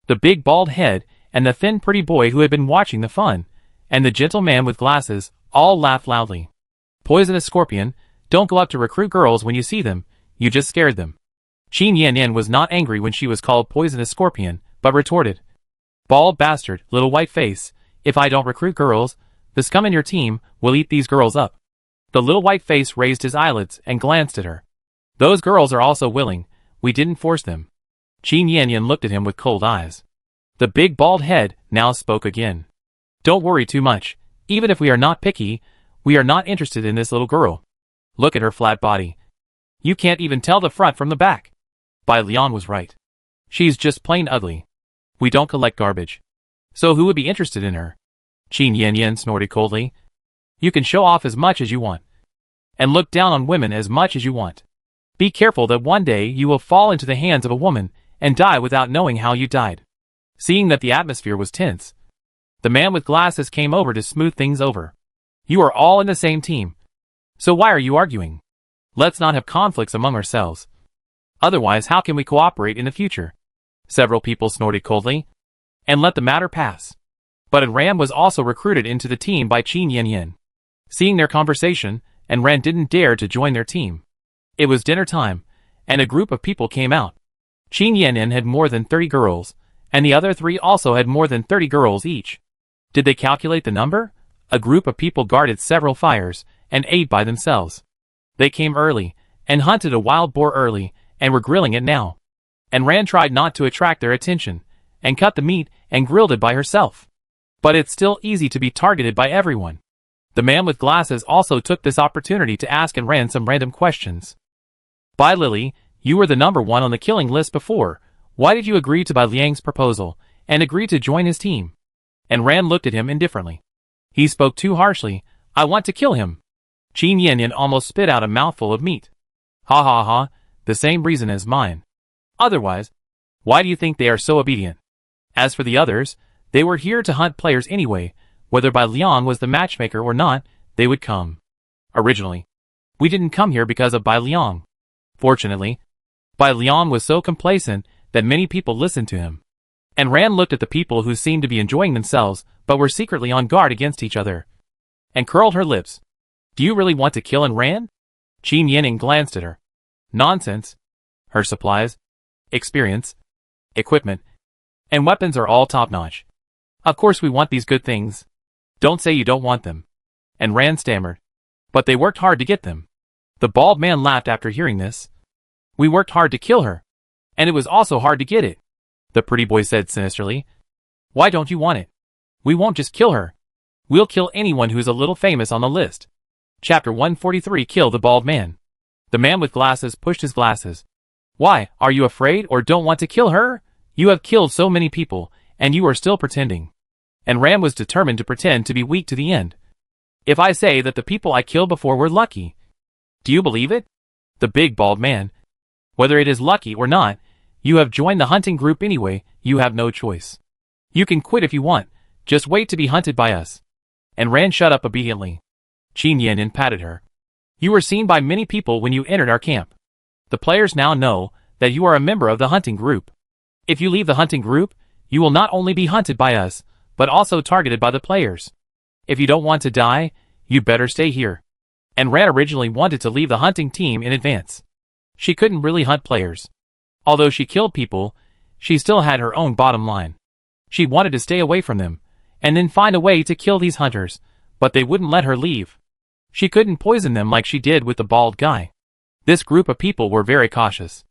The big bald head, and the thin pretty boy who had been watching the fun, and the gentle man with glasses, all laughed loudly. Poisonous scorpion, don't go up to recruit girls when you see them, you just scared them. Qin Yanyan was not angry when she was called poisonous scorpion, but retorted. Bald bastard, little white face, if I don't recruit girls, the scum in your team will eat these girls up. The little white face raised his eyelids and glanced at her. Those girls are also willing, we didn't force them. Qin Yanyan looked at him with cold eyes. The big bald head now spoke again. Don't worry too much, even if we are not picky, we are not interested in this little girl. Look at her flat body. You can't even tell the front from the back. Bai Lian was right. She's just plain ugly. We don't collect garbage. So who would be interested in her? Qin Yanyan snorted coldly. You can show off as much as you want. And look down on women as much as you want. Be careful that one day you will fall into the hands of a woman and die without knowing how you died. Seeing that the atmosphere was tense, the man with glasses came over to smooth things over. You are all in the same team. So why are you arguing? Let's not have conflicts among ourselves. Otherwise, how can we cooperate in the future? Several people snorted coldly, and let the matter pass. But Ran was also recruited into the team by Qin Yanyan. Seeing their conversation, Ran didn't dare to join their team. It was dinner time, and a group of people came out. Qin Yanyan had more than 30 girls, and the other 3 also had more than 30 girls each. Did they calculate the number? A group of people guarded several fires, and ate by themselves. They came early, and hunted a wild boar early, and were grilling it now. And Ran tried not to attract their attention, and cut the meat, and grilled it by herself. But it's still easy to be targeted by everyone. The man with glasses also took this opportunity to ask Ran some random questions. Bai Lily, you were the number 1 on the killing list before. Why did you agree to Bai Liang's proposal, and agree to join his team? And Ran looked at him indifferently. He spoke too harshly. I want to kill him. Qin Yanyan almost spit out a mouthful of meat. Ha ha ha, the same reason as mine. Otherwise, why do you think they are so obedient? As for the others, they were here to hunt players anyway, whether Bai Liang was the matchmaker or not, they would come. Originally, we didn't come here because of Bai Liang. Fortunately, Bai Liang was so complacent that many people listened to him. And Ran looked at the people who seemed to be enjoying themselves, but were secretly on guard against each other, and curled her lips. Do you really want to kill Ran? Qin Yanyan glanced at her. Nonsense. Her supplies, experience, equipment, and weapons are all top-notch. Of course we want these good things. Don't say you don't want them. And Ran stammered. But they worked hard to get them. The bald man laughed after hearing this. We worked hard to kill her. And it was also hard to get it. The pretty boy said sinisterly. Why don't you want it? We won't just kill her. We'll kill anyone who's a little famous on the list. Chapter 143 Kill the Bald Man. The man with glasses pushed his glasses. Why, are you afraid or don't want to kill her? You have killed so many people, and you are still pretending. And Ran was determined to pretend to be weak to the end. If I say that the people I killed before were lucky, do you believe it? The big bald man. Whether it is lucky or not, you have joined the hunting group anyway, you have no choice. You can quit if you want, just wait to be hunted by us. And Ran shut up obediently. Qin Yanyan patted her. You were seen by many people when you entered our camp. The players now know that you are a member of the hunting group. If you leave the hunting group, you will not only be hunted by us, but also targeted by the players. If you don't want to die, you better stay here. And Ran originally wanted to leave the hunting team in advance. She couldn't really hunt players. Although she killed people, she still had her own bottom line. She wanted to stay away from them, and then find a way to kill these hunters, but they wouldn't let her leave. She couldn't poison them like she did with the bald guy. This group of people were very cautious.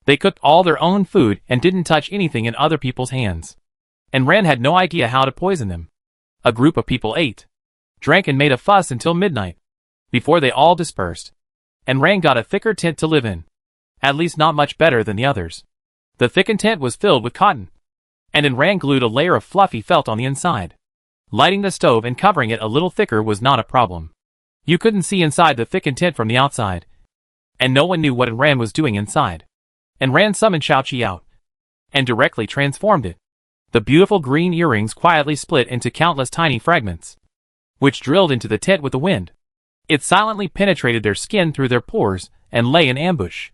They cooked all their own food and didn't touch anything in other people's hands. And Ran had no idea how to poison them. A group of people ate, drank and made a fuss until midnight, before they all dispersed. And Ran got a thicker tent to live in. At least not much better than the others. The thickened tent was filled with cotton, and in Ran glued a layer of fluffy felt on the inside. Lighting the stove and covering it a little thicker was not a problem. You couldn't see inside the thickened tent from the outside, and no one knew what Ran was doing inside. And Ran summoned Shia Ba out, and directly transformed it. The beautiful green earrings quietly split into countless tiny fragments, which drilled into the tent with the wind. It silently penetrated their skin through their pores and lay in ambush.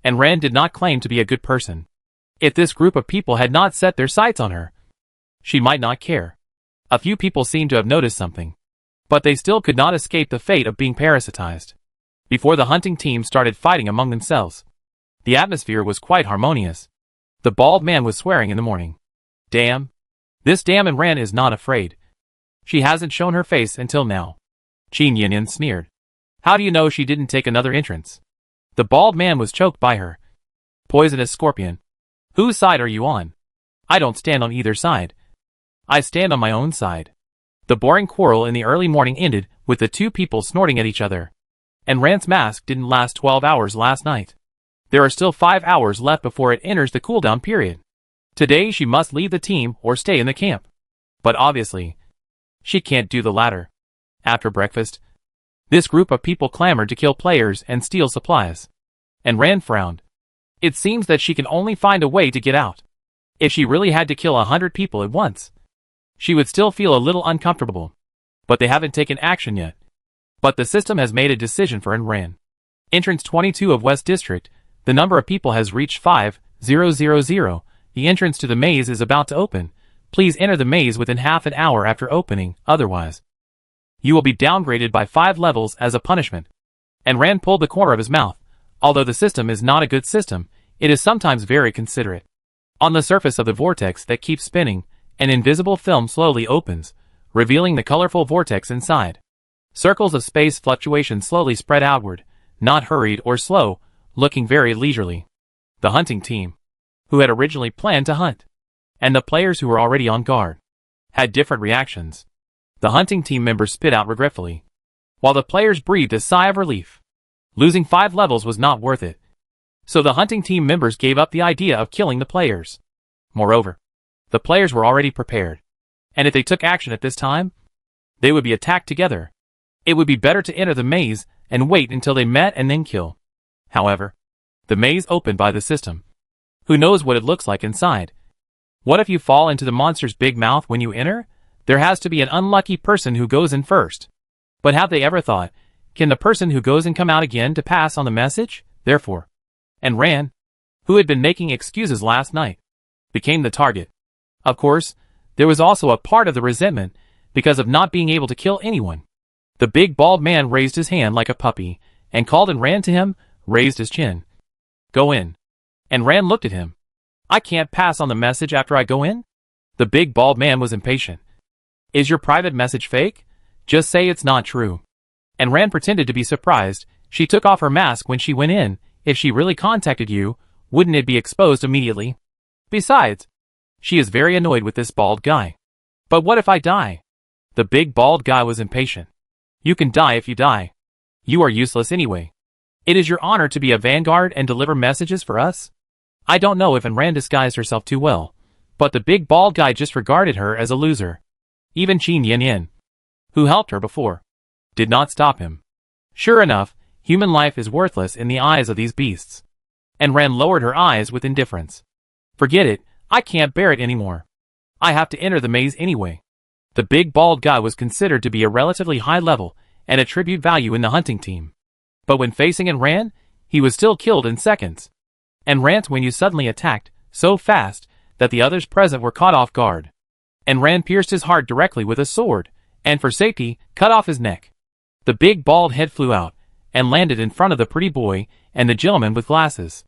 And Ran did not claim to be a good person. If this group of people had not set their sights on her, she might not care. A few people seemed to have noticed something, but they still could not escape the fate of being parasitized. Before the hunting team started fighting among themselves, the atmosphere was quite harmonious. The bald man was swearing in the morning. Damn. This damn and Ran is not afraid. She hasn't shown her face until now. Qin Yanyan sneered. How do you know she didn't take another entrance? The bald man was choked by her. Poisonous scorpion. Whose side are you on? I don't stand on either side. I stand on my own side. The boring quarrel in the early morning ended with the two people snorting at each other. And Ran's mask didn't last 12 hours last night. There are still 5 hours left before it enters the cooldown period. Today she must leave the team or stay in the camp. But obviously, she can't do the latter. After breakfast, this group of people clamored to kill players and steal supplies. And Ran frowned. It seems that she can only find a way to get out. If she really had to kill 100 people at once, she would still feel a little uncomfortable. But they haven't taken action yet. But the system has made a decision for Ran. Entrance 22 of West District, the number of people has reached 5,000. The entrance to the maze is about to open. Please enter the maze within half an hour after opening, otherwise you will be downgraded by 5 levels as a punishment. And Ran pulled the corner of his mouth. Although the system is not a good system, it is sometimes very considerate. On the surface of the vortex that keeps spinning, an invisible film slowly opens, revealing the colorful vortex inside. Circles of space fluctuation slowly spread outward, not hurried or slow, looking very leisurely. The hunting team, who had originally planned to hunt, and the players who were already on guard, had different reactions. The hunting team members spit out regretfully, while the players breathed a sigh of relief. Losing 5 levels was not worth it. So the hunting team members gave up the idea of killing the players. Moreover, the players were already prepared, and if they took action at this time, they would be attacked together. It would be better to enter the maze and wait until they met and then kill. However, the maze opened by the system. Who knows what it looks like inside? What if you fall into the monster's big mouth when you enter? There has to be an unlucky person who goes in first. But have they ever thought, can the person who goes in come out again to pass on the message? Therefore, and Ran, who had been making excuses last night, became the target. Of course, there was also a part of the resentment because of not being able to kill anyone. The big bald man raised his hand like a puppy and called and ran to him, raised his chin. Go in. And Ran looked at him. I can't pass on the message after I go in? The big bald man was impatient. Is your private message fake? Just say it's not true. And Ran pretended to be surprised. She took off her mask when she went in. If she really contacted you, wouldn't it be exposed immediately? Besides, she is very annoyed with this bald guy. But what if I die? The big bald guy was impatient. You can die if you die. You are useless anyway. It is your honor to be a vanguard and deliver messages for us? I don't know if Ran disguised herself too well, but the big bald guy just regarded her as a loser. Even Qin Yanyan, who helped her before, did not stop him. Sure enough, human life is worthless in the eyes of these beasts. And Ran lowered her eyes with indifference. Forget it, I can't bear it anymore. I have to enter the maze anyway. The big bald guy was considered to be a relatively high level and attribute value in the hunting team. But when facing Ran, he was still killed in seconds. And Ran when you suddenly attacked, so fast, that the others present were caught off guard. And Ran pierced his heart directly with a sword, and for safety, cut off his neck. The big bald head flew out, and landed in front of the pretty boy and the gentleman with glasses.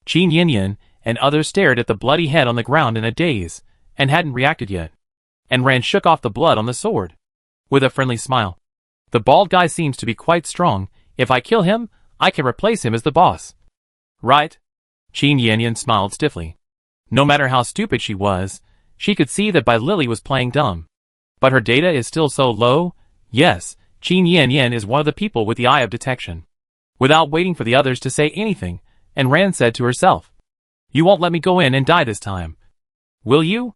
Qin Yanyan and others stared at the bloody head on the ground in a daze, and hadn't reacted yet. And Rand shook off the blood on the sword. With a friendly smile. The bald guy seems to be quite strong. If I kill him, I can replace him as the boss. Right? Qin Yanyan smiled stiffly. No matter how stupid she was, she could see that Bai Lily was playing dumb. But her data is still so low. Yes, Qin Yanyan is one of the people with the eye of detection. Without waiting for the others to say anything, and Rand said to herself, "You won't let me go in and die this time, will you?"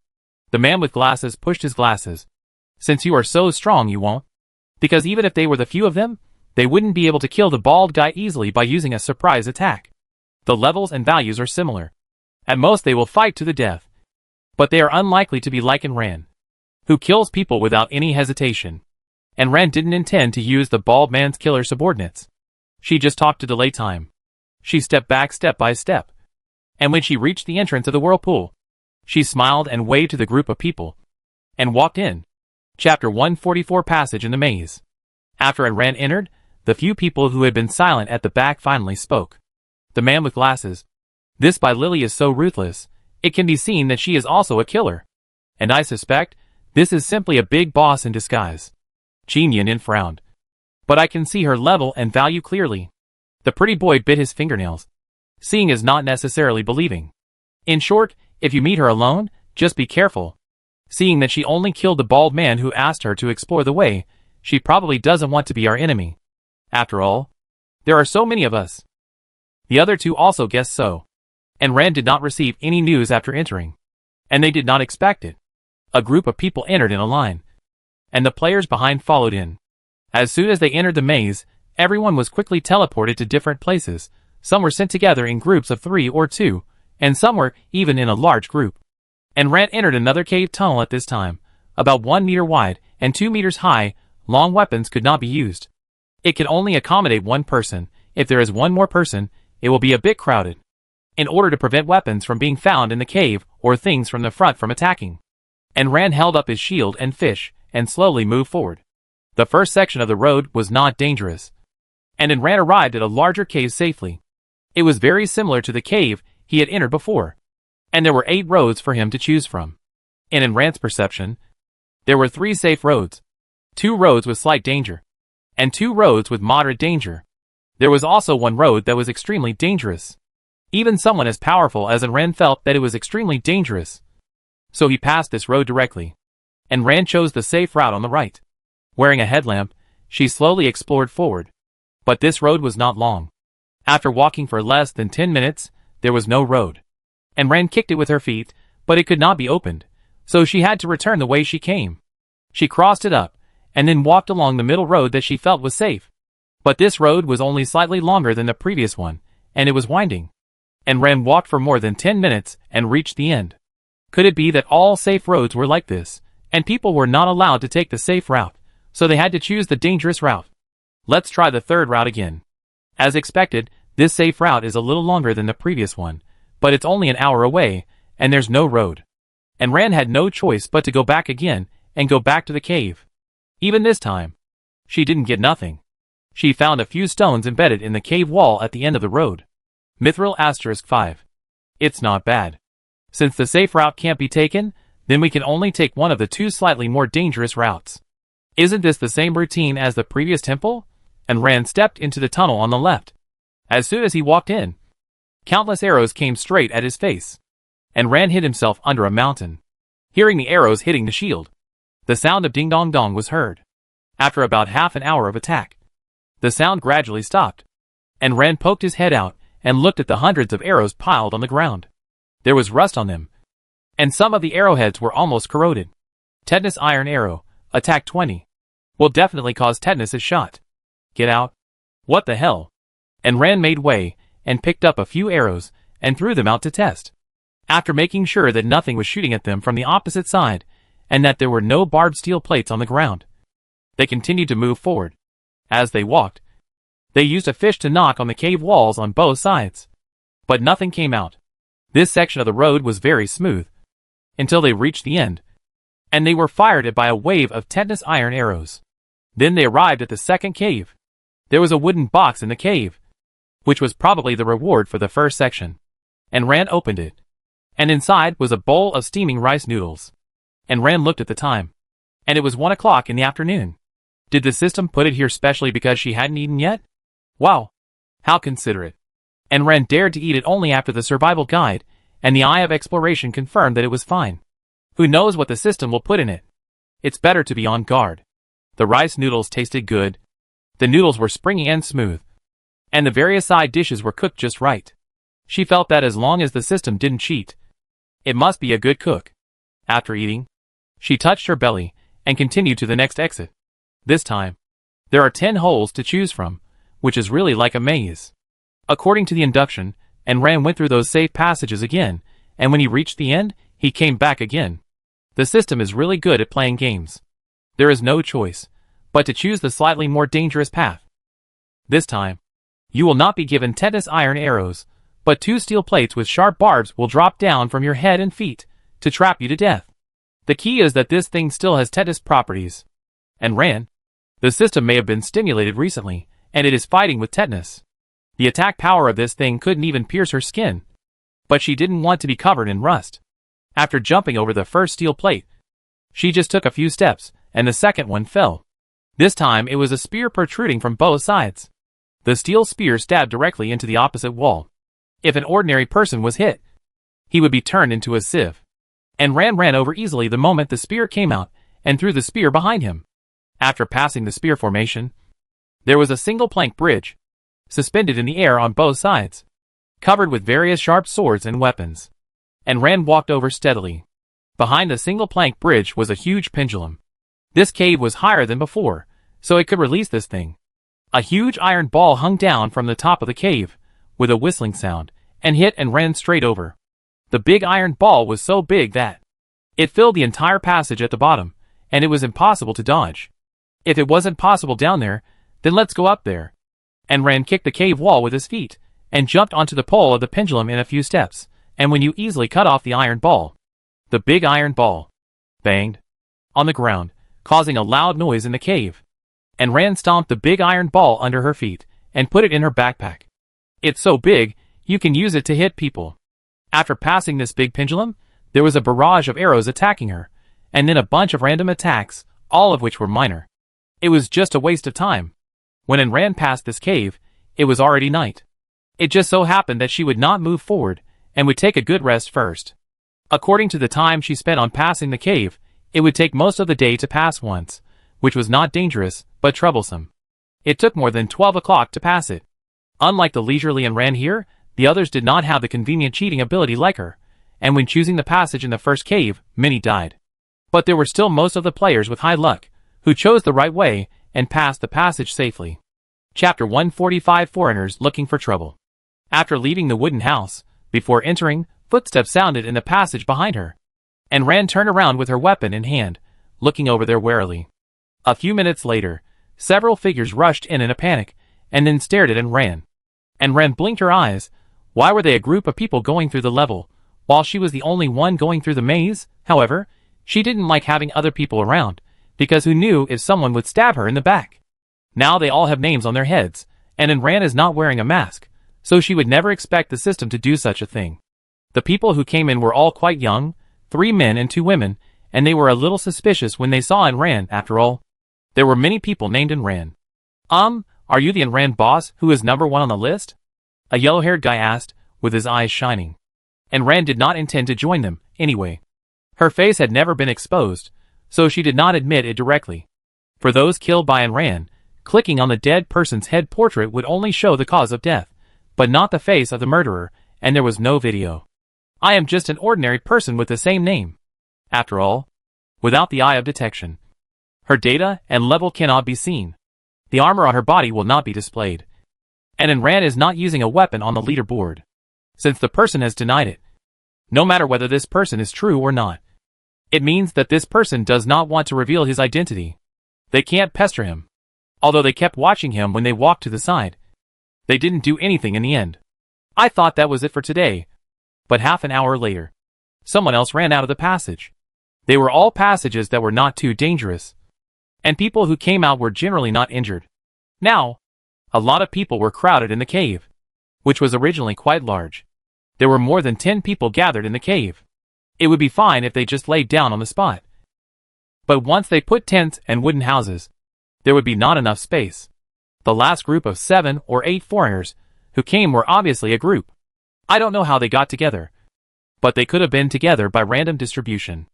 The man with glasses pushed his glasses. "Since you are so strong, you won't. Because even if they were the few of them, they wouldn't be able to kill the bald guy easily by using a surprise attack. The levels and values are similar. At most they will fight to the death. But they are unlikely to be like Rand, who kills people without any hesitation." And Rand didn't intend to use the bald man's killer subordinates. She just talked to delay time. She stepped back step by step. And when she reached the entrance of the whirlpool, she smiled and waved to the group of people, and walked in. Chapter 144 Passage in the Maze. After Rand entered, the few people who had been silent at the back finally spoke. The man with glasses. "This Bai Lily is so ruthless, it can be seen that she is also a killer. And I suspect, this is simply a big boss in disguise." Qin Yanyan frowned. "But I can see her level and value clearly." The pretty boy bit his fingernails. Seeing is not necessarily believing. In short, if you meet her alone, just be careful. Seeing that she only killed the bald man who asked her to explore the way, she probably doesn't want to be our enemy. After all, there are so many of us. The other two also guessed so. And Rand did not receive any news after entering. And they did not expect it. A group of people entered in a line. And the players behind followed in. As soon as they entered the maze, everyone was quickly teleported to different places. Some were sent together in groups of 3 or 2, and some were even in a large group. And Rand entered another cave tunnel at this time, about 1 meter wide and 2 meters high. Long weapons could not be used. It could only accommodate one person. If there is one more person, it will be a bit crowded. In order to prevent weapons from being found in the cave or things from the front from attacking. And Rand held up his shield and fish, and slowly moved forward. The first section of the road was not dangerous. And Rand arrived at a larger cave safely. It was very similar to the cave he had entered before. And there were 8 roads for him to choose from. And in Rand's perception, there were 3 safe roads. 2 roads with slight danger. And 2 roads with moderate danger. There was also 1 road that was extremely dangerous. Even someone as powerful as Rand felt that it was extremely dangerous. So he passed this road directly. And Rand chose the safe route on the right. Wearing a headlamp, she slowly explored forward. But this road was not long. After walking for less than 10 minutes, there was no road. And Rand kicked it with her feet, but it could not be opened, so she had to return the way she came. She crossed it up, and then walked along the middle road that she felt was safe. But this road was only slightly longer than the previous one, and it was winding. And Rand walked for more than 10 minutes and reached the end. Could it be that all safe roads were like this, and people were not allowed to take the safe route, so they had to choose the dangerous route? Let's try the third route again. As expected, this safe route is a little longer than the previous one, but it's only an hour away, and there's no road. And Rand had no choice but to go back again, and go back to the cave. Even this time, she didn't get nothing. She found a few stones embedded in the cave wall at the end of the road. Mithril *5. It's not bad. Since the safe route can't be taken, then we can only take one of the 2 slightly more dangerous routes. Isn't this the same routine as the previous temple? And Rand stepped into the tunnel on the left. As soon as he walked in, countless arrows came straight at his face. And Rand hid himself under a mountain. Hearing the arrows hitting the shield, the sound of ding-dong-dong was heard. After about half an hour of attack, the sound gradually stopped. And Rand poked his head out and looked at the hundreds of arrows piled on the ground. There was rust on them, and some of the arrowheads were almost corroded. Tetanus iron arrow, attack 20. Will definitely cause tetanus as shot. Get out. What the hell? And Rand made way, and picked up a few arrows, and threw them out to test. After making sure that nothing was shooting at them from the opposite side, and that there were no barbed steel plates on the ground, they continued to move forward. As they walked, they used a fish to knock on the cave walls on both sides. But nothing came out. This section of the road was very smooth, until they reached the end, and they were fired at by a wave of tetanus iron arrows. Then they arrived at the second cave. There was a wooden box in the cave, which was probably the reward for the first section. And Rand opened it. And inside was a bowl of steaming rice noodles. And Ran looked at the time. And it was 1 o'clock in the afternoon. Did the system put it here specially because she hadn't eaten yet? Wow. How considerate. And Ran dared to eat it only after the survival guide, and the Eye of Exploration confirmed that it was fine. Who knows what the system will put in it? It's better to be on guard. The rice noodles tasted good. The noodles were springy and smooth. And the various side dishes were cooked just right. She felt that as long as the system didn't cheat, it must be a good cook. After eating, she touched her belly and continued to the next exit. This time, there are 10 holes to choose from, which is really like a maze. According to the induction, and Ran went through those safe passages again, and when he reached the end, he came back again. The system is really good at playing games. There is no choice but to choose the slightly more dangerous path. This time, you will not be given tetanus iron arrows, but 2 steel plates with sharp barbs will drop down from your head and feet to trap you to death. The key is that this thing still has tetanus properties. And Ran, the system may have been stimulated recently, and it is fighting with tetanus. The attack power of this thing couldn't even pierce her skin. But she didn't want to be covered in rust. After jumping over the first steel plate, she just took a few steps, and the second one fell. This time it was a spear protruding from both sides. The steel spear stabbed directly into the opposite wall. If an ordinary person was hit, he would be turned into a sieve. And Ran ran over easily the moment the spear came out, and threw the spear behind him. After passing the spear formation, there was a single plank bridge, suspended in the air on both sides, covered with various sharp swords and weapons. And Ran walked over steadily. Behind the single plank bridge was a huge pendulum. This cave was higher than before, so it could release this thing. A huge iron ball hung down from the top of the cave, with a whistling sound, and hit and ran straight over. The big iron ball was so big that it filled the entire passage at the bottom, and it was impossible to dodge. If it wasn't possible down there, then let's go up there. And Ran kicked the cave wall with his feet, and jumped onto the pole of the pendulum in a few steps, and when you easily cut off the iron ball, the big iron ball banged on the ground, causing a loud noise in the cave. And Ran stomped the big iron ball under her feet, and put it in her backpack. It's so big, you can use it to hit people. After passing this big pendulum, there was a barrage of arrows attacking her, and then a bunch of random attacks, all of which were minor. It was just a waste of time. When Anne ran past this cave, it was already night. It just so happened that she would not move forward, and would take a good rest first. According to the time she spent on passing the cave, it would take most of the day to pass once, which was not dangerous, but troublesome. It took more than 12 o'clock to pass it. Unlike the leisurely Anne ran here, the others did not have the convenient cheating ability like her, and when choosing the passage in the first cave, many died. But there were still most of the players with high luck, who chose the right way, and passed the passage safely. Chapter 145 Foreigners Looking for Trouble. After leaving the wooden house, before entering, footsteps sounded in the passage behind her. And Ran turned around with her weapon in hand, looking over there warily. A few minutes later, several figures rushed in a panic, and then stared at and ran. And Ran blinked her eyes. Why were they a group of people going through the level, while she was the only one going through the maze? However, she didn't like having other people around, because who knew if someone would stab her in the back. Now they all have names on their heads, and Ran is not wearing a mask, so she would never expect the system to do such a thing. The people who came in were all quite young, 3 men and 2 women, and they were a little suspicious when they saw Ran. After all, there were many people named Ran. Are you the Ran boss who is number 1 on the list? A yellow-haired guy asked, with his eyes shining. And Ran did not intend to join them, anyway. Her face had never been exposed, so she did not admit it directly. For those killed by Ran, clicking on the dead person's head portrait would only show the cause of death, but not the face of the murderer, and there was no video. I am just an ordinary person with the same name. After all, without the eye of detection, her data and level cannot be seen. The armor on her body will not be displayed. And Ran is not using a weapon on the leaderboard, since the person has denied it. No matter whether this person is true or not, it means that this person does not want to reveal his identity. They can't pester him. Although they kept watching him when they walked to the side, they didn't do anything in the end. I thought that was it for today. But half an hour later, someone else ran out of the passage. They were all passages that were not too dangerous, and people who came out were generally not injured. Now, a lot of people were crowded in the cave, which was originally quite large. There were more than 10 people gathered in the cave. It would be fine if they just laid down on the spot. But once they put tents and wooden houses, there would be not enough space. The last group of 7 or 8 foreigners who came were obviously a group. I don't know how they got together, but they could have been together by random distribution.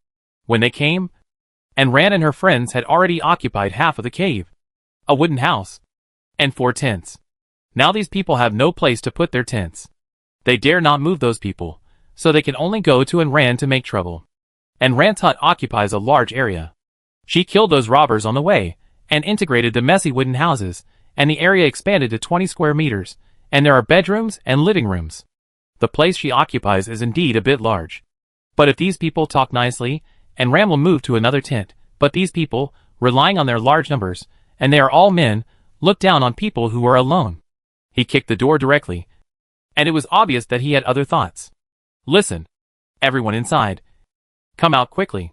When they came, and Ran and her friends had already occupied half of the cave, a wooden house, and 4 tents. Now these people have no place to put their tents. They dare not move those people, so they can only go to Ran to make trouble. And Ran's hut occupies a large area. She killed those robbers on the way, and integrated the messy wooden houses, and the area expanded to 20 square meters, and there are bedrooms and living rooms. The place she occupies is indeed a bit large. But if these people talk nicely, and Ram will move to another tent, but these people, relying on their large numbers, and they are all men, look down on people who are alone. He kicked the door directly, and it was obvious that he had other thoughts. Listen, everyone inside. Come out quickly.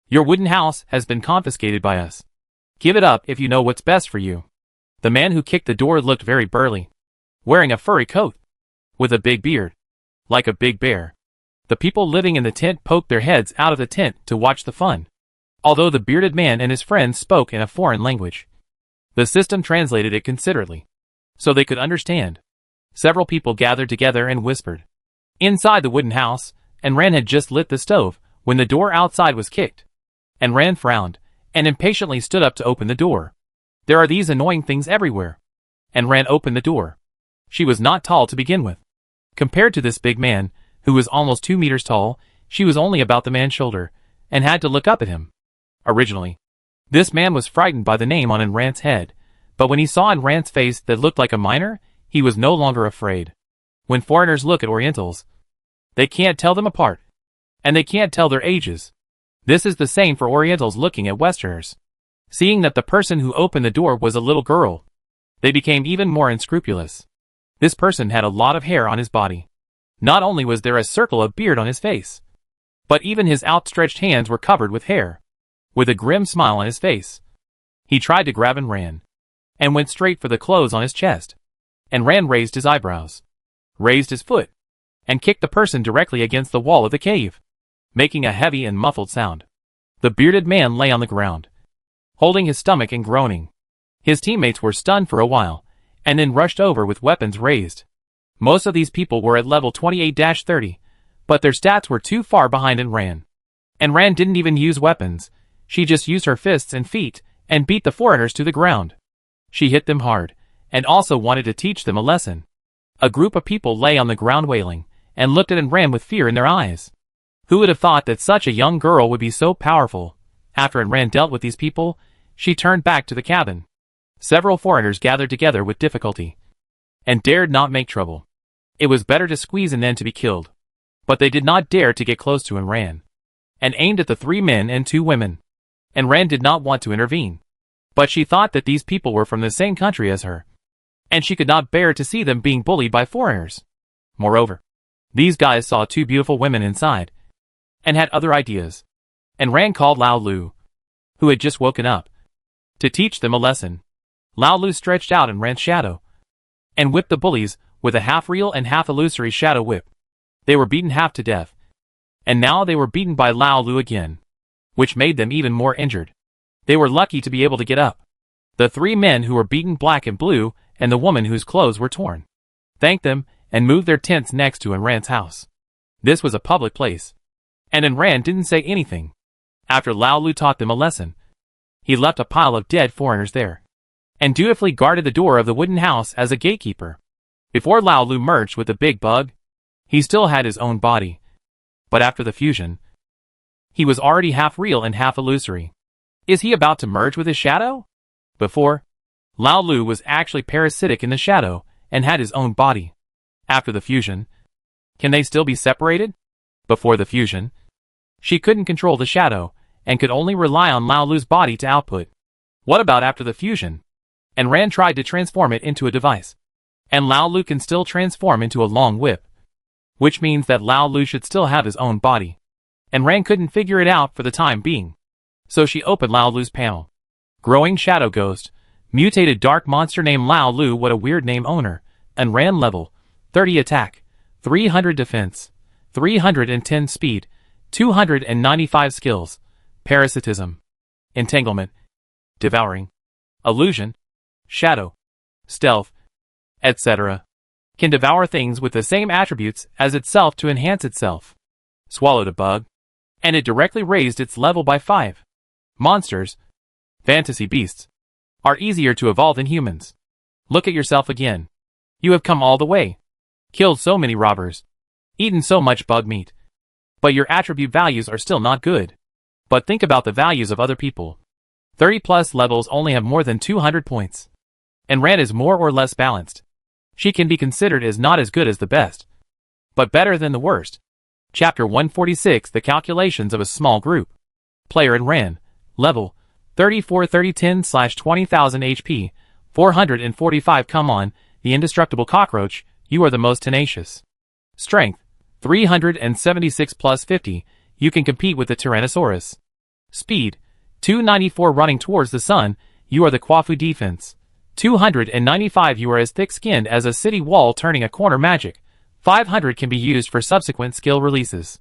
Your wooden house has been confiscated by us. Give it up if you know what's best for you. The man who kicked the door looked very burly, wearing a furry coat, with a big beard, like a big bear. The people living in the tent poked their heads out of the tent to watch the fun, although the bearded man and his friends spoke in a foreign language. The system translated it considerately, so they could understand. Several people gathered together and whispered. Inside the wooden house, and Ran had just lit the stove when the door outside was kicked. And Ran frowned, and impatiently stood up to open the door. There are these annoying things everywhere. And Ran opened the door. She was not tall to begin with. Compared to this big man, who was almost 2 meters tall, she was only about the man's shoulder, and had to look up at him. Originally, this man was frightened by the name on Ran's head, but when he saw in Ran's face that looked like a miner, he was no longer afraid. When foreigners look at Orientals, they can't tell them apart, and they can't tell their ages. This is the same for Orientals looking at Westerners. Seeing that the person who opened the door was a little girl, they became even more unscrupulous. This person had a lot of hair on his body. Not only was there a circle of beard on his face, but even his outstretched hands were covered with hair. With a grim smile on his face, he tried to grab Ran, and went straight for the clothes on his chest. And Ran raised his eyebrows, raised his foot, and kicked the person directly against the wall of the cave, making a heavy and muffled sound. The bearded man lay on the ground, holding his stomach and groaning. His teammates were stunned for a while, and then rushed over with weapons raised. Most of these people were at level 28-30, but their stats were too far behind Ran. And Ran didn't even use weapons. She just used her fists and feet, and beat the foreigners to the ground. She hit them hard, and also wanted to teach them a lesson. A group of people lay on the ground wailing, and looked at Ran with fear in their eyes. Who would have thought that such a young girl would be so powerful? After Ran dealt with these people, she turned back to the cabin. Several foreigners gathered together with difficulty, and dared not make trouble. It was better to squeeze in than to be killed. But they did not dare to get close to Ran, and aimed at the 3 men and 2 women. And Ran did not want to intervene. But she thought that these people were from the same country as her, and she could not bear to see them being bullied by foreigners. Moreover, these guys saw 2 beautiful women inside, and had other ideas. And Ran called Lao Lu, who had just woken up, to teach them a lesson. Lao Lu stretched out Ran's shadow, and whipped the bullies with a half-real and half-illusory shadow whip. They were beaten half to death, and now they were beaten by Lao Lu again, which made them even more injured. They were lucky to be able to get up. The 3 men who were beaten black and blue, and the woman whose clothes were torn, thanked them, and moved their tents next to Ran's house. This was a public place, and Ran didn't say anything. After Lao Lu taught them a lesson, he left a pile of dead foreigners there, and dutifully guarded the door of the wooden house as a gatekeeper. Before Lao Lu merged with the big bug, he still had his own body. But after the fusion, he was already half real and half illusory. Is he about to merge with his shadow? Before, Lao Lu was actually parasitic in the shadow, and had his own body. After the fusion, can they still be separated? Before the fusion, she couldn't control the shadow, and could only rely on Lao Lu's body to output. What about after the fusion? And Ran tried to transform it into a device. And Lao Lu can still transform into a long whip, which means that Lao Lu should still have his own body. And Ran couldn't figure it out for the time being. So she opened Lao Lu's panel. Growing shadow ghost, mutated dark monster named Lao Lu. What a weird name owner. And Ran level 30 attack, 300 defense, 310 speed, 295 skills, parasitism, entanglement, devouring, illusion, shadow, stealth, etc. Can devour things with the same attributes as itself to enhance itself. Swallowed a bug, and it directly raised its level by 5. Monsters, fantasy beasts, are easier to evolve than humans. Look at yourself again. You have come all the way. Killed so many robbers. Eaten so much bug meat. But your attribute values are still not good. But think about the values of other people. 30 plus levels only have more than 200 points. And Ran is more or less balanced. She can be considered as not as good as the best, but better than the worst. Chapter 146, The Calculations of a Small Group. Player and Ran. Level 34 3010/20,000 HP, 445. Come on, the indestructible cockroach, you are the most tenacious. Strength 376 plus 50, you can compete with the Tyrannosaurus. Speed 294. Running towards the sun, you are the Quafu. Defense 295. You are as thick-skinned as a city wall. Turning a corner magic 500 can be used for subsequent skill releases.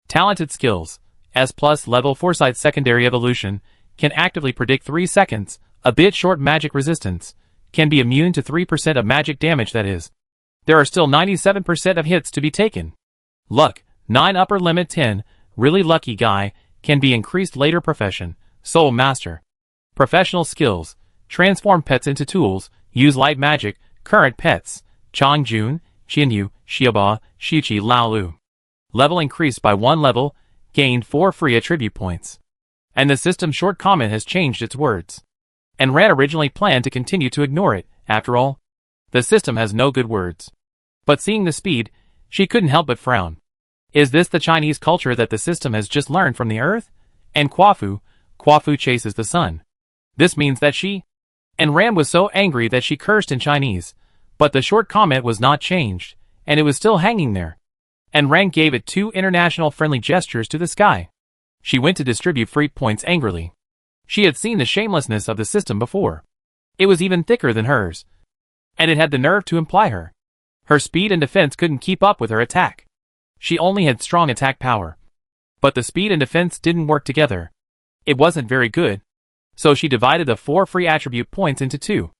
Talented skills S plus level Foresight. Secondary evolution can actively predict 3 seconds, a bit short. Magic resistance can be immune to 3% of magic damage. That is, there are still 97% of hits to be taken. Luck 9. Upper limit 10, really lucky guy, can be increased later. Profession Soul Master. Professional skills transform pets into tools, use light magic. Current pets Chongjun, Qianyu, Shia Ba, Shichi, Laolu. Level increased by 1 level, gained 4 free attribute points. And the system short comment has changed its words. And Ran originally planned to continue to ignore it. After all, the system has no good words. But seeing the speed, she couldn't help but frown. Is this the Chinese culture that the system has just learned from the earth? And Quafu chases the sun. This means that she... And Ran was so angry that she cursed in Chinese. But the short comment was not changed, and it was still hanging there. And Ran gave it 2 international friendly gestures to the sky. She went to distribute free points angrily. She had seen the shamelessness of the system before. It was even thicker than hers. And it had the nerve to imply her. Her speed and defense couldn't keep up with her attack. She only had strong attack power. But the speed and defense didn't work together. It wasn't very good. So she divided the 4 free attribute points into 2,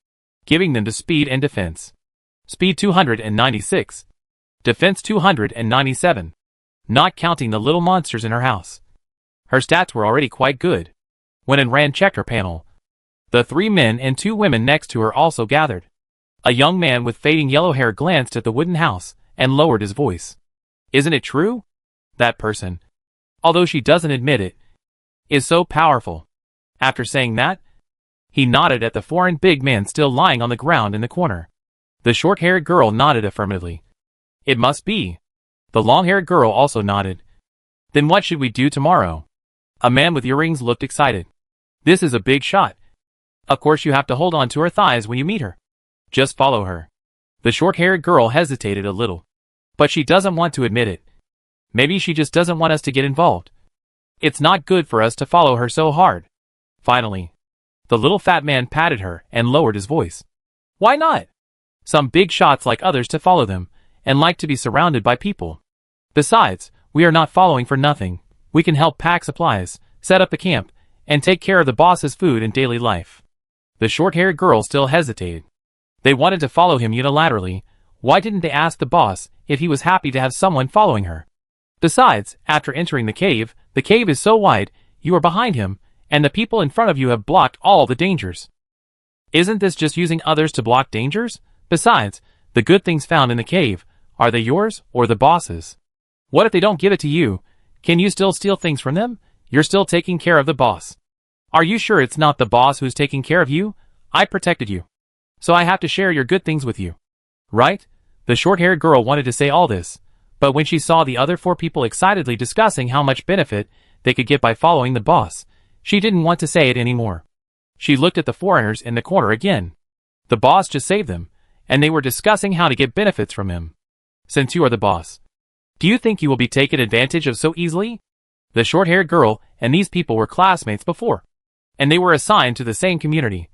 giving them to speed and defense. Speed 296. Defense 297. Not counting the little monsters in her house. Her stats were already quite good. When Ran checked her panel, the 3 men and 2 women next to her also gathered. A young man with fading yellow hair glanced at the wooden house and lowered his voice. Isn't it true? That person, although she doesn't admit it, is so powerful. After saying that, he nodded at the foreign big man still lying on the ground in the corner. The short-haired girl nodded affirmatively. It must be. The long-haired girl also nodded. Then what should we do tomorrow? A man with earrings looked excited. This is a big shot. Of course you have to hold on to her thighs when you meet her. Just follow her. The short-haired girl hesitated a little. But she doesn't want to admit it. Maybe she just doesn't want us to get involved. It's not good for us to follow her so hard. Finally, the little fat man patted her and lowered his voice. Why not? Some big shots like others to follow them, and like to be surrounded by people. Besides, we are not following for nothing. We can help pack supplies, set up the camp, and take care of the boss's food and daily life. The short-haired girl still hesitated. They wanted to follow him unilaterally. Why didn't they ask the boss if he was happy to have someone following her? Besides, after entering the cave is so wide, you are behind him, and the people in front of you have blocked all the dangers. Isn't this just using others to block dangers? Besides, the good things found in the cave, are they yours or the boss's? What if they don't give it to you? Can you still steal things from them? You're still taking care of the boss. Are you sure it's not the boss who's taking care of you? I protected you. So I have to share your good things with you. Right? The short-haired girl wanted to say all this, but when she saw the other 4 people excitedly discussing how much benefit they could get by following the boss, she didn't want to say it anymore. She looked at the foreigners in the corner again. The boss just saved them, and they were discussing how to get benefits from him. Since you are the boss, do you think you will be taken advantage of so easily? The short-haired girl and these people were classmates before, and they were assigned to the same community,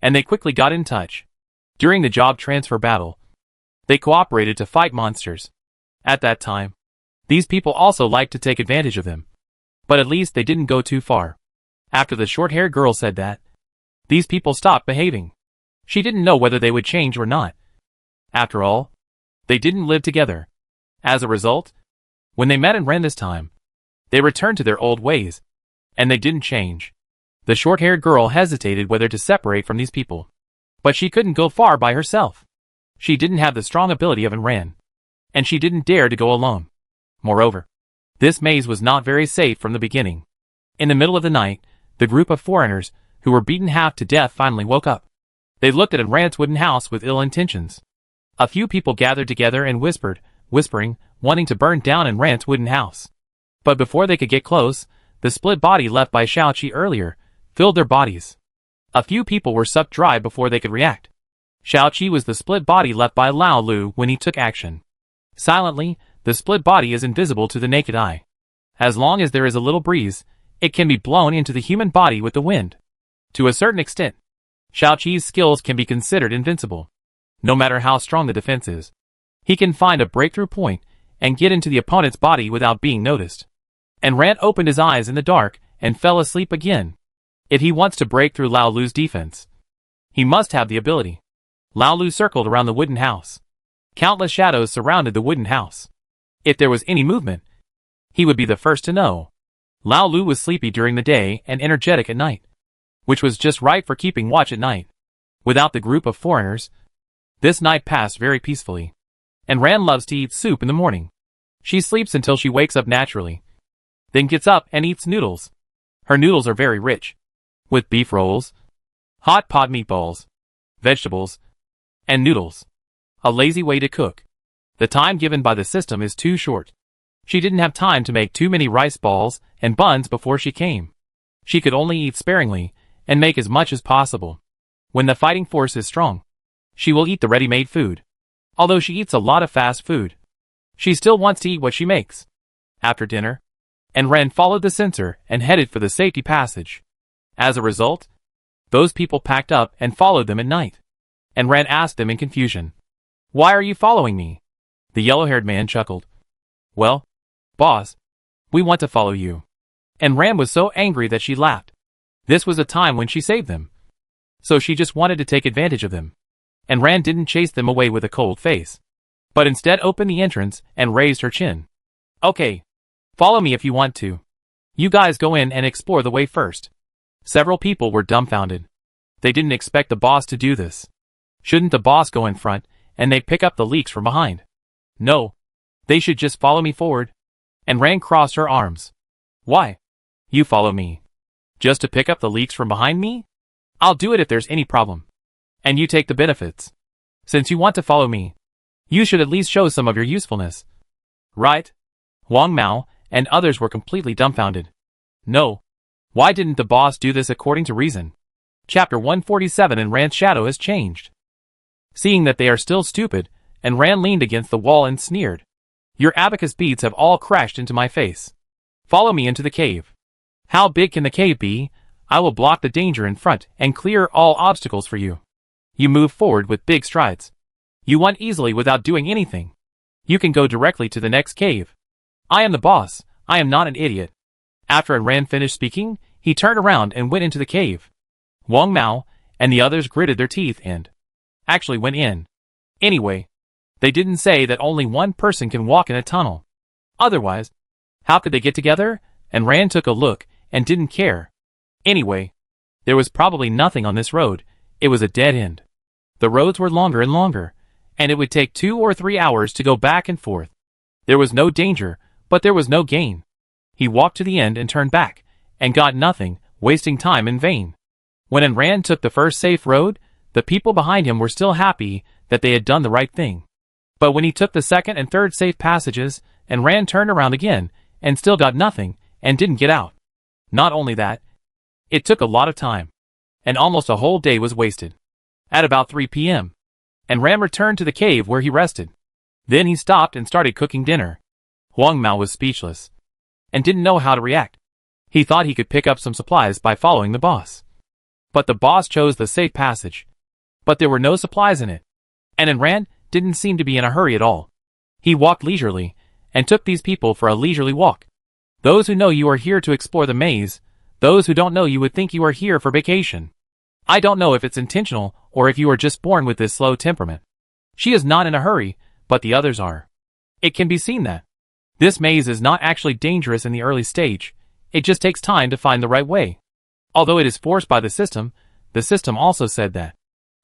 and they quickly got in touch. During the job transfer battle, they cooperated to fight monsters. At that time, these people also liked to take advantage of him. But at least they didn't go too far. After the short-haired girl said that, these people stopped behaving. She didn't know whether they would change or not. After all, they didn't live together. As a result, when they met and ran this time, they returned to their old ways, and they didn't change. The short-haired girl hesitated whether to separate from these people. But she couldn't go far by herself. She didn't have the strong ability of Ran. And she didn't dare to go alone. Moreover, this maze was not very safe from the beginning. In the middle of the night, the group of foreigners, who were beaten half to death, finally woke up. They looked at Ran's wooden house with ill intentions. A few people gathered together and whispering, wanting to burn down Ran's wooden house. But before they could get close, the split body left by Xiaoqi earlier filled their bodies. A few people were sucked dry before they could react. Xiaoqi was the split body left by Lao Lu when he took action. Silently, the split body is invisible to the naked eye. As long as there is a little breeze, it can be blown into the human body with the wind. To a certain extent, Xiaoqi's skills can be considered invincible. No matter how strong the defense is, he can find a breakthrough point and get into the opponent's body without being noticed. And Ran opened his eyes in the dark and fell asleep again. If he wants to break through Lao Lu's defense, he must have the ability. Lao Lu circled around the wooden house. Countless shadows surrounded the wooden house. If there was any movement, he would be the first to know. Lao Lu was sleepy during the day and energetic at night, which was just right for keeping watch at night. Without the group of foreigners, this night passed very peacefully. And Ran loves to eat soup in the morning. She sleeps until she wakes up naturally, then gets up and eats noodles. Her noodles are very rich, with beef rolls, hot pot meatballs, vegetables, and noodles. A lazy way to cook. The time given by the system is too short. She didn't have time to make too many rice balls and buns before she came. She could only eat sparingly and make as much as possible. When the fighting force is strong, she will eat the ready-made food. Although she eats a lot of fast food, she still wants to eat what she makes. After dinner, Ran followed the censor and headed for the safety passage. As a result, those people packed up and followed them at night. Ran asked them in confusion, "Why are you following me?" The yellow-haired man chuckled. "Well, boss, we want to follow you." Ran was so angry that she laughed. This was a time when she saved them. So she just wanted to take advantage of them. Ran didn't chase them away with a cold face, but instead opened the entrance and raised her chin. "Okay, follow me if you want to. You guys go in and explore the way first." Several people were dumbfounded. They didn't expect the boss to do this. Shouldn't the boss go in front and they pick up the leaks from behind? No, they should just follow me forward. Ran crossed her arms. "Why? You follow me just to pick up the leaks from behind me? I'll do it if there's any problem. And you take the benefits. Since you want to follow me, you should at least show some of your usefulness. Right?" Wang Mao and others were completely dumbfounded. No. Why didn't the boss do this according to reason? Chapter 147. Ran's shadow has changed. Seeing that they are still stupid, Ran leaned against the wall and sneered. "Your abacus beads have all crashed into my face. Follow me into the cave. How big can the cave be? I will block the danger in front and clear all obstacles for you. You move forward with big strides. You won easily without doing anything. You can go directly to the next cave. I am the boss, I am not an idiot." After Ran finished speaking, he turned around and went into the cave. Wang Mao and the others gritted their teeth and actually went in. Anyway, they didn't say that only one person can walk in a tunnel. Otherwise, how could they get together? Ran took a look and didn't care. Anyway, there was probably nothing on this road. It was a dead end. The roads were longer and longer, and it would take 2 or 3 hours to go back and forth. There was no danger, but there was no gain. He walked to the end and turned back, and got nothing, wasting time in vain. When Ran took the first safe road, the people behind him were still happy that they had done the right thing. But when he took the second and third safe passages, Ran turned around again, and still got nothing, and didn't get out. Not only that, it took a lot of time, and almost a whole day was wasted. At about 3 p.m., Ran returned to the cave where he rested. Then he stopped and started cooking dinner. Wang Mao was speechless, and didn't know how to react. He thought he could pick up some supplies by following the boss. But the boss chose the safe passage. But there were no supplies in it. And Ran didn't seem to be in a hurry at all. He walked leisurely, and took these people for a leisurely walk. Those who know you are here to explore the maze, those who don't know you would think you are here for vacation. I don't know if it's intentional or if you are just born with this slow temperament. She is not in a hurry, but the others are. It can be seen that this maze is not actually dangerous in the early stage, it just takes time to find the right way. Although it is forced by the system also said that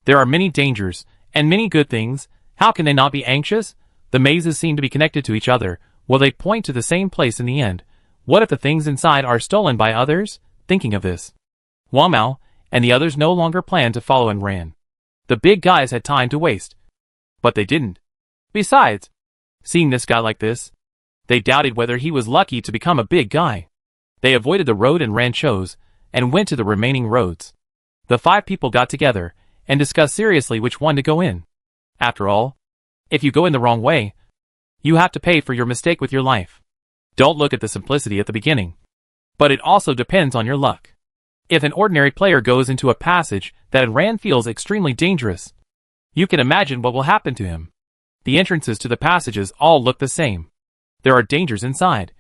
there are many dangers and many good things. How can they not be anxious? The mazes seem to be connected to each other. Will they point to the same place in the end? What if the things inside are stolen by others? Thinking of this, Wamao and the others no longer planned to follow and ran. The big guys had time to waste, but they didn't. Besides, seeing this guy like this, they doubted whether he was lucky to become a big guy. They avoided the road and ranchos and went to the remaining roads. The 5 people got together and discussed seriously which one to go in. After all, if you go in the wrong way, you have to pay for your mistake with your life. Don't look at the simplicity at the beginning. But it also depends on your luck. If an ordinary player goes into a passage that Ran feels extremely dangerous, you can imagine what will happen to him. The entrances to the passages all look the same. There are dangers inside,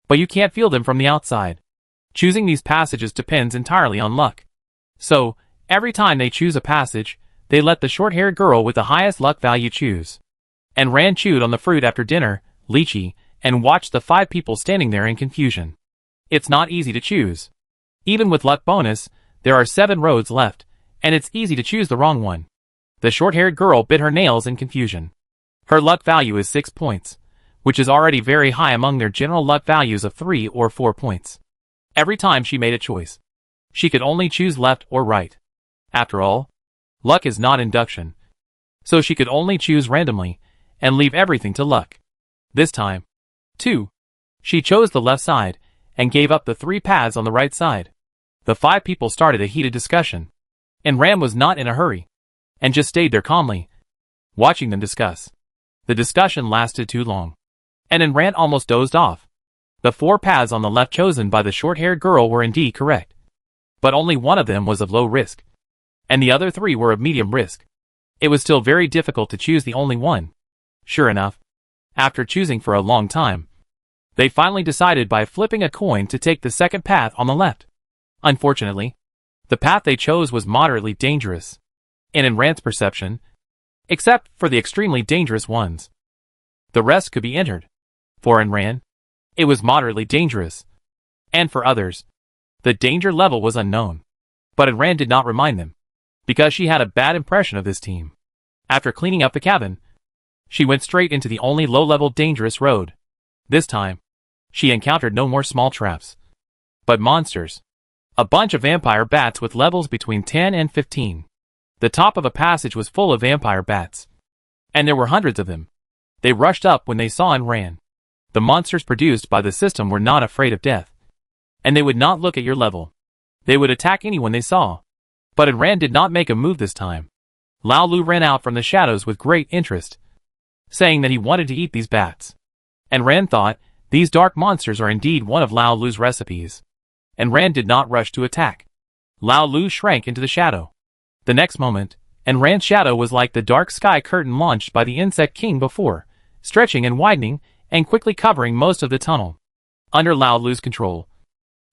but you can't feel them from the outside. Choosing these passages depends entirely on luck. So, every time they choose a passage, they let the short-haired girl with the highest luck value choose. And Ran chewed on the fruit after dinner, lychee, and watched the 5 people standing there in confusion. It's not easy to choose. Even with luck bonus, there are 7 roads left, and it's easy to choose the wrong one. The short-haired girl bit her nails in confusion. Her luck value is 6 points, which is already very high among their general luck values of 3 or 4 points. Every time she made a choice, she could only choose left or right. After all, luck is not induction, so she could only choose randomly and leave everything to luck. This time, too, she chose the left side and gave up the 3 paths on the right side. The 5 people started a heated discussion, and Ram was not in a hurry, and just stayed there calmly, watching them discuss. The discussion lasted too long, and then Ran almost dozed off. The 4 paths on the left chosen by the short-haired girl were indeed correct, but only one of them was of low risk, and the other 3 were of medium risk. It was still very difficult to choose the only one. Sure enough, after choosing for a long time, they finally decided by flipping a coin to take the second path on the left. Unfortunately, the path they chose was moderately dangerous, and in Ran's perception, except for the extremely dangerous ones, the rest could be entered. For in Ran, it was moderately dangerous, and for others, the danger level was unknown. But in Ran did not remind them, because she had a bad impression of this team. After cleaning up the cabin, she went straight into the only low-level dangerous road. This time, she encountered no more small traps, but monsters. A bunch of vampire bats with levels between 10 and 15. The top of a passage was full of vampire bats, and there were hundreds of them. They rushed up when they saw and ran. The monsters produced by the system were not afraid of death, and they would not look at your level. They would attack anyone they saw. But Ran did not make a move this time. Lao Lu ran out from the shadows with great interest, saying that he wanted to eat these bats. And Ran thought, these dark monsters are indeed one of Lao Lu's recipes. And Ran did not rush to attack. Lao Lu shrank into the shadow. The next moment, and Ran's shadow was like the dark sky curtain launched by the Insect King before, stretching and widening, and quickly covering most of the tunnel. Under Lao Lu's control,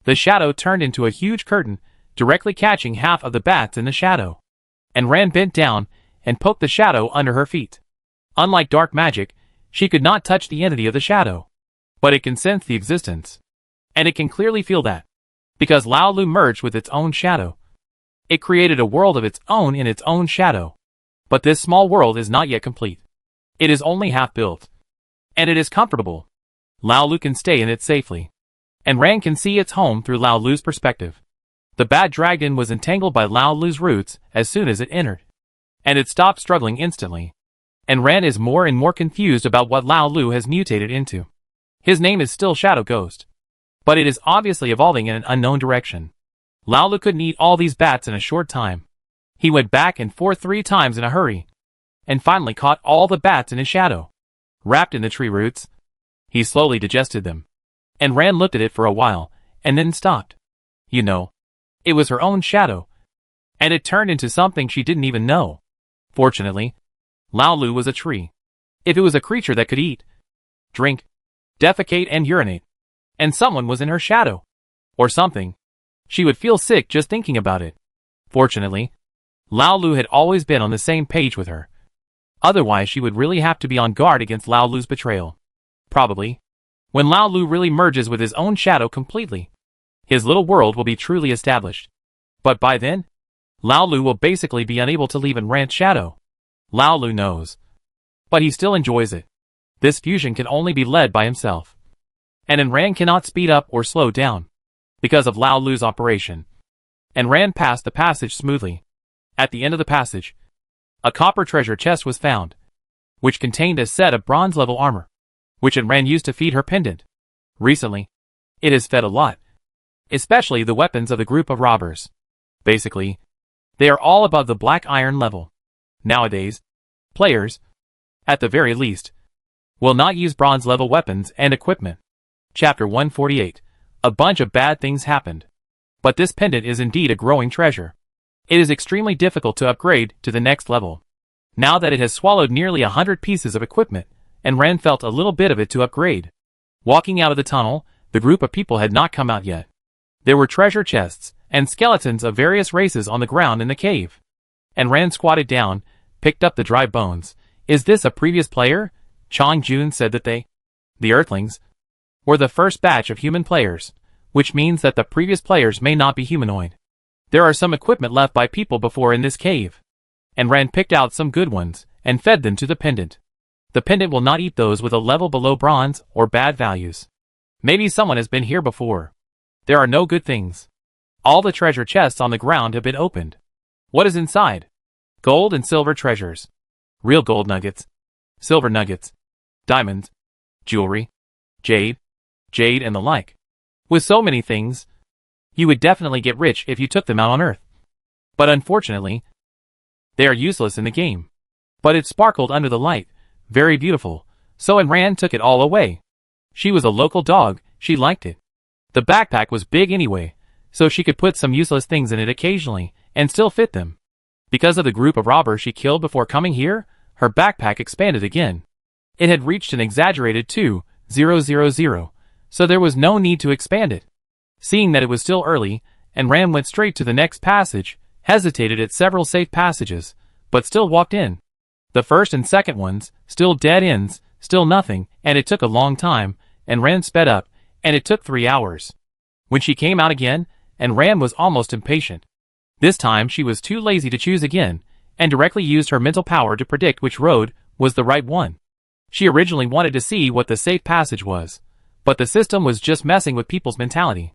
the shadow turned into a huge curtain, directly catching half of the bats in the shadow. And Ran bent down and poked the shadow under her feet. Unlike dark magic, she could not touch the entity of the shadow, but it can sense the existence. And it can clearly feel that, because Lao Lu merged with its own shadow. It created a world of its own in its own shadow. But this small world is not yet complete. It is only half built. And it is comfortable. Lao Lu can stay in it safely. And Ran can see its home through Lao Lu's perspective. The bad dragon was entangled by Lao Lu's roots as soon as it entered. And it stopped struggling instantly. And Ran is more and more confused about what Lao Lu has mutated into. His name is still Shadow Ghost, but it is obviously evolving in an unknown direction. Lao Lu couldn't eat all these bats in a short time. He went back and forth 3 times in a hurry, and finally caught all the bats in his shadow. Wrapped in the tree roots, he slowly digested them. And Ran looked at it for a while, and then stopped. You know, it was her own shadow, and it turned into something she didn't even know. Fortunately, Lao Lu was a tree. If it was a creature that could eat, drink, defecate and urinate, and someone was in her shadow, or something, she would feel sick just thinking about it. Fortunately, Lao Lu had always been on the same page with her. Otherwise she would really have to be on guard against Lao Lu's betrayal. Probably, when Lao Lu really merges with his own shadow completely, his little world will be truly established. But by then, Lao Lu will basically be unable to leave Enran's shadow. Lao Lu knows. But he still enjoys it. This fusion can only be led by himself. And Enran cannot speed up or slow down, because of Lao Lu's operation. Enran passed the passage smoothly. At the end of the passage, a copper treasure chest was found, which contained a set of bronze-level armor, which Enran used to feed her pendant. Recently, it has fed a lot, especially the weapons of the group of robbers. Basically, they are all above the black iron level. Nowadays, players, at the very least, will not use bronze-level weapons and equipment. Chapter 148. A bunch of bad things happened. But this pendant is indeed a growing treasure. It is extremely difficult to upgrade to the next level. Now that it has swallowed nearly 100 pieces of equipment, Enran felt a little bit of it to upgrade. Walking out of the tunnel, the group of people had not come out yet. There were treasure chests and skeletons of various races on the ground in the cave. Enran squatted down, picked up the dry bones. Is this a previous player? Chang Jun said that the Earthlings, were the first batch of human players, which means that the previous players may not be humanoid. There are some equipment left by people before in this cave. Enran picked out some good ones, and fed them to the pendant. The pendant will not eat those with a level below bronze or bad values. Maybe someone has been here before. There are no good things. All the treasure chests on the ground have been opened. What is inside? Gold and silver treasures. Real gold nuggets. Silver nuggets. Diamonds. Jewelry. Jade and the like. With so many things, you would definitely get rich if you took them out on Earth. But unfortunately, they are useless in the game. But it sparkled under the light, very beautiful, so Enran took it all away. She was a local dog, she liked it. The backpack was big anyway, so she could put some useless things in it occasionally, and still fit them. Because of the group of robbers she killed before coming here, her backpack expanded again. It had reached an exaggerated 2,000, so there was no need to expand it. Seeing that it was still early, Enran went straight to the next passage, hesitated at several safe passages, but still walked in. The first and second ones, still dead ends, still nothing, and it took a long time. Enran sped up, and it took 3 hours. When she came out again, Enran was almost impatient. This time she was too lazy to choose again, and directly used her mental power to predict which road was the right one. She originally wanted to see what the safe passage was, but the system was just messing with people's mentality.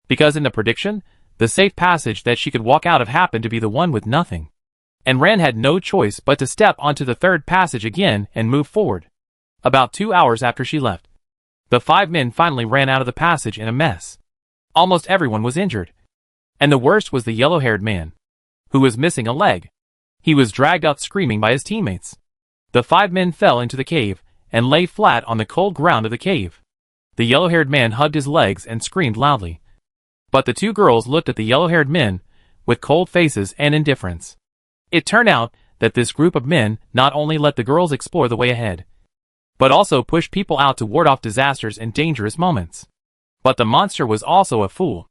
Because in the prediction, the safe passage that she could walk out of happened to be the one with nothing. Enran had no choice but to step onto the third passage again and move forward. About 2 hours after she left, the 5 men finally ran out of the passage in a mess. Almost everyone was injured. And the worst was the yellow-haired man, who was missing a leg. He was dragged out screaming by his teammates. The 5 men fell into the cave and lay flat on the cold ground of the cave. The yellow-haired man hugged his legs and screamed loudly. But the 2 girls looked at the yellow-haired men with cold faces and indifference. It turned out that this group of men not only let the girls explore the way ahead, but also pushed people out to ward off disasters and dangerous moments. But the monster was also a fool.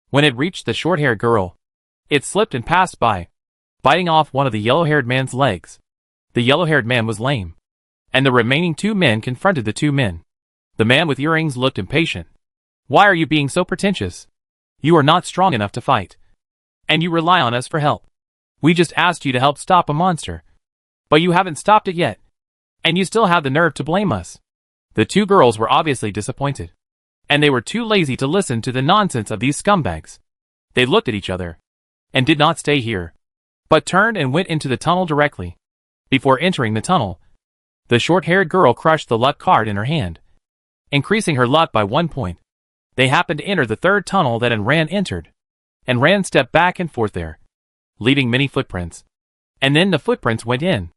When it reached the short-haired girl, it slipped and passed by, biting off one of the yellow-haired man's legs. The yellow-haired man was lame, and the remaining 2 men confronted the 2 men. The man with earrings looked impatient. Why are you being so pretentious? You are not strong enough to fight, and you rely on us for help. We just asked you to help stop a monster, but you haven't stopped it yet, and you still have the nerve to blame us. The 2 girls were obviously disappointed, and they were too lazy to listen to the nonsense of these scumbags. They looked at each other, and did not stay here, but turned and went into the tunnel directly. Before entering the tunnel, the short-haired girl crushed the luck card in her hand, increasing her luck by 1 point. They happened to enter the third tunnel that Enran entered. Enran stepped back and forth there, leaving many footprints. And then the footprints went in.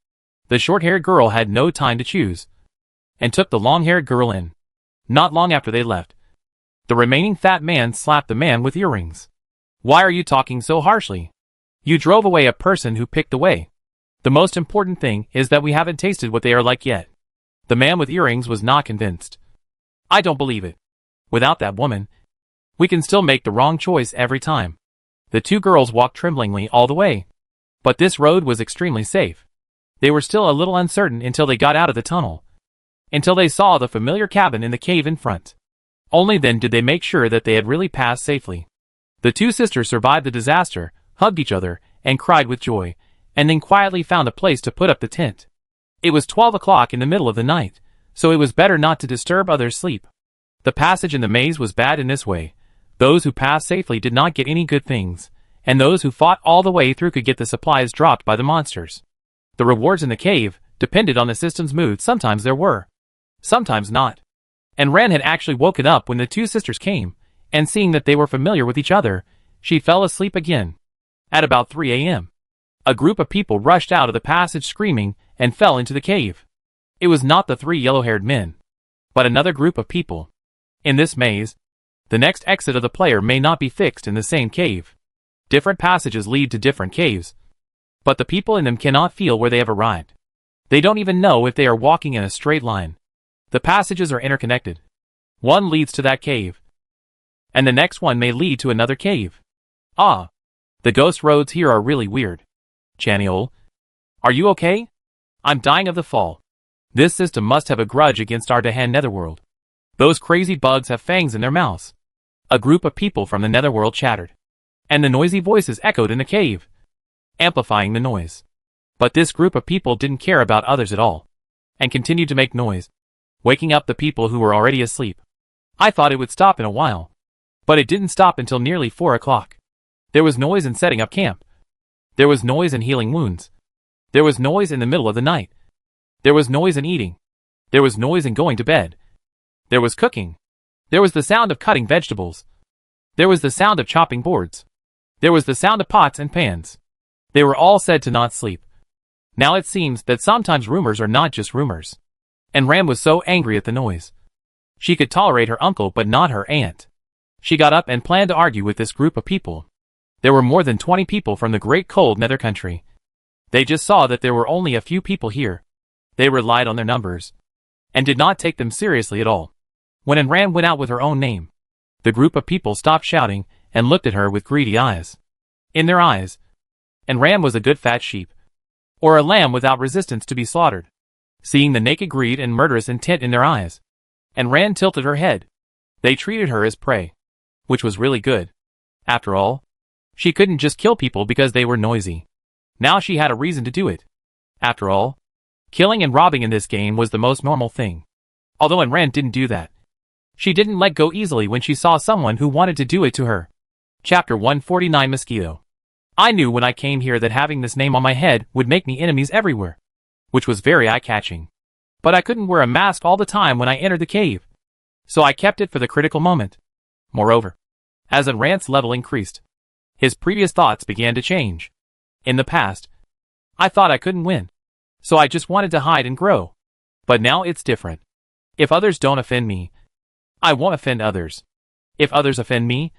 The short-haired girl had no time to choose, and took the long-haired girl in. Not long after they left, the remaining fat man slapped the man with earrings. Why are you talking so harshly? You drove away a person who picked the way. The most important thing is that we haven't tasted what they are like yet. The man with earrings was not convinced. I don't believe it. Without that woman, we can still make the wrong choice every time. The two girls walked tremblingly all the way. But this road was extremely safe. They were still a little uncertain until they got out of the tunnel. Until they saw the familiar cabin in the cave in front. Only then did they make sure that they had really passed safely. The two sisters survived the disaster, hugged each other, and cried with joy, and then quietly found a place to put up the tent. It was 12 o'clock in the middle of the night, so it was better not to disturb others' sleep. The passage in the maze was bad in this way. Those who passed safely did not get any good things, and those who fought all the way through could get the supplies dropped by the monsters. The rewards in the cave depended on the system's mood. Sometimes there were, sometimes not. And Ren had actually woken up when the two sisters came, and seeing that they were familiar with each other, she fell asleep again. At about 3 a.m., a group of people rushed out of the passage screaming and fell into the cave. It was not the three yellow-haired men, but another group of people. In this maze, the next exit of the player may not be fixed in the same cave. Different passages lead to different caves, but the people in them cannot feel where they have arrived. They don't even know if they are walking in a straight line. The passages are interconnected. One leads to that cave, and the next one may lead to another cave. Ah, the ghost roads here are really weird. Chaniol, are you okay? I'm dying of the fall. This system must have a grudge against our Dahan Netherworld. Those crazy bugs have fangs in their mouths. A group of people from the Netherworld chattered, and the noisy voices echoed in the cave, amplifying the noise. But this group of people didn't care about others at all, and continued to make noise, waking up the people who were already asleep. I thought it would stop in a while, but it didn't stop until nearly 4 o'clock. There was noise in setting up camp. There was noise in healing wounds. There was noise in the middle of the night. There was noise in eating. There was noise in going to bed. There was cooking. There was the sound of cutting vegetables. There was the sound of chopping boards. There was the sound of pots and pans. They were all said to not sleep. Now it seems that sometimes rumors are not just rumors. And Ram was so angry at the noise. She could tolerate her uncle but not her aunt. She got up and planned to argue with this group of people. There were more than 20 people from the great cold nether country. They just saw that there were only a few people here. They relied on their numbers, and did not take them seriously at all. When Anran went out with her own name, the group of people stopped shouting and looked at her with greedy eyes. In their eyes, Anran was a good fat sheep, or a lamb without resistance to be slaughtered. Seeing the naked greed and murderous intent in their eyes, Anran tilted her head. They treated her as prey, which was really good. After all, she couldn't just kill people because they were noisy. Now she had a reason to do it. After all, killing and robbing in this game was the most normal thing. Although Anran didn't do that. She didn't let go easily when she saw someone who wanted to do it to her. Chapter 149 Mosquito. I knew when I came here that having this name on my head would make me enemies everywhere, which was very eye-catching. But I couldn't wear a mask all the time when I entered the cave, so I kept it for the critical moment. Moreover, as Anran's level increased, his previous thoughts began to change. In the past, I thought I couldn't win, so I just wanted to hide and grow. But now it's different. If others don't offend me, I won't offend others. If others offend me,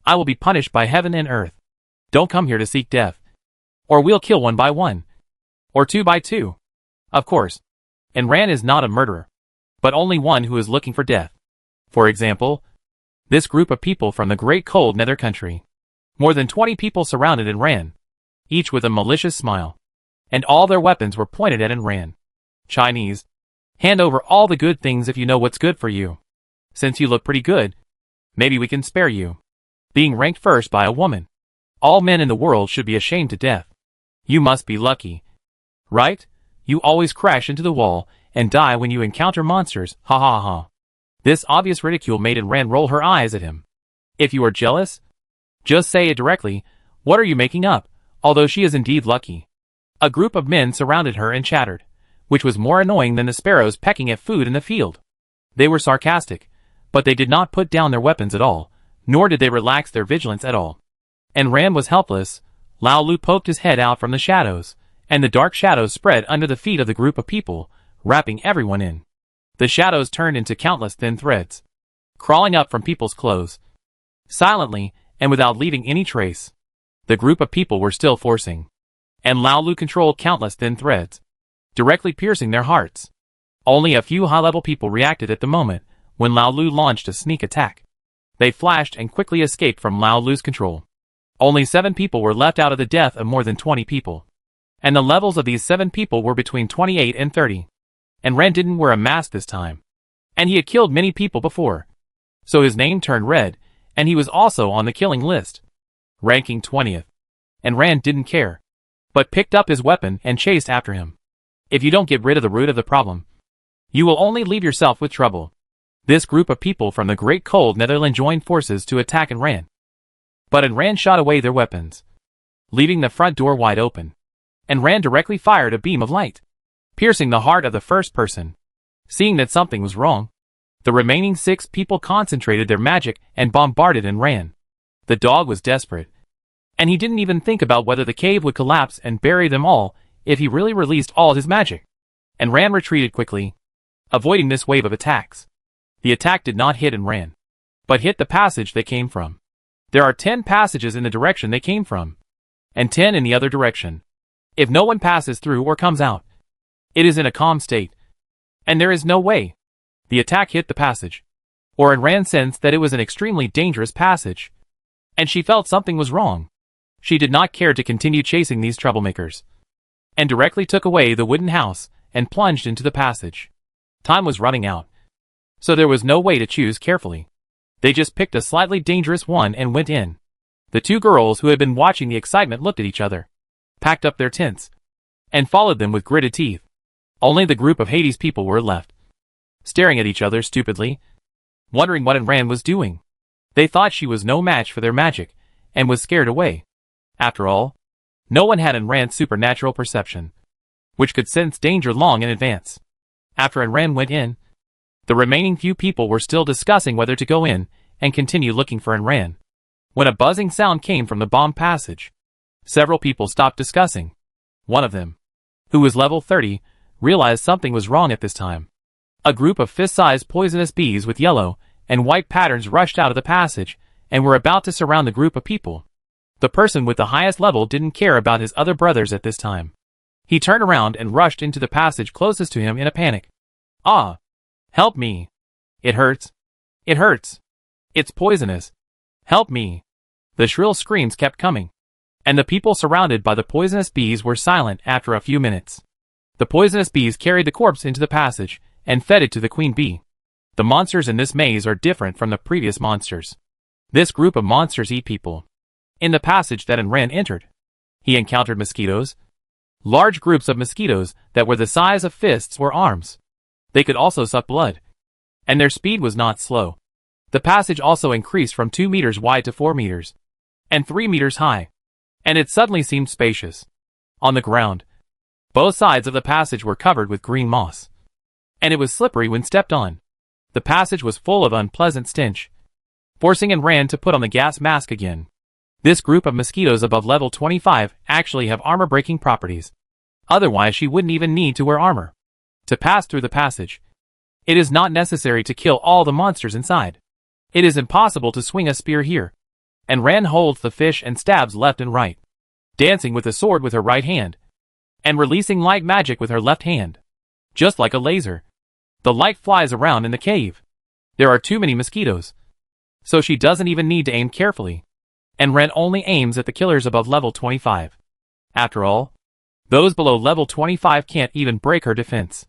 I will be punished by heaven and earth. Don't come here to seek death, or we'll kill one by one, or two by two. Of course, Anran is not a murderer, but only one who is looking for death. For example, this group of people from the great cold nether country. More than 20 people surrounded Anran, each with a malicious smile, and all their weapons were pointed at Anran. Chinese, hand over all the good things if you know what's good for you. Since you look pretty good, maybe we can spare you. Being ranked first by a woman. All men in the world should be ashamed to death. You must be lucky. Right? You always crash into the wall and die when you encounter monsters, ha ha ha. This obvious ridicule made Anran roll her eyes at him. If you are jealous, just say it directly. What are you making up? Although she is indeed lucky. A group of men surrounded her and chattered, which was more annoying than the sparrows pecking at food in the field. They were sarcastic, but they did not put down their weapons at all, nor did they relax their vigilance at all. Anran was helpless. Lao Lu poked his head out from the shadows, and the dark shadows spread under the feet of the group of people, wrapping everyone in. The shadows turned into countless thin threads, crawling up from people's clothes. Silently, and without leaving any trace, the group of people were still forcing. And Lao Lu controlled countless thin threads, directly piercing their hearts. Only a few high-level people reacted at the moment when Lao Lu launched a sneak attack. They flashed and quickly escaped from Lao Lu's control. Only 7 people were left out of the death of more than 20 people. And the levels of these 7 people were between 28 and 30. And Ren didn't wear a mask this time. And he had killed many people before. So his name turned red, and he was also on the killing list. Ranking 20th. And Ren didn't care, but picked up his weapon and chased after him. If you don't get rid of the root of the problem, you will only leave yourself with trouble. This group of people from the Great Cold Netherland joined forces to attack Enran. But Enran shot away their weapons, leaving the front door wide open. Enran directly fired a beam of light, piercing the heart of the first person. Seeing that something was wrong, the remaining 6 people concentrated their magic and bombarded Enran. The dog was desperate, and he didn't even think about whether the cave would collapse and bury them all if he really released all his magic. Enran retreated quickly, avoiding this wave of attacks. The attack did not hit Enran, but hit the passage they came from. There are 10 passages in the direction they came from, and 10 in the other direction. If no one passes through or comes out, it is in a calm state, and there is no way. The attack hit the passage, or Enran sensed that it was an extremely dangerous passage, and she felt something was wrong. She did not care to continue chasing these troublemakers, and directly took away the wooden house and plunged into the passage. Time was running out, so there was no way to choose carefully. They just picked a slightly dangerous one and went in. The 2 girls who had been watching the excitement looked at each other, packed up their tents, and followed them with gritted teeth. Only the group of Hades people were left, staring at each other stupidly, wondering what Enran was doing. They thought she was no match for their magic, and was scared away. After all, no one had Enran's supernatural perception, which could sense danger long in advance. After Enran went in, the remaining few people were still discussing whether to go in and continue looking for Enran, when a buzzing sound came from the bomb passage. Several people stopped discussing. One of them, who was level 30, realized something was wrong at this time. A group of fist-sized poisonous bees with yellow and white patterns rushed out of the passage and were about to surround the group of people. The person with the highest level didn't care about his other brothers at this time. He turned around and rushed into the passage closest to him in a panic. Ah! Help me! It hurts! It hurts! It's poisonous! Help me! The shrill screams kept coming, and the people surrounded by the poisonous bees were silent after a few minutes. The poisonous bees carried the corpse into the passage and fed it to the queen bee. The monsters in this maze are different from the previous monsters. This group of monsters eat people. In the passage that Enran entered, he encountered mosquitoes. Large groups of mosquitoes that were the size of fists or arms. They could also suck blood, and their speed was not slow. The passage also increased from 2 meters wide to 4 meters, and 3 meters high, and it suddenly seemed spacious. On the ground, both sides of the passage were covered with green moss, and it was slippery when stepped on. The passage was full of unpleasant stench, forcing Enran to put on the gas mask again. This group of mosquitoes above level 25 actually have armor-breaking properties. Otherwise she wouldn't even need to wear armor to pass through the passage. It is not necessary to kill all the monsters inside. It is impossible to swing a spear here. Enran holds the fish and stabs left and right, dancing with the sword with her right hand, and releasing light magic with her left hand. Just like a laser, the light flies around in the cave. There are too many mosquitoes, so she doesn't even need to aim carefully. Enran only aims at the killers above level 25. After all, those below level 25 can't even break her defense.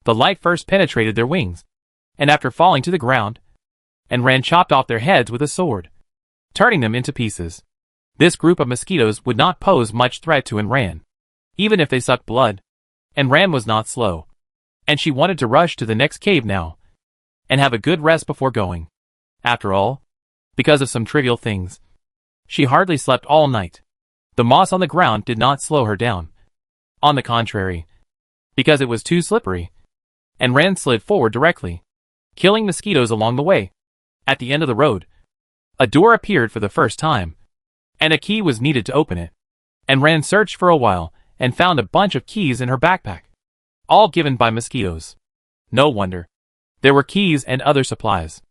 The light first penetrated their wings, and after falling to the ground, Enran chopped off their heads with a sword, turning them into pieces. This group of mosquitoes would not pose much threat to Enran, even if they sucked blood. Enran was not slow, and she wanted to rush to the next cave now, and have a good rest before going. After all, because of some trivial things, she hardly slept all night. The moss on the ground did not slow her down. On the contrary, because it was too slippery, Enran slid forward directly, killing mosquitoes along the way. At the end of the road, a door appeared for the first time, and a key was needed to open it. Enran searched for a while and found a bunch of keys in her backpack, all given by mosquitoes. No wonder. There were keys and other supplies.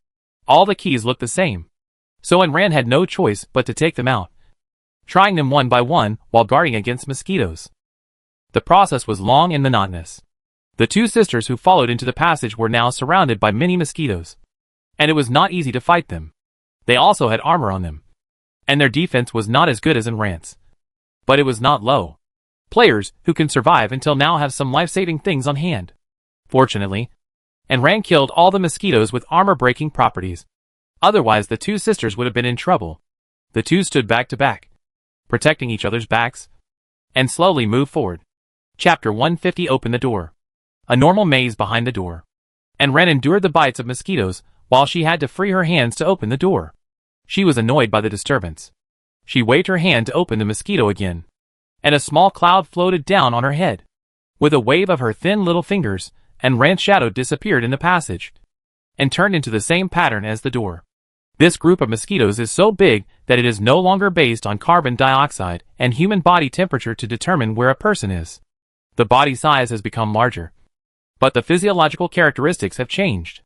All the keys looked the same, so Enran had no choice but to take them out, trying them one by one while guarding against mosquitoes. The process was long and monotonous. The two sisters who followed into the passage were now surrounded by many mosquitoes. And it was not easy to fight them. They also had armor on them. And their defense was not as good as in Rance. But it was not low. Players who can survive until now have some life-saving things on hand. Fortunately, Ran killed all the mosquitoes with armor-breaking properties. Otherwise the two sisters would have been in trouble. The two stood back to back, protecting each other's backs, and slowly moved forward. Chapter 150. Open the door. A normal maze behind the door. Ran endured the bites of mosquitoes while she had to free her hands to open the door. She was annoyed by the disturbance. She waved her hand to open the mosquito again, and a small cloud floated down on her head. With a wave of her thin little fingers, Ran's shadow disappeared in the passage, and turned into the same pattern as the door. This group of mosquitoes is so big that it is no longer based on carbon dioxide and human body temperature to determine where a person is. The body size has become larger, but the physiological characteristics have changed.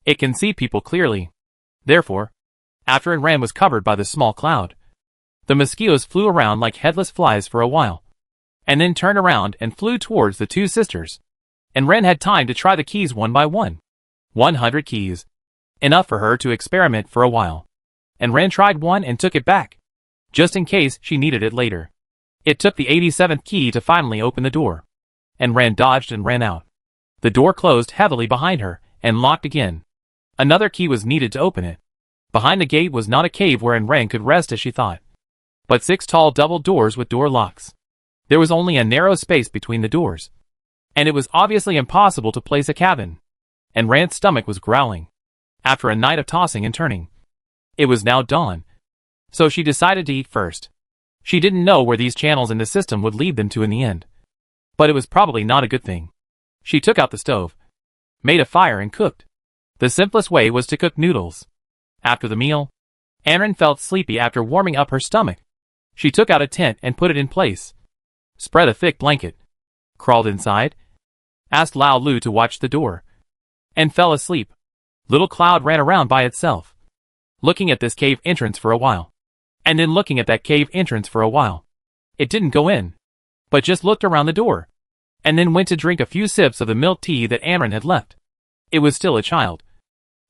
It can see people clearly. Therefore, after Ran was covered by the small cloud, the mosquitoes flew around like headless flies for a while, and then turned around and flew towards the two sisters. Ran had time to try the keys one by one. 100 keys. Enough for her to experiment for a while. Ran tried one and took it back, just in case she needed it later. It took the 87th key to finally open the door. Ran dodged and ran out. The door closed heavily behind her and locked again. Another key was needed to open it. Behind the gate was not a cave where Ran could rest as she thought, but 6 tall double doors with door locks. There was only a narrow space between the doors, and it was obviously impossible to place a cabin. Ran's stomach was growling. After a night of tossing and turning, it was now dawn, so she decided to eat first. She didn't know where these channels in the system would lead them to in the end, but it was probably not a good thing. She took out the stove, made a fire and cooked. The simplest way was to cook noodles. After the meal, Ran felt sleepy after warming up her stomach. She took out a tent and put it in place, spread a thick blanket, crawled inside, asked Lao Lu to watch the door, and fell asleep. Little Cloud ran around by itself, looking at this cave entrance for a while, and then looking at that cave entrance for a while. It didn't go in, but just looked around the door, and then went to drink a few sips of the milk tea that Ran had left. It was still a child,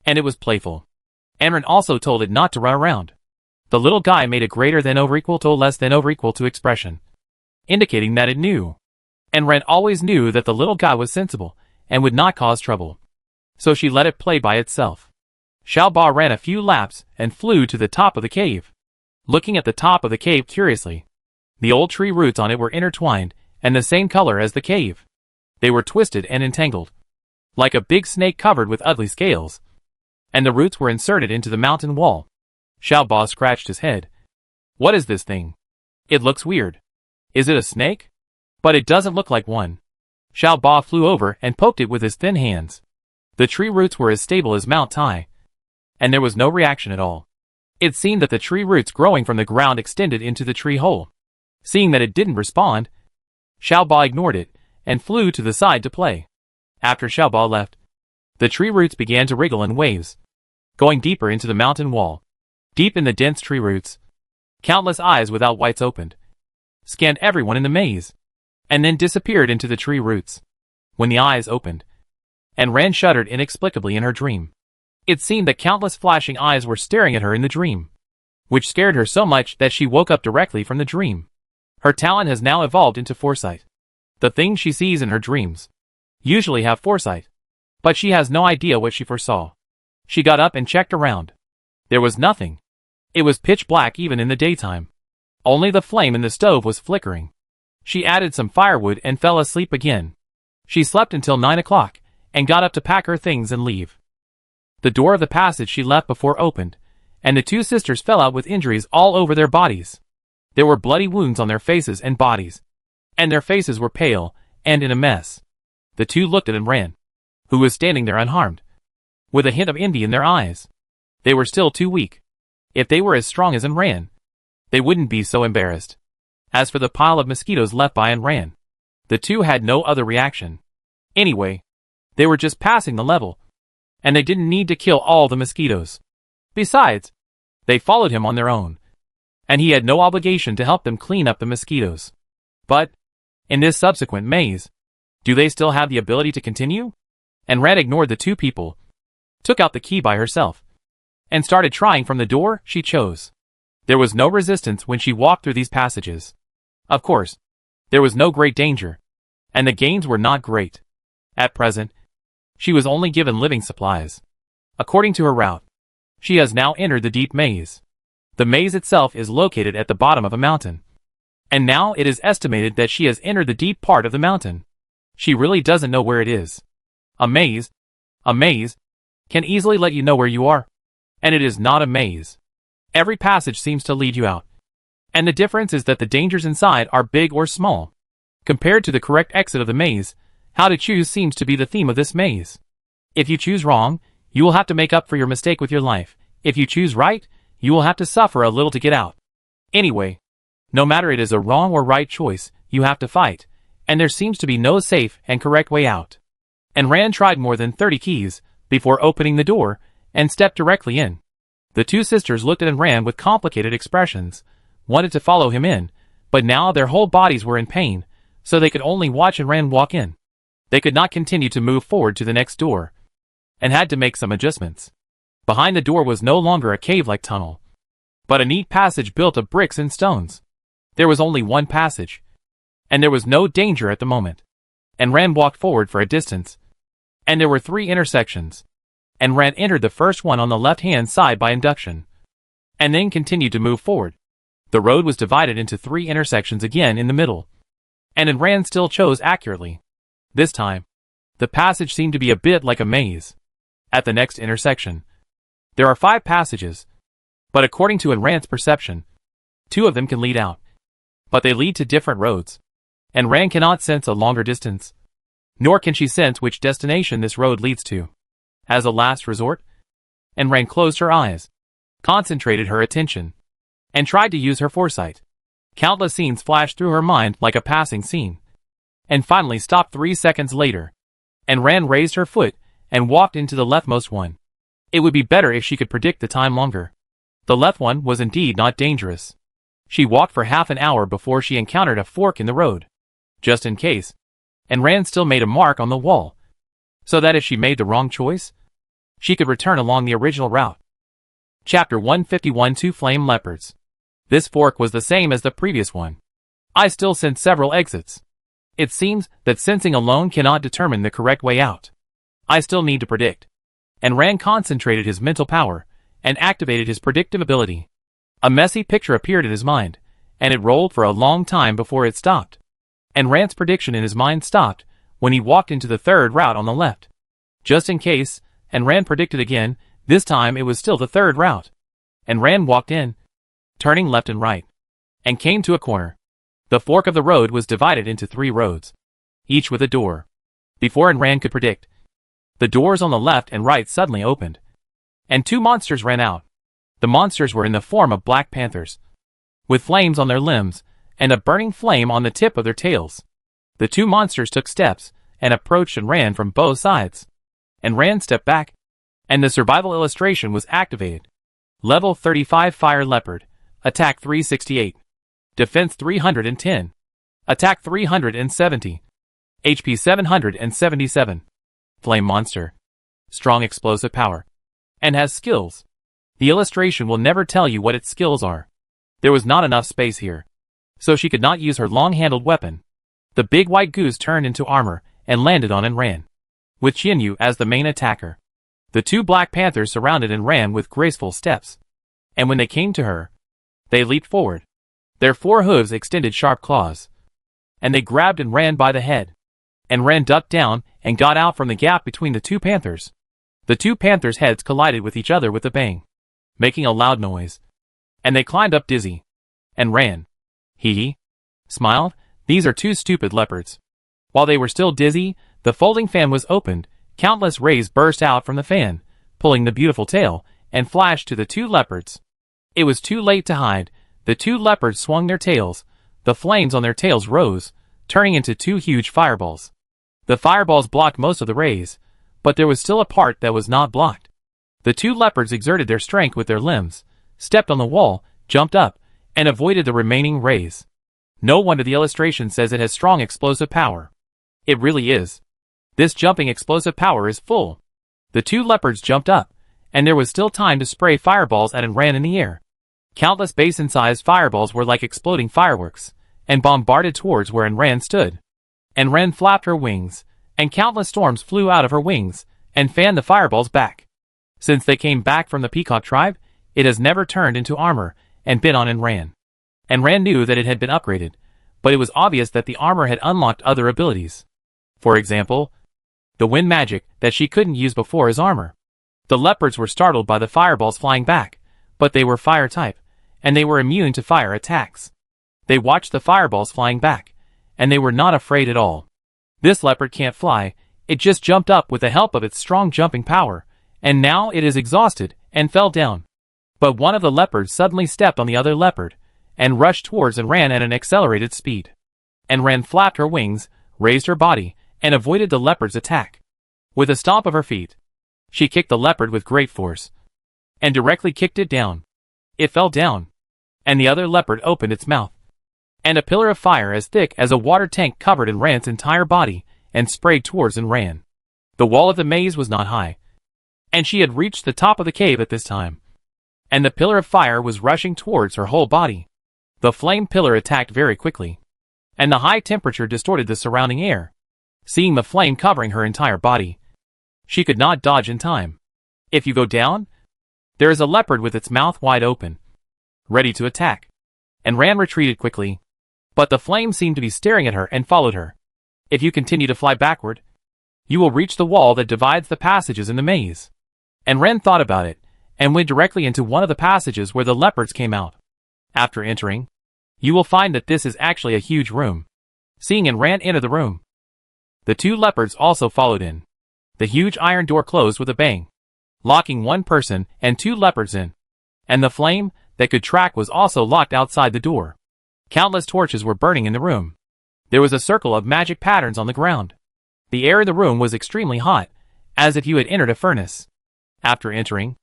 and it was playful. Ran also told it not to run around. The little guy made a greater than over equal to less than over equal to expression, indicating that it knew. Ran always knew that the little guy was sensible and would not cause trouble, so she let it play by itself. Shia Ba ran a few laps and flew to the top of the cave, looking at the top of the cave curiously. The old tree roots on it were intertwined and the same color as the cave. They were twisted and entangled, like a big snake covered with ugly scales, and the roots were inserted into the mountain wall. Shia Ba scratched his head. What is this thing? It looks weird. Is it a snake? But it doesn't look like one. Shia Ba flew over and poked it with his thin hands. The tree roots were as stable as Mount Tai, and there was no reaction at all. It seemed that the tree roots growing from the ground extended into the tree hole. Seeing that it didn't respond, Shia Ba ignored it and flew to the side to play. After Shia Ba left, the tree roots began to wriggle in waves, going deeper into the mountain wall. Deep in the dense tree roots, countless eyes without whites opened, scanned everyone in the maze, and then disappeared into the tree roots. When the eyes opened, Ran shuddered inexplicably in her dream. It seemed that countless flashing eyes were staring at her in the dream, which scared her so much that she woke up directly from the dream. Her talent has now evolved into foresight. The things she sees in her dreams usually have foresight, but she has no idea what she foresaw. She got up and checked around. There was nothing. It was pitch black even in the daytime. Only the flame in the stove was flickering. She added some firewood and fell asleep again. She slept until 9 o'clock and got up to pack her things and leave. The door of the passage she left before opened, and the two sisters fell out with injuries all over their bodies. There were bloody wounds on their faces and bodies, and their faces were pale and in a mess. The two looked at Ran, who was standing there unharmed, with a hint of envy in their eyes. They were still too weak. If they were as strong as Ran, they wouldn't be so embarrassed. As for the pile of mosquitoes left by Ran, the two had no other reaction. Anyway, they were just passing the level, and they didn't need to kill all the mosquitoes. Besides, they followed him on their own, and he had no obligation to help them clean up the mosquitoes. But, in this subsequent maze, Do they still have the ability to continue? And Ran ignored the two people, took out the key by herself, and started trying from the door she chose. There was no resistance when she walked through these passages. Of course, there was no great danger, and the gains were not great. At present, she was only given living supplies. According to her route, she has now entered the deep maze. The maze itself is located at the bottom of a mountain, and now it is estimated that she has entered the deep part of the mountain. She really doesn't know where it is. A maze can easily let you know where you are, and it is not a maze. Every passage seems to lead you out, and the difference is that the dangers inside are big or small. Compared to the correct exit of the maze, how to choose seems to be the theme of this maze. If you choose wrong, you will have to make up for your mistake with your life. If you choose right, you will have to suffer a little to get out. Anyway, no matter it is a wrong or right choice, you have to fight, and there seems to be no safe and correct way out. And Ran tried more than 30 keys before opening the door and stepped directly in. The two sisters looked at Ran with complicated expressions, wanted to follow him in, but now their whole bodies were in pain, so they could only watch Ran walk in. They could not continue to move forward to the next door, and had to make some adjustments. Behind the door was no longer a cave-like tunnel, but a neat passage built of bricks and stones. There was only one passage, and there was no danger at the moment. And Ran walked forward for a distance, and there were 3 intersections. And Ran entered the first one on the left-hand side by induction, and then continued to move forward. The road was divided into 3 intersections again in the middle, and Ran still chose accurately. This time, the passage seemed to be a bit like a maze. At the next intersection, there are 5 passages, but according to Ran's perception, 2 of them can lead out, but they lead to different roads, and Ran cannot sense a longer distance, nor can she sense which destination this road leads to. As a last resort, Ran closed her eyes, concentrated her attention, and tried to use her foresight. Countless scenes flashed through her mind like a passing scene, and finally stopped 3 seconds later. And Ran raised her foot and walked into the leftmost one. It would be better if she could predict the time longer. The left one was indeed not dangerous. She walked for half an hour before she encountered a fork in the road, just in case, and Ran still made a mark on the wall, so that if she made the wrong choice, she could return along the original route. Chapter 151 Two Flame Leopards. This fork was the same as the previous one. I still sent several exits. It seems that sensing alone cannot determine the correct way out. I still need to predict. And Ran concentrated his mental power and activated his predictive ability. A messy picture appeared in his mind, and it rolled for a long time before it stopped. And Ran's prediction in his mind stopped when he walked into the third route on the left. Just in case, and Ran predicted again, this time it was still the third route. And Ran walked in, turning left and right, and came to a corner. The fork of the road was divided into 3 roads, each with a door. Before Ran could predict, the doors on the left and right suddenly opened, and 2 monsters ran out. The monsters were in the form of black panthers, with flames on their limbs and a burning flame on the tip of their tails. The 2 monsters took steps and approached and ran from both sides. And Ran stepped back, and the survival illustration was activated. Level 35 Fire Leopard, Attack 368, Defense 310, Attack 370, HP 777. Flame Monster, Strong Explosive Power, and has skills. The illustration will never tell you what its skills are. There was not enough space here, so she could not use her long-handled weapon. The big white goose turned into armor and landed on Ran, with Qianyu as the main attacker. The 2 black panthers surrounded Ran with graceful steps, and when they came to her, they leaped forward. Their 4 hooves extended sharp claws, and they grabbed Ran by the head. Ran ducked down and got out from the gap between the 2 panthers. The 2 panthers' heads collided with each other with a bang, making a loud noise, and they climbed up dizzy. Ran, smiled, "These are 2 stupid leopards." While they were still dizzy, the folding fan was opened, countless rays burst out from the fan, pulling the beautiful tail, and flashed to the 2 leopards. It was too late to hide. The 2 leopards swung their tails. The flames on their tails rose, turning into 2 huge fireballs. The fireballs blocked most of the rays, but there was still a part that was not blocked. The 2 leopards exerted their strength with their limbs, stepped on the wall, jumped up, and avoided the remaining rays. No wonder the illustration says it has strong explosive power. It really is. This jumping explosive power is full. The two leopards jumped up, and there was still time to spray fireballs at and ran in the air. Countless basin-sized fireballs were like exploding fireworks, and bombarded towards where Ran stood. And Ran flapped her wings, and countless storms flew out of her wings, and fanned the fireballs back. Since they came back from the peacock tribe, it has never turned into armor, and bit on and Ran. And Ran knew that it had been upgraded, but it was obvious that the armor had unlocked other abilities. For example, the wind magic that she couldn't use before as armor. The leopards were startled by the fireballs flying back, but they were fire type, and they were immune to fire attacks. They watched the fireballs flying back, and they were not afraid at all. This leopard can't fly, it just jumped up with the help of its strong jumping power, and now it is exhausted, and fell down. But one of the leopards suddenly stepped on the other leopard, and rushed towards and ran at an accelerated speed. And Ran flapped her wings, raised her body, and avoided the leopard's attack. With a stomp of her feet, she kicked the leopard with great force, and directly kicked it down. It fell down, and the other leopard opened its mouth, and a pillar of fire as thick as a water tank covered and Ran's entire body, and sprayed towards and Ran. The wall of the maze was not high, and she had reached the top of the cave at this time, and the pillar of fire was rushing towards her whole body. The flame pillar attacked very quickly, and the high temperature distorted the surrounding air. Seeing the flame covering her entire body, she could not dodge in time. If you go down, there is a leopard with its mouth wide open, ready to attack, and Ran retreated quickly. But the flame seemed to be staring at her and followed her. If you continue to fly backward, you will reach the wall that divides the passages in the maze. And Ran thought about it, and went directly into one of the passages where the leopards came out. After entering, you will find that this is actually a huge room. Seeing and Ran enter the room. The two leopards also followed in. The huge iron door closed with a bang, locking one person and two leopards in. And the flame that could track was also locked outside the door. Countless torches were burning in the room. There was a circle of magic patterns on the ground. The air in the room was extremely hot, as if you had entered a furnace. After entering,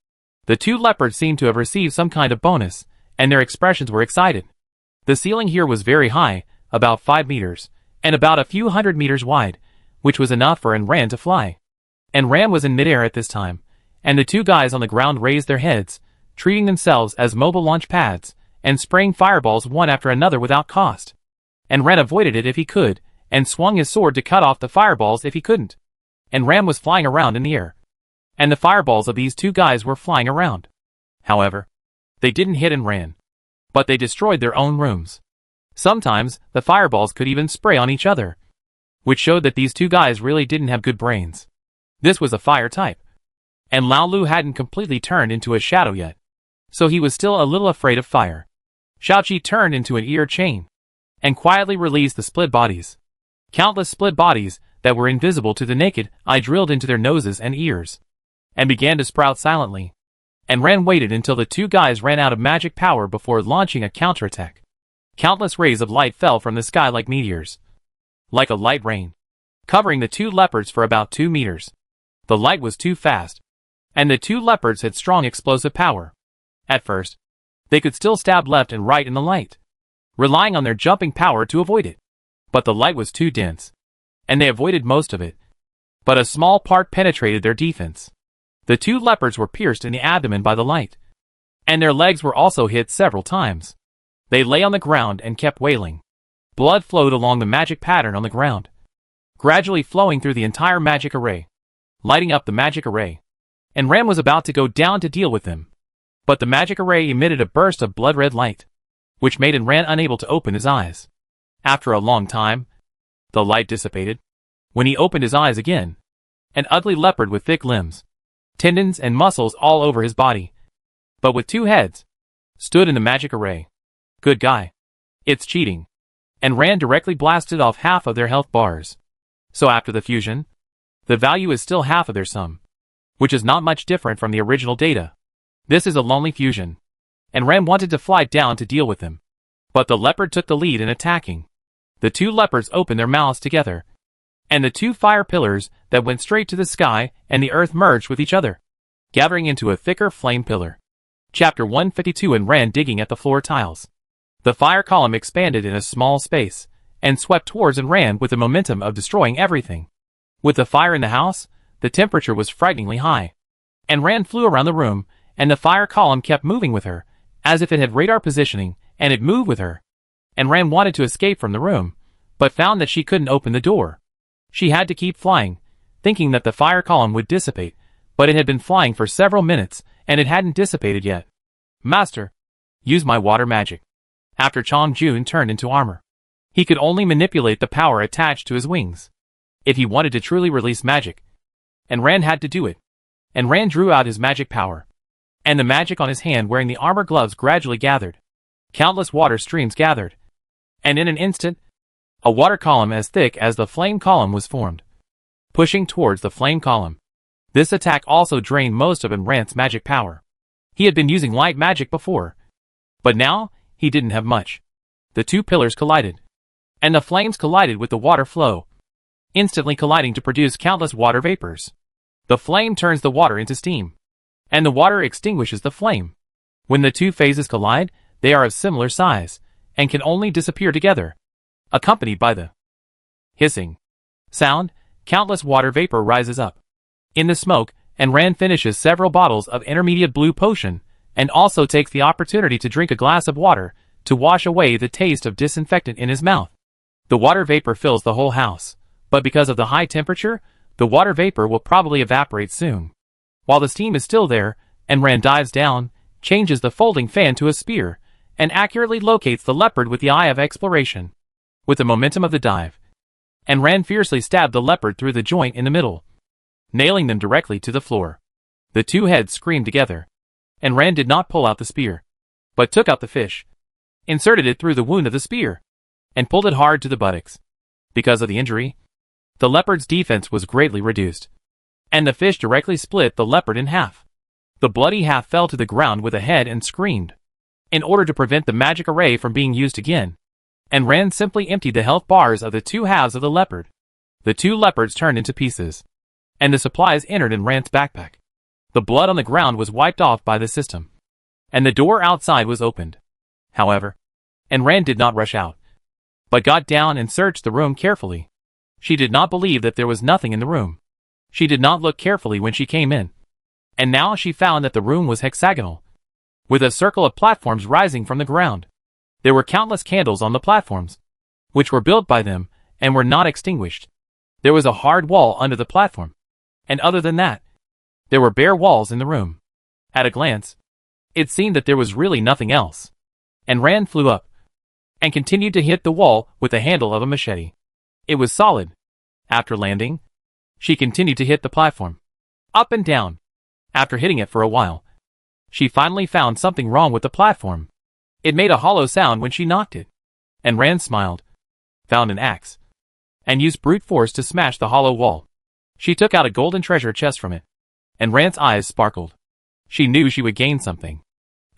the two leopards seemed to have received some kind of bonus, and their expressions were excited. The ceiling here was very high, about 5 meters, and about a few hundred meters wide, which was enough for Ran to fly. And Ran was in midair at this time, and the two guys on the ground raised their heads, treating themselves as mobile launch pads, and spraying fireballs one after another without cost. And Ran avoided it if he could, and swung his sword to cut off the fireballs if he couldn't. And Ran was flying around in the air, and the fireballs of these two guys were flying around. However, they didn't hit and Ran, but they destroyed their own rooms. Sometimes, the fireballs could even spray on each other, which showed that these two guys really didn't have good brains. This was a fire type, and Lao Lu hadn't completely turned into a shadow yet, so he was still a little afraid of fire. Xiaoqi turned into an ear chain, and quietly released the split bodies. Countless split bodies that were invisible to the naked eye drilled into their noses and ears, and began to sprout silently. And Ran waited until the two guys ran out of magic power before launching a counterattack. Countless rays of light fell from the sky like meteors, like a light rain, covering the two leopards for about 2 meters. The light was too fast, and the two leopards had strong explosive power. At first, they could still stab left and right in the light, relying on their jumping power to avoid it. But the light was too dense, and they avoided most of it. But a small part penetrated their defense. The two leopards were pierced in the abdomen by the light, and their legs were also hit several times. They lay on the ground and kept wailing. Blood flowed along the magic pattern on the ground, gradually flowing through the entire magic array, lighting up the magic array. And Ran was about to go down to deal with them. But the magic array emitted a burst of blood-red light, which made Ran unable to open his eyes. After a long time, the light dissipated. When he opened his eyes again, an ugly leopard with thick limbs, tendons and muscles all over his body, but with 2 heads, stood in the magic array. Good guy. It's cheating. And Ran directly blasted off half of their health bars. So after the fusion, the value is still half of their sum, which is not much different from the original data. This is a lonely fusion, and Ran wanted to fly down to deal with them. But the leopard took the lead in attacking. The 2 leopards opened their mouths together, and the 2 fire pillars that went straight to the sky and the earth merged with each other, gathering into a thicker flame pillar. Chapter 152. And Ran digging at the floor tiles. The fire column expanded in a small space, and swept towards and ran with the momentum of destroying everything. With the fire in the house, the temperature was frighteningly high. And Ran flew around the room, and the fire column kept moving with her, as if it had radar positioning, and it moved with her. And Ran wanted to escape from the room, but found that she couldn't open the door. She had to keep flying, thinking that the fire column would dissipate, but it had been flying for several minutes, and it hadn't dissipated yet. Master, use my water magic. After Chong Jun turned into armor, he could only manipulate the power attached to his wings. If he wanted to truly release magic, and Ran had to do it. And Ran drew out his magic power. And the magic on his hand wearing the armor gloves gradually gathered. Countless water streams gathered. And in an instant, a water column as thick as the flame column was formed, pushing towards the flame column. This attack also drained most of Ran's magic power. He had been using light magic before, but now he didn't have much. The two pillars collided, and the flames collided with the water flow, instantly colliding to produce countless water vapors. The flame turns the water into steam, and the water extinguishes the flame. When the two phases collide, they are of similar size, and can only disappear together, accompanied by the hissing sound. Countless water vapor rises up in the smoke, and Ran finishes several bottles of intermediate blue potion, and also takes the opportunity to drink a glass of water to wash away the taste of disinfectant in his mouth. The water vapor fills the whole house, but because of the high temperature, the water vapor will probably evaporate soon. While the steam is still there, and Ran dives down, changes the folding fan to a spear, and accurately locates the leopard with the eye of exploration. With the momentum of the dive, and Ran fiercely stabbed the leopard through the joint in the middle, nailing them directly to the floor. The two heads screamed together, and Ran did not pull out the spear, but took out the fish, inserted it through the wound of the spear, and pulled it hard to the buttocks. Because of the injury, the leopard's defense was greatly reduced, and the fish directly split the leopard in half. The bloody half fell to the ground with a head and screamed. In order to prevent the magic array from being used again, and Ran simply emptied the health bars of the two halves of the leopard. The two leopards turned into pieces, and the supplies entered in Ran's backpack. The blood on the ground was wiped off by the system, and the door outside was opened. However, and Ran did not rush out, but got down and searched the room carefully. She did not believe that there was nothing in the room. She did not look carefully when she came in, and now she found that the room was hexagonal, with a circle of platforms rising from the ground. There were countless candles on the platforms, which were built by them, and were not extinguished. There was a hard wall under the platform, and other than that, there were bare walls in the room. At a glance, it seemed that there was really nothing else. And Ran flew up, and continued to hit the wall with the handle of a machete. It was solid. After landing, she continued to hit the platform, up and down. After hitting it for a while, she finally found something wrong with the platform. It made a hollow sound when she knocked it. And Ran smiled, found an axe, and used brute force to smash the hollow wall. She took out a golden treasure chest from it, and Ran's eyes sparkled. She knew she would gain something.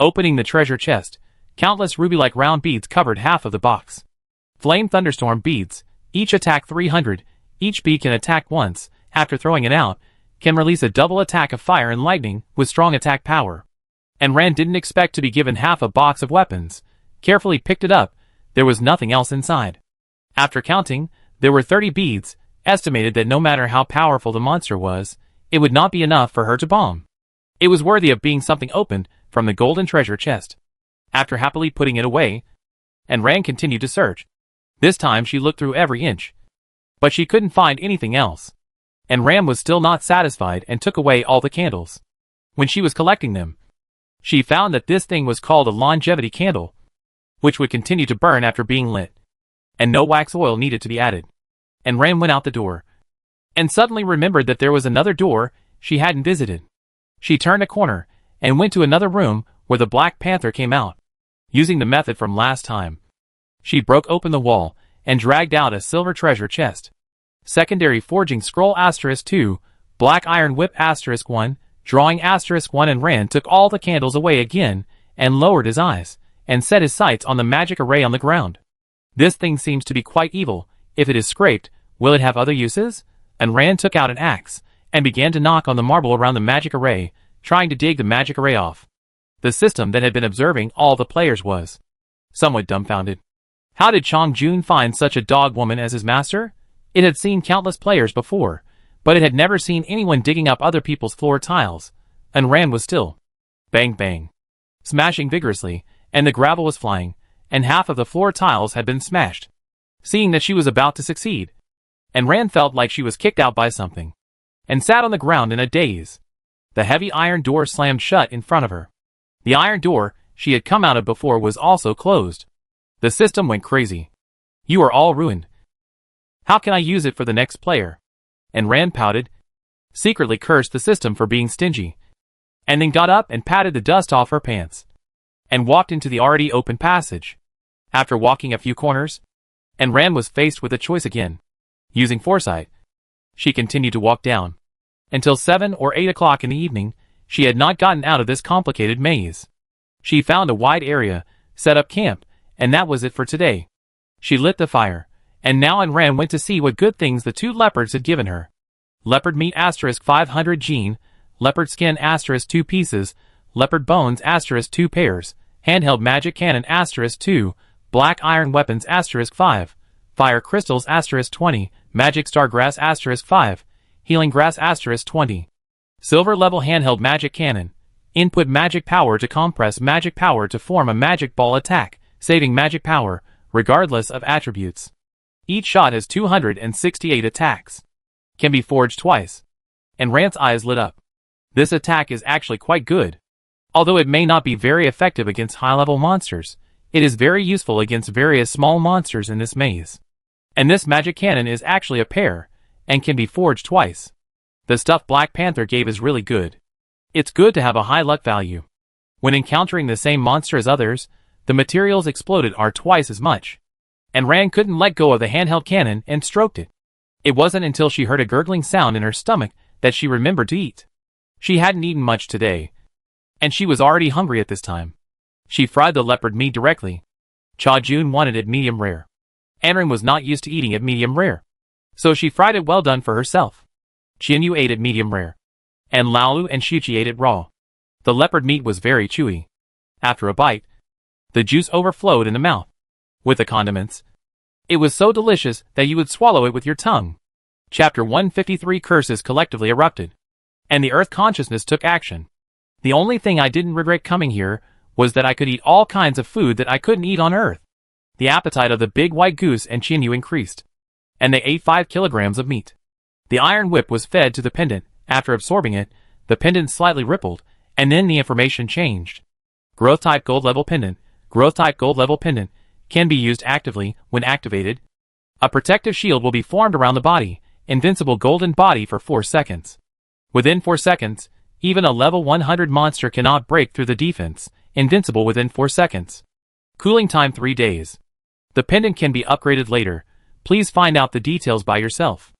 Opening the treasure chest, countless ruby-like round beads covered half of the box. Flame thunderstorm beads, each attack 300, each bead can attack once, after throwing it out, can release a double attack of fire and lightning with strong attack power. And Ran didn't expect to be given half a box of weapons. Carefully picked it up, there was nothing else inside. After counting, there were 30 beads, estimated that no matter how powerful the monster was, it would not be enough for her to bomb. It was worthy of being something opened from the golden treasure chest. After happily putting it away, and Ran continued to search. This time she looked through every inch, but she couldn't find anything else. And Ran was still not satisfied and took away all the candles. When she was collecting them, she found that this thing was called a longevity candle, which would continue to burn after being lit, and no wax oil needed to be added. And Ran went out the door, and suddenly remembered that there was another door she hadn't visited. She turned a corner, and went to another room where the Black Panther came out. Using the method from last time, she broke open the wall, and dragged out a silver treasure chest. Secondary forging scroll *2, black iron whip *1, drawing *1, and Ran took all the candles away again, and lowered his eyes, and set his sights on the magic array on the ground. This thing seems to be quite evil. If it is scraped, will it have other uses? And Ran took out an axe, and began to knock on the marble around the magic array, trying to dig the magic array off. The system that had been observing all the players was somewhat dumbfounded. How did Chong Jun find such a dog woman as his master? It had seen countless players before, but it had never seen anyone digging up other people's floor tiles, and Ran was still. Bang bang. Smashing vigorously, and the gravel was flying, and half of the floor tiles had been smashed. Seeing that she was about to succeed, and Ran felt like she was kicked out by something, and sat on the ground in a daze. The heavy iron door slammed shut in front of her. The iron door she had come out of before was also closed. The system went crazy. You are all ruined. How can I use it for the next player? And Ran pouted, secretly cursed the system for being stingy, and then got up and patted the dust off her pants, and walked into the already open passage. After walking a few corners, and Ran was faced with a choice again. Using foresight, she continued to walk down. Until 7 or 8 o'clock in the evening, she had not gotten out of this complicated maze. She found a wide area, set up camp, and that was it for today. She lit the fire, and now and Ran went to see what good things the 2 leopards had given her. Leopard meat * 500 gene, leopard skin * 2 pieces, leopard bones * 2 pairs, handheld magic cannon * 2, black iron weapons * 5, fire crystals * 20, magic star grass * 5, healing grass * 20. Silver level handheld magic cannon. Input magic power to compress magic power to form a magic ball attack, saving magic power, regardless of attributes. Each shot has 268 attacks. Can be forged twice. And Ran's eyes lit up. This attack is actually quite good. Although it may not be very effective against high-level monsters, it is very useful against various small monsters in this maze. And this magic cannon is actually a pair, and can be forged twice. The stuff Black Panther gave is really good. It's good to have a high luck value. When encountering the same monster as others, the materials exploded are twice as much. And Ran couldn't let go of the handheld cannon and stroked it. It wasn't until she heard a gurgling sound in her stomach that she remembered to eat. She hadn't eaten much today, and she was already hungry at this time. She fried the leopard meat directly. Cha Jun wanted it medium rare. Anren was not used to eating it medium rare, so she fried it well done for herself. Qianyu ate it medium rare, and Laolu and Shuqi ate it raw. The leopard meat was very chewy. After a bite, the juice overflowed in the mouth. With the condiments, it was so delicious that you would swallow it with your tongue. Chapter 153 Curses collectively erupted, and the Earth consciousness took action. The only thing I didn't regret coming here was that I could eat all kinds of food that I couldn't eat on Earth. The appetite of the big white goose and Qianyu increased, and they ate 5 kilograms of meat. The iron whip was fed to the pendant. After absorbing it, the pendant slightly rippled, and then the information changed. Growth type gold level pendant. Growth type gold level pendant can be used actively. When activated, a protective shield will be formed around the body. Invincible golden body for 4 seconds. Within 4 seconds, even a level 100 monster cannot break through the defense. Invincible within 4 seconds. Cooling time 3 days. The pendant can be upgraded later. Please find out the details by yourself.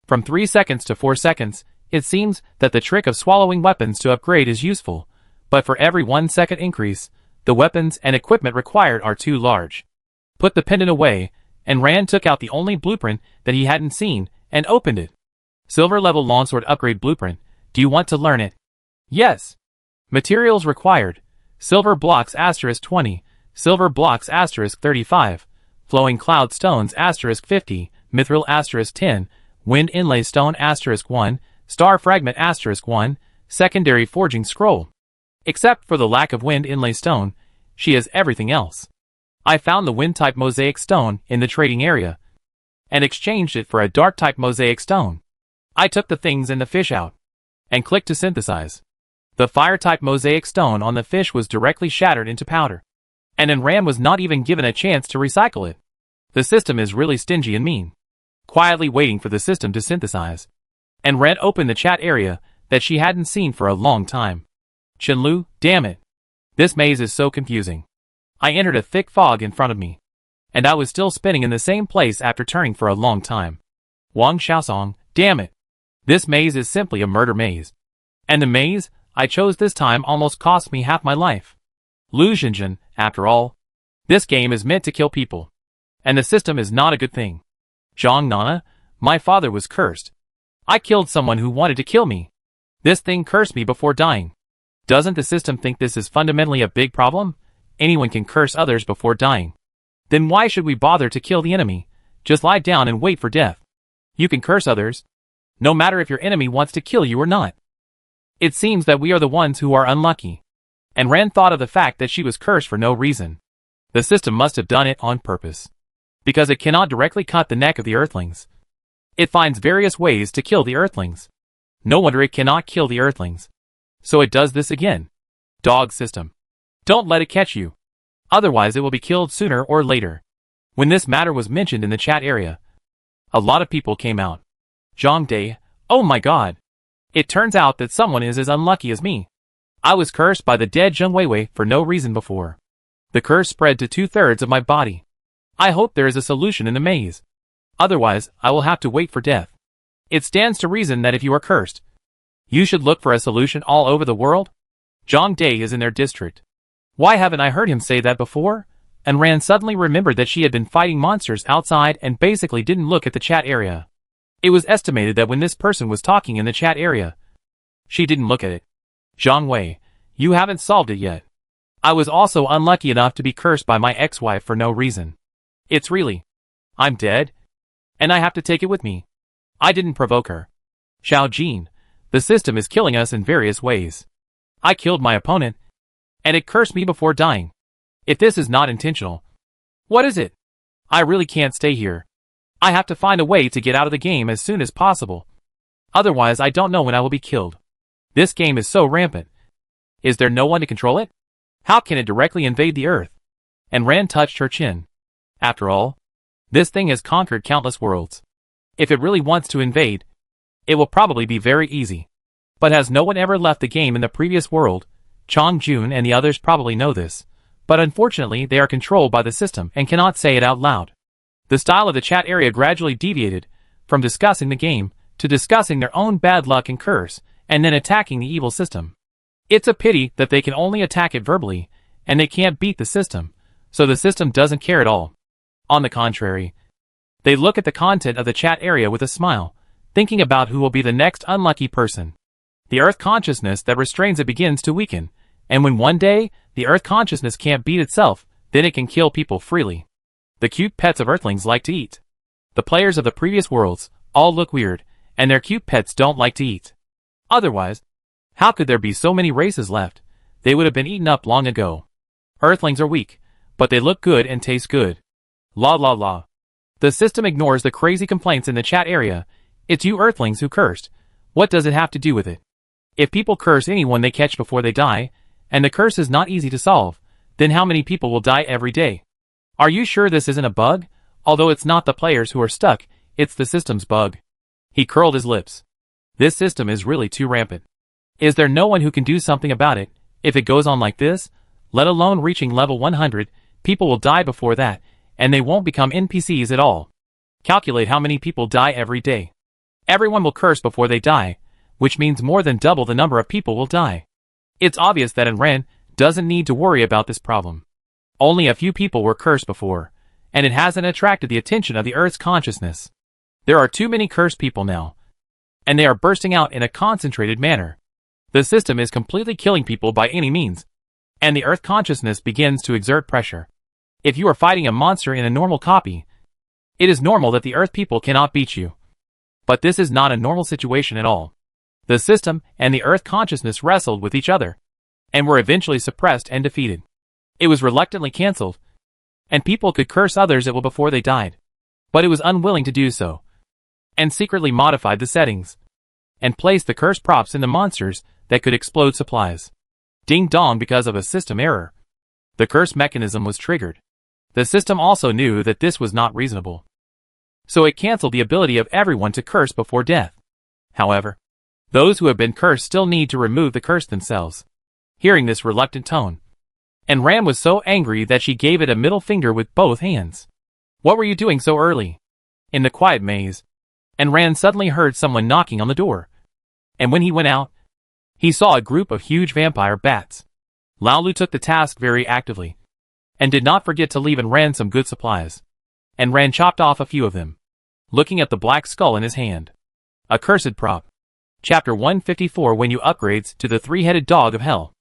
From 3 seconds to 4 seconds, it seems that the trick of swallowing weapons to upgrade is useful, but for every 1 second increase, the weapons and equipment required are too large. Put the pendant away, and Ran took out the only blueprint that he hadn't seen, and opened it. Silver level longsword upgrade blueprint. Do you want to learn it? Yes. Materials required. Silver blocks * 20, silver blocks * 35, flowing cloud stones * 50, mithril * 10, wind inlay stone * 1, star fragment * 1, secondary forging scroll. Except for the lack of wind inlay stone, she has everything else. I found the wind type mosaic stone in the trading area, and exchanged it for a dark type mosaic stone. I took the things in the fish out, and clicked to synthesize. The fire type mosaic stone on the fish was directly shattered into powder, and then Ran was not even given a chance to recycle it. The system is really stingy and mean. Quietly waiting for the system to synthesize, and Ran opened the chat area that she hadn't seen for a long time. Chenlu, damn it. This maze is so confusing. I entered a thick fog in front of me, and I was still spinning in the same place after turning for a long time. Wang Xiaosong, damn it. This maze is simply a murder maze. And the maze I chose this time almost cost me half my life. Lu Xinjin, after all, this game is meant to kill people, and the system is not a good thing. Zhang Nana, my father was cursed. I killed someone who wanted to kill me. This thing cursed me before dying. Doesn't the system think this is fundamentally a big problem? Anyone can curse others before dying. Then why should we bother to kill the enemy? Just lie down and wait for death. You can curse others, no matter if your enemy wants to kill you or not. It seems that we are the ones who are unlucky. And Ran thought of the fact that she was cursed for no reason. The system must have done it on purpose. Because it cannot directly cut the neck of the Earthlings. It finds various ways to kill the Earthlings. No wonder it cannot kill the Earthlings. So it does this again. Dog system. Don't let it catch you. Otherwise it will be killed sooner or later. When this matter was mentioned in the chat area, a lot of people came out. Zhang Day, oh my god. It turns out that someone is as unlucky as me. I was cursed by the dead Zheng Weiwei for no reason before. The curse spread to 2/3 of my body. I hope there is a solution in the maze. Otherwise, I will have to wait for death. It stands to reason that if you are cursed, you should look for a solution all over the world. Zhang Day is in their district. Why haven't I heard him say that before? And Ran suddenly remembered that she had been fighting monsters outside and basically didn't look at the chat area. It was estimated that when this person was talking in the chat area, she didn't look at it. Zhang Wei, you haven't solved it yet. I was also unlucky enough to be cursed by my ex-wife for no reason. It's really, I'm dead, and I have to take it with me. I didn't provoke her. Xiao Jin, the system is killing us in various ways. I killed my opponent, and it cursed me before dying. If this is not intentional, what is it? I really can't stay here. I have to find a way to get out of the game as soon as possible. Otherwise I don't know when I will be killed. This game is so rampant. Is there no one to control it? How can it directly invade the earth? And Ran touched her chin. After all, this thing has conquered countless worlds. If it really wants to invade, it will probably be very easy. But has no one ever left the game in the previous world? Chang Jun and the others probably know this. But unfortunately they are controlled by the system and cannot say it out loud. The style of the chat area gradually deviated from discussing the game to discussing their own bad luck and curse, and then attacking the evil system. It's a pity that they can only attack it verbally, and they can't beat the system, so the system doesn't care at all. On the contrary, they look at the content of the chat area with a smile, thinking about who will be the next unlucky person. The Earth consciousness that restrains it begins to weaken, and when one day, the Earth consciousness can't beat itself, then it can kill people freely. The cute pets of Earthlings like to eat. The players of the previous worlds all look weird, and their cute pets don't like to eat. Otherwise, how could there be so many races left? They would have been eaten up long ago. Earthlings are weak, but they look good and taste good. La la la. The system ignores the crazy complaints in the chat area. It's you Earthlings who cursed. What does it have to do with it? If people curse anyone they catch before they die, and the curse is not easy to solve, then how many people will die every day? Are you sure this isn't a bug? Although it's not the players who are stuck, it's the system's bug. He curled his lips. This system is really too rampant. Is there no one who can do something about it? If it goes on like this, let alone reaching level 100, people will die before that, and they won't become NPCs at all. Calculate how many people die every day. Everyone will curse before they die, which means more than double the number of people will die. It's obvious that Ren doesn't need to worry about this problem. Only a few people were cursed before, and it hasn't attracted the attention of the Earth's consciousness. There are too many cursed people now, and they are bursting out in a concentrated manner. The system is completely killing people by any means, and the Earth consciousness begins to exert pressure. If you are fighting a monster in a normal copy, it is normal that the Earth people cannot beat you. But this is not a normal situation at all. The system and the Earth consciousness wrestled with each other, and were eventually suppressed and defeated. It was reluctantly cancelled, and people could curse others before they died. But it was unwilling to do so, and secretly modified the settings, and placed the curse props in the monsters that could explode supplies. Ding dong, because of a system error. The curse mechanism was triggered. The system also knew that this was not reasonable, so it cancelled the ability of everyone to curse before death. However, those who have been cursed still need to remove the curse themselves. Hearing this reluctant tone, and Ram was so angry that she gave it a middle finger with both hands. What were you doing so early? In the quiet maze, and Ran suddenly heard someone knocking on the door. And when he went out, he saw a group of huge vampire bats. Laolu took the task very actively, and did not forget to leave Ran some good supplies. And Ran chopped off a few of them, looking at the black skull in his hand. A cursed prop. Chapter 154. When you upgrades to the three-headed dog of hell.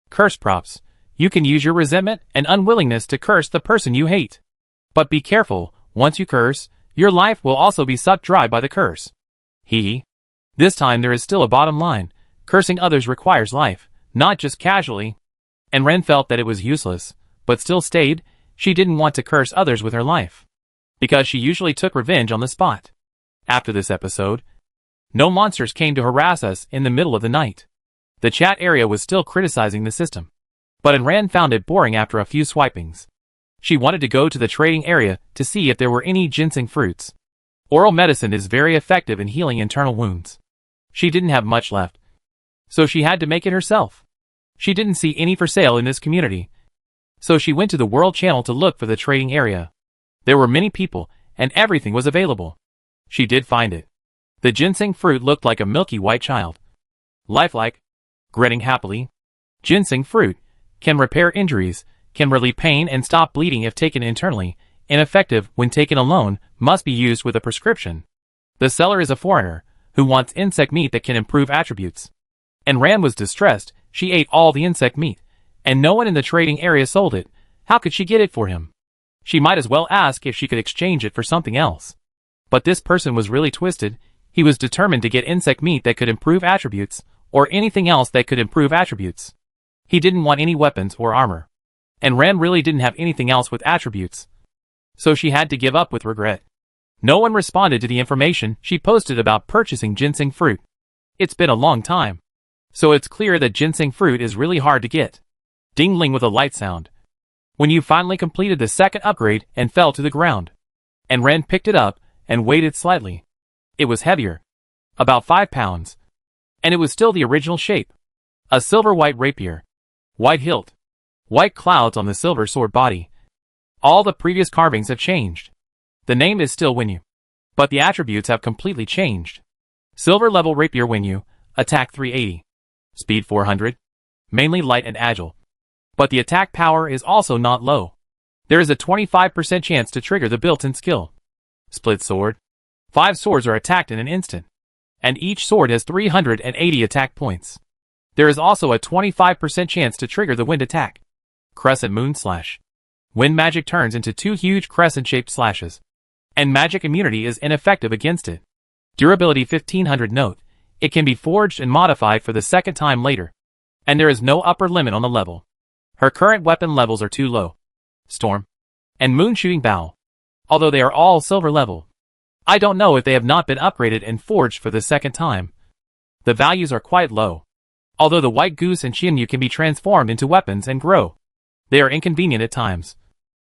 Curse props. You can use your resentment and unwillingness to curse the person you hate. But be careful, once you curse, your life will also be sucked dry by the curse. This time there is still a bottom line. Cursing others requires life, not just casually. And Ren felt that it was useless, but still stayed. She didn't want to curse others with her life, because she usually took revenge on the spot. After this episode, no monsters came to harass us in the middle of the night. The chat area was still criticizing the system, but Ren found it boring after a few swipings. She wanted to go to the trading area to see if there were any ginseng fruits. Oral medicine is very effective in healing internal wounds. She didn't have much left, so she had to make it herself. She didn't see any for sale in this community, so she went to the World Channel to look for the trading area. There were many people, and everything was available. She did find it. The ginseng fruit looked like a milky white child. Lifelike. Grinning happily. Ginseng fruit can repair injuries, can relieve pain and stop bleeding if taken internally, ineffective when taken alone, must be used with a prescription. The seller is a foreigner, who wants insect meat that can improve attributes. And Ran was distressed. She ate all the insect meat, and no one in the trading area sold it. How could she get it for him? She might as well ask if she could exchange it for something else. But this person was really twisted. He was determined to get insect meat that could improve attributes, or anything else that could improve attributes. He didn't want any weapons or armor. And Ran really didn't have anything else with attributes. So she had to give up with regret. No one responded to the information she posted about purchasing ginseng fruit. It's been a long time, so it's clear that ginseng fruit is really hard to get. Dingling with a light sound. When you finally completed the second upgrade and fell to the ground. And Ren picked it up and weighed it slightly. It was heavier. About 5 pounds. And it was still the original shape. A silver-white rapier. White hilt. White clouds on the silver sword body. All the previous carvings have changed. The name is still Winyu, but the attributes have completely changed. Silver level rapier Winyu, attack 380. Speed 400. Mainly light and agile. But the attack power is also not low. There is a 25% chance to trigger the built-in skill. Split sword. 5 swords are attacked in an instant, and each sword has 380 attack points. There is also a 25% chance to trigger the wind attack. Crescent moon slash. Wind magic turns into 2 huge crescent-shaped slashes, and magic immunity is ineffective against it. Durability 1500. Note, it can be forged and modified for the second time later, and there is no upper limit on the level. Her current weapon levels are too low. Storm. And moon shooting bow. Although they are all silver level, I don't know if they have not been upgraded and forged for the second time. The values are quite low. Although the white goose and Chinyu can be transformed into weapons and grow, they are inconvenient at times.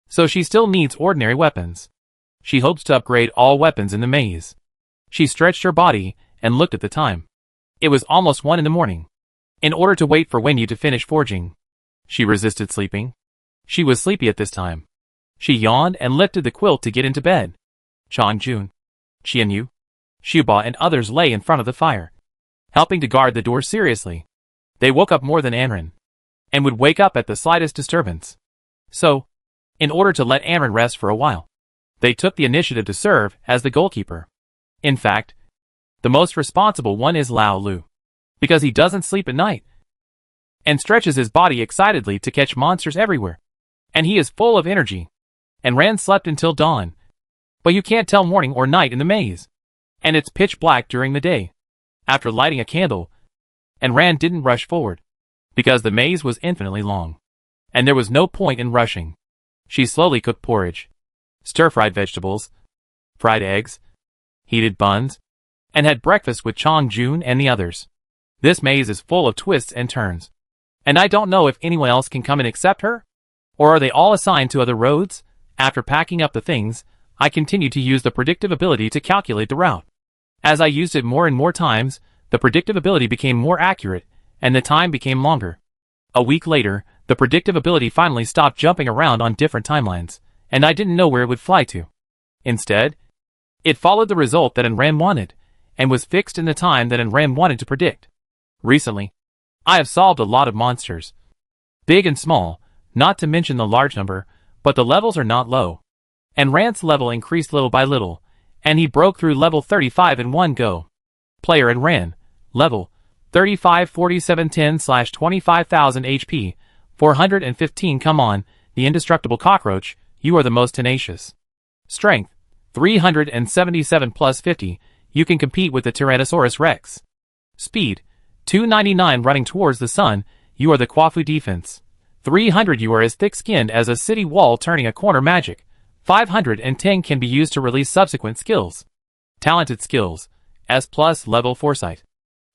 So she still needs ordinary weapons. She hopes to upgrade all weapons in the maze. She stretched her body and looked at the time. It was almost 1 in the morning. In order to wait for Wenyu to finish forging, she resisted sleeping. She was sleepy at this time. She yawned and lifted the quilt to get into bed. Changjun, Qianyu, Shia Ba and others lay in front of the fire, helping to guard the door seriously. They woke up more than Anren, and would wake up at the slightest disturbance. So, in order to let Anren rest for a while, they took the initiative to serve as the goalkeeper. In fact, the most responsible one is Lao Lu, because he doesn't sleep at night, and stretches his body excitedly to catch monsters everywhere. And he is full of energy. And Ran slept until dawn. But you can't tell morning or night in the maze. And it's pitch black during the day. After lighting a candle, and Ran didn't rush forward, because the maze was infinitely long, and there was no point in rushing. She slowly cooked porridge, stir-fried vegetables, fried eggs, heated buns, and had breakfast with Chong Jun and the others. This maze is full of twists and turns, and I don't know if anyone else can come in except her, or are they all assigned to other roads? After packing up the things, I continued to use the predictive ability to calculate the route. As I used it more and more times, the predictive ability became more accurate, and the time became longer. A week later, the predictive ability finally stopped jumping around on different timelines, and I didn't know where it would fly to. Instead, it followed the result that Enran wanted, and was fixed in the time that Enran wanted to predict. Recently, I have solved a lot of monsters, big and small, not to mention the large number, but the levels are not low. Enran's level increased little by little, and he broke through level 35 in one go. Player Enran, level 35 4710/25,000 HP, 415. Come on, the indestructible cockroach, you are the most tenacious. Strength, 377 plus 50, you can compete with the Tyrannosaurus Rex. Speed, 299 running towards the sun, you are the Quafu defense. 300 you are as thick-skinned as a city wall turning a corner magic. 510 can be used to release subsequent skills. Talented skills, S plus level foresight.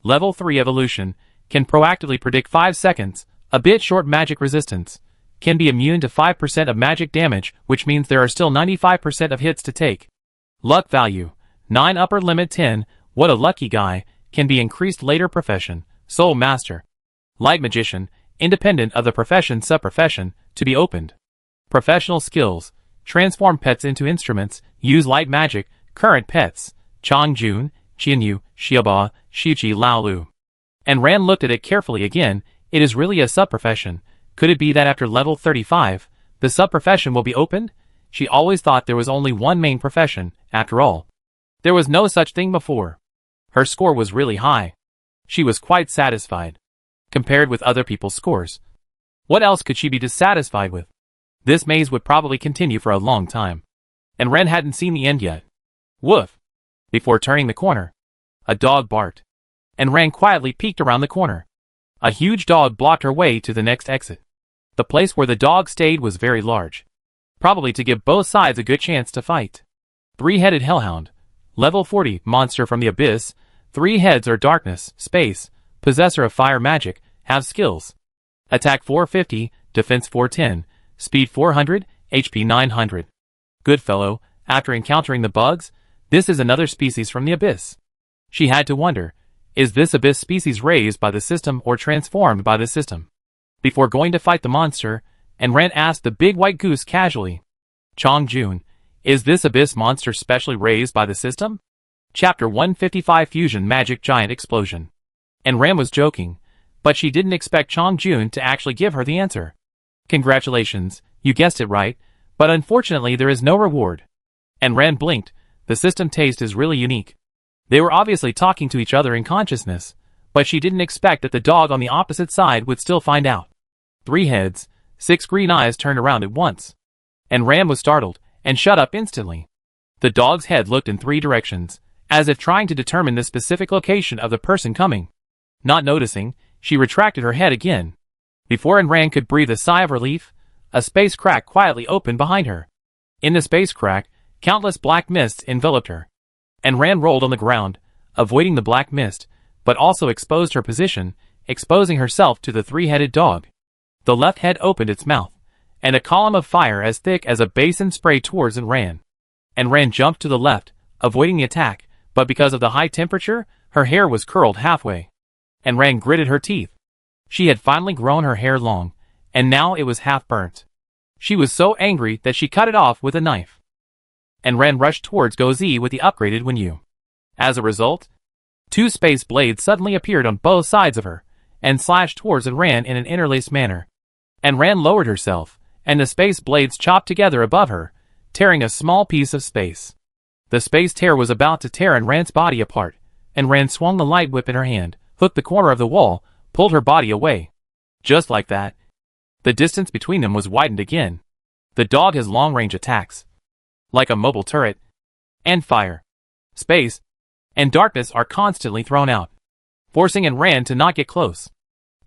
Level 3 evolution, can proactively predict 5 seconds, a bit short magic resistance. Can be immune to 5% of magic damage, which means there are still 95% of hits to take. Luck value, 9 upper limit 10, what a lucky guy, can be increased later profession, Soul Master. Light Magician, independent of the profession sub-profession, to be opened. Professional skills, transform pets into instruments, use light magic, current pets, Chongjun, Qianyu, Shia Ba, Shiuchi Laolu. And Ran looked at it carefully again, it is really a sub-profession. Could it be that after level 35, the sub-profession will be opened? She always thought there was only one main profession, after all. There was no such thing before. Her score was really high. She was quite satisfied. Compared with other people's scores. What else could she be dissatisfied with? This maze would probably continue for a long time. And Ren hadn't seen the end yet. Woof! Before turning the corner, a dog barked. And Ren quietly peeked around the corner. A huge dog blocked her way to the next exit. The place where the dog stayed was very large. Probably to give both sides a good chance to fight. 3-headed hellhound. Level 40, monster from the abyss. 3 heads are darkness, space, possessor of fire magic, have skills. Attack 450, defense 410, speed 400, HP 900. Good fellow, after encountering the bugs, this is another species from the abyss. She had to wonder, is this abyss species raised by the system or transformed by the system? Before going to fight the monster, and Ren asked the big white goose casually, Chongjun, is this abyss monster specially raised by the system? Chapter 155 Fusion Magic Giant Explosion. And Ren was joking, but she didn't expect Chongjun to actually give her the answer. Congratulations, you guessed it right, but unfortunately there is no reward. And Ren blinked, the system taste is really unique. They were obviously talking to each other in consciousness, but she didn't expect that the dog on the opposite side would still find out. 3 heads, 6 green eyes turned around at once. And Ram was startled, and shut up instantly. The dog's head looked in 3 directions, as if trying to determine the specific location of the person coming. Not noticing, she retracted her head again. Before Ran could breathe a sigh of relief, a space crack quietly opened behind her. In the space crack, countless black mists enveloped her. And Ran rolled on the ground, avoiding the black mist, but also exposed her position, exposing herself to the 3-headed dog. The left head opened its mouth, and a column of fire as thick as a basin sprayed towards Ran. And Ran jumped to the left, avoiding the attack, but because of the high temperature, her hair was curled halfway. And Ran gritted her teeth. She had finally grown her hair long, and now it was half burnt. She was so angry that she cut it off with a knife. And Ran rushed towards Gozi with the upgraded Wenyu. As a result, 2 space blades suddenly appeared on both sides of her, and slashed towards Ran in an interlaced manner. And Ran lowered herself, and the space blades chopped together above her, tearing a small piece of space. The space tear was about to tear Ran's body apart, and Ran swung the light whip in her hand, hooked the corner of the wall, pulled her body away. Just like that, the distance between them was widened again. The dog has long-range attacks, like a mobile turret, and fire, space, and darkness are constantly thrown out, forcing Ran to not get close.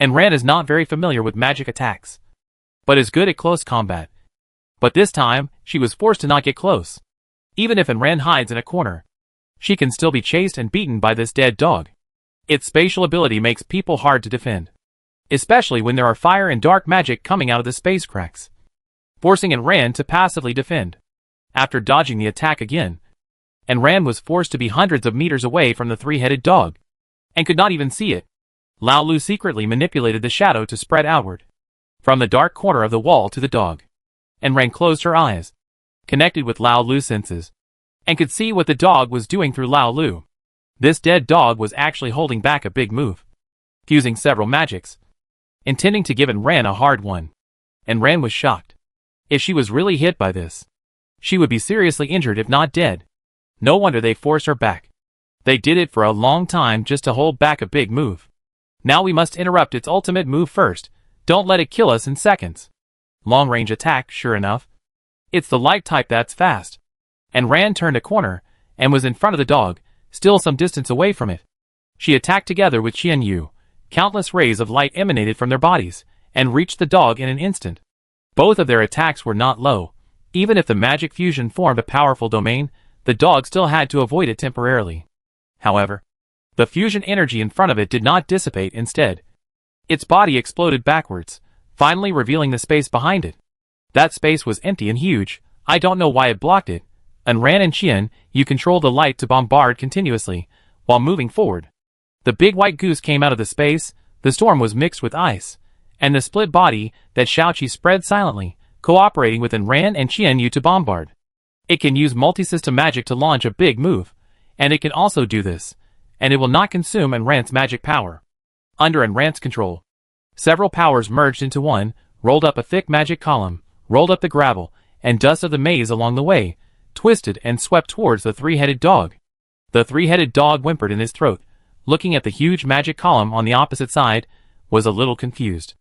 And Ran is not very familiar with magic attacks, but is good at close combat. But this time, she was forced to not get close. Even if Ran hides in a corner, she can still be chased and beaten by this dead dog. Its spatial ability makes people hard to defend, especially when there are fire and dark magic coming out of the space cracks, forcing Ran to passively defend. After dodging the attack again, Ran was forced to be hundreds of meters away from the 3-headed dog, and could not even see it. Lao Lu secretly manipulated the shadow to spread outward, from the dark corner of the wall to the dog. And Ran closed her eyes, connected with Lao Lu's senses, and could see what the dog was doing through Lao Lu. This dead dog was actually holding back a big move, fusing several magics, intending to give Ran a hard one. And Ran was shocked. If she was really hit by this, she would be seriously injured if not dead. No wonder they forced her back. They did it for a long time just to hold back a big move. Now we must interrupt its ultimate move first. Don't let it kill us in seconds. Long-range attack, sure enough. It's the light type that's fast. And Ran turned a corner, and was in front of the dog, still some distance away from it. She attacked together with Qian Yu. Countless rays of light emanated from their bodies, and reached the dog in an instant. Both of their attacks were not low. Even if the magic fusion formed a powerful domain, the dog still had to avoid it temporarily. However, the fusion energy in front of it did not dissipate. Instead, its body exploded backwards, finally revealing the space behind it. That space was empty and huge. I don't know why it blocked it. And Ran and Qian, you control the light to bombard continuously, while moving forward. The big white goose came out of the space, the storm was mixed with ice, and the split body that Xiaoqi spread silently, cooperating with Ran and Qian Yu to bombard. It can use multi-system magic to launch a big move, and it can also do this, and it will not consume Ran's magic power. Under Ran's control, several powers merged into one, rolled up a thick magic column, rolled up the gravel and dust of the maze along the way, twisted and swept towards the three-headed dog. The three-headed dog whimpered in his throat, looking at the huge magic column on the opposite side, was a little confused.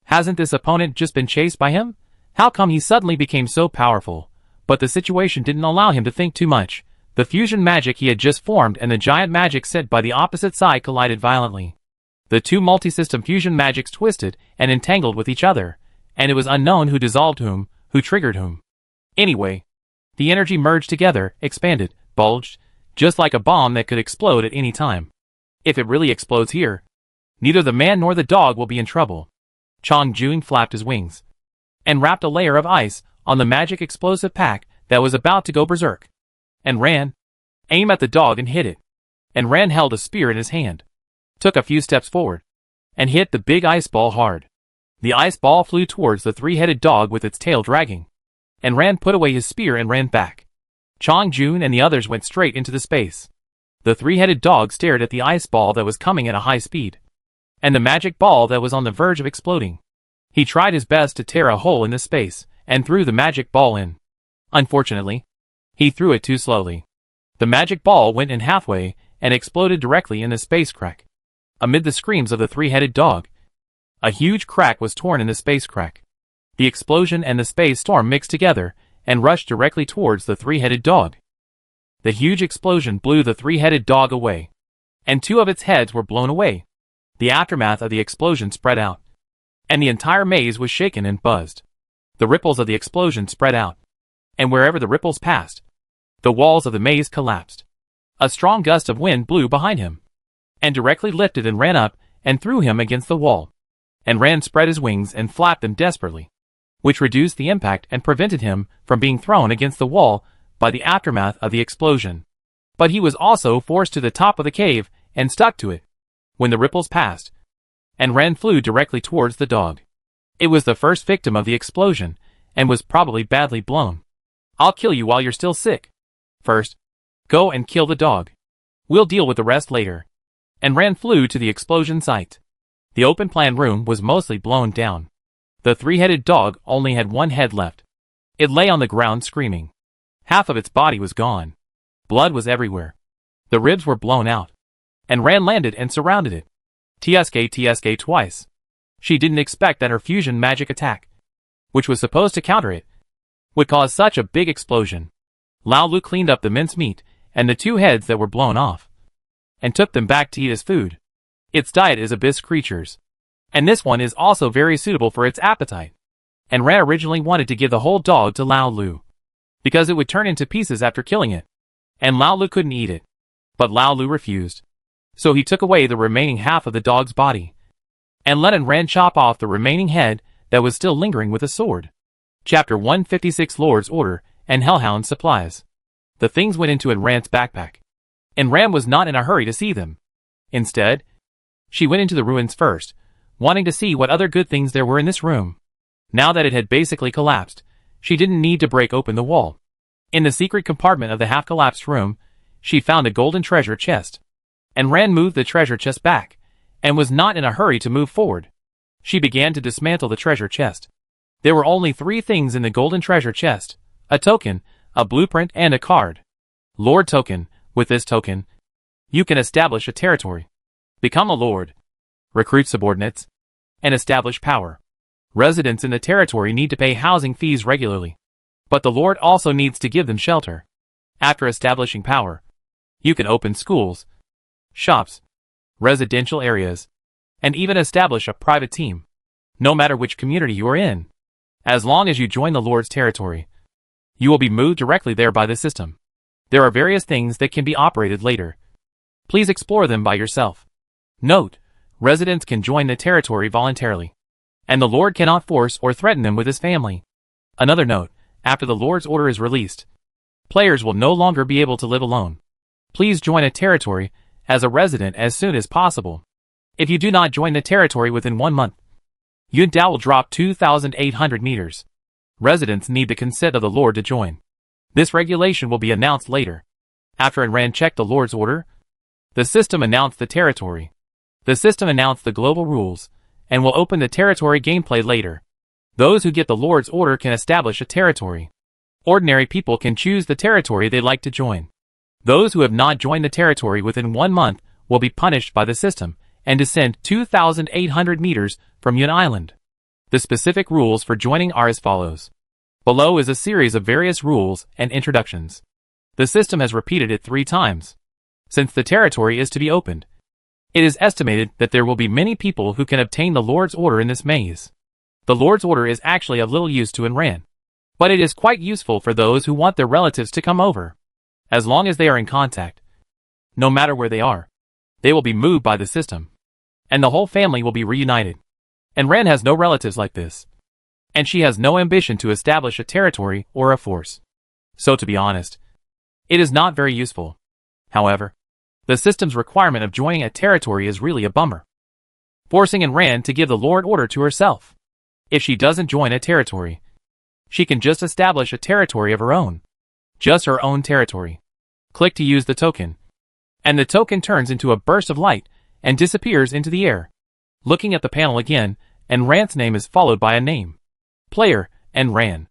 Hasn't this opponent just been chased by him? How come he suddenly became so powerful? But the situation didn't allow him to think too much. The fusion magic he had just formed and the giant magic sent by the opposite side collided violently. The two multi-system fusion magics twisted and entangled with each other, and it was unknown who dissolved whom, who triggered whom. Anyway, the energy merged together, expanded, bulged, just like a bomb that could explode at any time. If it really explodes here, neither the man nor the dog will be in trouble. Chong Jun flapped his wings and wrapped a layer of ice on the magic explosive pack that was about to go berserk. And Ran, aim at the dog and hit it. And Ran held a spear in his hand, took a few steps forward, and hit the big ice ball hard. The ice ball flew towards the three-headed dog with its tail dragging. And Ran put away his spear and ran back. Chong Jun and the others went straight into the space. The three-headed dog stared at the ice ball that was coming at a high speed, and the magic ball that was on the verge of exploding. He tried his best to tear a hole in the space, and threw the magic ball in. Unfortunately, he threw it too slowly. The magic ball went in halfway, and exploded directly in the space crack. Amid the screams of the three-headed dog, a huge crack was torn in the space crack. The explosion and the space storm mixed together, and rushed directly towards the three-headed dog. The huge explosion blew the three-headed dog away, and two of its heads were blown away. The aftermath of the explosion spread out, and the entire maze was shaken and buzzed. The ripples of the explosion spread out, and wherever the ripples passed, the walls of the maze collapsed. A strong gust of wind blew behind him, and directly lifted and ran up, and threw him against the wall. And Ran spread his wings and flapped them desperately, which reduced the impact and prevented him from being thrown against the wall by the aftermath of the explosion. But he was also forced to the top of the cave, and stuck to it, when the ripples passed, and Ran flew directly towards the dog. It was the first victim of the explosion, and was probably badly blown. I'll kill you while you're still sick. First, go and kill the dog. We'll deal with the rest later. And Ran flew to the explosion site. The open plan room was mostly blown down. The three-headed dog only had one head left. It lay on the ground screaming. Half of its body was gone. Blood was everywhere. The ribs were blown out. And Ran landed and surrounded it. TSK twice. She didn't expect that her fusion magic attack, which was supposed to counter it, would cause such a big explosion. Lao Lu cleaned up the mincemeat and the two heads that were blown off, and took them back to eat as food. Its diet is abyss creatures, and this one is also very suitable for its appetite. And Ran originally wanted to give the whole dog to Lao Lu, because it would turn into pieces after killing it, and Lao Lu couldn't eat it. But Lao Lu refused. So he took away the remaining half of the dog's body, and let Ran chop off the remaining head that was still lingering with a sword. Chapter 156 Lord's Order and Hellhound Supplies. The things went into Ran's backpack, and Ran was not in a hurry to see them. Instead, she went into the ruins first, wanting to see what other good things there were in this room. Now that it had basically collapsed, she didn't need to break open the wall. In the secret compartment of the half-collapsed room, she found a golden treasure chest. And Ran moved the treasure chest back, and was not in a hurry to move forward. She began to dismantle the treasure chest. There were only 3 things in the golden treasure chest: a token, a blueprint, and a card. Lord Token. With this token, you can establish a territory, become a lord, recruit subordinates, and establish power. Residents in the territory need to pay housing fees regularly. But the Lord also needs to give them shelter. After establishing power, you can open schools, shops, residential areas, and even establish a private team, no matter which community you are in. As long as you join the Lord's territory, you will be moved directly there by the system. There are various things that can be operated later. Please explore them by yourself. Note: residents can join the territory voluntarily, and the Lord cannot force or threaten them with his family. Another note: after the Lord's order is released, players will no longer be able to live alone. Please join a territory as a resident as soon as possible. If you do not join the territory within 1 month, your endowment will drop 2,800 meters. Residents need the consent of the Lord to join. This regulation will be announced later. After Enran checked the Lord's order, the system announced the territory. The system announced the global rules, and will open the territory gameplay later. Those who get the Lord's order can establish a territory. Ordinary people can choose the territory they'd like to join. Those who have not joined the territory within 1 month will be punished by the system and descend 2,800 meters from Yun Island. The specific rules for joining are as follows. Below is a series of various rules and introductions. The system has repeated it 3 times. Since the territory is to be opened, it is estimated that there will be many people who can obtain the Lord's order in this maze. The Lord's order is actually of little use to Enran, but it is quite useful for those who want their relatives to come over. As long as they are in contact, no matter where they are, they will be moved by the system, and the whole family will be reunited. Enran has no relatives like this, and she has no ambition to establish a territory or a force. So to be honest, it is not very useful. However, the system's requirement of joining a territory is really a bummer, forcing Enran to give the Lord order to herself. If she doesn't join a territory, she can just establish a territory of her own. Just her own territory. Click to use the token, and the token turns into a burst of light and disappears into the air. Looking at the panel again, Enran's name is followed by a name. Player: Enran.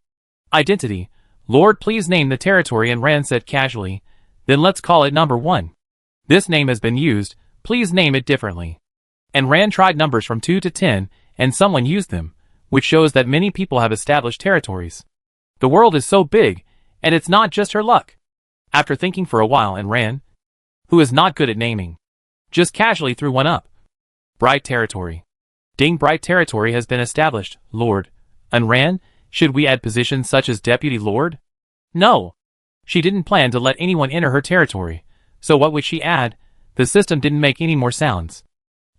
Identity: Lord, please name the territory. Enran said casually. Then let's call it number 1. This name has been used, please name it differently. Enran tried numbers from 2 to 10, and someone used them, which shows that many people have established territories. The world is so big, and it's not just her luck. After thinking for a while, Enran, who is not good at naming, just casually threw one up. Bright territory. Ding, bright territory has been established, Lord. Enran, should we add positions such as Deputy Lord? No. She didn't plan to let anyone enter her territory, so what would she add? The system didn't make any more sounds.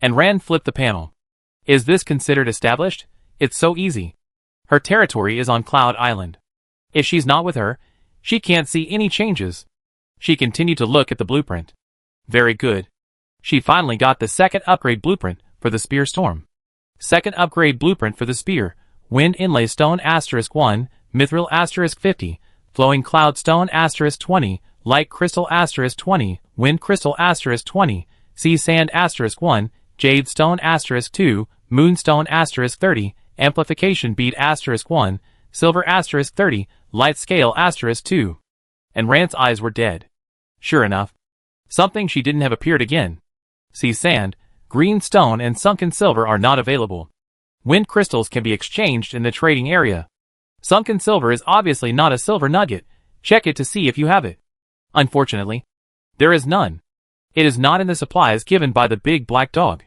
Enran flipped the panel. Is this considered established? It's so easy. Her territory is on Cloud Island. If she's not with her, she can't see any changes. She continued to look at the blueprint. Very good. She finally got the second upgrade blueprint for the Spear Storm. Second upgrade blueprint for the Spear. Wind Inlay Stone *1, Mithril *50, Flowing Cloud Stone *20, Light Crystal *20, Wind Crystal *20, Sea Sand *1, Jade Stone *2, Moonstone *30, Amplification Bead *1, Silver *30, Light Scale *2. Enran's eyes were dead. Sure enough, something she didn't have appeared again. Sea Sand, Green Stone and Sunken Silver are not available. Wind Crystals can be exchanged in the trading area. Sunken Silver is obviously not a silver nugget. Check it to see if you have it. Unfortunately, there is none. It is not in the supplies given by the big black dog.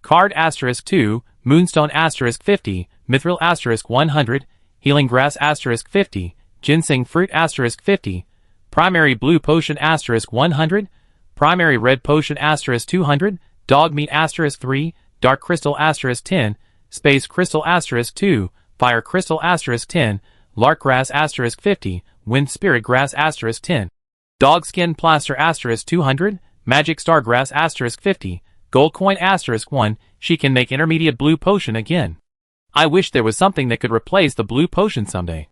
Card *2, Moonstone *50, Mithril *100, Healing Grass *50, Ginseng Fruit *50, Primary Blue Potion *100, Primary Red Potion *200, Dog Meat *3, Dark Crystal *10, Space Crystal *2, Fire Crystal *10, Lark Grass *50, Wind Spirit Grass *10, Dog Skin Plaster *200, Magic Star Grass *50, Gold Coin *1. She can make Intermediate Blue Potion again. I wish there was something that could replace the blue potion someday.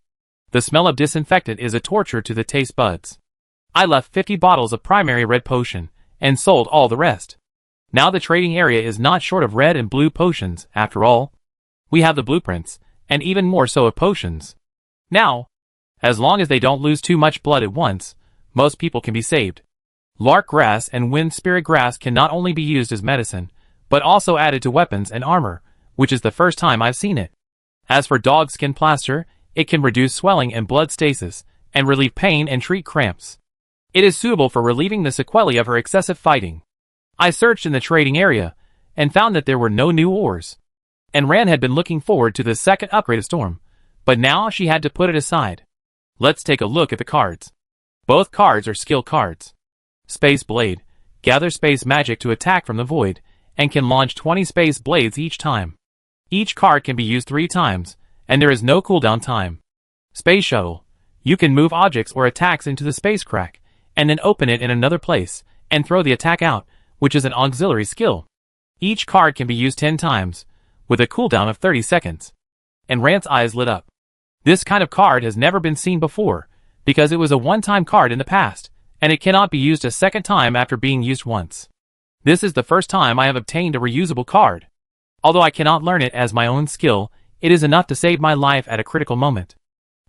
The smell of disinfectant is a torture to the taste buds. I left 50 bottles of primary red potion, and sold all the rest. Now the trading area is not short of red and blue potions, after all. We have the blueprints, and even more so of potions. Now, as long as they don't lose too much blood at once, most people can be saved. Lark Grass and Wind Spirit Grass can not only be used as medicine, but also added to weapons and armor, which is the first time I've seen it. As for Dog Skin Plaster, it can reduce swelling and blood stasis, and relieve pain and treat cramps. It is suitable for relieving the sequelae of her excessive fighting. I searched in the trading area, and found that there were no new ores. And Ran had been looking forward to the second upgrade of Storm, but now she had to put it aside. Let's take a look at the cards. Both cards are skill cards. Space Blade. Gather space magic to attack from the void, and can launch 20 space blades each time. Each card can be used 3 times, and there is no cooldown time. Space Shuttle. You can move objects or attacks into the space crack, and then open it in another place, and throw the attack out, which is an auxiliary skill. Each card can be used 10 times, with a cooldown of 30 seconds. And Rant's eyes lit up. This kind of card has never been seen before, because it was a one-time card in the past, and it cannot be used a second time after being used once. This is the first time I have obtained a reusable card. Although I cannot learn it as my own skill, it is enough to save my life at a critical moment.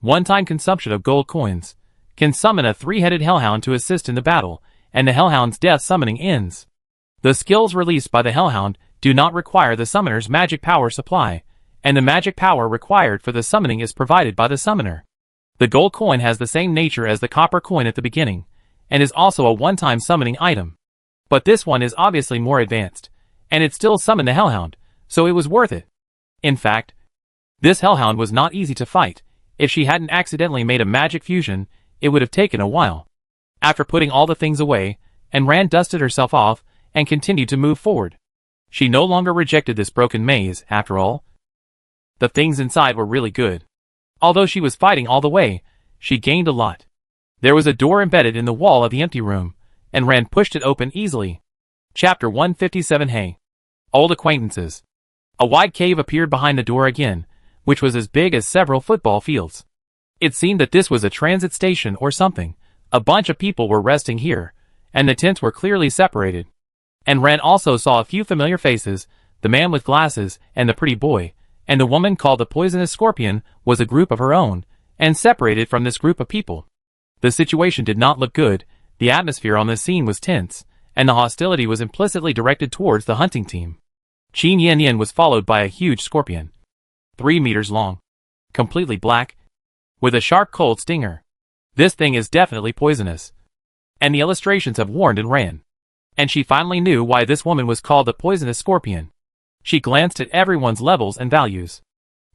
One-time consumption of gold coins can summon a 3-headed hellhound to assist in the battle, and the hellhound's death summoning ends. The skills released by the hellhound do not require the summoner's magic power supply, and the magic power required for the summoning is provided by the summoner. The gold coin has the same nature as the copper coin at the beginning, and is also a one-time summoning item. But this one is obviously more advanced, and it still summoned the hellhound, so it was worth it. In fact, this hellhound was not easy to fight. If she hadn't accidentally made a magic fusion, it would have taken a while. After putting all the things away, and Ran dusted herself off, and continued to move forward. She no longer rejected this broken maze, after all. The things inside were really good. Although she was fighting all the way, she gained a lot. There was a door embedded in the wall of the empty room, and Ran pushed it open easily. Chapter 157. Hey. Old acquaintances. A wide cave appeared behind the door again, which was as big as several football fields. It seemed that this was a transit station or something. A bunch of people were resting here, and the tents were clearly separated. And Ran also saw a few familiar faces, the man with glasses, and the pretty boy, and the woman called the poisonous scorpion was a group of her own, and separated from this group of people. The situation did not look good, the atmosphere on the scene was tense, and the hostility was implicitly directed towards the hunting team. Qin Yin Yin was followed by a huge scorpion. 3 meters long. Completely black. With a sharp cold stinger. This thing is definitely poisonous. And the illustrations have warned and Ran. And she finally knew why this woman was called the poisonous scorpion. She glanced at everyone's levels and values.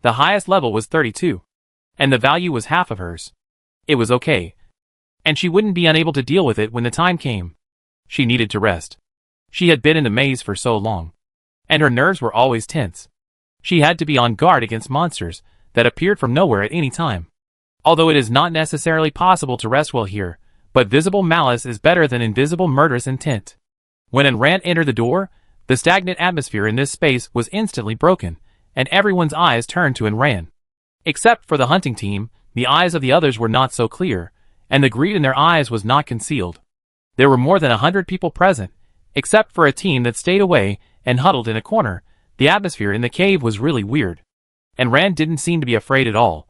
The highest level was 32. And the value was half of hers. It was okay. And she wouldn't be unable to deal with it when the time came. She needed to rest. She had been in the maze for so long. And her nerves were always tense. She had to be on guard against monsters that appeared from nowhere at any time. Although it is not necessarily possible to rest well here, but visible malice is better than invisible murderous intent. When Ran entered the door, the stagnant atmosphere in this space was instantly broken, and everyone's eyes turned to Ran. Except for the hunting team, the eyes of the others were not so clear, and the greed in their eyes was not concealed. There were more than 100 people present, except for a team that stayed away and huddled in a corner. The atmosphere in the cave was really weird. And Ran didn't seem to be afraid at all,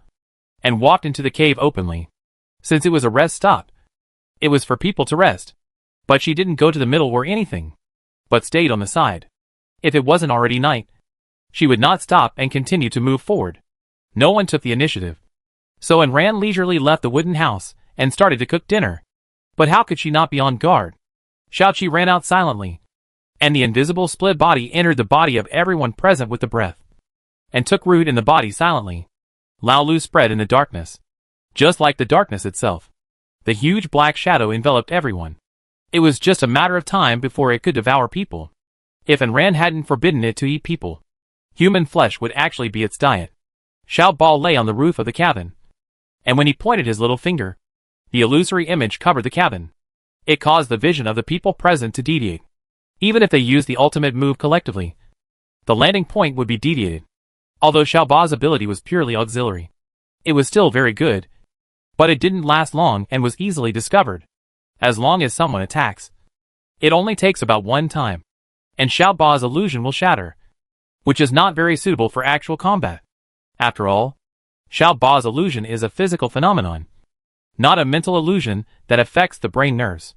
and walked into the cave openly. Since it was a rest stop, it was for people to rest. But she didn't go to the middle or anything, but stayed on the side. If it wasn't already night, she would not stop and continue to move forward. No one took the initiative. So Ran leisurely left the wooden house and started to cook dinner. But how could she not be on guard? She ran out silently, and the invisible split body entered the body of everyone present with the breath, and took root in the body silently. Lao Lu spread in the darkness. Just like the darkness itself, the huge black shadow enveloped everyone. It was just a matter of time before it could devour people. If Ran hadn't forbidden it to eat people, human flesh would actually be its diet. Shia Ba lay on the roof of the cabin, and when he pointed his little finger, the illusory image covered the cabin. It caused the vision of the people present to deviate. Even if they used the ultimate move collectively, the landing point would be deviated. Although Shia Ba's ability was purely auxiliary, it was still very good, but it didn't last long and was easily discovered. As long as someone attacks, it only takes about one time, and Shia Ba's illusion will shatter, which is not very suitable for actual combat. After all, Shia Ba's illusion is a physical phenomenon, not a mental illusion that affects the brain nerves.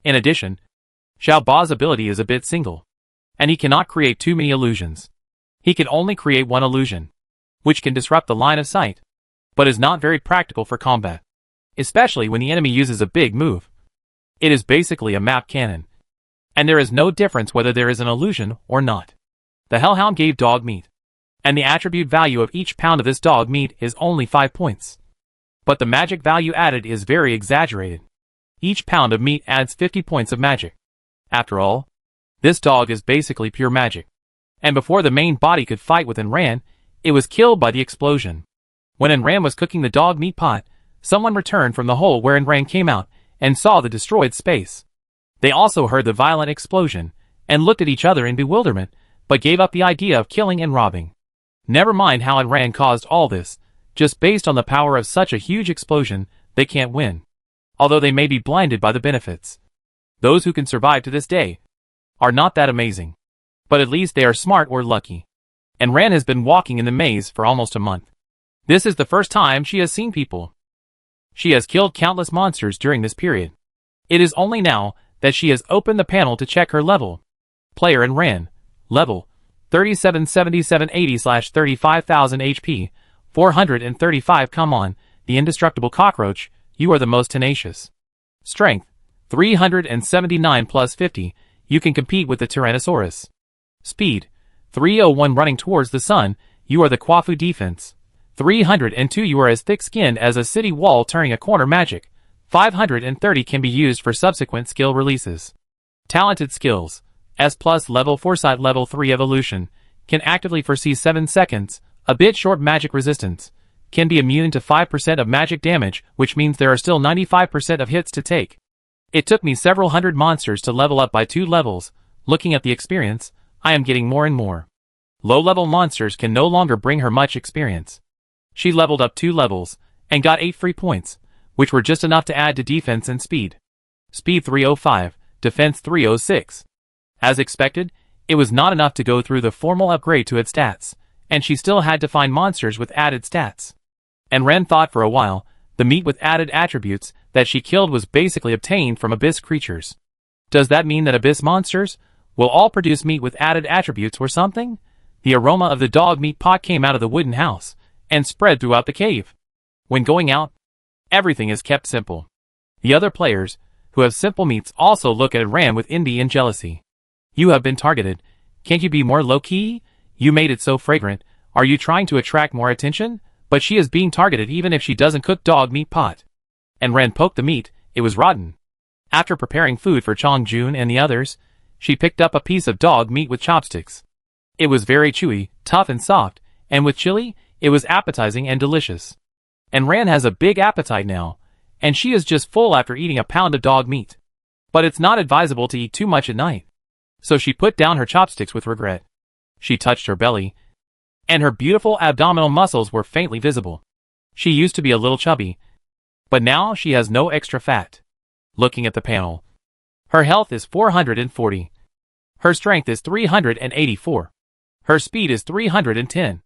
In addition, Shia Ba's ability is a bit single, and he cannot create too many illusions. He can only create one illusion, which can disrupt the line of sight. but is not very practical for combat, especially when the enemy uses a big move. It is basically a map cannon, and there is no difference whether there is an illusion or not. The Hellhound gave dog meat, and the attribute value of each pound of this dog meat is only 5 points. But the magic value added is very exaggerated. Each pound of meat adds 50 points of magic. After all, this dog is basically pure magic. And before the main body could fight with Enran, it was killed by the explosion. When Enran was cooking the dog meat pot, someone returned from the hole where Enran came out and saw the destroyed space. They also heard the violent explosion and looked at each other in bewilderment, but gave up the idea of killing and robbing. Never mind how Enran caused all this, just based on the power of such a huge explosion, they can't win. Although they may be blinded by the benefits. Those who can survive to this day are not that amazing. But at least they are smart or lucky. Enran has been walking in the maze for almost a month. This is the first time she has seen people. She has killed countless monsters during this period. It is only now that she has opened the panel to check her level. Player Enran. Level 377780/35,000 HP, 435. Come on, the indestructible cockroach, you are the most tenacious. Strength 379 plus 50, you can compete with the Tyrannosaurus. Speed 301. Running towards the sun, you are the Quafu defense. 302. You are as thick-skinned as a city wall. Turning a corner magic. 530 can be used for subsequent skill releases. Talented skills. S+ level foresight level 3 evolution. Can actively foresee 7 seconds. A bit short magic resistance. Can be immune to 5% of magic damage, which means there are still 95% of hits to take. It took me several hundred monsters to level up by 2 levels. Looking at the experience, I am getting more and more. Low-level monsters can no longer bring her much experience. She leveled up 2 levels, and got 8 free points, which were just enough to add to defense and speed. Speed 305, defense 306. As expected, it was not enough to go through the formal upgrade to its stats, and she still had to find monsters with added stats. Enran thought for a while, the meat with added attributes that she killed was basically obtained from abyss creatures. Does that mean that abyss monsters will all produce meat with added attributes or something? The aroma of the dog meat pot came out of the wooden house and spread throughout the cave. When going out, everything is kept simple. The other players, who have simple meats, also look at Enran with envy and jealousy. You have been targeted. Can't you be more low-key? You made it so fragrant. Are you trying to attract more attention? But she is being targeted even if she doesn't cook dog meat pot. Enran poked the meat. It was rotten. After preparing food for Chongjun and the others, she picked up a piece of dog meat with chopsticks. It was very chewy, tough and soft, and with chili, it was appetizing and delicious. Enran has a big appetite now, and she is just full after eating a pound of dog meat. But it's not advisable to eat too much at night. So she put down her chopsticks with regret. She touched her belly, and her beautiful abdominal muscles were faintly visible. She used to be a little chubby, but now she has no extra fat. Looking at the panel, her health is 440. Her strength is 384. Her speed is 310.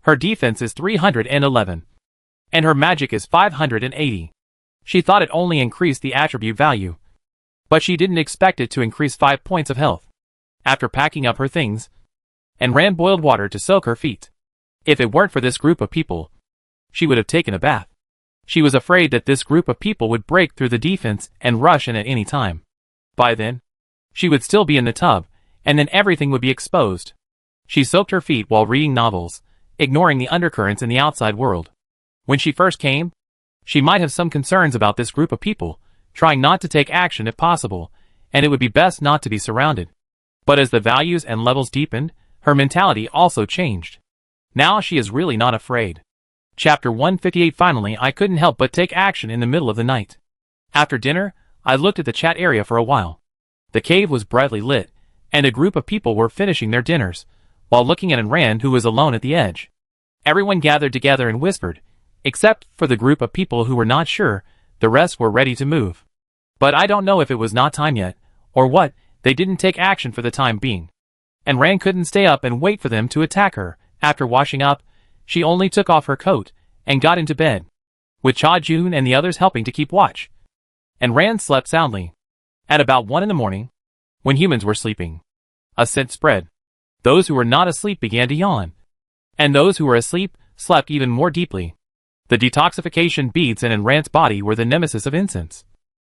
Her defense is 311. And her magic is 580. She thought it only increased the attribute value, but she didn't expect it to increase 5 points of health. After packing up her things, Enran boiled water to soak her feet. If it weren't for this group of people, she would have taken a bath. She was afraid that this group of people would break through the defense and rush in at any time. By then, she would still be in the tub, and then everything would be exposed. She soaked her feet while reading novels, ignoring the undercurrents in the outside world. When she first came, she might have some concerns about this group of people, trying not to take action if possible, and it would be best not to be surrounded. But as the values and levels deepened, her mentality also changed. Now she is really not afraid. Chapter 158. Finally, I couldn't help but take action in the middle of the night. After dinner, I looked at the chat area for a while. The cave was brightly lit, and a group of people were finishing their dinners, while looking at Enran, who was alone at the edge. Everyone gathered together and whispered, except for the group of people who were not sure. The rest were ready to move. But I don't know if it was not time yet, or what. They didn't take action for the time being. Enran couldn't stay up and wait for them to attack her. After washing up, she only took off her coat and got into bed, with Cha Jun and the others helping to keep watch. Enran slept soundly. At about 1 in the morning, when humans were sleeping, a scent spread. Those who were not asleep began to yawn, and those who were asleep slept even more deeply. The detoxification beads in Rand's body were the nemesis of incense.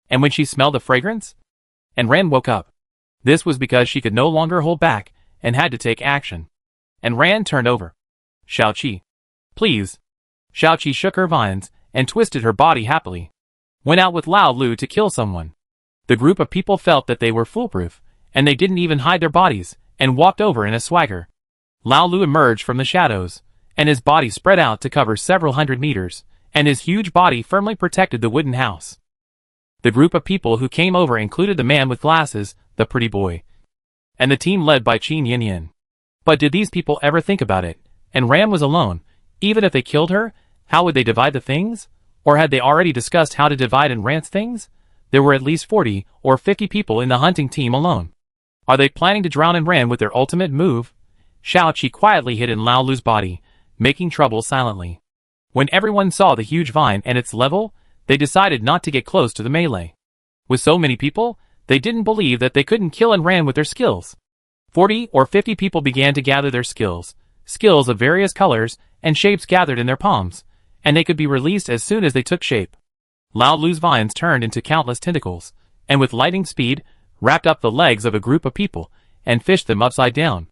And when she smelled the fragrance, Rand woke up. This was because she could no longer hold back and had to take action. Rand turned over. Xiaoqi. Please. Xiaoqi shook her vines and twisted her body happily. Went out with Lao Lu to kill someone. The group of people felt that they were foolproof, and they didn't even hide their bodies, and walked over in a swagger. Lao Lu emerged from the shadows, and his body spread out to cover several hundred meters, and his huge body firmly protected the wooden house. The group of people who came over included the man with glasses, the pretty boy, and the team led by Qin Yanyan. But did these people ever think about it? And Ram was alone. Even if they killed her, how would they divide the things? Or had they already discussed how to divide Rand's things? There were at least 40 or 50 people in the hunting team alone. Are they planning to drown Rand with their ultimate move? Xiaoqi quietly hid in Lao Lu's body, making trouble silently. When everyone saw the huge vine and its level, they decided not to get close to the melee. With so many people, they didn't believe that they couldn't kill Rand with their skills. 40 or 50 people began to gather their skills of various colors and shapes gathered in their palms, and they could be released as soon as they took shape. Lao Lu's vines turned into countless tentacles, and with lightning speed, wrapped up the legs of a group of people, and fished them upside down.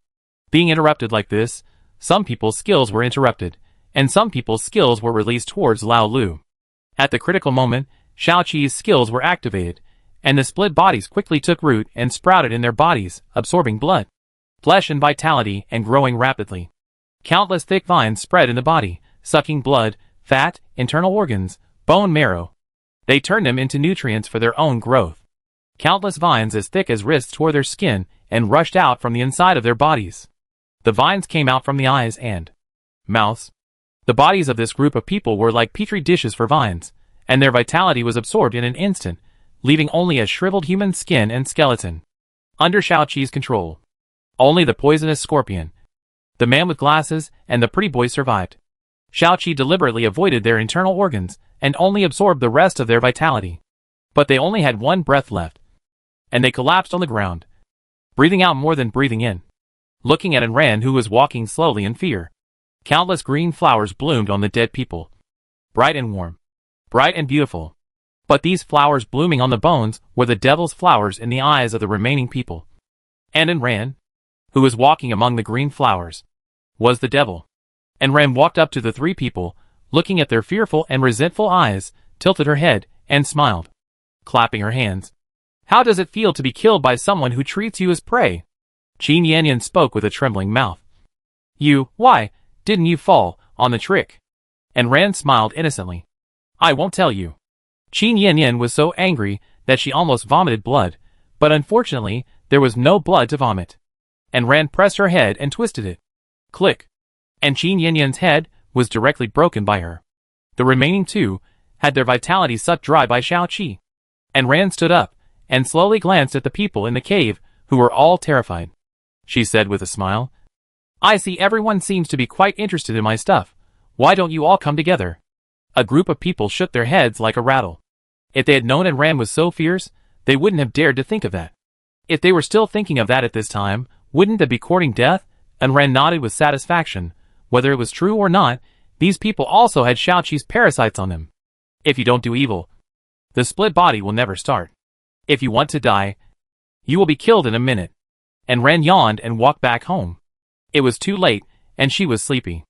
Being interrupted like this, some people's skills were interrupted, and some people's skills were released towards Lao Lu. At the critical moment, Xiaoqi's skills were activated, and the split bodies quickly took root and sprouted in their bodies, absorbing blood, flesh and vitality, and growing rapidly. Countless thick vines spread in the body, sucking blood, fat, internal organs, bone marrow. They turned them into nutrients for their own growth. Countless vines as thick as wrists tore their skin and rushed out from the inside of their bodies. The vines came out from the eyes and mouths. The bodies of this group of people were like petri dishes for vines, and their vitality was absorbed in an instant, leaving only a shriveled human skin and skeleton. Under Xiaoqi's control, only the poisonous scorpion, the man with glasses, and the pretty boy survived. Xiaoqi deliberately avoided their internal organs and only absorbed the rest of their vitality. But they only had one breath left, and they collapsed on the ground, breathing out more than breathing in. Looking at Rand, who was walking slowly in fear. Countless green flowers bloomed on the dead people. Bright and warm. Bright and beautiful. But these flowers blooming on the bones were the devil's flowers in the eyes of the remaining people. And Rand, who was walking among the green flowers, was the devil. And Rand walked up to the three people, looking at their fearful and resentful eyes, tilted her head, and smiled, clapping her hands. How does it feel to be killed by someone who treats you as prey? Qin Yanyan spoke with a trembling mouth. Why, didn't you fall on the trick? And Rand smiled innocently. I won't tell you. Qin Yanyan was so angry that she almost vomited blood, but unfortunately, there was no blood to vomit. And Rand pressed her head and twisted it. Click. And Qin Yanyan's head was directly broken by her. The remaining two had their vitality sucked dry by Xiaoqi. And Rand stood up and slowly glanced at the people in the cave, who were all terrified. She said with a smile, I see everyone seems to be quite interested in my stuff. Why don't you all come together? A group of people shook their heads like a rattle. If they had known Rand was so fierce, they wouldn't have dared to think of that. If they were still thinking of that at this time, wouldn't they be courting death? And Rand nodded with satisfaction. Whether it was true or not, these people also had Xiaoqi's parasites on them. If you don't do evil, the split body will never start. If you want to die, you will be killed in a minute. And Rand yawned and walked back home. It was too late, and she was sleepy.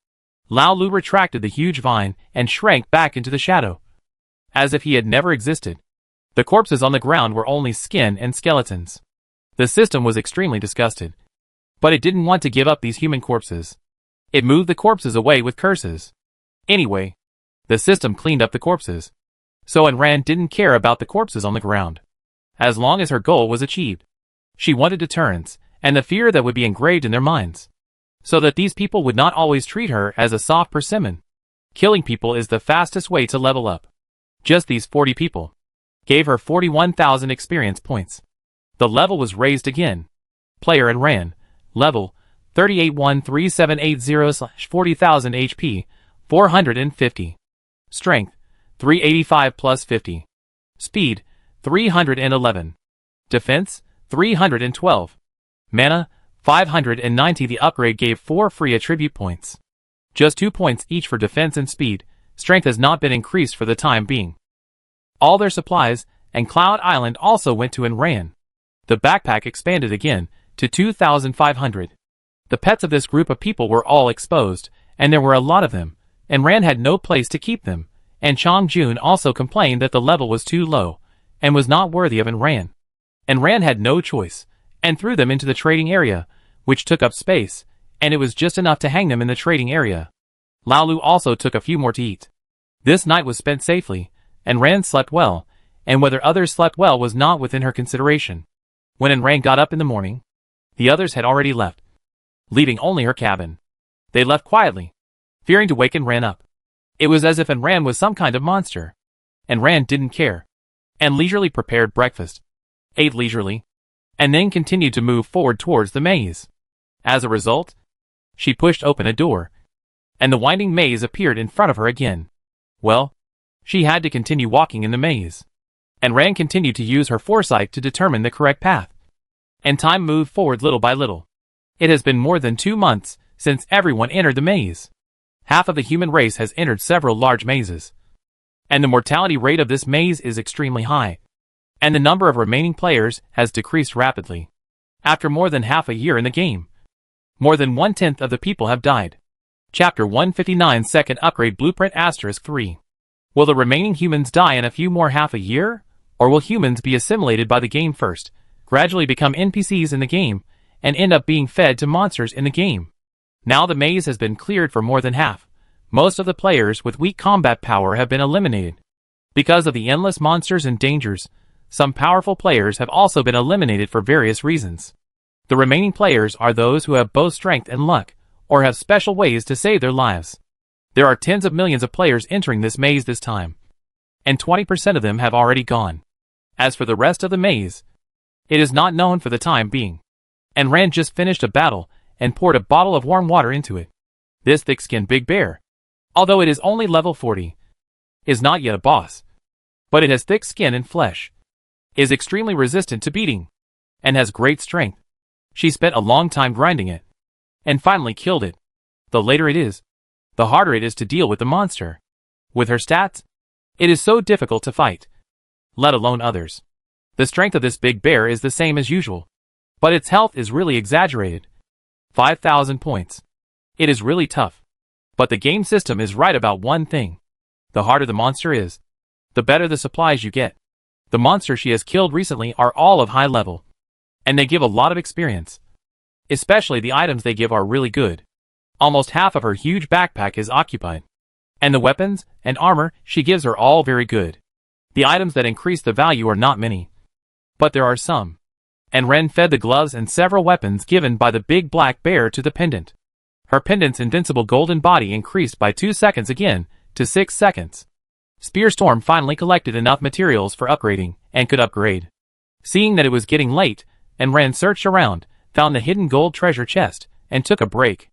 Lao Lu retracted the huge vine and shrank back into the shadow, as if he had never existed. The corpses on the ground were only skin and skeletons. The system was extremely disgusted. But it didn't want to give up these human corpses. It moved the corpses away with curses. Anyway, the system cleaned up the corpses. So Rand didn't care about the corpses on the ground, as long as her goal was achieved. She wanted deterrence, and the fear that would be engraved in their minds, so that these people would not always treat her as a soft persimmon. Killing people is the fastest way to level up. Just these 40 people gave her 41,000 experience points. The level was raised again. Player Rand, level 381378/40,000 HP, 450. Strength, 385 plus 50. Speed, 311. Defense, 312. Mana, 590. The upgrade gave 4 free attribute points. Just 2 points each for defense and speed, strength has not been increased for the time being. All their supplies and Cloud Island also went to and ran. The backpack expanded again to 2,500. The pets of this group of people were all exposed, and there were a lot of them, and Ran had no place to keep them, and Chong Jun also complained that the level was too low, and was not worthy of Ran. And Ran had no choice, and threw them into the trading area, which took up space, and it was just enough to hang them in the trading area. Laolu also took a few more to eat. This night was spent safely, and Ran slept well, and whether others slept well was not within her consideration. When Ran got up in the morning, the others had already left, leaving only her cabin. They left quietly, fearing to waken Ran up. It was as if Ran was some kind of monster. And Ran didn't care, and leisurely prepared breakfast, ate leisurely, and then continued to move forward towards the maze. As a result, she pushed open a door, and the winding maze appeared in front of her again. Well, she had to continue walking in the maze. And Ran continued to use her foresight to determine the correct path. And time moved forward little by little. It has been more than 2 months since everyone entered the maze. Half of the human race has entered several large mazes. And the mortality rate of this maze is extremely high. And the number of remaining players has decreased rapidly. After more than half a year in the game, more than 1/10 of the people have died. Chapter 159 Second Upgrade Blueprint *3. Will the remaining humans die in a few more half a year? Or will humans be assimilated by the game first, gradually become NPCs in the game, and end up being fed to monsters in the game? Now the maze has been cleared for more than half. Most of the players with weak combat power have been eliminated. Because of the endless monsters and dangers, some powerful players have also been eliminated for various reasons. The remaining players are those who have both strength and luck, or have special ways to save their lives. There are tens of millions of players entering this maze this time, and 20% of them have already gone. As for the rest of the maze, it is not known for the time being. And Ran just finished a battle and poured a bottle of warm water into it. This thick-skinned big bear, although it is only level 40, is not yet a boss. But it has thick skin and flesh, is extremely resistant to beating, and has great strength. She spent a long time grinding it, and finally killed it. The later it is, the harder it is to deal with the monster. With her stats, it is so difficult to fight, let alone others. The strength of this big bear is the same as usual, but its health is really exaggerated. 5,000 points. It is really tough. But the game system is right about one thing. The harder the monster is, the better the supplies you get. The monsters she has killed recently are all of high level, and they give a lot of experience. Especially the items they give are really good. Almost half of her huge backpack is occupied. And the weapons and armor she gives are all very good. The items that increase the value are not many, but there are some. And Ren fed the gloves and several weapons given by the big black bear to the pendant. Her pendant's invincible golden body increased by 2 seconds again to 6 seconds. Spearstorm finally collected enough materials for upgrading and could upgrade. Seeing that it was getting late, and Ren searched around, found the hidden gold treasure chest, and took a break.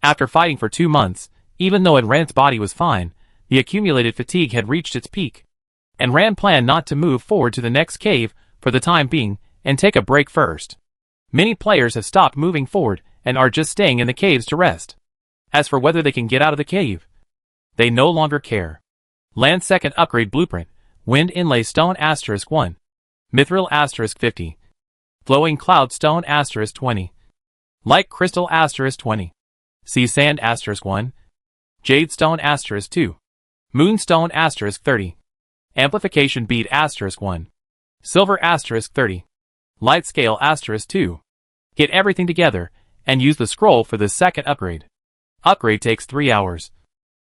After fighting for 2 months, even though Ren's body was fine, the accumulated fatigue had reached its peak. And Ran planned not to move forward to the next cave for the time being, and take a break first. Many players have stopped moving forward and are just staying in the caves to rest. As for whether they can get out of the cave, they no longer care. Land Second Upgrade Blueprint, Wind Inlay Stone *1, Mithril *50, Flowing Cloud Stone *20, Light Crystal *20, Sea Sand *1, Jade Stone *2, Moonstone *30, Amplification Bead *1, Silver *30, Light Scale *2. Get everything together, and use the scroll for the second upgrade. Upgrade takes 3 hours.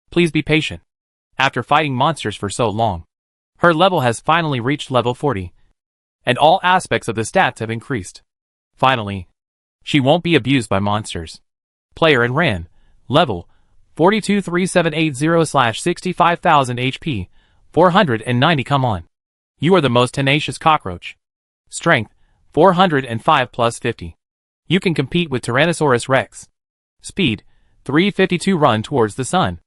Please be patient. After fighting monsters for so long, her level has finally reached level 40, and all aspects of the stats have increased. Finally, she won't be abused by monsters. Player and Ran, level 423780/65,000 HP, 490. Come on. You are the most tenacious cockroach. Strength, 405 plus 50. You can compete with Tyrannosaurus Rex. Speed, 352. Run towards the sun.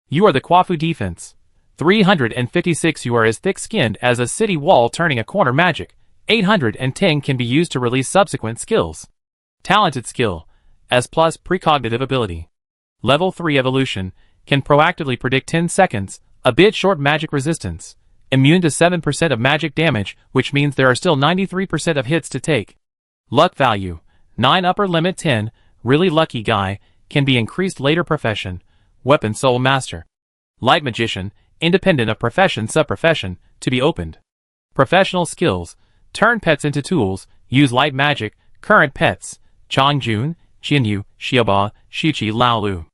You are the Kwafu defense. 356. You are as thick-skinned as a city wall turning a corner magic. 810 can be used to release subsequent skills. Talented skill, S plus precognitive ability. Level 3 evolution, can proactively predict 10 seconds, a bit short magic resistance, immune to 7% of magic damage, which means there are still 93% of hits to take. Luck value, 9 upper limit 10, really lucky guy, can be increased later profession, weapon soul master. Light magician, independent of profession sub-profession, to be opened. Professional skills, turn pets into tools, use light magic, current pets, Changjun, Qianyu, Shia Ba, Shichi Laolu.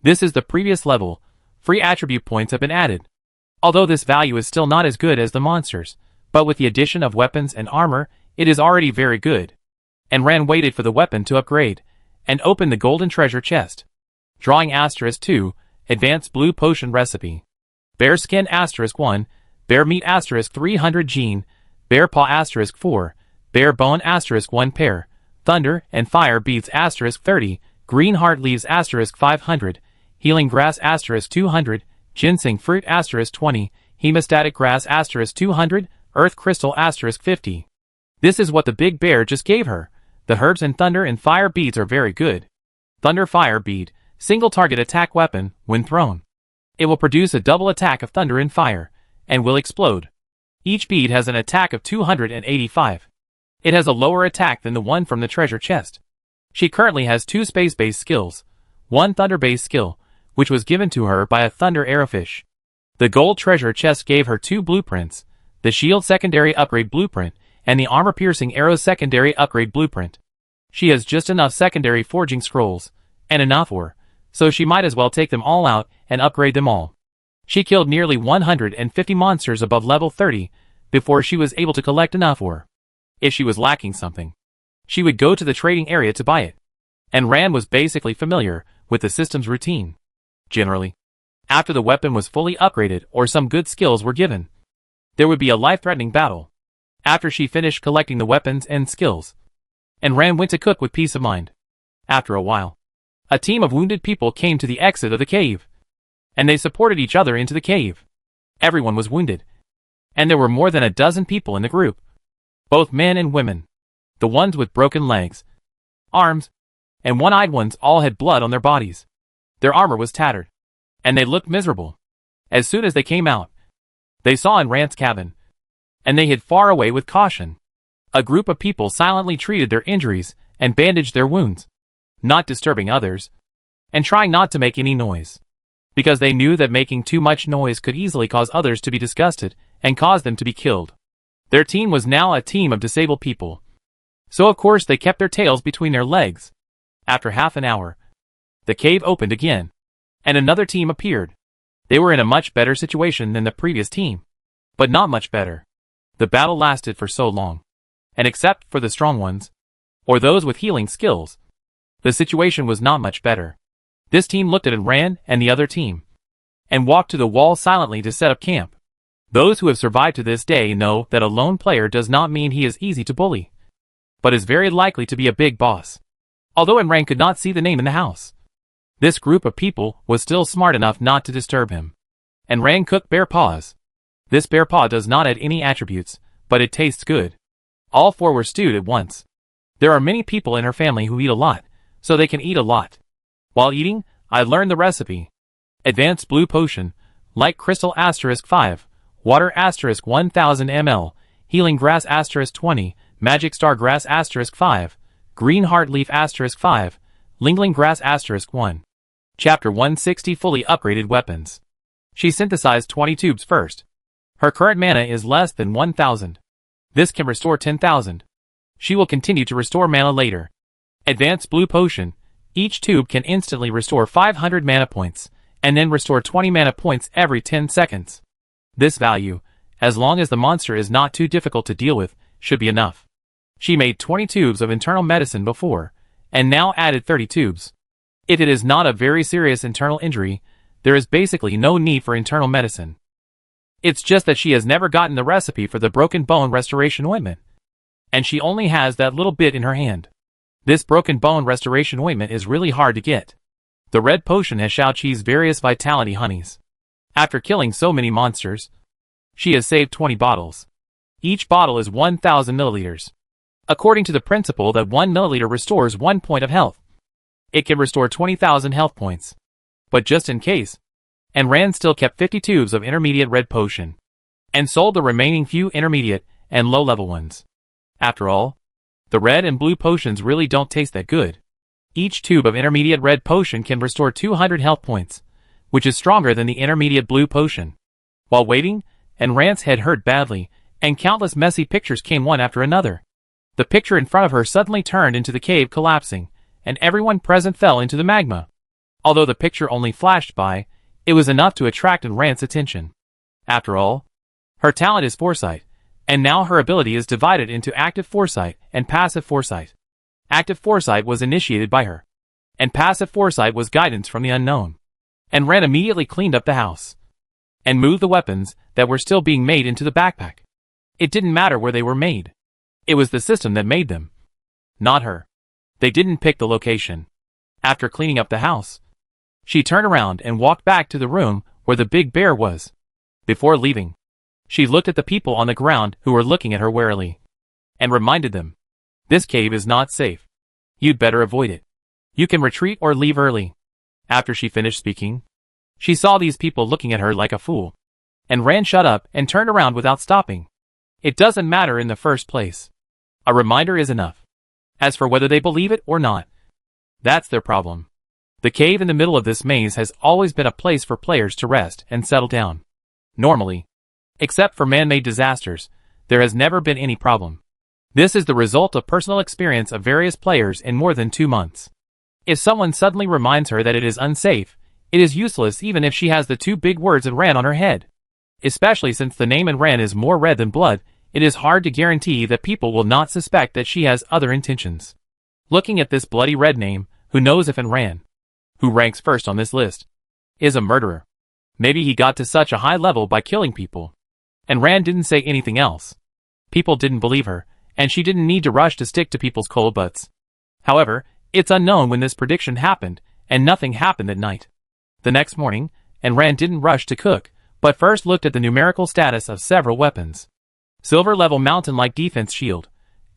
This is the previous level, free attribute points have been added. Although this value is still not as good as the monsters, but with the addition of weapons and armor, it is already very good. And Ran waited for the weapon to upgrade, and opened the golden treasure chest. Drawing *2, advanced blue potion recipe. Bear skin *1, bear meat *300 gene, bear paw *4, bear bone *1 pair, thunder and fire beads *30, green heart leaves *500, healing grass *200, ginseng fruit *20, hemostatic grass *200, earth crystal *50. This is what the big bear just gave her. The herbs and thunder and fire beads are very good. Thunder fire bead, single target attack weapon, when thrown. It will produce a double attack of thunder and fire, and will explode. Each bead has an attack of 285. It has a lower attack than the one from the treasure chest. She currently has 2 space-based skills, 1 thunder-based skill, which was given to her by a thunder arrowfish. The gold treasure chest gave her 2 blueprints, the shield secondary upgrade blueprint, and the armor-piercing arrow secondary upgrade blueprint. She has just enough secondary forging scrolls, and enough ore, so she might as well take them all out and upgrade them all. She killed nearly 150 monsters above level 30 before she was able to collect enough ore. If she was lacking something, she would go to the trading area to buy it. And Ran was basically familiar with the system's routine. Generally, after the weapon was fully upgraded or some good skills were given, there would be a life-threatening battle. After she finished collecting the weapons and skills, and Ran went to cook with peace of mind. After a while, a team of wounded people came to the exit of the cave, and they supported each other into the cave. Everyone was wounded, and there were more than a dozen people in the group, both men and women. The ones with broken legs, arms, and one-eyed ones all had blood on their bodies. Their armor was tattered, and they looked miserable. As soon as they came out, they saw in Ran's cabin, and they hid far away with caution. A group of people silently treated their injuries and bandaged their wounds, not disturbing others, and trying not to make any noise, because they knew that making too much noise could easily cause others to be disgusted and cause them to be killed. Their team was now a team of disabled people, so of course they kept their tails between their legs. After half an hour, the cave opened again, and another team appeared. They were in a much better situation than the previous team, but not much better. The battle lasted for so long, and except for the strong ones, or those with healing skills, the situation was not much better. This team looked at Ran and the other team, and walked to the wall silently to set up camp. Those who have survived to this day know that a lone player does not mean he is easy to bully, but is very likely to be a big boss. Although Ran could not see the name in the house, this group of people was still smart enough not to disturb him. And Ran cooked bear paws. This bear paw does not add any attributes, but it tastes good. All 4 were stewed at once. There are many people in her family who eat a lot, so they can eat a lot. While eating, I learned the recipe. Advanced blue potion, light crystal *5, water *1000 ml, healing grass *20, magic star grass *5, green heart leaf *5, lingling grass *1. Chapter 160 Fully upgraded weapons. She synthesized 20 tubes first. Her current mana is less than 1,000. This can restore 10,000. She will continue to restore mana later. Advanced blue potion. Each tube can instantly restore 500 mana points, and then restore 20 mana points every 10 seconds. This value, as long as the monster is not too difficult to deal with, should be enough. She made 20 tubes of internal medicine before, and now added 30 tubes. If it is not a very serious internal injury, there is basically no need for internal medicine. It's just that she has never gotten the recipe for the broken bone restoration ointment, and she only has that little bit in her hand. This broken bone restoration ointment is really hard to get. The red potion has Xiaoqi's various vitality honeys. After killing so many monsters, she has saved 20 bottles. Each bottle is 1,000 milliliters. According to the principle that 1 milliliter restores 1 point of health, it can restore 20,000 health points. But just in case, and Rand still kept 50 tubes of intermediate red potion, and sold the remaining few intermediate and low-level ones. After all, the red and blue potions really don't taste that good. Each tube of intermediate red potion can restore 200 health points, which is stronger than the intermediate blue potion. While waiting, and Rand's head hurt badly, and countless messy pictures came one after another. The picture in front of her suddenly turned into the cave collapsing, and everyone present fell into the magma. Although the picture only flashed by, it was enough to attract Rand's attention. After all, her talent is foresight, and now her ability is divided into active foresight and passive foresight. Active foresight was initiated by her, and passive foresight was guidance from the unknown. And Rand immediately cleaned up the house, and moved the weapons that were still being made into the backpack. It didn't matter where they were made. It was the system that made them, not her. They didn't pick the location. After cleaning up the house, she turned around and walked back to the room where the big bear was. Before leaving, she looked at the people on the ground who were looking at her warily, and reminded them, "This cave is not safe. You'd better avoid it. You can retreat or leave early." After she finished speaking, she saw these people looking at her like a fool, and Rand shut up and turned around without stopping. It doesn't matter in the first place. A reminder is enough. As for whether they believe it or not, that's their problem. The cave in the middle of this maze has always been a place for players to rest and settle down. Normally, except for man-made disasters, there has never been any problem. This is the result of personal experience of various players in more than 2 months. If someone suddenly reminds her that it is unsafe, it is useless even if she has the 2 big words in Ran on her head. Especially since the name in Ran is more red than blood, it is hard to guarantee that people will not suspect that she has other intentions. Looking at this bloody red name, who knows if Ran, who ranks first on this list, is a murderer. Maybe he got to such a high level by killing people. And Rand didn't say anything else. People didn't believe her, and she didn't need to rush to stick to people's cold butts. However, it's unknown when this prediction happened, and nothing happened that night. The next morning, and Rand didn't rush to cook, but first looked at the numerical status of several weapons. Silver level mountain-like defense shield.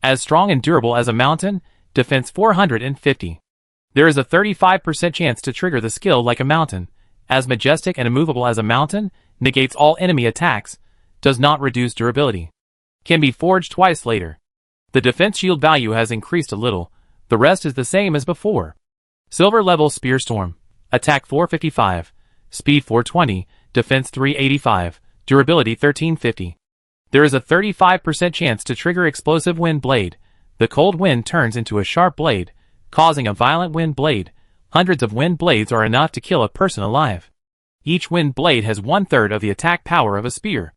As strong and durable as a mountain, defense 450. There is a 35% chance to trigger the skill like a mountain. As majestic and immovable as a mountain, negates all enemy attacks, does not reduce durability. Can be forged twice later. The defense shield value has increased a little, the rest is the same as before. Silver level spear storm. Attack 455, speed 420, defense 385, durability 1350. There is a 35% chance to trigger explosive wind blade. The cold wind turns into a sharp blade, causing a violent wind blade. Hundreds of wind blades are enough to kill a person alive. Each wind blade has 1/3 of the attack power of a spear.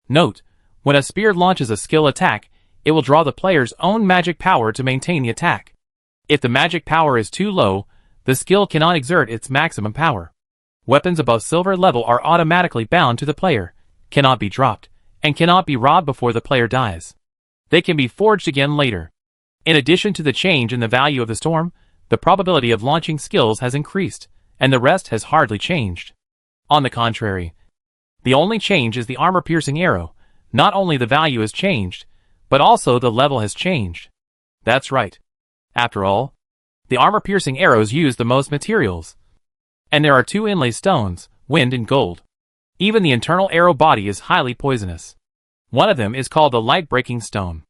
Note, when a spear launches a skill attack, it will draw the player's own magic power to maintain the attack. If the magic power is too low, the skill cannot exert its maximum power. Weapons above silver level are automatically bound to the player, cannot be dropped, and cannot be robbed before the player dies. They can be forged again later. In addition to the change in the value of the storm, the probability of launching skills has increased, and the rest has hardly changed. On the contrary, the only change is the armor-piercing arrow. Not only the value has changed, but also the level has changed. That's right. After all, the armor-piercing arrows use the most materials. And there are 2 inlay stones, wind and gold. Even the internal arrow body is highly poisonous. One of them is called the light-breaking stone.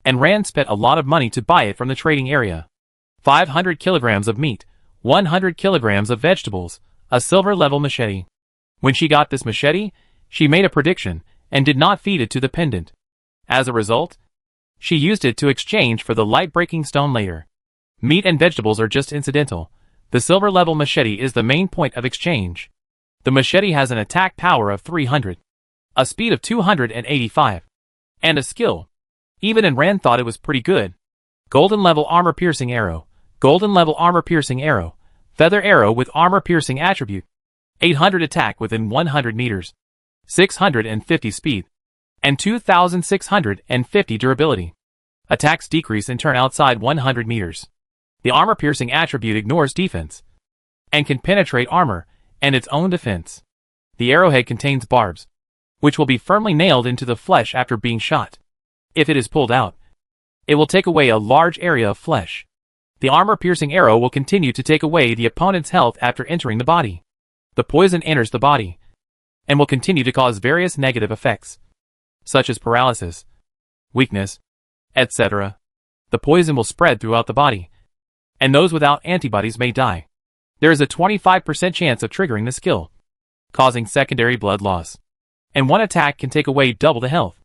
And Rand spent a lot of money to buy it from the trading area. 500 kilograms of meat, 100 kilograms of vegetables, a silver-level machete. When she got this machete, she made a prediction, and did not feed it to the pendant. As a result, she used it to exchange for the light-breaking stone later. Meat and vegetables are just incidental. The silver-level machete is the main point of exchange. The machete has an attack power of 300, a speed of 285, and a skill. Even Rand thought it was pretty good. Golden level armor-piercing arrow, golden level armor-piercing arrow, feather arrow with armor-piercing attribute, 800 attack within 100 meters, 650 speed, and 2650 durability. Attacks decrease in turn outside 100 meters. The armor-piercing attribute ignores defense, and can penetrate armor and its own defense. The arrowhead contains barbs, which will be firmly nailed into the flesh after being shot. If it is pulled out, it will take away a large area of flesh. The armor-piercing arrow will continue to take away the opponent's health after entering the body. The poison enters the body and will continue to cause various negative effects, such as paralysis, weakness, etc. The poison will spread throughout the body, and those without antibodies may die. There is a 25% chance of triggering the skill, causing secondary blood loss. And one attack can take away double the health.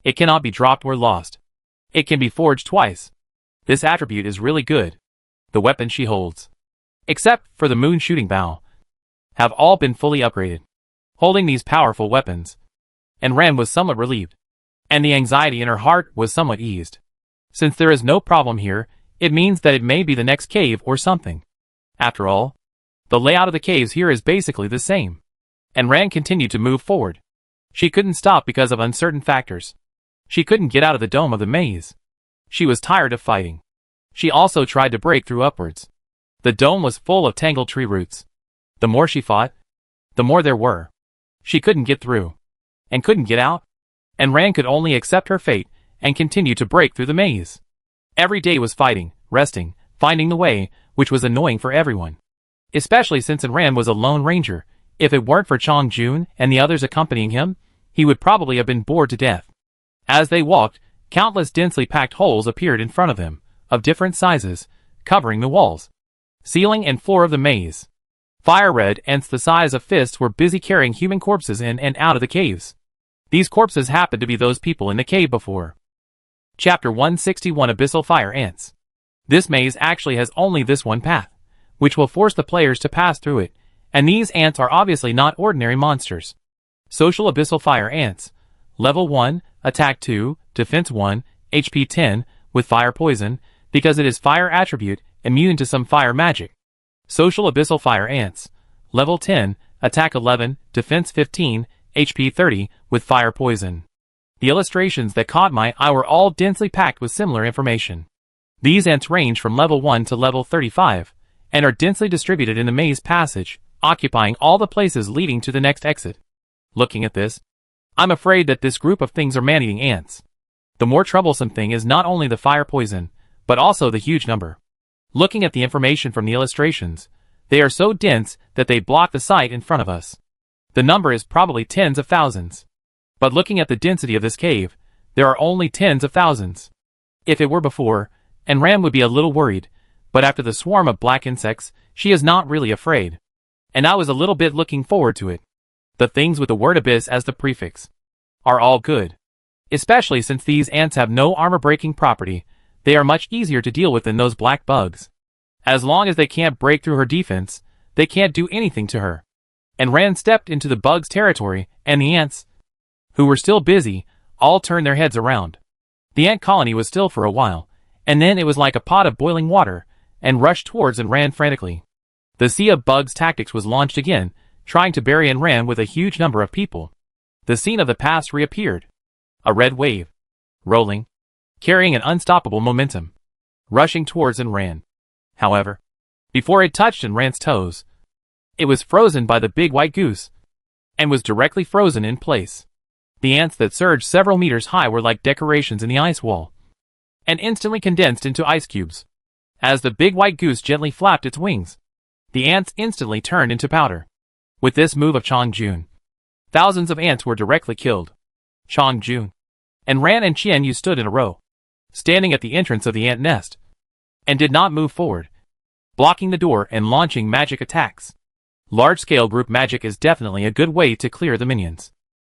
It cannot be dropped or lost. It can be forged twice. This attribute is really good. The weapon she holds, except for the moon shooting bow, have all been fully upgraded. Holding these powerful weapons, and Ren was somewhat relieved, and the anxiety in her heart was somewhat eased. Since there is no problem here, it means that it may be the next cave or something. After all, the layout of the caves here is basically the same. And Ren continued to move forward. She couldn't stop because of uncertain factors. She couldn't get out of the dome of the maze. She was tired of fighting. She also tried to break through upwards. The dome was full of tangled tree roots. The more she fought, the more there were. She couldn't get through, and couldn't get out, and Ran could only accept her fate and continue to break through the maze. Every day was fighting, resting, finding the way, which was annoying for everyone. Especially since Ran was a lone ranger. If it weren't for Chong Jun and the others accompanying him, he would probably have been bored to death. As they walked, countless densely packed holes appeared in front of them, of different sizes, covering the walls, ceiling and floor of the maze. Fire-red ants the size of fists were busy carrying human corpses in and out of the caves. These corpses happened to be those people in the cave before. Chapter 161 Abyssal Fire Ants. This maze actually has only this one path, which will force the players to pass through it, and these ants are obviously not ordinary monsters. Social Abyssal Fire Ants. Level 1, Attack 2, Defense 1, HP 10, with Fire Poison, because it is Fire attribute, immune to some fire magic. Social Abyssal Fire Ants. Level 10, Attack 11, Defense 15, HP 30, with Fire Poison. The illustrations that caught my eye were all densely packed with similar information. These ants range from level 1 to level 35, and are densely distributed in the maze passage, occupying all the places leading to the next exit. Looking at this, I'm afraid that this group of things are man-eating ants. The more troublesome thing is not only the fire poison, but also the huge number. Looking at the information from the illustrations, they are so dense that they block the sight in front of us. The number is probably tens of thousands. But looking at the density of this cave, there are only tens of thousands. If it were before, and Ram would be a little worried, but after the swarm of black insects, she is not really afraid. And I was a little bit looking forward to it. The things with the word abyss as the prefix are all good. Especially since these ants have no armor-breaking property, they are much easier to deal with than those black bugs. As long as they can't break through her defense, they can't do anything to her. And Ran stepped into the bug's territory, and the ants, who were still busy, all turned their heads around. The ant colony was still for a while, and then it was like a pot of boiling water, and rushed towards and ran frantically. The sea of bugs tactics was launched again, trying to bury and ran with a huge number of people. The scene of the past reappeared. A red wave, rolling, carrying an unstoppable momentum, rushing towards and ran. However, before it touched and Ran's toes, it was frozen by the big white goose, and was directly frozen in place. The ants that surged several meters high were like decorations in the ice wall, and instantly condensed into ice cubes. As the big white goose gently flapped its wings, the ants instantly turned into powder. With this move of Chong Jun, thousands of ants were directly killed. Chong Jun and Ran and Qian Yu stood in a row, standing at the entrance of the ant nest, and did not move forward, blocking the door and launching magic attacks. Large-scale group magic is definitely a good way to clear the minions.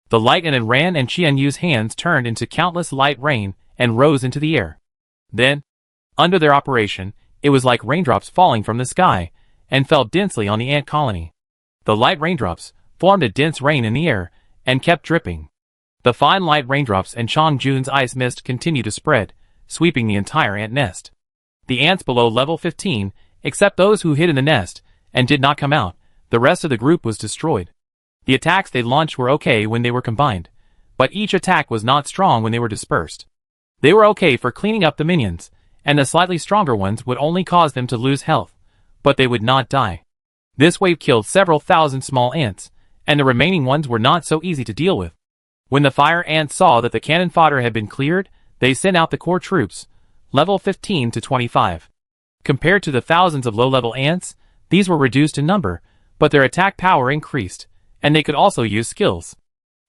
The light in Ran and Qian Yu's hands turned into countless light rain and rose into the air. Then, under their operation, it was like raindrops falling from the sky, and fell densely on the ant colony. The light raindrops formed a dense rain in the air, and kept dripping. The fine light raindrops and Chong Jun's ice mist continued to spread, sweeping the entire ant nest. The ants below level 15, except those who hid in the nest, and did not come out, the rest of the group was destroyed. The attacks they launched were okay when they were combined, but each attack was not strong when they were dispersed. They were okay for cleaning up the minions, and the slightly stronger ones would only cause them to lose health, but they would not die. This wave killed several thousand small ants, and the remaining ones were not so easy to deal with. When the fire ants saw that the cannon fodder had been cleared, they sent out the core troops, level 15 to 25. Compared to the thousands of low-level ants, these were reduced in number, but their attack power increased, and they could also use skills.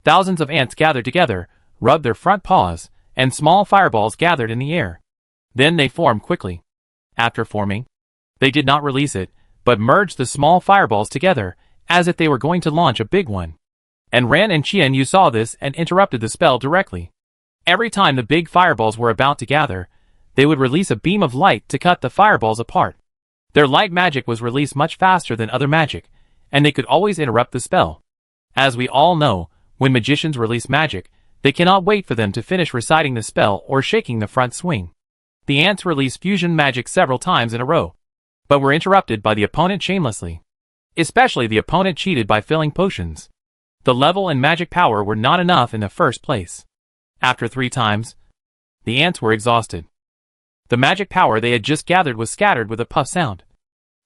Thousands of ants gathered together, rubbed their front paws, and small fireballs gathered in the air. Then they formed quickly. After forming, they did not release it, but merged the small fireballs together, as if they were going to launch a big one. And Ran and Qian Yu saw this and interrupted the spell directly. Every time the big fireballs were about to gather, they would release a beam of light to cut the fireballs apart. Their light magic was released much faster than other magic, and they could always interrupt the spell. As we all know, when magicians release magic, they cannot wait for them to finish reciting the spell or shaking the front swing. The ants released fusion magic several times in a row, but were interrupted by the opponent shamelessly. Especially the opponent cheated by filling potions. The level and magic power were not enough in the first place. After 3 times, the ants were exhausted. The magic power they had just gathered was scattered with a puff sound,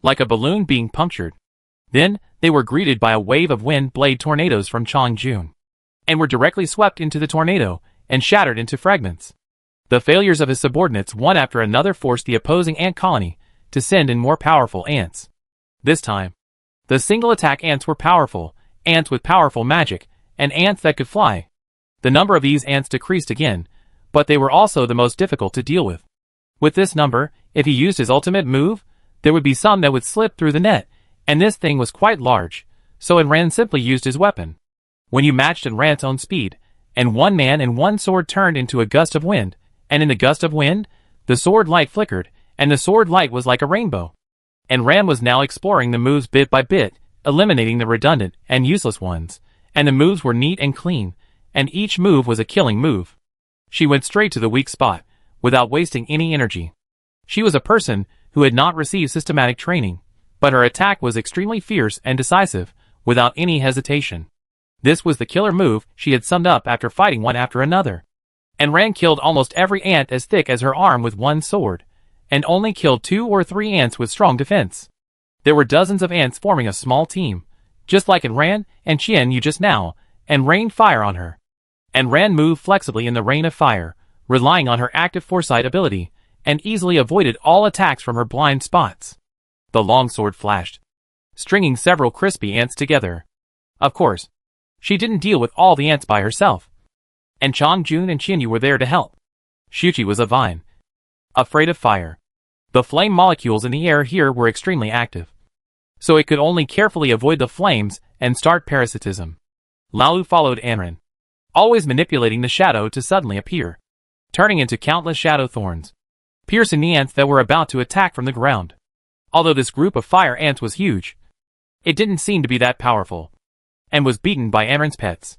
like a balloon being punctured. Then, they were greeted by a wave of wind blade tornadoes from Chongjun, and were directly swept into the tornado and shattered into fragments. The failures of his subordinates one after another forced the opposing ant colony to send in more powerful ants. This time, the single attack ants were powerful, ants with powerful magic, and ants that could fly. The number of these ants decreased again, but they were also the most difficult to deal with. With this number, if he used his ultimate move, there would be some that would slip through the net, and this thing was quite large, so Enran simply used his weapon. When you matched Enran's own speed, and one man and one sword turned into a gust of wind, and in the gust of wind, the sword light flickered, and the sword light was like a rainbow. Enran was now exploring the moves bit by bit, eliminating the redundant and useless ones, and the moves were neat and clean, and each move was a killing move. She went straight to the weak spot, without wasting any energy. She was a person who had not received systematic training, but her attack was extremely fierce and decisive, without any hesitation. This was the killer move she had summed up after fighting one after another. Enran killed almost every ant as thick as her arm with one sword, and only killed 2 or 3 ants with strong defense. There were dozens of ants forming a small team, just like Enran and Qian Yu just now, and rained fire on her. Enran moved flexibly in the rain of fire, relying on her active foresight ability, and easily avoided all attacks from her blind spots. The long sword flashed, stringing several crispy ants together. Of course, she didn't deal with all the ants by herself, and Chongjun and Qian Yu were there to help. Shuqi was a vine, afraid of fire. The flame molecules in the air here were extremely active, so it could only carefully avoid the flames and start parasitism. Lalu followed Enran, always manipulating the shadow to suddenly appear, turning into countless shadow thorns, piercing the ants that were about to attack from the ground. Although this group of fire ants was huge, it didn't seem to be that powerful, and was beaten by Enran's pets.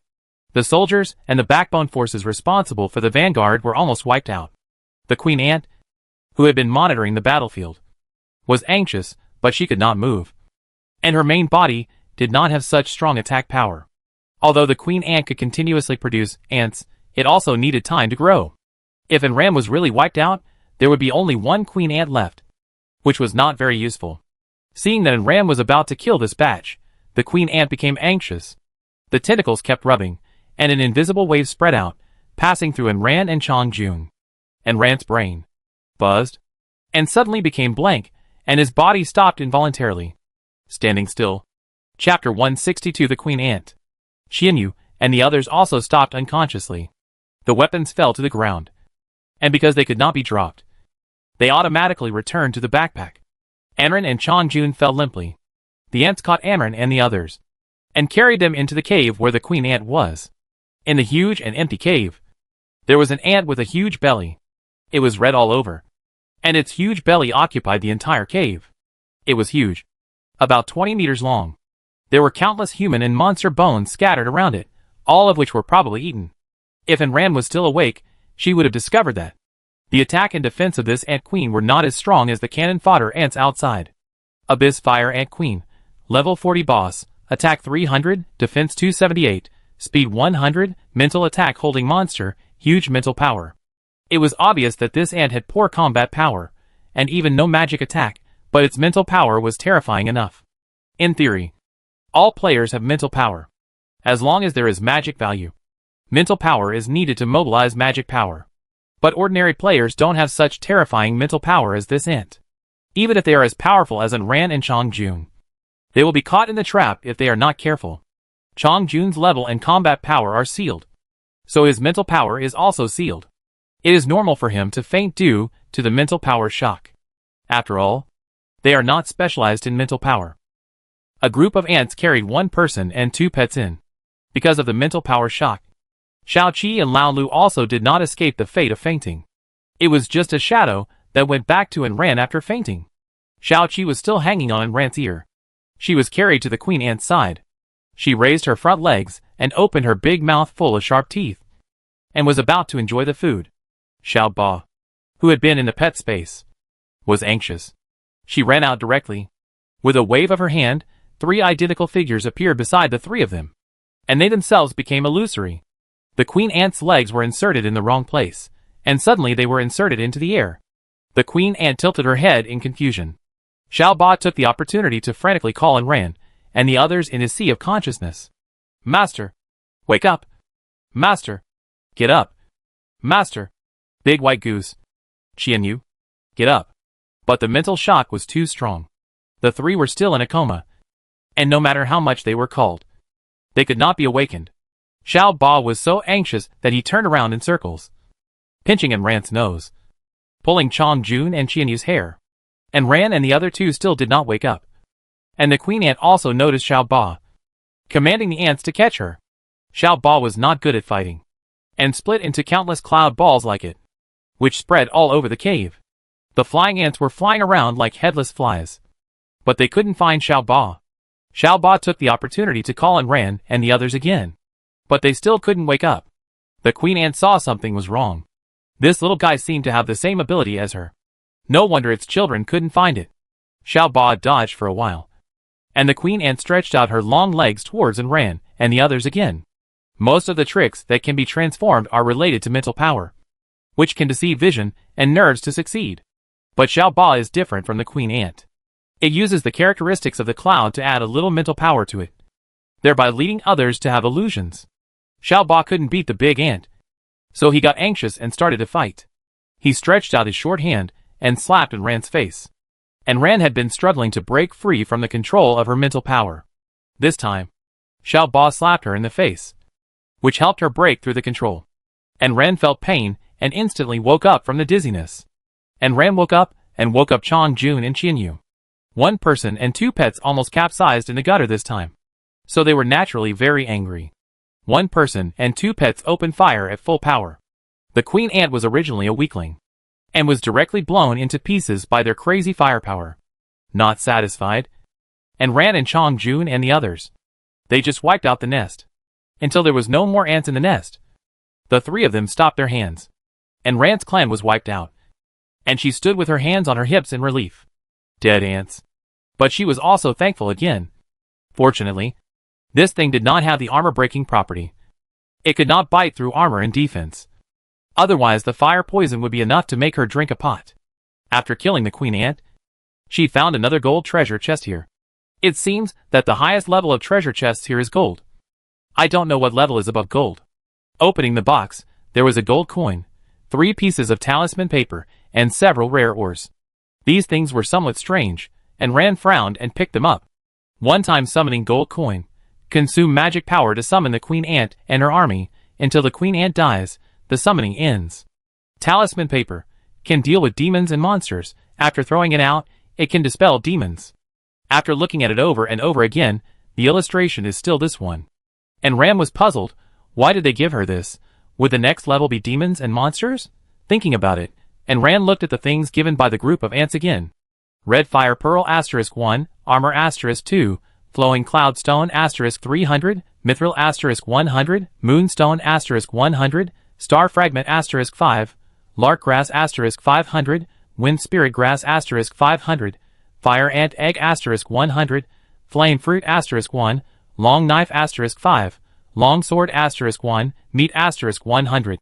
The soldiers and the backbone forces responsible for the vanguard were almost wiped out. The queen ant, who had been monitoring the battlefield, was anxious, but she could not move, and her main body did not have such strong attack power. Although the queen ant could continuously produce ants, it also needed time to grow. If Enran was really wiped out, there would be only one queen ant left, which was not very useful. Seeing that Enran was about to kill this batch, the queen ant became anxious. The tentacles kept rubbing, and an invisible wave spread out, passing through Enran and Chongjun. Enran's brain buzzed, and suddenly became blank, and his body stopped involuntarily, standing still. Chapter 162 The Queen Ant. Qian Yu and the others also stopped unconsciously. The weapons fell to the ground, and because they could not be dropped, they automatically returned to the backpack. Enran and Chongjun fell limply. The ants caught Enran and the others, and carried them into the cave where the queen ant was. In the huge and empty cave, there was an ant with a huge belly. It was red all over, and its huge belly occupied the entire cave. It was huge, about 20 meters long. There were countless human and monster bones scattered around it, all of which were probably eaten. If Enran was still awake, she would have discovered that the attack and defense of this ant queen were not as strong as the cannon fodder ants outside. Abyss Fire Ant Queen, Level 40 Boss, Attack 300, Defense 278, Speed 100, Mental Attack Holding Monster, Huge Mental Power. It was obvious that this ant had poor combat power, and even no magic attack, but its mental power was terrifying enough. In theory, all players have mental power, as long as there is magic value. Mental power is needed to mobilize magic power. But ordinary players don't have such terrifying mental power as this ant, even if they are as powerful as Enran and Chongjun. They will be caught in the trap if they are not careful. Chong Jun's level and combat power are sealed. So his mental power is also sealed. It is normal for him to faint due to the mental power shock. After all, they are not specialized in mental power. A group of ants carried one person and two pets in. Because of the mental power shock, Xiao Qi and Lao Lu also did not escape the fate of fainting. It was just a shadow that went back to and ran after fainting. Xiao Qi was still hanging on Ran's ear. She was carried to the queen ant's side. She raised her front legs and opened her big mouth full of sharp teeth, and was about to enjoy the food. Shia Ba, who had been in the pet space, was anxious. She ran out directly. With a wave of her hand, 3 identical figures appeared beside the 3 of them, and they themselves became illusory. The queen ant's legs were inserted in the wrong place, and suddenly they were inserted into the air. The queen ant tilted her head in confusion. Shia Ba took the opportunity to frantically call on Ran, and the others in his sea of consciousness. Master! Wake up! Master! Get up! Master! Big white goose! Qianyu! Get up! But the mental shock was too strong. The 3 were still in a coma, and no matter how much they were called, they could not be awakened. Shia Ba was so anxious that he turned around in circles, pinching in Ran's nose, pulling Chong Jun and Qianyu's hair. And Ran and the other 2 still did not wake up. And the queen ant also noticed Shia Ba, commanding the ants to catch her. Shia Ba was not good at fighting, and split into countless cloud balls like it, which spread all over the cave. The flying ants were flying around like headless flies, but they couldn't find Shia Ba. Shia Ba took the opportunity to call on Ran and the others again, but they still couldn't wake up. The queen ant saw something was wrong. This little guy seemed to have the same ability as her. No wonder its children couldn't find it. Shia Ba dodged for a while, and the queen ant stretched out her long legs towards and Ran and the others again. Most of the tricks that can be transformed are related to mental power, which can deceive vision and nerves to succeed. But Shia Ba is different from the queen ant. It uses the characteristics of the cloud to add a little mental power to it, thereby leading others to have illusions. Shia Ba couldn't beat the big ant, so he got anxious and started to fight. He stretched out his short hand and slapped in Ran's face. And Ran had been struggling to break free from the control of her mental power. This time, Shia Ba slapped her in the face, which helped her break through the control. And Ran felt pain and instantly woke up from the dizziness. And Ran woke up Chong Jun and Qianyu. One person and 2 pets almost capsized in the gutter this time, so they were naturally very angry. One person and 2 pets opened fire at full power. The queen ant was originally a weakling, and was directly blown into pieces by their crazy firepower. Not satisfied, and Ran and Chong Jun and the others, they just wiped out the nest, until there was no more ants in the nest. The 3 of them stopped their hands, and Ran's clan was wiped out, and she stood with her hands on her hips in relief. Dead ants. But she was also thankful again. Fortunately, this thing did not have the armor-breaking property. It could not bite through armor in defense. Otherwise the fire poison would be enough to make her drink a pot. After killing the queen ant, she found another gold treasure chest here. It seems that the highest level of treasure chests here is gold. I don't know what level is above gold. Opening the box, there was a gold coin, 3 pieces of talisman paper, and several rare ores. These things were somewhat strange, and Ran frowned and picked them up. One-time summoning gold coin. Consume magic power to summon the queen ant and her army. Until the queen ant dies, the summoning ends. Talisman paper. Can deal with demons and monsters. After throwing it out, it can dispel demons. After looking at it over and over again, the illustration is still this one. And Ram was puzzled. Why did they give her this? Would the next level be demons and monsters? Thinking about it, and Ran looked at the things given by the group of ants again. Red Fire Pearl *1, Armor *2, Flowing Cloud Stone *300, Mithril *100, Moonstone *100, Star Fragment *5, Lark Grass *500, Wind Spirit Grass *500, Fire Ant Egg *100, Flame Fruit *1, Long Knife *5, Long Sword *1, Meat *100,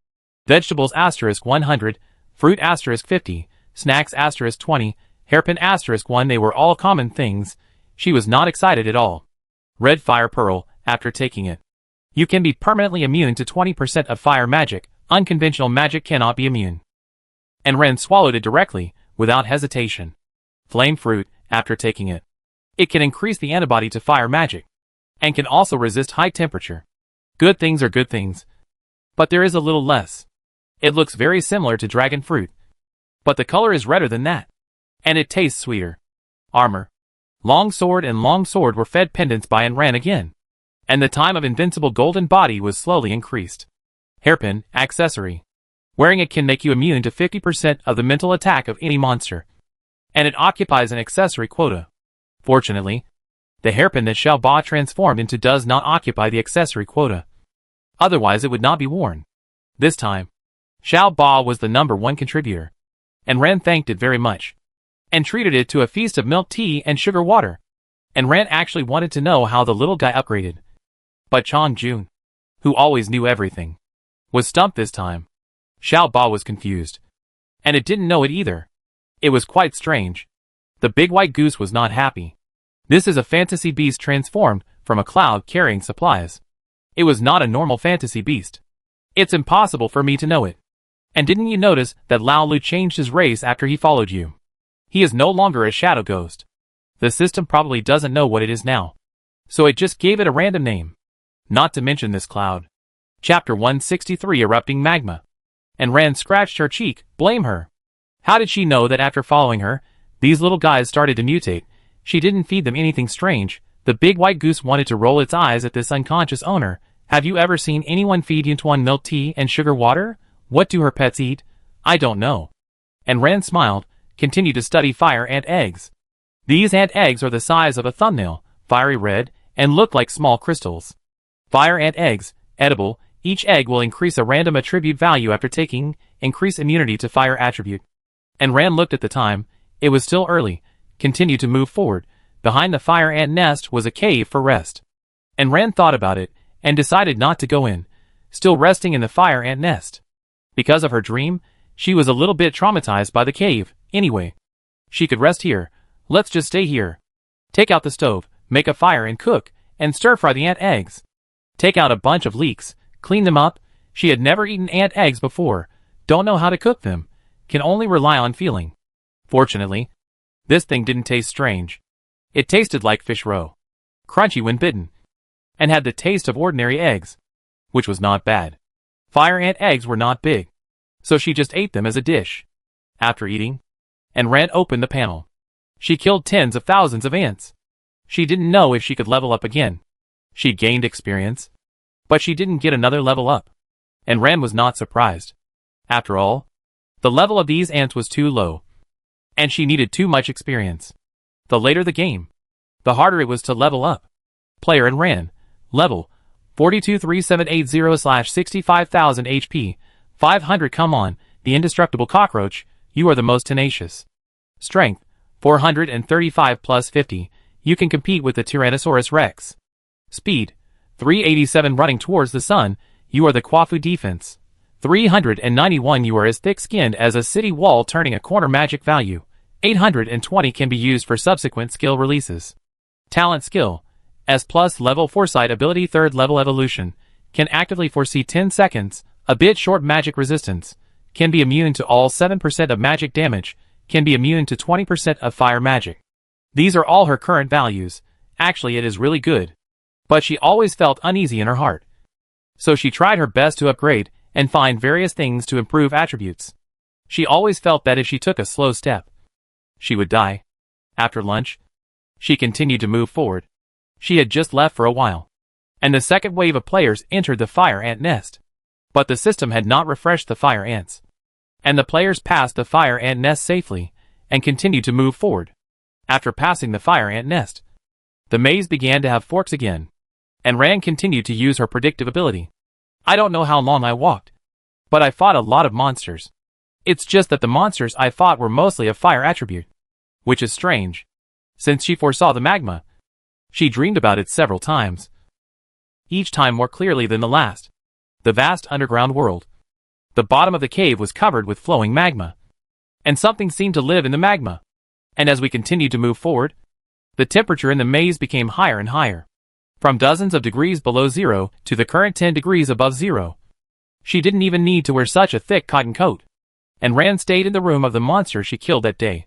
Vegetables *100, Fruit *50, Snacks *20, Hairpin *1. They were all common things. She was not excited at all. Red Fire Pearl, after taking it, you can be permanently immune to 20% of fire magic. Unconventional magic cannot be immune. And Ren swallowed it directly, without hesitation. Flame Fruit, after taking it, It can increase the antibody to fire magic, and can also resist high temperature. Good things are good things. But there is a little less. It looks very similar to dragon fruit, but the color is redder than that, and it tastes sweeter. Armor. Long sword and long sword were fed pendants by and ran again, and the time of invincible golden body was slowly increased. Hairpin, accessory. Wearing it can make you immune to 50% of the mental attack of any monster, and it occupies an accessory quota. Fortunately, the hairpin that Shia Ba transformed into does not occupy the accessory quota. Otherwise it would not be worn. This time, Shia Ba was the #1 contributor, and Ran thanked it very much, and treated it to a feast of milk tea and sugar water. And Ran actually wanted to know how the little guy upgraded. But Chong Jun, who always knew everything, was stumped this time. Shia Ba was confused, and it didn't know it either. It was quite strange. The big white goose was not happy. This is a fantasy beast transformed from a cloud carrying supplies. It was not a normal fantasy beast. It's impossible for me to know it. And didn't you notice that Lao Lu changed his race after he followed you? He is no longer a shadow ghost. The system probably doesn't know what it is now, so it just gave it a random name. Not to mention this cloud. Chapter 163 Erupting Magma. And Ran scratched her cheek. Blame her. How did she know that after following her, these little guys started to mutate? She didn't feed them anything strange. The big white goose wanted to roll its eyes at this unconscious owner. Have you ever seen anyone feed Yuntuan milk tea and sugar water? What do her pets eat? I don't know. And Ran smiled, continued to study fire ant eggs. These ant eggs are the size of a thumbnail, fiery red, and look like small crystals. Fire ant eggs, edible. Each egg will increase a random attribute value after taking, increase immunity to fire attribute. And Ran looked at the time. It was still early. Continued to move forward. Behind the fire ant nest was a cave for rest. And Ran thought about it, and decided not to go in, still resting in the fire ant nest. Because of her dream, she was a little bit traumatized by the cave. Anyway, she could rest here. Let's just stay here. Take out the stove, make a fire and cook, and stir-fry the ant eggs. Take out a bunch of leeks, clean them up. She had never eaten ant eggs before, don't know how to cook them, can only rely on feeling. Fortunately, this thing didn't taste strange. It tasted like fish roe, crunchy when bitten, and had the taste of ordinary eggs, which was not bad. Fire ant eggs were not big, so she just ate them as a dish. After eating, and Ran opened the panel. She killed tens of thousands of ants. She didn't know if she could level up again. She gained experience, but she didn't get another level up. And Ran was not surprised. After all, the level of these ants was too low, and she needed too much experience. The later the game, the harder it was to level up. Player and Ran. Level 423780/65,000 HP. 500. Come on, the indestructible cockroach, you are the most tenacious. Strength 435 plus 50. You can compete with the Tyrannosaurus Rex. Speed 387. Running towards the sun, you are the Kwafu defense. 391. You are as thick-skinned as a city wall, turning a corner. Magic value 820 can be used for subsequent skill releases. Talent skill S plus level foresight ability 3rd level evolution. Can actively foresee 10 seconds. A bit short magic resistance. Can be immune to all 7% of magic damage. Can be immune to 20% of fire magic. These are all her current values. Actually, it is really good. But she always felt uneasy in her heart. So she tried her best to upgrade and find various things to improve attributes. She always felt that if she took a slow step, she would die. After lunch, she continued to move forward. She had just left for a while, and the second wave of players entered the fire ant nest. But the system had not refreshed the fire ants, and the players passed the fire ant nest safely and continued to move forward. After passing the fire ant nest, the maze began to have forks again, and Ran continued to use her predictive ability. I don't know how long I walked, but I fought a lot of monsters. It's just that the monsters I fought were mostly of fire attribute, which is strange, since she foresaw the magma. She dreamed about it several times, each time more clearly than the last. The vast underground world. The bottom of the cave was covered with flowing magma, and something seemed to live in the magma. And as we continued to move forward, the temperature in the maze became higher and higher, from dozens of degrees below zero to the current 10 degrees above zero. She didn't even need to wear such a thick cotton coat, and Ran stayed in the room of the monster she killed that day,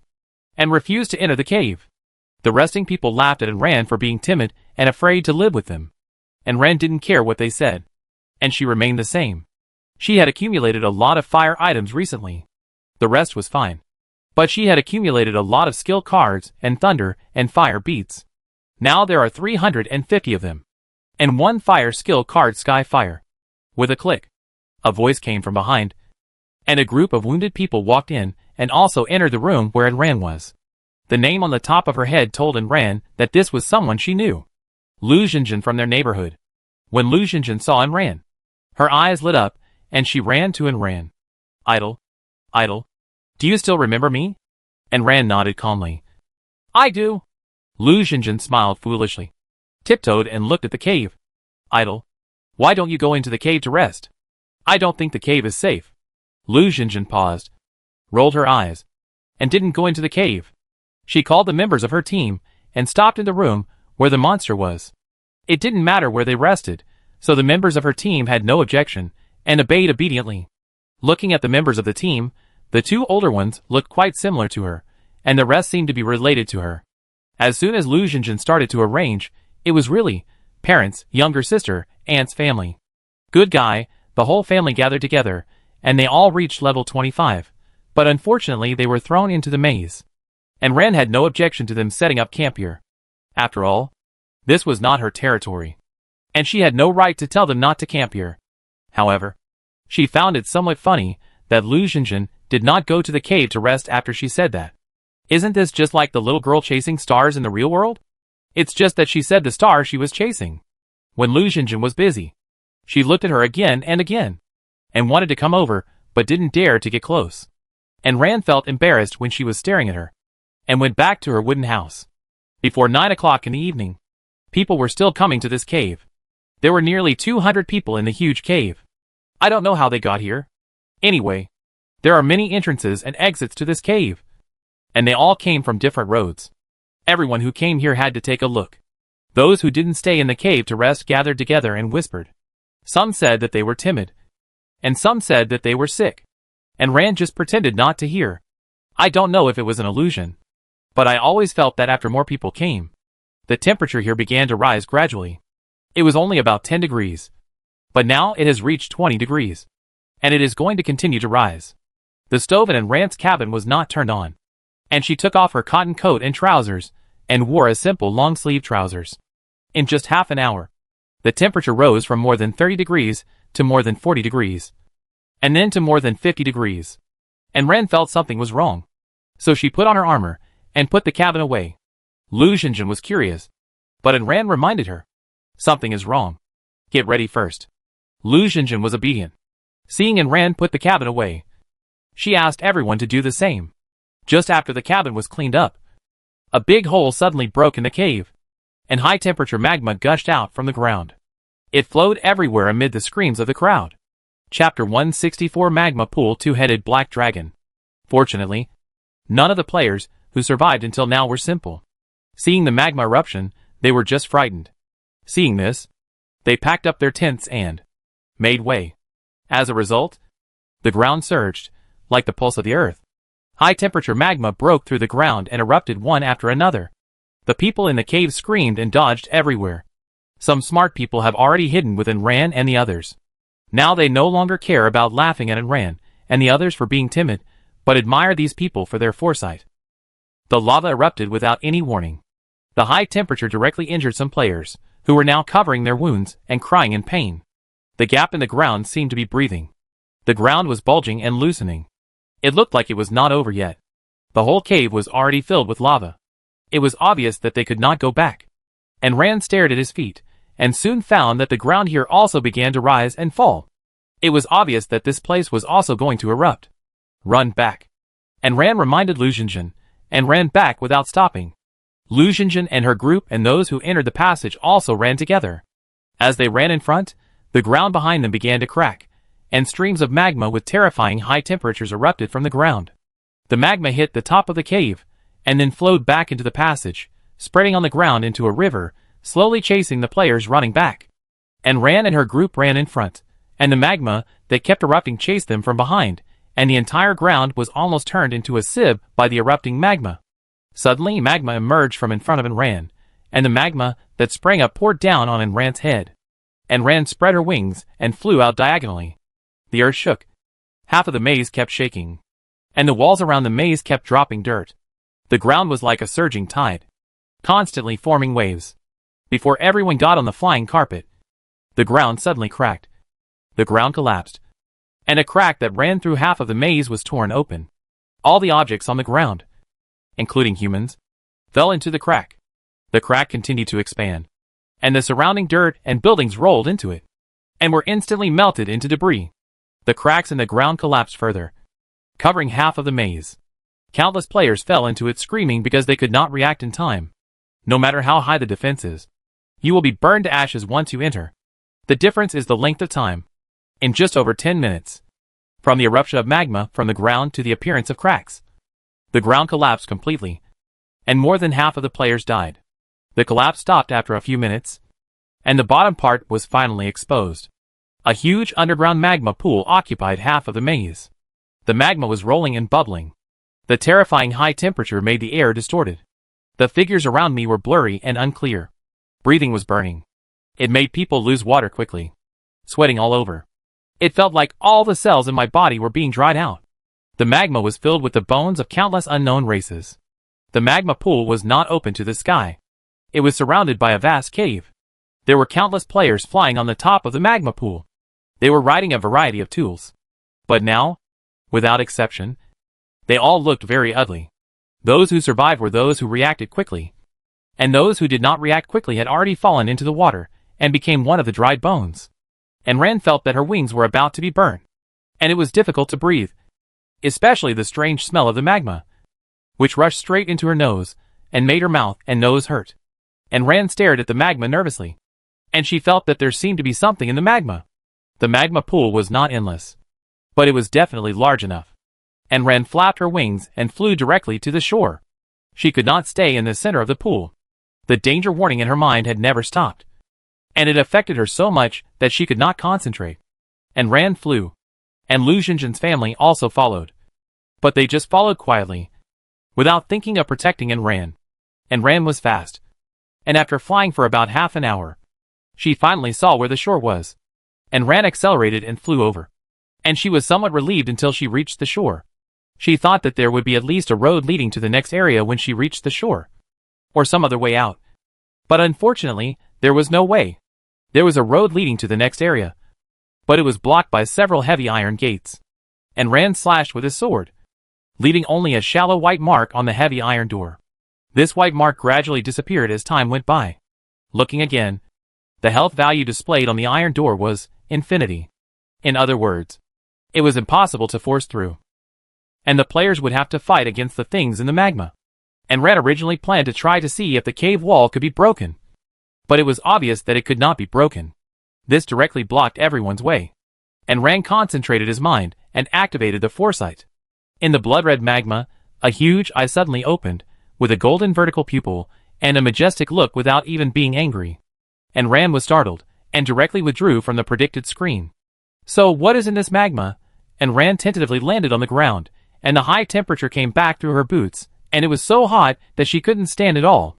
and refused to enter the cave. The resting people laughed at Ran for being timid and afraid to live with them. And Ran didn't care what they said. And she remained the same. She had accumulated a lot of fire items recently. The rest was fine. But she had accumulated a lot of skill cards and thunder and fire beats. Now there are 350 of them. And one fire skill card, Sky Fire. With a click, a voice came from behind, and a group of wounded people walked in and also entered the room where Ran was. The name on the top of her head told Ran that this was someone she knew. Lu Xinjin from their neighborhood. When Lu Xinjin saw Ran, her eyes lit up, and she ran to Ran. Idol. Idol. Do you still remember me? Ran nodded calmly. I do. Lu Xinjin smiled foolishly, tiptoed and looked at the cave. Idol. Why don't you go into the cave to rest? I don't think the cave is safe. Lu Xinjin paused, rolled her eyes, and didn't go into the cave. She called the members of her team and stopped in the room where the monster was. It didn't matter where they rested, so the members of her team had no objection and obeyed obediently. Looking at the members of the team, the two older ones looked quite similar to her, and the rest seemed to be related to her. As soon as Lu Xinjin started to arrange, it was really parents, younger sister, aunt's family. Good guy, the whole family gathered together, and they all reached level 25, but unfortunately they were thrown into the maze. And Ran had no objection to them setting up camp here. After all, this was not her territory, and she had no right to tell them not to camp here. However, she found it somewhat funny that Lu Xinjin did not go to the cave to rest after she said that. Isn't this just like the little girl chasing stars in the real world? It's just that she said the star she was chasing. When Lu Xinjin was busy, she looked at her again and again, and wanted to come over, but didn't dare to get close. And Ran felt embarrassed when she was staring at her, and went back to her wooden house. Before 9 o'clock in the evening, people were still coming to this cave. There were nearly 200 people in the huge cave. I don't know how they got here. Anyway, there are many entrances and exits to this cave, and they all came from different roads. Everyone who came here had to take a look. Those who didn't stay in the cave to rest gathered together and whispered. Some said that they were timid, and some said that they were sick, and Ran just pretended not to hear. I don't know if it was an illusion, but I always felt that after more people came, the temperature here began to rise gradually. It was only about 10 degrees, but now it has reached 20 degrees, and it is going to continue to rise. The stove in Ran's cabin was not turned on, and she took off her cotton coat and trousers, and wore a simple long-sleeve trousers. In just half an hour, the temperature rose from more than 30 degrees to more than 40 degrees, and then to more than 50 degrees. And Ran felt something was wrong. So she put on her armor, and put the cabin away. Lu Xinjin was curious, but Ran reminded her. Something is wrong. Get ready first. Lu Xinjin was obedient. Seeing Ran put the cabin away, she asked everyone to do the same. Just after the cabin was cleaned up, a big hole suddenly broke in the cave, and high-temperature magma gushed out from the ground. It flowed everywhere amid the screams of the crowd. Chapter 164 Magma Pool Two-Headed Black Dragon. Fortunately, none of the players who survived until now were simple. Seeing the magma eruption, they were just frightened. Seeing this, they packed up their tents and made way. As a result, the ground surged, like the pulse of the earth. High-temperature magma broke through the ground and erupted one after another. The people in the cave screamed and dodged everywhere. Some smart people have already hidden within Ran and the others. Now they no longer care about laughing at Ran and the others for being timid, but admire these people for their foresight. The lava erupted without any warning. The high temperature directly injured some players, who were now covering their wounds and crying in pain. The gap in the ground seemed to be breathing. The ground was bulging and loosening. It looked like it was not over yet. The whole cave was already filled with lava. It was obvious that they could not go back. And Ran stared at his feet, and soon found that the ground here also began to rise and fall. It was obvious that this place was also going to erupt. Run back. And Ran reminded Lu Xinjin, and ran back without stopping. Lu Xinjin and her group and those who entered the passage also ran together. As they ran in front, the ground behind them began to crack, and streams of magma with terrifying high temperatures erupted from the ground. The magma hit the top of the cave, and then flowed back into the passage, spreading on the ground into a river, slowly chasing the players running back. And Ran and her group ran in front, and the magma that kept erupting chased them from behind, and the entire ground was almost turned into a sieve by the erupting magma. Suddenly magma emerged from in front of Enran, and the magma that sprang up poured down on Enran's head. Enran spread her wings and flew out diagonally. The earth shook. Half of the maze kept shaking, and the walls around the maze kept dropping dirt. The ground was like a surging tide, constantly forming waves. Before everyone got on the flying carpet, the ground suddenly cracked. The ground collapsed, and a crack that ran through half of the maze was torn open. All the objects on the ground, including humans, fell into the crack. The crack continued to expand, and the surrounding dirt and buildings rolled into it, and were instantly melted into debris. The cracks in the ground collapsed further, covering half of the maze. Countless players fell into it screaming because they could not react in time. No matter how high the defense is, you will be burned to ashes once you enter. The difference is the length of time. In just over 10 minutes, from the eruption of magma from the ground to the appearance of cracks, the ground collapsed completely, and more than half of the players died. The collapse stopped after a few minutes, and the bottom part was finally exposed. A huge underground magma pool occupied half of the maze. The magma was rolling and bubbling. The terrifying high temperature made the air distorted. The figures around me were blurry and unclear. Breathing was burning. It made people lose water quickly, sweating all over. It felt like all the cells in my body were being dried out. The magma was filled with the bones of countless unknown races. The magma pool was not open to the sky. It was surrounded by a vast cave. There were countless players flying on the top of the magma pool. They were riding a variety of tools. But now, without exception, they all looked very ugly. Those who survived were those who reacted quickly, and those who did not react quickly had already fallen into the water and became one of the dried bones. And Ran felt that her wings were about to be burned, and it was difficult to breathe, especially the strange smell of the magma, which rushed straight into her nose and made her mouth and nose hurt. And Ran stared at the magma nervously, and she felt that there seemed to be something in the magma. The magma pool was not endless, but it was definitely large enough. And Ran flapped her wings and flew directly to the shore. She could not stay in the center of the pool. The danger warning in her mind had never stopped, and it affected her so much that she could not concentrate. And Ran flew, and Lu Xinzhen's family also followed. But they just followed quietly, without thinking of protecting Ran. And Ran was fast, and after flying for about half an hour, she finally saw where the shore was. And Ran accelerated and flew over. And she was somewhat relieved until she reached the shore. She thought that there would be at least a road leading to the next area when she reached the shore, or some other way out. But unfortunately, there was no way. There was a road leading to the next area, but it was blocked by several heavy iron gates. And Ran slashed with his sword, leaving only a shallow white mark on the heavy iron door. This white mark gradually disappeared as time went by. Looking again, the health value displayed on the iron door was infinity. In other words, it was impossible to force through, and the players would have to fight against the things in the magma. And Ran originally planned to try to see if the cave wall could be broken, but it was obvious that it could not be broken. This directly blocked everyone's way. And Ran concentrated his mind and activated the foresight. In the blood-red magma, a huge eye suddenly opened, with a golden vertical pupil and a majestic look without even being angry. And Ran was startled, and directly withdrew from the predicted screen. So what is in this magma? And Ran tentatively landed on the ground, and the high temperature came back through her boots, and it was so hot that she couldn't stand it all.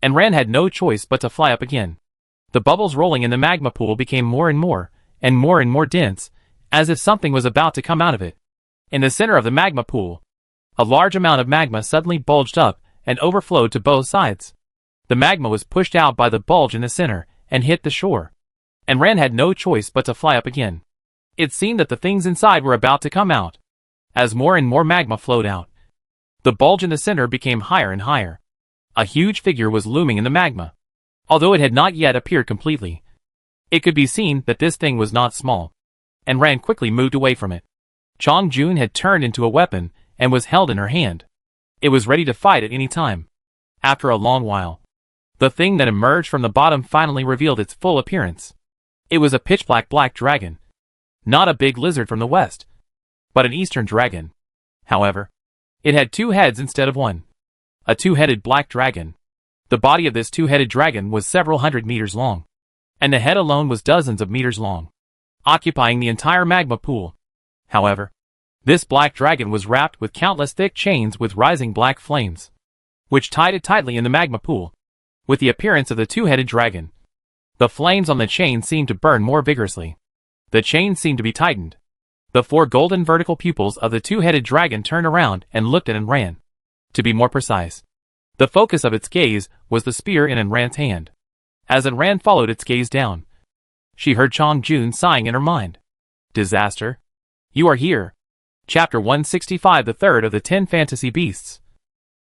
And Ran had no choice but to fly up again. The bubbles rolling in the magma pool became more and more dense, as if something was about to come out of it. In the center of the magma pool, a large amount of magma suddenly bulged up and overflowed to both sides. The magma was pushed out by the bulge in the center and hit the shore. And Ran had no choice but to fly up again. It seemed that the things inside were about to come out. As more and more magma flowed out, the bulge in the center became higher and higher. A huge figure was looming in the magma. Although it had not yet appeared completely, it could be seen that this thing was not small. And Ran quickly moved away from it. Chong Jun had turned into a weapon and was held in her hand. It was ready to fight at any time. After a long while, the thing that emerged from the bottom finally revealed its full appearance. It was a pitch-black dragon. Not a big lizard from the west, but an eastern dragon. However, it had two heads instead of one. A two-headed black dragon. The body of this two-headed dragon was several hundred meters long, and the head alone was dozens of meters long, occupying the entire magma pool. However, this black dragon was wrapped with countless thick chains with rising black flames. which tied it tightly in the magma pool, with the appearance of the two-headed dragon. The flames on the chain seemed to burn more vigorously. The chain seemed to be tightened. The 4 golden vertical pupils of the two-headed dragon turned around and looked at Anran. To be more precise, the focus of its gaze was the spear in Anran's hand. As Anran followed its gaze down, she heard Chongjun sighing in her mind. Disaster? You are here. Chapter 165, the third of the 10 fantasy beasts.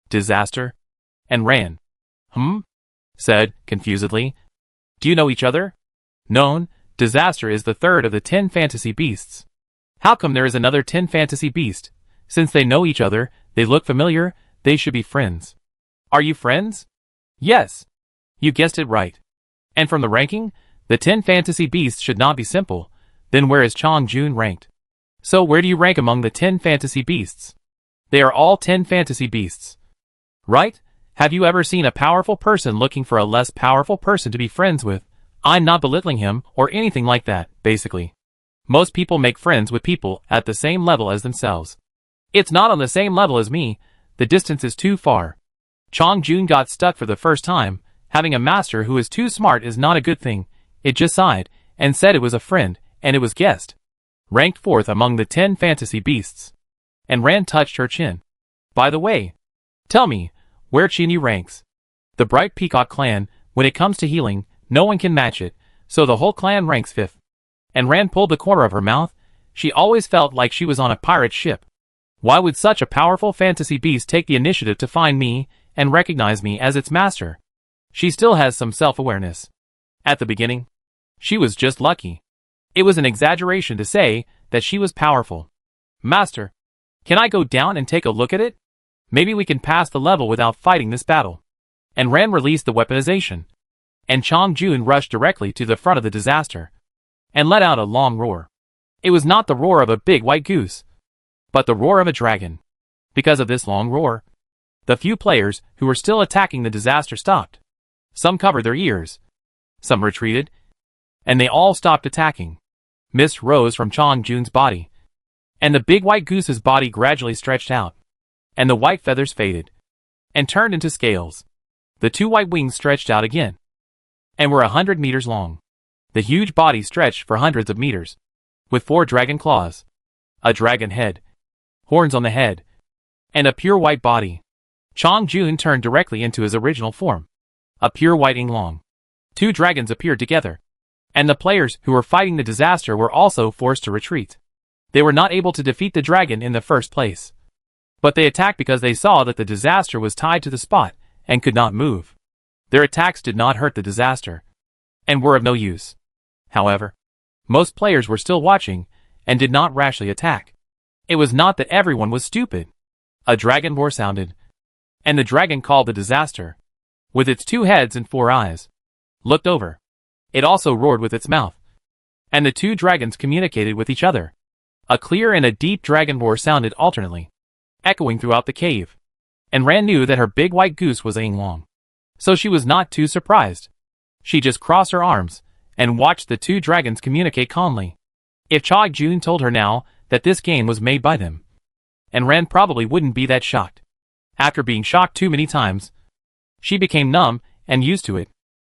Disaster? Anran. Said, confusedly. Do you know each other? Known, Disaster is the third of the 10 fantasy beasts. How come there is another 10 fantasy beast? Since they know each other, they look familiar, they should be friends. Are you friends? Yes. You guessed it right. And from the ranking, the 10 fantasy beasts should not be simple. Then where is Chongjun ranked? So where do you rank among the 10 fantasy beasts? They are all 10 fantasy beasts. Right? Have you ever seen a powerful person looking for a less powerful person to be friends with? I'm not belittling him or anything like that, basically. Most people make friends with people at the same level as themselves. It's not on the same level as me, the distance is too far. Chongjun got stuck for the first time. Having a master who is too smart is not a good thing. It just sighed, and said it was a friend, and it was guessed. Ranked 4th among the 10 fantasy beasts. And Ran touched her chin. By the way, tell me, where Chinyu ranks? The Bright Peacock clan, when it comes to healing, no one can match it, so the whole clan ranks 5th. And Ran pulled the corner of her mouth. She always felt like she was on a pirate ship. Why would such a powerful fantasy beast take the initiative to find me and recognize me as its master? She still has some self-awareness. At the beginning, she was just lucky. It was an exaggeration to say that she was powerful. Master, can I go down and take a look at it? Maybe we can pass the level without fighting this battle. And Ran released the weaponization. And Chongjun rushed directly to the front of the Disaster and let out a long roar. It was not the roar of a big white goose, but the roar of a dragon. Because of this long roar, the few players who were still attacking the Disaster stopped. Some covered their ears, some retreated, and they all stopped attacking. Mist rose from Chongjun's body, and the big white goose's body gradually stretched out, and the white feathers faded and turned into scales. The 2 white wings stretched out again and were 100 meters long. The huge body stretched for hundreds of meters, with 4 dragon claws, a dragon head, horns on the head, and a pure white body. Chongjun turned directly into his original form, a pure white Yinglong. 2 dragons appeared together, and the players who were fighting the Disaster were also forced to retreat. They were not able to defeat the dragon in the first place, but they attacked because they saw that the Disaster was tied to the spot and could not move. Their attacks did not hurt the Disaster, and were of no use. However, most players were still watching, and did not rashly attack. It was not that everyone was stupid. A dragon roar sounded, and the dragon called the Disaster, with its 2 heads and 4 eyes, looked over. It also roared with its mouth, and the 2 dragons communicated with each other. A clear and a deep dragon roar sounded alternately, echoing throughout the cave. And Ran knew that her big white goose was Yinglong, so she was not too surprised. She just crossed her arms and watched the 2 dragons communicate calmly. If Chongjun told her now that this game was made by them, and Ran probably wouldn't be that shocked. After being shocked too many times, she became numb and used to it.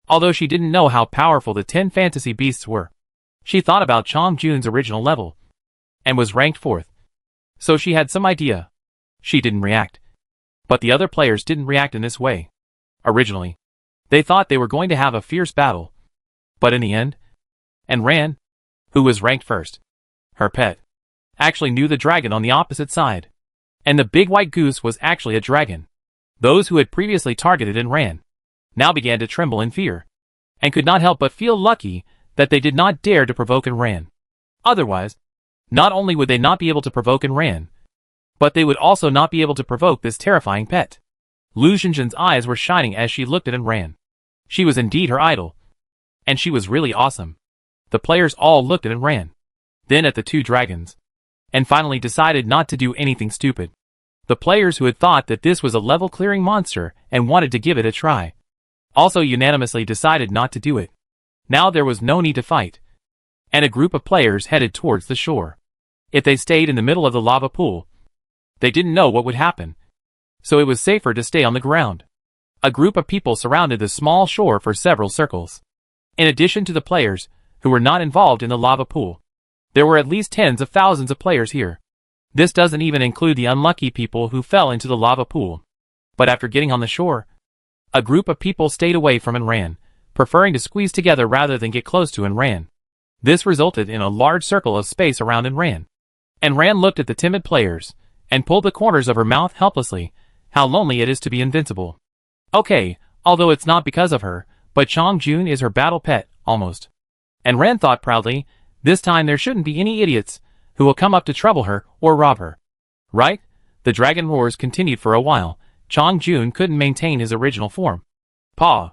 Although she didn't know how powerful the 10 fantasy beasts were, she thought about Chongjun's original level, and was ranked 4th. So she had some idea. She didn't react. But the other players didn't react in this way. Originally, they thought they were going to have a fierce battle. But in the end, and Ran, who was ranked 1st, her pet, actually knew the dragon on the opposite side. And the big white goose was actually a dragon. Those who had previously targeted and Ran now began to tremble in fear, and could not help but feel lucky that they did not dare to provoke and Ran. Otherwise, not only would they not be able to provoke and Ran, but they would also not be able to provoke this terrifying pet. Lu Xinjin's eyes were shining as she looked at and Ran. She was indeed her idol, and she was really awesome. The players all looked at and Ran, then at the 2 dragons, and finally decided not to do anything stupid. The players who had thought that this was a level-clearing monster and wanted to give it a try, also unanimously decided not to do it. Now there was no need to fight, and a group of players headed towards the shore. If they stayed in the middle of the lava pool, they didn't know what would happen, so it was safer to stay on the ground. A group of people surrounded the small shore for several circles. In addition to the players, who were not involved in the lava pool, there were at least tens of thousands of players here. This doesn't even include the unlucky people who fell into the lava pool. But after getting on the shore, a group of people stayed away from and ran, preferring to squeeze together rather than get close to and ran. This resulted in a large circle of space around and ran. And Ran looked at the timid players, and pulled the corners of her mouth helplessly. How lonely it is to be invincible. Okay, although it's not because of her, but Chongjun is her battle pet, almost. And Ran thought proudly, this time there shouldn't be any idiots who will come up to trouble her or rob her. Right? The dragon roars continued for a while. Chongjun couldn't maintain his original form. Paw.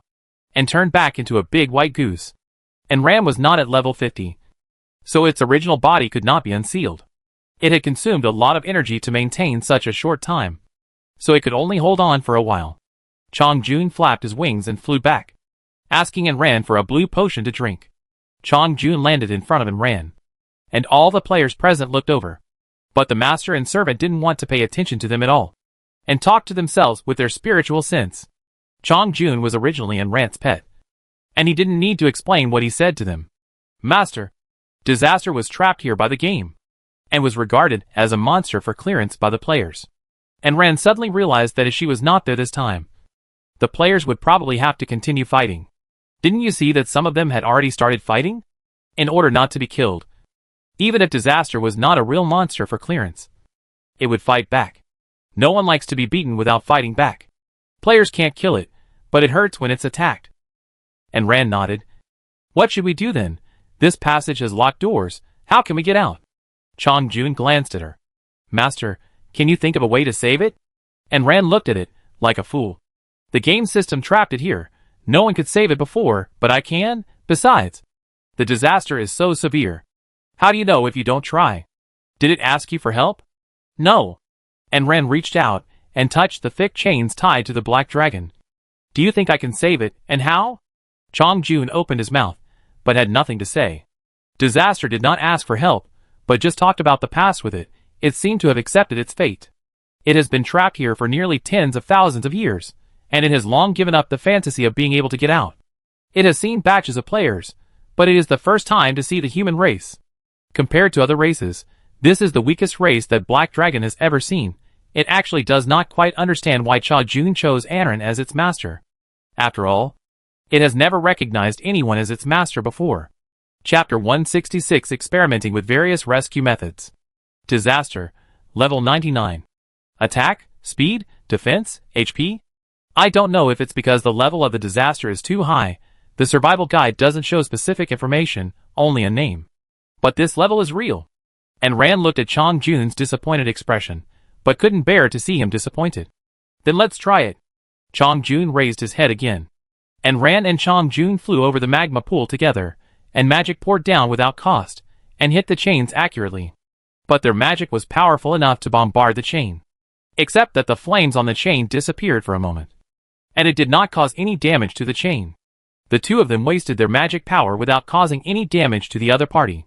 And turned back into a big white goose. And Ran was not at level 50. So its original body could not be unsealed. It had consumed a lot of energy to maintain such a short time. So it could only hold on for a while. Chongjun flapped his wings and flew back, asking and ran for a blue potion to drink. Chongjun landed in front of and ran. And all the players present looked over. But the master and servant didn't want to pay attention to them at all, and talked to themselves with their spiritual sense. Chongjun was originally Ayn Rand's pet, and he didn't need to explain what he said to them. Master, Disaster was trapped here by the game, and was regarded as a monster for clearance by the players. And Rand suddenly realized that if she was not there this time, the players would probably have to continue fighting. Didn't you see that some of them had already started fighting? In order not to be killed. Even if Disaster was not a real monster for clearance, it would fight back. No one likes to be beaten without fighting back. Players can't kill it, but it hurts when it's attacked. And Rand nodded. What should we do then? This passage has locked doors. How can we get out? Chongjun glanced at her. Master, can you think of a way to save it? And Rand looked at it, like a fool. The game system trapped it here. No one could save it before, but I can? Besides, the disaster is so severe. How do you know if you don't try? Did it ask you for help? No. And Rand reached out, and touched the thick chains tied to the black dragon. Do you think I can save it, and how? Chongjun opened his mouth, but had nothing to say. Disaster did not ask for help, but just talked about the past with it. It seemed to have accepted its fate. It has been trapped here for nearly tens of thousands of years, and it has long given up the fantasy of being able to get out. It has seen batches of players, but it is the first time to see the human race. Compared to other races, this is the weakest race that Black Dragon has ever seen. It actually does not quite understand why Chongjun chose Anran as its master. After all, it has never recognized anyone as its master before. Chapter 166 Experimenting with Various Rescue Methods. Disaster, Level 99. Attack, Speed, Defense, HP? I don't know if it's because the level of the disaster is too high. The survival guide doesn't show specific information, only a name. But this level is real. And Rand looked at Chongjun's disappointed expression, but couldn't bear to see him disappointed. Then let's try it. Chongjun raised his head again. And Rand and Chongjun flew over the magma pool together, and magic poured down without cost, and hit the chains accurately. But their magic was powerful enough to bombard the chain. Except that the flames on the chain disappeared for a moment. And it did not cause any damage to the chain. The two of them wasted their magic power without causing any damage to the other party.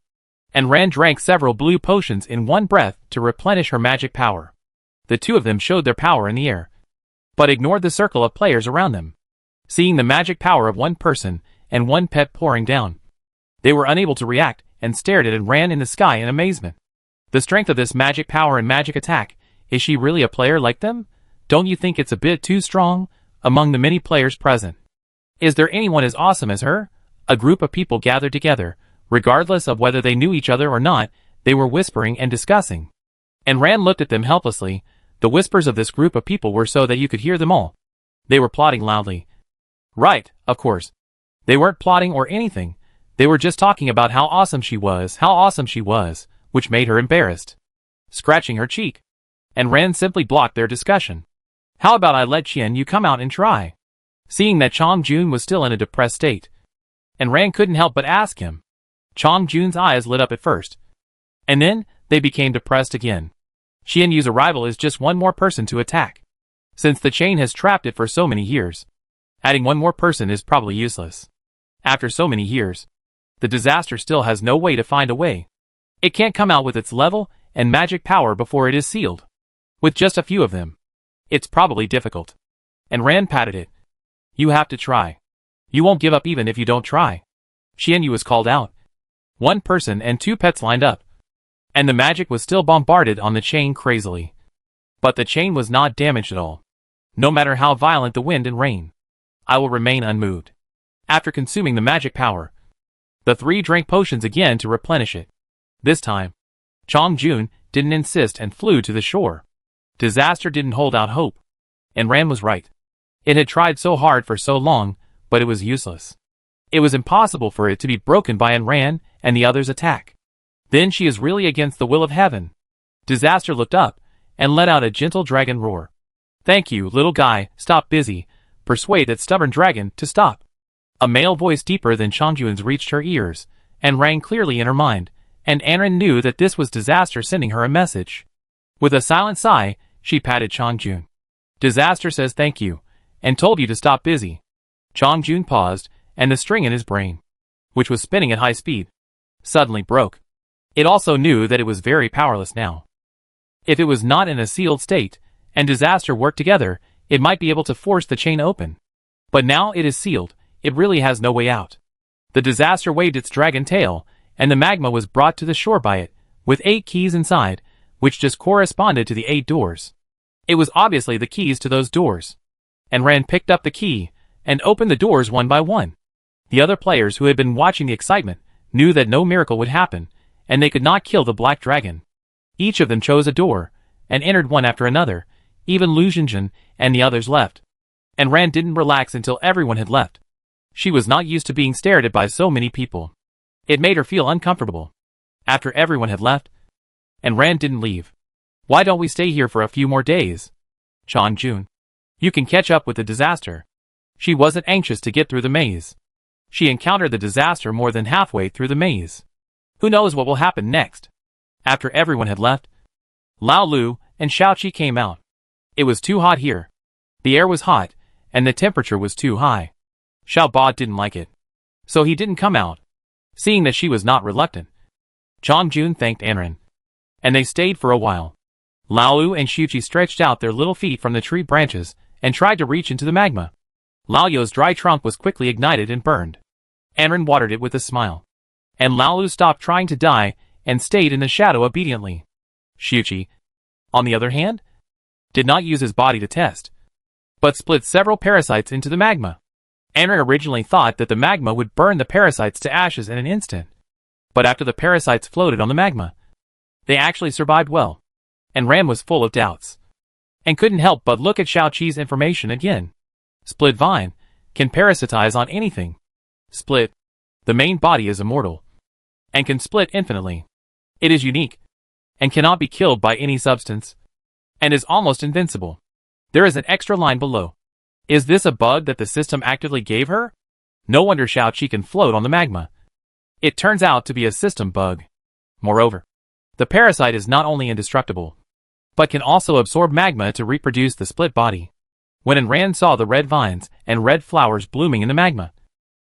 And Rand drank several blue potions in one breath to replenish her magic power. The two of them showed their power in the air, but ignored the circle of players around them. Seeing the magic power of one person and one pet pouring down, they were unable to react and stared at it and ran in the sky in amazement. The strength of this magic power and magic attack, is she really a player like them? Don't you think it's a bit too strong? Among the many players present, is there anyone as awesome as her? A group of people gathered together. Regardless of whether they knew each other or not, they were whispering and discussing. And Rand looked at them helplessly. The whispers of this group of people were so that you could hear them all. They were plotting loudly. Right, of course. They weren't plotting or anything. They were just talking about how awesome she was, which made her embarrassed, scratching her cheek. And Rand simply blocked their discussion. How about I let Qian you come out and try? Seeing that Chongjun was still in a depressed state, and Rand couldn't help but ask him. Chongjun's eyes lit up at first, and then they became depressed again. Qian Yu's arrival is just one more person to attack. Since the chain has trapped it for so many years, adding one more person is probably useless. After so many years, the disaster still has no way to find a way. It can't come out with its level and magic power before it is sealed. With just a few of them, It's probably difficult. And Ran patted it. You have to try. You won't give up even if you don't try. Xianyu was called out. One person and 2 pets lined up. And the magic was still bombarded on the chain crazily. But the chain was not damaged at all. No matter how violent the wind and rain, I will remain unmoved. After consuming the magic power, the 3 drank potions again to replenish it. This time, Chongjun didn't insist and flew to the shore. Disaster didn't hold out hope. And Ran was right. It had tried so hard for so long, but it was useless. It was impossible for it to be broken by Ran and the others' attack. Then she is really against the will of heaven. Disaster looked up and let out a gentle dragon roar. Thank you, little guy, stop busy. Persuade that stubborn dragon to stop. A male voice deeper than Chongjun's reached her ears and rang clearly in her mind, and Anren knew that this was Disaster sending her a message. With a silent sigh, she patted Chongjun. Disaster says thank you, and told you to stop busy. Chongjun paused, and the string in his brain, which was spinning at high speed, suddenly broke. It also knew that it was very powerless now. If it was not in a sealed state, and Disaster worked together, it might be able to force the chain open. But now it is sealed, it really has no way out. The Disaster waved its dragon tail, and the magma was brought to the shore by it, with 8 keys inside, which just corresponded to the 8 doors. It was obviously the keys to those doors. And Ran picked up the key, and opened the doors one by one. The other players who had been watching the excitement knew that no miracle would happen, and they could not kill the black dragon. Each of them chose a door, and entered one after another. Even Lu Xinjun and the others left. And Ran didn't relax until everyone had left. She was not used to being stared at by so many people. It made her feel uncomfortable. After everyone had left, and Ran didn't leave. Why don't we stay here for a few more days? Chongjun. You can catch up with the Disaster. She wasn't anxious to get through the maze. She encountered the Disaster more than halfway through the maze. Who knows what will happen next? After everyone had left, Lao Lu and Shaoqi came out. It was too hot here. The air was hot, and the temperature was too high. Shia Ba didn't like it. So he didn't come out. Seeing that she was not reluctant, Chongjun thanked Anren. And they stayed for a while. Lao Lu and Shaoqi stretched out their little feet from the tree branches and tried to reach into the magma. Lao Yu's dry trunk was quickly ignited and burned. Anren watered it with a smile. And Lao Lu stopped trying to die and stayed in the shadow obediently. Shaoqi, on the other hand, did not use his body to test, but split several parasites into the magma. Anren originally thought that the magma would burn the parasites to ashes in an instant. But after the parasites floated on the magma, they actually survived well. And Ran was full of doubts. And couldn't help but look at Shaoqi's information again. Split Vine can parasitize on anything. Split, the main body is immortal, and can split infinitely. It is unique, and cannot be killed by any substance, and is almost invincible. There is an extra line below. Is this a bug that the system actively gave her? No wonder Shaoqi can float on the magma. It turns out to be a system bug. Moreover, the parasite is not only indestructible, but can also absorb magma to reproduce the split body. When Anren saw the red vines and red flowers blooming in the magma,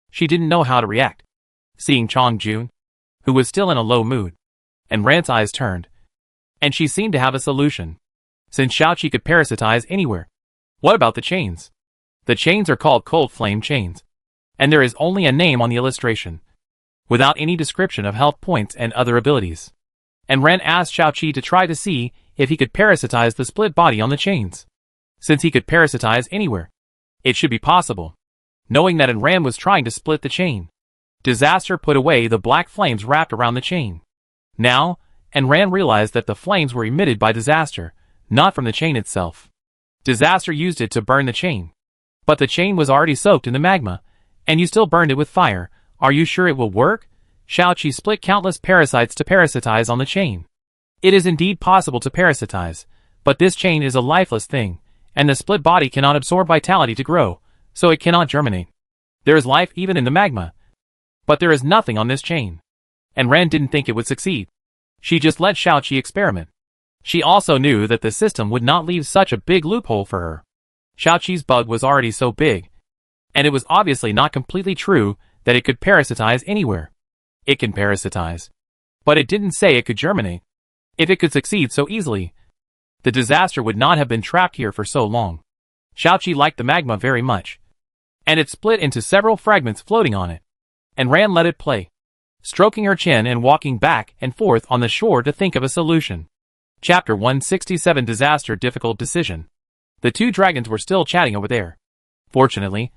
she didn't know how to react. Seeing Chongjun, who was still in a low mood, Anren's eyes turned, and she seemed to have a solution. Since Shaoqi could parasitize anywhere, what about the chains? The chains are called cold flame chains, and there is only a name on the illustration, without any description of health points and other abilities. And Ren asked Shaoqi to try to see if he could parasitize the split body on the chains. Since he could parasitize anywhere, it should be possible. Knowing that Ren was trying to split the chain, Disaster put away the black flames wrapped around the chain. Now, Ren realized that the flames were emitted by Disaster, not from the chain itself. Disaster used it to burn the chain. But the chain was already soaked in the magma, and you still burned it with fire. Are you sure it will work? Shaoqi split countless parasites to parasitize on the chain. It is indeed possible to parasitize, but this chain is a lifeless thing, and the split body cannot absorb vitality to grow, so it cannot germinate. There is life even in the magma, but there is nothing on this chain. And Ren didn't think it would succeed. She just let Shaoqi experiment. She also knew that the system would not leave such a big loophole for her. Shaoqi's bug was already so big, and it was obviously not completely true that it could parasitize anywhere. It can parasitize, but it didn't say it could germinate. If it could succeed so easily, the disaster would not have been trapped here for so long. Xiaoqi liked the magma very much, and it split into several fragments floating on it, and Ran let it play, stroking her chin and walking back and forth on the shore to think of a solution. Chapter 167 Disaster Difficult Decision. The two dragons were still chatting over there. Fortunately,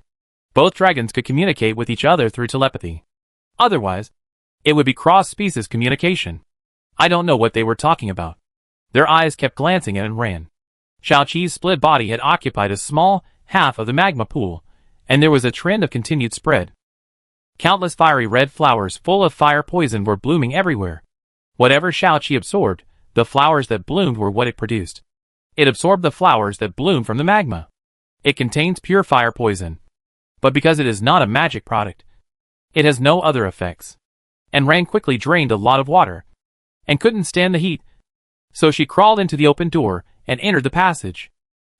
both dragons could communicate with each other through telepathy. Otherwise, it would be cross-species communication. I don't know what they were talking about. Their eyes kept glancing at Ran. Xiaoqi's split body had occupied a small half of the magma pool, and there was a trend of continued spread. Countless fiery red flowers full of fire poison were blooming everywhere. Whatever Xiaoqi absorbed, the flowers that bloomed were what it produced. It absorbed the flowers that bloomed from the magma. It contains pure fire poison. But because it is not a magic product, it has no other effects. And Ran quickly drained a lot of water, and couldn't stand the heat. So she crawled into the open door and entered the passage.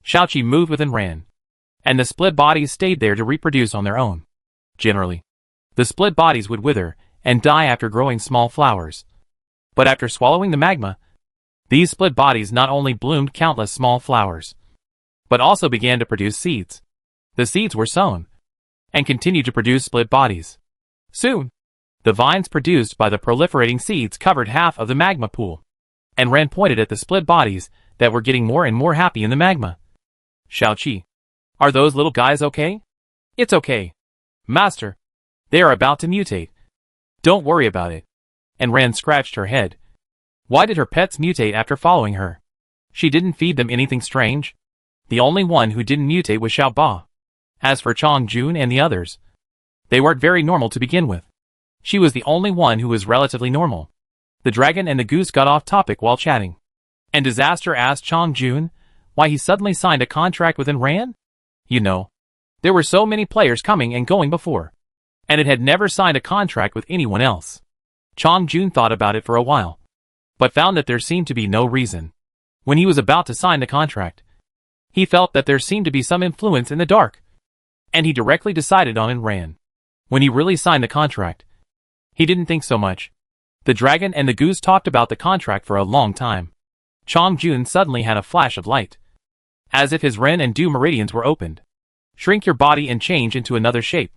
Xiaoqi moved with Ran, and the split bodies stayed there to reproduce on their own. Generally, the split bodies would wither and die after growing small flowers. But after swallowing the magma, these split bodies not only bloomed countless small flowers, but also began to produce seeds. The seeds were sown, and continued to produce split bodies. Soon, the vines produced by the proliferating seeds covered half of the magma pool, and Ran pointed at the split bodies that were getting more and more happy in the magma. Xiaoqi, are those little guys okay? It's okay, Master. They are about to mutate. Don't worry about it. And Ran scratched her head. Why did her pets mutate after following her? She didn't feed them anything strange. The only one who didn't mutate was Shia Ba. As for Chongjun and the others, they weren't very normal to begin with. She was the only one who was relatively normal. The dragon and the goose got off topic while chatting, and Disaster asked Chongjun why he suddenly signed a contract with Ran. You know, there were so many players coming and going before, and it had never signed a contract with anyone else. Chongjun thought about it for a while, but found that there seemed to be no reason. When he was about to sign the contract, he felt that there seemed to be some influence in the dark, and he directly decided on Ran. When he really signed the contract, he didn't think so much. The dragon and the goose talked about the contract for a long time. Chongjun suddenly had a flash of light, as if his Ren and Du meridians were opened. Shrink your body and change into another shape,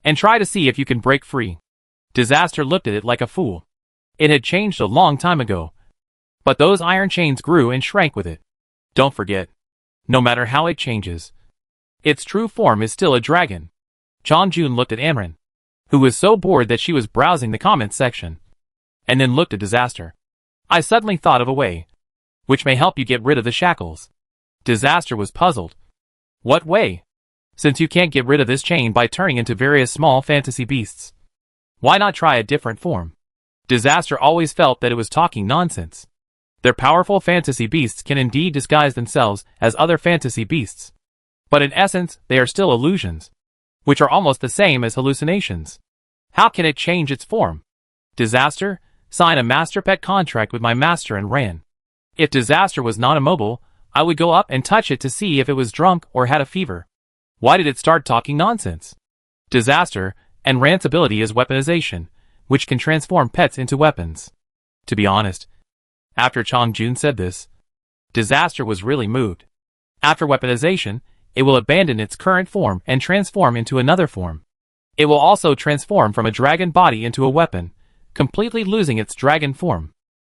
and try to see if you can break free. Disaster looked at it like a fool. It had changed a long time ago, but those iron chains grew and shrank with it. Don't forget, no matter how it changes, its true form is still a dragon. Chongjun looked at Amren, who was so bored that she was browsing the comments section, and then looked at Disaster. I suddenly thought of a way, which may help you get rid of the shackles. Disaster was puzzled. What way? Since you can't get rid of this chain by turning into various small fantasy beasts, why not try a different form? Disaster always felt that it was talking nonsense. Their powerful fantasy beasts can indeed disguise themselves as other fantasy beasts, but in essence they are still illusions, which are almost the same as hallucinations. How can it change its form? Disaster, sign a master pet contract with my master and Ran. If Disaster was not immobile, I would go up and touch it to see if it was drunk or had a fever. Why did it start talking nonsense? Disaster and Ran's ability is weaponization, which can transform pets into weapons. To be honest, after Chongjun said this, Disaster was really moved. After weaponization, it will abandon its current form and transform into another form. It will also transform from a dragon body into a weapon, completely losing its dragon form.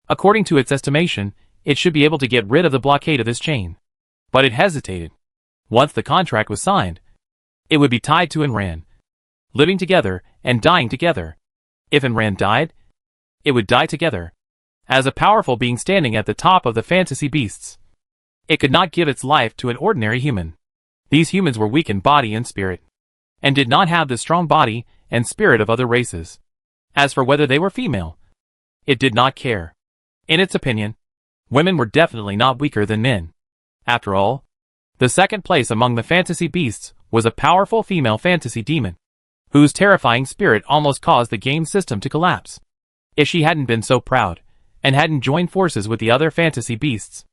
According to its estimation, it should be able to get rid of the blockade of this chain. But it hesitated. Once the contract was signed, it would be tied to Ran, living together and dying together. If Ran died, it would die together. As a powerful being standing at the top of the fantasy beasts, it could not give its life to an ordinary human. These humans were weak in body and spirit, and did not have the strong body and spirit of other races. As for whether they were female, it did not care. In its opinion, women were definitely not weaker than men. After all, the second place among the fantasy beasts was a powerful female fantasy demon, whose terrifying spirit almost caused the game system to collapse. If she hadn't been so proud, and hadn't joined forces with the other fantasy beasts.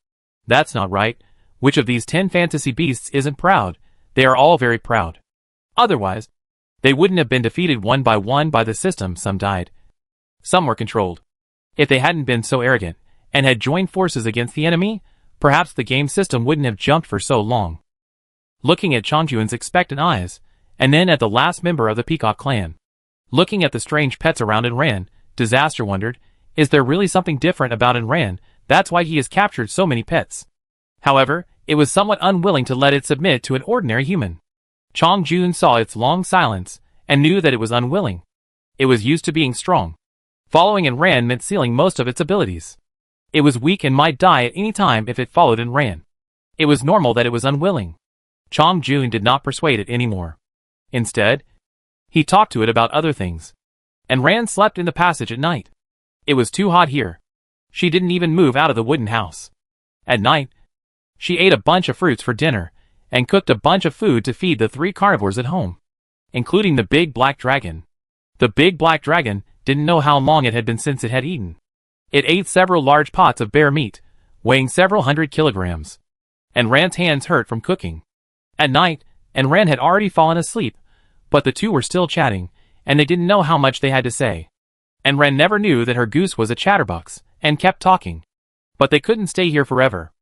That's not right. Which of these 10 fantasy beasts isn't proud? They are all very proud. Otherwise, they wouldn't have been defeated one by the system. Some died. Some were controlled. If they hadn't been so arrogant, and had joined forces against the enemy, Perhaps the game system wouldn't have jumped for so long. Looking at Chongjun's expectant eyes, and then at the last member of the Peacock clan. Looking at the strange pets around Enran, Disaster wondered, is there really something different about Enran, that's why he has captured so many pets? However, it was somewhat unwilling to let it submit to an ordinary human. Chongjun saw its long silence, and knew that it was unwilling. It was used to being strong. Following Enran meant sealing most of its abilities. It was weak and might die at any time if it followed Enran. It was normal that it was unwilling. Chongjun did not persuade it anymore. Instead, he talked to it about other things. Enran slept in the passage at night. It was too hot here. She didn't even move out of the wooden house. At night, she ate a bunch of fruits for dinner, and cooked a bunch of food to feed the 3 carnivores at home, including the big black dragon. The big black dragon didn't know how long it had been since it had eaten. It ate several large pots of bear meat, weighing several hundred kilograms. Enran's hands hurt from cooking. At night, Enran had already fallen asleep, but the two were still chatting, and they didn't know how much they had to say. Enran never knew that her goose was a chatterbox, and kept talking. But they couldn't stay here forever.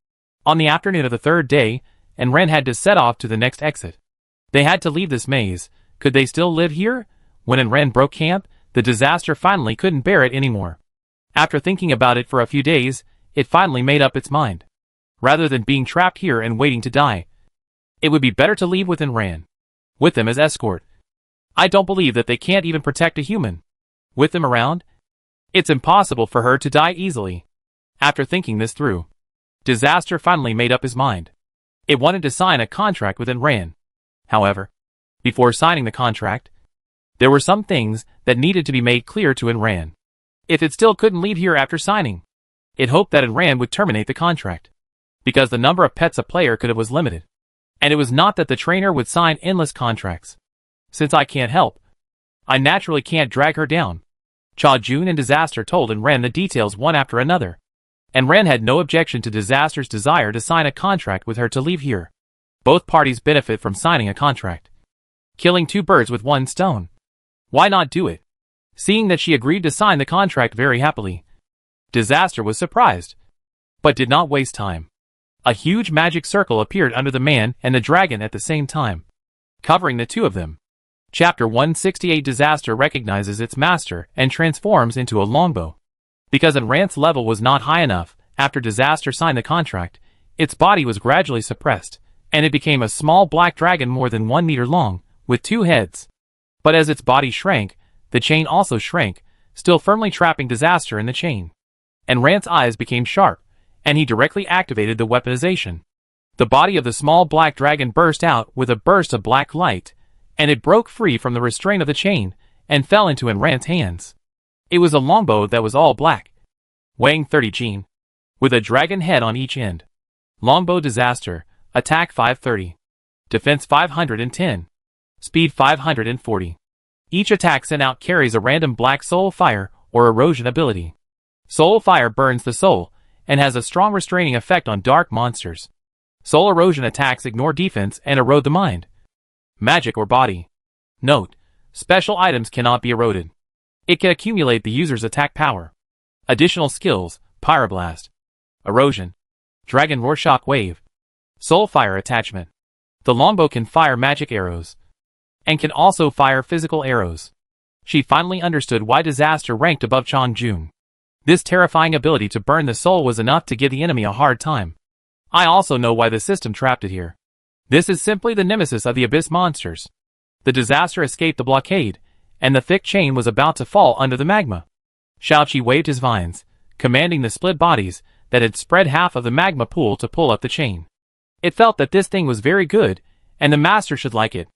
On the afternoon of the 3rd day, Enran had to set off to the next exit. They had to leave this maze. Could they still live here? When Enran broke camp, the disaster finally couldn't bear it anymore. After thinking about it for a few days, it finally made up its mind. Rather than being trapped here and waiting to die, it would be better to leave with Enran. With them as escort. I don't believe that they can't even protect a human. With them around, it's impossible for her to die easily. After thinking this through, Disaster finally made up his mind. It wanted to sign a contract with Enran. However, before signing the contract, there were some things that needed to be made clear to Enran. If it still couldn't leave here after signing, it hoped that Enran would terminate the contract, because the number of pets a player could have was limited. And it was not that the trainer would sign endless contracts. Since I can't help, I naturally can't drag her down. Chongjun and Disaster told Enran the details one after another. Enran had no objection to Disaster's desire to sign a contract with her to leave here. Both parties benefit from signing a contract. Killing 2 birds with 1 stone. Why not do it? Seeing that she agreed to sign the contract very happily, Disaster was surprised, but did not waste time. A huge magic circle appeared under the man and the dragon at the same time, covering the 2 of them. Chapter 168 Disaster recognizes its master and transforms into a longbow. Because Enran's level was not high enough, after Disaster signed the contract, its body was gradually suppressed, and it became a small black dragon more than 1 meter long, with 2 heads. But as its body shrank, the chain also shrank, still firmly trapping Disaster in the chain. Enran's eyes became sharp, and he directly activated the weaponization. The body of the small black dragon burst out with a burst of black light, and it broke free from the restraint of the chain, and fell into Enran's hands. It was a longbow that was all black, weighing 30 Jin, with a dragon head on each end. Longbow Disaster, attack 530, defense 510, speed 540. Each attack sent out carries a random black soul fire or erosion ability. Soul fire burns the soul, and has a strong restraining effect on dark monsters. Soul erosion attacks ignore defense and erode the mind, magic or body. Note: special items cannot be eroded. It can accumulate the user's attack power. Additional skills: Pyroblast, Erosion, Dragon Rorschach Wave, Soul Fire Attachment. The longbow can fire magic arrows, and can also fire physical arrows. She finally understood why Disaster ranked above Chongjun. This terrifying ability to burn the soul was enough to give the enemy a hard time. I also know why the system trapped it here. This is simply the nemesis of the abyss monsters. The Disaster escaped the blockade, and the thick chain was about to fall under the magma. Shaoqi waved his vines, commanding the split bodies that had spread half of the magma pool to pull up the chain. It felt that this thing was very good, and the master should like it.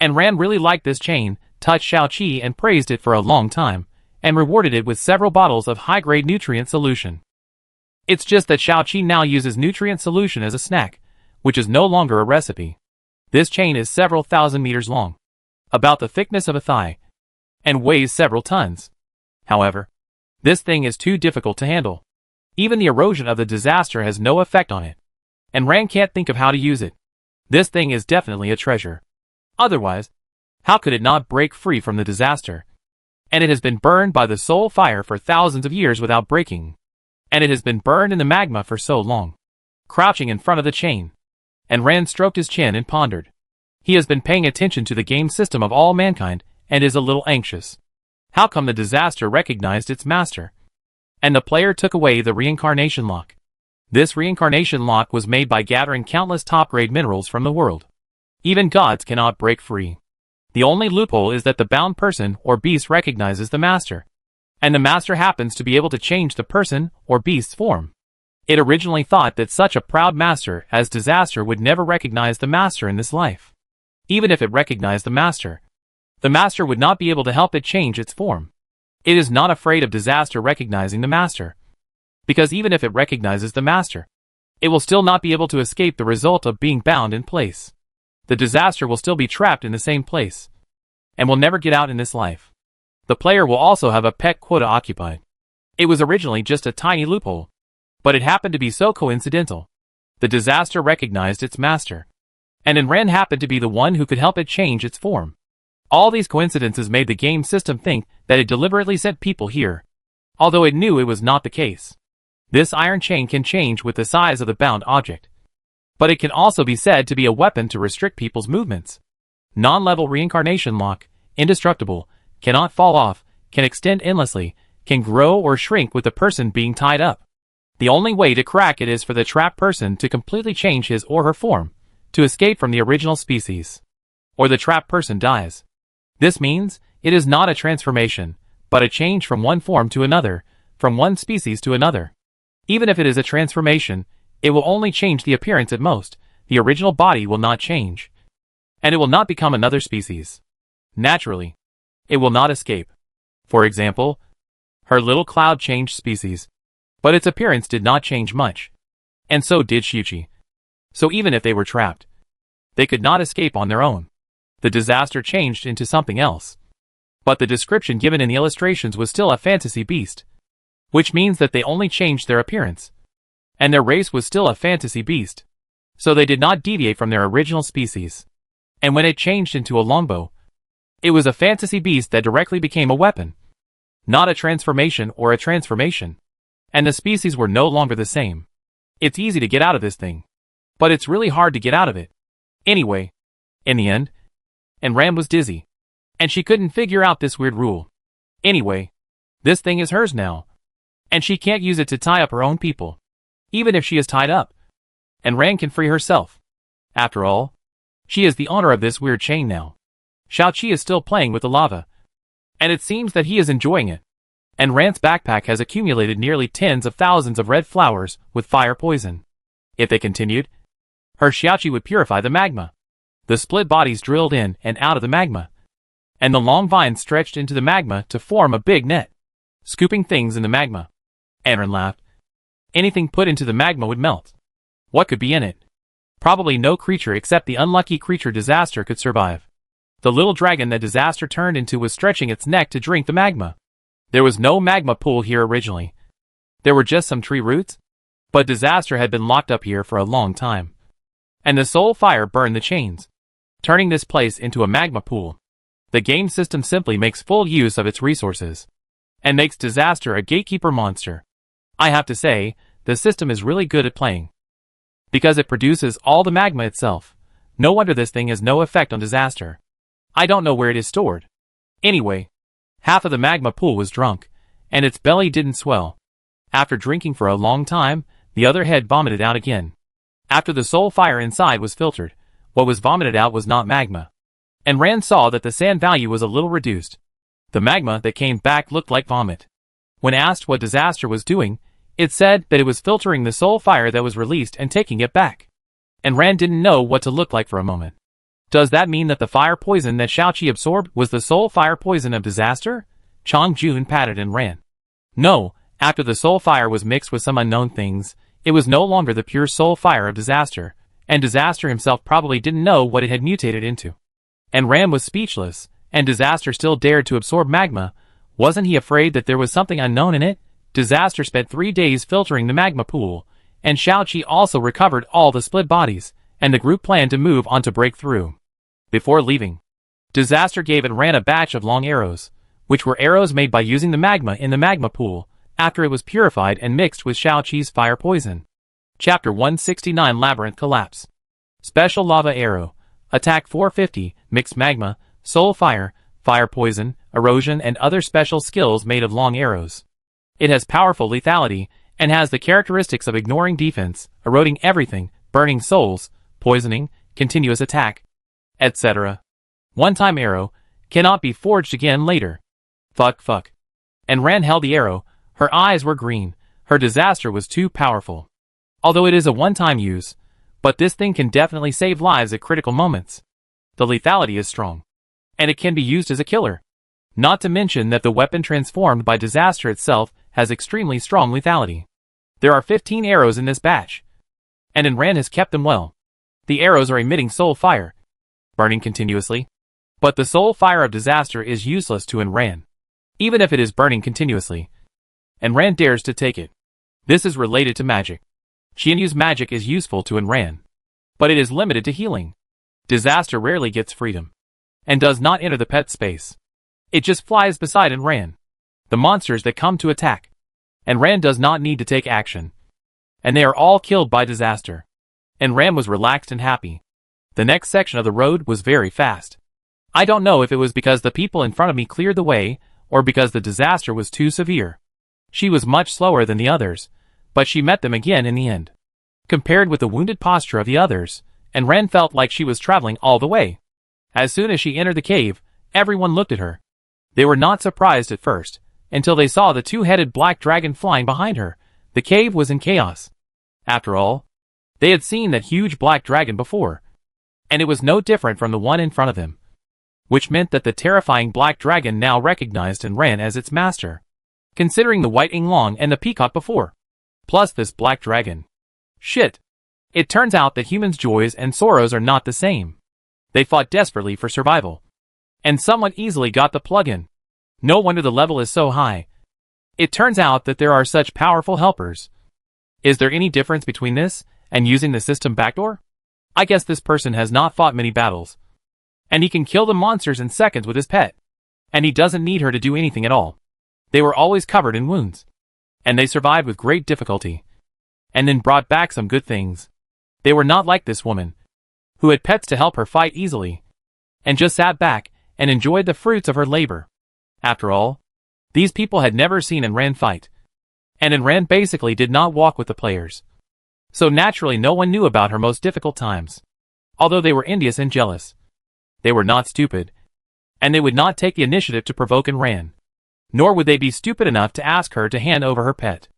Enran really liked this chain, touched Shaoqi and praised it for a long time, and rewarded it with several bottles of high-grade nutrient solution. It's just that Shaoqi now uses nutrient solution as a snack, which is no longer a recipe. This chain is several thousand meters long, about the thickness of a thigh, and weighs several tons. However, this thing is too difficult to handle. Even the erosion of the Disaster has no effect on it. Enran can't think of how to use it. This thing is definitely a treasure. Otherwise, how could it not break free from the Disaster? And it has been burned by the soul fire for thousands of years without breaking. And it has been burned in the magma for so long. crouching in front of the chain. And Ran stroked his chin and pondered. He has been paying attention to the game system of all mankind and is a little anxious. How come the disaster recognized its master? And the player took away the reincarnation lock. This reincarnation lock was made by gathering countless top-grade minerals from the world. Even gods cannot break free. The only loophole is that the bound person or beast recognizes the master. And the master happens to be able to change the person or beast's form. It originally thought that such a proud master as disaster would never recognize the master in this life. Even if it recognized the master would not be able to help it change its form. It is not afraid of disaster recognizing the master. Because even if it recognizes the master, it will still not be able to escape the result of being bound in place. The disaster will still be trapped in the same place, and will never get out in this life. The player will also have a pet quota occupied. It was originally just a tiny loophole, but it happened to be so coincidental. The disaster recognized its master, and Ran happened to be the one who could help it change its form. All these coincidences made the game system think that it deliberately sent people here, although it knew it was not the case. This iron chain can change with the size of the bound object, but it can also be said to be a weapon to restrict people's movements. Non-level reincarnation lock, indestructible, cannot fall off, can extend endlessly, can grow or shrink with the person being tied up. The only way to crack it is for the trapped person to completely change his or her form, to escape from the original species, or the trapped person dies. This means it is not a transformation, but a change from one form to another, from one species to another. Even if it is a transformation, it will only change the appearance at most. The original body will not change, and it will not become another species. Naturally, it will not escape. For example, her little cloud changed species, but its appearance did not change much, and so did Shuchi. So even if they were trapped, they could not escape on their own. The disaster changed into something else. But the description given in the illustrations was still a fantasy beast, which means that they only changed their appearance, and their race was still a fantasy beast, so they did not deviate from their original species. And when it changed into a longbow, it was a fantasy beast that directly became a weapon, not a transformation or a transformation, and the species were no longer the same. It's easy to get out of this thing, but it's really hard to get out of it. Anyway, in the end, Ran was dizzy, and she couldn't figure out this weird rule. Anyway, this thing is hers now, and she can't use it to tie up her own people, even if she is tied up. Ran can free herself. After all, she is the owner of this weird chain now. Xiaoqi is still playing with the lava, and it seems that he is enjoying it. Ran's backpack has accumulated nearly tens of thousands of red flowers with fire poison. If they continued, her Xiaoqi would purify the magma. The split bodies drilled in and out of the magma, and the long vines stretched into the magma to form a big net, scooping things in the magma. Ran laughed. Anything put into the magma would melt. What could be in it? Probably no creature except the unlucky creature disaster could survive. The little dragon that disaster turned into was stretching its neck to drink the magma. There was no magma pool here originally. There were just some tree roots, but disaster had been locked up here for a long time. And the soul fire burned the chains, turning this place into a magma pool. The game system simply makes full use of its resources, and makes disaster a gatekeeper monster. I have to say, the system is really good at playing, because it produces all the magma itself. No wonder this thing has no effect on disaster. I don't know where it is stored. Anyway, half of the magma pool was drunk, and its belly didn't swell. After drinking for a long time, the other head vomited out again. After the soul fire inside was filtered, what was vomited out was not magma. Ran saw that the sand value was a little reduced. The magma that came back looked like vomit. When asked what disaster was doing, it said that it was filtering the soul fire that was released and taking it back. Ran didn't know what to look like for a moment. Does that mean that the fire poison that Xiaoqi absorbed was the soul fire poison of disaster? Chang Jun patted Ran. No, after the soul fire was mixed with some unknown things, it was no longer the pure soul fire of disaster, and disaster himself probably didn't know what it had mutated into. Ran was speechless, and disaster still dared to absorb magma. Wasn't he afraid that there was something unknown in it? Disaster spent 3 days filtering the magma pool, and Xiaoqi also recovered all the split bodies, and the group planned to move on to break through. Before leaving, disaster gave Ran a batch of long arrows, which were arrows made by using the magma in the magma pool, after it was purified and mixed with Xiaoqi's fire poison. Chapter 169 Labyrinth Collapse. Special Lava Arrow. Attack 450, Mixed Magma, Soul Fire, Fire Poison, Erosion and other special skills made of long arrows. It has powerful lethality, and has the characteristics of ignoring defense, eroding everything, burning souls, poisoning, continuous attack, etc. One-time arrow, cannot be forged again later. Fuck. And Ran held the arrow, her eyes were green, her disaster was too powerful. Although it is a one-time use, but this thing can definitely save lives at critical moments. The lethality is strong, and it can be used as a killer. Not to mention that the weapon transformed by disaster itself has extremely strong lethality. There are 15 arrows in this batch, and Ran has kept them well. The arrows are emitting soul fire, burning continuously. But the soul fire of disaster is useless to Ran, even if it is burning continuously. Ran dares to take it. This is related to magic. Xianyu's magic is useful to Ran, but it is limited to healing. Disaster rarely gets freedom, and does not enter the pet space. It just flies beside Ran. The monsters that come to attack. Ran does not need to take action. And they are all killed by disaster. Ran was relaxed and happy. The next section of the road was very fast. I don't know if it was because the people in front of me cleared the way, or because the disaster was too severe. She was much slower than the others, but she met them again in the end. Compared with the wounded posture of the others, Ran felt like she was traveling all the way. As soon as she entered the cave, everyone looked at her. They were not surprised at first, until they saw the two-headed black dragon flying behind her. The cave was in chaos. After all, they had seen that huge black dragon before, and it was no different from the one in front of them, which meant that the terrifying black dragon now recognized Ran as its master, considering the white Inglong and the peacock before, plus this black dragon. Shit. It turns out that humans' joys and sorrows are not the same. They fought desperately for survival, and somewhat easily got the plug-in. No wonder the level is so high. It turns out that there are such powerful helpers. Is there any difference between this and using the system backdoor? I guess this person has not fought many battles, and he can kill the monsters in seconds with his pet, and he doesn't need her to do anything at all. They were always covered in wounds, and they survived with great difficulty, and then brought back some good things. They were not like this woman, who had pets to help her fight easily, and just sat back and enjoyed the fruits of her labor. After all, these people had never seen Ran fight, and Ran basically did not walk with the players. So naturally no one knew about her most difficult times. Although they were envious and jealous, they were not stupid, and they would not take the initiative to provoke Ran. Nor would they be stupid enough to ask her to hand over her pet.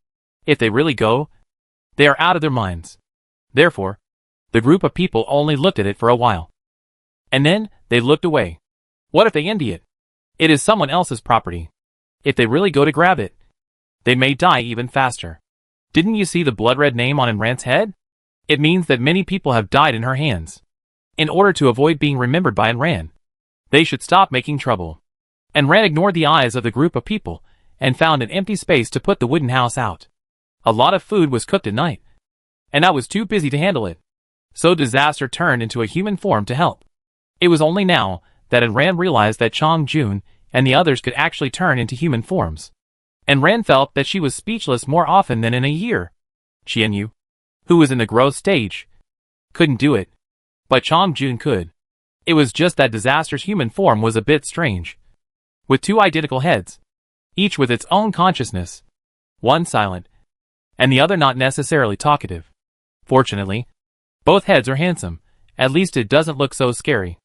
If they really go, they are out of their minds. Therefore, the group of people only looked at it for a while, and then they looked away. What if they envy it? It is someone else's property. If they really go to grab it, they may die even faster. Didn't you see the blood-red name on Ran's head? It means that many people have died in her hands. In order to avoid being remembered by Ran, they should stop making trouble. Ran ignored the eyes of the group of people, and found an empty space to put the wooden house out. A lot of food was cooked at night, and I was too busy to handle it. So disaster turned into a human form to help. It was only now that Ran realized that Chong Jun and the others could actually turn into human forms. Ran felt that she was speechless more often than in a year. Xianyu, who was in the growth stage, couldn't do it, but Chong Jun could. It was just that disaster's human form was a bit strange, with two identical heads, each with its own consciousness, one silent, and the other not necessarily talkative. Fortunately, both heads are handsome. At least it doesn't look so scary.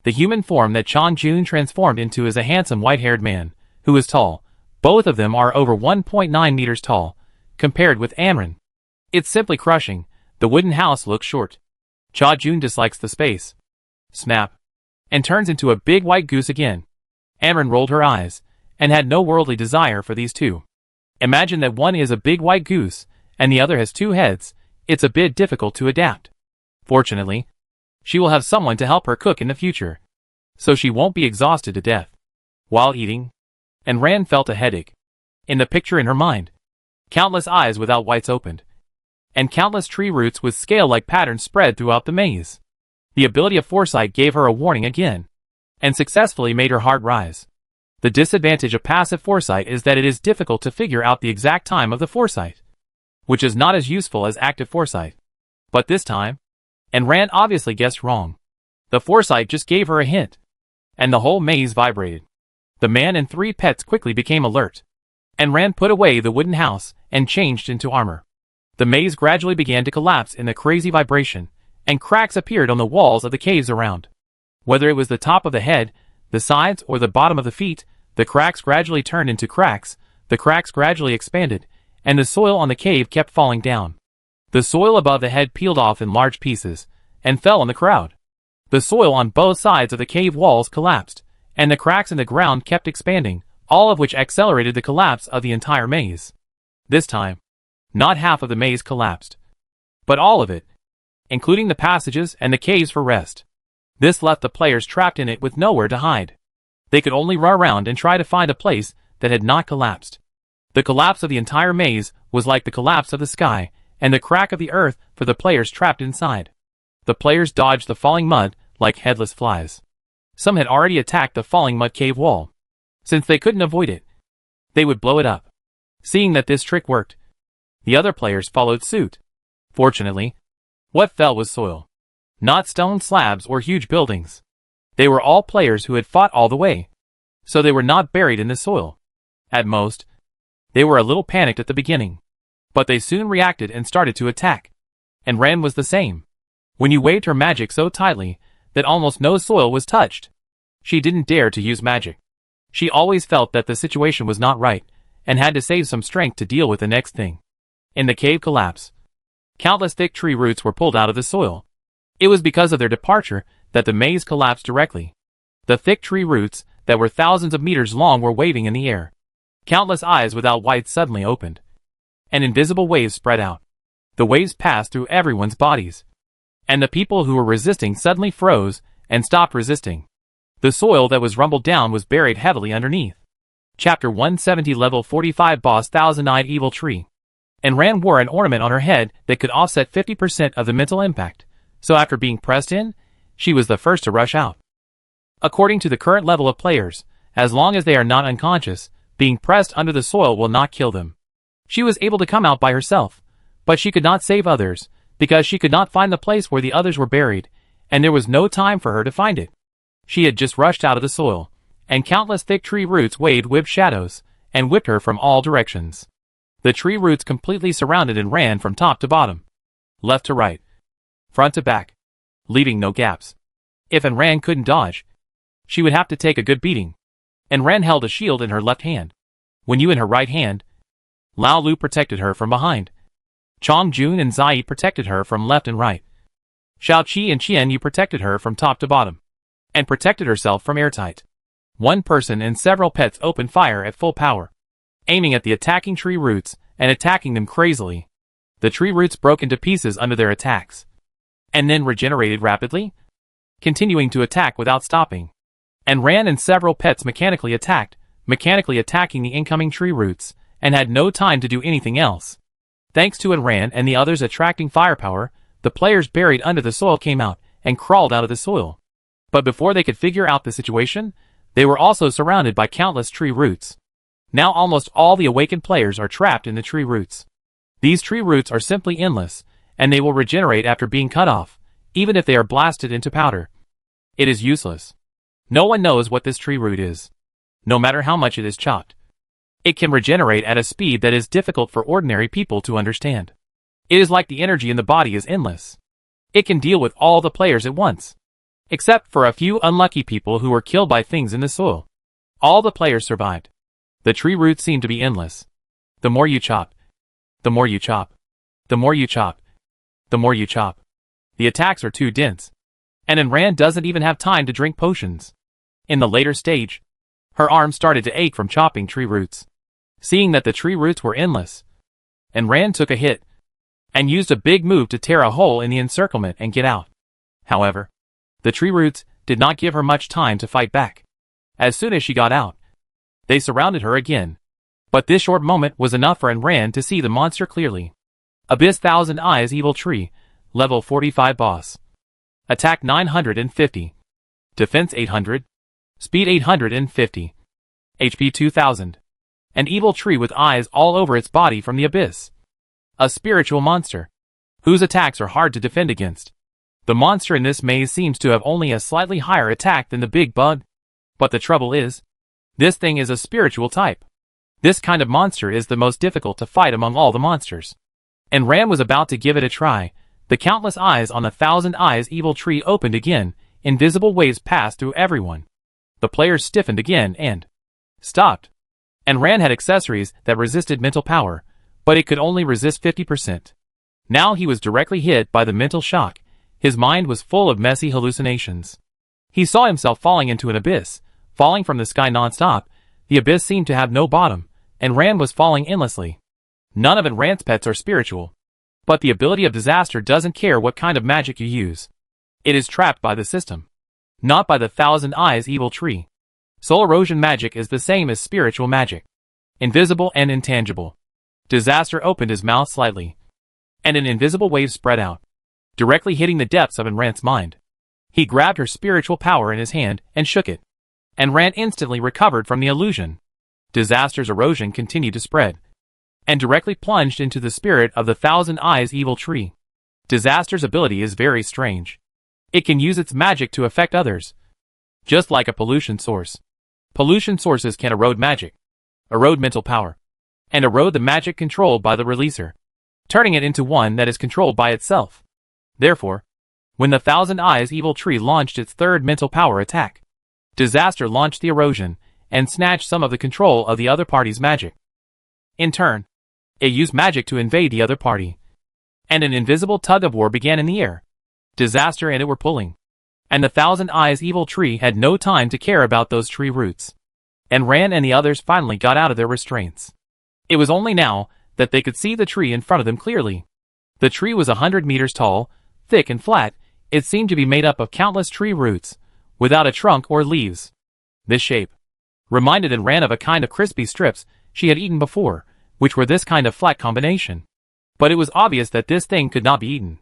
The human form that Chong Jun transformed into is a handsome white-haired man, who is tall. Both of them are over 1.9 meters tall, compared with Ran. It's simply crushing. The wooden house looks short. Cha Jun dislikes the space. Snap. And turns into a big white goose again. Ran rolled her eyes, and had no worldly desire for these two. Imagine that one is a big white goose, and the other has two heads. It's a bit difficult to adapt. Fortunately, she will have someone to help her cook in the future, so she won't be exhausted to death while eating. Ran felt a headache. In the picture in her mind, countless eyes without whites opened, and countless tree roots with scale-like patterns spread throughout the maze. The ability of foresight gave her a warning again, and successfully made her heart rise. The disadvantage of passive foresight is that it is difficult to figure out the exact time of the foresight. which is not as useful as active foresight. But this time, and Ran obviously guessed wrong. The foresight just gave her a hint, and the whole maze vibrated. The man and 3 pets quickly became alert, and Ran put away the wooden house and changed into armor. The maze gradually began to collapse in the crazy vibration, and cracks appeared on the walls of the caves around. Whether it was the top of the head, the sides, or the bottom of the feet, the cracks gradually turned into cracks, the cracks gradually expanded, and the soil on the cave kept falling down. The soil above the head peeled off in large pieces, and fell on the crowd. The soil on both sides of the cave walls collapsed, and the cracks in the ground kept expanding, all of which accelerated the collapse of the entire maze. This time, not half of the maze collapsed, but all of it, including the passages and the caves for rest. This left the players trapped in it with nowhere to hide. They could only run around and try to find a place that had not collapsed. The collapse of the entire maze was like the collapse of the sky, and the crack of the earth for the players trapped inside. The players dodged the falling mud like headless flies. Some had already attacked the falling mud cave wall. Since they couldn't avoid it, they would blow it up. Seeing that this trick worked, the other players followed suit. Fortunately, what fell was soil, not stone slabs or huge buildings. They were all players who had fought all the way, so they were not buried in the soil. At most, they were a little panicked at the beginning, but they soon reacted and started to attack. And Ran was the same. When you waved her magic so tightly that almost no soil was touched, she didn't dare to use magic. She always felt that the situation was not right, and had to save some strength to deal with the next thing. In the cave collapse, countless thick tree roots were pulled out of the soil. It was because of their departure that the maze collapsed directly. The thick tree roots that were thousands of meters long were waving in the air. Countless eyes without whites suddenly opened, and invisible waves spread out. The waves passed through everyone's bodies, and the people who were resisting suddenly froze and stopped resisting. The soil that was rumbled down was buried heavily underneath. Chapter 170 Level 45 Boss 1009 Evil Tree. And Ran wore an ornament on her head that could offset 50% of the mental impact, so after being pressed in, she was the first to rush out. According to the current level of players, as long as they are not unconscious, being pressed under the soil will not kill them. She was able to come out by herself, but she could not save others, because she could not find the place where the others were buried, and there was no time for her to find it. She had just rushed out of the soil, and countless thick tree roots waved whipped shadows, and whipped her from all directions. The tree roots completely surrounded and ran from top to bottom, left to right, front to back, leaving no gaps. If Ayn Rand couldn't dodge, she would have to take a good beating. Ayn Rand held a shield in her left hand, Wen Yu in her right hand. Lao Lu protected her from behind. Chong Jun and Zai protected her from left and right. Xiao Qi and Qian Yu protected her from top to bottom, and protected herself from airtight. One person and several pets opened fire at full power, aiming at the attacking tree roots and attacking them crazily. The tree roots broke into pieces under their attacks, and then regenerated rapidly, continuing to attack without stopping. And Ran and several pets mechanically attacking the incoming tree roots, and had no time to do anything else. Thanks to Ayn Rand and the others attracting firepower, the players buried under the soil came out and crawled out of the soil. But before they could figure out the situation, they were also surrounded by countless tree roots. Now almost all the awakened players are trapped in the tree roots. These tree roots are simply endless, and they will regenerate after being cut off, even if they are blasted into powder. It is useless. No one knows what this tree root is, no matter how much it is chopped. It can regenerate at a speed that is difficult for ordinary people to understand. It is like the energy in the body is endless. It can deal with all the players at once, except for a few unlucky people who were killed by things in the soil. All the players survived. The tree roots seem to be endless. The more you chop, the more you chop, the more you chop, the more you chop. The attacks are too dense, and Ayn Rand doesn't even have time to drink potions. In the later stage, her arms started to ache from chopping tree roots. Seeing that the tree roots were endless, Ayn Rand took a hit, and used a big move to tear a hole in the encirclement and get out. However, the tree roots did not give her much time to fight back. As soon as she got out, they surrounded her again. But this short moment was enough for Ayn Rand to see the monster clearly. Abyss 1000 Eyes Evil Tree, Level 45 Boss. Attack 950. Defense 800. Speed 850. HP 2000. An evil tree with eyes all over its body from the abyss. A spiritual monster, whose attacks are hard to defend against. The monster in this maze seems to have only a slightly higher attack than the big bug. But the trouble is, this thing is a spiritual type. This kind of monster is the most difficult to fight among all the monsters. And Ran was about to give it a try. The countless eyes on the thousand eyes evil tree opened again. Invisible waves passed through everyone. The players stiffened again and stopped. And Ran had accessories that resisted mental power, but it could only resist 50%. Now he was directly hit by the mental shock. His mind was full of messy hallucinations. He saw himself falling into an abyss, falling from the sky non-stop. The abyss seemed to have no bottom, and Ran was falling endlessly. None of Ran's pets are spiritual. But the ability of disaster doesn't care what kind of magic you use. It is trapped by the system, not by the thousand eyes evil tree. Soul erosion magic is the same as spiritual magic. Invisible and intangible. Disaster opened his mouth slightly, and an invisible wave spread out, directly hitting the depths of Ran's mind. He grabbed her spiritual power in his hand and shook it, and Ran instantly recovered from the illusion. Disaster's erosion continued to spread, and directly plunged into the spirit of the thousand eyes evil tree. Disaster's ability is very strange. It can use its magic to affect others, just like a pollution source. Pollution sources can erode magic, erode mental power, and erode the magic controlled by the releaser, turning it into one that is controlled by itself. Therefore, when the thousand eyes evil tree launched its third mental power attack, Disaster launched the erosion and snatched some of the control of the other party's magic. In turn, it used magic to invade the other party, and an invisible tug-of-war began in the air. Disaster and it were pulling, and the thousand eyes evil tree had no time to care about those tree roots. And Ran and the others finally got out of their restraints. It was only now that they could see the tree in front of them clearly. The tree was 100 meters tall, thick and flat. It seemed to be made up of countless tree roots, without a trunk or leaves. This shape reminded Ran of a kind of crispy strips she had eaten before, which were this kind of flat combination. But it was obvious that this thing could not be eaten.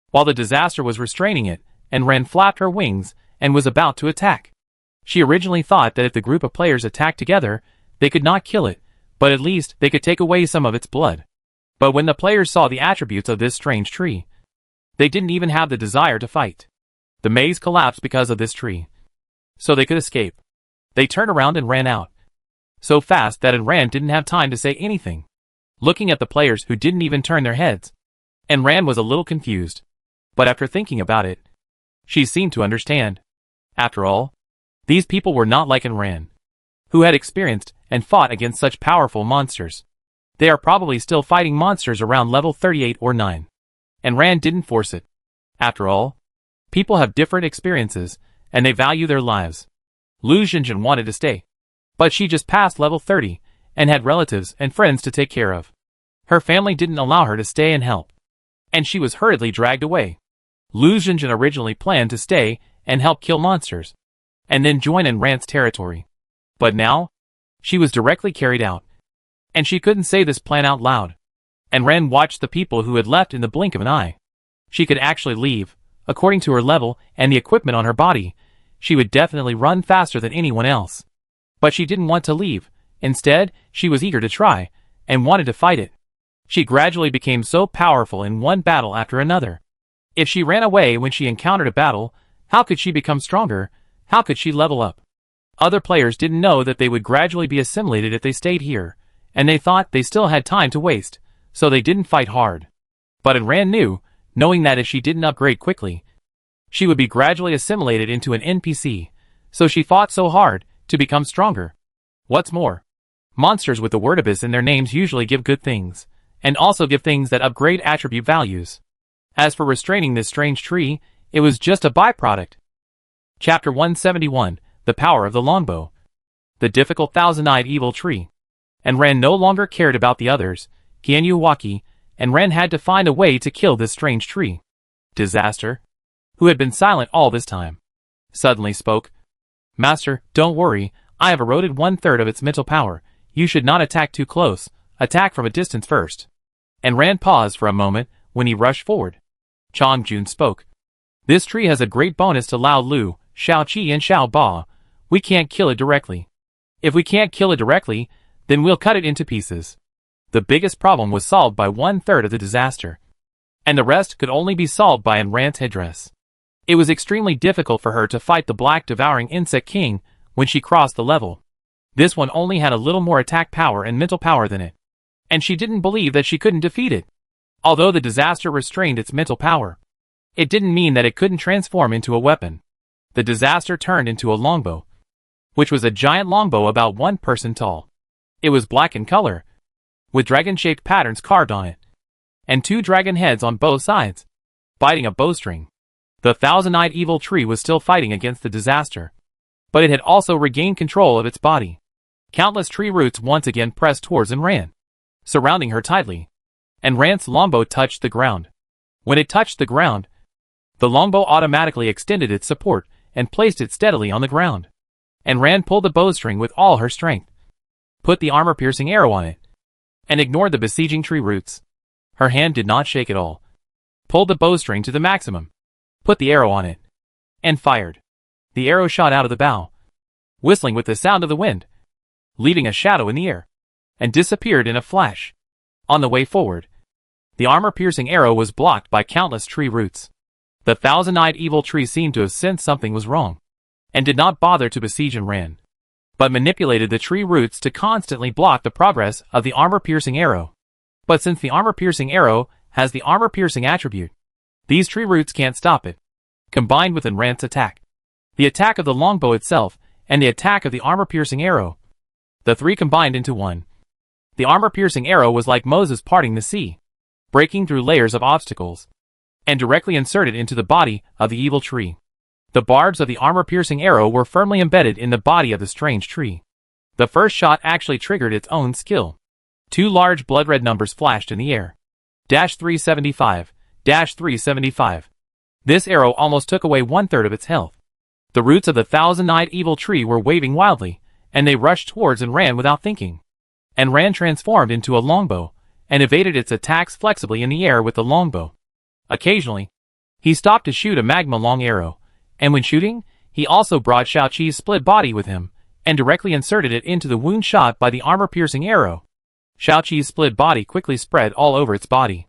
While the disaster was restraining it, and Ran flapped her wings and was about to attack. She originally thought that if the group of players attacked together, they could not kill it, but at least they could take away some of its blood. But when the players saw the attributes of this strange tree, they didn't even have the desire to fight. The maze collapsed because of this tree, so they could escape. They turned around and ran out, so fast that Ran didn't have time to say anything, looking at the players who didn't even turn their heads. And Ran was a little confused, but after thinking about it, she seemed to understand. After all, these people were not like Ran, who had experienced and fought against such powerful monsters. They are probably still fighting monsters around level 38 or 9. And Ran didn't force it. After all, people have different experiences, and they value their lives. Lu Xinjin wanted to stay, but she just passed level 30, and had relatives and friends to take care of. Her family didn't allow her to stay and help, and she was hurriedly dragged away. Lu Xinjin originally planned to stay and help kill monsters, and then join in Ran's territory. But now, she was directly carried out, and she couldn't say this plan out loud. And Ran watched the people who had left in the blink of an eye. She could actually leave, according to her level and the equipment on her body. She would definitely run faster than anyone else. But she didn't want to leave. Instead, she was eager to try, and wanted to fight it. She gradually became so powerful in one battle after another. If she ran away when she encountered a battle, how could she become stronger? How could she level up? Other players didn't know that they would gradually be assimilated if they stayed here, and they thought they still had time to waste, so they didn't fight hard. But Ran knew, knowing that if she didn't upgrade quickly, she would be gradually assimilated into an NPC, so she fought so hard to become stronger. What's more, monsters with the word abyss in their names usually give good things, and also give things that upgrade attribute values. As for restraining this strange tree, it was just a byproduct. Chapter 171, The Power of the Longbow. The difficult thousand-eyed evil tree. And Ran no longer cared about the others, Qianyu Waki, and Ran had to find a way to kill this strange tree. Disaster, who had been silent all this time, suddenly spoke. Master, don't worry, I have eroded 1/3 of its mental power. You should not attack too close, attack from a distance first. And Ran paused for a moment when he rushed forward. Chongjun spoke. This tree has a great bonus to Lao Lu, Shaoqi and Shia Ba. We can't kill it directly. If we can't kill it directly, then we'll cut it into pieces. The biggest problem was solved by 1/3 of the disaster, and the rest could only be solved by Rand's headdress. It was extremely difficult for her to fight the black devouring insect king when she crossed the level. This one only had a little more attack power and mental power than it, and she didn't believe that she couldn't defeat it. Although the disaster restrained its mental power, it didn't mean that it couldn't transform into a weapon. The disaster turned into a longbow, which was a giant longbow about 1 person tall. It was black in color, with dragon-shaped patterns carved on it, and 2 dragon heads on both sides, biting a bowstring. The thousand-eyed evil tree was still fighting against the disaster, but it had also regained control of its body. Countless tree roots once again pressed towards Ran, surrounding her tightly, and Ran's longbow touched the ground. When it touched the ground, the longbow automatically extended its support and placed it steadily on the ground. And Ran pulled the bowstring with all her strength, put the armor-piercing arrow on it, and ignored the besieging tree roots. Her hand did not shake at all. Pulled the bowstring to the maximum, put the arrow on it, and fired. The arrow shot out of the bow, whistling with the sound of the wind, leaving a shadow in the air, and disappeared in a flash. On the way forward, the armor-piercing arrow was blocked by countless tree roots. The thousand-eyed evil tree seemed to have sensed something was wrong, and did not bother to besiege Ran, but manipulated the tree roots to constantly block the progress of the armor-piercing arrow. But since the armor-piercing arrow has the armor-piercing attribute, these tree roots can't stop it. Combined with Ran's attack, the attack of the longbow itself, and the attack of the armor-piercing arrow, the 3 combined into one. The armor-piercing arrow was like Moses parting the sea, breaking through layers of obstacles, and directly inserted into the body of the evil tree. The barbs of the armor-piercing arrow were firmly embedded in the body of the strange tree. The first shot actually triggered its own skill. 2 large blood-red numbers flashed in the air. -375, -375. This arrow almost took away 1/3 of its health. The roots of the thousand-eyed evil tree were waving wildly, and they rushed towards and Ran without thinking. And Ran transformed into a longbow, and evaded its attacks flexibly in the air with the longbow. Occasionally, he stopped to shoot a magma-long arrow, and when shooting, he also brought Xiaoqi's split body with him, and directly inserted it into the wound shot by the armor-piercing arrow. Xiaoqi's split body quickly spread all over its body.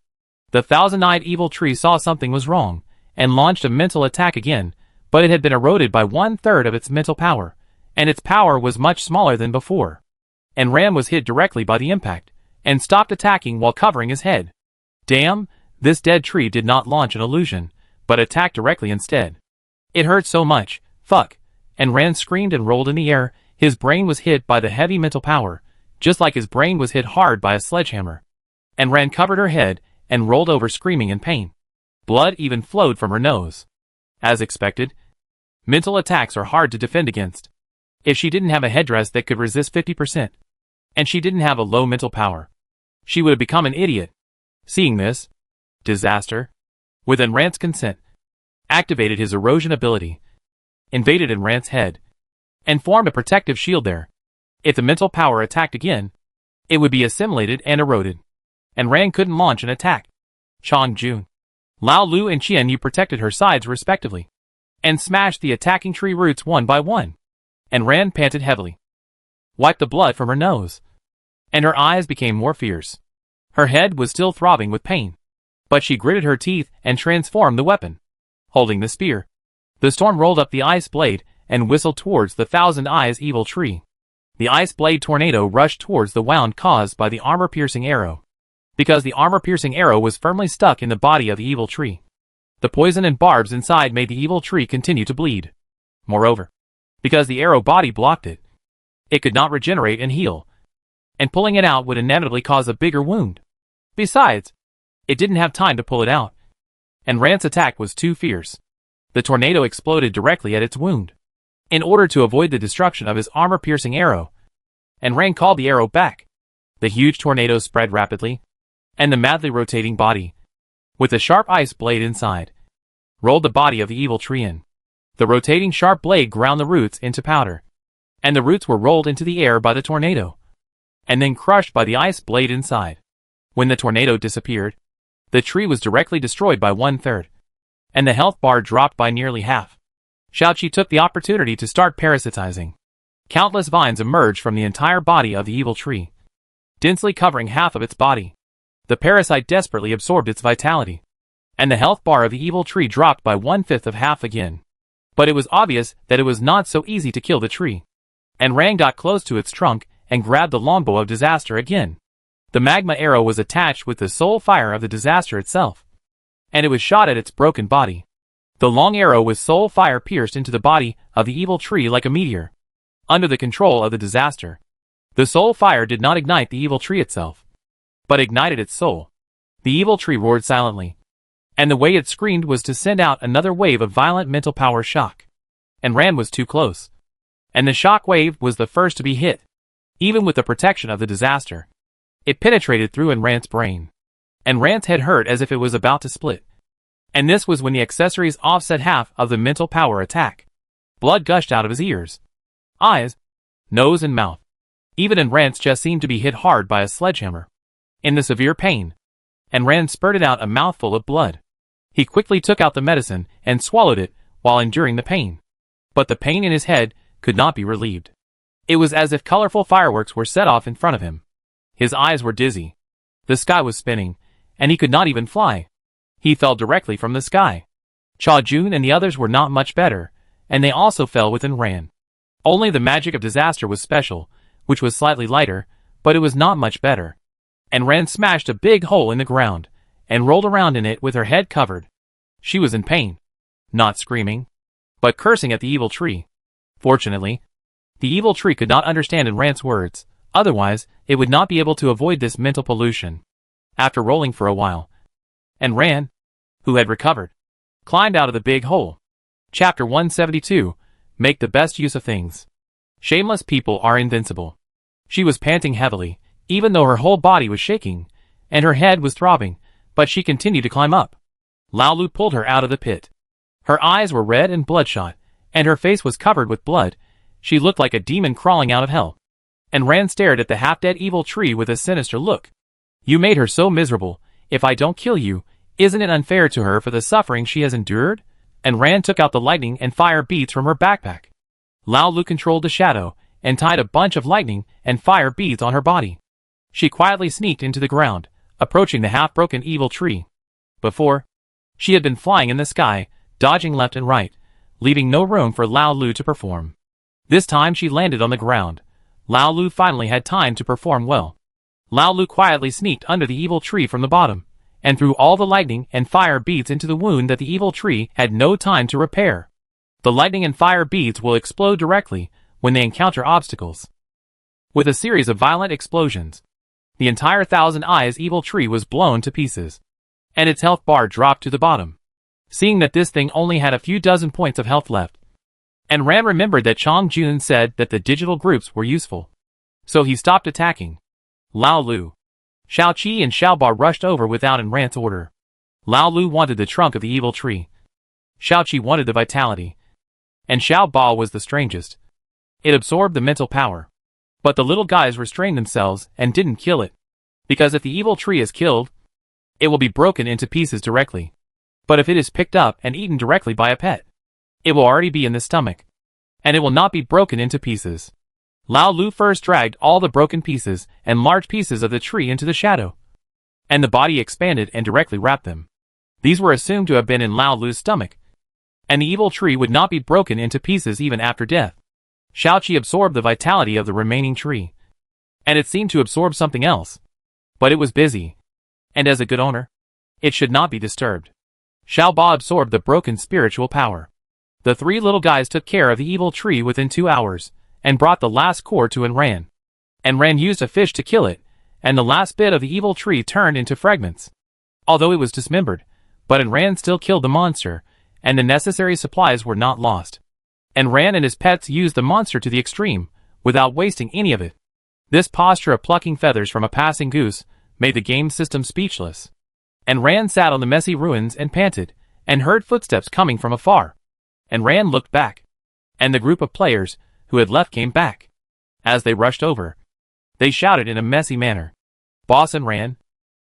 The thousand-eyed evil tree saw something was wrong, and launched a mental attack again, but it had been eroded by 1/3 of its mental power, and its power was much smaller than before. And Ran was hit directly by the impact, and stopped attacking while covering his head. Damn, this dead tree did not launch an illusion, but attacked directly instead. It hurt so much, fuck, and Ran screamed and rolled in the air. His brain was hit by the heavy mental power, just like his brain was hit hard by a sledgehammer. And Ran covered her head, and rolled over screaming in pain. Blood even flowed from her nose. As expected, mental attacks are hard to defend against. If she didn't have a headdress that could resist 50%, and she didn't have a low mental power, she would have become an idiot. Seeing this disaster, with Ran's consent, activated his erosion ability, invaded Ran's head, and formed a protective shield there. If the mental power attacked again, it would be assimilated and eroded, and Ran couldn't launch an attack. Chang Jun, Lao Lu and Qian Yu protected her sides respectively, and smashed the attacking tree roots one by one. And Ran panted heavily, wiped the blood from her nose, and her eyes became more fierce. Her head was still throbbing with pain, but she gritted her teeth and transformed the weapon. Holding the spear, the storm rolled up the ice blade and whistled towards the Thousand Eyes evil tree. The ice blade tornado rushed towards the wound caused by the armor-piercing arrow. Because the armor-piercing arrow was firmly stuck in the body of the evil tree, the poison and barbs inside made the evil tree continue to bleed. Moreover, because the arrow body blocked it, it could not regenerate and heal, and pulling it out would inevitably cause a bigger wound. Besides, it didn't have time to pull it out, and Ran's attack was too fierce. The tornado exploded directly at its wound. In order to avoid the destruction of his armor-piercing arrow, and Ran called the arrow back. The huge tornado spread rapidly, and the madly rotating body, with a sharp ice blade inside, rolled the body of the evil tree in. The rotating sharp blade ground the roots into powder, and the roots were rolled into the air by the tornado, and then crushed by the ice blade inside. When the tornado disappeared, the tree was directly destroyed by 1/3, and the health bar dropped by nearly half. Xiaoqi took the opportunity to start parasitizing. Countless vines emerged from the entire body of the evil tree, densely covering half of its body. The parasite desperately absorbed its vitality, and the health bar of the evil tree dropped by 1/5 of half again. But it was obvious that it was not so easy to kill the tree. And Ran got close to its trunk and grabbed the longbow of disaster again. The magma arrow was attached with the soul fire of the disaster itself, and it was shot at its broken body. The long arrow with soul fire pierced into the body of the evil tree like a meteor. Under the control of the disaster, the soul fire did not ignite the evil tree itself, but ignited its soul. The evil tree roared silently, and the way it screamed was to send out another wave of violent mental power shock. And Ran was too close, and the shock wave was the first to be hit. Even with the protection of the disaster, it penetrated through Ran's brain, and Ran's head hurt as if it was about to split. And this was when the accessories offset half of the mental power attack. Blood gushed out of his ears, eyes, nose and mouth. Even Ran's chest seemed to be hit hard by a sledgehammer. In the severe pain, Ran spurted out a mouthful of blood. He quickly took out the medicine and swallowed it while enduring the pain. But the pain in his head could not be relieved. It was as if colorful fireworks were set off in front of him. His eyes were dizzy. The sky was spinning, and he could not even fly. He fell directly from the sky. Cha Jun and the others were not much better, and they also fell within Ran. Only the magic of disaster was special, which was slightly lighter, but it was not much better. And Ran smashed a big hole in the ground, and rolled around in it with her head covered. She was in pain, not screaming, but cursing at the evil tree. Fortunately, the evil tree could not understand Ran's words, otherwise it would not be able to avoid this mental pollution. After rolling for a while, Ran, who had recovered, climbed out of the big hole. Chapter 172, Make the Best Use of Things. Shameless people are invincible. She was panting heavily, even though her whole body was shaking, and her head was throbbing, but she continued to climb up. Lao Lu pulled her out of the pit. Her eyes were red and bloodshot, and her face was covered with blood. She looked like a demon crawling out of hell. Ran stared at the half-dead evil tree with a sinister look. You made her so miserable. If I don't kill you, isn't it unfair to her for the suffering she has endured? Ran took out the lightning and fire beads from her backpack. Lao Lu controlled the shadow, and tied a bunch of lightning and fire beads on her body. She quietly sneaked into the ground, approaching the half-broken evil tree. Before, she had been flying in the sky, dodging left and right, leaving no room for Lao Lu to perform. This time she landed on the ground. Lao Lu finally had time to perform well. Lao Lu quietly sneaked under the evil tree from the bottom, and threw all the lightning and fire beads into the wound that the evil tree had no time to repair. The lightning and fire beads will explode directly when they encounter obstacles. With a series of violent explosions, the entire Thousand Eyes evil tree was blown to pieces, and its health bar dropped to the bottom. Seeing that this thing only had a few dozen points of health left, Ran remembered that Chang Jun said that the digital groups were useful. So he stopped attacking. Lao Lu, Xiao Qi and Shia Ba rushed over without Ran's order. Lao Lu wanted the trunk of the evil tree. Xiao Qi wanted the vitality. And Shia Ba was the strangest. It absorbed the mental power. But the little guys restrained themselves and didn't kill it. Because if the evil tree is killed, it will be broken into pieces directly. But if it is picked up and eaten directly by a pet, it will already be in the stomach, and it will not be broken into pieces. Lao Lu first dragged all the broken pieces and large pieces of the tree into the shadow, and the body expanded and directly wrapped them. These were assumed to have been in Lao Lu's stomach, and the evil tree would not be broken into pieces even after death. Xiao Qi absorbed the vitality of the remaining tree, and it seemed to absorb something else. But it was busy, and as a good owner, it should not be disturbed. Shia Ba absorbed the broken spiritual power. The three little guys took care of the evil tree within 2 hours, and brought the last core to Ran. Ran used a fish to kill it, and the last bit of the evil tree turned into fragments. Although it was dismembered, but Ran still killed the monster, and the necessary supplies were not lost. Ran and his pets used the monster to the extreme, without wasting any of it. This posture of plucking feathers from a passing goose made the game system speechless. Ran sat on the messy ruins and panted, and heard footsteps coming from afar. Ran looked back, and the group of players who had left came back. As they rushed over, they shouted in a messy manner, "Boss Ran,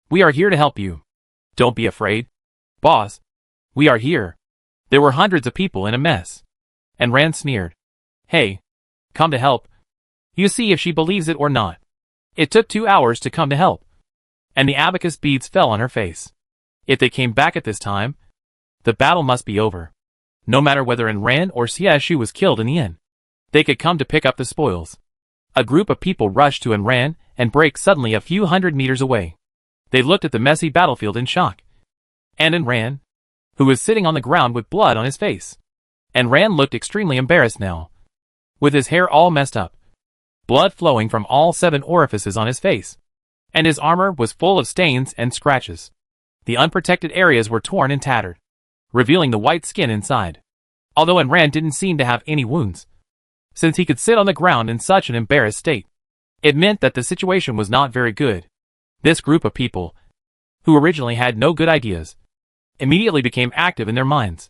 we are here to help you. Don't be afraid. Boss, we are here." There were hundreds of people in a mess. Ran sneered, "Hey, come to help. You see if she believes it or not." It took 2 hours to come to help. And the abacus beads fell on her face. If they came back at this time, the battle must be over. No matter whether Ran or Shia was killed in the end, they could come to pick up the spoils. A group of people rushed to Ran and break suddenly a few hundred meters away. They looked at the messy battlefield in shock. And Ran, who was sitting on the ground with blood on his face. And Ran looked extremely embarrassed now, with his hair all messed up, blood flowing from all 7 orifices on his face, and his armor was full of stains and scratches. The unprotected areas were torn and tattered, revealing the white skin inside. Although Ran didn't seem to have any wounds, since he could sit on the ground in such an embarrassed state, it meant that the situation was not very good. This group of people, who originally had no good ideas, immediately became active in their minds,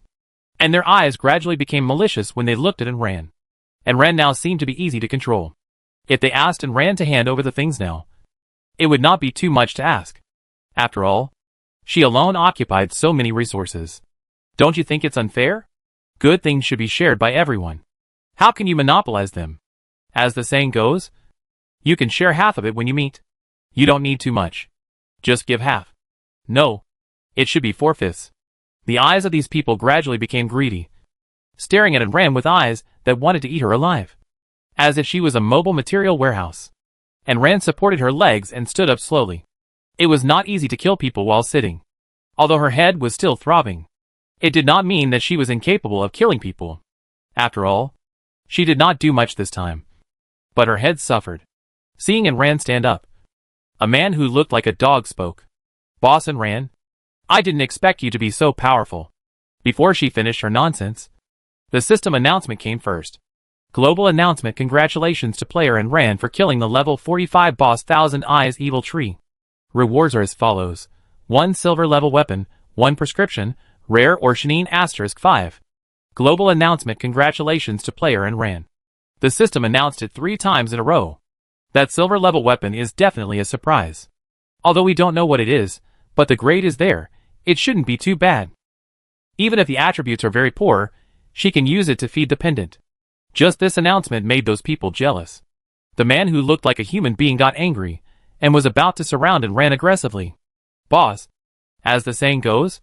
and their eyes gradually became malicious when they looked at Ran. Ran now seemed to be easy to control. If they asked Ran to hand over the things now, it would not be too much to ask. After all, she alone occupied so many resources. Don't you think it's unfair? Good things should be shared by everyone. How can you monopolize them? As the saying goes, you can share half of it when you meet. You don't need too much. Just give half. No. It should be 4/5. The eyes of these people gradually became greedy, staring at Ran with eyes that wanted to eat her alive, as if she was a mobile material warehouse. Ran supported her legs and stood up slowly. It was not easy to kill people while sitting. Although her head was still throbbing, it did not mean that she was incapable of killing people. After all, she did not do much this time. But her head suffered. Seeing Ran stand up, a man who looked like a dog spoke. Boss Ran, I didn't expect you to be so powerful. Before she finished her nonsense, the system announcement came first. Global announcement: congratulations to player Ran for killing the level 45 boss Thousand Eyes Evil Tree. Rewards are as follows: 1 silver level weapon, 1 prescription, rare or Shanine *5. Global announcement: congratulations to player Ran. The system announced it 3 times in a row. That silver level weapon is definitely a surprise. Although we don't know what it is, but the grade is there, it shouldn't be too bad. Even if the attributes are very poor, she can use it to feed the pendant. Just this announcement made those people jealous. The man who looked like a human being got angry, and was about to surround Ran aggressively. Boss, as the saying goes,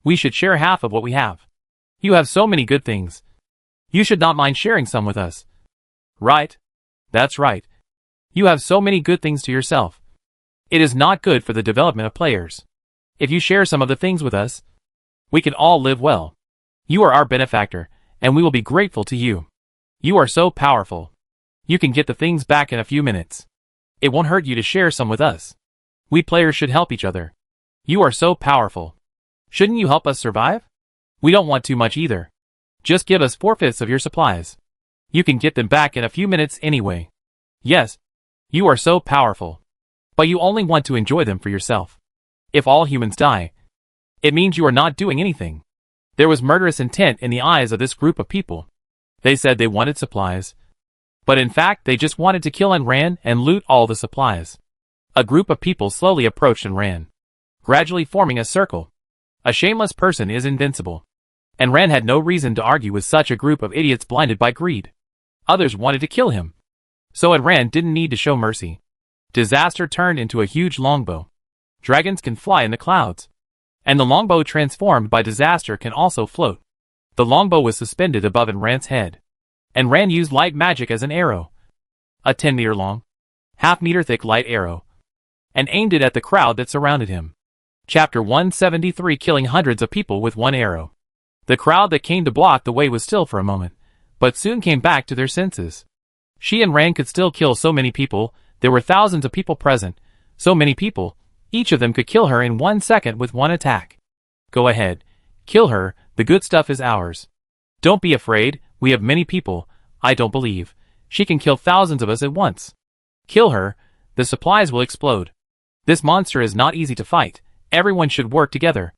we should share half of what we have. You have so many good things. You should not mind sharing some with us. Right? That's right. You have so many good things to yourself. It is not good for the development of players. If you share some of the things with us, we can all live well. You are our benefactor, and we will be grateful to you. You are so powerful. You can get the things back in a few minutes. It won't hurt you to share some with us. We players should help each other. You are so powerful. Shouldn't you help us survive? We don't want too much either. Just give us 4/5 of your supplies. You can get them back in a few minutes anyway. Yes, you are so powerful. But you only want to enjoy them for yourself. If all humans die, it means you are not doing anything. There was murderous intent in the eyes of this group of people. They said they wanted supplies, but in fact they just wanted to kill Ran and loot all the supplies. A group of people slowly approached Ran, gradually forming a circle. A shameless person is invincible. Ran had no reason to argue with such a group of idiots blinded by greed. Others wanted to kill him, so Ran didn't need to show mercy. Disaster turned into a huge longbow. Dragons can fly in the clouds, and the longbow transformed by Disaster can also float. The longbow was suspended above Ran's head, and Ran used light magic as an arrow, a 10-meter long, half-meter thick light arrow, and aimed it at the crowd that surrounded him. Chapter 173: Killing hundreds of people with one arrow. The crowd that came to block the way was still for a moment, but soon came back to their senses. She and Ran could still kill so many people. There were thousands of people present, so many people, each of them could kill her in 1 second with one attack. Go ahead, kill her, the good stuff is ours. Don't be afraid, we have many people. I don't believe she can kill thousands of us at once. Kill her, the supplies will explode. This monster is not easy to fight, everyone should work together.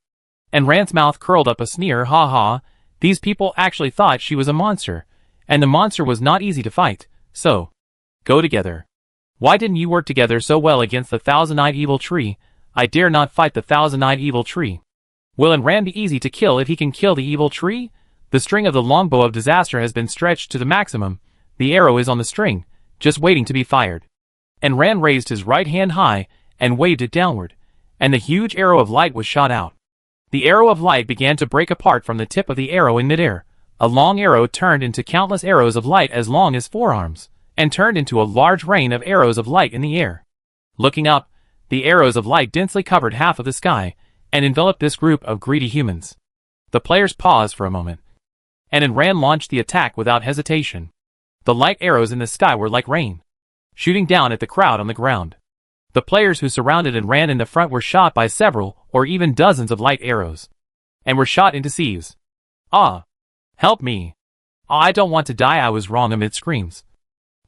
And Ran's mouth curled up a sneer. Ha ha, these people actually thought she was a monster, and the monster was not easy to fight, so go together. Why didn't you work together so well against the Thousand-Eyed Evil Tree? I dare not fight the Thousand-Eyed Evil Tree. Will Ran be easy to kill if he can kill the evil tree? The string of the longbow of Disaster has been stretched to the maximum. The arrow is on the string, just waiting to be fired. And Ran raised his right hand high and waved it downward, and the huge arrow of light was shot out. The arrow of light began to break apart from the tip of the arrow in midair. A long arrow turned into countless arrows of light as long as forearms, and turned into a large rain of arrows of light in the air. Looking up, the arrows of light densely covered half of the sky, and enveloped this group of greedy humans. The players paused for a moment, and then Ran launched the attack without hesitation. The light arrows in the sky were like rain, shooting down at the crowd on the ground. The players who surrounded and Ran in the front were shot by several or even dozens of light arrows, and were shot into sieves. "Ah! Help me! Ah, I don't want to die, I was wrong," amid screams.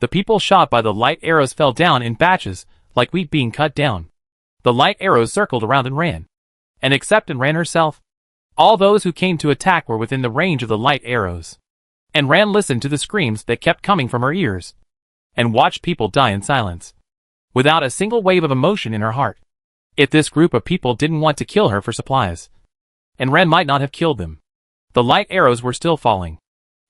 The people shot by the light arrows fell down in batches, like wheat being cut down. The light arrows circled around and Ran. And except Ran herself, all those who came to attack were within the range of the light arrows. And Ran listened to the screams that kept coming from her ears, and watched people die in silence, without a single wave of emotion in her heart. If this group of people didn't want to kill her for supplies, and Ran might not have killed them. The light arrows were still falling,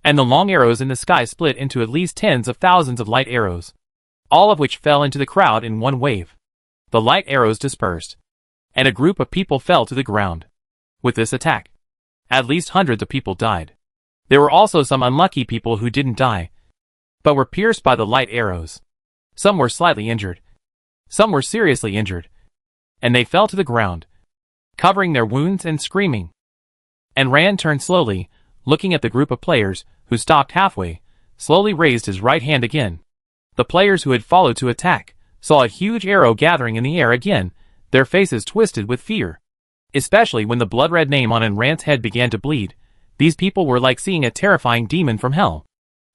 and the long arrows in the sky split into at least tens of thousands of light arrows, all of which fell into the crowd in one wave. The light arrows dispersed, and a group of people fell to the ground. With this attack, at least hundreds of people died. There were also some unlucky people who didn't die, but were pierced by the light arrows. Some were slightly injured. Some were seriously injured, and they fell to the ground, covering their wounds and screaming. And Ran turned slowly, looking at the group of players, who stopped halfway, slowly raised his right hand again. The players who had followed to attack saw a huge arrow gathering in the air again, their faces twisted with fear. Especially when the blood-red name on Ran's head began to bleed. These people were like seeing a terrifying demon from hell.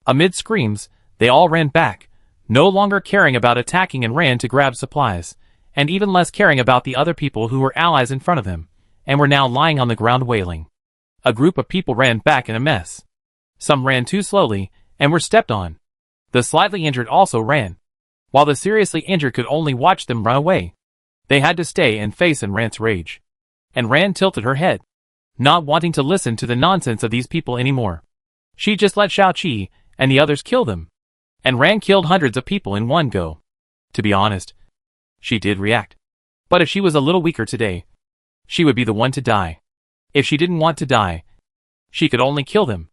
Amid screams, they all ran back, no longer caring about attacking and ran to grab supplies, and even less caring about the other people who were allies in front of them, and were now lying on the ground wailing. A group of people ran back in a mess. Some ran too slowly, and were stepped on. The slightly injured also ran, while the seriously injured could only watch them run away. They had to stay and face Ran's rage. And Ran tilted her head, not wanting to listen to the nonsense of these people anymore. She just let Shao Qi and the others kill them. And Ran killed hundreds of people in one go. To be honest, she did react. But if she was a little weaker today, she would be the one to die. If she didn't want to die, she could only kill them.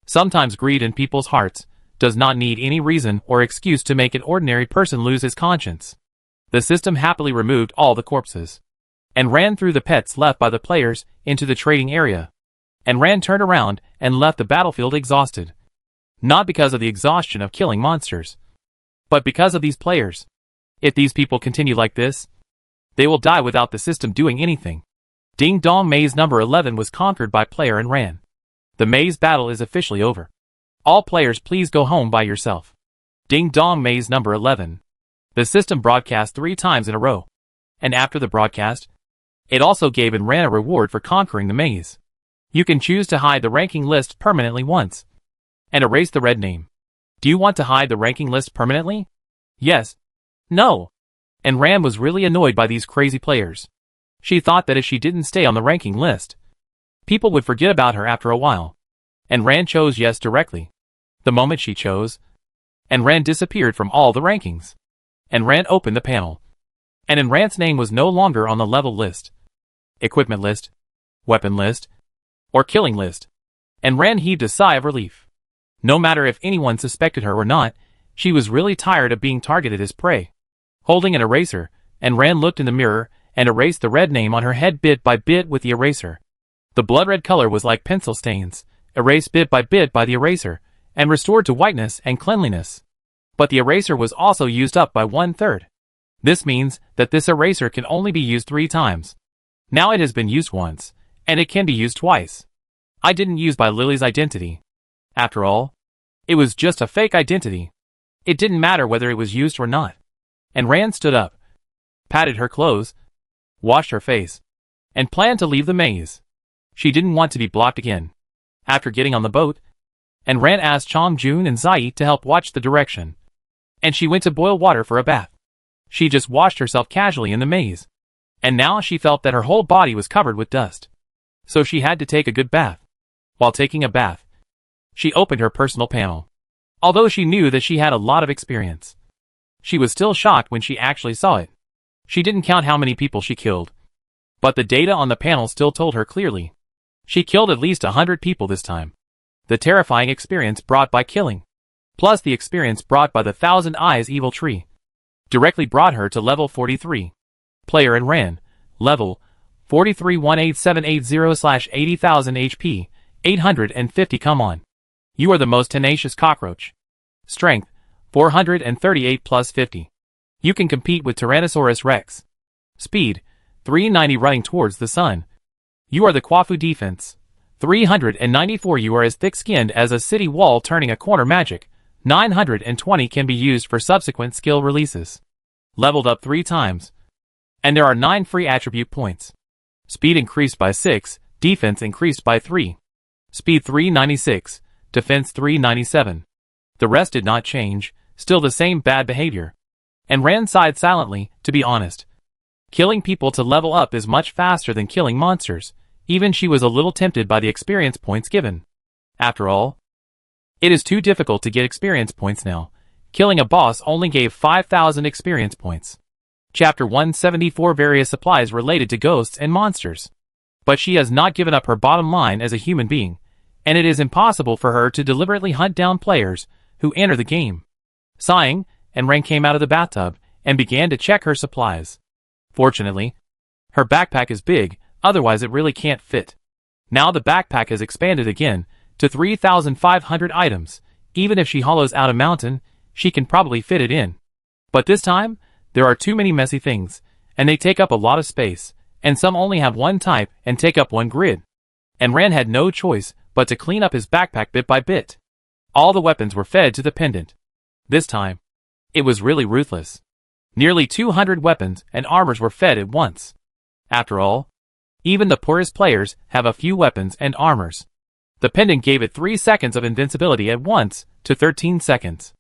Sometimes greed in people's hearts does not need any reason or excuse to make an ordinary person lose his conscience. The system happily removed all the corpses, and ran through the pets left by the players into the trading area. And Ran turned around and left the battlefield exhausted. Not because of the exhaustion of killing monsters, but because of these players. If these people continue like this, they will die without the system doing anything. Ding Dong Maze number 11 was conquered by player and Ran. The maze battle is officially over. All players please go home by yourself. Ding Dong Maze number 11. The system broadcast 3 times in a row. And after the broadcast, it also gave Ran a reward for conquering the maze. You can choose to hide the ranking list permanently once, and erase the red name. Do you want to hide the ranking list permanently? Yes. No. And Ran was really annoyed by these crazy players. She thought that if she didn't stay on the ranking list, people would forget about her after a while. And Ran chose yes directly. The moment she chose, and Ran disappeared from all the rankings. And Ran opened the panel. And Ran's name was no longer on the level list, equipment list, weapon list, or killing list. And Ran heaved a sigh of relief. No matter if anyone suspected her or not, she was really tired of being targeted as prey. Holding an eraser, and Ran looked in the mirror and erased the red name on her head bit by bit with the eraser. The blood-red color was like pencil stains, erased bit by the eraser, and restored to whiteness and cleanliness. But the eraser was also used up by 1/3. This means that this eraser can only be used 3 times. Now it has been used once, and it can be used twice. I didn't use by Lily's identity. After all, it was just a fake identity. It didn't matter whether it was used or not. And Ran stood up, patted her clothes, washed her face, and planned to leave the maze. She didn't want to be blocked again. After getting on the boat, and Ran asked Chong Jun and Zai to help watch the direction. And she went to boil water for a bath. She just washed herself casually in the maze. And now she felt that her whole body was covered with dust. So she had to take a good bath. While taking a bath, she opened her personal panel. Although she knew that she had a lot of experience, She was still shocked when she actually saw it. She didn't count how many people she killed. But the data on the panel still told her clearly. She killed at least 100 people this time. The terrifying experience brought by killing, plus the experience brought by the Thousand Eyes evil tree, directly brought her to level 43. Player and ran. Level 43 18780/80,000 HP, 850. Come on. You are the most tenacious cockroach. Strength 438 plus 50. You can compete with Tyrannosaurus Rex. Speed 390 running towards the sun. You are the Kwafu defense. 394. You are as thick-skinned as a city wall turning a corner. Magic 920 can be used for subsequent skill releases. Leveled up 3 times. And there are 9 free attribute points. Speed increased by 6, defense increased by 3. Speed 396, defense 397. The rest did not change, still the same bad behavior. And Ran sighed silently, to be honest. Killing people to level up is much faster than killing monsters. Even she was a little tempted by the experience points given. After all, it is too difficult to get experience points now. Killing a boss only gave 5,000 experience points. Chapter 174 Various supplies related to ghosts and monsters. But she has not given up her bottom line as a human being, and it is impossible for her to deliberately hunt down players who enter the game. Sighing, Ran came out of the bathtub and began to check her supplies. Fortunately, her backpack is big, otherwise it really can't fit. Now the backpack has expanded again to 3,500 items. Even if she hollows out a mountain, she can probably fit it in. But this time, there are too many messy things, and they take up a lot of space, and some only have one type and take up one grid. And Ran had no choice but to clean up his backpack bit by bit. All the weapons were fed to the pendant. This time, it was really ruthless. Nearly 200 weapons and armors were fed at once. After all, even the poorest players have a few weapons and armors. The pendant gave it 3 seconds of invincibility at once to 13 seconds.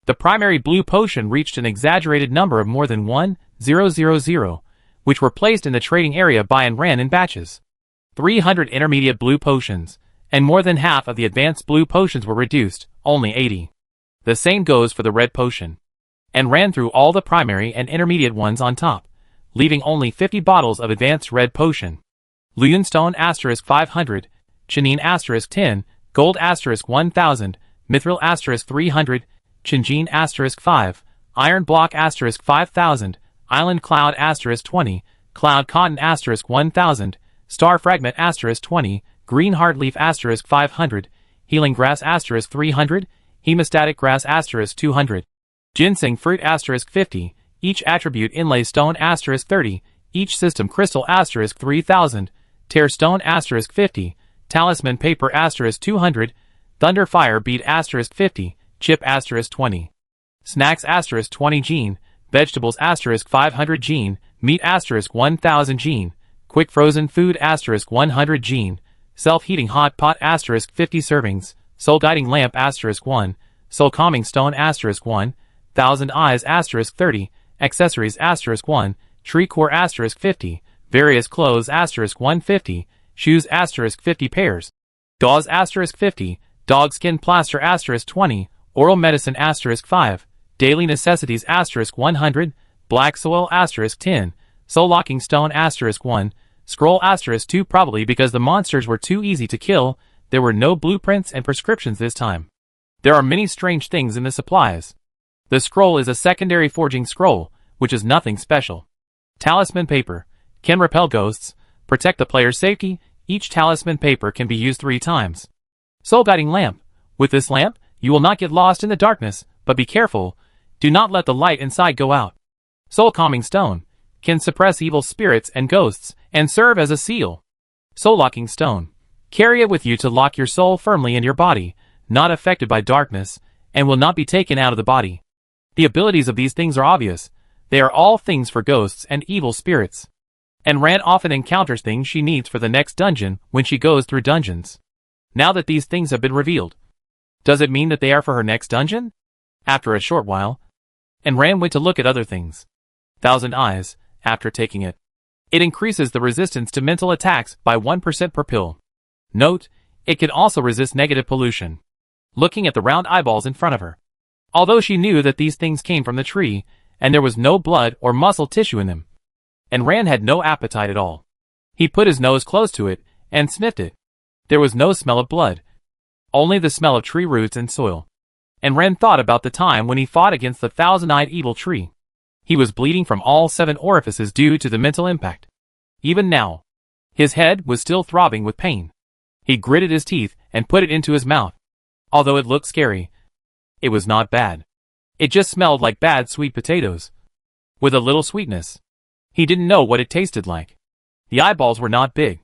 The primary blue potion reached an exaggerated number of more than 1,000, which were placed in the trading area by Ran in batches. 300 intermediate blue potions, and more than half of the advanced blue potions were reduced, only 80. The same goes for the red potion. Ran threw all the primary and intermediate ones on top, leaving only 50 bottles of advanced red potion. Luyunstone * 500, Chinin * 10, Gold * 1000, Mithril * 300, Chinjin * 5, Iron Block * 5000, Island Cloud * 20, Cloud Cotton * 1000, Star Fragment * 20, Green Heartleaf * 500, Healing Grass * 300, Hemostatic Grass * 200, Ginseng Fruit * 50, each attribute Inlay Stone * 30, each System Crystal * 3000, Tear Stone * 50, Talisman Paper * 200, Thunder Fire Bead * 50, Chip * 20. Snacks * 20 Gene, Vegetables * 500 Gene, Meat * 1000 Gene, Quick Frozen Food * 100 Gene, Self-Heating Hot Pot * 50 servings, Soul Guiding Lamp * 1, Soul Calming Stone * 1, Thousand Eyes * 30, Accessories * 1, Tree Core * 50, Various Clothes * 150, Shoes * 50 pairs, Gauze * 50, Dog Skin Plaster * 20, Oral Medicine * 5, Daily Necessities * 100, Black Soil * 10, Soul Locking Stone * 1, Scroll * 2. Probably because the monsters were too easy to kill, there were no blueprints and prescriptions this time. There are many strange things in the supplies. The scroll is a secondary forging scroll, which is nothing special. Talisman Paper can repel ghosts, protect the player's safety. Each talisman paper can be used 3 times. Soul Guiding Lamp. With this lamp, you will not get lost in the darkness, but be careful. Do not let the light inside go out. Soul Calming Stone can suppress evil spirits and ghosts, and serve as a seal. Soul Locking Stone. Carry it with you to lock your soul firmly in your body, not affected by darkness, and will not be taken out of the body. The abilities of these things are obvious. They are all things for ghosts and evil spirits. And Ran often encounters things she needs for the next dungeon when she goes through dungeons. Now that these things have been revealed, does it mean that they are for her next dungeon? After a short while, Ran went to look at other things. Thousand Eyes, after taking it. It increases the resistance to mental attacks by 1% per pill. Note, it can also resist negative pollution. Looking at the round eyeballs in front of her, although she knew that these things came from the tree, and there was no blood or muscle tissue in them. And Rand had no appetite at all. He put his nose close to it, and sniffed it. There was no smell of blood. Only the smell of tree roots and soil. And Rand thought about the time when he fought against the thousand-eyed evil tree. He was bleeding from all 7 orifices due to the mental impact. Even now, his head was still throbbing with pain. He gritted his teeth and put it into his mouth. Although it looked scary, it was not bad. It just smelled like bad sweet potatoes. With a little sweetness. He didn't know what it tasted like. The eyeballs were not big.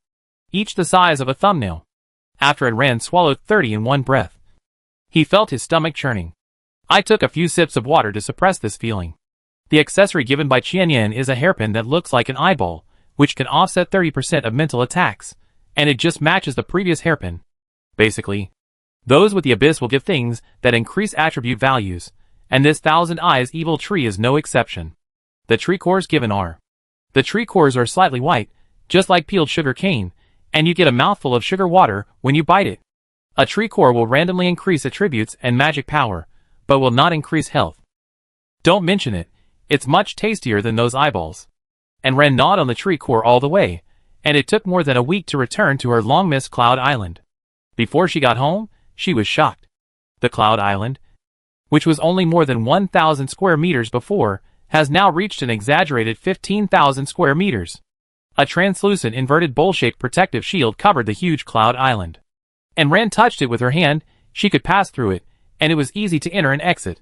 Each the size of a thumbnail. After it, Rand swallowed 30 in one breath. He felt his stomach churning. I took a few sips of water to suppress this feeling. The accessory given by Qianyan is a hairpin that looks like an eyeball, which can offset 30% of mental attacks, and it just matches the previous hairpin. Basically, those with the abyss will give things that increase attribute values, and this thousand eyes evil tree is no exception. The tree cores given are. The tree cores are slightly white, just like peeled sugar cane, and you get a mouthful of sugar water when you bite it. A tree core will randomly increase attributes and magic power, but will not increase health. Don't mention it, it's much tastier than those eyeballs. And Rand gnawed on the tree core all the way, and it took more than a week to return to her long-missed Cloud Island. Before she got home, she was shocked. The Cloud Island, which was only more than 1,000 square meters before, has now reached an exaggerated 15,000 square meters. A translucent inverted bowl-shaped protective shield covered the huge Cloud Island. And Rand touched it with her hand. She could pass through it, and it was easy to enter and exit.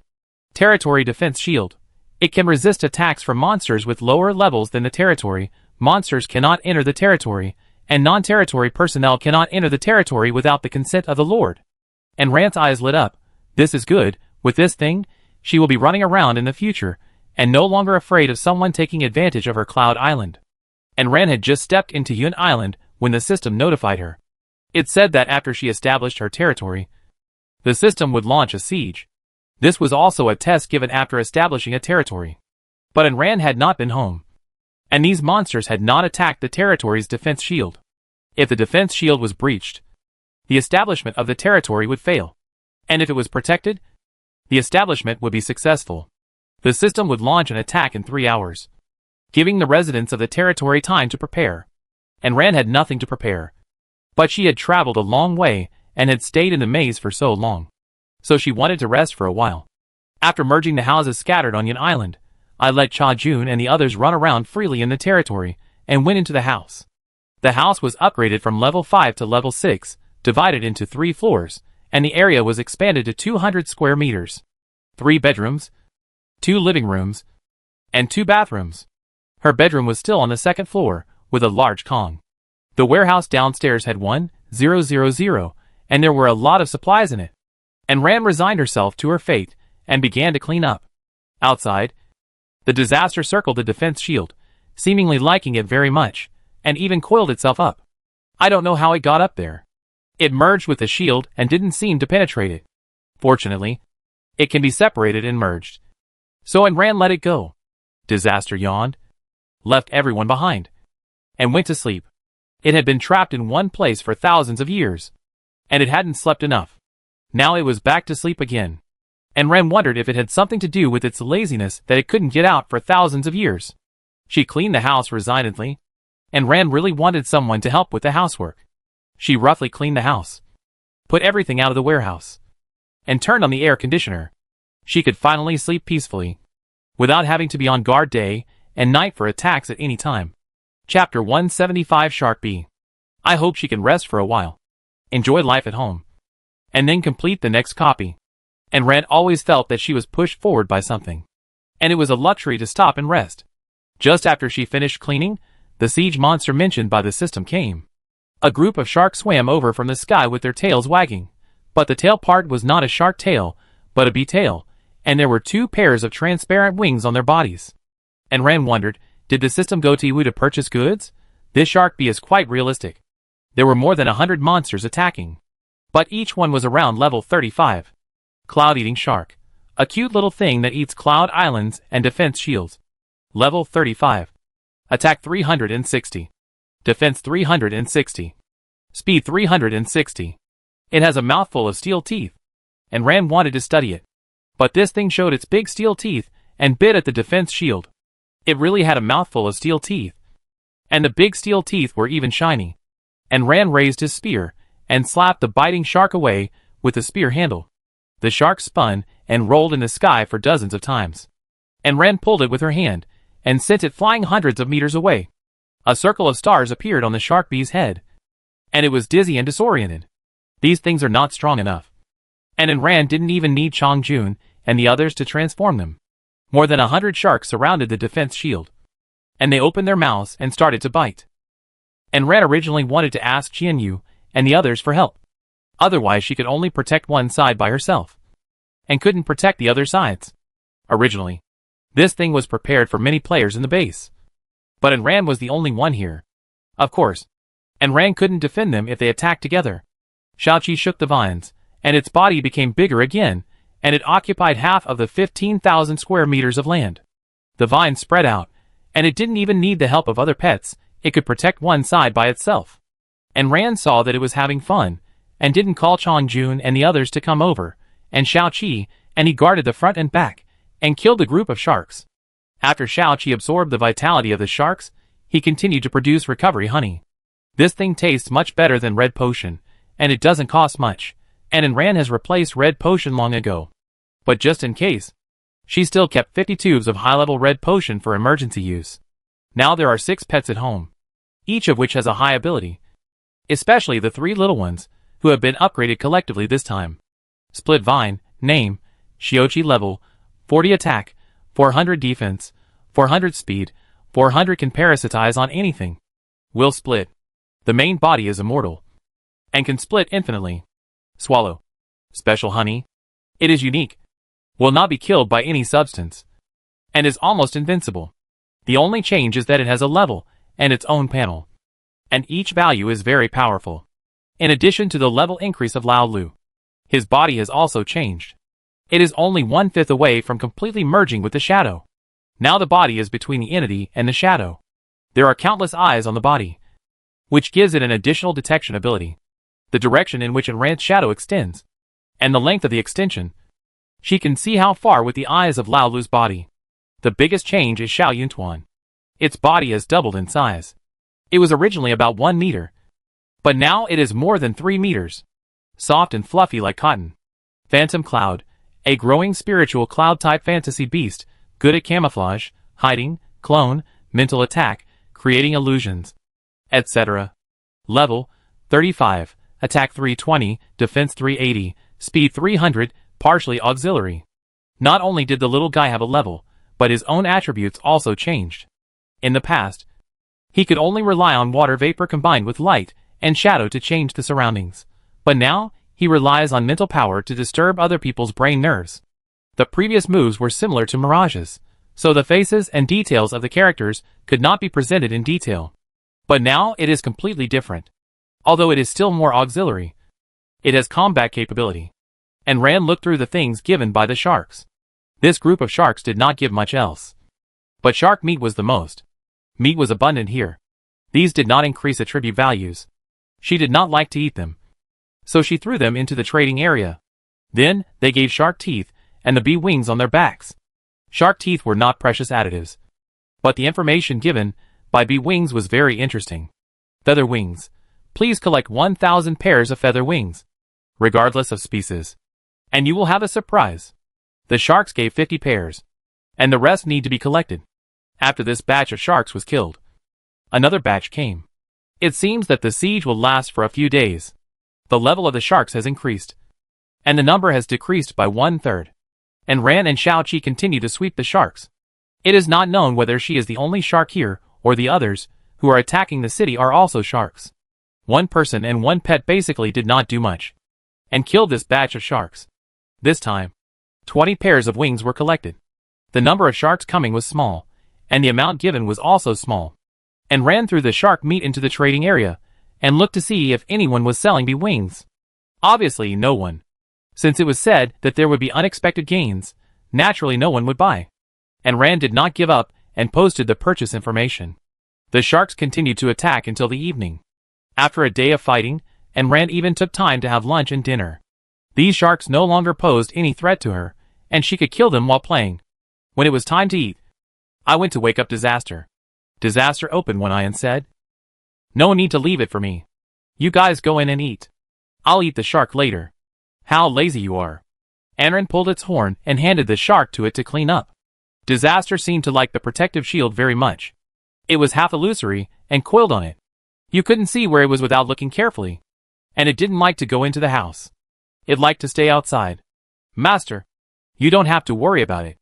Territory Defense Shield. It can resist attacks from monsters with lower levels than the territory. Monsters cannot enter the territory, and non-territory personnel cannot enter the territory without the consent of the Lord. And Rand's eyes lit up. This is good. With this thing, she will be running around in the future, and no longer afraid of someone taking advantage of her Cloud Island. And Rand had just stepped into Yun Island when the system notified her. It said that after she established her territory, the system would launch a siege. This was also a test given after establishing a territory. But Rand had not been home. And these monsters had not attacked the territory's defense shield. If the defense shield was breached, the establishment of the territory would fail. And if it was protected, the establishment would be successful. The system would launch an attack in 3 hours, giving the residents of the territory time to prepare. And Rand had nothing to prepare. But she had traveled a long way and had stayed in the maze for so long. So she wanted to rest for a while. After merging the houses scattered on Yun Island, I let Cha Jun and the others run around freely in the territory and went into the house. The house was upgraded from level 5 to level 6, divided into 3 floors, and the area was expanded to 200 square meters. 3 bedrooms, 2 living rooms, and 2 bathrooms. Her bedroom was still on the 2nd floor, with a large Kong. The warehouse downstairs had 1000, and there were a lot of supplies in it. And Rand resigned herself to her fate, and began to clean up. Outside, the disaster circled the defense shield, seemingly liking it very much, and even coiled itself up. I don't know how it got up there. It merged with the shield and didn't seem to penetrate it. Fortunately, it can be separated and merged. So Rand let it go. Disaster yawned, left everyone behind, and went to sleep. It had been trapped in one place for thousands of years, and it hadn't slept enough. Now it was back to sleep again. And Rand wondered if it had something to do with its laziness that it couldn't get out for thousands of years. She cleaned the house resignedly, and Rand really wanted someone to help with the housework. She roughly cleaned the house, put everything out of the warehouse, and turned on the air conditioner. She could finally sleep peacefully, without having to be on guard day and night for attacks at any time. Chapter 175 Shark B. I hope she can rest for a while, enjoy life at home, and then complete the next copy. And Rand always felt that she was pushed forward by something, and it was a luxury to stop and rest. Just after she finished cleaning, the siege monster mentioned by the system came. A group of sharks swam over from the sky with their tails wagging, but the tail part was not a shark tail, but a bee tail, and there were 2 pairs of transparent wings on their bodies. And Rand wondered, did the system go to Yiwu to purchase goods? This shark bee is quite realistic. There were more than 100 monsters attacking, but each one was around level 35. Cloud-eating shark. A cute little thing that eats cloud islands and defense shields. Level 35. Attack 360. Defense 360. Speed 360. It has a mouthful of steel teeth, and Rand wanted to study it. But this thing showed its big steel teeth and bit at the defense shield. It really had a mouthful of steel teeth. And the big steel teeth were even shiny. And Ran raised his spear and slapped the biting shark away with the spear handle. The shark spun and rolled in the sky for dozens of times. And Ran pulled it with her hand and sent it flying hundreds of meters away. A circle of stars appeared on the shark bee's head. And it was dizzy and disoriented. These things are not strong enough. And Ran didn't even need Chongjun and the others to transform them. More than 100 sharks surrounded the defense shield. And they opened their mouths and started to bite. And Ran originally wanted to ask Qianyu and the others for help. Otherwise she could only protect one side by herself. And couldn't protect the other sides. Originally. This thing was prepared for many players in the base. But Ran was the only one here. Of course. And Ran couldn't defend them if they attacked together. Xiaoqi shook the vines, and its body became bigger again, and it occupied half of the 15,000 square meters of land. The vines spread out, and it didn't even need the help of other pets, it could protect one side by itself. And Ran saw that it was having fun, and didn't call Chongjun and the others to come over, and Xiaoqi, and he guarded the front and back, and killed the group of sharks. After Xiaoqi absorbed the vitality of the sharks, he continued to produce recovery honey. This thing tastes much better than red potion, and it doesn't cost much, and Ran has replaced red potion long ago. But just in case, she still kept 50 tubes of high-level red potion for emergency use. Now there are 6 pets at home, each of which has a high ability. Especially the 3 little ones, who have been upgraded collectively this time. Split Vine, name, Shiochi level, 40 attack, 400 defense, 400 speed, 400 can parasitize on anything. Will split. The main body is immortal. And can split infinitely. Swallow. Special honey. It is unique. Will not be killed by any substance. And is almost invincible. The only change is that it has a level, and its own panel. And each value is very powerful. In addition to the level increase of Lao Lu. His body has also changed. It is only 1/5 away from completely merging with the shadow. Now the body is between the entity and the shadow. There are countless eyes on the body, which gives it an additional detection ability. The direction in which Ran's shadow extends, and the length of the extension. She can see how far with the eyes of Lao Lu's body. The biggest change is Xiao Yuntuan. Its body has doubled in size. It was originally about 1 meter, but now it is more than 3 meters. Soft and fluffy like cotton. Phantom Cloud, a growing spiritual cloud-type fantasy beast, good at camouflage, hiding, clone, mental attack, creating illusions, etc. Level, 35, attack 320, defense 380, speed 300, partially auxiliary. Not only did the little guy have a level, but his own attributes also changed. In the past, he could only rely on water vapor combined with light and shadow to change the surroundings. But now, he relies on mental power to disturb other people's brain nerves. The previous moves were similar to mirages, so the faces and details of the characters could not be presented in detail. But now it is completely different. Although it is still more auxiliary, it has combat capability. And Ran looked through the things given by the sharks. This group of sharks did not give much else. But shark meat was the most. Meat was abundant here. These did not increase attribute values. She did not like to eat them. So she threw them into the trading area. Then, they gave shark teeth and the bee wings on their backs. Shark teeth were not precious additives. But the information given by bee wings was very interesting. Feather wings. Please collect 1,000 pairs of feather wings, regardless of species. And you will have a surprise. The sharks gave 50 pairs. And the rest need to be collected. After this batch of sharks was killed, another batch came. It seems that the siege will last for a few days. The level of the sharks has increased, and the number has decreased by 1/3. And Ran and Xiaoqi continue to sweep the sharks. It is not known whether she is the only shark here, or the others, who are attacking the city are also sharks. One person and one pet basically did not do much, and killed this batch of sharks. This time, 20 pairs of wings were collected. The number of sharks coming was small, and the amount given was also small. And Ran threw the shark meat into the trading area, and looked to see if anyone was selling bee wings. Obviously no one. Since it was said that there would be unexpected gains, naturally no one would buy. And Ran did not give up, and posted the purchase information. The sharks continued to attack until the evening. After a day of fighting, and Ran even took time to have lunch and dinner. These sharks no longer posed any threat to her, and she could kill them while playing. When it was time to eat, I went to wake up Disaster. Disaster opened one eye and said, "No need to leave it for me. You guys go in and eat. I'll eat the shark later." "How lazy you are." Anran pulled its horn and handed the shark to it to clean up. Disaster seemed to like the protective shield very much. It was half illusory and coiled on it. You couldn't see where it was without looking carefully. And it didn't like to go into the house. It liked to stay outside. "Master, you don't have to worry about it.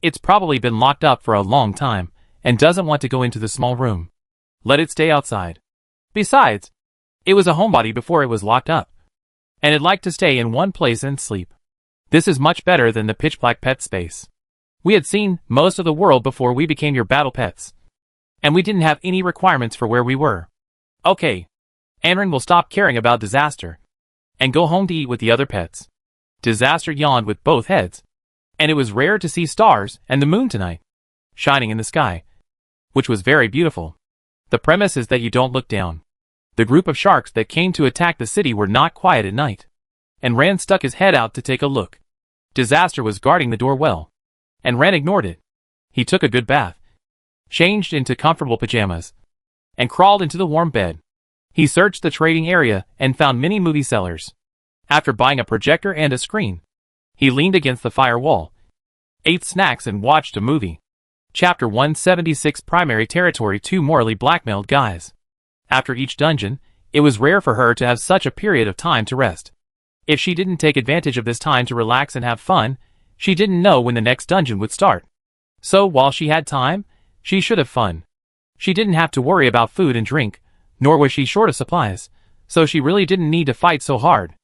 It's probably been locked up for a long time and doesn't want to go into the small room. Let it stay outside. Besides, it was a homebody before it was locked up. And it liked to stay in one place and sleep. This is much better than the pitch-black pet space. We had seen most of the world before we became your battle pets. And we didn't have any requirements for where we were. Okay. Anran will stop caring about Disaster and go home to eat with the other pets." Disaster yawned with both heads. And it was rare to see stars and the moon tonight, shining in the sky, which was very beautiful. The premise is that you don't look down. The group of sharks that came to attack the city were not quiet at night. And Rand stuck his head out to take a look. Disaster was guarding the door well. And Rand ignored it. He took a good bath, changed into comfortable pajamas, and crawled into the warm bed. He searched the trading area and found many movie sellers. After buying a projector and a screen, he leaned against the firewall, ate snacks and watched a movie. Chapter 176 Primary Territory 2 Morally Blackmailed Guys. After each dungeon, it was rare for her to have such a period of time to rest. If she didn't take advantage of this time to relax and have fun, she didn't know when the next dungeon would start. So while she had time, she should have fun. She didn't have to worry about food and drink, nor was she short of supplies, so she really didn't need to fight so hard.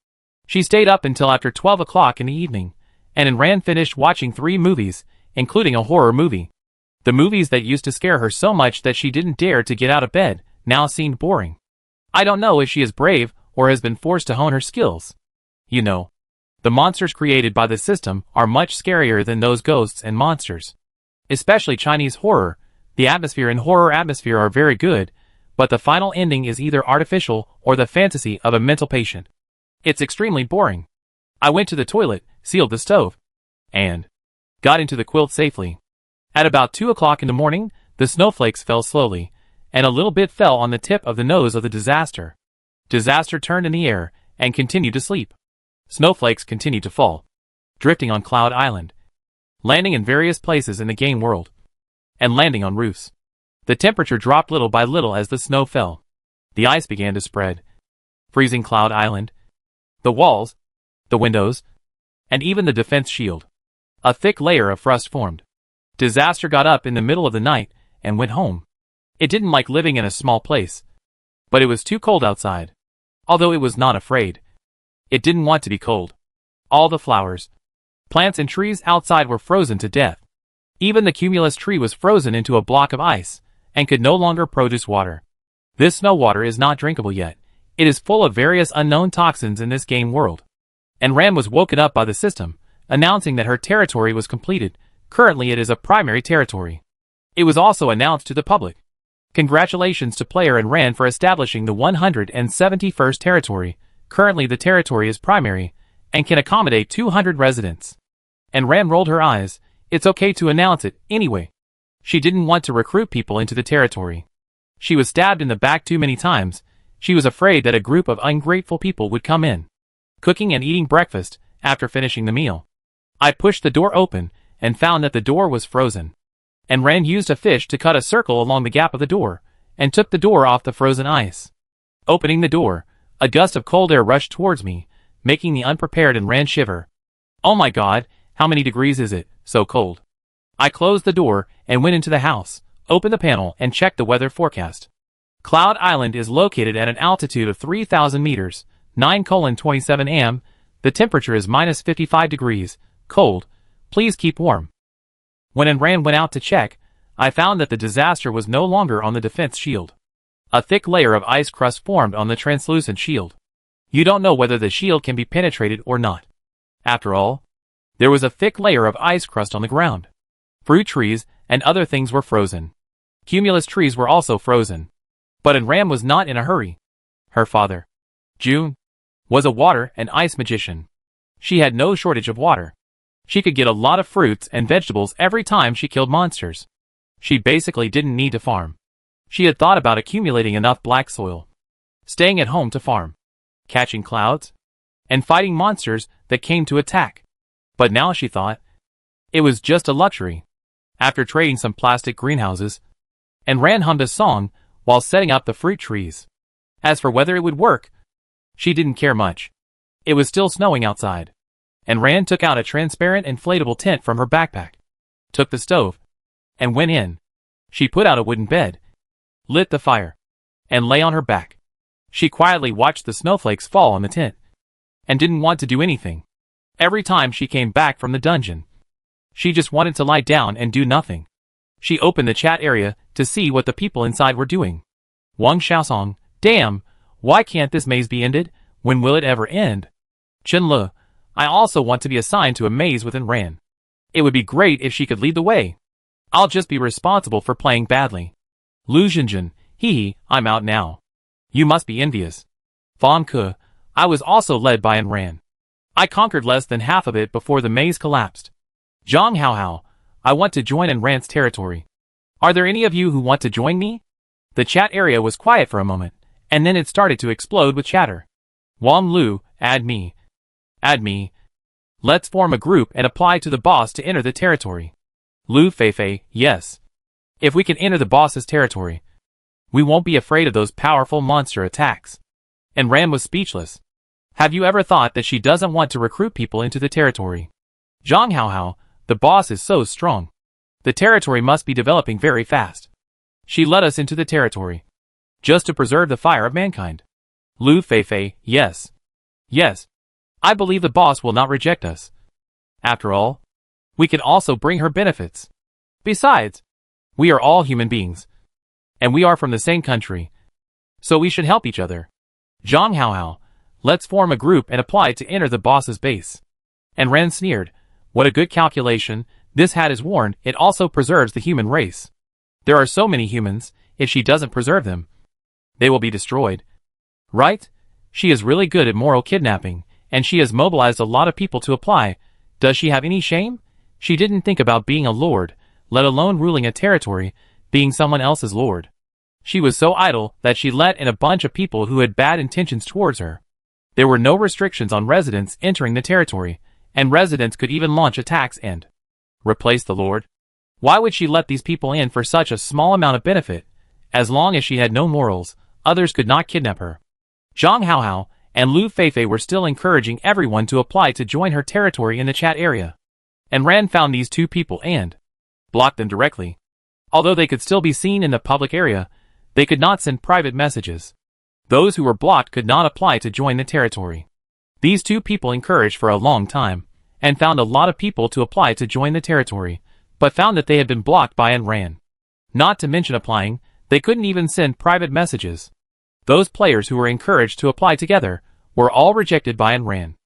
She stayed up until after 12 o'clock in the evening, and Rand finished watching 3 movies, including a horror movie. The movies that used to scare her so much that she didn't dare to get out of bed now seemed boring. I don't know if she is brave or has been forced to hone her skills. You know, the monsters created by the system are much scarier than those ghosts and monsters. Especially Chinese horror. The atmosphere and horror atmosphere are very good, but the final ending is either artificial or the fantasy of a mental patient. It's extremely boring. I went to the toilet, sealed the stove, and got into the quilt safely. At about 2 o'clock in the morning, the snowflakes fell slowly, and a little bit fell on the tip of the nose of the Disaster. Disaster turned in the air and continued to sleep. Snowflakes continued to fall, drifting on Cloud Island, landing in various places in the game world, and landing on roofs. The temperature dropped little by little as the snow fell. The ice began to spread, freezing Cloud Island, the walls, the windows, and even the defense shield. A thick layer of frost formed. Disaster got up in the middle of the night and went home. It didn't like living in a small place, but it was too cold outside. Although it was not afraid, it didn't want to be cold. All the flowers, plants and trees outside were frozen to death. Even the cumulus tree was frozen into a block of ice and could no longer produce water. This snow water is not drinkable yet. It is full of various unknown toxins in this game world. And Ram was woken up by the system, announcing that her territory was completed. Currently it is a primary territory. It was also announced to the public. Congratulations to player and Ran for establishing the 171st territory. Currently the territory is primary and can accommodate 200 residents. And Ran rolled her eyes. It's okay to announce it, anyway. She didn't want to recruit people into the territory. She was stabbed in the back too many times. She was afraid that a group of ungrateful people would come in, cooking and eating breakfast after finishing the meal. I pushed the door open and found that the door was frozen. And Ran used a fish to cut a circle along the gap of the door and took the door off the frozen ice. Opening the door, a gust of cold air rushed towards me, making the unprepared and Ran shiver. Oh my God, how many degrees is it? So cold. I closed the door and went into the house, opened the panel and checked the weather forecast. Cloud Island is located at an altitude of 3,000 meters, 9:27 am. The temperature is minus 55 degrees, cold. Please keep warm. When Ran went out to check, I found that the Disaster was no longer on the defense shield. A thick layer of ice crust formed on the translucent shield. You don't know whether the shield can be penetrated or not. After all, there was a thick layer of ice crust on the ground. Fruit trees and other things were frozen. Cumulus trees were also frozen. But Ram was not in a hurry. Her father, June, was a water and ice magician. She had no shortage of water. She could get a lot of fruits and vegetables every time she killed monsters. She basically didn't need to farm. She had thought about accumulating enough black soil, staying at home to farm, catching clouds, and fighting monsters that came to attack. But now she thought it was just a luxury. After trading some plastic greenhouses, and Ran hummed a song while setting up the fruit trees. As for whether it would work, she didn't care much. It was still snowing outside, and Ran took out a transparent inflatable tent from her backpack, took the stove, and went in. She put out a wooden bed, lit the fire, and lay on her back. She quietly watched the snowflakes fall on the tent, and didn't want to do anything. Every time she came back from the dungeon, she just wanted to lie down and do nothing. She opened the chat area to see what the people inside were doing. Wang Xiaosong, damn, why can't this maze be ended? When will it ever end? Chen Le, I also want to be assigned to a maze within Ran. It would be great if she could lead the way. I'll just be responsible for playing badly. Lu Xinjun, hee, I'm out now. You must be envious. Fan Ke, I was also led by An Ran. I conquered less than half of it before the maze collapsed. Zhang Haohao, I want to join An Ran's territory. Are there any of you who want to join me? The chat area was quiet for a moment, and then it started to explode with chatter. Wang Lu, add me. Add me. Let's form a group and apply to the boss to enter the territory. Lu Feifei, yes. If we can enter the boss's territory, we won't be afraid of those powerful monster attacks. And Ran was speechless. Have you ever thought that she doesn't want to recruit people into the territory? Zhang Haohao, the boss is so strong. The territory must be developing very fast. She led us into the territory, just to preserve the fire of mankind. Lu Feifei, yes. Yes. I believe the boss will not reject us. After all, we can also bring her benefits. Besides, we are all human beings, and we are from the same country, so we should help each other. Zhang Haohao, let's form a group and apply to enter the boss's base. And Ran sneered, what a good calculation, this hat is worn, it also preserves the human race. There are so many humans, if she doesn't preserve them, they will be destroyed. Right? She is really good at moral kidnapping, and she has mobilized a lot of people to apply. Does she have any shame? She didn't think about being a lord, let alone ruling a territory, being someone else's lord. She was so idle that she let in a bunch of people who had bad intentions towards her. There were no restrictions on residents entering the territory, and residents could even launch attacks and replace the lord. Why would she let these people in for such a small amount of benefit? As long as she had no morals, others could not kidnap her. Zhang Haohao and Lu Feifei were still encouraging everyone to apply to join her territory in the chat area. And Ran found these two people and blocked them directly. Although they could still be seen in the public area, they could not send private messages. Those who were blocked could not apply to join the territory. These two people encouraged for a long time, and found a lot of people to apply to join the territory, but found that they had been blocked by An Ran. Not to mention applying, they couldn't even send private messages. Those players who were encouraged to apply together were all rejected by An Ran.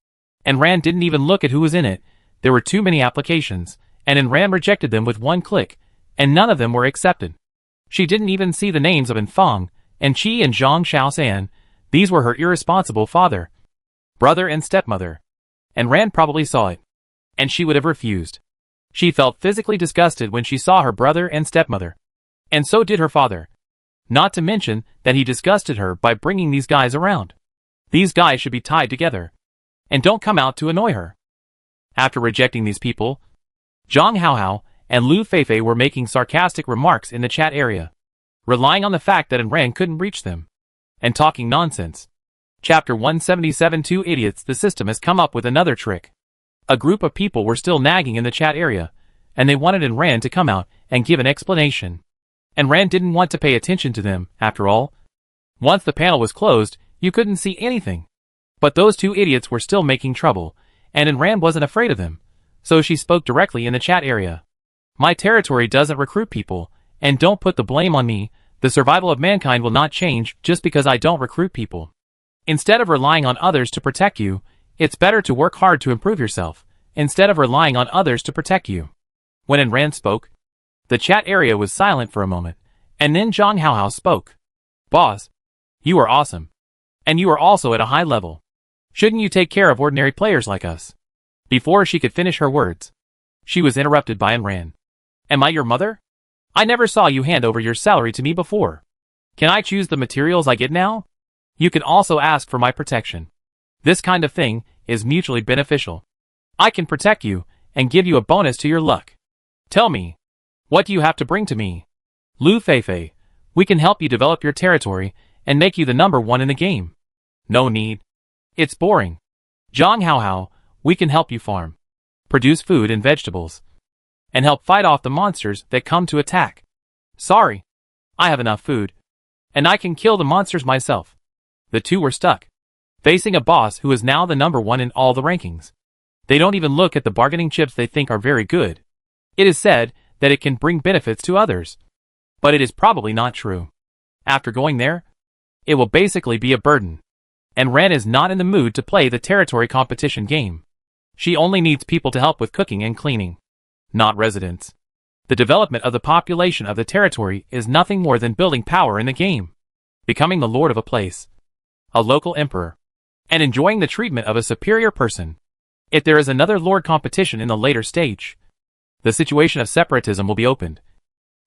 An Ran didn't even look at who was in it. There were too many applications, and An Ran rejected them with one click, and none of them were accepted. She didn't even see the names of An Feng, and Qi and Zhang Xiaosan. These were her irresponsible father, brother and stepmother. And Ran probably saw it, and she would have refused. She felt physically disgusted when she saw her brother and stepmother. And so did her father. Not to mention that he disgusted her by bringing these guys around. These guys should be tied together, and don't come out to annoy her. After rejecting these people, Zhang Haohao and Lu Feifei were making sarcastic remarks in the chat area, relying on the fact that An Ran couldn't reach them, and talking nonsense. Chapter 177. Two idiots. The system has come up with another trick. A group of people were still nagging in the chat area, and they wanted An Ran to come out and give an explanation. And Ran didn't want to pay attention to them, after all. Once the panel was closed, you couldn't see anything. But those two idiots were still making trouble, and An Ran wasn't afraid of them, so she spoke directly in the chat area. My territory doesn't recruit people, and don't put the blame on me. The survival of mankind will not change just because I don't recruit people. Instead of relying on others to protect you, it's better to work hard to improve yourself, instead of relying on others to protect you. When An Ran spoke, the chat area was silent for a moment, and then Zhang Haohao spoke. Boss, you are awesome. And you are also at a high level. Shouldn't you take care of ordinary players like us? Before she could finish her words, she was interrupted by Ran. Am I your mother? I never saw you hand over your salary to me before. Can I choose the materials I get now? You can also ask for my protection. This kind of thing is mutually beneficial. I can protect you and give you a bonus to your luck. Tell me, what do you have to bring to me? Lu Feifei, we can help you develop your territory and make you the #1 in the game. No need. It's boring. Zhang Haohao, we can help you farm, produce food and vegetables, and help fight off the monsters that come to attack. Sorry, I have enough food, and I can kill the monsters myself. The two were stuck, facing a boss who is now the #1 in all the rankings. They don't even look at the bargaining chips they think are very good. It is said that it can bring benefits to others, but it is probably not true. After going there, it will basically be a burden. And Ran is not in the mood to play the territory competition game. She only needs people to help with cooking and cleaning, not residents. The development of the population of the territory is nothing more than building power in the game, becoming the lord of a place, a local emperor, and enjoying the treatment of a superior person. If there is another lord competition in the later stage, the situation of separatism will be opened,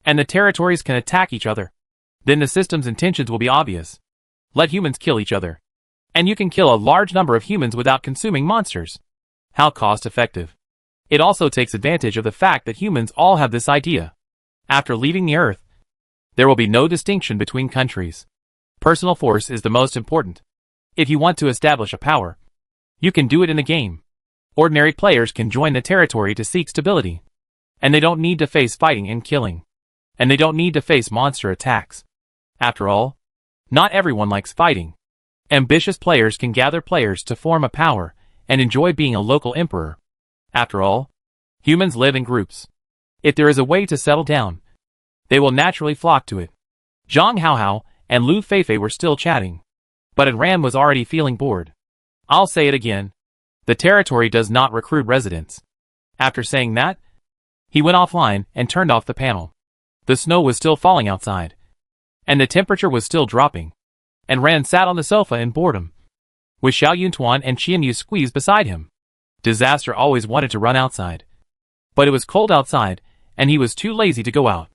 and the territories can attack each other. Then the system's intentions will be obvious. Let humans kill each other, and you can kill a large number of humans without consuming monsters. How cost-effective. It also takes advantage of the fact that humans all have this idea. After leaving the Earth, there will be no distinction between countries. Personal force is the most important. If you want to establish a power, you can do it in the game. Ordinary players can join the territory to seek stability, and they don't need to face fighting and killing, and they don't need to face monster attacks. After all, not everyone likes fighting. Ambitious players can gather players to form a power and enjoy being a local emperor. After all, humans live in groups. If there is a way to settle down, they will naturally flock to it. Zhang Haohao and Lu Feifei were still chatting, but Ran was already feeling bored. I'll say it again. The territory does not recruit residents. After saying that, he went offline and turned off the panel. The snow was still falling outside, and the temperature was still dropping. And Ran sat on the sofa in boredom, with Xiao Yuntuan and Qianyu squeezed beside him. Disaster always wanted to run outside, but it was cold outside, and he was too lazy to go out.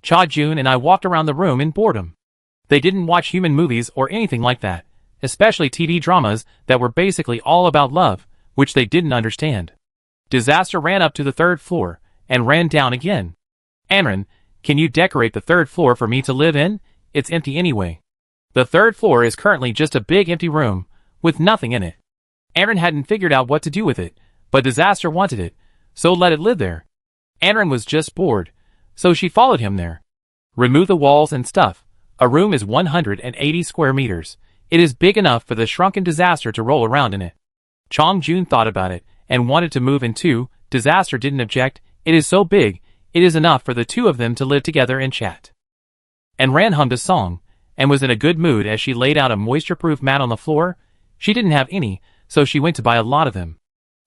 Cha Jun and I walked around the room in boredom. They didn't watch human movies or anything like that, especially TV dramas that were basically all about love, which they didn't understand. Disaster ran up to the 3rd floor, and ran down again. Anran, can you decorate the 3rd floor for me to live in? It's empty anyway. The 3rd floor is currently just a big empty room, with nothing in it. Anran hadn't figured out what to do with it, but Disaster wanted it, so let it live there. Anran was just bored, so she followed him there. Remove the walls and stuff. A room is 180 square meters. It is big enough for the shrunken Disaster to roll around in it. Chong Jun thought about it, and wanted to move in too. Disaster didn't object. It is so big, it is enough for the two of them to live together and chat. And Ran hummed a song, and was in a good mood as she laid out a moisture-proof mat on the floor. She didn't have any, so she went to buy a lot of them.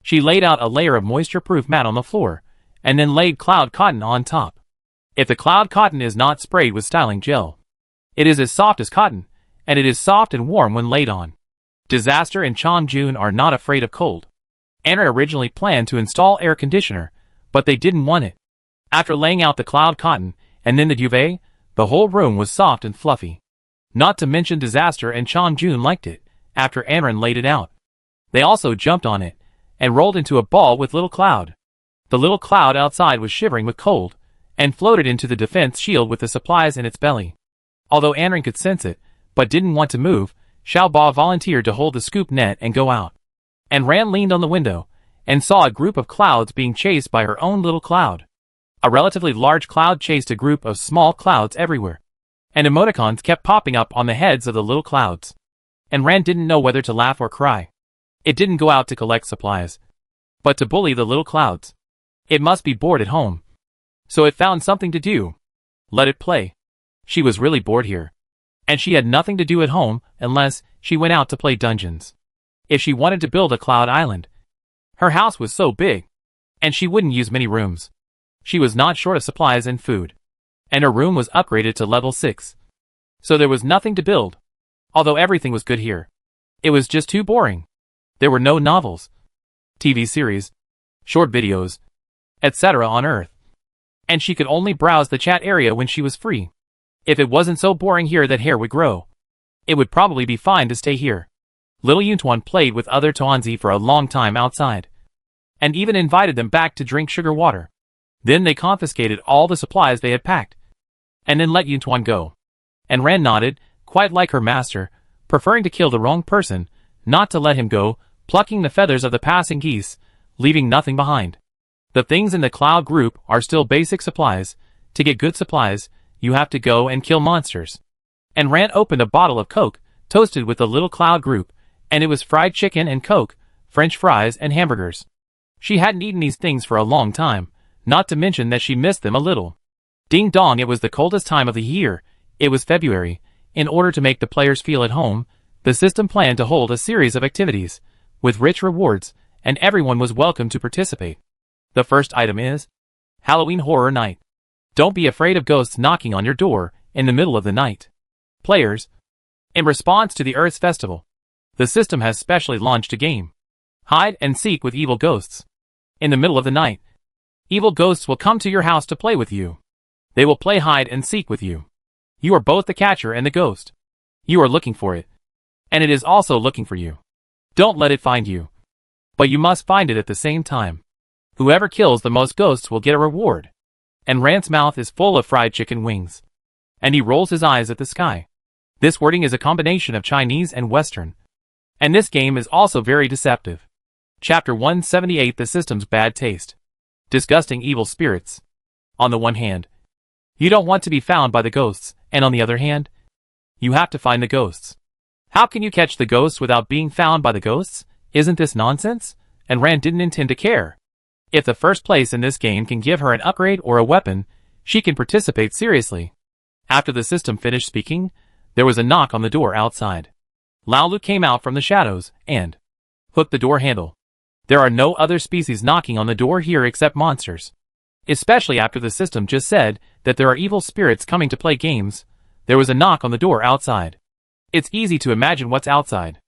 She laid out a layer of moisture-proof mat on the floor, and then laid cloud cotton on top. If the cloud cotton is not sprayed with styling gel, it is as soft as cotton, and it is soft and warm when laid on. Disaster and Chong Jun are not afraid of cold. Anna originally planned to install air conditioner, but they didn't want it. After laying out the cloud cotton, and then the duvet, the whole room was soft and fluffy. Not to mention Disaster and Chong Jun liked it, after Anran laid it out. They also jumped on it, and rolled into a ball with Little Cloud. The little cloud outside was shivering with cold, and floated into the defense shield with the supplies in its belly. Although Anran could sense it, but didn't want to move, Shia Ba volunteered to hold the scoop net and go out. And Ran leaned on the window, and saw a group of clouds being chased by her own little cloud. A relatively large cloud chased a group of small clouds everywhere, and emoticons kept popping up on the heads of the little clouds. And Ran didn't know whether to laugh or cry. It didn't go out to collect supplies, but to bully the little clouds. It must be bored at home, so it found something to do. Let it play. She was really bored here, and she had nothing to do at home unless she went out to play dungeons. If she wanted to build a cloud island, her house was so big, and she wouldn't use many rooms. She was not short of supplies and food, and her room was upgraded to level 6. So there was nothing to build, although everything was good here. It was just too boring. There were no novels, TV series, short videos, etc. on Earth. And she could only browse the chat area when she was free. If it wasn't so boring here that hair would grow, it would probably be fine to stay here. Little Yuntuan played with other Tuanzi for a long time outside, and even invited them back to drink sugar water. Then they confiscated all the supplies they had packed, and then let Yuntuan go. And Ran nodded, quite like her master, preferring to kill the wrong person, not to let him go, plucking the feathers of the passing geese, leaving nothing behind. The things in the Cloud group are still basic supplies. To get good supplies, you have to go and kill monsters. And Ran opened a bottle of Coke, toasted with the little Cloud group, and it was fried chicken and Coke, French fries and hamburgers. She hadn't eaten these things for a long time, not to mention that she missed them a little. Ding dong, it was the coldest time of the year. It was February. In order to make the players feel at home, the system planned to hold a series of activities, with rich rewards, and everyone was welcome to participate. The first item is Halloween Horror Night. Don't be afraid of ghosts knocking on your door in the middle of the night. Players, in response to the Earth's festival, the system has specially launched a game. Hide and seek with evil ghosts. In the middle of the night, evil ghosts will come to your house to play with you. They will play hide and seek with you. You are both the catcher and the ghost. You are looking for it, and it is also looking for you. Don't let it find you, but you must find it at the same time. Whoever kills the most ghosts will get a reward. And Rant's mouth is full of fried chicken wings, and he rolls his eyes at the sky. This wording is a combination of Chinese and Western, and this game is also very deceptive. Chapter 178, The System's Bad Taste. Disgusting evil spirits. On the one hand, you don't want to be found by the ghosts, and on the other hand, you have to find the ghosts. How can you catch the ghosts without being found by the ghosts? Isn't this nonsense? And Rand didn't intend to care. If the first place in this game can give her an upgrade or a weapon, she can participate seriously. After the system finished speaking, there was a knock on the door outside. Lao Lu came out from the shadows, and hooked the door handle. There are no other species knocking on the door here except monsters. Especially after the system just said that there are evil spirits coming to play games, there was a knock on the door outside. It's easy to imagine what's outside.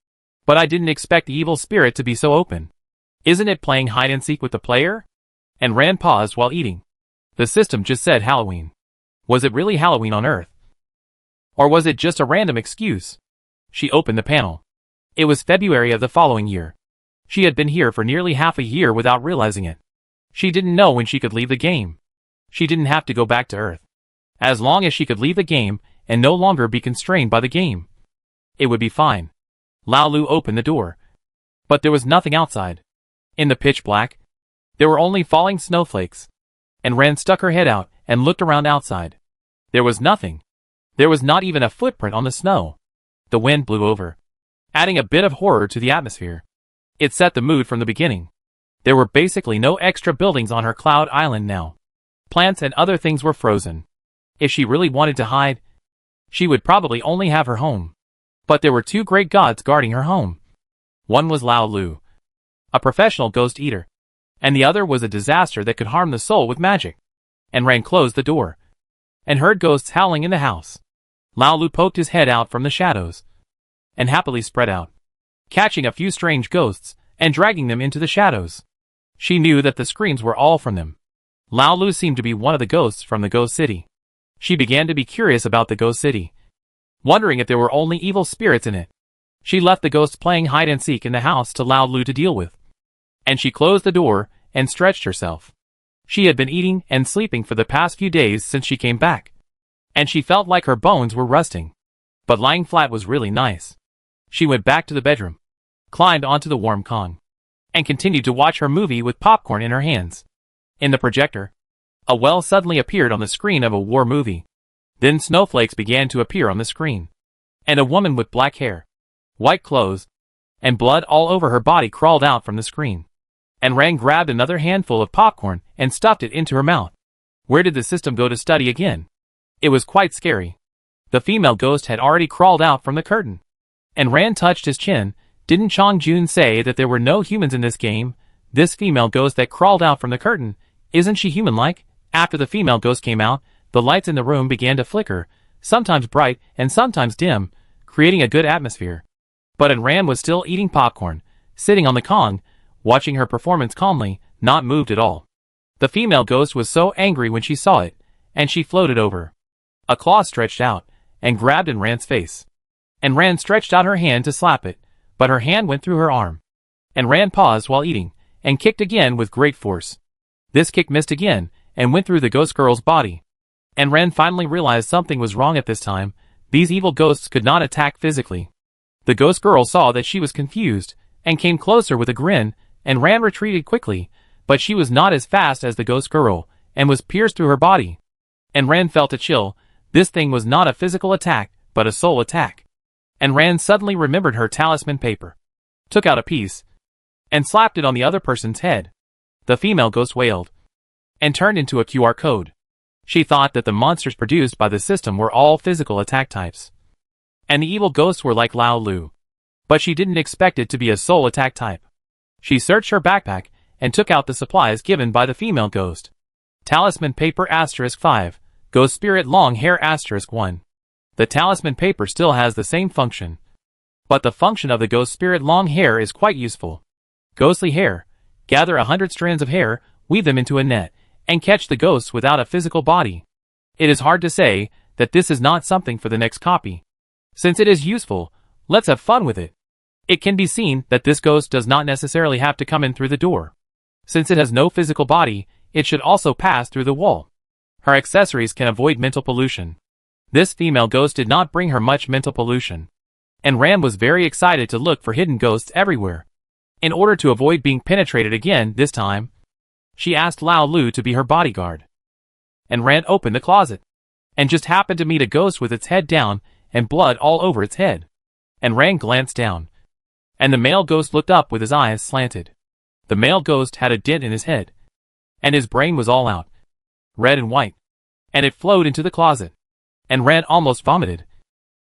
But I didn't expect the evil spirit to be so open. Isn't it playing hide and seek with the player? And Rand paused while eating. The system just said Halloween. Was it really Halloween on Earth? Or was it just a random excuse? She opened the panel. It was February of the following year. She had been here for nearly half a year without realizing it. She didn't know when she could leave the game. She didn't have to go back to Earth. As long as she could leave the game and no longer be constrained by the game, it would be fine. Lao Lu opened the door. But there was nothing outside. In the pitch black, there were only falling snowflakes. And Rand stuck her head out and looked around outside. There was nothing. There was not even a footprint on the snow. The wind blew over, adding a bit of horror to the atmosphere. It set the mood from the beginning. There were basically no extra buildings on her cloud island now. Plants and other things were frozen. If she really wanted to hide, she would probably only have her home. But there were two great gods guarding her home. One was Lao Lu, a professional ghost eater, and the other was a disaster that could harm the soul with magic. And Rand closed the door, and heard ghosts howling in the house. Lao Lu poked his head out from the shadows, and happily spread out, catching a few strange ghosts, and dragging them into the shadows. She knew that the screams were all from them. Lao Lu seemed to be one of the ghosts from the Ghost City. She began to be curious about the Ghost City, wondering if there were only evil spirits in it. She left the ghosts playing hide and seek in the house to Lao Lu to deal with. And she closed the door, and stretched herself. She had been eating and sleeping for the past few days since she came back, and she felt like her bones were rusting. But lying flat was really nice. She went back to the bedroom, climbed onto the warm Kong, and continued to watch her movie with popcorn in her hands. In the projector, a well suddenly appeared on the screen of a war movie. Then snowflakes began to appear on the screen, and a woman with black hair, white clothes, and blood all over her body crawled out from the screen. And Rand grabbed another handful of popcorn and stuffed it into her mouth. Where did the system go to study again? It was quite scary. The female ghost had already crawled out from the curtain. And Rand touched his chin. Didn't Chong Jun say that there were no humans in this game? This female ghost that crawled out from the curtain, isn't she human-like? After the female ghost came out, the lights in the room began to flicker, sometimes bright and sometimes dim, creating a good atmosphere. But Rand was still eating popcorn, sitting on the Kong, watching her performance calmly, not moved at all. The female ghost was so angry when she saw it, and she floated over. A claw stretched out, and grabbed Rand's face. And Rand stretched out her hand to slap it, but her hand went through her arm. And Rand paused while eating, and kicked again with great force. This kick missed again, and went through the ghost girl's body. And Rand finally realized something was wrong at this time. These evil ghosts could not attack physically. The ghost girl saw that she was confused, and came closer with a grin, and Rand retreated quickly, but she was not as fast as the ghost girl, and was pierced through her body. And Rand felt a chill. This thing was not a physical attack, but a soul attack. And Rand suddenly remembered her talisman paper, took out a piece, and slapped it on the other person's head. The female ghost wailed, and turned into a QR code. She thought that the monsters produced by the system were all physical attack types, and the evil ghosts were like Lao Lu. But she didn't expect it to be a soul attack type. She searched her backpack, and took out the supplies given by the female ghost. Talisman paper *5, Ghost spirit long hair *1. The talisman paper still has the same function, but the function of the ghost spirit long hair is quite useful. Ghostly hair. Gather 100 strands of hair, weave them into a net, and catch the ghosts without a physical body. It is hard to say that this is not something for the next copy. Since it is useful, let's have fun with it. It can be seen that this ghost does not necessarily have to come in through the door. Since it has no physical body, it should also pass through the wall. Her accessories can avoid mental pollution. This female ghost did not bring her much mental pollution. And Rand was very excited to look for hidden ghosts everywhere. In order to avoid being penetrated again this time, she asked Lao Lu to be her bodyguard. And Rand opened the closet, and just happened to meet a ghost with its head down, and blood all over its head. And Rand glanced down, and the male ghost looked up with his eyes slanted. The male ghost had a dent in his head, and his brain was all out, red and white, and it flowed into the closet. And Rand almost vomited.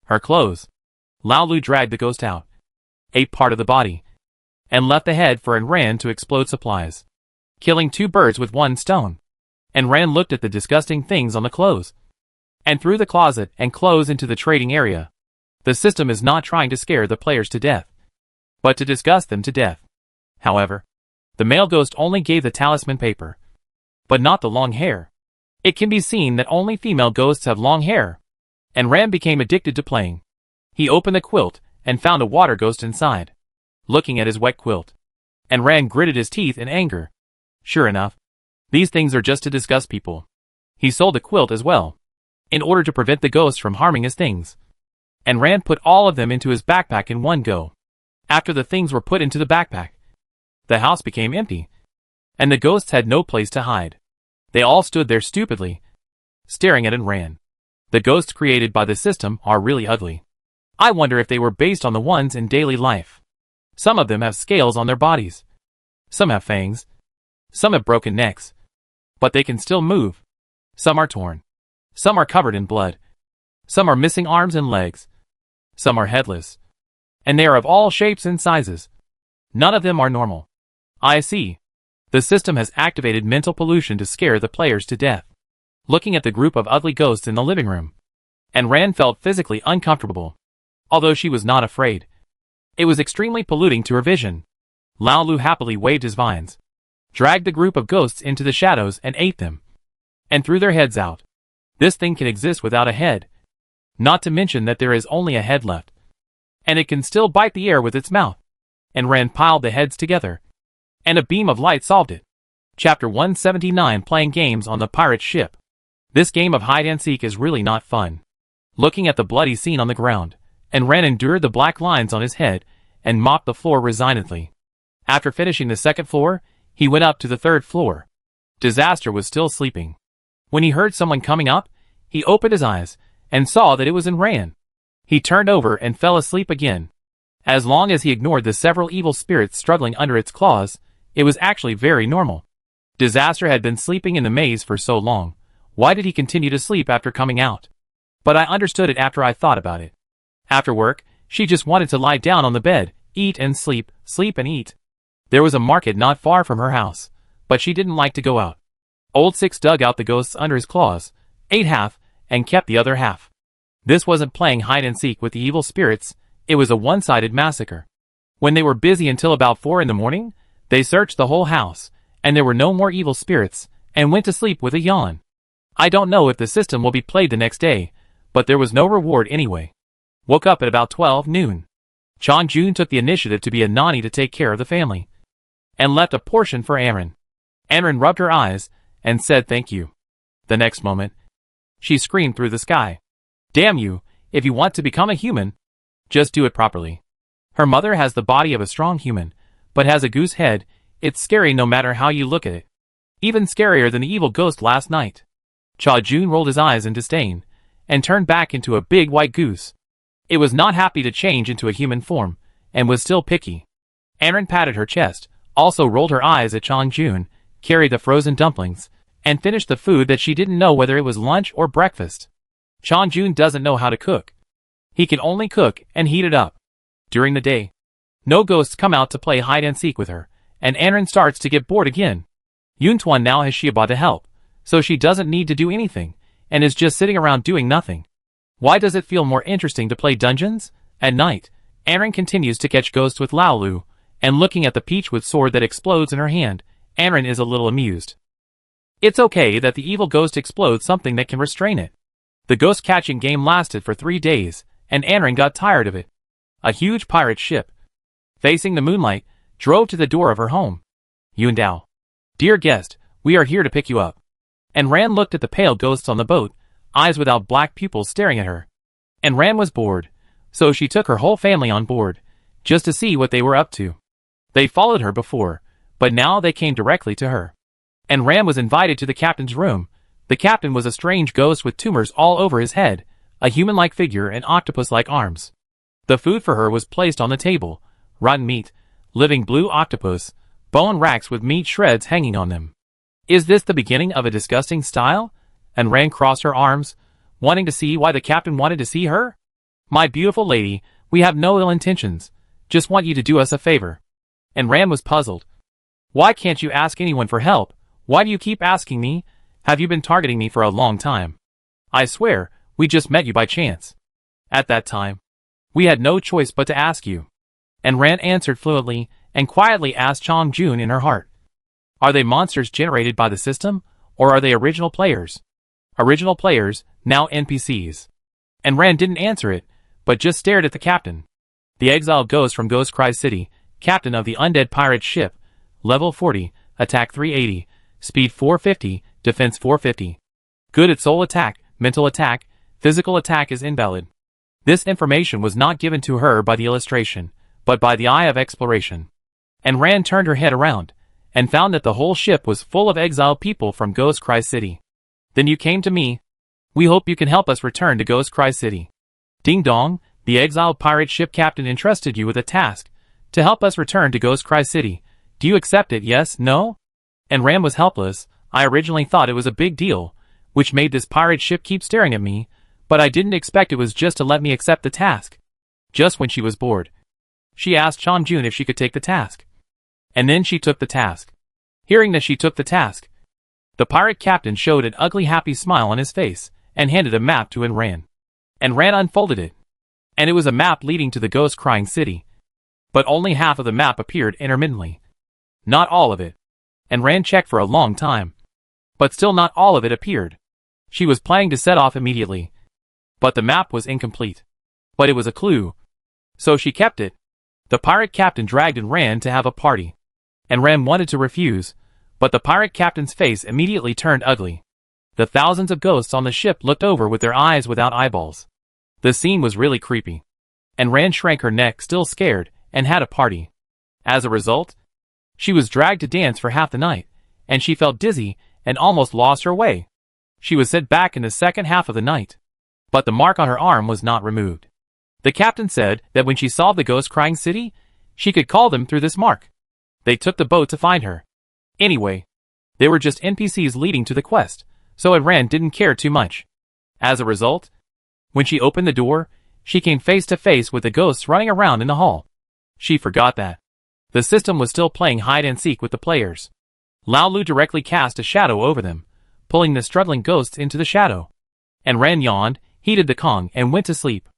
Her clothes. Lao Lu dragged the ghost out, ate part of the body, and left the head for Rand to explode supplies, killing 2 birds with 1 stone. And Rand looked at the disgusting things on the clothes, and threw the closet and clothes into the trading area. The system is not trying to scare the players to death, but to disgust them to death. However, the male ghost only gave the talisman paper, but not the long hair. It can be seen that only female ghosts have long hair, and Rand became addicted to playing. He opened the quilt, and found a water ghost inside, looking at his wet quilt. And Rand gritted his teeth in anger. Sure enough, these things are just to disgust people. He sold the quilt as well, in order to prevent the ghosts from harming his things. And Rand put all of them into his backpack in one go. After the things were put into the backpack, the house became empty, and the ghosts had no place to hide. They all stood there stupidly, staring at Rand. The ghosts created by the system are really ugly. I wonder if they were based on the ones in daily life. Some of them have scales on their bodies. Some have fangs. Some have broken necks, but they can still move. Some are torn. Some are covered in blood. Some are missing arms and legs. Some are headless. And they are of all shapes and sizes. None of them are normal. I see. The system has activated mental pollution to scare the players to death. Looking at the group of ugly ghosts in the living room, and Rand felt physically uncomfortable, although she was not afraid. It was extremely polluting to her vision. Lao Lu happily waved his vines, dragged the group of ghosts into the shadows and ate them, and threw their heads out. This thing can exist without a head, not to mention that there is only a head left, and it can still bite the air with its mouth. And Rand piled the heads together, and a beam of light solved it. Chapter 179, Playing Games on the Pirate Ship. This game of hide-and-seek is really not fun. Looking at the bloody scene on the ground, and Rand endured the black lines on his head, and mopped the floor resignedly. After finishing the 2nd floor, he went up to the 3rd floor. Disaster was still sleeping. When he heard someone coming up, he opened his eyes, and saw that it was Rand. He turned over and fell asleep again. As long as he ignored the several evil spirits struggling under its claws, it was actually very normal. Disaster had been sleeping in the maze for so long. Why did he continue to sleep after coming out? But I understood it after I thought about it. After work, she just wanted to lie down on the bed, eat and sleep and eat. There was a market not far from her house, but she didn't like to go out. Old Six dug out the ghosts under his claws, ate half, and kept the other half. This wasn't playing hide-and-seek with the evil spirits, it was a one-sided massacre. When they were busy until about 4 in the morning, they searched the whole house, and there were no more evil spirits, and went to sleep with a yawn. I don't know if the system will be played the next day, but there was no reward anyway. Woke up at about 12 noon. Chong-jun took the initiative to be a nanny to take care of the family, and left a portion for Aaron. Aaron rubbed her eyes, and said thank you. The next moment, she screamed through the sky. Damn you, if you want to become a human, just do it properly. Her mother has the body of a strong human, but has a goose head. It's scary no matter how you look at it. Even scarier than the evil ghost last night. Cha-jun rolled his eyes in disdain, and turned back into a big white goose. It was not happy to change into a human form, and was still picky. Aaron patted her chest, also rolled her eyes at Chong-jun, carried the frozen dumplings, and finished the food that she didn't know whether it was lunch or breakfast. Chong-jun doesn't know how to cook. He can only cook and heat it up. During the day, no ghosts come out to play hide-and-seek with her, and Aaron starts to get bored again. Yuntuan now has Shia Ba to help, so she doesn't need to do anything, and is just sitting around doing nothing. Why does it feel more interesting to play dungeons? At night, Aaron continues to catch ghosts with Laolu, and looking at the peach with sword that explodes in her hand, Aaron is a little amused. It's okay that the evil ghost explodes something that can restrain it. The ghost catching game lasted for 3 days, and Aaron got tired of it. A huge pirate ship, facing the moonlight, drove to the door of her home. Yundao. Dear guest, we are here to pick you up. And Ran looked at the pale ghosts on the boat, eyes without black pupils staring at her. And Ran was bored, so she took her whole family on board, just to see what they were up to. They followed her before, but now they came directly to her. And Ran was invited to the captain's room. The captain was a strange ghost with tumors all over his head, a human-like figure and octopus-like arms. The food for her was placed on the table: rotten meat, living blue octopus, bone racks with meat shreds hanging on them. Is this the beginning of a disgusting style? And Ran crossed her arms, wanting to see why the captain wanted to see her. My beautiful lady, we have no ill intentions, just want you to do us a favor. And Ran was puzzled. Why can't you ask anyone for help? Why do you keep asking me? Have you been targeting me for a long time? I swear, we just met you by chance. At that time, we had no choice but to ask you. And Ran answered fluently, and quietly asked Chong-jun in her heart. Are they monsters generated by the system, or are they original players? Original players, now NPCs. And Ran didn't answer it, but just stared at the captain. The exiled ghost from Ghost Cry City, captain of the undead pirate ship, level 40, attack 380, speed 450, defense 450. Good at soul attack, mental attack, physical attack is invalid. This information was not given to her by the illustration, but by the eye of exploration. And Ran turned her head around, and found that the whole ship was full of exiled people from Ghost Cry City. Then you came to me. We hope you can help us return to Ghost Cry City. Ding dong, the exiled pirate ship captain entrusted you with a task, to help us return to Ghost Cry City. Do you accept it, yes, no? And Ran was helpless. I originally thought it was a big deal, which made this pirate ship keep staring at me, but I didn't expect it was just to let me accept the task. Just when she was bored, she asked Chong-jun if she could take the task. And then she took the task. Hearing that she took the task, the pirate captain showed an ugly happy smile on his face, and handed a map to Ran. And Ran unfolded it. And it was a map leading to the Ghost Crying City. But only half of the map appeared intermittently. Not all of it. And Ran checked for a long time. But still not all of it appeared. She was planning to set off immediately. But the map was incomplete. But it was a clue. So she kept it. The pirate captain dragged Ran to have a party. And Ran wanted to refuse, but the pirate captain's face immediately turned ugly. The thousands of ghosts on the ship looked over with their eyes without eyeballs. The scene was really creepy. And Ran shrank her neck, still scared, and had a party. As a result, she was dragged to dance for half the night, and she felt dizzy and almost lost her way. She was sent back in the second half of the night. But the mark on her arm was not removed. The captain said that when she saw the Ghost Crying City, she could call them through this mark. They took the boat to find her. Anyway, they were just NPCs leading to the quest, so Ran didn't care too much. As a result, when she opened the door, she came face to face with the ghosts running around in the hall. She forgot that the system was still playing hide-and-seek with the players. Laolu directly cast a shadow over them, pulling the struggling ghosts into the shadow. And Ran yawned, heated the Kong, and went to sleep.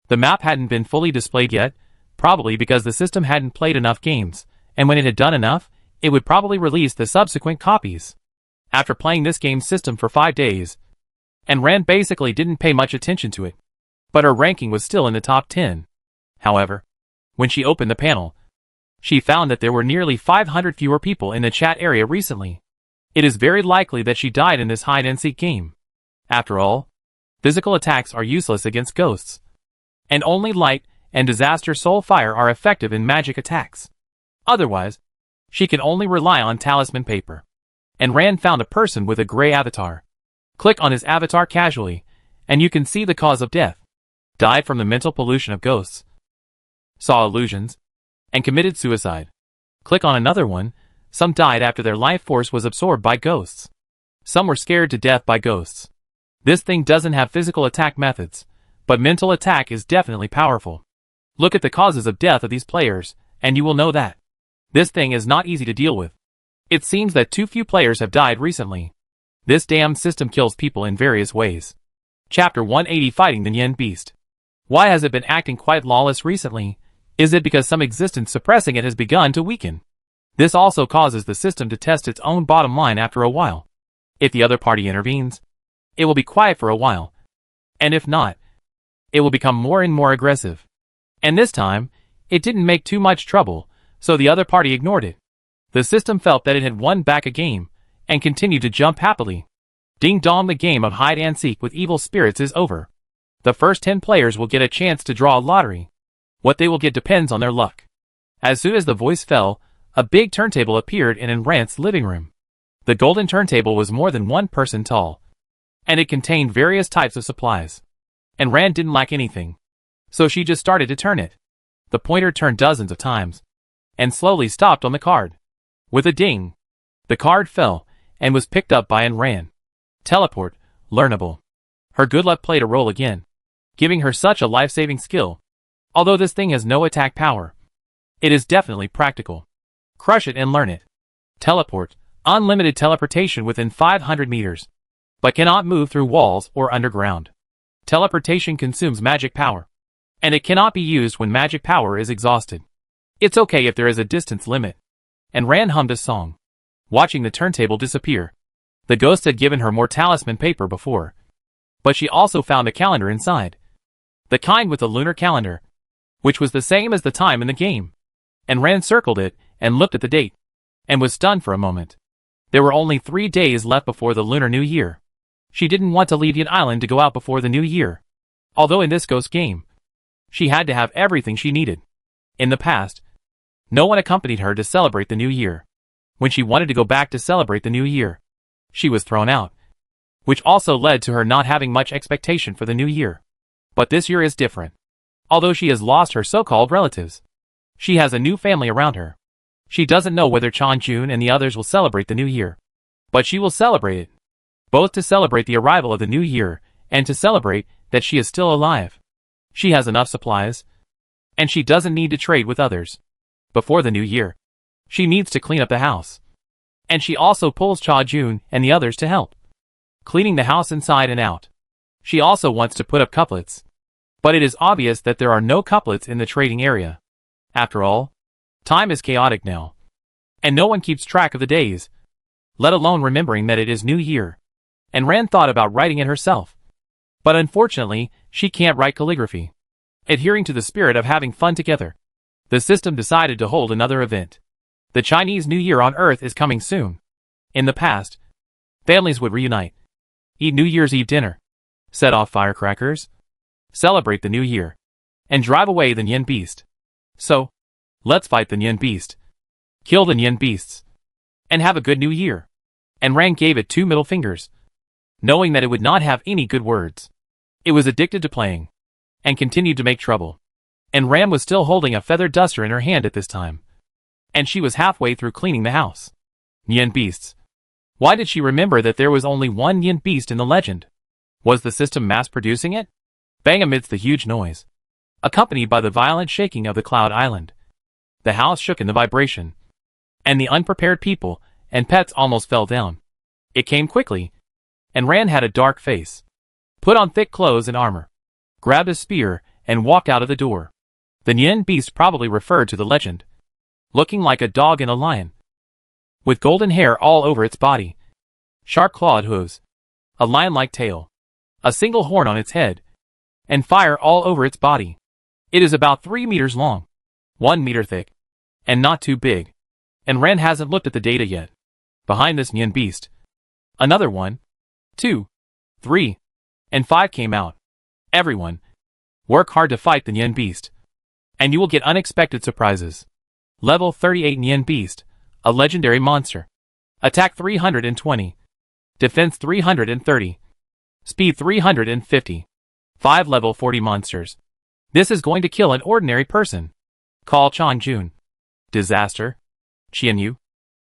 The map hadn't been fully displayed yet, probably because the system hadn't played enough games, and when it had done enough, it would probably release the subsequent copies. After playing this game system for 5 days, and Rand basically didn't pay much attention to it, but her ranking was still in the top 10. However, when she opened the panel, she found that there were nearly 500 fewer people in the chat area recently. It is very likely that she died in this hide-and-seek game. After all, physical attacks are useless against ghosts, and only light and disaster soul fire are effective in magic attacks. Otherwise, she can only rely on talisman paper. And Rand found a person with a gray avatar. Click on his avatar casually, and you can see the cause of death. Died from the mental pollution of ghosts. Saw illusions, and committed suicide. Click on another one. Some died after their life force was absorbed by ghosts. Some were scared to death by ghosts. This thing doesn't have physical attack methods, but mental attack is definitely powerful. Look at the causes of death of these players, and you will know that this thing is not easy to deal with. It seems that too few players have died recently. This damned system kills people in various ways. Chapter 180 Fighting the Yen Beast. Why has it been acting quite lawless recently? Is it because some existence suppressing it has begun to weaken? This also causes the system to test its own bottom line after a while. If the other party intervenes, it will be quiet for a while. And if not, it will become more and more aggressive. And this time, it didn't make too much trouble, so the other party ignored it. The system felt that it had won back a game, and continued to jump happily. Ding dong, the game of hide and seek with evil spirits is over. The first 10 players will get a chance to draw a lottery. What they will get depends on their luck. As soon as the voice fell, a big turntable appeared in Rand's living room. The golden turntable was more than 1 person tall, and it contained various types of supplies. And Rand didn't lack anything, so she just started to turn it. The pointer turned dozens of times, and slowly stopped on the card. With a ding, the card fell, and was picked up by Rand. Teleport, learnable. Her good luck played a role again, giving her such a life-saving skill. Although this thing has no attack power, it is definitely practical. Crush it and learn it. Teleport, unlimited teleportation within 500 meters, but cannot move through walls or underground. Teleportation consumes magic power, and it cannot be used when magic power is exhausted. It's okay if there is a distance limit. And Rand hummed a song, watching the turntable disappear. The ghost had given her more talisman paper before, but she also found a calendar inside. The kind with the lunar calendar, which was the same as the time in the game. And Rand circled it, and looked at the date, and was stunned for a moment. There were only 3 days left before the Lunar New Year. She didn't want to leave Yen Island to go out before the New Year. Although in this ghost game, she had to have everything she needed. In the past, no one accompanied her to celebrate the New Year. When she wanted to go back to celebrate the New Year, she was thrown out, which also led to her not having much expectation for the New Year. But this year is different. Although she has lost her so-called relatives, she has a new family around her. She doesn't know whether Chonjun and the others will celebrate the New Year, but she will celebrate it, both to celebrate the arrival of the New Year and to celebrate that she is still alive. She has enough supplies, and she doesn't need to trade with others. Before the New Year, she needs to clean up the house, and she also pulls Chonjun and the others to help, cleaning the house inside and out. She also wants to put up couplets, but it is obvious that there are no couplets in the trading area. After all, time is chaotic now, and no one keeps track of the days, let alone remembering that it is New Year. And Rand thought about writing it herself, but unfortunately, she can't write calligraphy. Adhering to the spirit of having fun together, the system decided to hold another event. The Chinese New Year on Earth is coming soon. In the past, families would reunite, eat New Year's Eve dinner, set off firecrackers, celebrate the New Year, and drive away the Yen Beast. So, let's fight the Yen Beast, kill the Yen Beasts, and have a good New Year. And Rand gave it 2 middle fingers, knowing that it would not have any good words. It was addicted to playing, and continued to make trouble. And Rand was still holding a feather duster in her hand at this time, and she was halfway through cleaning the house. Yen Beasts. Why did she remember that there was only one Yen Beast in the legend? Was the system mass-producing it? Bang amidst the huge noise, accompanied by the violent shaking of the Cloud Island. The house shook in the vibration, and the unprepared people and pets almost fell down. It came quickly, and Rand had a dark face, put on thick clothes and armor, grabbed a spear, and walked out of the door. The Yen Beast probably referred to the legend, looking like a dog and a lion, with golden hair all over its body, sharp-clawed hooves, a lion-like tail, a single horn on its head, and fire all over its body. It is about 3 meters long, 1 meter thick, and not too big. And Ren hasn't looked at the data yet. Behind this Nyan beast, another 1, 2, 3, and 5 came out. Everyone, work hard to fight the Nyan beast, and you will get unexpected surprises. Level 38 Nyan beast, a legendary monster. Attack 320, defense 330, speed 350. 5 level 40 monsters. This is going to kill an ordinary person. Call Chongjun. Disaster. Qianyu,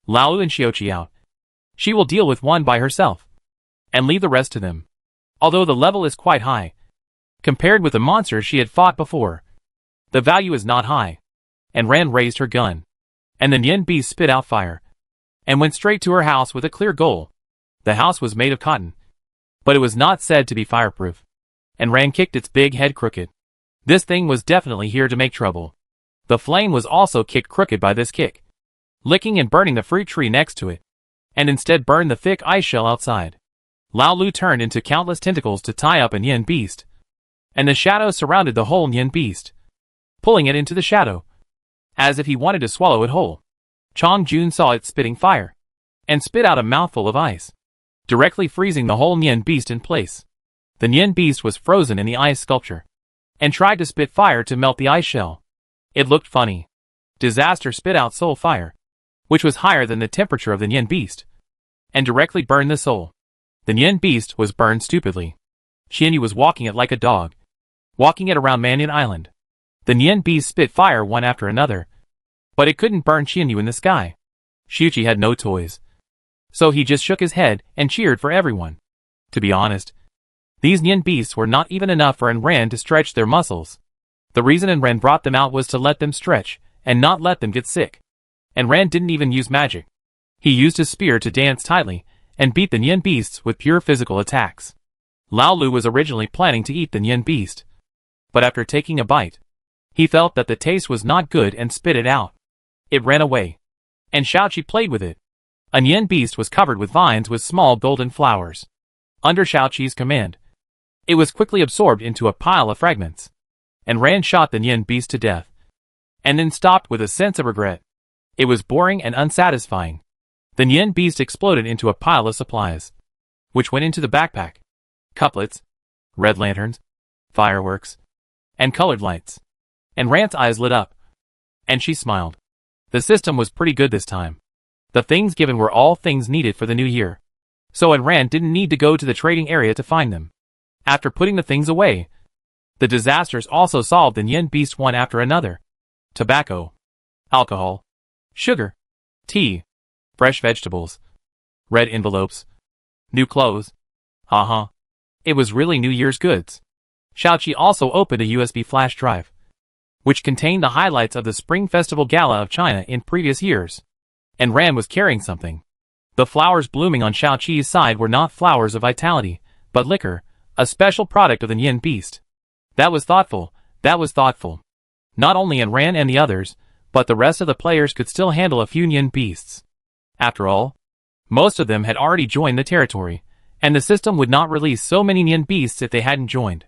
Laolu and Xiaoqiao. She will deal with one by herself, and leave the rest to them. Although the level is quite high, compared with the monsters she had fought before, the value is not high. And Ran raised her gun, and the Nyan beast spit out fire, and went straight to her house with a clear goal. The house was made of cotton, but it was not said to be fireproof. And Ran kicked its big head crooked. This thing was definitely here to make trouble. The flame was also kicked crooked by this kick, licking and burning the fruit tree next to it, and instead burned the thick ice shell outside. Lao Lu turned into countless tentacles to tie up a Nyan beast, and the shadow surrounded the whole Nyan beast, pulling it into the shadow, as if he wanted to swallow it whole. Chongjun saw it spitting fire, and spit out a mouthful of ice, directly freezing the whole Nyan beast in place. The Nyan beast was frozen in the ice sculpture, and tried to spit fire to melt the ice shell. It looked funny. Disaster spit out soul fire, which was higher than the temperature of the Nyan beast, and directly burned the soul. The Nyan beast was burned stupidly. Qianyu was walking it like a dog, walking it around Manyan Island. The Nyan beast spit fire one after another, but it couldn't burn Qianyu in the sky. Xiuqi had no toys, so he just shook his head and cheered for everyone. To be honest, these Nyan beasts were not even enough for Enran to stretch their muscles. The reason Enran brought them out was to let them stretch, and not let them get sick. Enran didn't even use magic. He used his spear to dance tightly, and beat the Nyan beasts with pure physical attacks. Lao Lu was originally planning to eat the Nyan beast, but after taking a bite, he felt that the taste was not good and spit it out. It ran away, and Xiaoqi played with it. A Nyan beast was covered with vines with small golden flowers. Under Xiaoqi's command, it was quickly absorbed into a pile of fragments, and Ran shot the Nyan beast to death, and then stopped with a sense of regret. It was boring and unsatisfying. The Nyan beast exploded into a pile of supplies, which went into the backpack. Couplets, red lanterns, fireworks, and colored lights. And Ran's eyes lit up, and she smiled. The system was pretty good this time. The things given were all things needed for the new year, so Enran didn't need to go to the trading area to find them. After putting the things away, the disasters also solved the Nyan beast one after another. Tobacco, alcohol, sugar, tea, fresh vegetables, red envelopes, new clothes. It was really New Year's goods. Xiaoqi also opened a USB flash drive, which contained the highlights of the Spring Festival Gala of China in previous years. And Ran was carrying something. The flowers blooming on Xiaoqi's side were not flowers of vitality, but liquor, a special product of the Nyan beast. That was thoughtful. Not only Enran and the others, but the rest of the players could still handle a few Nyan beasts. After all, most of them had already joined the territory, and the system would not release so many Nyan beasts if they hadn't joined.